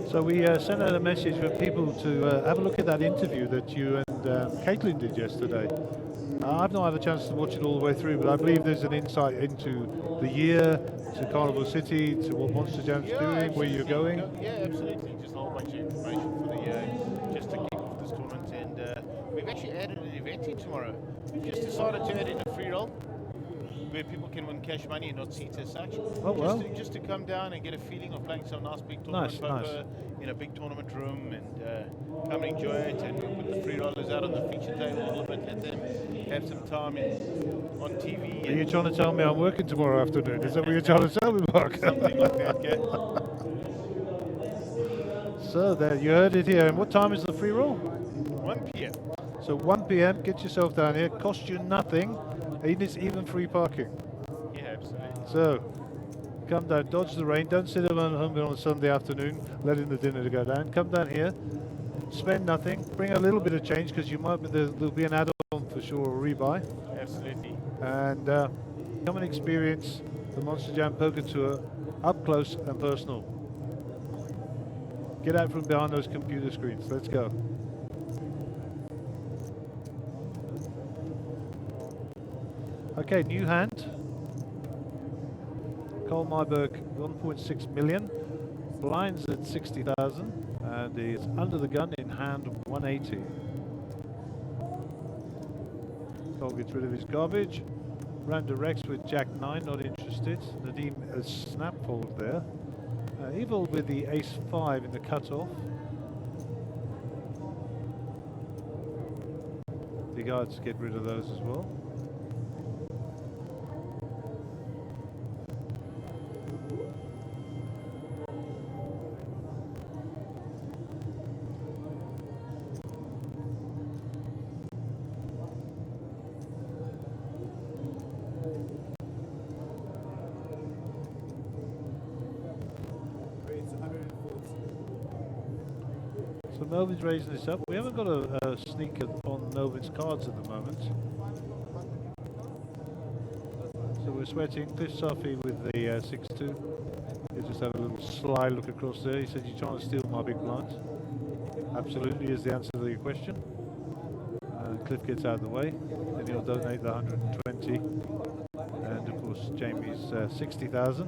So we sent out a message for people to have a look at that interview that you and Caitlin did yesterday. I've not had a chance to watch it all the way through, but I believe there's an insight into the year, to Carnival City, to what Monsterjam's doing, where you're going. Yeah, absolutely. Just a whole bunch of information for the just to kick off this tournament. And we've actually added an event in tomorrow. We've just decided to add in a free roll. where people can win cash money and not seats as such. Oh, well. Just to come down and get a feeling of playing some nice big tournament poker in a big tournament room and come and enjoy it. And we'll put the free rollers out on the feature table a little bit, let them have some time on TV. Are you trying to tell me I'm working tomorrow afternoon? Is that what you're trying to tell me, Mark? Something like that, yeah. So there, you heard it here. And what time is the free roll? 1 p.m. So 1 p.m. Get yourself down here. Cost you nothing. And it's even free parking. Yeah, absolutely. So come down, dodge the rain. Don't sit at home on a Sunday afternoon, letting the dinner to go down. Come down here. Spend nothing. Bring a little bit of change because you might. There'll be an add-on for sure, or rebuy. Absolutely. And come and experience the Monsterjam Poker Tour up close and personal. Get out from behind those computer screens. Let's go. Okay, new hand. Cole Myberg, 1.6 million. Blinds at 60,000. And he's under the gun in hand 180. Cole gets rid of his garbage. Round to Rex with Jack 9, not interested. Nadeem has snap fold there. Evil with the ace 5 in the cutoff. The guards get rid of those as well. So Melvin's raising this up. We haven't got a sneak on Melvin's cards at the moment. So we're sweating. Cliff Safi with the 6-2. He just had a little sly look across there. He said, "You're trying to steal my big blinds." Absolutely is the answer to your question. Cliff gets out of the way. Then he'll donate the 120. And of course Jamie's 60,000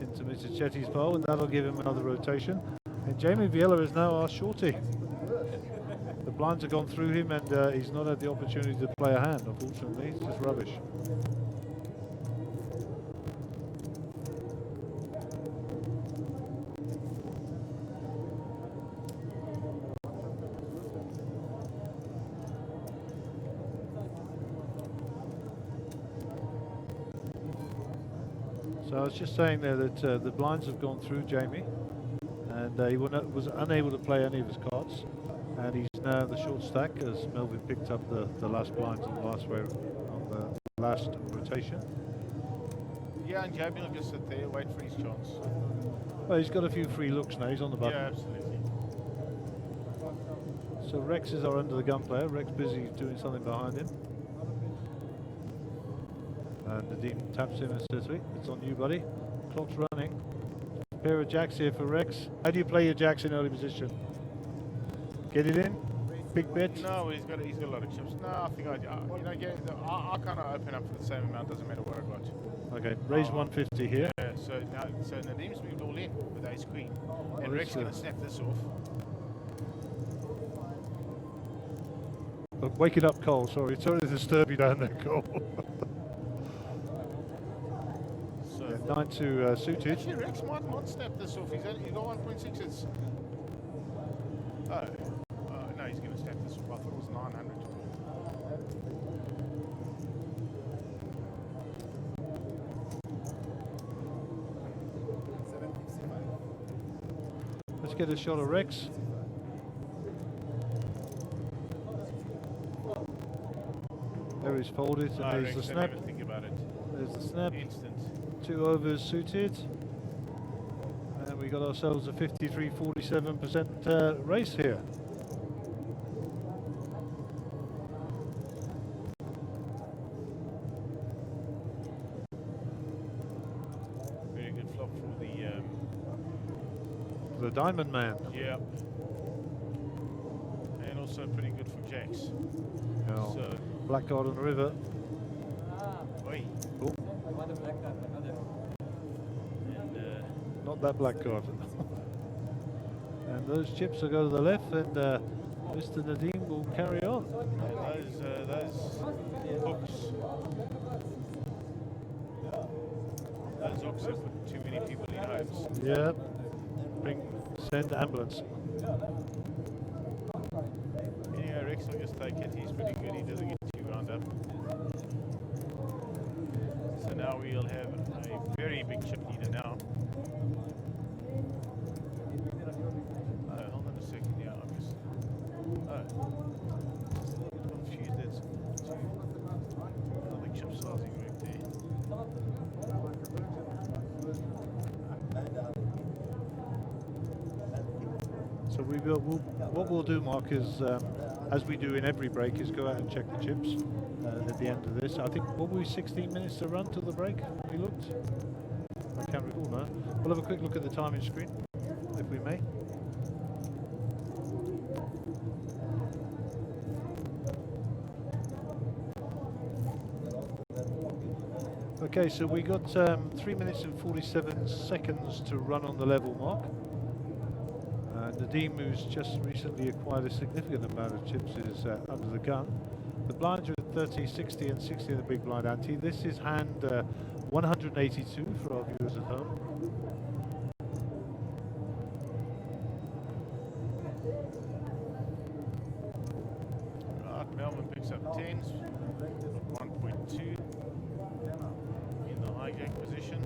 into Mr. Chetty's pile, and that'll give him another rotation. And Jamie Viella is now our shorty. The blinds have gone through him and he's not had the opportunity to play a hand, unfortunately. It's just rubbish. So I was just saying there that the blinds have gone through Jamie. And he was unable to play any of his cards, and he's now the short stack as Melvin picked up the last blinds on the last rotation. Yeah, and Jamie will just sit there, wait for his chance. Well, he's got a few free looks now. He's on the button. Yeah, absolutely. So Rex is our under the gun player. Rex busy doing something behind him. And Nadeem taps him and says, "It's on you, buddy. Clock's running." Pair of jacks here for Rex. How do you play your jacks in early position? Get it in? Big bet? No, he's got a lot of chips. No, I think I kind of open up for the same amount, doesn't matter what I got. Okay, raise 150 here. Yeah, so Nadeem's moved all in with ace queen. And Rex is going to snap this off. Look, wake it up, Cole. Sorry to disturb you down there, Cole. 9-2 suited. Actually, Rex might not snap this off. He's got 1.6. It's no, he's going to snap this off. I thought it was 900. Let's get a shot of Rex. There he's folded, and there's the snap. Think about it. There's the snap. Instant. 2 overs suited, and we got ourselves a 53-47% race here. Very good flop for The Diamond Man. Yeah. And also pretty good for jacks. Yeah. So Black card on the river. oi. Oh. Not that black card. And those chips will go to the left, and Mr. Nadeem will carry on. And those hooks. Those Ox have put too many people in homes. Yeah. Send ambulance. Anyway, Rex will just take it. He's pretty good. He doesn't get too wound up. So now we'll have a very big chip leader now. Oh, hold on a second. Yeah, I'm just... Oh. Just a little bit confused. That's two other chip sizing right there. So what we'll do, Mark, is as we do in every break, is go out and check the chips at the end of this. I think, what were we, 16 minutes to run till the break? We looked? I can't recall now. We'll have a quick look at the timing screen, if we may. Okay, so we got 3 minutes and 47 seconds to run on the level, Mark. Nadeem, who's just recently acquired a significant amount of chips, is under the gun. The blinds are at 30, 60 and 60 in the big blind ante. This is hand 182 for our viewers at home. Right, Melbourne picks up 10s, 1.2 in the hijack position.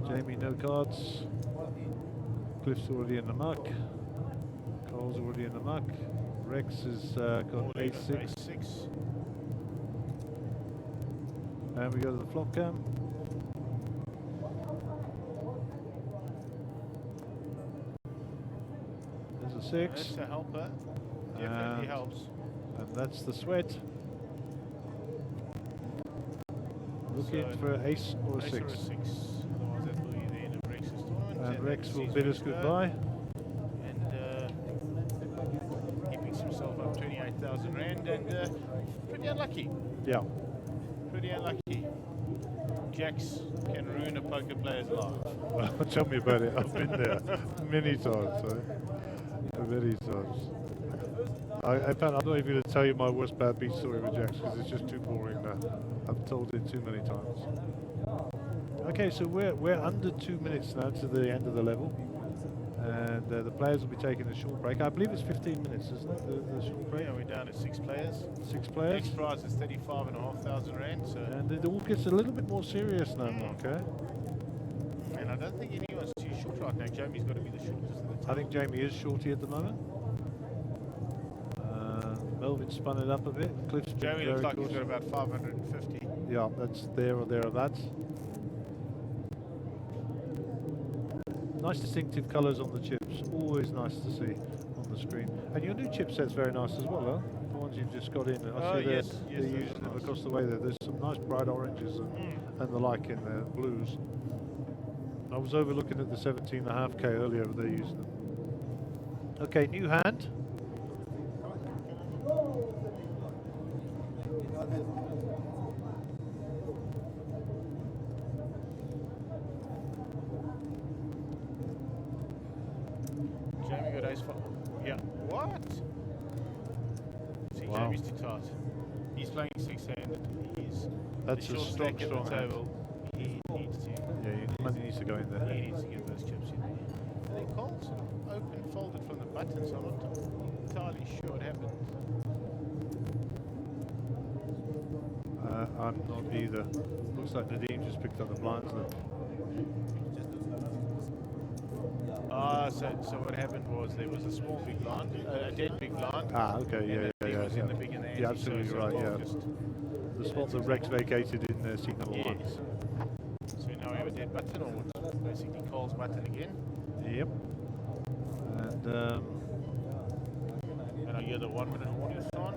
Jamie, no cards. Cliff's already in the muck. Cole's already in the muck. Rex has got ace-6. And we go to the flop cam. There's a 6. That's a helper. Definitely helps. And that's the sweat. Looking So for ace or a 6. Otherwise that will be the end of Rex's tournament. And Rex will sees bid where us to go. goodbye. And he picks himself up 28,000 Rand and pretty unlucky. Yeah. Pretty unlucky. Jacks can ruin a poker player's life. Tell me about it. I've been there many times. Many times. In fact, I'm not even going to tell you my worst bad beat story with Jacks because it's just too boring now. I've told it too many times. Okay, so we're under 2 minutes now to the end of the level, and the players will be taking a short break. I believe it's 15 minutes, isn't it? The short break. Yeah, we're down to 6 players. 6 players. Next prize is 35,500 Rand. So, And it all gets a little bit more serious now, Mark. and I don't think anyone's too short right now. Jamie's got to be the shortest of the time. I think Jamie is shorty at the moment. Melvin spun it up a bit. Cliff's been Jamie very looks like he's cautious. got about 550. Yeah, that's there or thereabouts. Nice distinctive colours on the chips. Always nice to see on the screen. And your new chipset's very nice as well, huh? The ones you've just got in. I see yes, they're those using are them nice. across the way there. There's some nice bright oranges and the like in there, blues. I was overlooking at the 17.5K earlier, they're using them. Okay, new hand. Jamie got ace 5. Yeah. What? See, Wow. Jamie's too tight. He's playing 6-handed. He's That's the a short strong, stack at strong the hand. table. He needs to. Yeah, money needs to go in there. He needs to get those chips in there. And then Cole sort of open folded from the button, so I'm not entirely sure what happened. I'm not either. Looks like Nadeem just picked up the blinds then. So what happened was there was a small big blind, a dead big blind. Ah, okay, and yeah, the big yeah, was yeah. in the big and the Yeah, ante, absolutely so right, Cole yeah. just- The spot that Rex vacated in seat number 1. Yes. So now we have a dead button, or what's basically Cole's button again. Yep. And And I hear the 1 minute warning sign.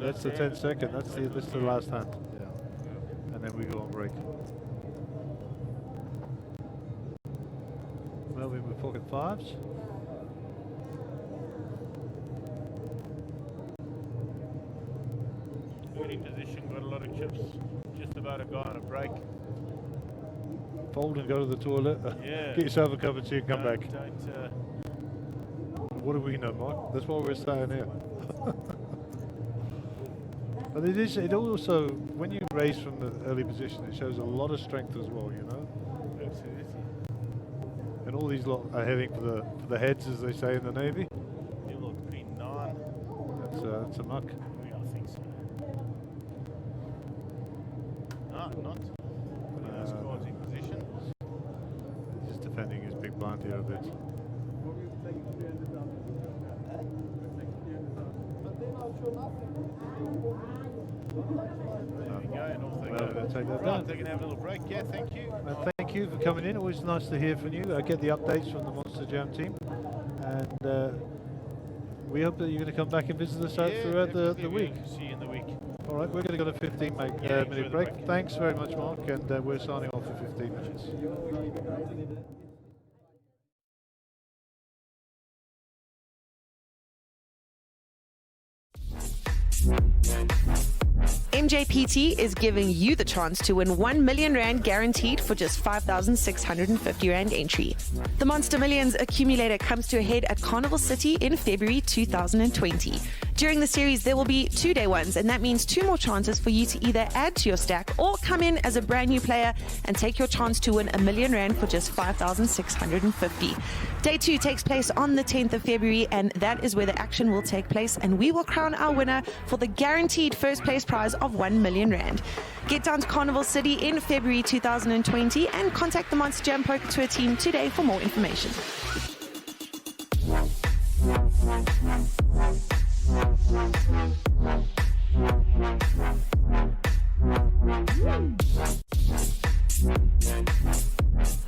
that's the 10 second. That's the last hand. Yeah. And then we go on break. Melvin with pocket 5s. Good position, got a lot of chips. Just about a guy on a break. Fold and go to the toilet. Yeah. Get yourself a cup of tea and come back. Don't. What do we know, Mark? That's why we're staying here. But it also, when you race from the early position, it shows a lot of strength as well, you know? Absolutely. And all these lot are heading for the heads, as they say in the Navy. You look green 9. That's a muck. Yeah, I think so. No, not. Those cards in position. Just defending his big blind here a bit. There we go, and off they Well, go. we'll take that Right, down. they're going to have a little break. Yeah, thank you. Thank you for coming in. Always nice to hear from you. I get the updates from the Monsterjam team, and we hope that you're going to come back and visit us out throughout the week. See you in the week. All right, we're going to go to 15 minute break. Thanks very much, Mark, and we're signing off for 15 minutes. Mjpt is giving you the chance to win 1 million rand guaranteed for just 5,650 rand entry. The Monster Millions accumulator comes to a head at Carnival City in February 2020. During the series, there will be 2-day ones, and that means 2 more chances for you to either add to your stack or come in as a brand new player and take your chance to win 1 million rand for just 5,650. Day 2 takes place on the 10th of February, and that is where the action will take place, and we will crown our winner for the guaranteed first place prize of 1 million rand. Get down to Carnival City in February 2020 and contact the Monsterjam Poker Tour team today for more information.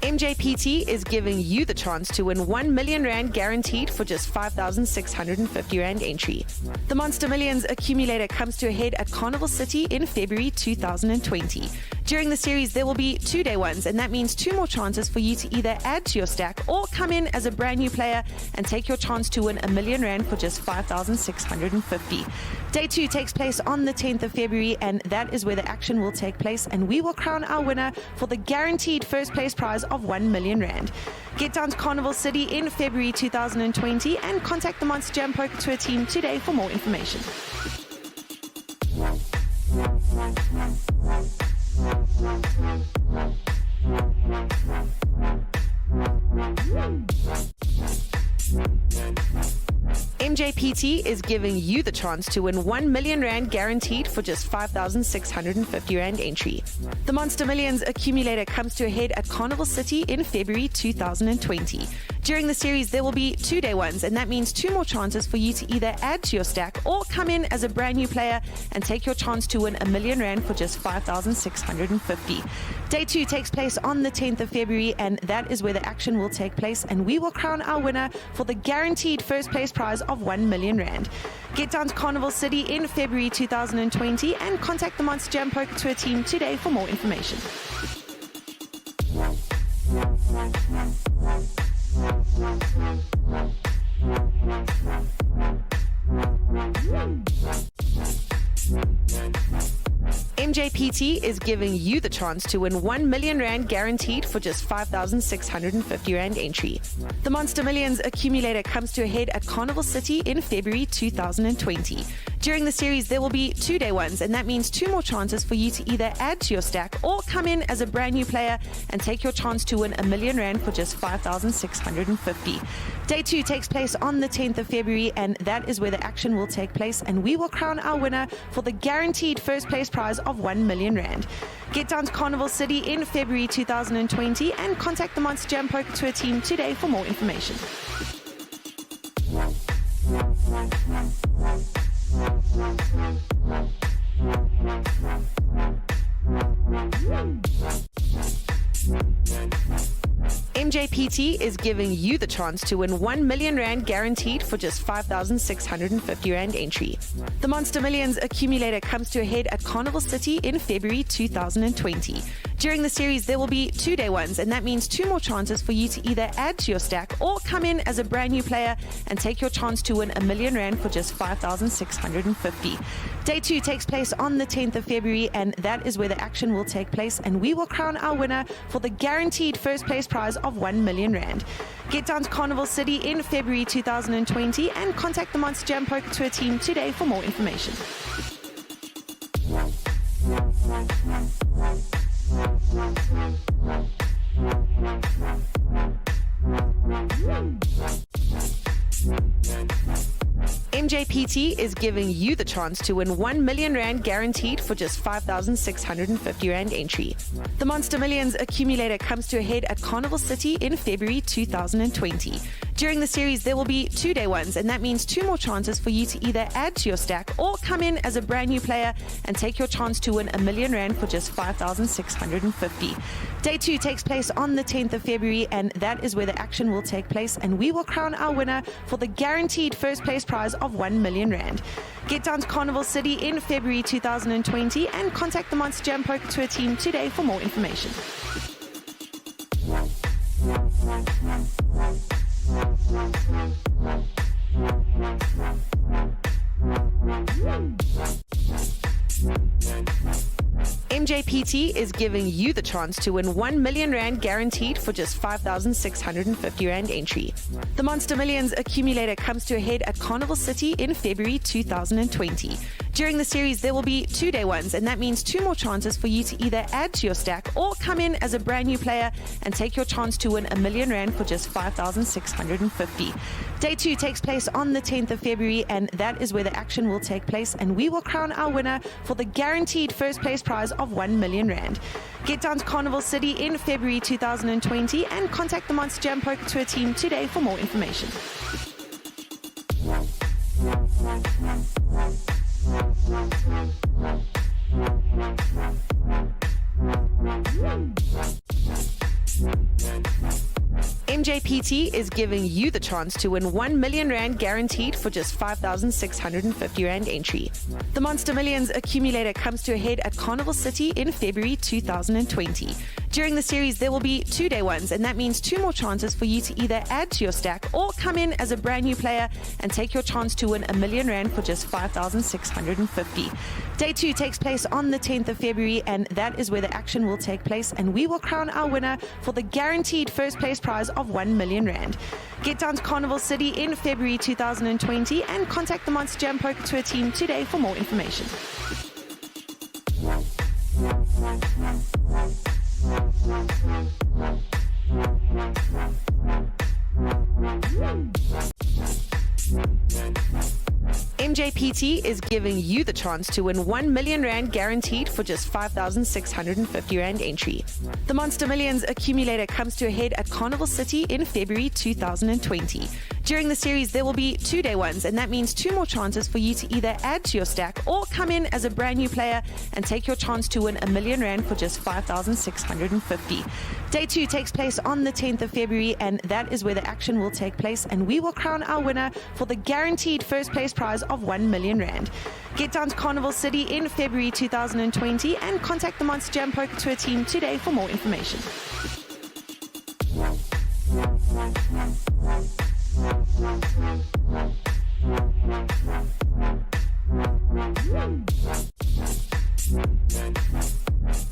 Mjpt is giving you the chance to win 1 million rand guaranteed for just 5,650 rand entry. The Monster Millions accumulator comes to a head at Carnival City in February 2020. During the series, there will be 2-day ones, and that means 2 more chances for you to either add to your stack or come in as a brand new player and take your chance to win 1 million rand for just 5,650. Day 2 takes place on the 10th of February, and that is where the action will take place, and we will crown our winner for the guaranteed first place prize of 1 million rand. Get down to Carnival City in February 2020 and contact the Monsterjam Poker Tour team today for more information. Mjpt is giving you the chance to win 1 million rand guaranteed for just 5,650 rand entry. The Monster Millions accumulator comes to a head at Carnival City in February 2020. During the series, there will be 2-day ones, and that means 2 more chances for you to either add to your stack or come in as a brand new player and take your chance to win 1 million rand for just 5,650. Day 2 takes place on the 10th of February, and that is where the action will take place, and we will crown our winner for the guaranteed first place prize of 1 million rand. Get down to Carnival City in February 2020 and contact the Monsterjam Poker Tour team today for more information. Mjpt is giving you the chance to win 1 million rand guaranteed for just 5,650 rand entry. The Monster Millions accumulator comes to a head at Carnival City in February 2020. During the series, there will be 2-day ones, and that means 2 more chances for you to either add to your stack or come in as a brand new player and take your chance to win 1 million rand for just 5,650. Day 2 takes place on the 10th of February, and that is where the action will take place, and we will crown our winner for the guaranteed first place prize of 1 million rand. Get down to Carnival City in February 2020 and contact the Monsterjam Poker Tour team today for more information. Mjpt is giving you the chance to win 1 million rand guaranteed for just 5,650 rand entry. The Monster Millions accumulator comes to a head at Carnival City in February 2020. During the series, there will be 2-day ones, and that means 2 more chances for you to either add to your stack or come in as a brand new player and take your chance to win R1 million for just 5,650. Day 2 takes place on the 10th of February, and that is where the action will take place, and we will crown our winner for the guaranteed first place prize of R1 million. Get down to Carnival City in February 2020 and contact the Monsterjam Poker Tour team today for more information. Mjpt is giving you the chance to win R1 million guaranteed for just 5,650 Rand entry. The Monster Millions accumulator comes to a head at Carnival City in February 2020. During the series, there will be 2-day ones, and that means 2 more chances for you to either add to your stack or come in as a brand new player and take your chance to win R1 million for just 5,650. Day 2 takes place on the 10th of February, and that is where the action will take place, and we will crown our winner for the guaranteed first place prize of R1 million. Get down to Carnival City in February 2020 and contact the Monsterjam Poker Tour team today for more information. Mjpt is giving you the chance to win R1 million guaranteed for just 5,650 Rand entry. The Monster Millions accumulator comes to a head at Carnival City in February 2020. During the series, there will be 2-day ones, and that means 2 more chances for you to either add to your stack or come in as a brand new player and take your chance to win R1 million for just 5,650. Day 2 takes place on the 10th of February, and that is where the action will take place, and we will crown our winner for the guaranteed first place prize of R1 million. Get down to Carnival City in February 2020 and contact the Monsterjam Poker Tour team today for more information. Mjpt is giving you the chance to win R1 million guaranteed for just 5,650 Rand entry. The Monster Millions accumulator comes to a head at Carnival City in February 2020. During the series, there will be 2-day ones, and that means 2 more chances for you to either add to your stack or come in as a brand new player and take your chance to win R1 million for just 5,650. Day 2 takes place on the 10th of February, and that is where the action will take place, and we will crown our winner for the guaranteed first place prize of R1 million. Get down to Carnival City in February 2020 and contact the Monsterjam Poker Tour team today for more information. Mjpt is giving you the chance to win R1 million guaranteed for just 5,650 Rand entry. The Monster Millions accumulator comes to a head at Carnival City in February 2020. During the series, there will be 2-day ones, and that means 2 more chances for you to either add to your stack or come in as a brand new player and take your chance to win R1 million for just 5,650. Day 2 takes place on the 10th of February, and that is where the action will take place, and we will crown our winner for the guaranteed first place prize of R1 million. Get down to Carnival City in February 2020 and contact the Monsterjam Poker Tour team today for more information.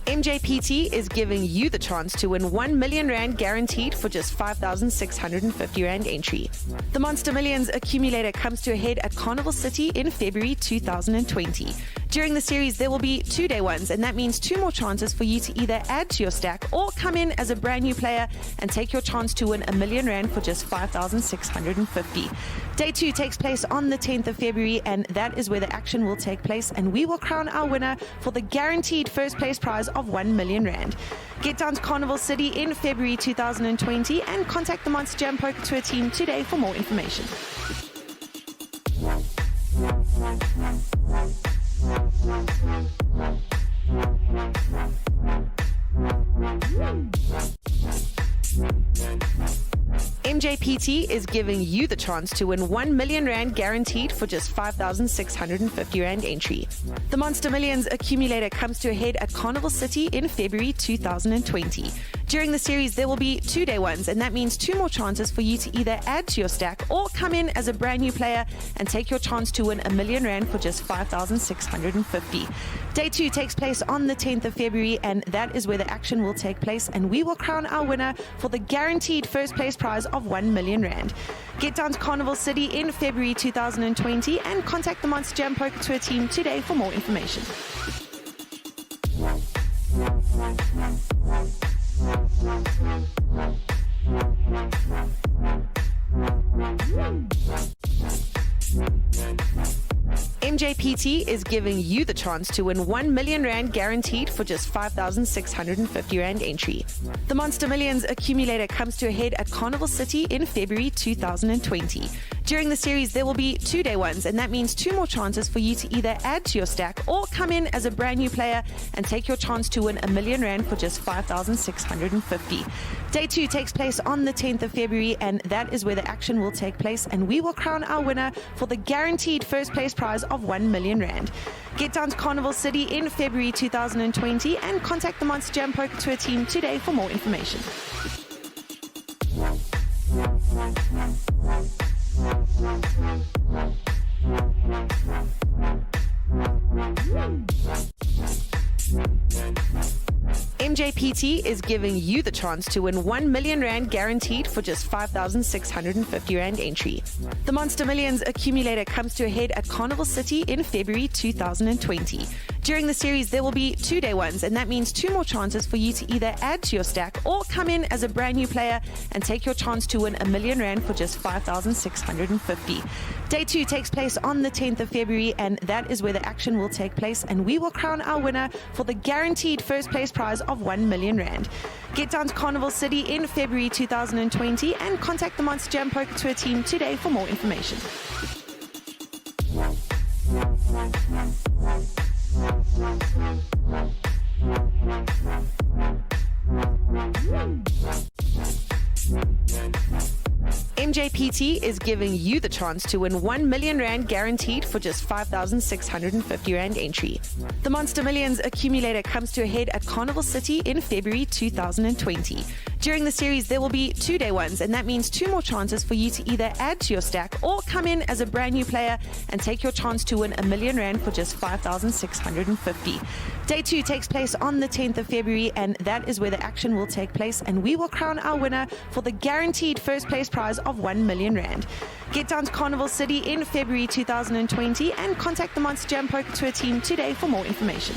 Mjpt is giving you the chance to win R1 million guaranteed for just 5,650 Rand entry. The Monster Millions accumulator comes to a head at Carnival City in February 2020. During the series, there will be 2-day ones, and that means 2 more chances for you to either add to your stack or come in as a brand new player and take your chance to win R1 million for just 5,650. Day 2 takes place on the 10th of February, and that is where the action will take place, and we will crown our winner for the guaranteed first place prize of R1 million. Get down to Carnival City in February 2020 and contact the Monsterjam Poker Tour team today for more information. Mjpt is giving you the chance to win 1 million rand guaranteed for just 5,650 rand entry. The Monster Millions accumulator comes to a head at Carnival City in February 2020. During the series, there will be 2-day ones, and that means 2 more chances for you to either add to your stack or come in as a brand new player and take your chance to win 1 million rand for just 5,650. Day 2 takes place on the 10th of February, and that is where the action will take place, and we will crown our winner for the guaranteed first place prize of 1 million rand. Get down to Carnival City in February 2020 and contact the Monsterjam Poker Tour team today for more information. Mjpt is giving you the chance to win 1 million rand guaranteed for just 5,650 rand entry. The Monster Millions accumulator comes to a head at Carnival City in February 2020. During the series, there will be 2-day ones, and that means 2 more chances for you to either add to your stack or come in as a brand new player and take your chance to win 1 million rand for just 5,650. Day 2 takes place on the 10th of February, and that is where the action will take place, and we will crown our winner for the guaranteed first place prize of 1 million rand. Get down to Carnival City in February 2020 and contact the Monsterjam Poker Tour team today for more information. Mjpt is giving you the chance to win 1 million rand guaranteed for just 5,650 rand entry. The Monster Millions accumulator comes to a head at Carnival City in February 2020. During the series, there will be 2-day ones, and that means 2 more chances for you to either add to your stack or come in as a brand new player and take your chance to win 1 million rand for just 5,650. Day 2 takes place on the 10th of February, and that is where the action will take place, and we will crown our winner for the guaranteed first place prize of 1 million rand. Get down to Carnival City in February 2020 and contact the Monsterjam Poker Tour team today for more information. Mjpt is giving you the chance to win 1 million rand guaranteed for just 5,650 rand entry. The Monster Millions accumulator comes to a head at Carnival City in February 2020. During the series, there will be 2-day ones, and that means 2 more chances for you to either add to your stack or come in as a brand new player and take your chance to win 1 million rand for just 5,650. Day 2 takes place on the 10th of February, and that is where the action will take place, and we will crown our winner for the guaranteed first place prize of 1 million rand. Get down to Carnival City in February 2020 and contact the Monsterjam Poker Tour team today for more information.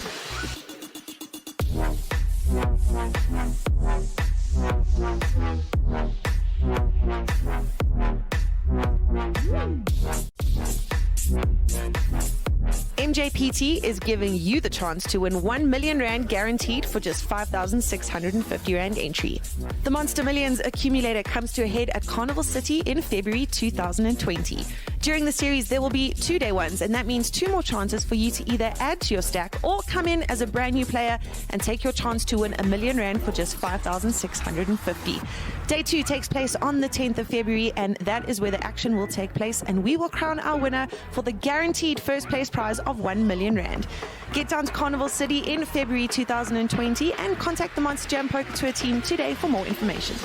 Mjpt is giving you the chance to win 1 million rand guaranteed for just 5,650 rand entry. The Monster Millions accumulator comes to a head at Carnival City in February 2020. During the series, there will be 2-day ones, and that means 2 more chances for you to either add to your stack or come in as a brand new player and take your chance to win 1 million rand for just 5,650. Day 2 takes place on the 10th of February, and that is where the action will take place, and we will crown our winner for the guaranteed first place prize of 1 million rand. Get down to Carnival City in February 2020 and contact the Monsterjam Poker Tour team today for more information.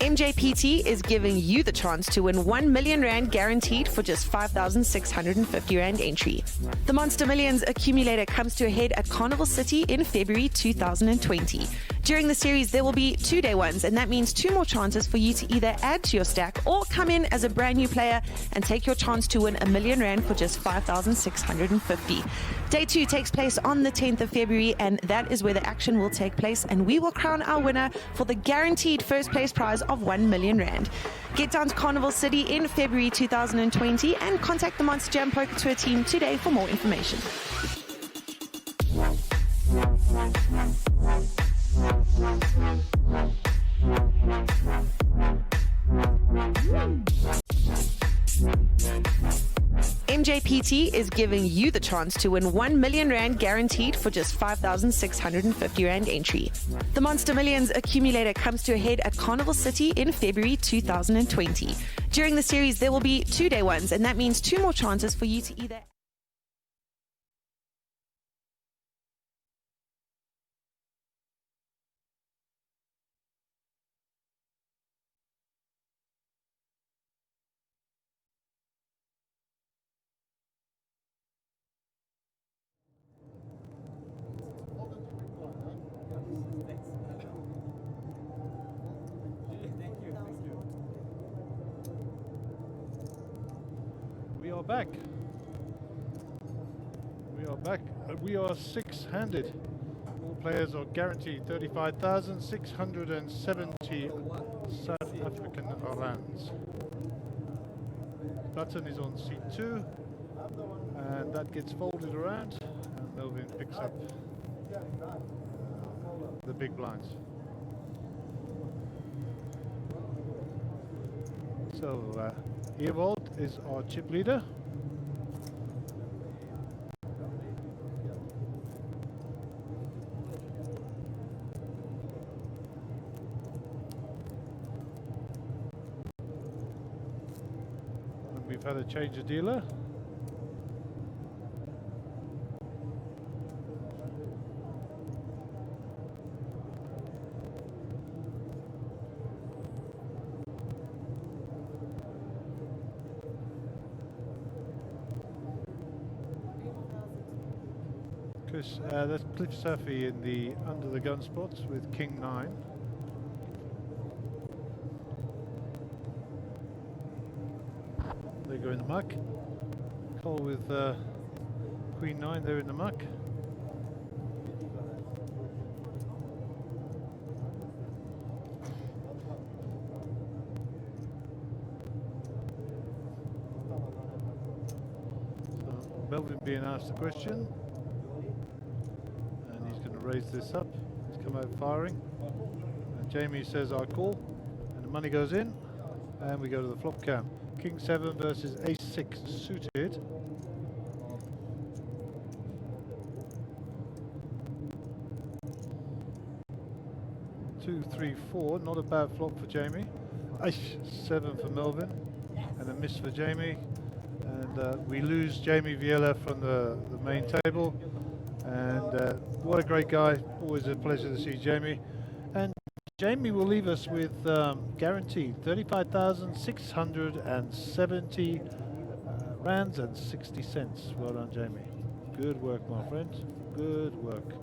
Mjpt is giving you the chance to win 1 million rand guaranteed for just 5,650 rand entry. The Monster Millions accumulator comes to a head at Carnival City in February 2020. During the series, there will be 2-day ones, and that means 2 more chances for you to either add to your stack or come in as a brand new player and take your chance to win 1 million rand for just 5,650. Day 2 takes place on the 10th of February, and that is where the action will take place, and we will crown our winner for the guaranteed first place prize of 1 million rand. Get down to Carnival City in February 2020 and contact the Monsterjam Poker Tour team today for more information. MJPT is giving you the chance to win 1 million rand guaranteed for just 5,650 rand entry. The Monster Millions accumulator comes to a head at Carnival City in February 2020. During the series, there will be 2-day ones, and that means 2 more chances for you to either We are back. We are back. We are 6-handed. All players are guaranteed 35,670 South African rands. Button is on seat 2, and that gets folded around, and Melvin picks up the big blinds. So Ewald is our chip leader. And we've had a change of dealer. That's Cliff Safi in the under the gun spots with King 9. They go in the muck. Cole with Queen 9 there in the muck. So Melvin being asked a question. Raise this up. He's come out firing, and Jamie says I call, and the money goes in, and we go to the flop cam. King 7 versus Ace 6 suited. Two, 3, 4. Not a bad flop for Jamie. Ace 7 for Melvin, and a miss for Jamie. And we lose Jamie Viella from the main table. And what a great guy. Always a pleasure to see Jamie. And Jamie will leave us with guaranteed 35,670 rands and 60 cents. Well done, Jamie. Good work, my friend. Good work.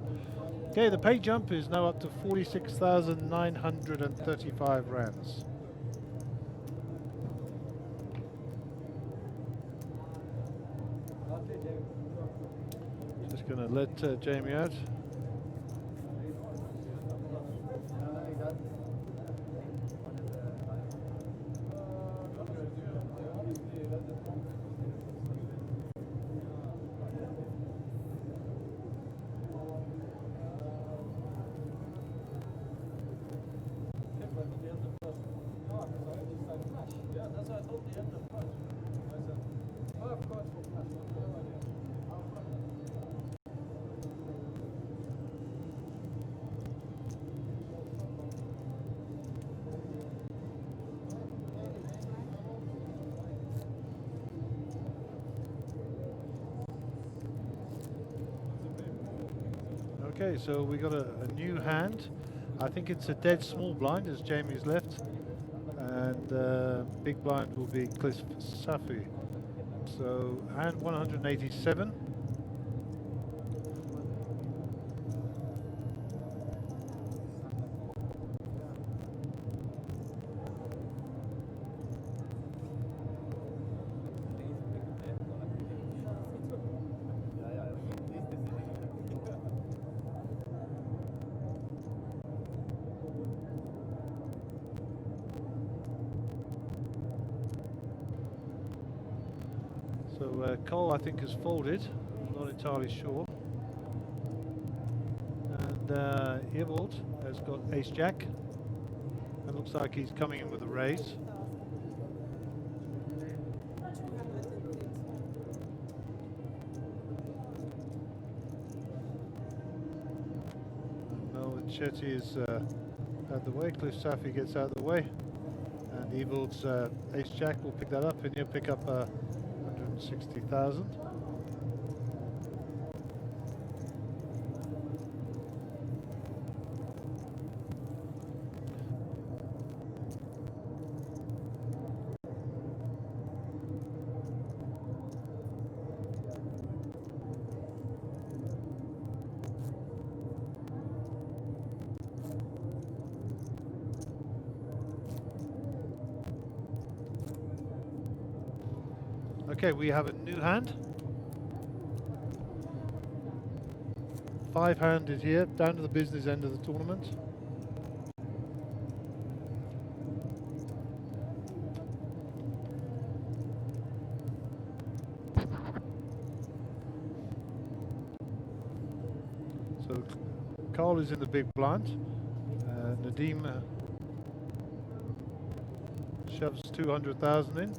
Okay, the pay jump is now up to 46,935 rands. Going to let Jamie out. Okay, so we got a new hand. I think it's a dead small blind as Jamie's left, and big blind will be Cliff Safi. So hand 187. So Cole, I think, has folded. I'm not entirely sure. And Ewald has got Ace Jack. It looks like he's coming in with a raise. Mjpt is out of the way. Cliff Safi gets out of the way. And Evil's Ace Jack will pick that up, and he'll pick up 160,000. Okay, we have a new hand. 5-handed here, down to the business end of the tournament. So Carl is in the big blind. Nadim shoves 200,000 in.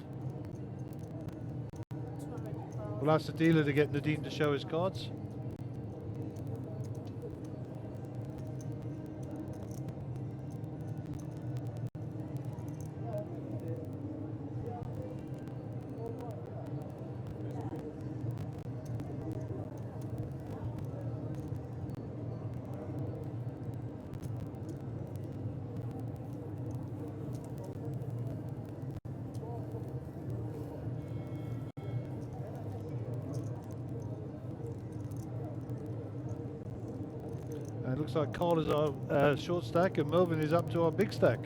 We'll ask the dealer to get Nadim to show his cards. And it looks like Carl is our short stack and Melvin is up to our big stack.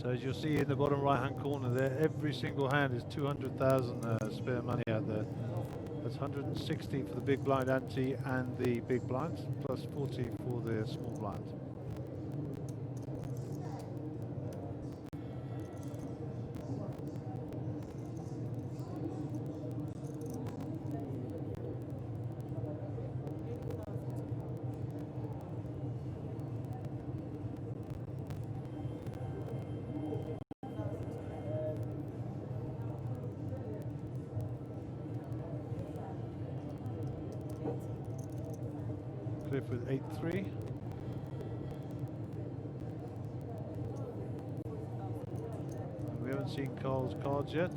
So as you'll see in the bottom right hand corner there, every single hand is 200,000 spare money out there. That's 160 for the big blind ante and the big blind, plus 40 for the small blind. Cliff with 8-3. We haven't seen Carl's cards yet.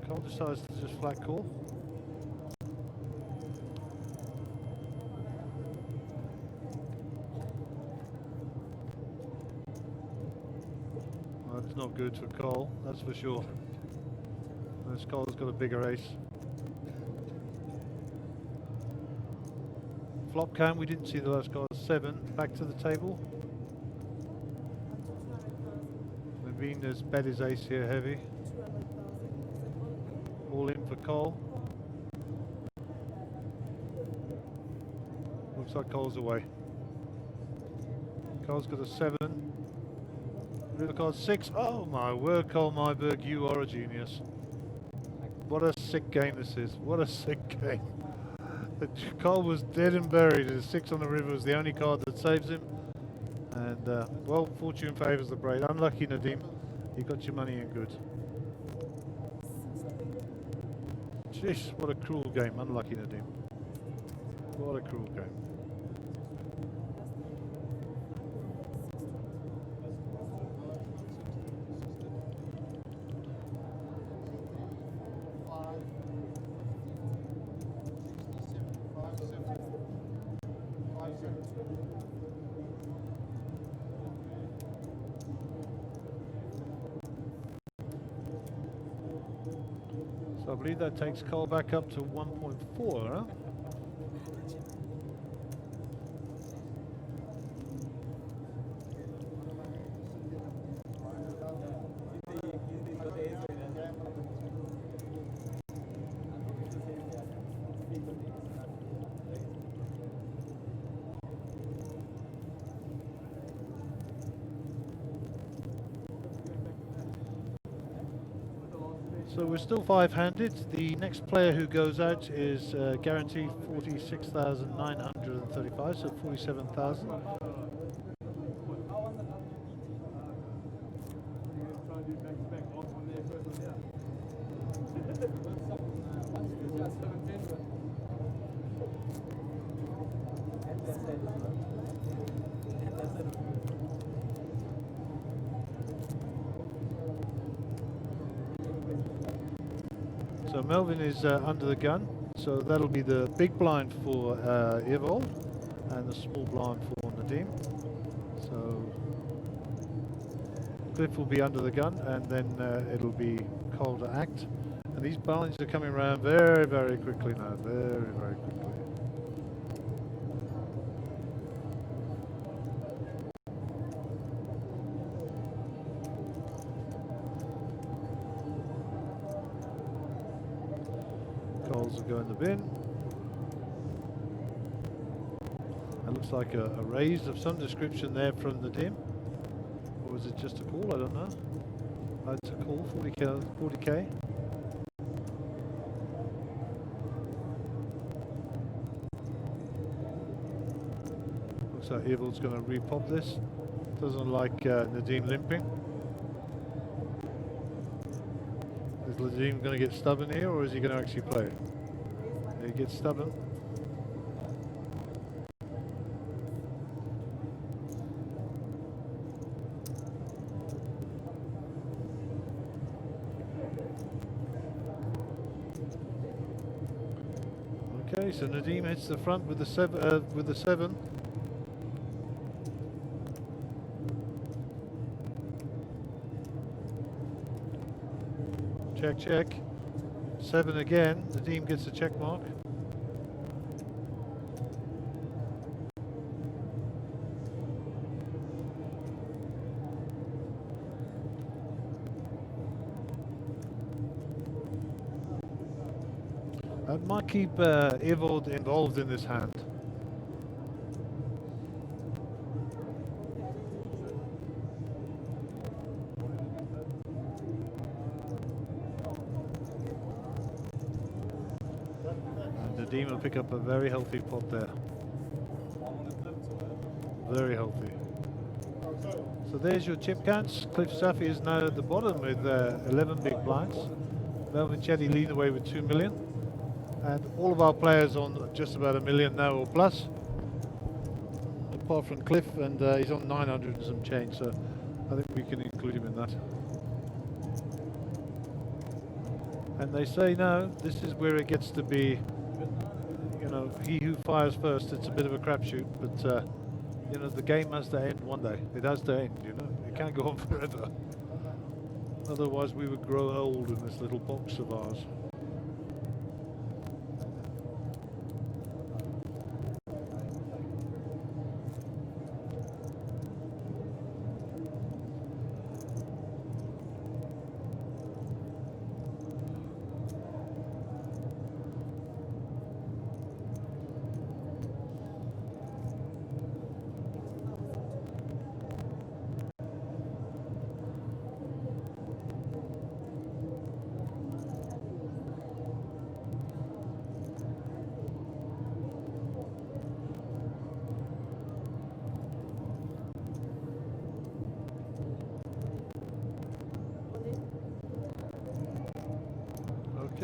Carl decides to just flat call. That's not good for Cole, that's for sure. Unless Cole's got a bigger ace. Flop cam, we didn't see the last card. 7, back to the table. Naveen has bet his ace here heavy. All in for Cole. Looks like Cole's away. Cole's got a 7. River card 6. Oh my word, Cole Myberg, you are a genius. What a sick game this is. What a sick game. Cole was dead and buried. The 6 on the river was the only card that saves him. And well, fortune favours the brave. Unlucky Nadim. You got your money in good. Jeez, what a cruel game. Unlucky Nadim. What a cruel game. So I believe that takes Cole back up to 1.4, huh? So we're still five-handed. The next player who goes out is guaranteed 46,935, so 47,000. So Melvin is under the gun, so that'll be the big blind for Evolve and the small blind for Nadim. So Cliff will be under the gun, and then it'll be Cole to act. And these blinds are coming around very, very quickly now, very, very quickly. Coles will go in the bin. That looks like a raise of some description there from the team. Or was it just a call? I don't know. Oh, it's a call, 40k. Looks like Evil's going to repop this. Doesn't like Nadim limping. Is Nadim going to get stubborn here, or is he going to actually play it? He gets stubborn. Okay, so Nadim hits the front with the seven. Check, check. 7 again. Nadim gets a check mark. That might keep Evold involved in this hand. Nadim will pick up a very healthy pot there. Very healthy. So there's your chip counts. Cliff Safi is now at the bottom with 11 big blinds. Melvin Chetty lead the way with 2 million. And all of our players on just about 1 million now or plus. Apart from Cliff, and he's on 900 and some change, so I think we can include him in that. And they say no, this is where it gets to be, you know, he who fires first. It's a bit of a crapshoot, but you know, the game has to end one day. It has to end, you know. It can't go on forever. Otherwise we would grow old in this little box of ours.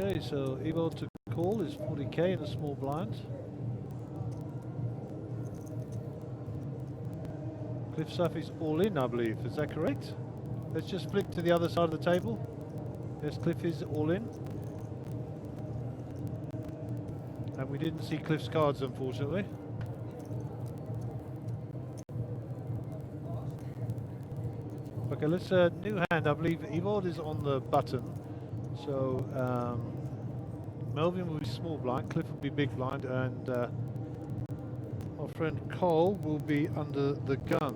Okay, so Evo to call is 40k in a small blind. Cliff Safi's all in, I believe. Is that correct? Let's just flip to the other side of the table. Yes, Cliff is all in. And we didn't see Cliff's cards, unfortunately. Okay, let's new hand. I believe Evo is on the button. So Melvin will be small blind, Cliff will be big blind, and our friend Cole will be under the gun.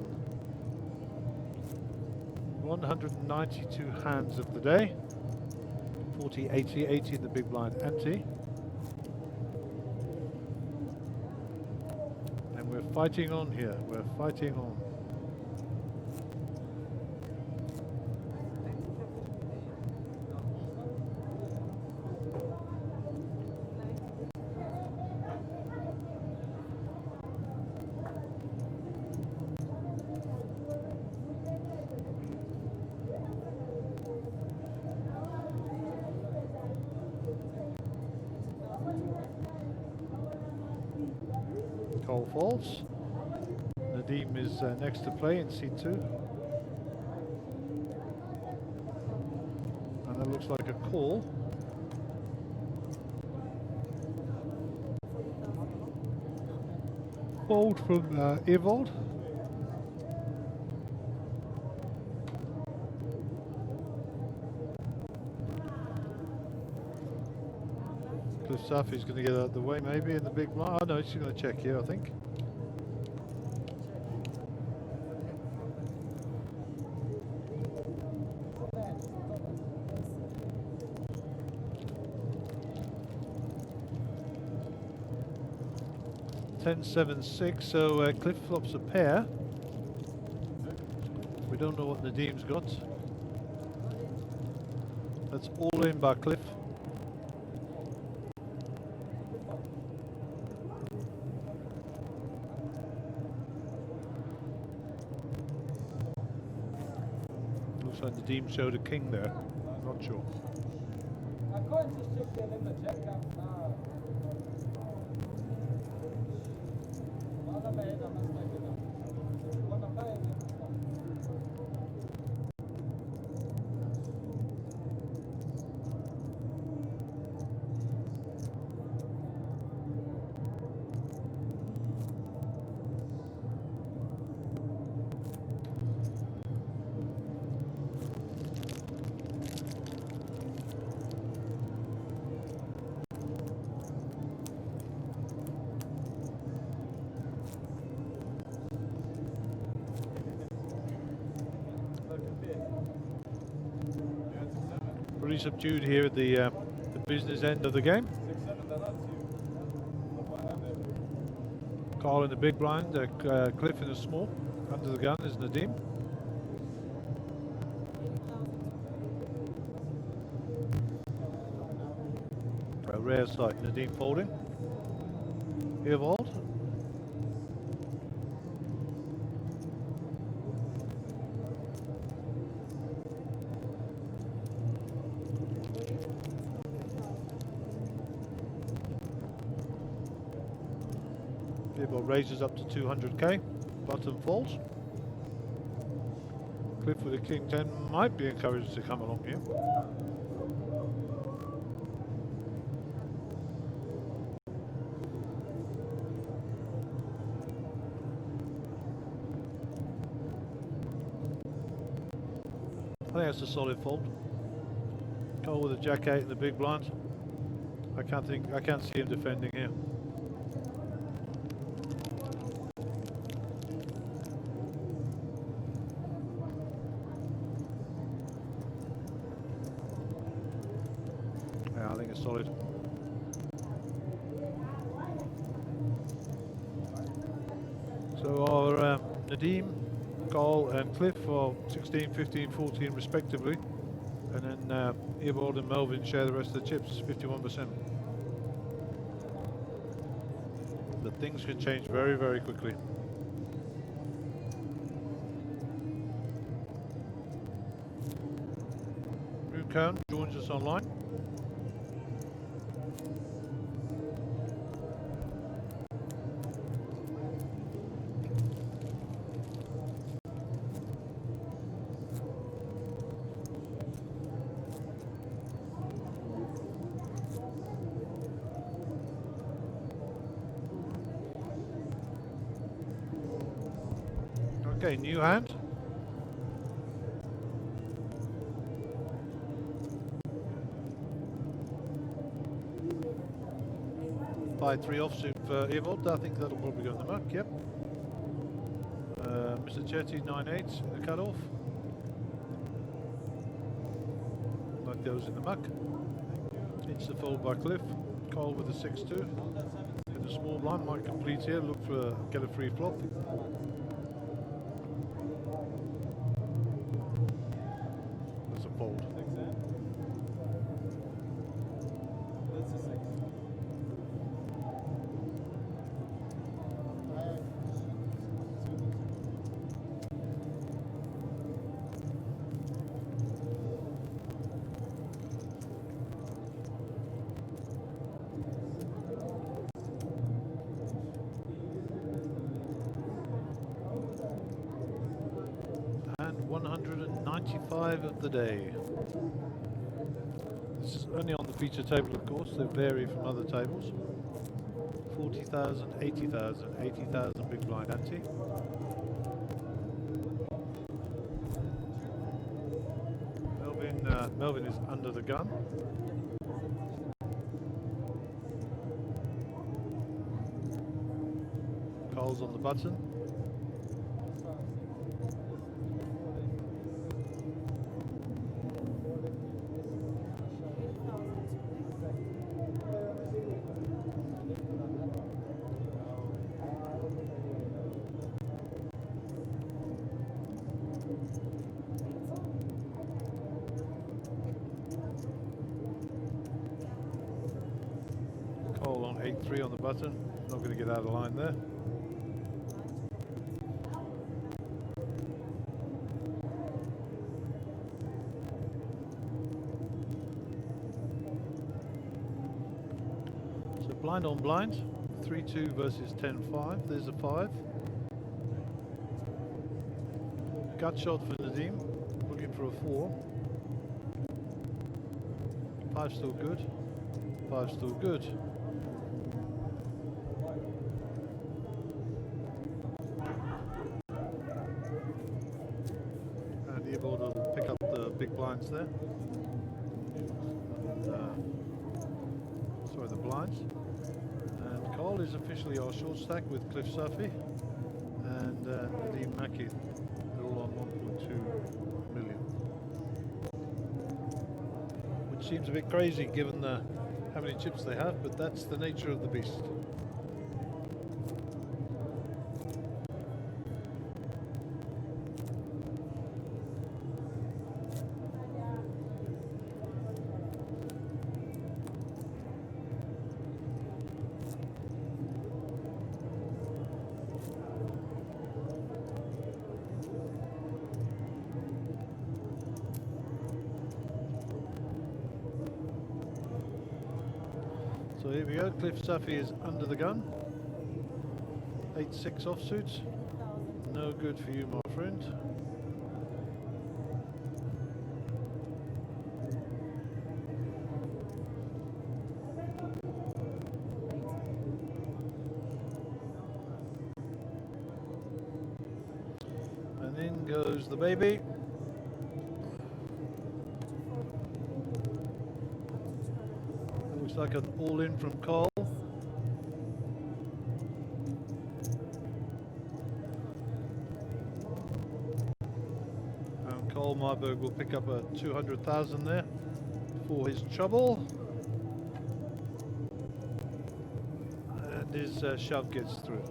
192 hands of the day. 40, 80, 80 in the big blind ante. And we're fighting on here, we're fighting on. Cole folds. Nadim is next to play in C2. And that looks like a call. Fold from Evold. Cliff Safi's going to get out of the way maybe in the big blind. Oh no, he's going to check here, I think. $10.76, so Cliff flops a pair. We don't know what Nadim's got. That's all in by Cliff. Looks like Nadim showed a king there. Not sure. Pretty subdued here at the business end of the game. Carl in the big blind, Cliff in the small. Under the gun is Nadim. A rare sight, Nadim folding. Evold. Evold raises up to 200k. Bottom falls. Cliff with a king 10 might be encouraged to come along here. I think that's a solid fold. Cole with a jack 8 in the big blind. I can't see him defending here. Yeah, I think it's solid. So our Nadim, Carl and Cliff are 16, 15, 14 respectively. And then Evold and Melvin share the rest of the chips, 51%. But things can change very, very quickly. Moon joins us online. Okay, new hand. By 3 offsuit for Evold. I think that'll probably go in the muck, yep. Mr. Chetty 9-8 in the cutoff. That goes in the muck. It's the fold by Cliff. Cole with the 6-2. In the small blind, might complete here, look for get a free flop. That's a fold. 195 of the day. This is only on the feature table, of course. They vary from other tables. 40,000, 80,000, 80,000 big blind ante. Melvin is under the gun. Cole's on the button. Cole on 8-3 on the button. Not going to get out of line there. So blind on blind. 3-2 versus 10-5. There's a 5. Gut shot for Nadim. Looking for a 4. 5 still good. 5 still good. And able to pick up the big blinds there. Sorry, the blinds. And Cole is officially our short stack with Cliff Safi and Nadim Maki. They're all on 1.2 million. Which seems a bit crazy given how many chips they have, but that's the nature of the beast. So here we go, Cliff Safi is under the gun. 8-6 offsuit. No good for you, my friend. And in goes the baby. Looks like an all-in from Cole. And Cole Marburg will pick up a 200,000 there for his trouble. And his shove gets through.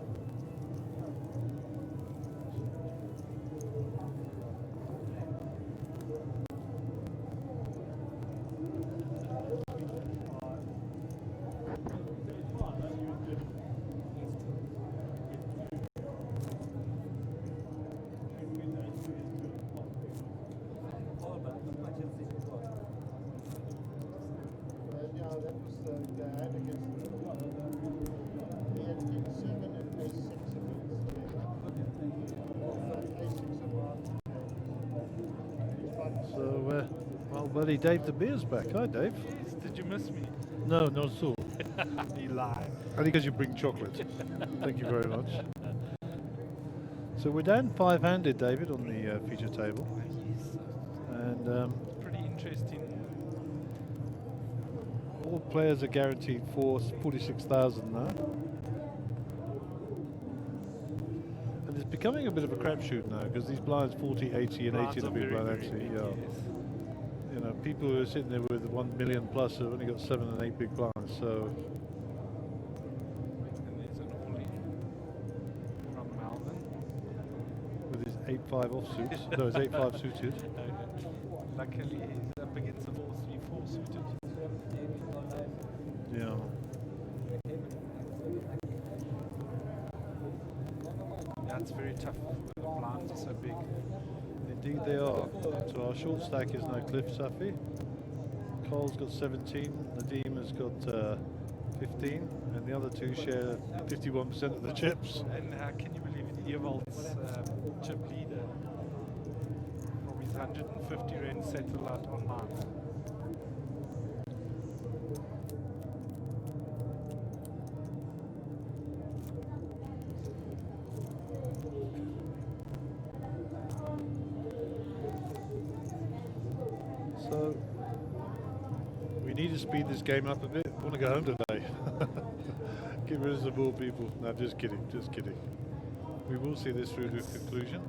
So, well, buddy, Dave the Beer's back. Hi, Dave. Did you miss me? No, not at all. You lie. Only because you bring chocolate. Thank you very much. So we're down 5-handed, David, on the feature table. Yes. And Pretty interesting. all players are guaranteed 46,000 now. And it's becoming a bit of a crapshoot now because these blinds 40, 80 and 80 Blinds the are big very, blind very actually. big, Yeah. yes. You know, people who are sitting there with 1 million plus have only got 7 and 8 big blinds. So And there's an all-in from Melvin. with his 8-5 offsuit, no, his 8-5 suited. Luckily, he's up against the 4-3-4 suited. Yeah. That's very tough. The blinds are so big. Indeed they are. So our short stack is now Cliff Safi. Cole's got 17, Nadim has got 15, and the other two share 51% of the chips. And how can you believe it? Ewald's chip leader. 150 rand satellite online. So we need to speed this game up a bit. I want to go home today. Get rid of some more people. No, just kidding, just kidding. We will see this through to conclusion.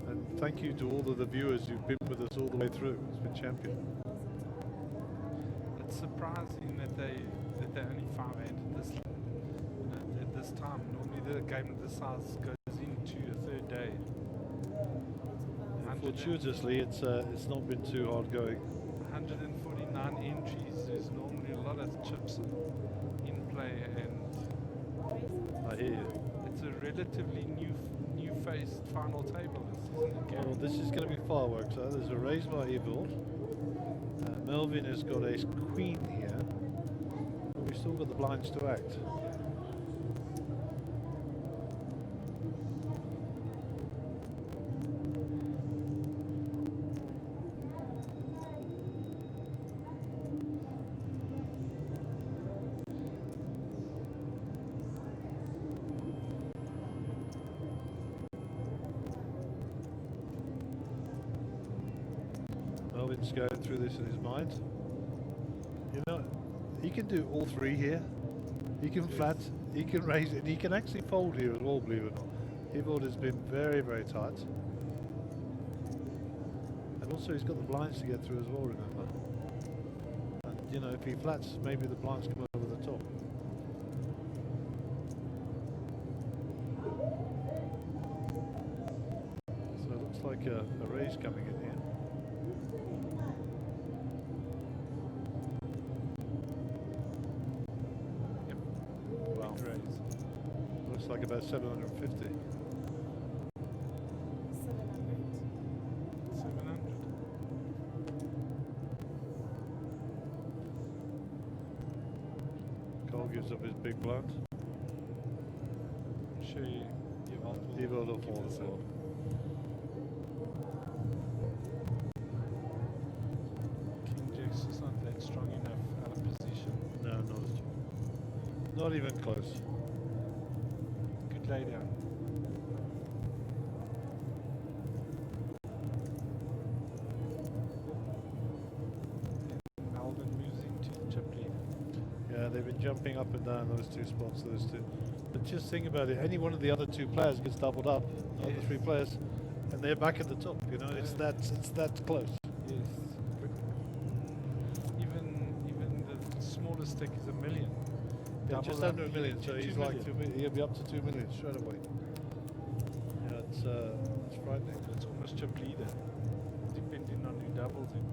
And thank you to all of the viewers who've been with us all the way through. It's been champion. It's surprising that they only 5-handed this, at this time. Normally the game of this size goes into a third day. Fortuitously, it's not been too hard going. 149 entries. There's normally a lot of chips in play, and I hear you. it's a relatively new-faced final table. This isn't it, Gary? Well, this is going to be fireworks. There's a raise by Evil. Melvin has got ace queen here. But we've still got the blinds to act. Melvin's going through this in his mind. You know, he can do all three here. He can flat, he can raise it, and he can actually fold here as well, believe it or not. Evil has been very, very tight. And also he's got the blinds to get through as well, remember. And, you know, if he flats, maybe the blinds come over the top. So it looks like a raise coming in here. Looks like about 750. 700. Cole gives up his big blind. I'm sure Evil will fall as well. King Jack's just not that strong enough out of position. No, not even close. Good lay down. Melvin moves into the chip lead. Yeah, they've been jumping up and down those two spots, those two. But just think about it, any one of the other two players gets doubled up, the other three players, and they're back at the top, you know, it's that close. Yes. Even the smallest stick is $1 million. Yeah, Double just up, under $1 million, so he's 2 like million. he'll be up to 2 million straight away. Yeah, it's frightening. It's almost chip leader, depending on who doubles him.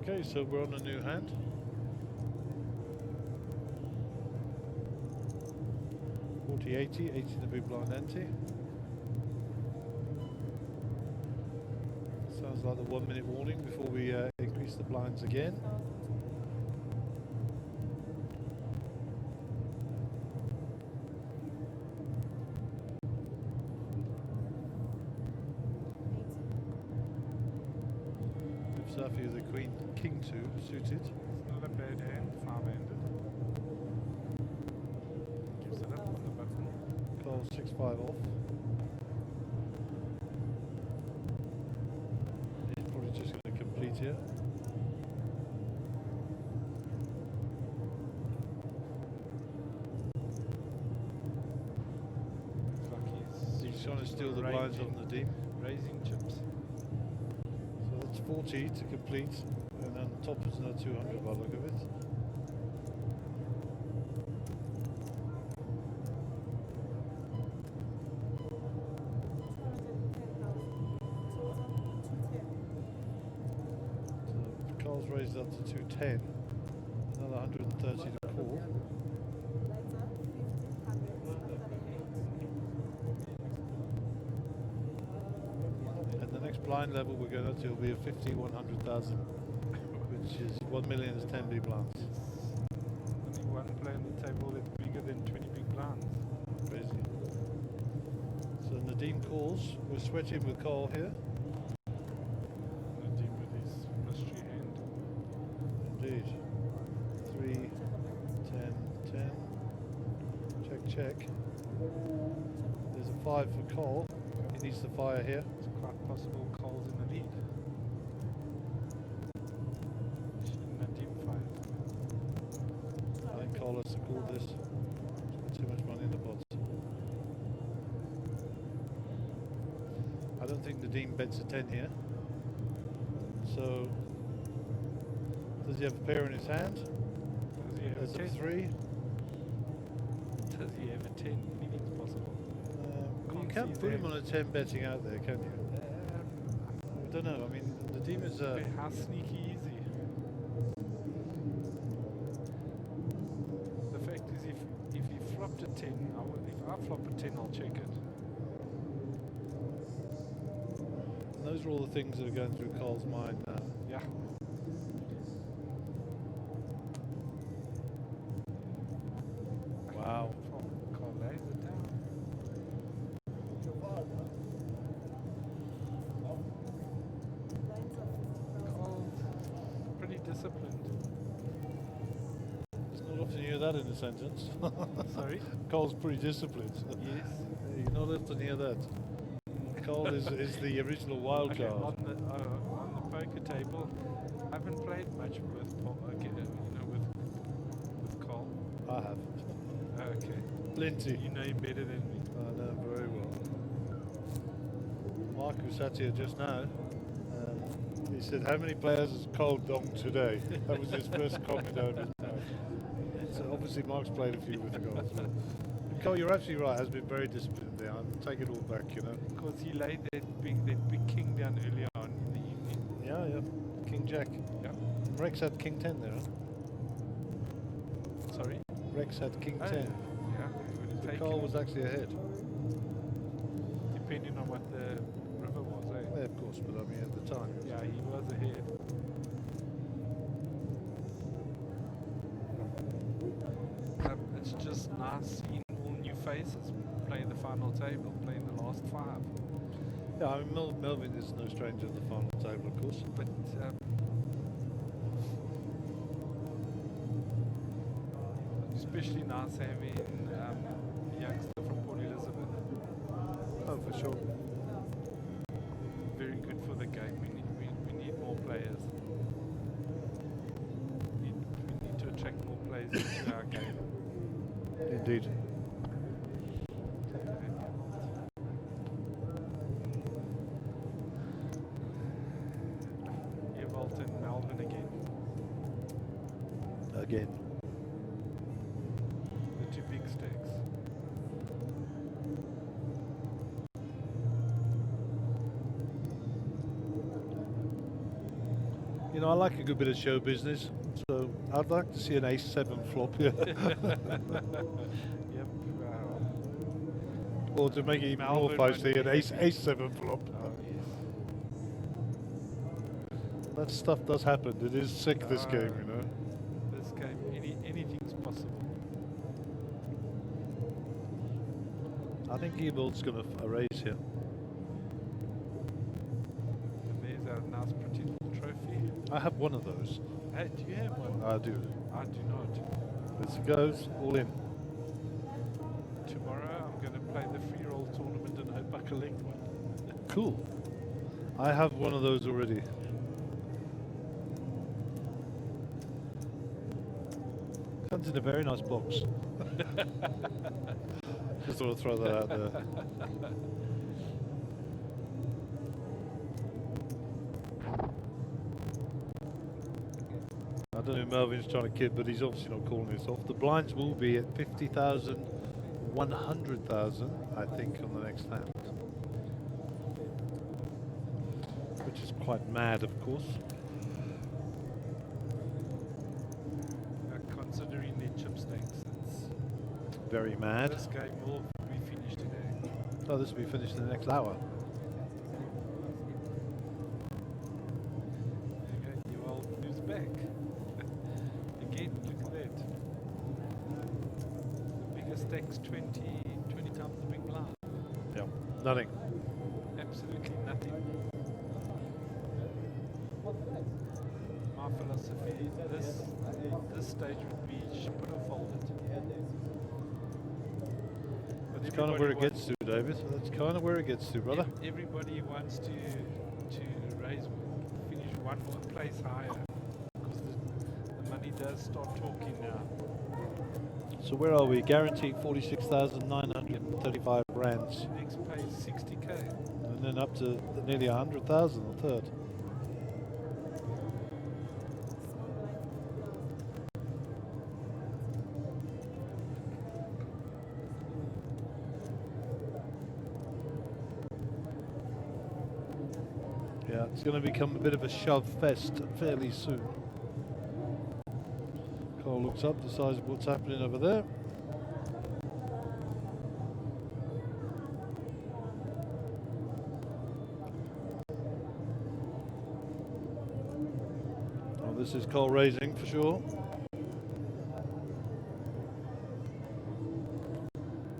Okay, so we're on a new hand. $40.80, 80 the big blind ante. Sounds like the 1 minute warning before we increase the blinds again. Safi is the queen, king 2 suited. It's not a bad hand, 5-handed. Gives it up on the button. Cole 6-5 off. He's probably just going to complete here. Looks like He's trying to steal the blinds on the deep. raising chips. So that's 40 to complete, and then top is another 200 by the look of it. So Carl's raised up to 210, another 130 to call. And the next blind level we're going to will be a 50, 100,000, which is 1 million is 10 big blinds. Only one player on the table that's bigger than 20 big blinds. Nadim calls. We're switching with Cole here. Nadim with his mystery hand. Indeed. 3, 10, 10. Check, check. There's a 5 for Cole. He needs to fire here. It's quite possible Cole's in the lead. Nadim fired. I think Cole has to call this. Too much money in the pot. I don't think Nadim bets a 10 here. So, does he have a pair in his hand? Does he have There's a 10? a 3. Does he have a 10? Anything's possible. You Can't can't see put him them. on a 10 betting out there, can you? I don't know. I mean, Nadim is How sneaky is he? The fact is, if he flopped a 10, if I flop a 10, I'll check it. and those are all the things that are going through Cole's mind now. Yeah. Wow. Cole lays it down. Cole's pretty disciplined. It's not often you hear that in a sentence. Sorry? Cole's pretty disciplined. Yes. You not often hear that. Cole is the original wild Okay, card. on the poker table, I haven't played much with with Cole. I have. Okay. Plenty. You know him better than me. I know very well. Mark, who sat here just now, he said, "How many players has Cole donged today?" That was his first comment out of his mouth. So obviously Mark's played a few with the Cole as well. Cole, you're absolutely right. Has been very disciplined there. I'll take it all back, you know. Because he laid that big king down earlier on in the evening. Yeah, yeah. King Jack. Yeah. Rex had King 10 there, huh? Sorry? Rex had King Oh, 10. yeah. He would have So taken Cole it, was actually ahead. depending on what the river was, eh? Yeah, of course, but I mean at the time. Yeah, he was ahead. It's just nice seeing all new faces play the final table, playing the last 5. Yeah, I mean Melvin is no stranger to the final table, of course. But especially nice having a youngster from Port Elizabeth. Oh, for sure. Very good for the game. We need more players. We need to attract more players into our game. Indeed. Evolt and Melvin again. Again. The 2 big stakes. You know, I like a good bit of show business, so I'd like to see an ace-7 flop here. Yep. Wow. Or to make it even more Melvin feisty, an won. ace-7 flop. Oh yes. That stuff does happen. It is sick, this game, you know. This game, anything's possible. I think Evil's going to raise here. And there's our nice pretty little trophy. I have one of those. Hey, do you have one? I do. I do not. As it goes, all in. Tomorrow I'm going to play the free roll tournament and hope I collect one. Cool. I have one of those already. Comes in a very nice box. Just thought I'd throw that out there. I don't know if Melvin's trying to kid, but he's obviously not calling this off. The blinds will be at 50,000, 100,000, I think, on the next hand. Which is quite mad, of course. Considering the chip stakes, Very mad. this game will be finished today. Oh, this will be finished in the next hour. Okay, you all lose back. Again, look at that. The biggest stakes 20 times the big blind. Yeah. Nothing. Absolutely nothing. My philosophy this stage would be put or fold it. But That's kind of where it everybody gets to, David. That's kind of where it gets to, brother. Everybody wants to finish one place higher because the money does start talking now. So where are we? Guaranteed 46,935 rands. Next place 60k. And then up to nearly 100,000 the third. Yeah, it's going to become a bit of a shove fest fairly soon. Cole looks up, decides what's happening over there. Oh, this is Cole raising for sure.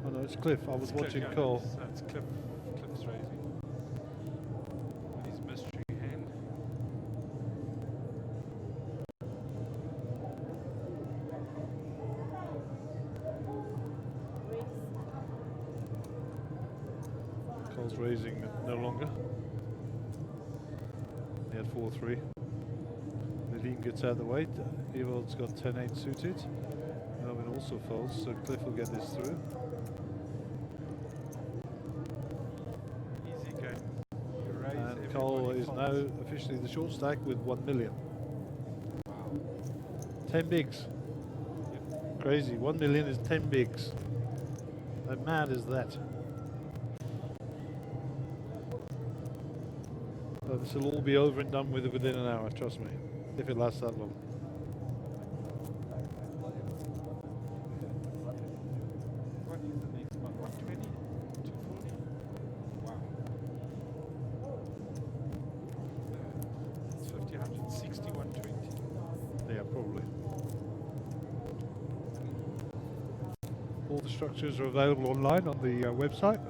Oh no, it's Cliff. I was watching Cole. That's Cliff's raising. With his mystery hand. Cole's raising no longer. He had 4-3. Nadeem gets out of the way. Evold's got 10-8 suited. Melvin also folds, so Cliff will get this through. Easy game. You raise, And Cole is now officially the short stack with 1 million. Wow. 10 bigs. Crazy. 1 million is 10 bigs. How mad is that? But this will all be over and done with within an hour, trust me. If it lasts that long. What is the next one? 120? 240? Wow. It's 50, 160, 120. Yeah, probably. All the structures are available online on the website.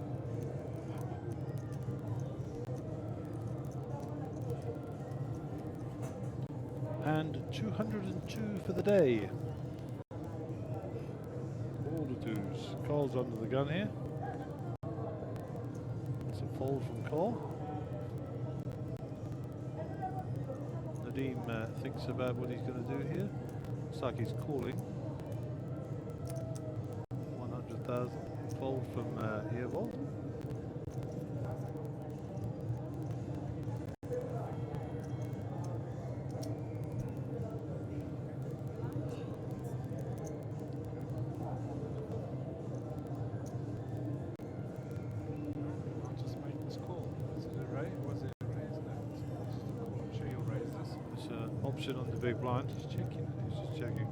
And 202 for the day. All the twos. Cole's under the gun here. It's a fold from Cole. Nadeem thinks about what he's going to do here. Looks like he's calling. 100,000. Fold from Earvold. I'll just make this call. Is it a raise? Was it a raise? No, it's just a call. I'm sure you'll raise this. It's an option on the big blind. Just checking. He's just checking.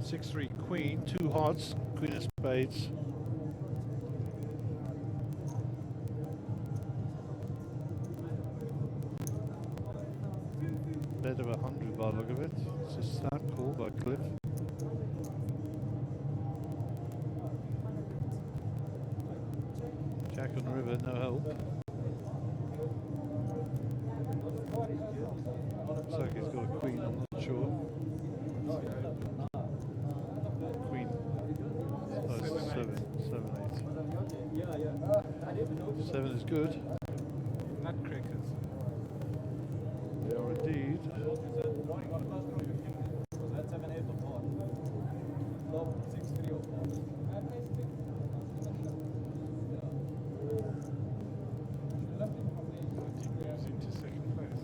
Six, 3 queen, 2 hearts, queen of spades. Bet of 100 by the look of it. It's a snap call by Cliff. Jack on the river, no help. Looks like he's got a queen, I'm not sure. Queen. Oh, it's 7, 8. 7 is good. Nutcrackers. They are indeed. Moves into second place.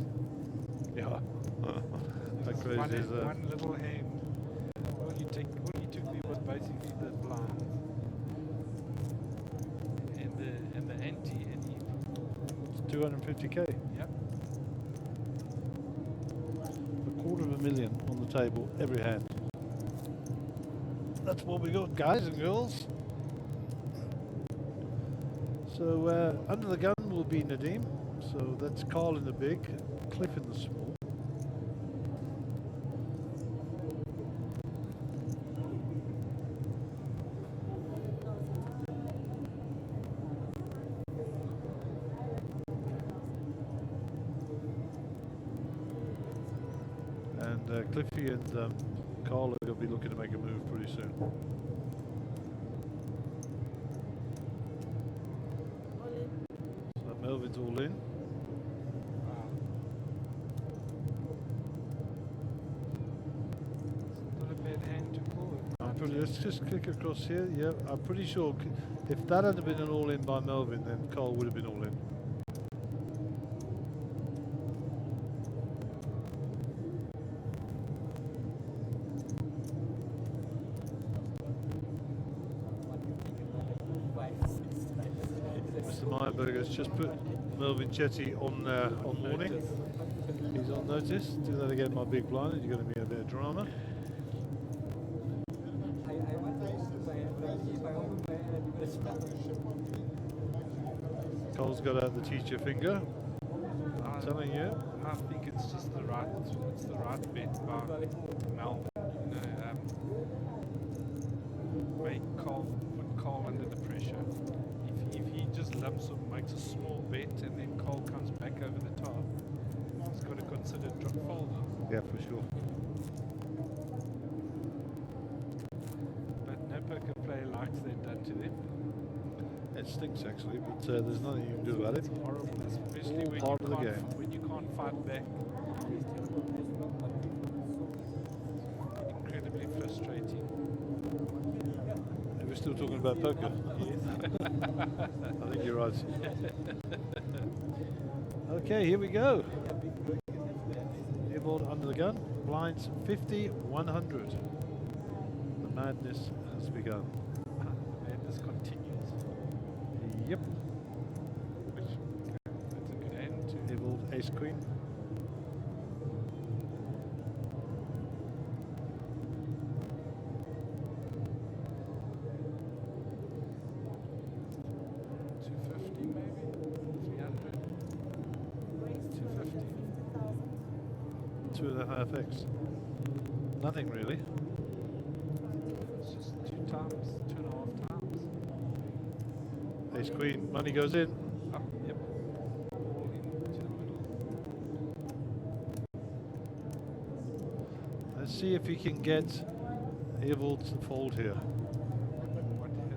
Yeah. How Just crazy is that? one little hand. All you took me was basically the blind and the ante, and he. It's 250k. Yep. $250,000 on the table every hand. That's what we got, guys and girls. So under the gun will be Nadeem. So that's Carl in the big, Cliff in the small. Cliffy and Carl are going to be looking to make a move pretty soon. So Melvin's all in. Not a bad hand to call it. Let's just click across here. Yeah, I'm pretty sure if that hadn't been an all-in by Melvin, then Carl would have been all in. Mr. Meyerberger's just put Melvin Chetty on warning. He's on notice. Do that again, my big blind. You're going to be a bit of drama. Cole's got out the teacher finger. I'm telling you. I think it's just the right bet by Melvin. Make Cole, put Cole under the pressure. If he just lumps or makes a small bet and then Cole comes back over the top, he's got to consider folding. Yeah, for sure. But no poker player likes that done to them. It stinks actually, but there's nothing you can do about it. It's horrible, especially when Part of the game. when you can't fight back. Incredibly frustrating. And we're still talking about poker. I think you're right. Okay, here we go. Airboard under the gun. Blinds 50, 100. The madness has begun. Madness continues. Yep. Which, that's a good end to Airboard ace queen. Two and a half X. Nothing really. It's just 2.5 times. Ace queen, money goes in. Oh, yep. All into the middle. Let's see if he can get Evil to fold here.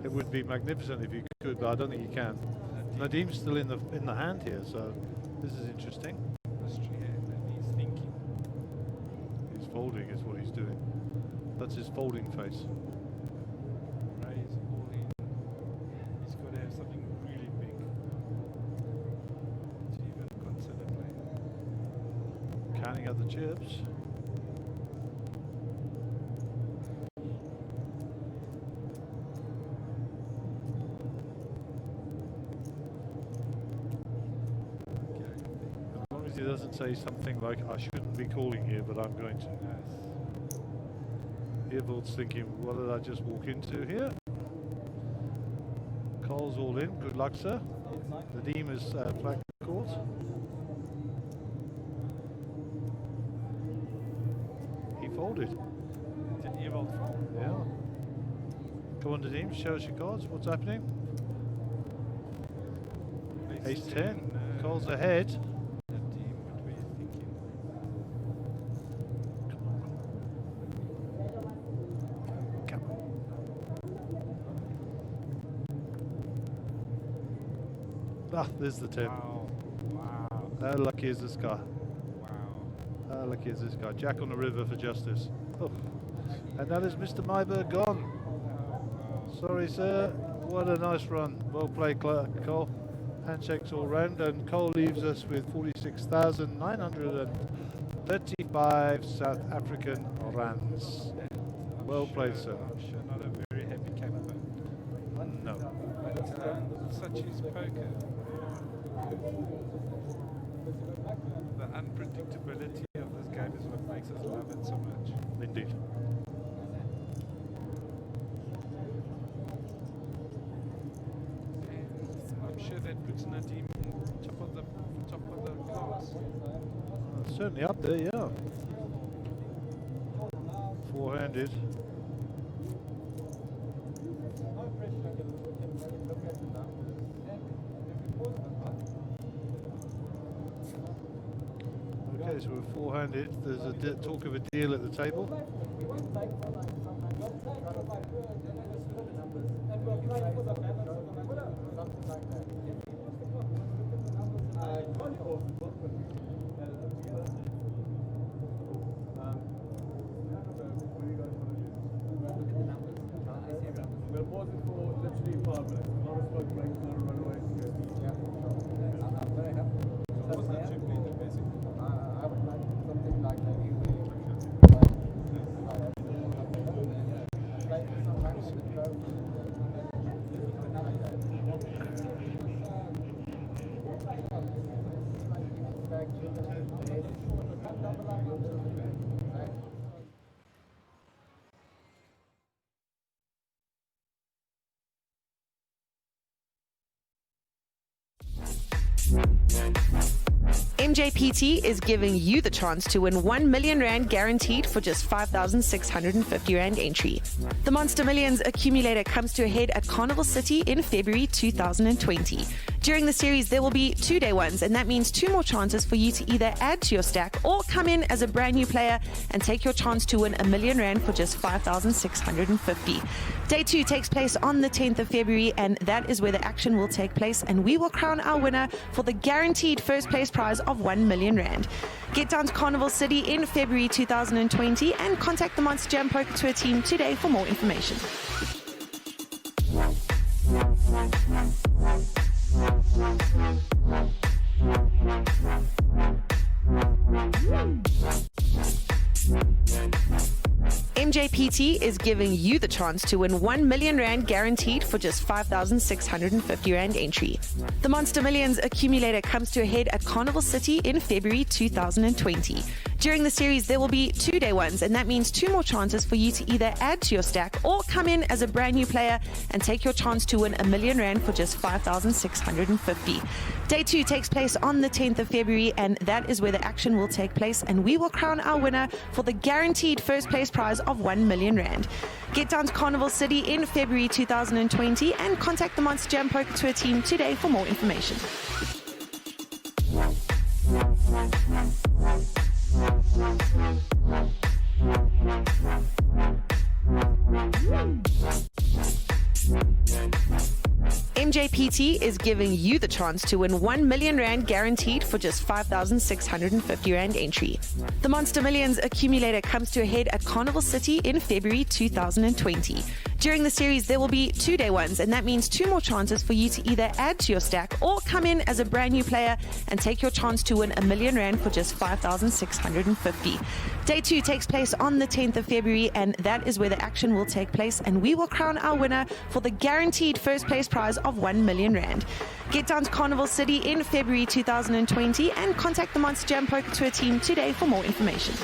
It would be magnificent if he could, but I don't think he can. Nadim's still in the hand here, so this is interesting. Mystery hand, and he's thinking. He's folding is what he's doing. That's his folding face. Raise all in. He's got to have something really big to even consider playing. Counting out the chips. As long as he doesn't say something like, I shouldn't be calling here, but I'm going to. Earvold's thinking, what did I just walk into here? Cole's all in. Good luck, sir. Nadim is flag court. He folded. Did Evold fold? Yeah. Come on, Nadim, show us your cards. What's happening? Ace 10. Cole's ahead. Nadim, what were you thinking? Come on. Ah, there's the 10. Wow. Wow. How lucky is this guy? Wow. How lucky is this guy? Jack on the river for justice. Oh. And that is Mr. Myberg gone. Sorry, sir. What a nice run. Well played, Cole. Handshakes all round, and Cole leaves us with 46,935 South African rands. Well played, sir. I'm sure not a very happy camper. No. But such is poker. The unpredictability of this game is what makes us love it so much. Indeed. I'm sure that puts Nadim top of the class. Certainly up there, yeah. Four-handed. Okay, so we're beforehand if there's a talk of a deal at the table. We'll pause it for literally 5 minutes. Not a smoke break, not a runaway. I'm very happy. What's the chip leader, basically? I would like something like that. Mjpt is giving you the chance to win 1 million rand guaranteed for just 5,650 rand entry. The Monster Millions accumulator comes to a head at Carnival City in February 2020. During the series, there will be 2-day ones, and that means 2 more chances for you to either add to your stack or come in as a brand new player and take your chance to win 1 million rand for just 5,650. Day 2 takes place on the 10th of February, and that is where the action will take place, and we will crown our winner for the guaranteed first place prize of 1 million rand. Get down to Carnival City in February 2020 and contact the Monsterjam Poker Tour team today for more information. Mjpt is giving you the chance to win 1 million rand guaranteed for just 5,650 rand entry. The Monster Millions accumulator comes to a head at Carnival City in February 2020. During the series, there will be 2-day ones, and that means 2 more chances for you to either add to your stack or come in as a brand new player and take your chance to win 1 million rand for just 5,650. Day 2 takes place on the 10th of February, and that is where the action will take place, and we will crown our winner for the guaranteed first place prize of 1 million rand. Get down to Carnival City in February 2020 and contact the Monsterjam Poker Tour team today for more information. Mjpt is giving you the chance to win 1 million rand guaranteed for just 5,650 rand entry. The Monster Millions accumulator comes to a head at Carnival City in February 2020. During the series, there will be 2-day ones, and that means 2 more chances for you to either add to your stack or come in as a brand new player and take your chance to win 1 million rand for just 5,650. Day 2 takes place on the 10th of February, and that is where the action will take place, and we will crown our winner for the guaranteed first place prize of 1 million rand. Get down to Carnival City in February 2020 and contact the Monsterjam Poker Tour team today for more information.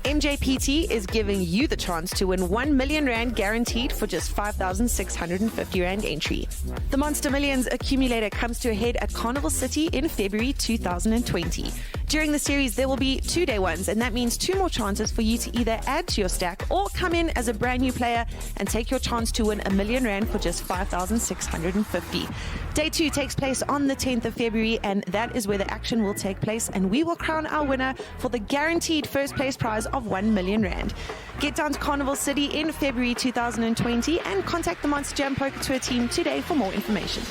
Mjpt is giving you the chance to win 1 million rand guaranteed for just 5,650 rand entry. The Monster Millions accumulator comes to a head at Carnival City in February 2020. During the series, there will be 2-day ones, and that means 2 more chances for you to either add to your stack or come in as a brand new player and take your chance to win 1 million rand for just 5,650. Day 2 takes place on the 10th of February, and that is where the action will take place, and we will crown our winner for the guaranteed first place prize of 1 million rand. Get down to Carnival City in February 2020 and contact the Monsterjam Poker Tour team today for more information.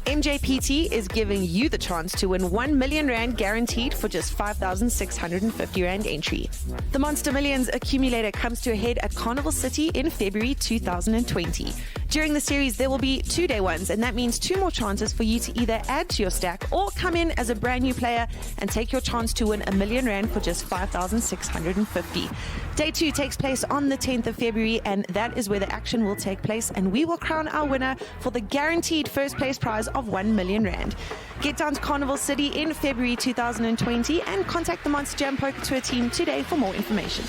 Mjpt is giving you the chance to win 1 million rand guaranteed for just 5,650 rand entry. The Monster Millions accumulator comes to a head at Carnival City in February 2020. During the series, there will be 2-day ones, and that means 2 more chances for you to either add to your stack or come in as a brand new player and take your chance to win 1 million rand for just 5,650. Day 2 takes place on the 10th of February, and that is where the action will take place, and we will crown our winner for the guaranteed first place prize of 1 million rand. Get down to Carnival City in February 2020 and contact the Monsterjam Poker Tour team today for more information.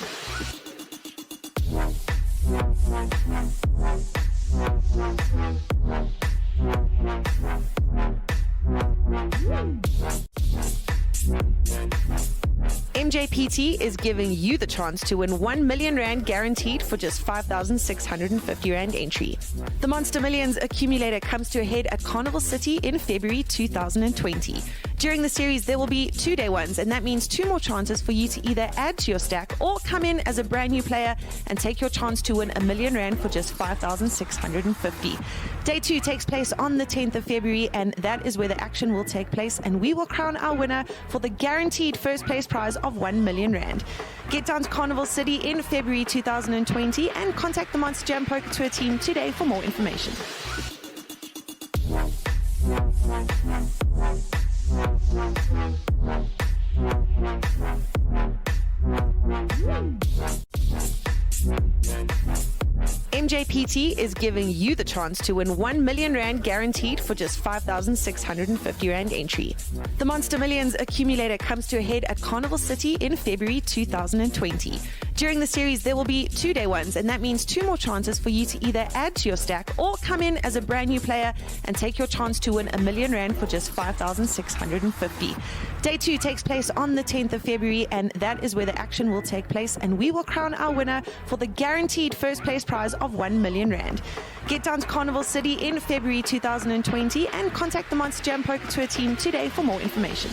Mjpt is giving you the chance to win 1 million rand guaranteed for just 5,650 rand entry. The Monster Millions accumulator comes to a head at Carnival City in February 2020. During the series, there will be 2-day ones, and that means 2 more chances for you to either add to your stack or come in as a brand new player and take your chance to win 1 million rand for just 5,650. Day 2 takes place on the 10th of February, and that is where the action will take place, and we will crown our winner for the guaranteed first place prize of 1 million rand. Get down to Carnival City in February 2020 and contact the Monsterjam Poker Tour team today for more information. Mjpt is giving you the chance to win 1 million rand guaranteed for just 5,650 rand entry. The Monster Millions accumulator comes to a head at Carnival City in February 2020. During the series, there will be 2-day ones, and that means 2 more chances for you to either add to your stack or come in as a brand new player and take your chance to win 1 million rand for just 5,650. Day 2 takes place on the 10th of February, and that is where the action will take place, and we will crown our winner for the guaranteed first place prize of 1 million rand. Get down to Carnival City in February 2020 and contact the Monsterjam Poker Tour team today for more information.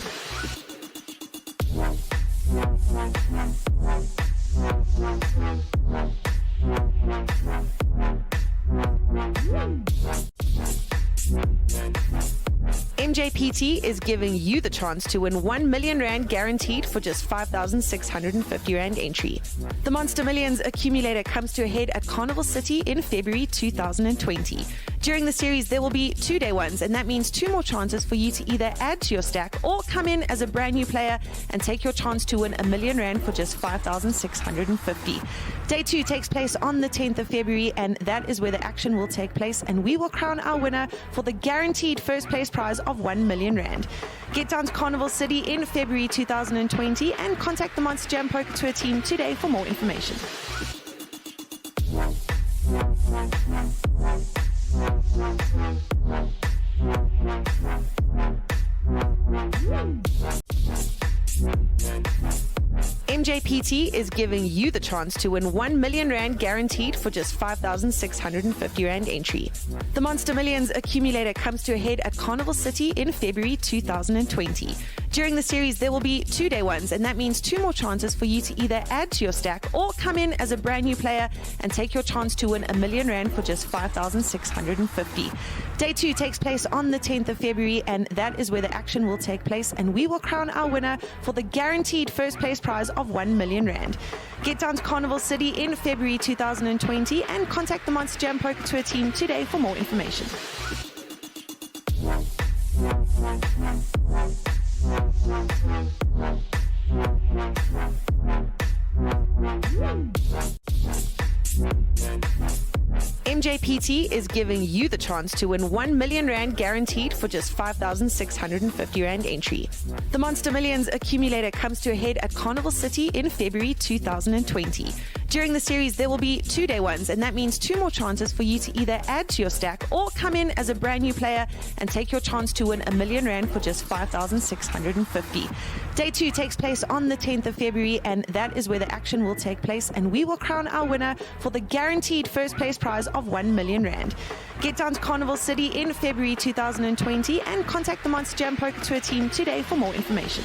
Mjpt is giving you the chance to win 1 million rand guaranteed for just 5,650 rand entry. The Monster Millions accumulator comes to a head at Carnival City in February 2020. During the series, there will be 2-day ones, and that means 2 more chances for you to either add to your stack or come in as a brand new player and take your chance to win 1 million rand for just 5,650. Day 2 takes place on the 10th of February, and that is where the action will take place, and we will crown our winner for the guaranteed first place prize of 1 million rand. Get down to Carnival City in February 2020 and contact the Monsterjam Poker Tour team today for more information. Mjpt is giving you the chance to win 1 million rand guaranteed for just 5,650 rand entry. The Monster Millions accumulator comes to a head at Carnival City in February 2020. During the series, there will be 2-day ones, and that means 2 more chances for you to either add to your stack or come in as a brand new player and take your chance to win 1 million rand for just 5,650. Day 2 takes place on the 10th of February, and that is where the action will take place, and we will crown our winner for the guaranteed first place prize of 1 million rand. Get down to Carnival City in February 2020 and contact the Monsterjam Poker Tour team today for more information. Mjpt is giving you the chance to win 1 million rand guaranteed for just 5,650 rand entry. The Monster Millions accumulator comes to a head at Carnival City in February 2020. During the series, there will be 2-day ones, and that means 2 more chances for you to either add to your stack or come in as a brand new player and take your chance to win 1 million rand for just 5,650. Day 2 takes place on the 10th of February, and that is where the action will take place, and we will crown our winner for the guaranteed first place prize of 1 million rand. Get down to Carnival City in February 2020 and contact the Monsterjam Poker Tour team today for more information.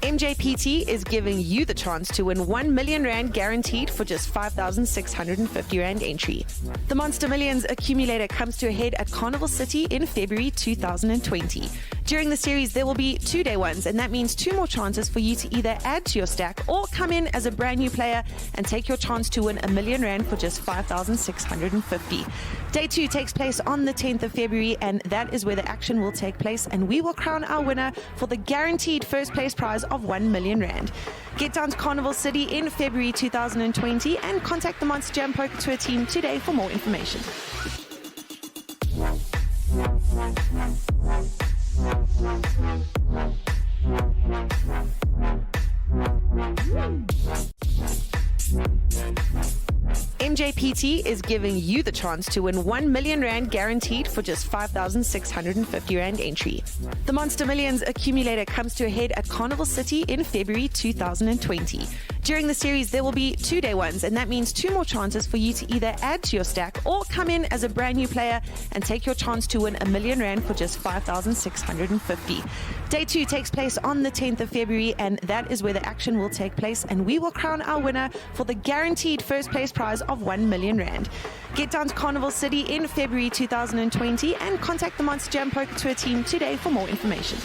Mjpt is giving you the chance to win 1 million rand guaranteed for just 5,650 rand entry. The Monster Millions accumulator comes to a head at Carnival City in February 2020. During the series, there will be 2-day ones, and that means 2 more chances for you to either add to your stack or come in as a brand new player and take your chance to win 1 million rand for just 5,650. Day 2 takes place on the 10th of February, and that is where the action will take place, and we will crown our winner for the guaranteed first place prize of 1 million rand. Get down to Carnival City in February 2020 and contact the Monsterjam Poker Tour team today for more information. Mjpt is giving you the chance to win 1 million rand guaranteed for just 5,650 rand entry. The Monster Millions accumulator comes to a head at Carnival City in February 2020. During the series, there will be 2-day ones, and that means 2 more chances for you to either add to your stack or come in as a brand new player and take your chance to win 1 million rand for just 5,650. Day 2 takes place on the 10th of February, and that is where the action will take place, and we will crown our winner for the guaranteed first place prize of 1 million rand. Get down to Carnival City in February 2020 and contact the Monsterjam Poker Tour team today for more information.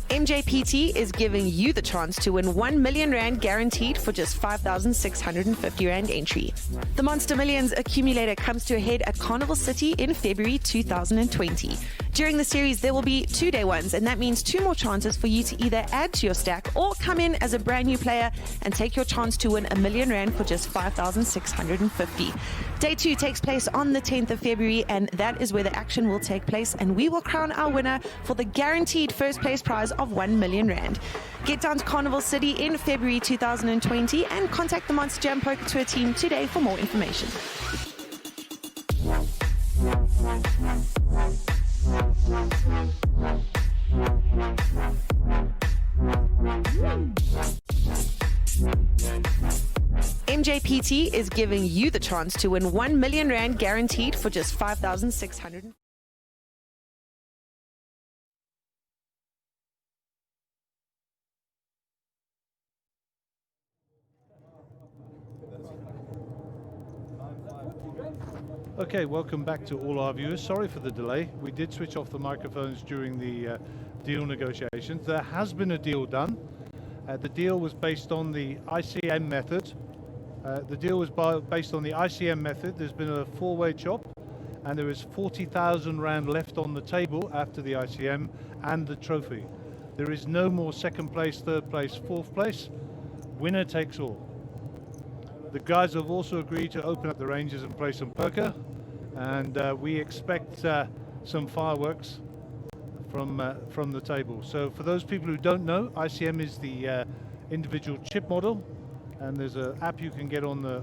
Mjpt is giving you the chance to win 1 million rand guaranteed for just 5,650 rand entry. The Monster Millions accumulator comes to a head at Carnival City in February 2020. During the series, there will be 2-day ones, and that means 2 more chances for you to either add to your stack or come in as a brand new player and take your chance to win 1 million rand for just 5,650. Day 2 takes place on the 10th of February, and that is where the action will take place, and we will crown our winner for the guaranteed first place prize of 1 million rand. Get down to Carnival City in February 2020 and contact the Monsterjam Poker Tour team today for more information. Mjpt is giving you the chance to win 1 million rand guaranteed for just 5,600. Okay, welcome back to all our viewers. Sorry for the delay. We did switch off the microphones during the deal negotiations. There has been a deal done. The deal was based on the ICM method. Based on the ICM method. There's been a 4-way chop, and there is 40,000 rand left on the table after the ICM and the trophy. There is no more second place, third place, fourth place. Winner takes all. The guys have also agreed to open up the ranges and play some poker, and we expect some fireworks from the table. So for those people who don't know, ICM is the individual chip model, and there's an app you can get on the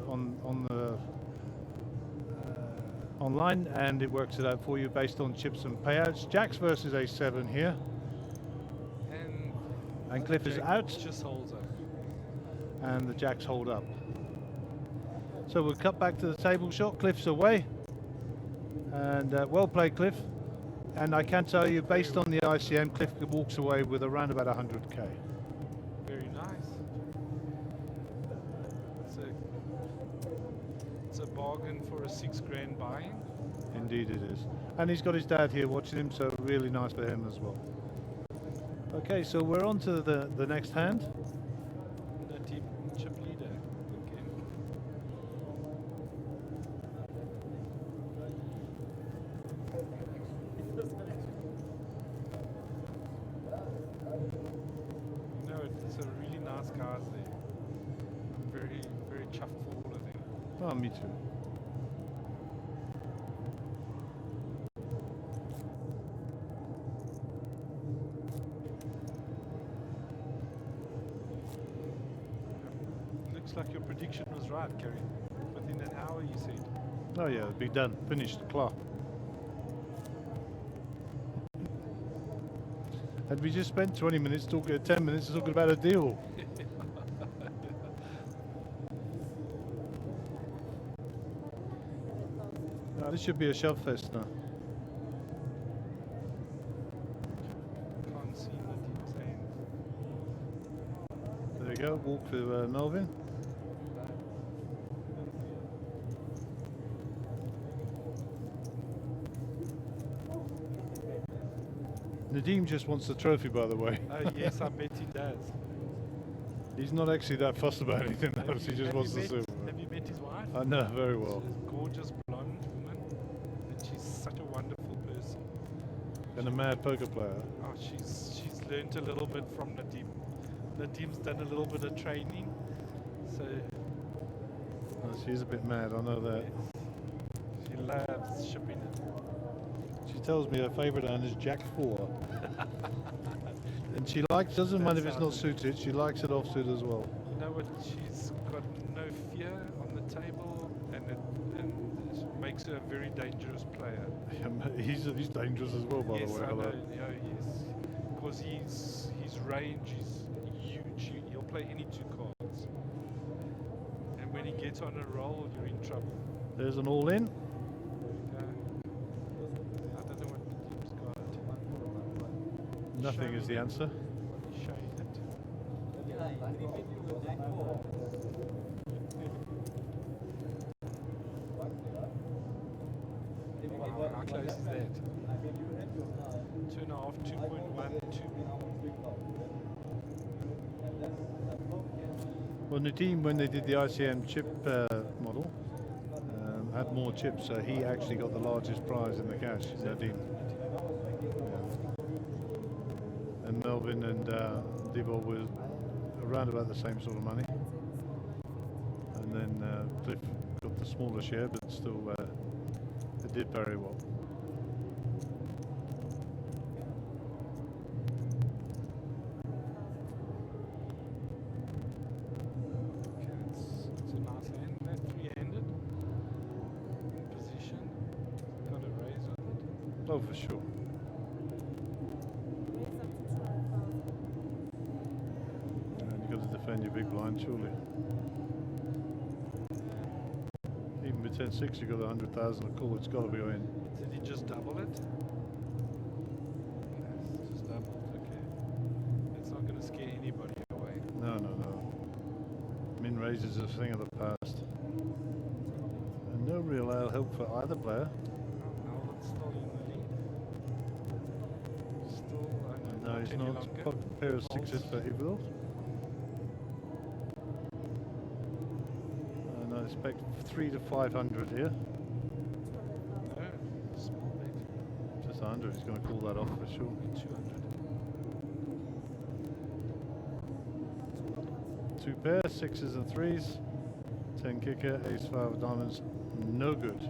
online, and it works it out for you based on chips and payouts. Jacks versus A7 here, and Cliff is out. Just holds up, and the Jacks hold up. So we'll cut back to the table shot. Cliff's away, and well played, Cliff. And I can tell you, based on the ICM, Cliff walks away with around about 100k. very nice. It's a bargain for a 6 grand buy-in. Indeed it is. And he's got his dad here watching him, so really nice for him as well. Okay, so we're on to the next hand. The team chip leader again. No, it's a really nice guys there. I'm very, very chuffed for all of them. Oh, me too. Looks like your prediction was right, Kerry. Within an hour, you said. Oh yeah, be done, finished, klar. And we just spent 20 minutes talking, 10 minutes talking about a deal. Now, this should be a shove fest now. Can't see the team's hand. There we go, walk for Melvin. Nadeem just wants the trophy, by the way. Yes, I bet he does. He's not actually that fussed about anything else, he just wants the silver. Have you met his wife? I know, very well. She's a gorgeous blonde woman, and she's such a wonderful person. And a mad poker player. Oh, she's learnt a little bit from Nadeem. the team's done a little bit of training, so Oh, she's a bit mad, I know that. she loves shipping it. She tells me her favourite one is Jack 4. And she doesn't mind if it's not suited, she likes it off suit as well. You know what? She's got no fear on the table, and it makes her a very dangerous player. He's dangerous as well, by Yes, the way. I know. Hello. Because his range is huge. He'll play any 2 cards, and when he gets on a roll, you're in trouble. There's an all-in. I don't know what the team's got. Nothing is the answer. Showing it. How close is that? 2.5, 2.1, 2. Well, Nadeem, when they did the ICM chip model, had more chips, so he actually got the largest prize in the cash, Nadeem. Yeah. And Melvin and Debo were around about the same sort of money. And then Cliff got the smaller share, but still it did very well. Okay, it's a nice hand. That 3-handed in position. Got a raise on it. Oh, for sure. And you've got to defend your big blind, surely. Even with 10-6, you've got 100,000 a call, it's got to be in. Did he just double it? Yes, just doubled. Okay. It's not going to scare anybody away. No, no, no. Min raise is a thing of the past. And no real help for either player. Alvin's still in the lead. Still, No, he's any not. longer. Pocket pair of sixes for Ibril. And I expect 3 to 500 here. No, small bet. Just 100, he's going to call that off for sure. 200. 2 pairs, 6s and 3s. 10 kicker, ace 5 of diamonds, no good.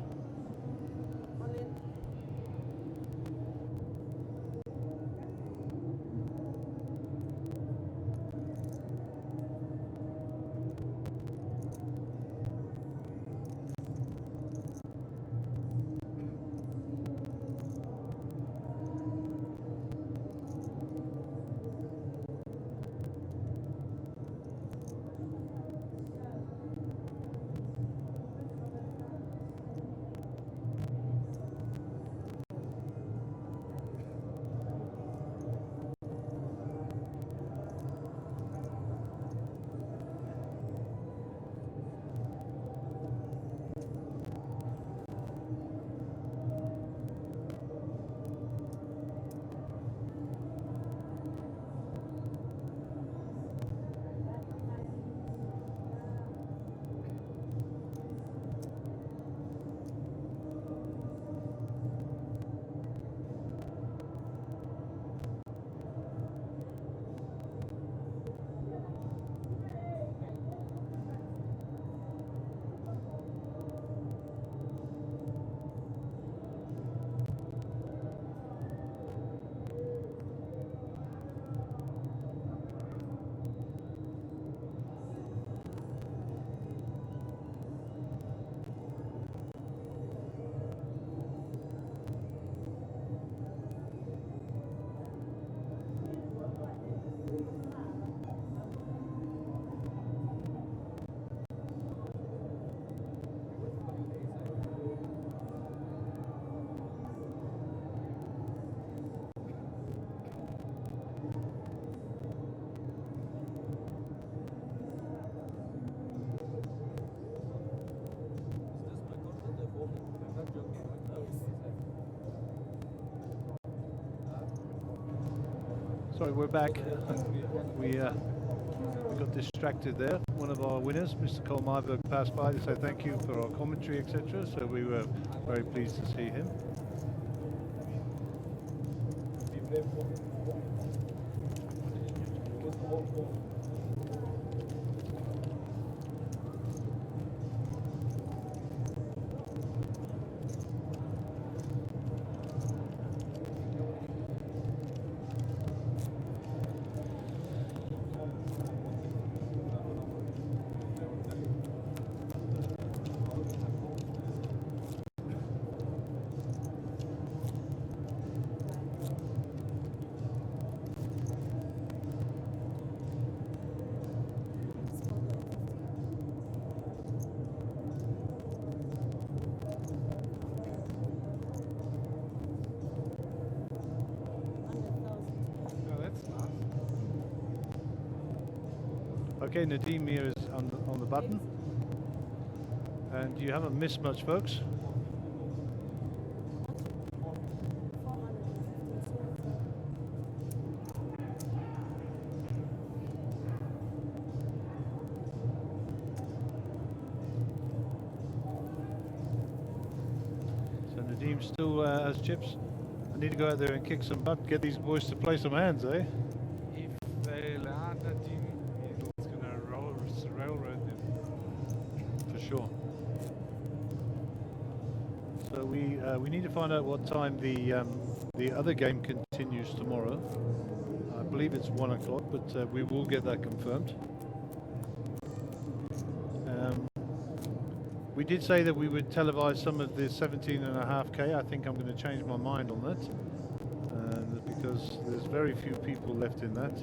Sorry, we're back. We got distracted there. One of our winners, Mr. Cole Myberg, passed by to say thank you for our commentary, etc. So we were very pleased to see him. Vivremo. Okay, Nadim here is on the button. And you haven't missed much, folks. So Nadim still has chips. I need to go out there and kick some butt, get these boys to play some hands, eh? If they allow Nadim, it's going to railroad them. For sure. So we need to find out what time the other game continues tomorrow. I believe it's 1 o'clock, but we will get that confirmed. We did say that we would televise some of the 17.5K. I think I'm going to change my mind on that because there's very few people left in that.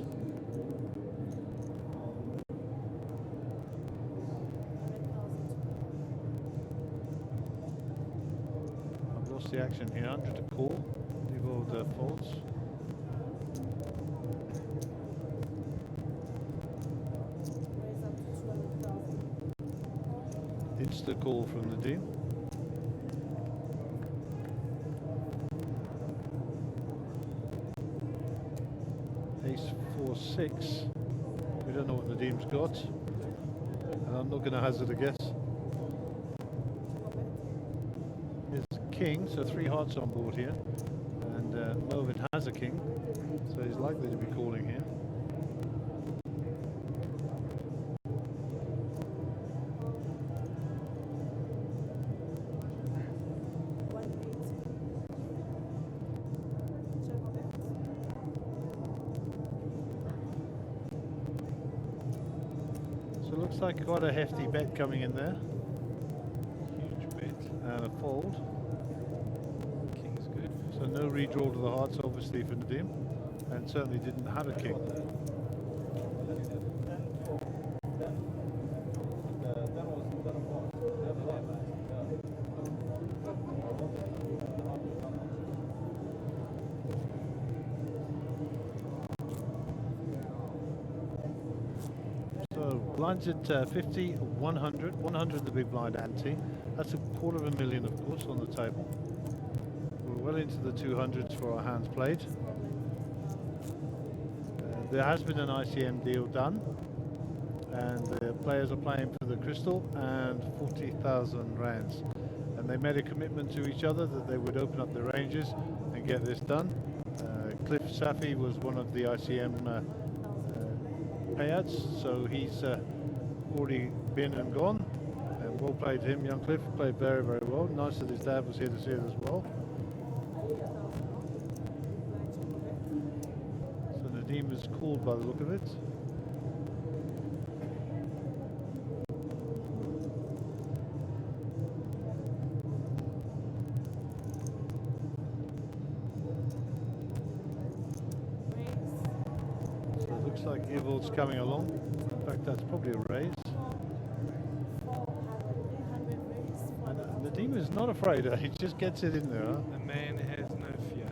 I've lost the action here. 100 to call. Leave all the faults. Insta call from the team. Ace 4-6. We don't know what Nadim's got, and I'm not going to hazard a guess. It's king, so 3 hearts on board here, and Melvin has a king, so he's likely to be calling here. Looks like quite a hefty bet coming in there. Huge bet. And a fold. King's good. So no redraw to the hearts, obviously, for Nadim. And certainly didn't have a king. Blinds at 50, 100, 100 the big blind ante. That's $250,000, of course, on the table. We're well into the 200s for our hands played. There has been an ICM deal done, and the players are playing for the crystal and 40,000 rands. And they made a commitment to each other that they would open up the ranges and get this done. Cliff Safi was one of the ICM payouts, so he's already been and gone, and well played him. Young Cliff played very, very well. Nice that his dad was here to see it as well. So Nadim is called by the look of it. So it looks like Evil's coming along. In fact, that's probably a raise. And Nadim is not afraid, he just gets it in there. Huh? The man has no fear.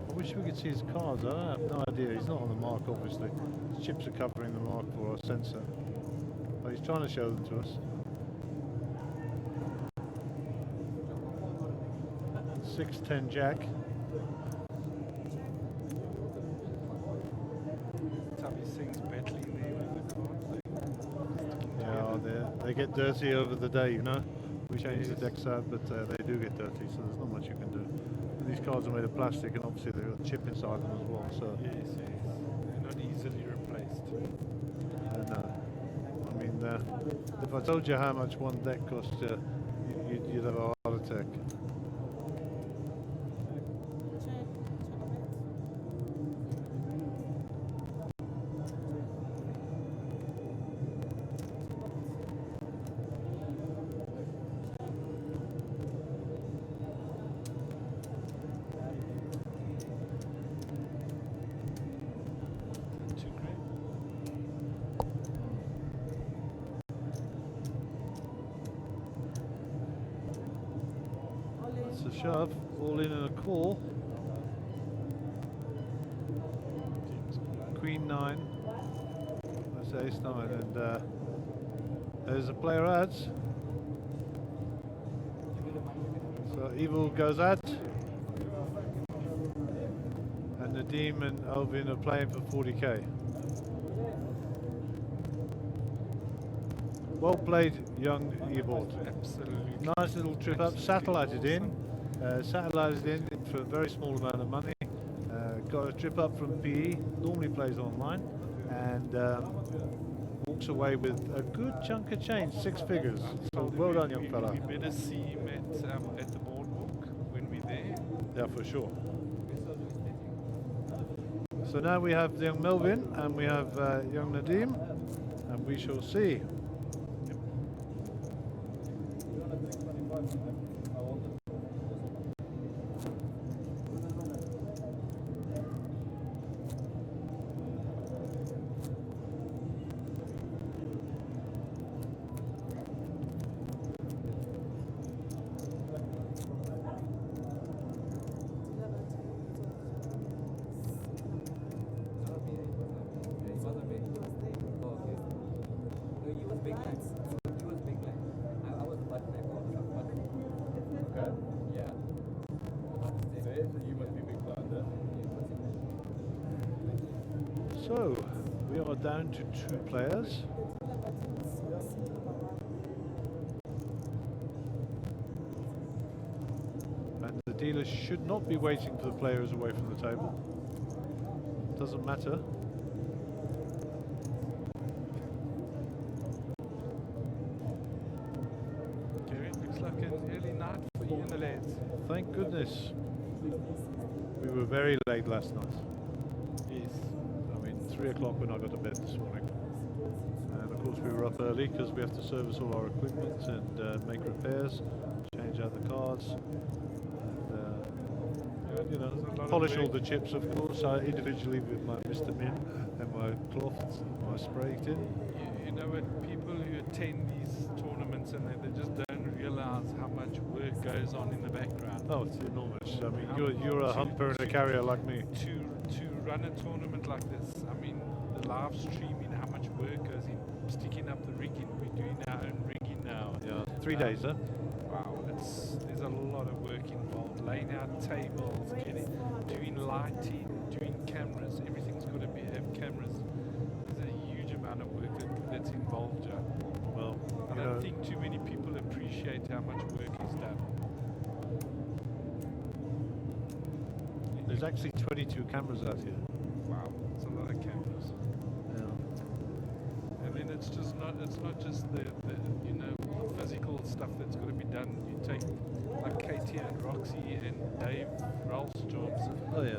I wish we could see his cards. I have no idea. He's not on the mark, obviously. His chips are covering the mark for our sensor. But he's trying to show them to us. 6-10 jack. Tubby Singh's battling there with the cards. Yeah, they get dirty over the day, you know. We change the decks out, but they do get dirty, so there's not much you can do. And these cards are made of plastic, and obviously they've got a chip inside them as well, so... Yes, yes. They're not easily replaced. No. I mean, if I told you how much one deck cost, you'd have a heart attack. That's a shove, all in and a call. Queen 9. 9. That's ace 9, and there's a player ads. So Evil goes out, and Nadim and Alvin are playing for 40k. Well played, young Evil. Absolutely. Nice little trip up, satellited in. Satellited in for a very small amount of money. Got a trip up from PE, normally plays online, and walks away with a good chunk of change, 6 figures. So well done, young fella. We better see him at the boardwalk when we're there. Yeah, for sure. So now we have young Melvin and we have young Nadim, and we shall see. So we are down to 2 players. And the dealer should not be waiting for the players away from the table. Doesn't matter. Jerry, looks like an early night for you and the lads. Thank goodness. We were very late last night. Yes. I mean, 3 o'clock when I got to bed this morning. And of course we were up early because we have to service all our equipment and make repairs, change out the cards, and you know, polish all the chips, of course, individually with my Mr. Min and my cloth, my spray tin. You know what, people who attend these tournaments and they just don't realize how much work goes on in the background. Oh, it's enormous. I mean, you're a humper and a carrier like me. To run a tournament like this, I mean, the live streaming, how much work goes in sticking up the rigging. We're doing our own rigging now. Yeah, 3 days, huh? Wow, there's a lot of work involved. Laying out tables, doing lighting, doing cameras. Everything's got to have cameras. There's a huge amount of work that's involved, Joe. Well, I don't think too many people appreciate how much work is done. there's actually 22 cameras out here. Wow, it's a lot of cameras. Yeah. And then it's not just the you know, physical stuff that's got to be done. You take like Katie and Roxy and Dave, Ralph's jobs. Oh yeah,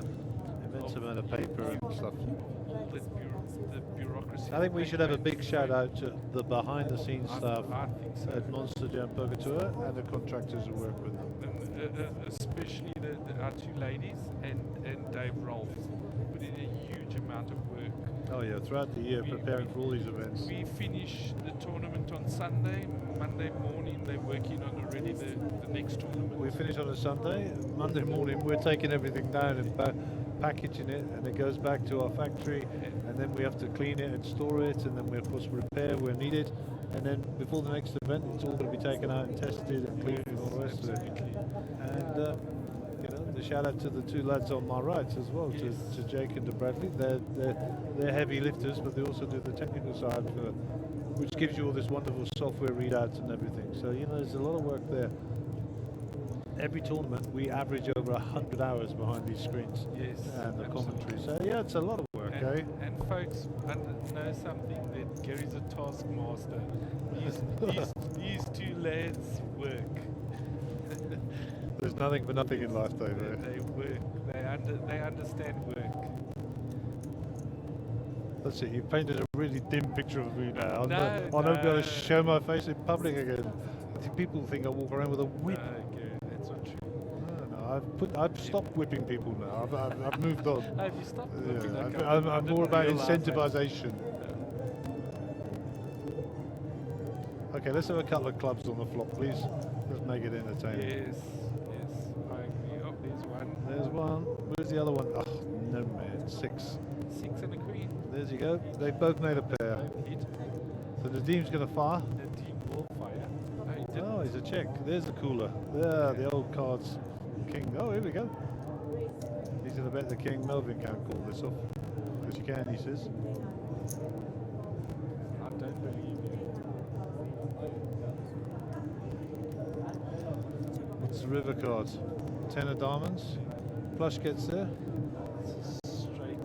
immense amount of paper and stuff. All the bureaucracy. I think we should have a big shout out to the behind the scenes staff I think so. at Monsterjam Poker Tour and the contractors who work with them. And, especially our 2 ladies and Dave Rolf put in a huge amount of work. Oh yeah, throughout the year preparing for all these events. We finish the tournament on Sunday. Monday morning they're working on already the next tournament. We finish on a Sunday. Monday morning we're taking everything down and packaging it, and it goes back to our factory, and then we have to clean it and store it, and then we of course repair where needed, and then before the next event it's all going to be taken out and tested and cleaned and all the rest of it. And you know, the shout out to the 2 lads on my right as well, to Jake and to Bradley. They're heavy lifters, but they also do the technical side, which gives you all this wonderful software readouts and everything. So you know, there's a lot of work there. Every tournament we average over 100 hours behind these screens. Yes, and the absolutely. commentary. So yeah, it's a lot of work, eh? And folks, know something, that Gary's a taskmaster. These 2 lads work. There's nothing for nothing in life, though, right? They work. They understand work. That's it. You painted a really dim picture of me now. I'm No, not going no. to show my face in public again. I think people think I walk around with a whip. No, Gary, that's not true. No, I've stopped whipping people now. I've moved on. Have you stopped looking like Yeah, I'm more about realize that. incentivization. Okay, let's have a couple of clubs on the flop, please. Let's make it entertaining. Yes, I agree. Oh, there's one. There's one. Where's the other one? Oh, no man. 6. 6 and a queen. There's There you go. They both made a pair. Hit. So Nadim's going to fire. The team will fire. No, he didn't. Oh, he's a check. There's the cooler. There, the old cards. King. Oh, here we go. He's going to bet the king. Melvin can't call this off. Because you can, he says. I don't believe you. What's the river cards? 10 of diamonds. Flush gets there. Straight.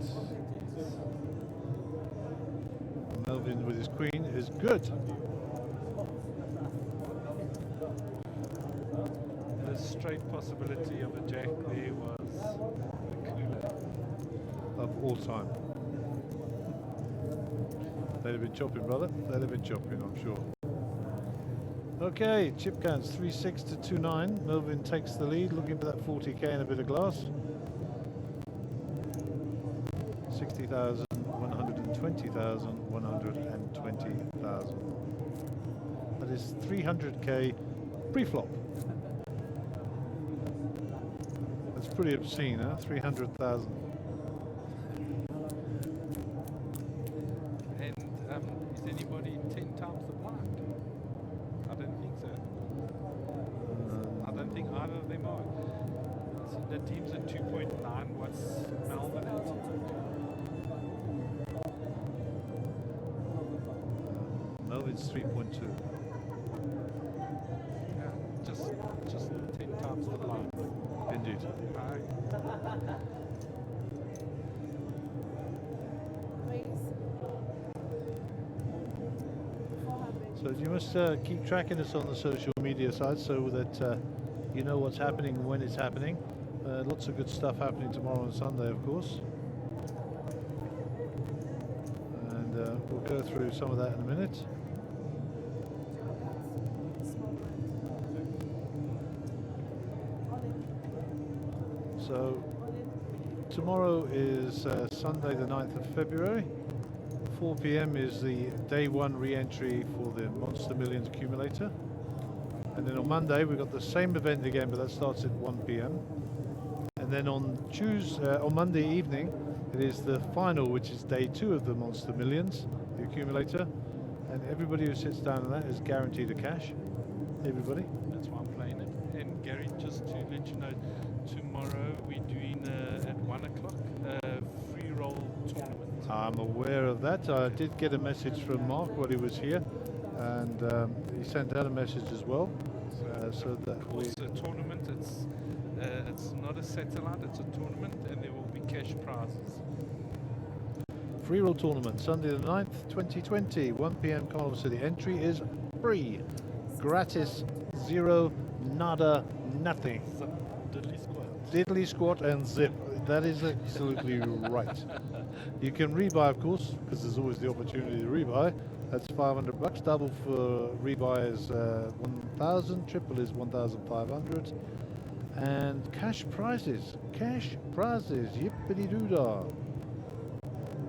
Melvin with his queen is good. The straight possibility of a jack there was the cooler. Of all time. They'd have been chopping, brother. They'd have been chopping, I'm sure. Okay, chip counts 3-6 to 2-9. Melvin takes the lead, looking for that 40k and a bit of glass. 60,000, 120,000, 120,000. That is 300k pre-flop. That's pretty obscene, huh? 300,000. And is anybody 10 times the blind? I don't think so. I don't think either of them are. So the team's at 2.9. What's Melbourne at? Melvin's 3.2. Yeah, just 10 times the blind. Indeed. So you must keep tracking us on the social media side so that you know what's happening when it's happening. Lots of good stuff happening tomorrow and Sunday, of course. And we'll go through some of that in a minute. So tomorrow is Sunday the 9th of February. 4 p.m. is the day one re-entry for the Monster Millions accumulator. And then on Monday we've got the same event again, but that starts at 1 p.m. And then on Monday evening it is the final, which is day two of the Monster Millions, the accumulator. And everybody who sits down on that is guaranteed a cash. Everybody. That's why I'm playing it. And Gary, just to let you know, tomorrow we're doing at 1 o'clock free roll tournament. I'm aware of that. I did get a message from Mark while he was here, and he sent out a message as well. So that It's a tournament. It's not a satellite. It's a tournament, and there will be cash prizes. free roll tournament, Sunday the 9th, 2020, 1 p.m. Carnival City. Entry is free, gratis, zero, nada, nothing. Diddly squad. Diddly squat and zip. That is absolutely right. You can rebuy, of course, because there's always the opportunity to rebuy. That's $500. Double for rebuy is 1,000. Triple is 1,500. And cash prizes. Cash prizes. Yippity doo dah.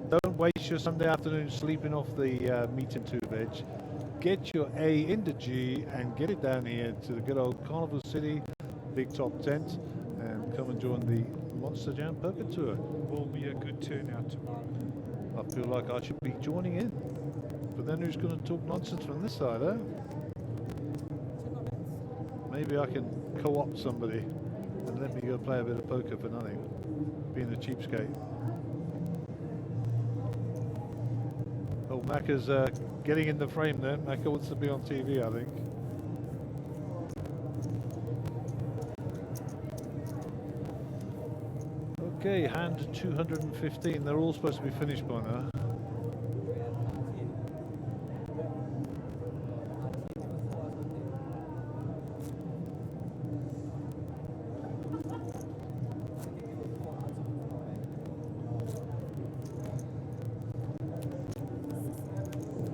Don't waste your Sunday afternoon sleeping off the meat and tube edge. Get your A into G and get it down here to the good old Carnival City Big Top Tent and come and join the Monsterjam Poker Tour. Will be a good turnout tomorrow. I feel like I should be joining in. But then who's going to talk nonsense from this side, eh? Maybe I can co-opt somebody and let me go play a bit of poker for nothing, being a cheapskate. Oh, Macca's getting in the frame there. Macca wants to be on TV, I think. Okay, hand 215. They're all supposed to be finished by now.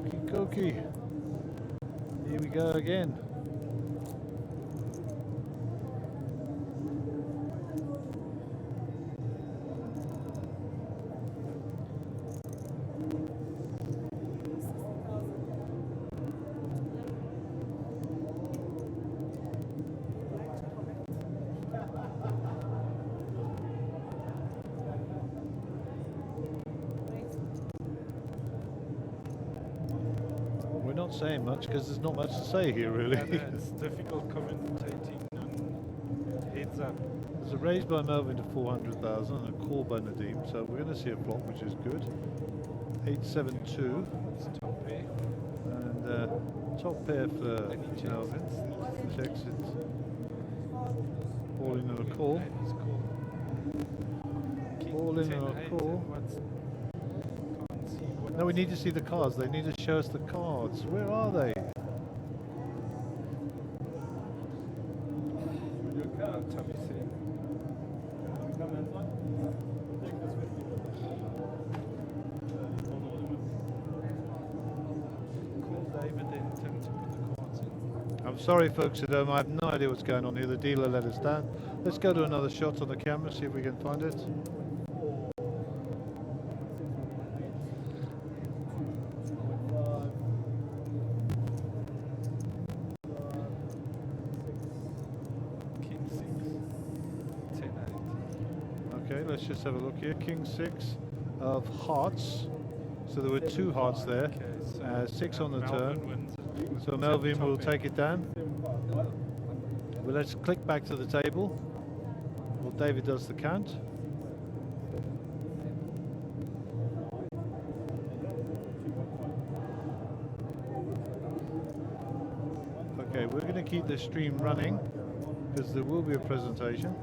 Okie dokie. Here we go again. not saying much because there's not much to say here, really. And it's difficult commentating on heads up. There's a raise by Melvin to 400,000 and a call by Nadeem, so we're going to see a flop, which is good. 872. It's top pair. And top pair for Then he Melvin. Checks it. All in on a call. And he's called. King All in 10, on a 8, call. and can't see what No, we need to see the cards. They need to show us the cards. Where are they? Tommy said. Call David then tell him to put the cards in. I'm sorry, folks at home. I have no idea what's going on here. The dealer let us down. Let's go to another shot on the camera, see if we can find it. King 6, 10, 8. Okay, let's just have a look here. King 6 of hearts. So there were 2 hearts there. Okay, so 6 on the Melvin turn. wins it. So It's Melvin top will pair. take it down. Well, let's click back to the table. Well, David does the count. Okay, we're going to keep the stream running because there will be a presentation.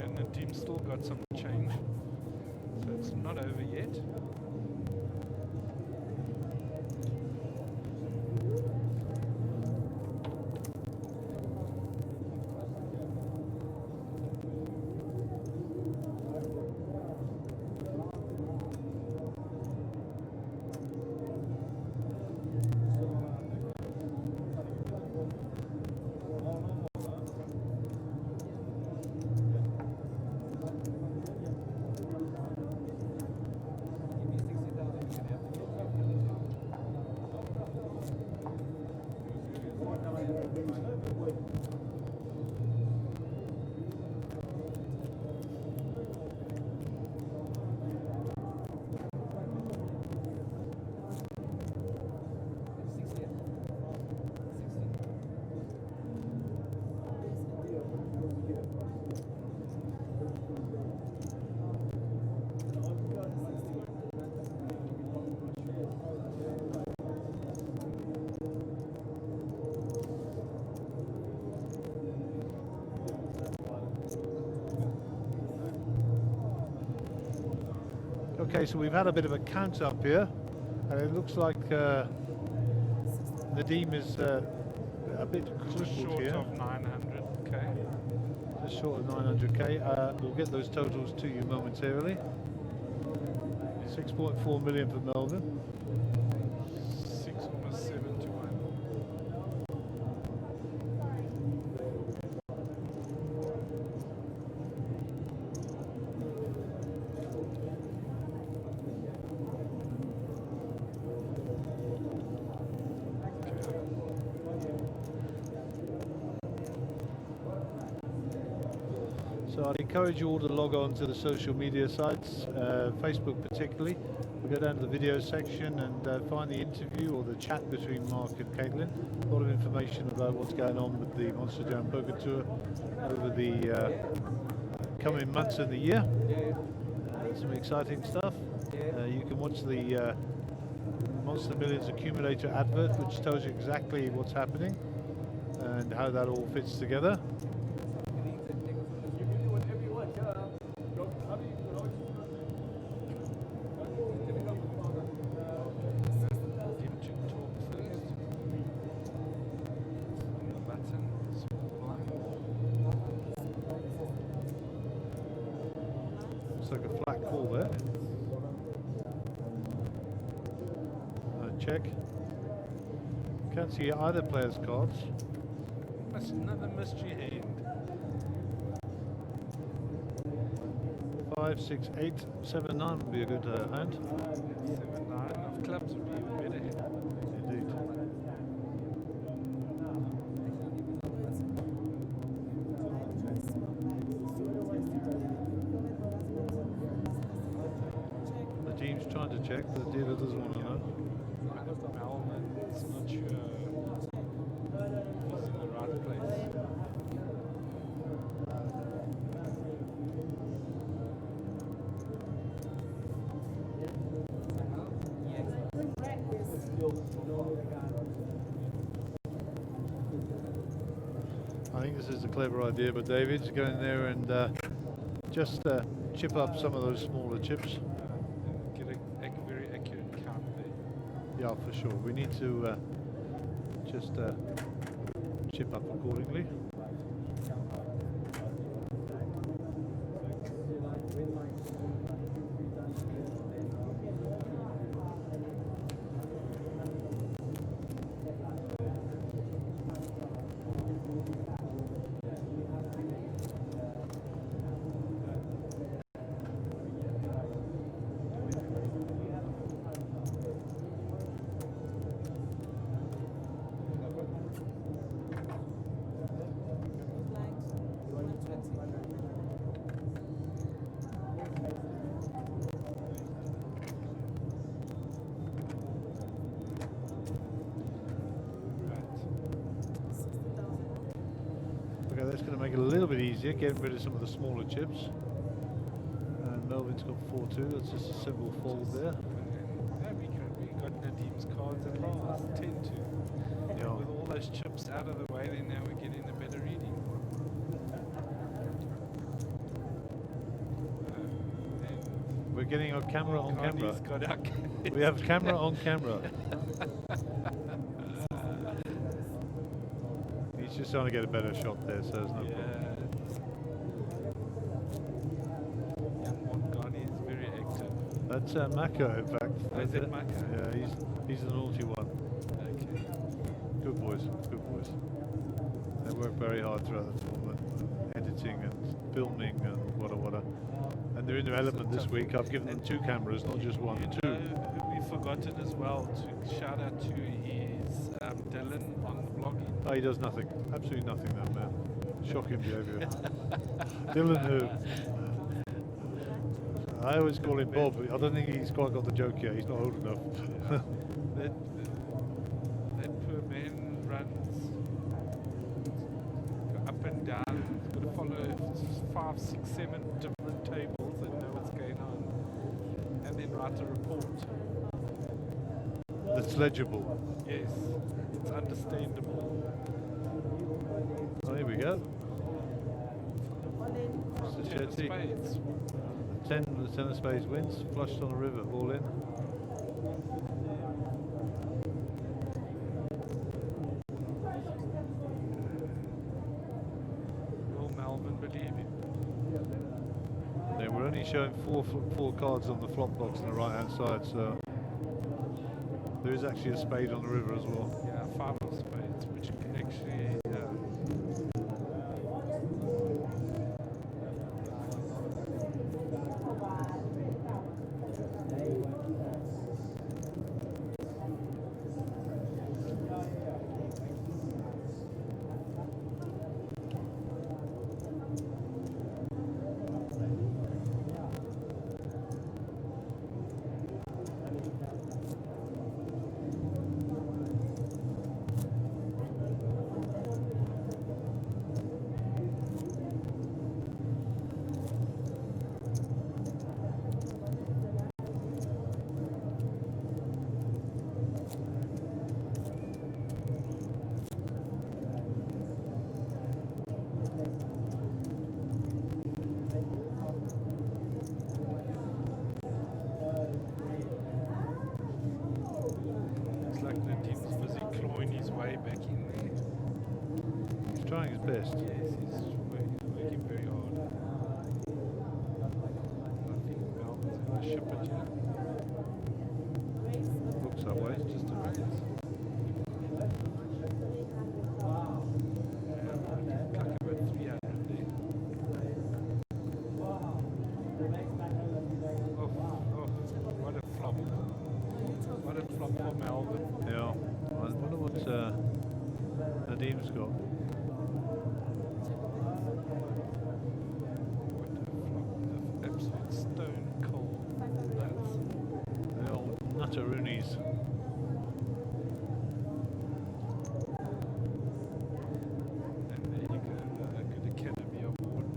And the team's still got some change. So it's not over yet. Okay, so we've had a bit of a count up here, and it looks like Nadeem is a bit Just crippled short here. of 900k. Just short of 900k. We'll get those totals to you momentarily. 6.4 million for Melvin. 6 almost 7 to 1. So I'd encourage you all to log on to the social media sites, Facebook particularly. We go down to the video section and find the interview or the chat between Mark and Caitlin. A lot of information about what's going on with the Monsterjam Poker Tour over the coming months of the year. Some exciting stuff. You can watch the Monster Millions accumulator advert, which tells you exactly what's happening and how that all fits together. Him to talk first. On the button, small blind. Looks like a flat call there. Check. Can't see either player's cards. Another mystery hand. 5, 6, 8, 7, 9 would be a good hand. 7, 9 of clubs would be a better hand. Indeed. The team's trying to check, the dealer doesn't want to know. Melvin's not sure if he's in the right place. I think this is a clever idea, but David's go in there and just chip up some of those smaller chips. Get a very accurate count there. Yeah, for sure. We need to just chip up accordingly. Okay, that's going to make it a little bit easier, getting rid of some of the smaller chips. And Melvin's got 4-2, that's just a simple fold there. We got Nadim's cards at last, 10-2. Yeah. With all those chips out of the way, then now we're getting a better reading. We're getting our camera on camera. Cardi's got our We have camera on camera. He's just trying to get a better shot there, so there's no problem. Young Gandhi is very active. That's Mako, in fact. Oh, is it Mako? Yeah, he's the naughty one. Okay. Good boys, good boys. They work very hard throughout the tournament, editing and filming and whatever. And they're in their element this week. I've given them 2 cameras, not just one, 2. Who we've forgotten as well to shout out to is Dylan on the blogging. Oh, he does nothing. Absolutely nothing, that man. Shocking behaviour. Dylan who? I always call him Bob. I don't think he's quite got the joke yet. He's not old enough. that poor man runs up and down. He's got to follow 5, 6, 7 different tables and know what's going on, and then write a report. That's legible. Yes, it's understandable. Oh, here we go. Mr. Spades. The 10 of spades wins. Flushed on the river, all in. Will Melvin believe him? Yeah, we're only showing four cards on the flop box on the right hand side, so there is actually a spade on the river as well. Yeah, 5 of spades, which actually back in there. He's trying his best. Yes, he's working very hard. I think Melvin's going to ship it, yeah. Looks that way. Just a raise. Nadim's got. What a flop of absolute stone cold nuts. The old nutteroonies. And there you go, a good Academy Award.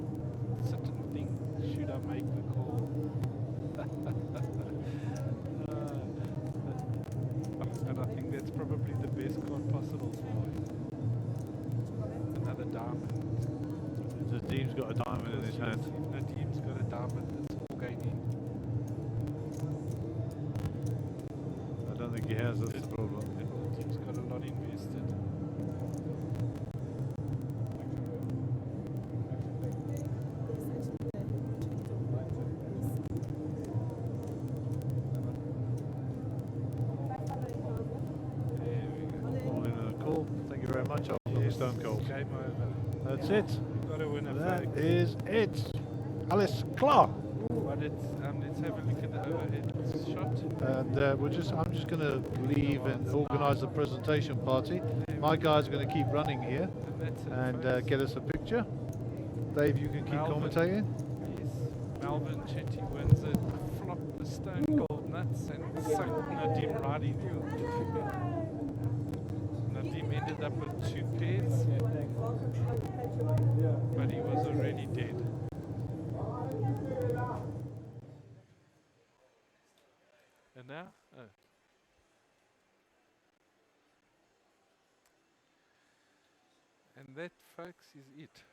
Sit and think, should I make the call? But I think that's probably the best card possible for him. Another diamond. Nadim's got a diamond in his hand. If Nadim's got a diamond, it's all game in. I don't think he has, that's the problem. And all teams got a lot invested. There we go. All in a call. Thank you very much. I'll put the stone cold. Game over. That's it. Got to win a That folks. is it. Alice Clark. But let's have a look at the overhead shot. And I'm just going to leave and organise a presentation party. My guys are going to keep running here And that's it, and folks. get us a picture. Dave, you can keep Melbourne. commentating. Yes, Melbourne Mjpt wins it. Flop the stone cold nuts and sunk Nadim right in. Nadim ended up with 2 pairs, but he was already dead. And now? Oh. And that, folks, is it.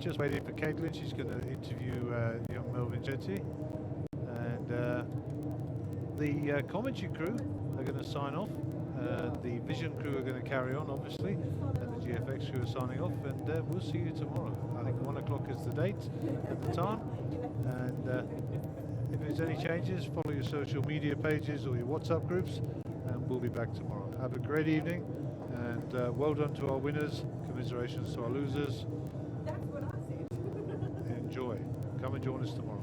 just waiting for Caitlin. She's going to interview young Mjpt. And the commentary crew are going to sign off. The Vision crew are going to carry on, obviously, and the GFX crew are signing off. And we'll see you tomorrow. I think 1 o'clock is the date at the time. And if there's any changes, follow your social media pages or your WhatsApp groups, and we'll be back tomorrow. Have a great evening, and well done to our winners. Commiserations to our losers. That's what I said. Enjoy. Come and join us tomorrow.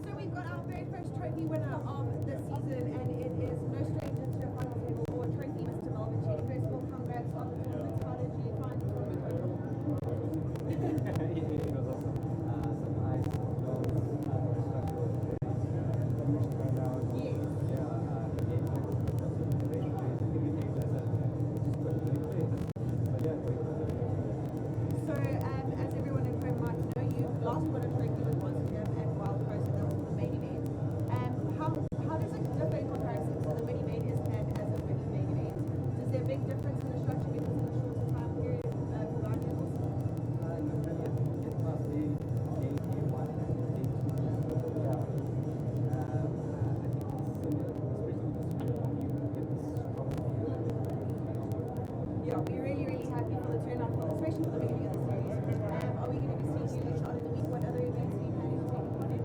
So we've got our very first trophy winner of the season, and it is no stranger to a final table or trophy, Mr. Mjpt. First of all, congrats on the tournament. How did you find the tournament overall? It was awesome. Some nice goals, structural, huge turnout. Yes. Yeah, the game was very crazy. I think it takes us just quickly play. But yeah, great. So, as everyone at home might know, you last won a trophy with Monsterjam and Wild Coast, and that was for the main event. How does it differ in comparison to the mini main is planned as a mini main event? Is there a big difference in the structure because of the shorter time period for line levels? It must be day 1 and day 2. Yeah. I think it's similar, especially because you get this strong feel. Yeah, we're really, really happy for the turnout, especially for the beginning of the series. Are we going to be seeing you later on in the week? What other events are you planning on taking part in?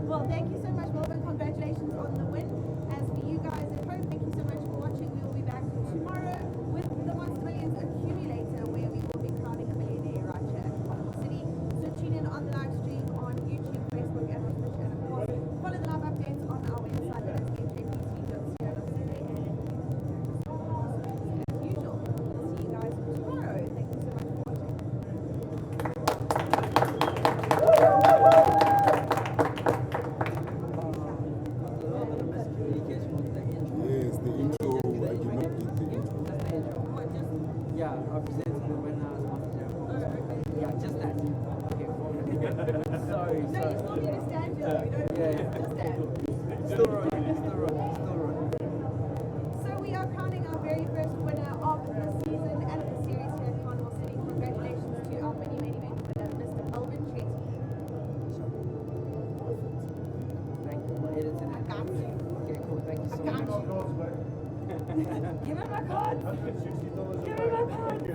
Well, thank you so much, Melvin. Congratulations on the win. As for you guys at home, thank you so much for watching. We will be back tomorrow with the Monster Millions Accumulator, where we will be crowning a millionaire right here at Carnival City. So tune in on the live stream on YouTube, Facebook, and on Twitch, and of course, follow the live updates on our website, that is mjpt.co.za. And as usual, we'll see you guys tomorrow. Thank you so much for watching. Yes, the intro, I did not get the intro. What, just Yeah, I presented the winner of Monsterjam. Yeah, just that. Okay, cool. Sorry, no, you still need to stand here. You don't Yeah. just stand. Still rolling, still rolling, still rolling. So we are crowning our very first winner of the season and the series here at Carnival City. Congratulations to our mini main event winner, Mr. Mjpt. Thank you for editing I it. got you. Okay, cool. Thank you so I got much. you. Give me my card. Give me my card.